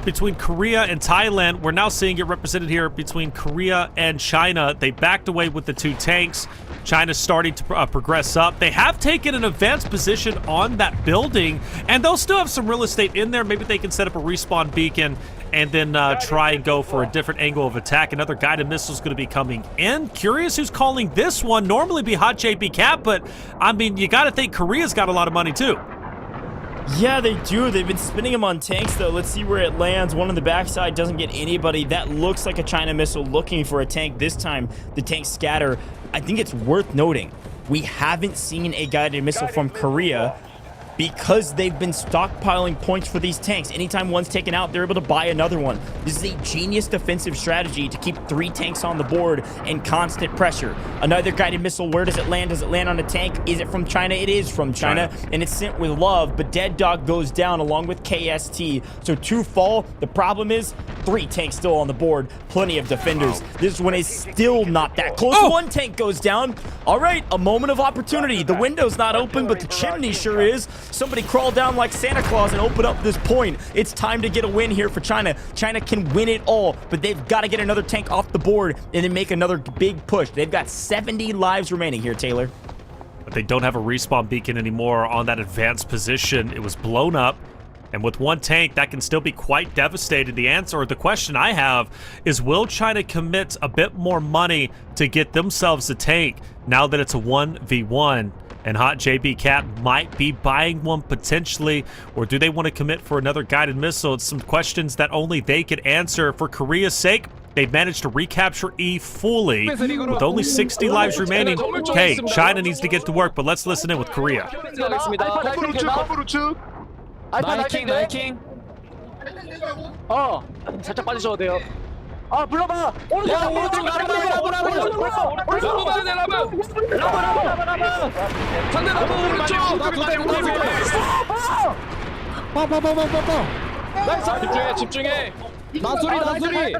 between Korea and Thailand. We're now seeing it represented here between Korea and China. They backed away with the 2 tanks. China's starting to progress up. They have taken an advanced position on that building, and they'll still have some real estate in there. Maybe they can set up a respawn beacon and then try and go for a different angle of attack. Another guided missile is going to be coming in. Curious who's calling this one. Normally be Hot JB Cat, but I mean, you got to think Korea's got a lot of money too. Yeah, they do. They've been spinning them on tanks, though. Let's see where it lands. One on the backside doesn't get anybody. That looks like a China missile looking for a tank. This time, the tanks scatter. I think it's worth noting, we haven't seen a guided missile from Korea because they've been stockpiling points for these tanks. Anytime one's taken out, they're able to buy another one. This is a genius defensive strategy to keep 3 tanks on the board and constant pressure. Another guided missile, where does it land? Does it land on a tank? Is it from China? It is from China, and it's sent with love, but Dead Dog goes down along with KST. So 2 fall. The problem is 3 tanks still on the board. Plenty of defenders. This one is still not that close. 1 tank goes down. All right, a moment of opportunity. The window's not open, but the chimney sure is. Somebody crawl down like Santa Claus and open up this point. It's time to get a win here for China. China can win it all, but they've got to get another tank off the board and then make another big push. They've got 70 lives remaining here, Taylor. But they don't have a respawn beacon anymore on that advanced position. It was blown up. And with 1 tank, that can still be quite devastating. The answer, or the question I have, is will China commit a bit more money to get themselves a tank now that it's a 1v1? And Hot JB Cat might be buying one potentially, or do they want to commit for another guided missile? It's some questions that only they could answer. For Korea's sake, They've managed to recapture E fully with only 60 lives remaining. Okay, China needs to get to work, but let's listen in with Korea. 나이킹. 살짝 빠지셔도 돼요. 불러봐. 오른쪽 라브. 상대 라브 오른쪽. 나이스. 집중해. 나소리.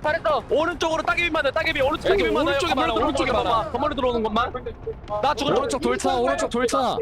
잘했어. 오른쪽으로 따개비 맞아. 오른쪽에 많아. 건물에 들어오는 것만. 나 죽어. 오른쪽 돌차. 오른쪽 돌차도.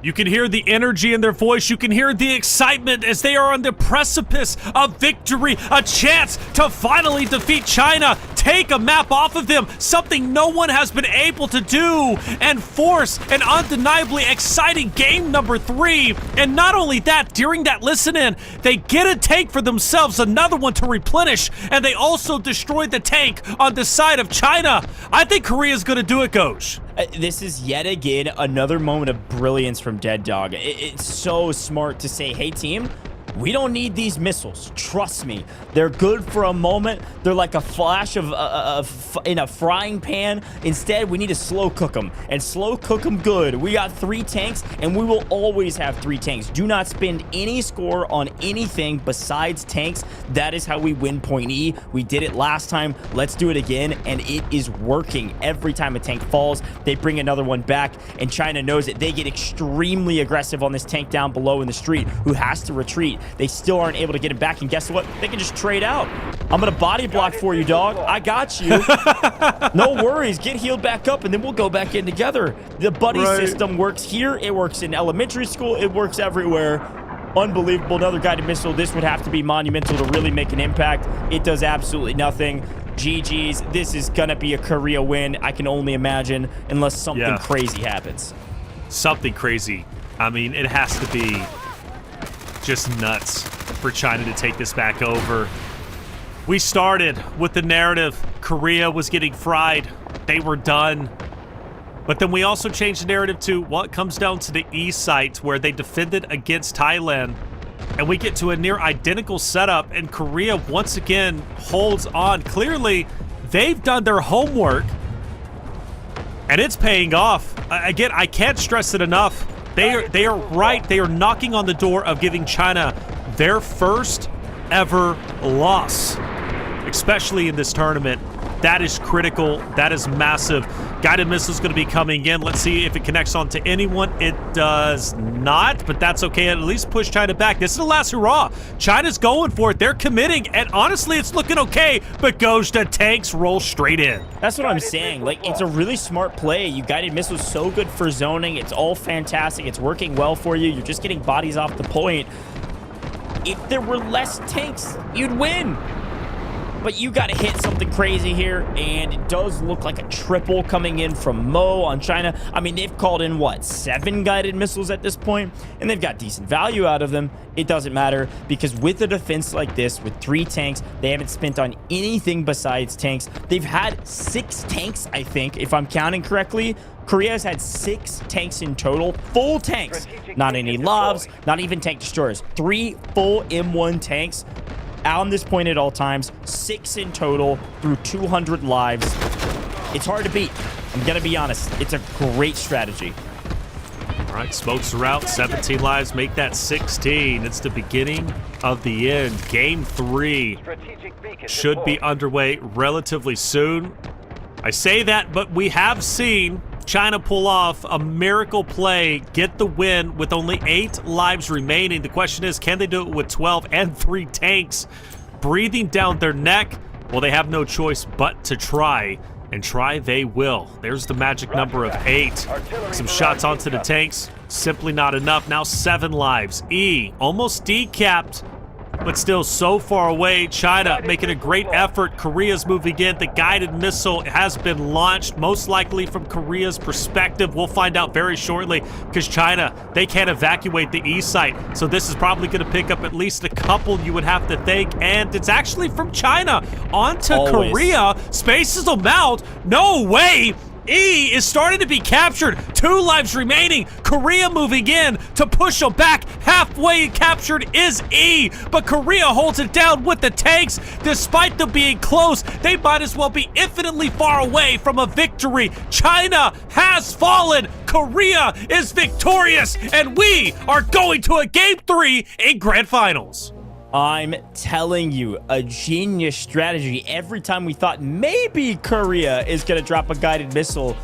You can hear the energy in their voice. You can hear the excitement as they are on the precipice of victory. A chance to finally defeat China, take a map off of them, something no one has been able to do, and force an undeniably exciting game number 3. And not only that, during that listen-in, they get a tank for themselves, another one to replenish, and they also destroy the tank on the side of China. I think Korea's gonna do it, Goj. This is yet again another moment of brilliance from Dead Dog. It's so smart to say, hey team, we don't need these missiles. Trust me. They're good for a moment. They're like a flash in a frying pan. Instead, we need to slow cook them, and slow cook them good. We got 3 tanks, and we will always have 3 tanks. Do not spend any score on anything besides tanks. That is how we win point E. We did it last time. Let's do it again, and it is working. Every time a tank falls, they bring another one back, and China knows it. They get extremely aggressive on this tank down below in the street who has to retreat. They still aren't able to get it back, and guess what? They can just trade out. I'm gonna body block for you, dog. I got you. No worries. Get healed back up, and then we'll go back in together. The buddy system works here. It works in elementary school. It works everywhere. Unbelievable. Another guided missile. This would have to be monumental to really make an impact. It does absolutely nothing. GG's. This is gonna be a Korea win. I can only imagine, unless something crazy happens. Something crazy. I mean, it has to be just nuts for China to take this back over. We started with the narrative Korea was getting fried. They were done. But then we also changed the narrative to what comes down to the E site where they defended against Thailand. And we get to a near identical setup, and Korea once again holds on. Clearly, they've done their homework, and it's paying off. Again, I can't stress it enough. They are right. They are knocking on the door of giving China their first ever loss, especially in this tournament. That is critical. That is massive. Guided missile is going to be coming in. Let's see if it connects onto anyone. It does not, but that's okay. At least push China back. This is the last hurrah. China's going for it. They're committing, and honestly, it's looking okay, but Goj, the tanks roll straight in. That's what I'm saying. Like, it's a really smart play. You guided missile is so good for zoning. It's all fantastic. It's working well for you. You're just getting bodies off the point. If there were less tanks, you'd win. But you got to hit something crazy here, and it does look like a triple coming in from Mo on China. I mean, they've called in, what, 7 guided missiles at this point, and they've got decent value out of them. It doesn't matter, because with a defense like this, with 3 tanks, they haven't spent on anything besides tanks. They've had 6 tanks, I think, if I'm counting correctly. Korea's had 6 tanks in total, full tanks. Not any lavs, not even tank destroyers. 3 full M1 tanks on this point at all times, 6 in total through 200 lives. It's hard to beat. I'm gonna be honest. It's a great strategy. All right, smokes are out. 17 lives, make that 16. It's the beginning of the end. Game 3 should be underway relatively soon. I say that, but we have seen China pull off a miracle play, get the win with only 8 lives remaining. The question is, can they do it with 12 and 3 tanks breathing down their neck? Well, they have no choice but to try, and try they will. There's the magic number of 8. Some shots onto the tanks, simply not enough. Now 7 lives. E almost decapped, but still so far away. China making a great effort. Korea's moving in. The guided missile has been launched, most likely from Korea's perspective. We'll find out very shortly, because China, they can't evacuate the E site. So this is probably going to pick up at least a couple, you would have to think. And it's actually from China onto Korea. Spaces them out. No way. E is starting to be captured. 2 lives remaining. Korea moving in to push them back. Halfway captured is E, but Korea holds it down with the tanks. Despite them being close, they might as well be infinitely far away from a victory. China has fallen. Korea is victorious, and we are going to a Game 3 in Grand Finals. I'm telling you, a genius strategy. Every time we thought maybe Korea is going to drop a guided missile,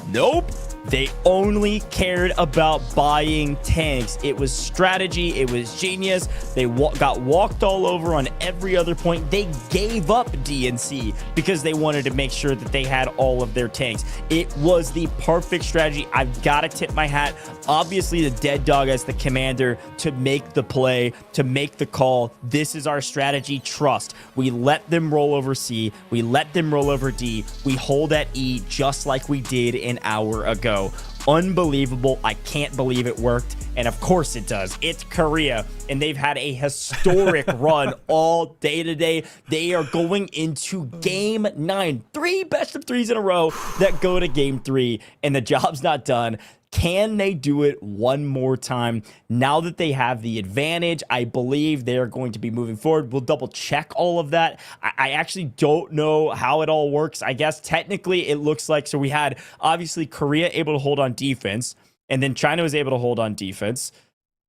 nope. They only cared about buying tanks. It was strategy. It was genius. They got walked all over on every other point. They gave up DNC because they wanted to make sure that they had all of their tanks. It was the perfect strategy. I've got to tip my hat. Obviously, the Dead Dog as the commander to make the play, to make the call. This is our strategy. Trust. We let them roll over C. We let them roll over D. We hold at E just like we did an hour ago. Unbelievable. I can't believe it worked. And of course it does. It's Korea, and they've had a historic run all day today. They are going into Game 9. 3 best of 3s in a row that go to Game 3, and the job's not done. Can they do it one more time? Now that they have the advantage, I believe they are going to be moving forward. We'll double check all of that. I actually don't know how it all works. I guess technically it looks like, so we had obviously Korea able to hold on defense, and then China was able to hold on defense,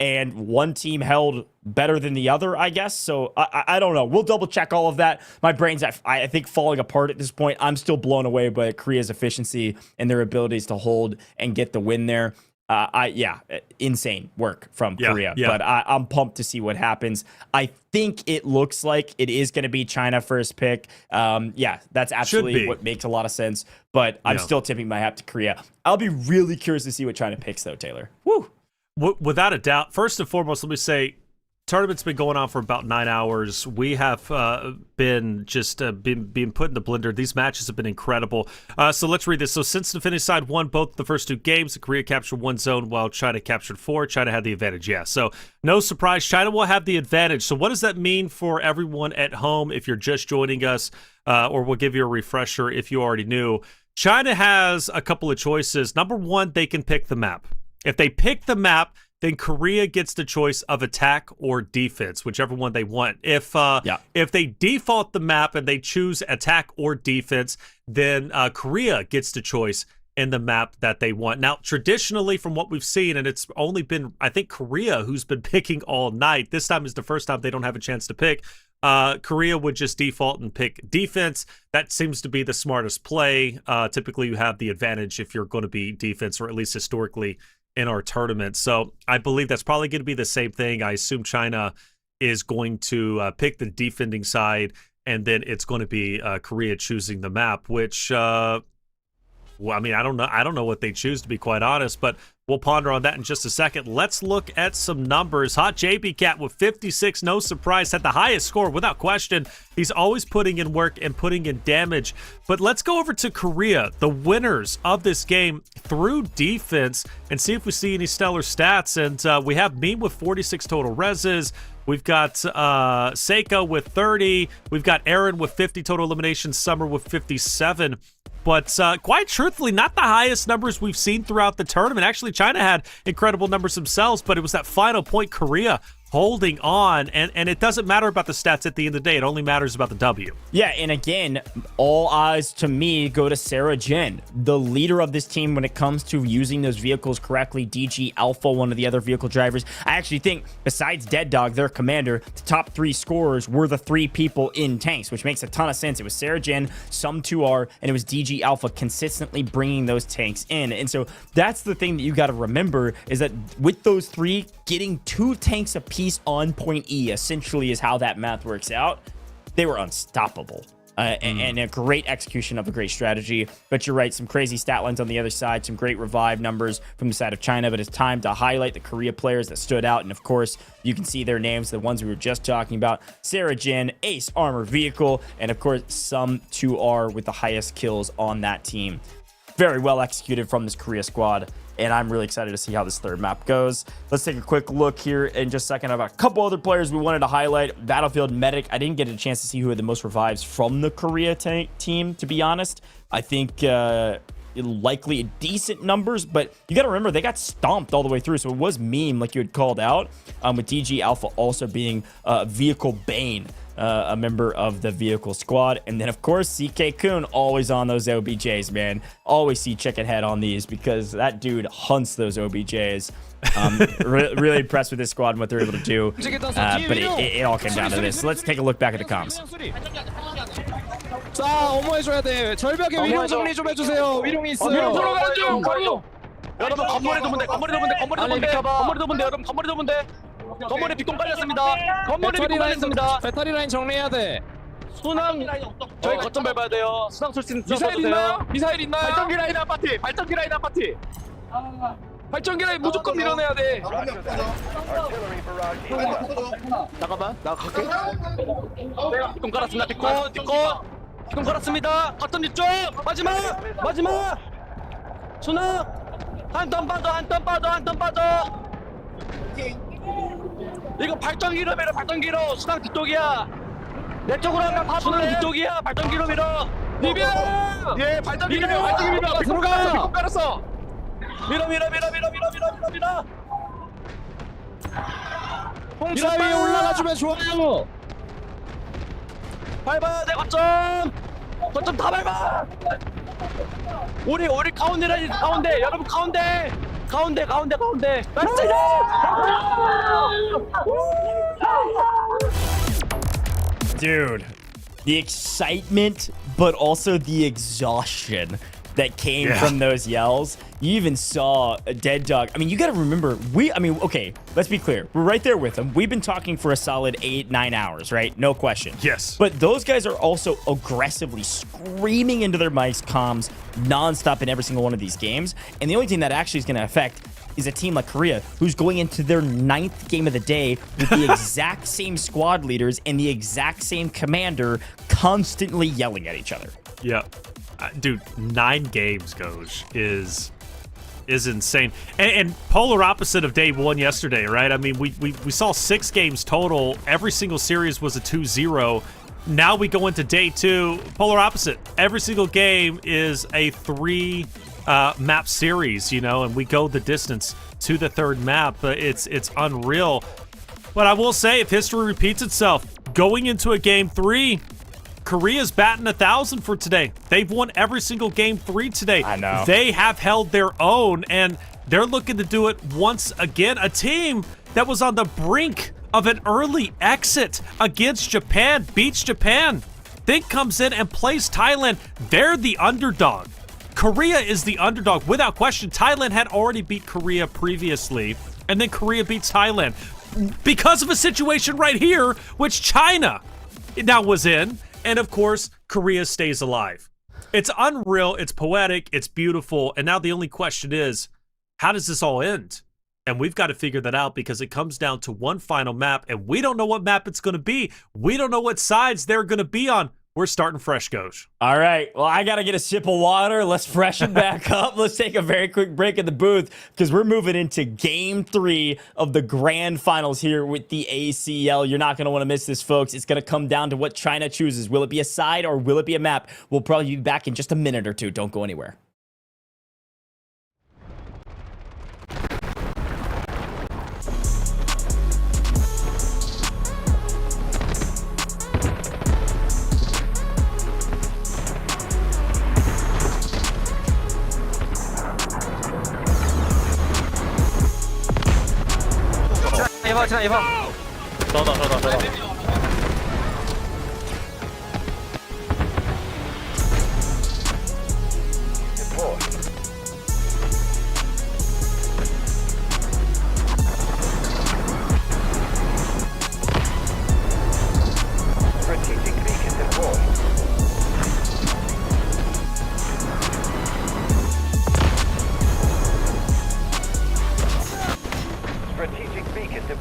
and one team held better than the other, I guess. So I don't know. We'll double check all of that. My brain's, I think, falling apart at this point. I'm still blown away by Korea's efficiency and their abilities to hold and get the win there. Insane work from Korea. Yeah. But I'm pumped to see what happens. I think it looks like it is going to be China first pick. That's absolutely what makes a lot of sense. But I'm still tipping my hat to Korea. I'll be really curious to see what China picks, though, Taylor. Woo! Without a doubt. First and foremost, let me say, tournament's been going on for about 9 hours. We have been being put in the blender. These matches have been incredible. So let's read this. So since the Finnish side won both the first 2 games, Korea captured 1 zone while China captured 4. China had the advantage, yeah. So no surprise, China will have the advantage. So what does that mean for everyone at home if you're just joining us, or we'll give you a refresher if you already knew? China has a couple of choices. Number 1, they can pick the map. If they pick the map, then Korea gets the choice of attack or defense, whichever one they want. If they default the map and they choose attack or defense, then Korea gets the choice in the map that they want. Now, traditionally, from what we've seen, and it's only been, I think, Korea who's been picking all night. This time is the first time they don't have a chance to pick. Korea would just default and pick defense. That seems to be the smartest play. Typically, you have the advantage if you're going to be defense, or at least historically in our tournament. So I believe that's probably going to be the same thing. I assume China is going to pick the defending side, and then it's going to be Korea choosing the map, which, I don't know what they choose, to be quite honest, but we'll ponder on that in just a second. Let's look at some numbers. Hot JB Cat with 56, no surprise, had the highest score without question. He's always putting in work and putting in damage. But let's go over to Korea, the winners of this game through defense, and see if we see any stellar stats. And we have Meme with 46 total reses. We've got Seiko with 30. We've got Aaron with 50 total eliminations. Summer with 57. But quite truthfully, not the highest numbers we've seen throughout the tournament. Actually, China had incredible numbers themselves, but it was that final point, Korea holding on, and it doesn't matter about the stats at the end of the day. It only matters about the W. Yeah, and again, all eyes to me go to Sarah Jin, the leader of this team when it comes to using those vehicles correctly. DG Alpha, one of the other vehicle drivers. I actually think, besides Dead Dog, their commander, the top 3 scorers were the 3 people in tanks, which makes a ton of sense. It was Sarah Jin, some 2R, and it was DG Alpha consistently bringing those tanks in. And so that's the thing that you got to remember, is that with those 3, getting 2 tanks apiece on point E essentially is how that math works out. They were unstoppable. And a great execution of a great strategy. But you're right, some crazy stat lines on the other side, some great revive numbers from the side of China. But it's time to highlight the Korea players that stood out. And of course, you can see their names, the ones we were just talking about. Sarah Jin, Ace Armor Vehicle, and of course, some 2R with the highest kills on that team. Very well executed from this Korea squad, and I'm really excited to see how this third map goes. Let's take a quick look here in just a second about a couple other players we wanted to highlight. Battlefield Medic, I didn't get a chance to see who had the most revives from the Korea team, to be honest. I think likely decent numbers, but you got to remember they got stomped all the way through, so it was meme like you had called out, with DG Alpha also being Vehicle Bane, a member of the vehicle squad. And then of course CK Kun always on those OBJs, man. Always see chicken head on these because that dude hunts those OBJs. Really impressed with this squad and what they're able to do, but it all came down to this. So let's take a look back at the comms. 자, 어머해줘야 돼. 절벽에 위령 정리 좀 해주세요. 위령이 있어요. 위령 들어가죠. 여러분 건물에 도면 돼. 건물에 도면 돼. 건물에 도면 돼. 건물에 도면 돼. 여러분 건물에 도면 돼. 건물에 빅동 깔렸습니다. 건물에 빅동 깔렸습니다. 배터리 라인 정리해야 돼. 순항 저희 거점 밟아야 돼요. 순항 출신 미사일 있나요? 미사일 있나요? 발전기 라인 아파트. 발전기 라인 아파트. 발전기 라인 무조건 밀어내야 돼. 잠깐만 나 갈게. 빅동 깔았습니다. 빅동 깔았습니다. 거점 뒤쪽 마지막 순항 한 턴 빠져. 이거 발전기로 밀어. 발전기로 수당 뒤쪽이야. 내 쪽으로 하면 다 수당 뒤쪽이야. 발전기로 밀어. 비벼. 예, 발전기 밀어. 들어가. 빅동 깔았어. 밀어. 홍차 위에 올라가주면 좋아요. 밟아야 돼. 거점 다 밟아. 우리 가운데 라인 가운데. 여러분 가운데. 나이스. Dude, the excitement, but also the exhaustion that came from those yells. You even saw a Dead Dog. I mean, you got to remember, okay, let's be clear. We're right there with them. We've been talking for a solid 8-9 hours, right? No question. Yes. But those guys are also aggressively screaming into their mics, comms, nonstop in every single one of these games. And the only thing that actually is going to affect is a team like Korea, who's going into their 9th game of the day with the exact same squad leaders and the exact same commander constantly yelling at each other. Yeah. Dude, 9 games, Goj, is insane. And polar opposite of day 1 yesterday, right? I mean, we saw 6 games total. Every single series was a 2-0. Now we go into day 2, polar opposite. Every single game is a 3 map series, you know, and we go the distance to the 3rd map. It's unreal. But I will say, if history repeats itself, going into a game 3, Korea's batting 1,000 for today. They've won every single game 3 today. I know. They have held their own, and they're looking to do it once again. A team that was on the brink of an early exit against Japan beats Japan. Then comes in and plays Thailand. They're the underdog. Korea is the underdog without question. Thailand had already beat Korea previously, and then Korea beats Thailand because of a situation right here, which China now was in. And of course, Korea stays alive. It's unreal, it's poetic, it's beautiful, and now the only question is, how does this all end? And we've got to figure that out because it comes down to one final map, and we don't know what map it's going to be. We don't know what sides they're going to be on. We're starting fresh, Goj. All right. Well, I got to get a sip of water. Let's freshen back up. Let's take a very quick break in the booth because we're moving into game 3 of the grand finals here with the ACL. You're not going to want to miss this, folks. It's going to come down to what China chooses. Will it be a side or will it be a map? We'll probably be back in just a minute or two. Don't go anywhere. 지나 1번.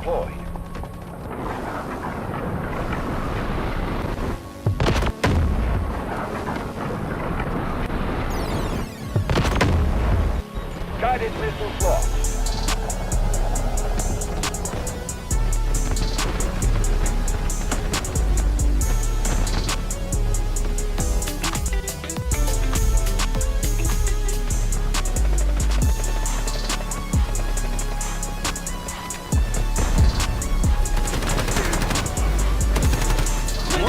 走。Guided missile launch.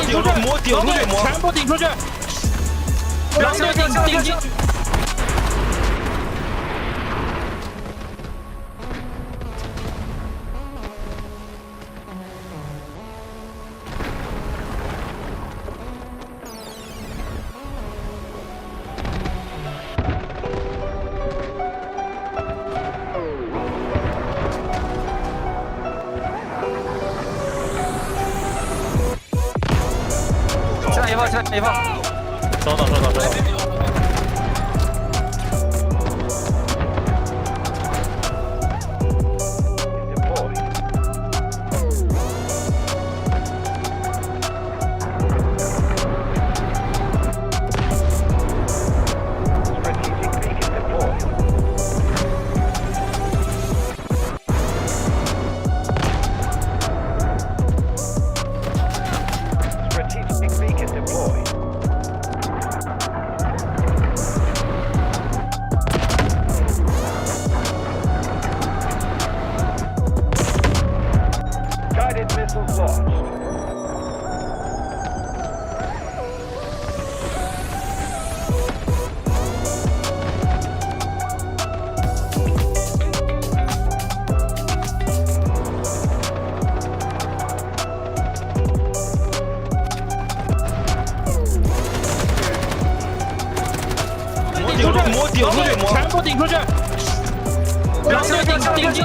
全部顶出去，狼队顶进。一放，收到。全部顶出去，狼队顶进去。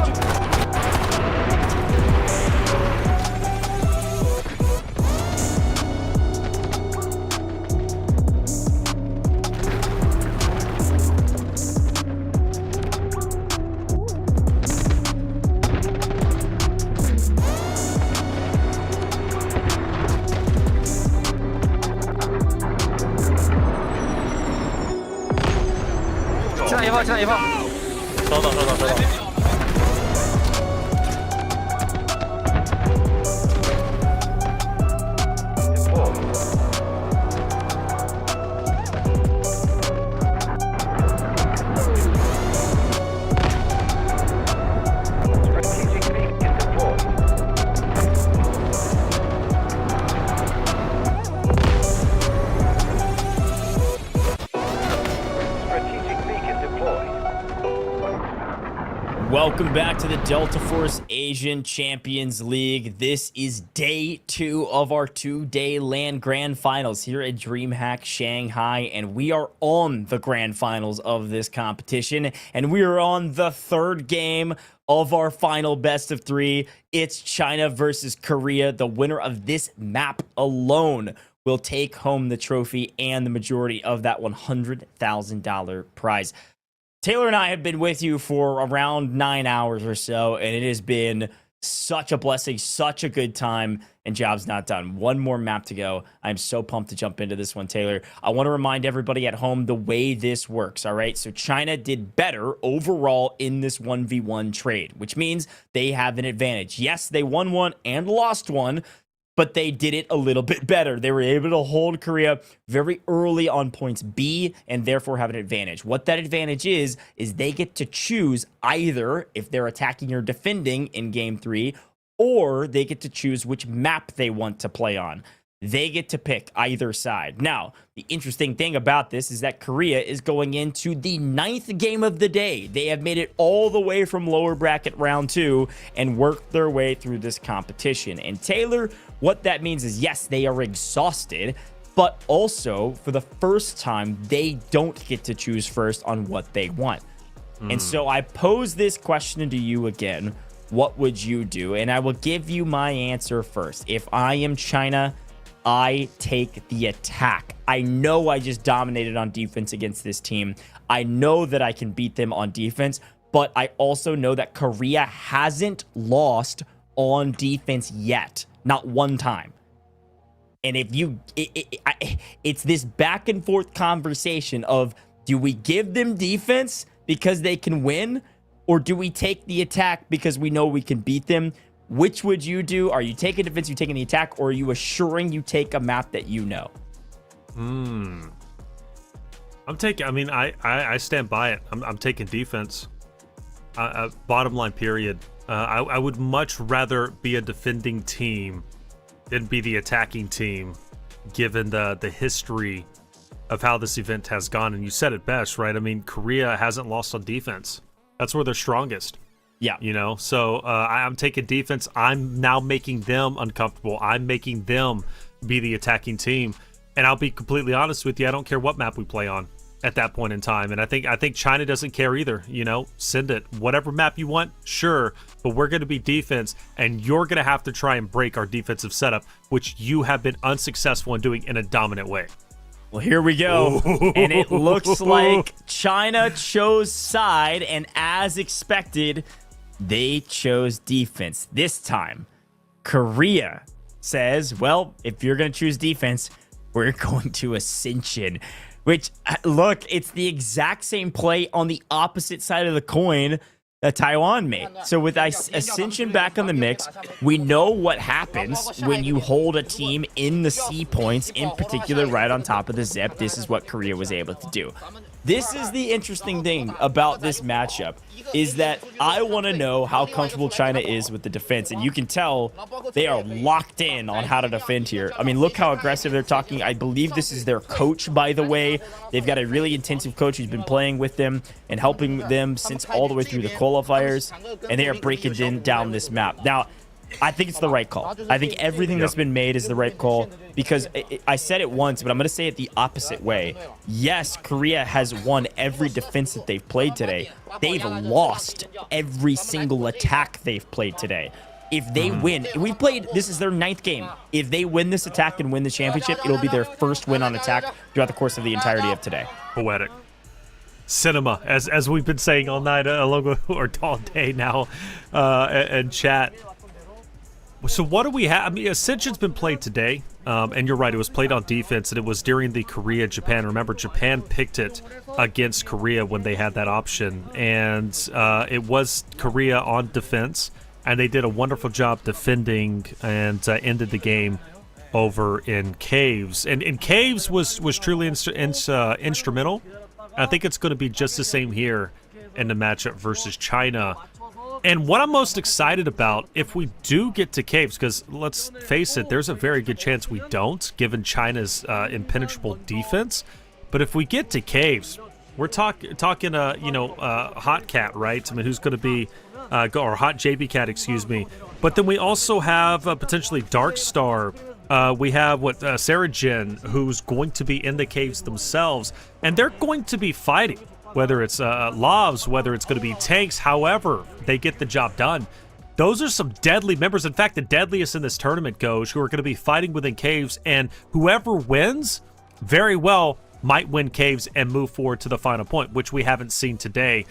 现在一放，收到。Welcome back to the Delta Force Asian Champions League. This is day 2 of our 2-day LAN Grand Finals here at DreamHack Shanghai, and we are on the Grand Finals of this competition, and we are on the 3rd game of our final best of 3. It's China versus Korea. The winner of this map alone will take home the trophy and the majority of that $100,000 prize. Taylor and I have been with you for around 9 hours or so, and it has been such a blessing, such a good time, and job's not done. One more map to go. I'm so pumped to jump into this one, Taylor. I want to remind everybody at home the way this works, all right? So China did better overall in this 1v1 trade, which means they have an advantage. Yes, they won one and lost one, but they did it a little bit better. They were able to hold Korea very early on points B and therefore have an advantage. What that advantage is they get to choose either if they're attacking or defending in game 3, or they get to choose which map they want to play on. They get to pick either side. Now, the interesting thing about this is that Korea is going into the 9th game of the day. They have made it all the way from lower bracket round 2 and worked their way through this competition. And Taylor, what that means is, yes, they are exhausted, but also for the first time, they don't get to choose first on what they want. And so I pose this question to you again. What would you do? And I will give you my answer first. If I am China, I take the attack. I know I just dominated on defense against this team. I know that I can beat them on defense, but I also know that Korea hasn't lost on defense yet. Not one time. And if you, it's this back and forth conversation of, do we give them defense because they can win? Or do we take the attack because we know we can beat them? Which would you do? Are you taking defense, you taking the attack, or are you assuring you take a map that you know? I'm taking, I mean, I stand by it. I'm taking defense. Bottom line, period. I would much rather be a defending team than be the attacking team given the history of how this event has gone. And you said it best, right? I mean, Korea hasn't lost on defense. That's where they're strongest. Yeah. You know, so I'm taking defense. I'm now making them uncomfortable. I'm making them be the attacking team. And I'll be completely honest with you, I don't care what map we play on at that point in time. And I think China doesn't care either. You know, send it. Whatever map you want, sure. But we're going to be defense, and you're going to have to try and break our defensive setup, which you have been unsuccessful in doing in a dominant way. Well, here we go. And it looks like China chose side, and as expected, they chose defense. This time, Korea says, well, if you're going to choose defense, we're going to Ascension. Which, look, it's the exact same play on the opposite side of the coin that Taiwan made. So with Ascension back on the mix, we know what happens when you hold a team in the C points, in particular right on top of the zip. This is what Korea was able to do. This is the interesting thing about this matchup, is that I want to know how comfortable China is with the defense, and you can tell they are locked in on how to defend here. I mean, look how aggressive they're talking. I believe this is their coach, by the way. They've got a really intensive coach who's been playing with them and helping them since all the way through the qualifiers, and they are breaking down this map. Now, I think it's the right call. I think everything that's been made is the right call, because I said it once, but I'm going to say it the opposite way. Yes, Korea has won every defense that they've played today. They've lost every single attack they've played today. If they win, this is their 9th game. If they win this attack and win the championship, it'll be their first win on attack throughout the course of the entirety of today. Poetic. Cinema, as we've been saying all night, or all day now, and chat. So what do we have? I mean, Ascension's been played today, and you're right, it was played on defense, and it was during the Korea-Japan. Remember, Japan picked it against Korea when they had that option, and it was Korea on defense, and they did a wonderful job defending and ended the game over in Caves. And Caves was truly instrumental. I think it's going to be just the same here in the matchup versus China. And what I'm most excited about, if we do get to Caves, because let's face it, there's a very good chance we don't, given China's impenetrable defense. But if we get to Caves, we're talking Hot Cat, right? I mean, who's going to be, or Hot JB Cat, excuse me. But then we also have potentially Dark Star. We have Sarah Jin, who's going to be in the Caves themselves, and they're going to be fighting. Whether it's Lavs, whether it's going to be tanks, however they get the job done. Those are some deadly members. In fact, the deadliest in this tournament goes, who are going to be fighting within Caves, and whoever wins, very well might win Caves and move forward to the final point, which we haven't seen today.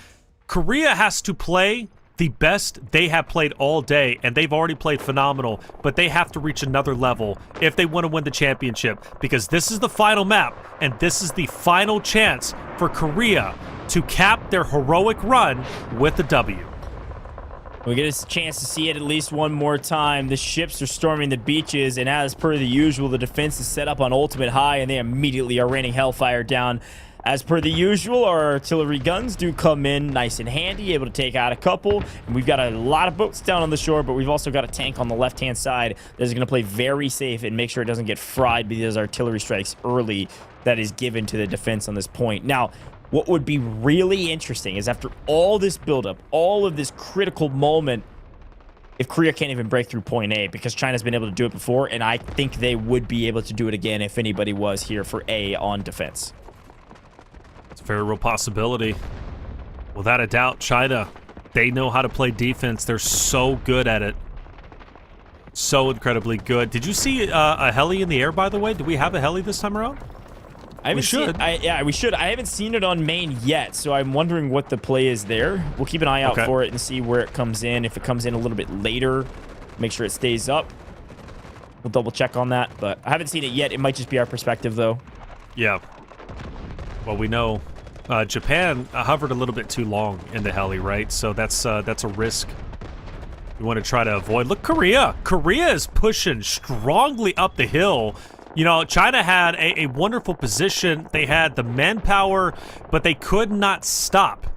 Korea has to play the best they have played all day, and they've already played phenomenal, but they have to reach another level if they want to win the championship, because this is the final map, and this is the final chance for Korea to cap their heroic run with a W. We get a chance to see it at least one more time. The ships are storming the beaches, and as per the usual, the defense is set up on ultimate high, and they immediately are raining hellfire down. As per the usual, our artillery guns do come in nice and handy, able to take out a couple. And we've got a lot of boats down on the shore, but we've also got a tank on the left-hand side that is going to play very safe and make sure it doesn't get fried by those artillery strikes early that is given to the defense on this point. Now, what would be really interesting is after all this buildup, all of this critical moment, if Korea can't even break through point A, because China's been able to do it before, and I think they would be able to do it again if anybody was here for A on defense. It's a very real possibility. Without a doubt, China, they know how to play defense. They're so good at it. So incredibly good. Did you see a heli in the air, by the way? Do we have a heli this time around? We should. We should. I haven't seen it on main yet, so I'm wondering what the play is there. We'll keep an eye out for it and see where it comes in. If it comes in a little bit later, make sure it stays up. We'll double check on that, but I haven't seen it yet. It might just be our perspective, though. Yeah. Well, we know Japan hovered a little bit too long in the heli, right? So that's a risk you want to try to avoid. Look, Korea. Korea is pushing strongly up the hill. You know, China had a wonderful position. They had the manpower, but they could not stop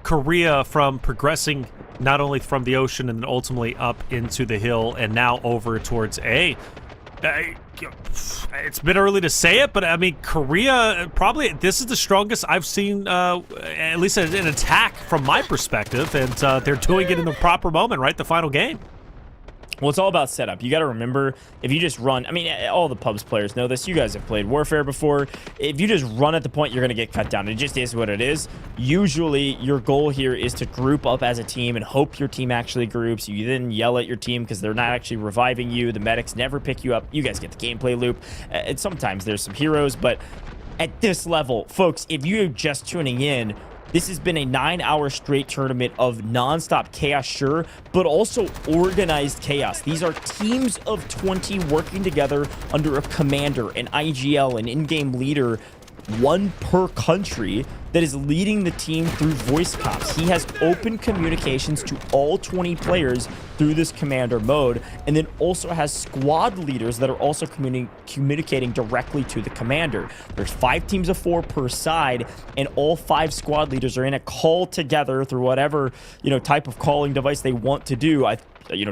Korea from progressing not only from the ocean and then ultimately up into the hill and now over towards A. it's a bit early to say it, but I mean, Korea, probably this is the strongest I've seen, at least an attack from my perspective, and they're doing it in the proper moment, right? The final game. Well, it's all about setup. You got to remember, if you just run, I mean, all the pubs players know this. You guys have played Warfare before. If you just run at the point, you're going to get cut down. It just is what it is. Usually, your goal here is to group up as a team and hope your team actually groups. You then yell at your team because they're not actually reviving you. The medics never pick you up. You guys get the gameplay loop. And sometimes there's some heroes, but at this level, folks, if you're just tuning in, this has been a 9-hour straight tournament of nonstop chaos, sure, but also organized chaos. These are teams of 20 working together under a commander, an IGL, an in-game leader, one per country, that is leading the team through voice comms. He has open communications to all 20 players through this commander mode, and then also has squad leaders that are also communicating directly to the commander. There's 5 teams of 4 per side, and all 5 squad leaders are in a call together through whatever, type of calling device they want to do.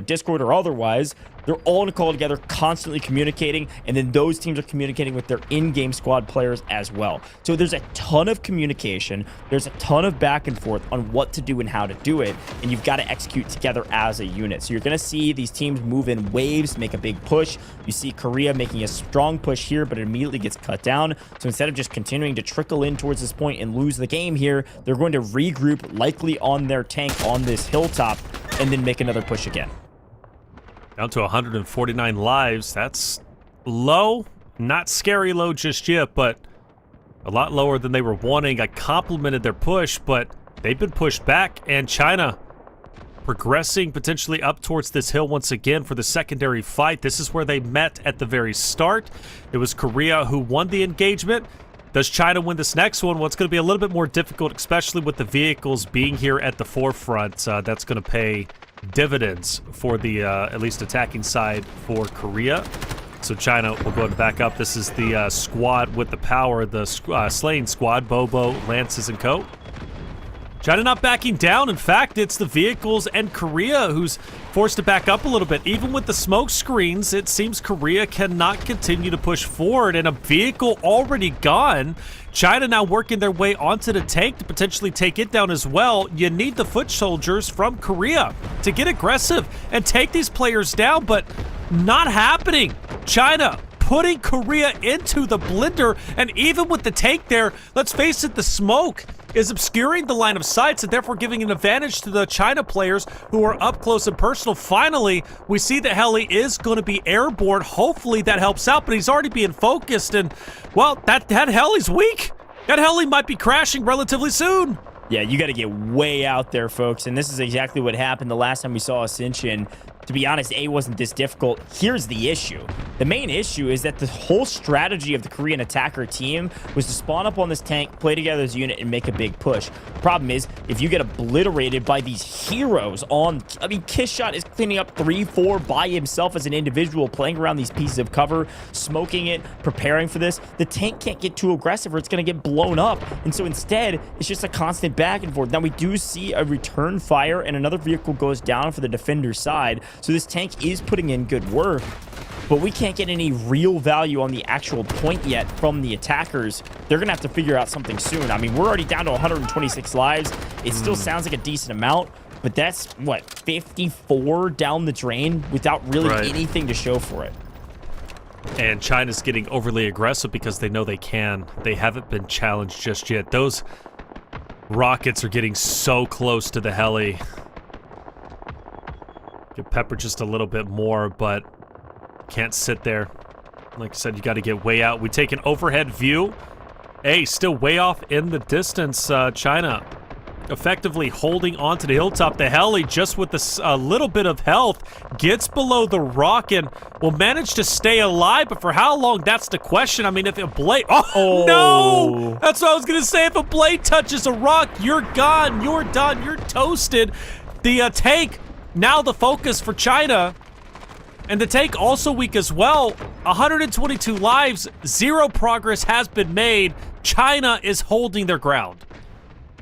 Discord or otherwise, they're all in a call together, constantly communicating, and then those teams are communicating with their in-game squad players as well. So there's a ton of communication, there's a ton of back and forth on what to do and how to do it, and you've got to execute together as a unit. So you're going to see these teams move in waves, make a big push. You see Korea making a strong push here, but it immediately gets cut down. So instead of just continuing to trickle in towards this point and lose the game here, they're going to regroup, likely on their tank on this hilltop, and then make another push again. Down to 149 lives. That's low. Not scary low just yet, but a lot lower than they were wanting. I complimented their push, but they've been pushed back, and China progressing potentially up towards this hill once again for the secondary fight. This is where they met at the very start. It was Korea who won the engagement. Does China win this next one? Well, it's going to be a little bit more difficult, especially with the vehicles being here at the forefront. That's going to pay dividends for the at least attacking side for Korea. So China will go back up. This is the squad with the power, the slaying squad, Bobo, Lances, and Co. China not backing down. In fact, it's the vehicles and Korea who's forced to back up a little bit. Even with the smoke screens, it seems Korea cannot continue to push forward, and a vehicle already gone. China now working their way onto the tank to potentially take it down as well. You need the foot soldiers from Korea to get aggressive and take these players down, but not happening. China putting Korea into the blender, and even with the tank there, let's face it, the smoke is obscuring the line of sight, and therefore giving an advantage to the China players who are up close and personal. Finally, we see that heli is going to be airborne. Hopefully that helps out, but he's already being focused, and, well, that heli's weak. That heli might be crashing relatively soon. Yeah, you got to get way out there, folks, and this is exactly what happened the last time we saw Ascension. To be honest, A wasn't this difficult. Here's the issue. The main issue is that the whole strategy of the Korean attacker team was to spawn up on this tank, play together as a unit, and make a big push. The problem is, if you get obliterated by these heroes on... I mean, Kishshot is cleaning up 3-4 by himself as an individual, playing around these pieces of cover, smoking it, preparing for this. The tank can't get too aggressive or it's going to get blown up. And so instead, it's just a constant back and forth. Now, we do see a return fire, and another vehicle goes down for the defender's side. So this tank is putting in good work, but we can't get any real value on the actual point yet from the attackers. They're going to have to figure out something soon. I mean, we're already down to 126 lives. It still sounds like a decent amount, but that's, what, 54 down the drain without really anything to show for it. And China's getting overly aggressive because they know they can. They haven't been challenged just yet. Those rockets are getting so close to the heli. Get peppered just a little bit more, but can't sit there. Like I said, you got to get way out. We take an overhead view. Hey, still way off in the distance. China effectively holding onto the hilltop. The heli, just with a little bit of health, gets below the rock and will manage to stay alive. But for how long, that's the question. I mean, if a blade... Oh, no! That's what I was going to say. If a blade touches a rock, you're gone. You're done. You're toasted. The tank... Now the focus for China, and the tank also weak as well. 122 lives, 0 progress has been made. China is holding their ground.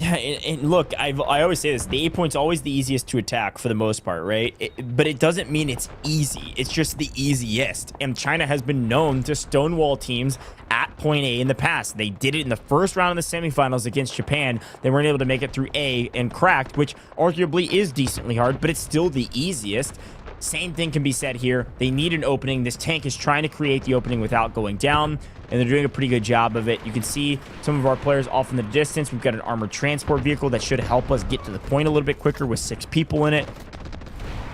And look, I always say this, the A point's always the easiest to attack for the most part, right? But it doesn't mean it's easy. It's just the easiest. And China has been known to stonewall teams at point A in the past. They did it in the first round of the semifinals against Japan. They weren't able to make it through A and cracked, which arguably is decently hard, but it's still the easiest. Same thing can be said here. They need an opening. This tank is trying to create the opening without going down, and they're doing a pretty good job of it. You can see some of our players off in the distance. We've got an armored transport vehicle that should help us get to the point a little bit quicker with 6 people in it.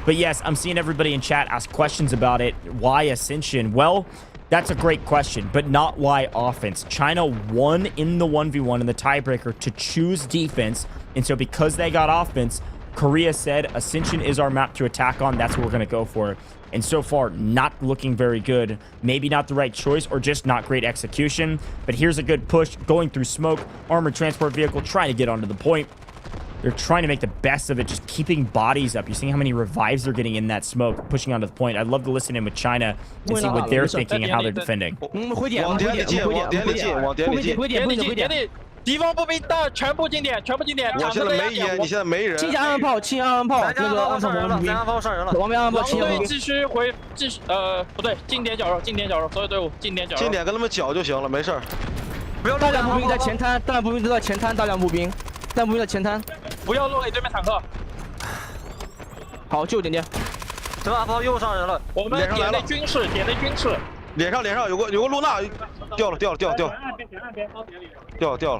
But yes, I'm seeing everybody in chat ask questions about it. Why Ascension? Well, that's a great question, but not why offense. China won in the 1v1 in the tiebreaker to choose defense, and so because they got offense, Korea said Ascension is our map to attack on. That's what we're going to go for. And so far, not looking very good. Maybe not the right choice or just not great execution. But here's a good push going through smoke. Armored transport vehicle trying to get onto the point. They're trying to make the best of it, just keeping bodies up. You're seeing how many revives they're getting in that smoke, pushing onto the point. I'd love to listen in with China and see what they're thinking and how they're defending. 敌方步兵到，全部进点，全部进点。我现在没烟，你现在没人。清安炮，清安炮，那个安炮王步兵，王兵安炮，清安炮。继续不对，近点绞肉，近点绞肉，所有队伍近点绞肉。近点跟他们绞就行了，没事儿。不要大量步兵在前滩，大量步兵都在前滩，大量步兵在前滩，不要落给对面坦克。好，就点点。这个安炮又上人了，我们点内军事，点内军事。脸上有个露娜掉了，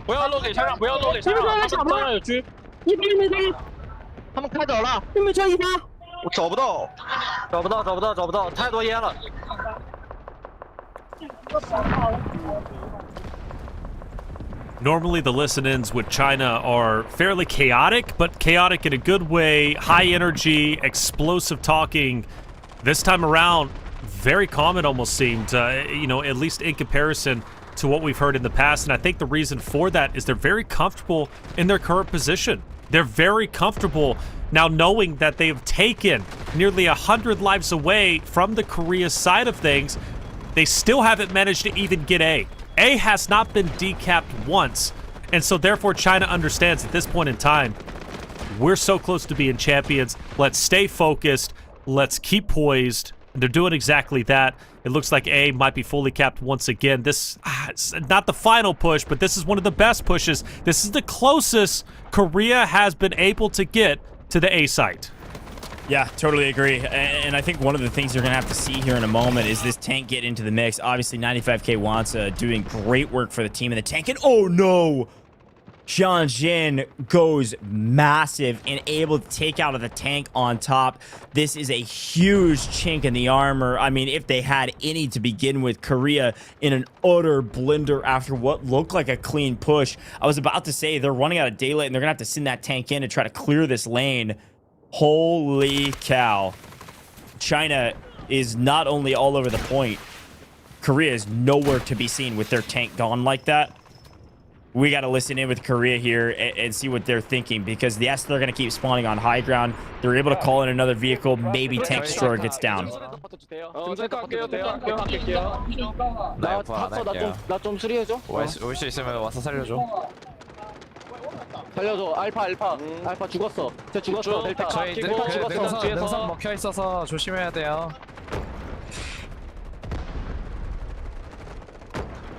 不要落给山上，不要落给山上，他们山上有狙。一边没开，他们开走了，有没有枪一发？我找不到，太多烟了。Normally the listen-ins with China are fairly chaotic, but chaotic in a good way, high energy, explosive talking. This time around, very calm it almost seemed, you know, at least in comparison to what we've heard in the past. And I think the reason for that is they're very comfortable in their current position. They're very comfortable now knowing that they've taken nearly 100 lives away from the Korea side of things. They still haven't managed to even get A. A has not been decapped once. And so therefore China understands at this point in time, we're so close to being champions. Let's stay focused. Let's keep poised. And they're doing exactly that. It looks like A might be fully capped once again. This is not the final push, but this is one of the best pushes. This is the closest Korea has been able to get to the A site. Yeah, totally agree. And I think one of the things you're going to have to see here in a moment is this tank get into the mix. Obviously, 95K Wansa doing great work for the team in the tank. And oh no! Jianjin goes massive and able to take out of the tank on top. This is a huge chink in the armor. I mean, if they had any to begin with, Korea in an utter blender after what looked like a clean push. I was about to say they're running out of daylight and they're going to have to send that tank in to try to clear this lane. Holy cow. China is not only all over the point. Korea is nowhere to be seen with their tank gone like that. We got to listen in with Korea here and see what they're thinking, because yes, they're going to keep spawning on high ground. They're able to call in another vehicle. Maybe tank destroyer gets down. 살려줘. 알파 죽었어. 쟤 죽었어. 델타. 저희 능선 먹혀 있어서 조심해야 돼요.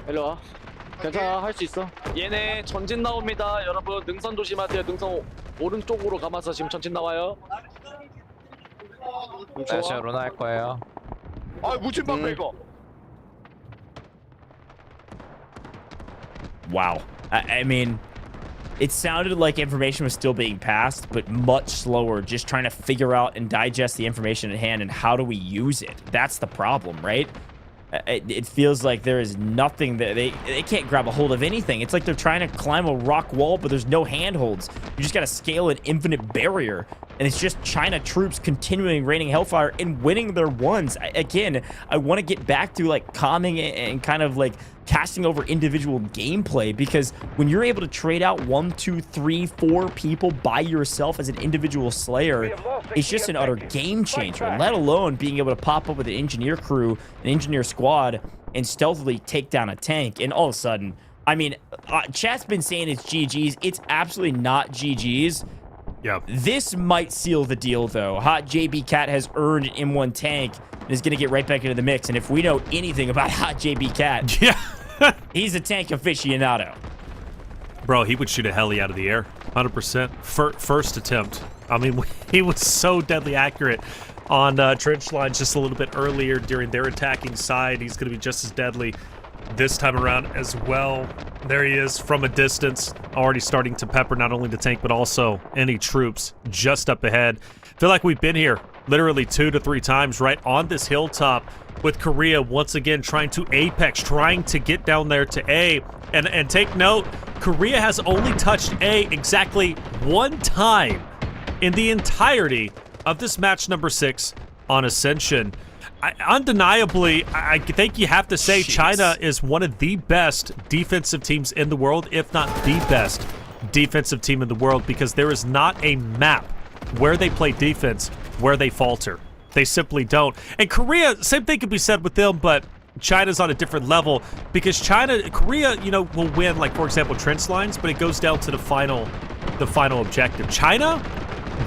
일로 와. 괜찮아, 할 수 있어. 얘네 전진 나옵니다. 여러분 능선 조심하세요. 능선 오른쪽으로 감아서 지금 전진 나와요. 네, 제가 로나 할 거예요. 아, 무침 방패 이거. Wow. I mean, it sounded like information was still being passed, but much slower, just trying to figure out and digest the information at hand and how do we use it. That's the problem, right? It feels like there is nothing that they can't grab a hold of anything. It's like they're trying to climb a rock wall, but there's no handholds. You just got to scale an infinite barrier. And it's just China troops continuing raining hellfire and winning their ones. Again, I want to get back to like calming and kind of like casting over individual gameplay, because when you're able to trade out 1, 2, 3, 4 people by yourself as an individual slayer, it's just an utter game changer, let alone being able to pop up with an engineer crew, an engineer squad, and stealthily take down a tank. And all of a sudden, I mean, chat's been saying it's GG's. It's absolutely not GG's. Yeah. This might seal the deal, though. Hot JB Cat has earned an M1 tank and is going to get right back into the mix. And if we know anything about Hot JB Cat, yeah, he's a tank aficionado. Bro, he would shoot a heli out of the air, 100%. First attempt. I mean, he was so deadly accurate on trench lines just a little bit earlier during their attacking side. He's going to be just as deadly this time around as well. There he is from a distance, already starting to pepper not only the tank, but also any troops just up ahead. Feel like we've been here literally 2 to 3 times right on this hilltop with Korea once again trying to apex, trying to get down there to A. And take note, Korea has only touched A exactly 1 time in the entirety of this match number 6 on Ascension. Undeniably, I think you have to say China is one of the best defensive teams in the world, if not the best defensive team in the world, because there is not a map where they play defense where they falter. They simply don't. And Korea, same thing could be said with them, but China's on a different level because Korea, you know, will win, like, for example, trench lines, but it goes down to the final objective. China,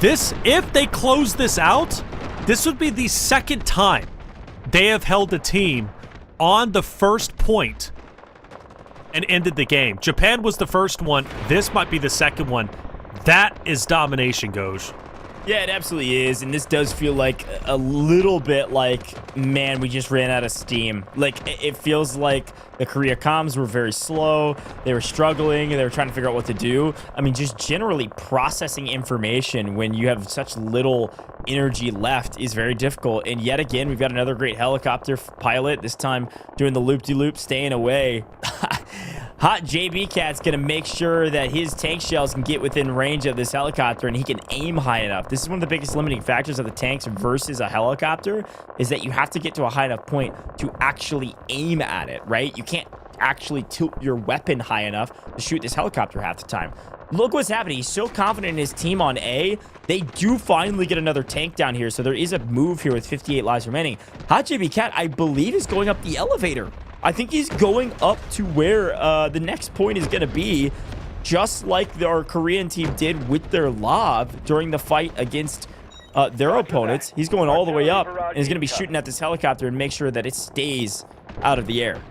if they close this out, this would be the second time they have held a team on the first point and ended the game. Japan was the first one. This might be the second one. That is domination, Goj. Yeah, it absolutely is, and this does feel like a little bit like, man, we just ran out of steam. Like, it feels like the Korea comms were very slow, they were struggling, and they were trying to figure out what to do. I mean, just generally processing information when you have such little energy left is very difficult, and yet again, we've got another great helicopter pilot, this time doing the loop-de-loop, staying away. Hot JB Cat's going to make sure that his tank shells can get within range of this helicopter and he can aim high enough. This is one of the biggest limiting factors of the tanks versus a helicopter, is that you have to get to a high enough point to actually aim at it, right? You can't actually tilt your weapon high enough to shoot this helicopter half the time. Look what's happening. He's so confident in his team on A. They do finally get another tank down here, so there is a move here with 58 lives remaining. Hot JB Cat, I believe, is going up the elevator. I think he's going up to where the next point is going to be, just like our Korean team did with their Lav during the fight against their opponents. He's going all the way up, and he's going to be shooting at this helicopter and make sure that it stays out of the air.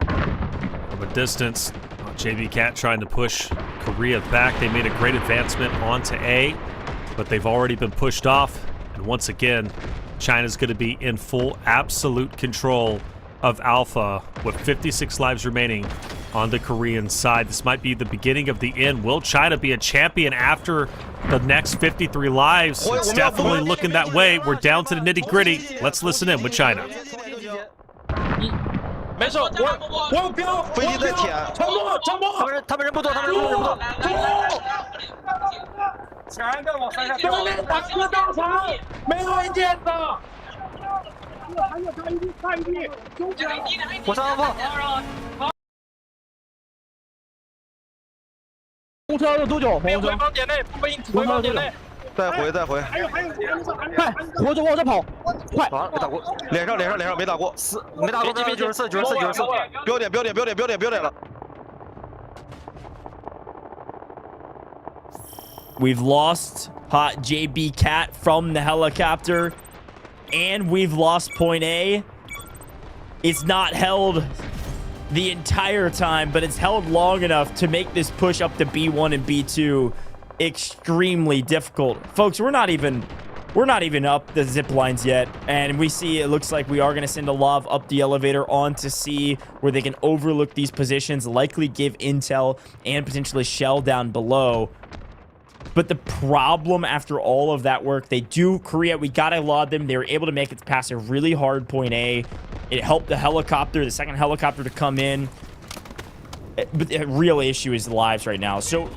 From a distance, JB Cat trying to push Korea back. They made a great advancement onto A, but they've already been pushed off. And once again, China's going to be in full absolute control of Alpha with 56 lives remaining on the Korean side. This might be the beginning of the end. Will China be a champion after the next 53 lives? It's definitely looking that way. We're down to the nitty-gritty. Let's listen in with China. 没事，我标，飞机在舔，沉默，沉默，他们人不多，他们人不多，全都往山上掉，对面打个大场，没有人见的。我上方。公车要多久？回房点内，回房点内。再回，再回。快，往这跑，快！没打过，脸上没打过，没打过。94，标点了。 We've lost Hot JB Cat from the helicopter, and we've lost point A. It's not held the entire time, but it's held long enough to make this push up to B1 and B2 extremely difficult. Folks, we're not even up the zip lines yet, and we see it looks like we are going to send a Lav up the elevator onto C, where they can overlook these positions, likely give intel, and potentially shell down below. But the problem after all of that work, Korea, we got to laud them. They were able to make it past a really hard point A. It helped the second helicopter to come in. But the real issue is the lives right now. So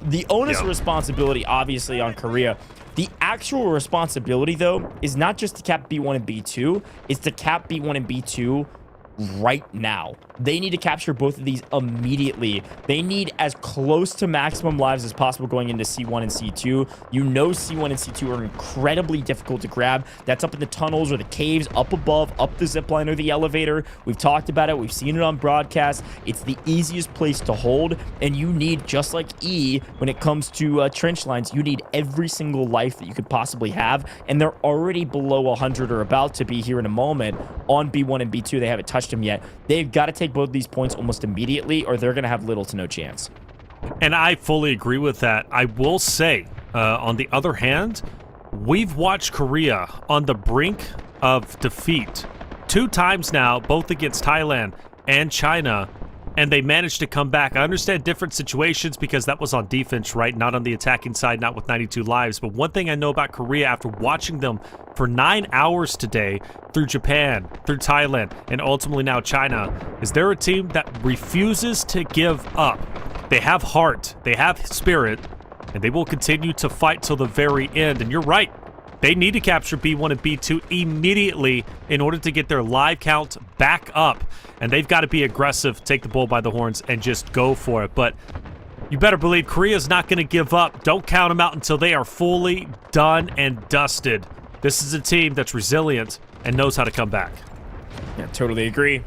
the onus of responsibility, obviously, on Korea. The actual responsibility, though, is not just to cap B1 and B2. It's to cap B1 and B2 right now. They need to capture both of these immediately. They need as close to maximum lives as possible going into C1 and C2. You know C1 and C2 are incredibly difficult to grab. That's up in the tunnels or the caves, up above, up the zipline or the elevator. We've talked about it. We've seen it on broadcast. It's the easiest place to hold, and you need, just like E, when it comes to trench lines, you need every single life that you could possibly have, and they're already below 100 or about to be here in a moment on B1 and B2. They haven't touched them yet. They've got to take both these points almost immediately, or they're going to have little to no chance. And I fully agree with that. I will say, on the other hand, we've watched Korea on the brink of defeat 2 times now, both against Thailand and China, and they managed to come back. I understand different situations because that was on defense, right? Not on the attacking side, not with 92 lives. But one thing I know about Korea after watching them for 9 hours today through Japan, through Thailand, and ultimately now China, is they're a team that refuses to give up. They have heart, they have spirit, and they will continue to fight till the very end. And you're right. They need to capture B1 and B2 immediately in order to get their live count back up. And they've got to be aggressive, take the bull by the horns, and just go for it. But you better believe Korea's not going to give up. Don't count them out until they are fully done and dusted. This is a team that's resilient and knows how to come back. Yeah, totally agree.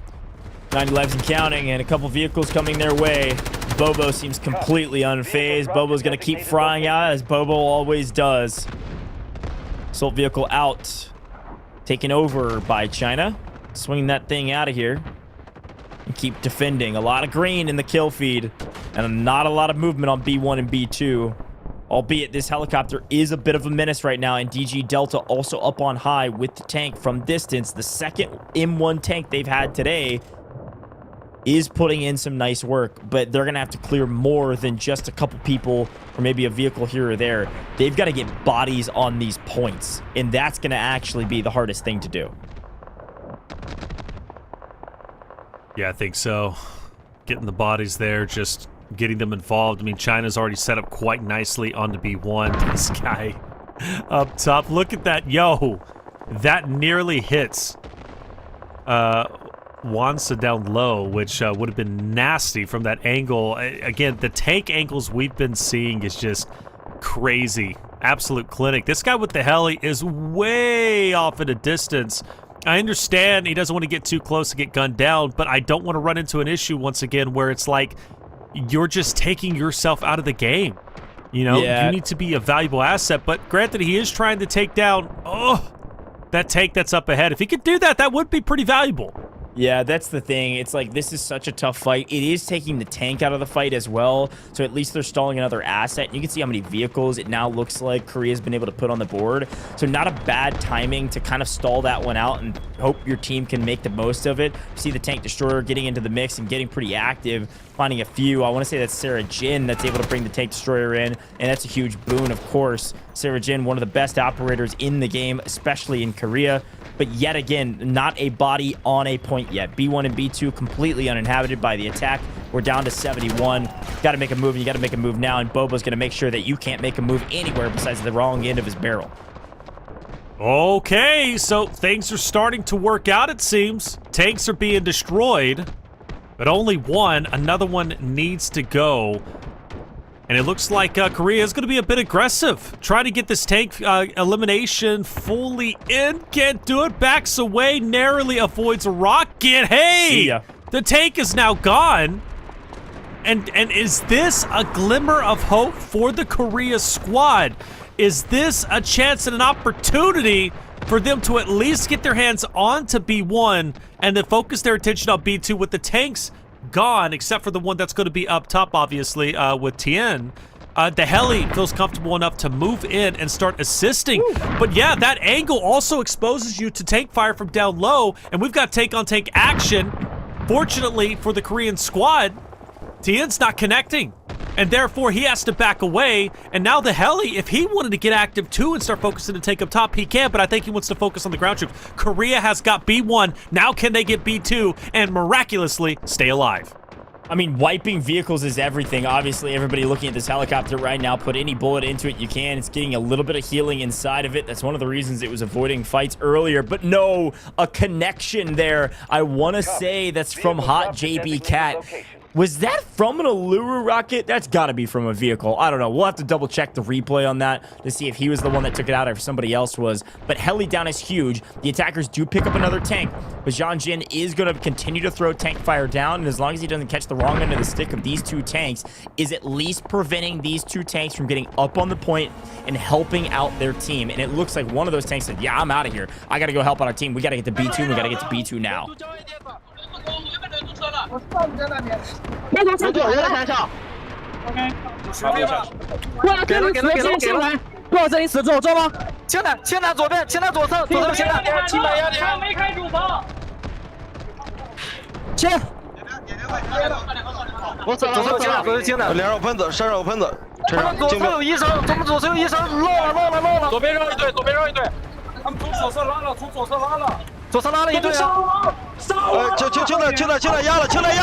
90 lives and counting, and a couple vehicles coming their way. Bobo seems completely unfazed. Bobo's going to keep frying out, as Bobo always does. Assault vehicle out. Taken over by China. Swinging that thing out of here. And keep defending. A lot of green in the kill feed. And not a lot of movement on B1 and B2. Albeit this helicopter is a bit of a menace right now. And DG Delta also up on high with the tank from distance. The second M1 tank they've had today is putting in some nice work, but they're going to have to clear more than just a couple people or maybe a vehicle here or there. They've got to get bodies on these points, and that's going to actually be the hardest thing to do. Yeah, I think so. Getting the bodies there, just getting them involved. I mean, China's already set up quite nicely on the B1. This guy up top, look at that. Yo, that nearly hits Wansa down low, which would have been nasty from that angle. Again, the tank angles we've been seeing is just crazy. Absolute clinic. This guy with the heli is way off at a distance. I understand he doesn't want to get too close to get gunned down, but I don't want to run into an issue once again where it's like you're just taking yourself out of the game. You know, you need to be a valuable asset, but granted, he is trying to take down, that tank that's up ahead. If he could do that, that would be pretty valuable. Yeah, that's the thing. It's like, this is such a tough fight. It is taking the tank out of the fight as well, so at least they're stalling another asset. You can see how many vehicles it now looks like Korea's been able to put on the board. So not a bad timing to kind of stall that one out and hope your team can make the most of it. You see the tank destroyer getting into the mix and getting pretty active, finding a few. I want to say that's Sarah Jin that's able to bring the tank destroyer in, and that's a huge boon, of course. Sarah Jin, one of the best operators in the game, especially in Korea. But yet again, not a body on a point yet. B1 and B2 completely uninhabited by the attack. We're down to 71. Got to make a move, and you got to make a move now. And Bobo's going to make sure that you can't make a move anywhere besides the wrong end of his barrel. Okay, so things are starting to work out, it seems. Tanks are being destroyed, but only one. Another one needs to go. And it looks like Korea is going to be a bit aggressive. Trying to get this tank elimination fully in. Can't do it. Backs away. Narrowly avoids a rocket. Hey! The tank is now gone. And is this a glimmer of hope for the Korea squad? Is this a chance and an opportunity for them to at least get their hands onto B1 and then focus their attention on B2 with the tanks gone, except for the one that's going to be up top, obviously, with Tien. The heli feels comfortable enough to move in and start assisting. But yeah, that angle also exposes you to tank fire from down low, and we've got tank-on-tank action. Fortunately for the Korean squad, Tien's not connecting, and therefore he has to back away. And now the heli, if he wanted to get active too and start focusing to take up top, he can, but I think he wants to focus on the ground troops. Korea has got B1. Now can they get B2 and miraculously stay alive? I mean, wiping vehicles is everything. Obviously, everybody looking at this helicopter right now, put any bullet into it you can. It's getting a little bit of healing inside of it. That's one of the reasons it was avoiding fights earlier. But no, a connection there. I want to say that's from Hot JB Cat. Was that from an Allura rocket? That's got to be from a vehicle. I don't know. We'll have to double check the replay on that to see if he was the one that took it out or if somebody else was. But heli down is huge. The attackers do pick up another tank, but Zhang Jin is going to continue to throw tank fire down, and as long as he doesn't catch the wrong end of the stick of these two tanks, is at least preventing these two tanks from getting up on the point and helping out their team. And it looks like one of those tanks said, yeah, I'm out of here. I got to go help out our team. We got to get to B2, and we got to get to B2 now. 那个车躲在山上。OK。过来，跟着进来。多少这里死左中吗？青南左边，青南左侧，左侧青南。他没开主房。切。我走了，青南。脸上有喷子，身上有喷子。他们左侧有医生，漏了。左边绕一队。他们从左侧拉了，左侧拉了一队啊！青来压了！青来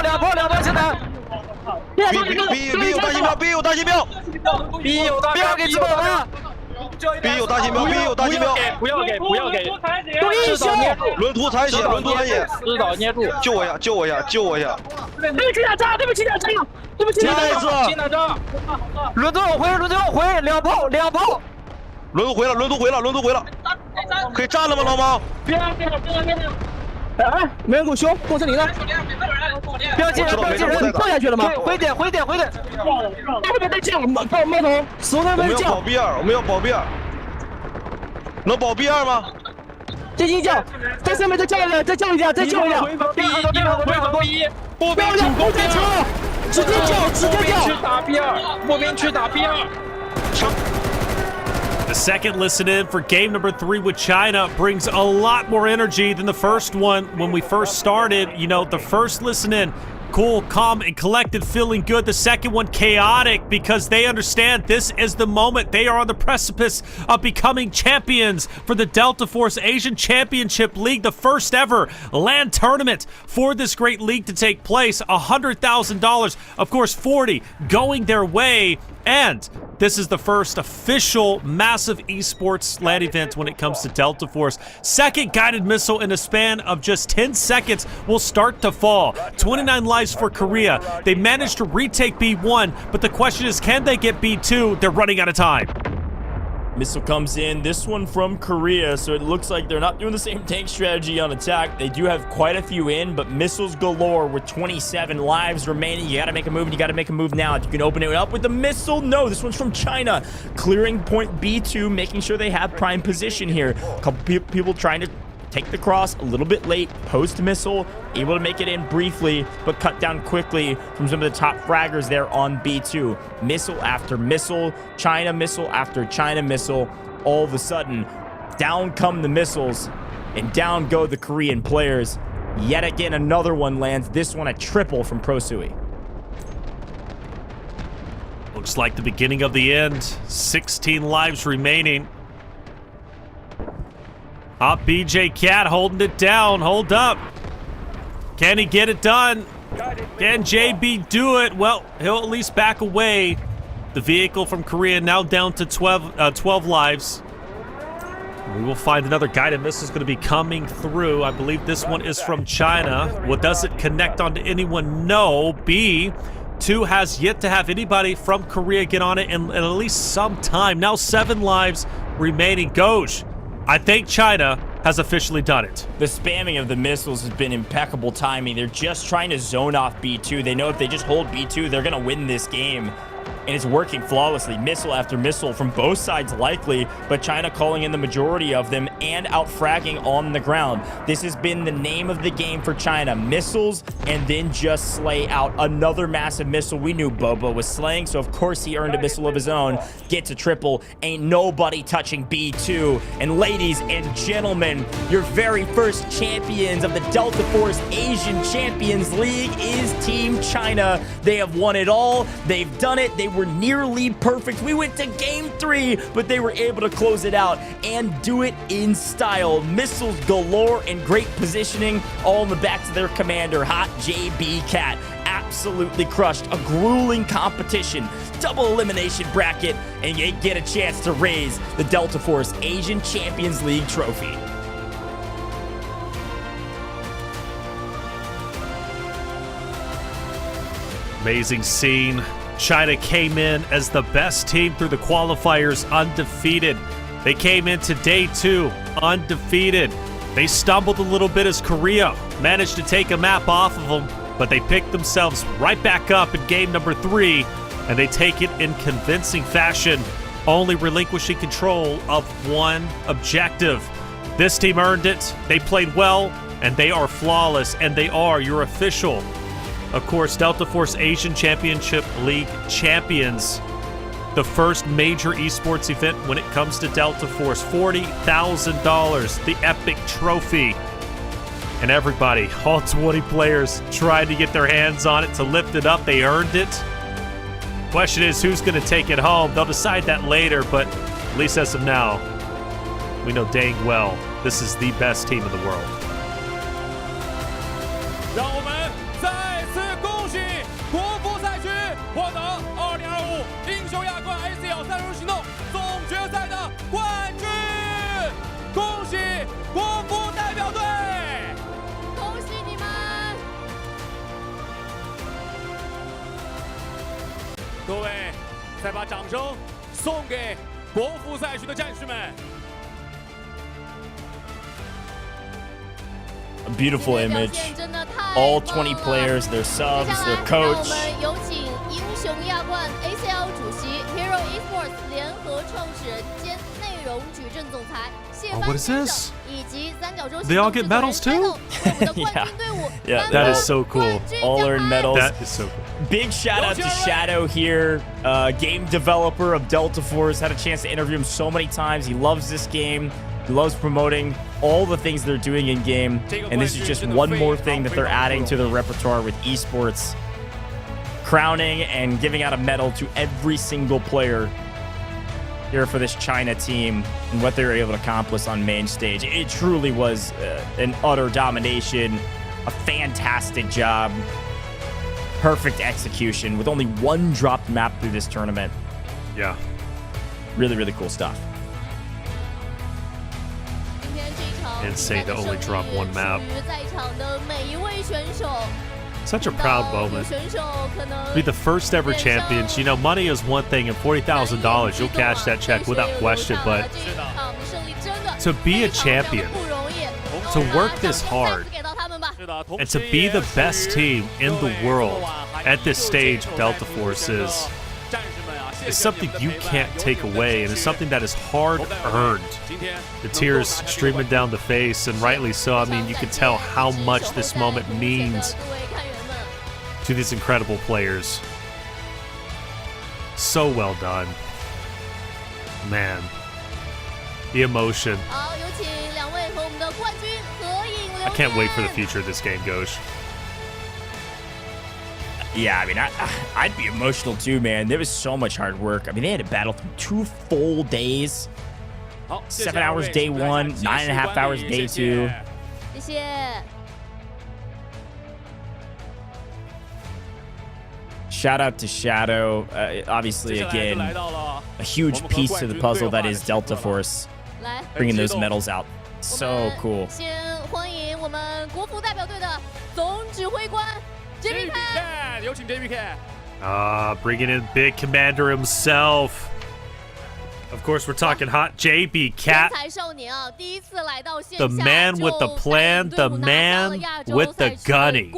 两波青来。B 有大型标。B 有大标给吃饱了。B 有大型标。不要给。轮图残血。指导捏住。救我一下。对不起，哪吒。轮子往回，两炮。轮图回了，可以站了吗，老毛？别！哎，没人给我修，共生林呢？不要进人，掉下去了吗？回点。后面再进，冒头，手那边叫。我们要保 B2，能保 B2吗？进行叫，在上面再叫一辆。回防一，步兵主攻车，直接叫。步兵去打 B2。The second listen in for game number 3 with China brings a lot more energy than the first one when we first started. You know, the first listen in, cool, calm, and collected, feeling good. The second one, chaotic, because they understand this is the moment. They are on the precipice of becoming champions for the Delta Force Asian Championship League, the first ever LAN tournament for this great league to take place. $100,000, of course, 40 going their way. And this is the first official massive esports LAN event when it comes to Delta Force. Second guided missile in a span of just 10 seconds will start to fall. 29 lives for Korea. They managed to retake B1, but the question is, can they get B2? They're running out of time. Missile comes in, this one from Korea, so it looks like they're not doing the same tank strategy on attack. They do have quite a few in, but missiles galore with 27 lives remaining. You gotta make a move, and you gotta make a move now. If you can open it up with the missile, no, this one's from China. Clearing point B2, making sure they have prime position here. A couple people trying to take the cross a little bit late, post missile, able to make it in briefly, but cut down quickly from some of the top fraggers there on B2. Missile after missile, China missile after China missile. All of a sudden, down come the missiles, and down go the Korean players. Yet again, another one lands, this one a triple from Prosui. Looks like the beginning of the end. 16 lives remaining. Hot BJ Cat holding it down. Hold up. Can he get it done? Can JB do it? Well, he'll at least back away. The vehicle from Korea now down to 12 lives. We will find another guided missile is going to be coming through. I believe this one is from China. Well, does it connect onto anyone? No. B2 has yet to have anybody from Korea get on it in at least some time. Now 7 lives remaining. Goj, I think China has officially done it. The spamming of the missiles has been impeccable timing. They're just trying to zone off B2. They know if they just hold B2, they're going to win this game. And it's working flawlessly. Missile after missile from both sides likely, but China calling in the majority of them and out-fragging on the ground. This has been the name of the game for China. Missiles and then just slay out another massive missile. We knew Bobo was slaying, so of course he earned a missile of his own. Gets a triple. Ain't nobody touching B2. And ladies and gentlemen, your very first champions of the Delta Force Asian Champions League is Team China. They have won it all. They've done it. They were nearly perfect. We went to game 3, but they were able to close it out and do it in style. Missiles galore and great positioning, all in the backs of their commander, Hot JB Cat. Absolutely crushed a grueling competition, double elimination bracket, and you get a chance to raise the Delta Force Asian Champions League trophy. Amazing scene. China came in as the best team through the qualifiers, undefeated. They came into day 2 undefeated. They stumbled a little bit as Korea managed to take a map off of them, but they picked themselves right back up in game number 3, and they take it in convincing fashion, only relinquishing control of one objective. This team earned it. They played well, and they are flawless, and they are your official, of course, Delta Force Asian Championship League champions. The first major esports event when it comes to Delta Force. $40,000, the epic trophy. And everybody, all 20 players, tried to get their hands on it to lift it up. They earned it. Question is, who's going to take it home? They'll decide that later, but at least as of now, we know dang well this is the best team in the world. 让我们再次恭喜国服赛区获得2025英雄亚冠 ACL 三人行动总决赛的冠军！恭喜国服代表队！恭喜你们！各位，再把掌声送给国服赛区的战士们。 A beautiful image. All 20 players, their subs, their coach. 我们有请英雄亚冠 ACL 主席 Hero Esports 联合创始人兼内容矩阵总裁谢帆先生，以及三角洲 They all get medals too? Yeah, that is so cool. All earned medals. That is so cool. Big shout out to Shadow here, game developer of Delta Force. Had a chance to interview him so many times. He loves this game. He loves promoting all the things they're doing in game, and this is just one more thing that they're adding to their repertoire with esports, crowning and giving out a medal to every single player here for this China team and what they were able to accomplish on main stage. It truly was an utter domination, a fantastic job, perfect execution with only one dropped map through this tournament. Yeah. Really, really cool stuff. Insane to only drop one map. Such a proud moment. To be the first ever champions. You know, money is one thing, and $40,000, you'll cash that check without question, but to be a champion, to work this hard, and to be the best team in the world at this stage of Delta Force is something you can't take away, and it's something that is hard-earned. The tears streaming down the face, and rightly so. I mean, you can tell how much this moment means to these incredible players. So well done. Man. The emotion. I can't wait for the future of this game, Ghosh. Yeah, I mean, I'd be emotional too, man. There was so much hard work. I mean, they had to battle through 2 full days. 7 hours day 1, 9.5 hours day 2. 谢谢。 Shout out to Shadow. Obviously, again, a huge piece to the puzzle that is Delta Force. Bringing those medals out. So cool. 先欢迎我们国服代表队的总指挥官 JB Cat， 有请 JB Cat。 Bringing in Big Commander himself. Of course, we're talking hot JB Cat. The man with the plan, the man with the gunny.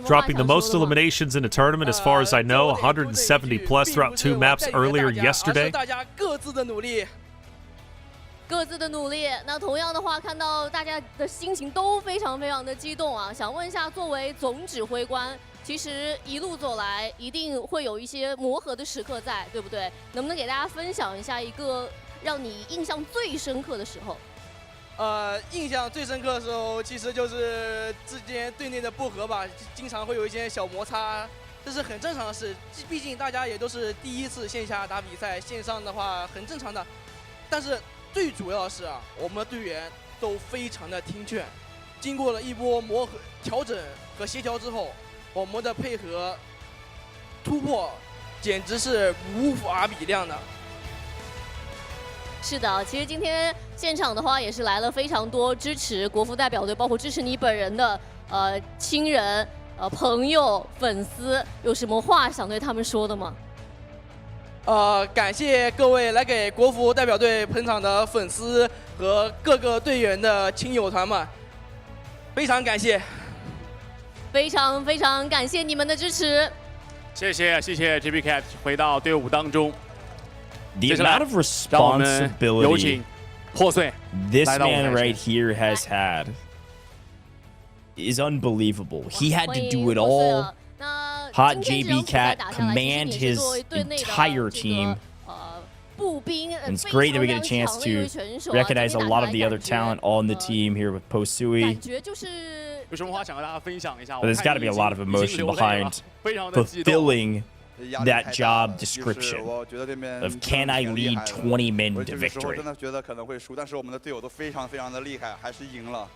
Dropping the most eliminations in a tournament, as far as I know, 170 plus throughout 2 maps earlier yesterday. 各自的努力，那同样的话，看到大家的心情都非常非常的激动啊！想问一下，作为总指挥官，其实一路走来，一定会有一些磨合的时刻在，对不对？能不能给大家分享一下一个让你印象最深刻的时候？印象最深刻的时候，其实就是之间队内的不和吧，经常会有一些小摩擦，这是很正常的事，毕竟大家也都是第一次线下打比赛，线上的话很正常的。但是最主要是啊，我们的队员都非常的听劝，经过了一波磨合、调整和协调之后，我们的配合突破简直是无法比量的。是的，其实今天现场的话也是来了非常多支持国服代表队，包括支持你本人的亲人、朋友、粉丝，有什么话想对他们说的吗？感谢各位来给国服代表队捧场的粉丝和各个队员的亲友团们，非常感谢，非常非常感谢你们的支持。谢谢 JBCat 回到队伍当中。 The amount of responsibility this man right here has had is unbelievable. He had to do it all. Hot JBCat command his entire team. And it's great that we get a chance to recognize a lot of the other talent on the team here with Posui. But there's got to be a lot of emotion behind fulfilling that job description of can I lead 20 men to victory? 真的觉得可能会输，但是我们的队友都非常的厉害，还是赢了，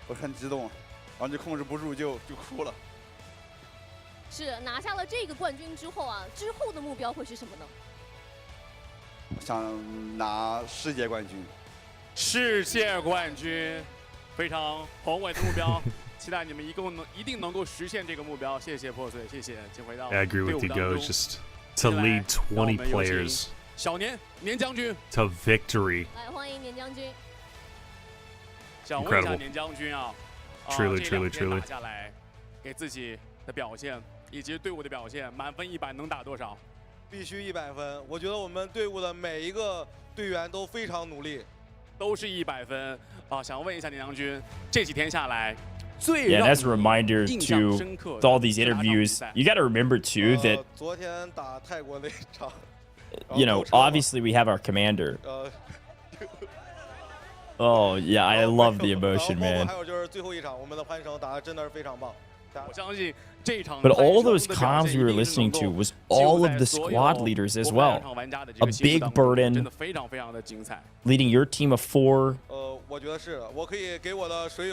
我很激动，然后就控制不住就哭了。是拿下了这个冠军之后啊，之后的目标会是什么呢？想拿世界冠军。世界冠军，非常宏伟的目标。期待你们一定能够实现这个目标。谢谢破碎，谢谢，请回到 I agree with you, Go. Just to lead 20 players 小年将军 to victory. 来欢迎年将军。想问一下年将军啊 ，truly 打下来，给自己的表现以及队伍的表现，满分100能打多少？必须100分。我觉得我们队伍的每一个队员都非常努力，都是100分啊！想问一下年将军，这几天下来。 Yeah, and as a reminder to all these interviews, you got to remember too that, you know, obviously we have our commander. Oh yeah, I love the emotion, man. But all those comms we were listening to was all of the squad leaders as well. A big burden, leading your team of 4.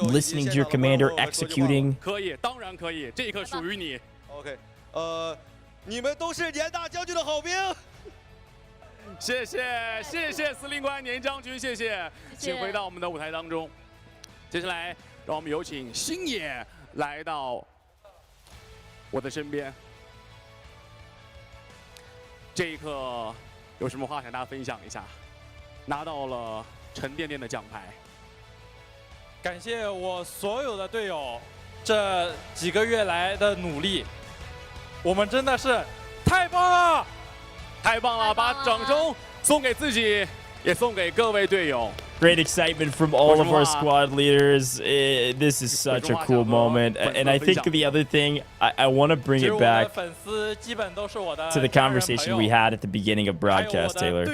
Listening to your commander executing. 可以，当然可以，这一刻属于你。OK，你们都是年大将军的好兵。谢谢司令官年将军，谢谢，请回到我们的舞台当中。接下来，让我们有请星野来到我的身边。这一刻有什么话想大家分享一下？拿到了沉甸甸的奖牌。 感谢我所有的队友这几个月来的努力，我们真的是太棒了，太棒了！把掌声送给自己，也送给各位队友。 Great excitement from all of our squad leaders. This is such a cool moment. And I think the other thing, I want to bring it back to the conversation we had at the beginning of broadcast, Taylor.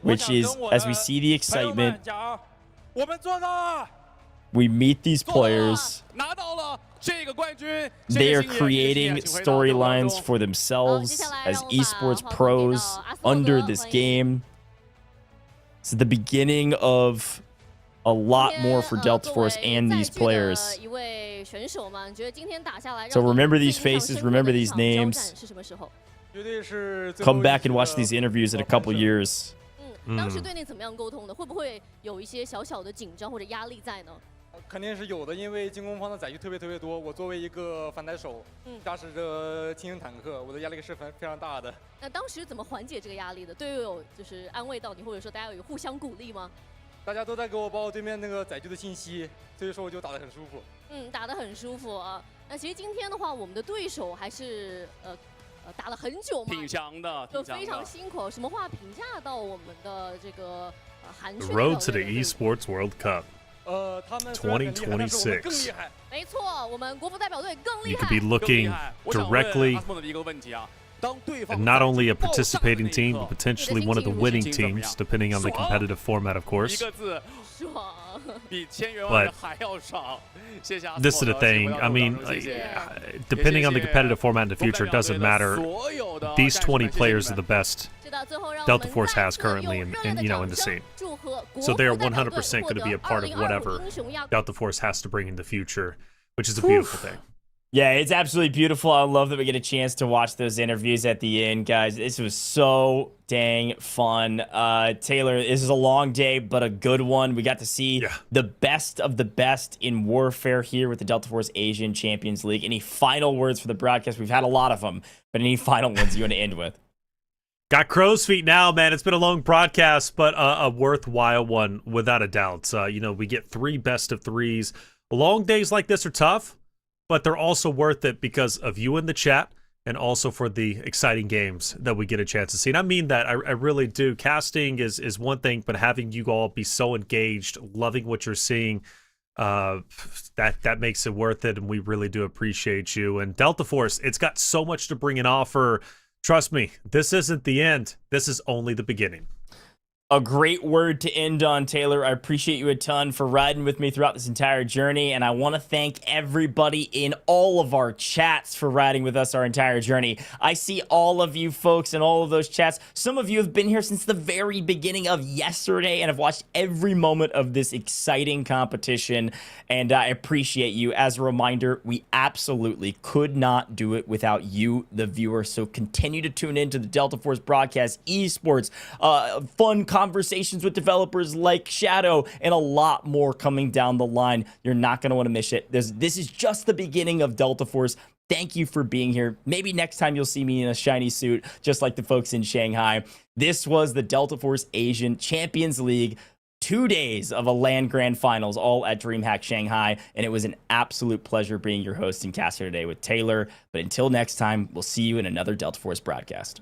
Which is, as we see the excitement, we meet these players. They are creating storylines for themselves as esports pros under this game. It's the beginning of a lot more for Delta Force and these players. So remember these faces, remember these names. Come back and watch these interviews in a couple years. 当时队内怎么样沟通的？会不会有一些小小的紧张或者压力在呢？肯定是有的，因为进攻方的载具特别多。我作为一个反台手，驾驶着轻型坦克，我的压力是非常大的。那当时怎么缓解这个压力的？队友有就是安慰到你，或者说大家有互相鼓励吗？大家都在给我报对面那个载具的信息，所以说我就打得很舒服。打得很舒服啊。那其实今天的话，我们的对手还是打了很久嘛，挺强的，就非常辛苦。什么话评价到我们的这个韩The road to the esports World Cup 2026. 没错，我们国服代表队更厉 You 害。 could be looking directly. 阿斯莫的一个问题啊， And not only a participating team, but potentially one of the winning teams, depending on the competitive format, of course. But this is the thing. I mean, depending on the competitive format in the future, it doesn't matter. These 20 players are the best Delta Force has currently in the scene. So they are 100% going to be a part of whatever Delta Force has to bring in the future, which is a beautiful thing. Yeah, it's absolutely beautiful. I love that we get a chance to watch those interviews at the end, guys. This was so dang fun. Taylor, this is a long day, but a good one. We got to see the best of the best in Warfare here with the Delta Force Asian Champions League. Any final words for the broadcast? We've had a lot of them, but any final ones you want to end with? Got crow's feet now, man. It's been a long broadcast, but a worthwhile one, without a doubt. We get 3 best of 3s. Long days like this are tough, but they're also worth it because of you in the chat and also for the exciting games that we get a chance to see. And I mean that. I really do. Casting is one thing, but having you all be so engaged, loving what you're seeing, that makes it worth it, and we really do appreciate you. And Delta Force, it's got so much to bring and offer. Trust me, this isn't the end. This is only the beginning. A great word to end on, Taylor. I appreciate you a ton for riding with me throughout this entire journey, and I want to thank everybody in all of our chats for riding with us our entire journey. I see all of you folks in all of those chats. Some of you have been here since the very beginning of yesterday and have watched every moment of this exciting competition, and I appreciate you. As a reminder, we absolutely could not do it without you, the viewer, so continue to tune in to the Delta Force broadcast, esports, fun conversations with developers like Shadow, and a lot more coming down the line. You're not going to want to miss it. This is just the beginning of Delta Force. Thank you for being here. Maybe next time you'll see me in a shiny suit, just like the folks in Shanghai. This was the Delta Force Asian Champions League. 2 days of a LAN Grand Finals, all at DreamHack Shanghai, and it was an absolute pleasure being your host and caster today with Taylor. But until next time, we'll see you in another Delta Force broadcast.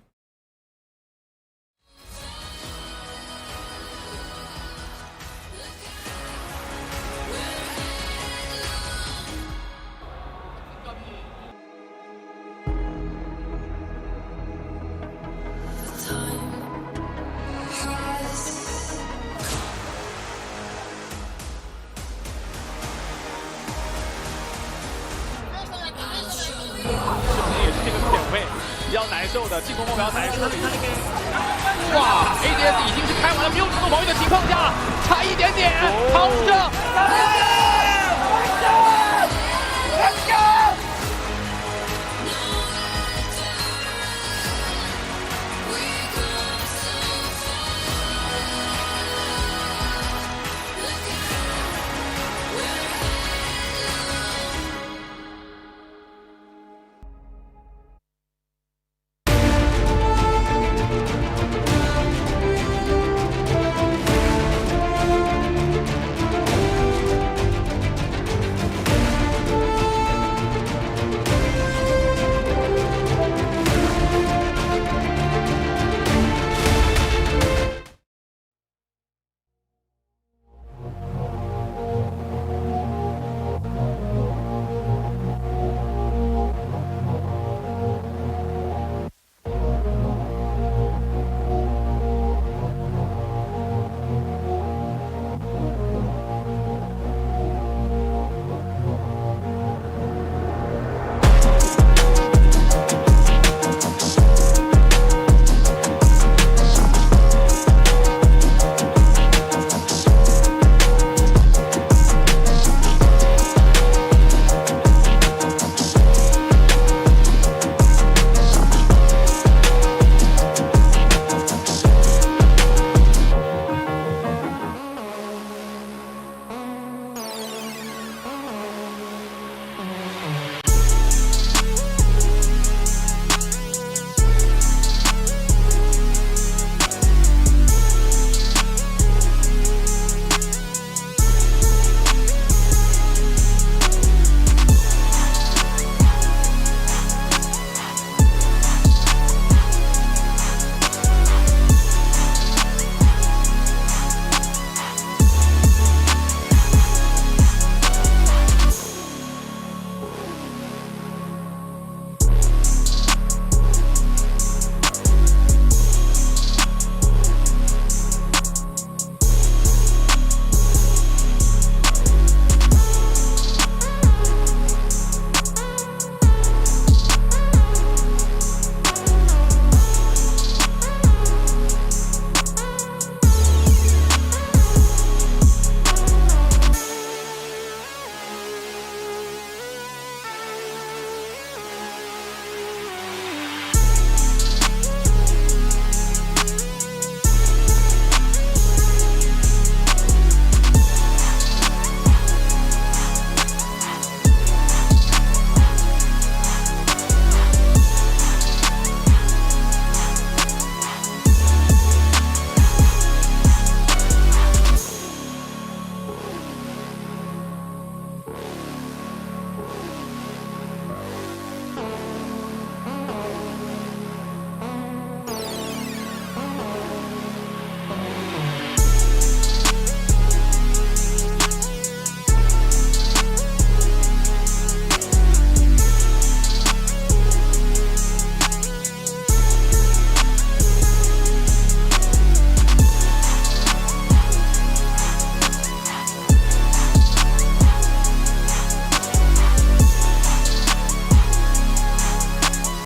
比较难受的进攻目标才是。哇 ，ADS 已经是开完了，没有主动防御的情况下，差一点点，扛着。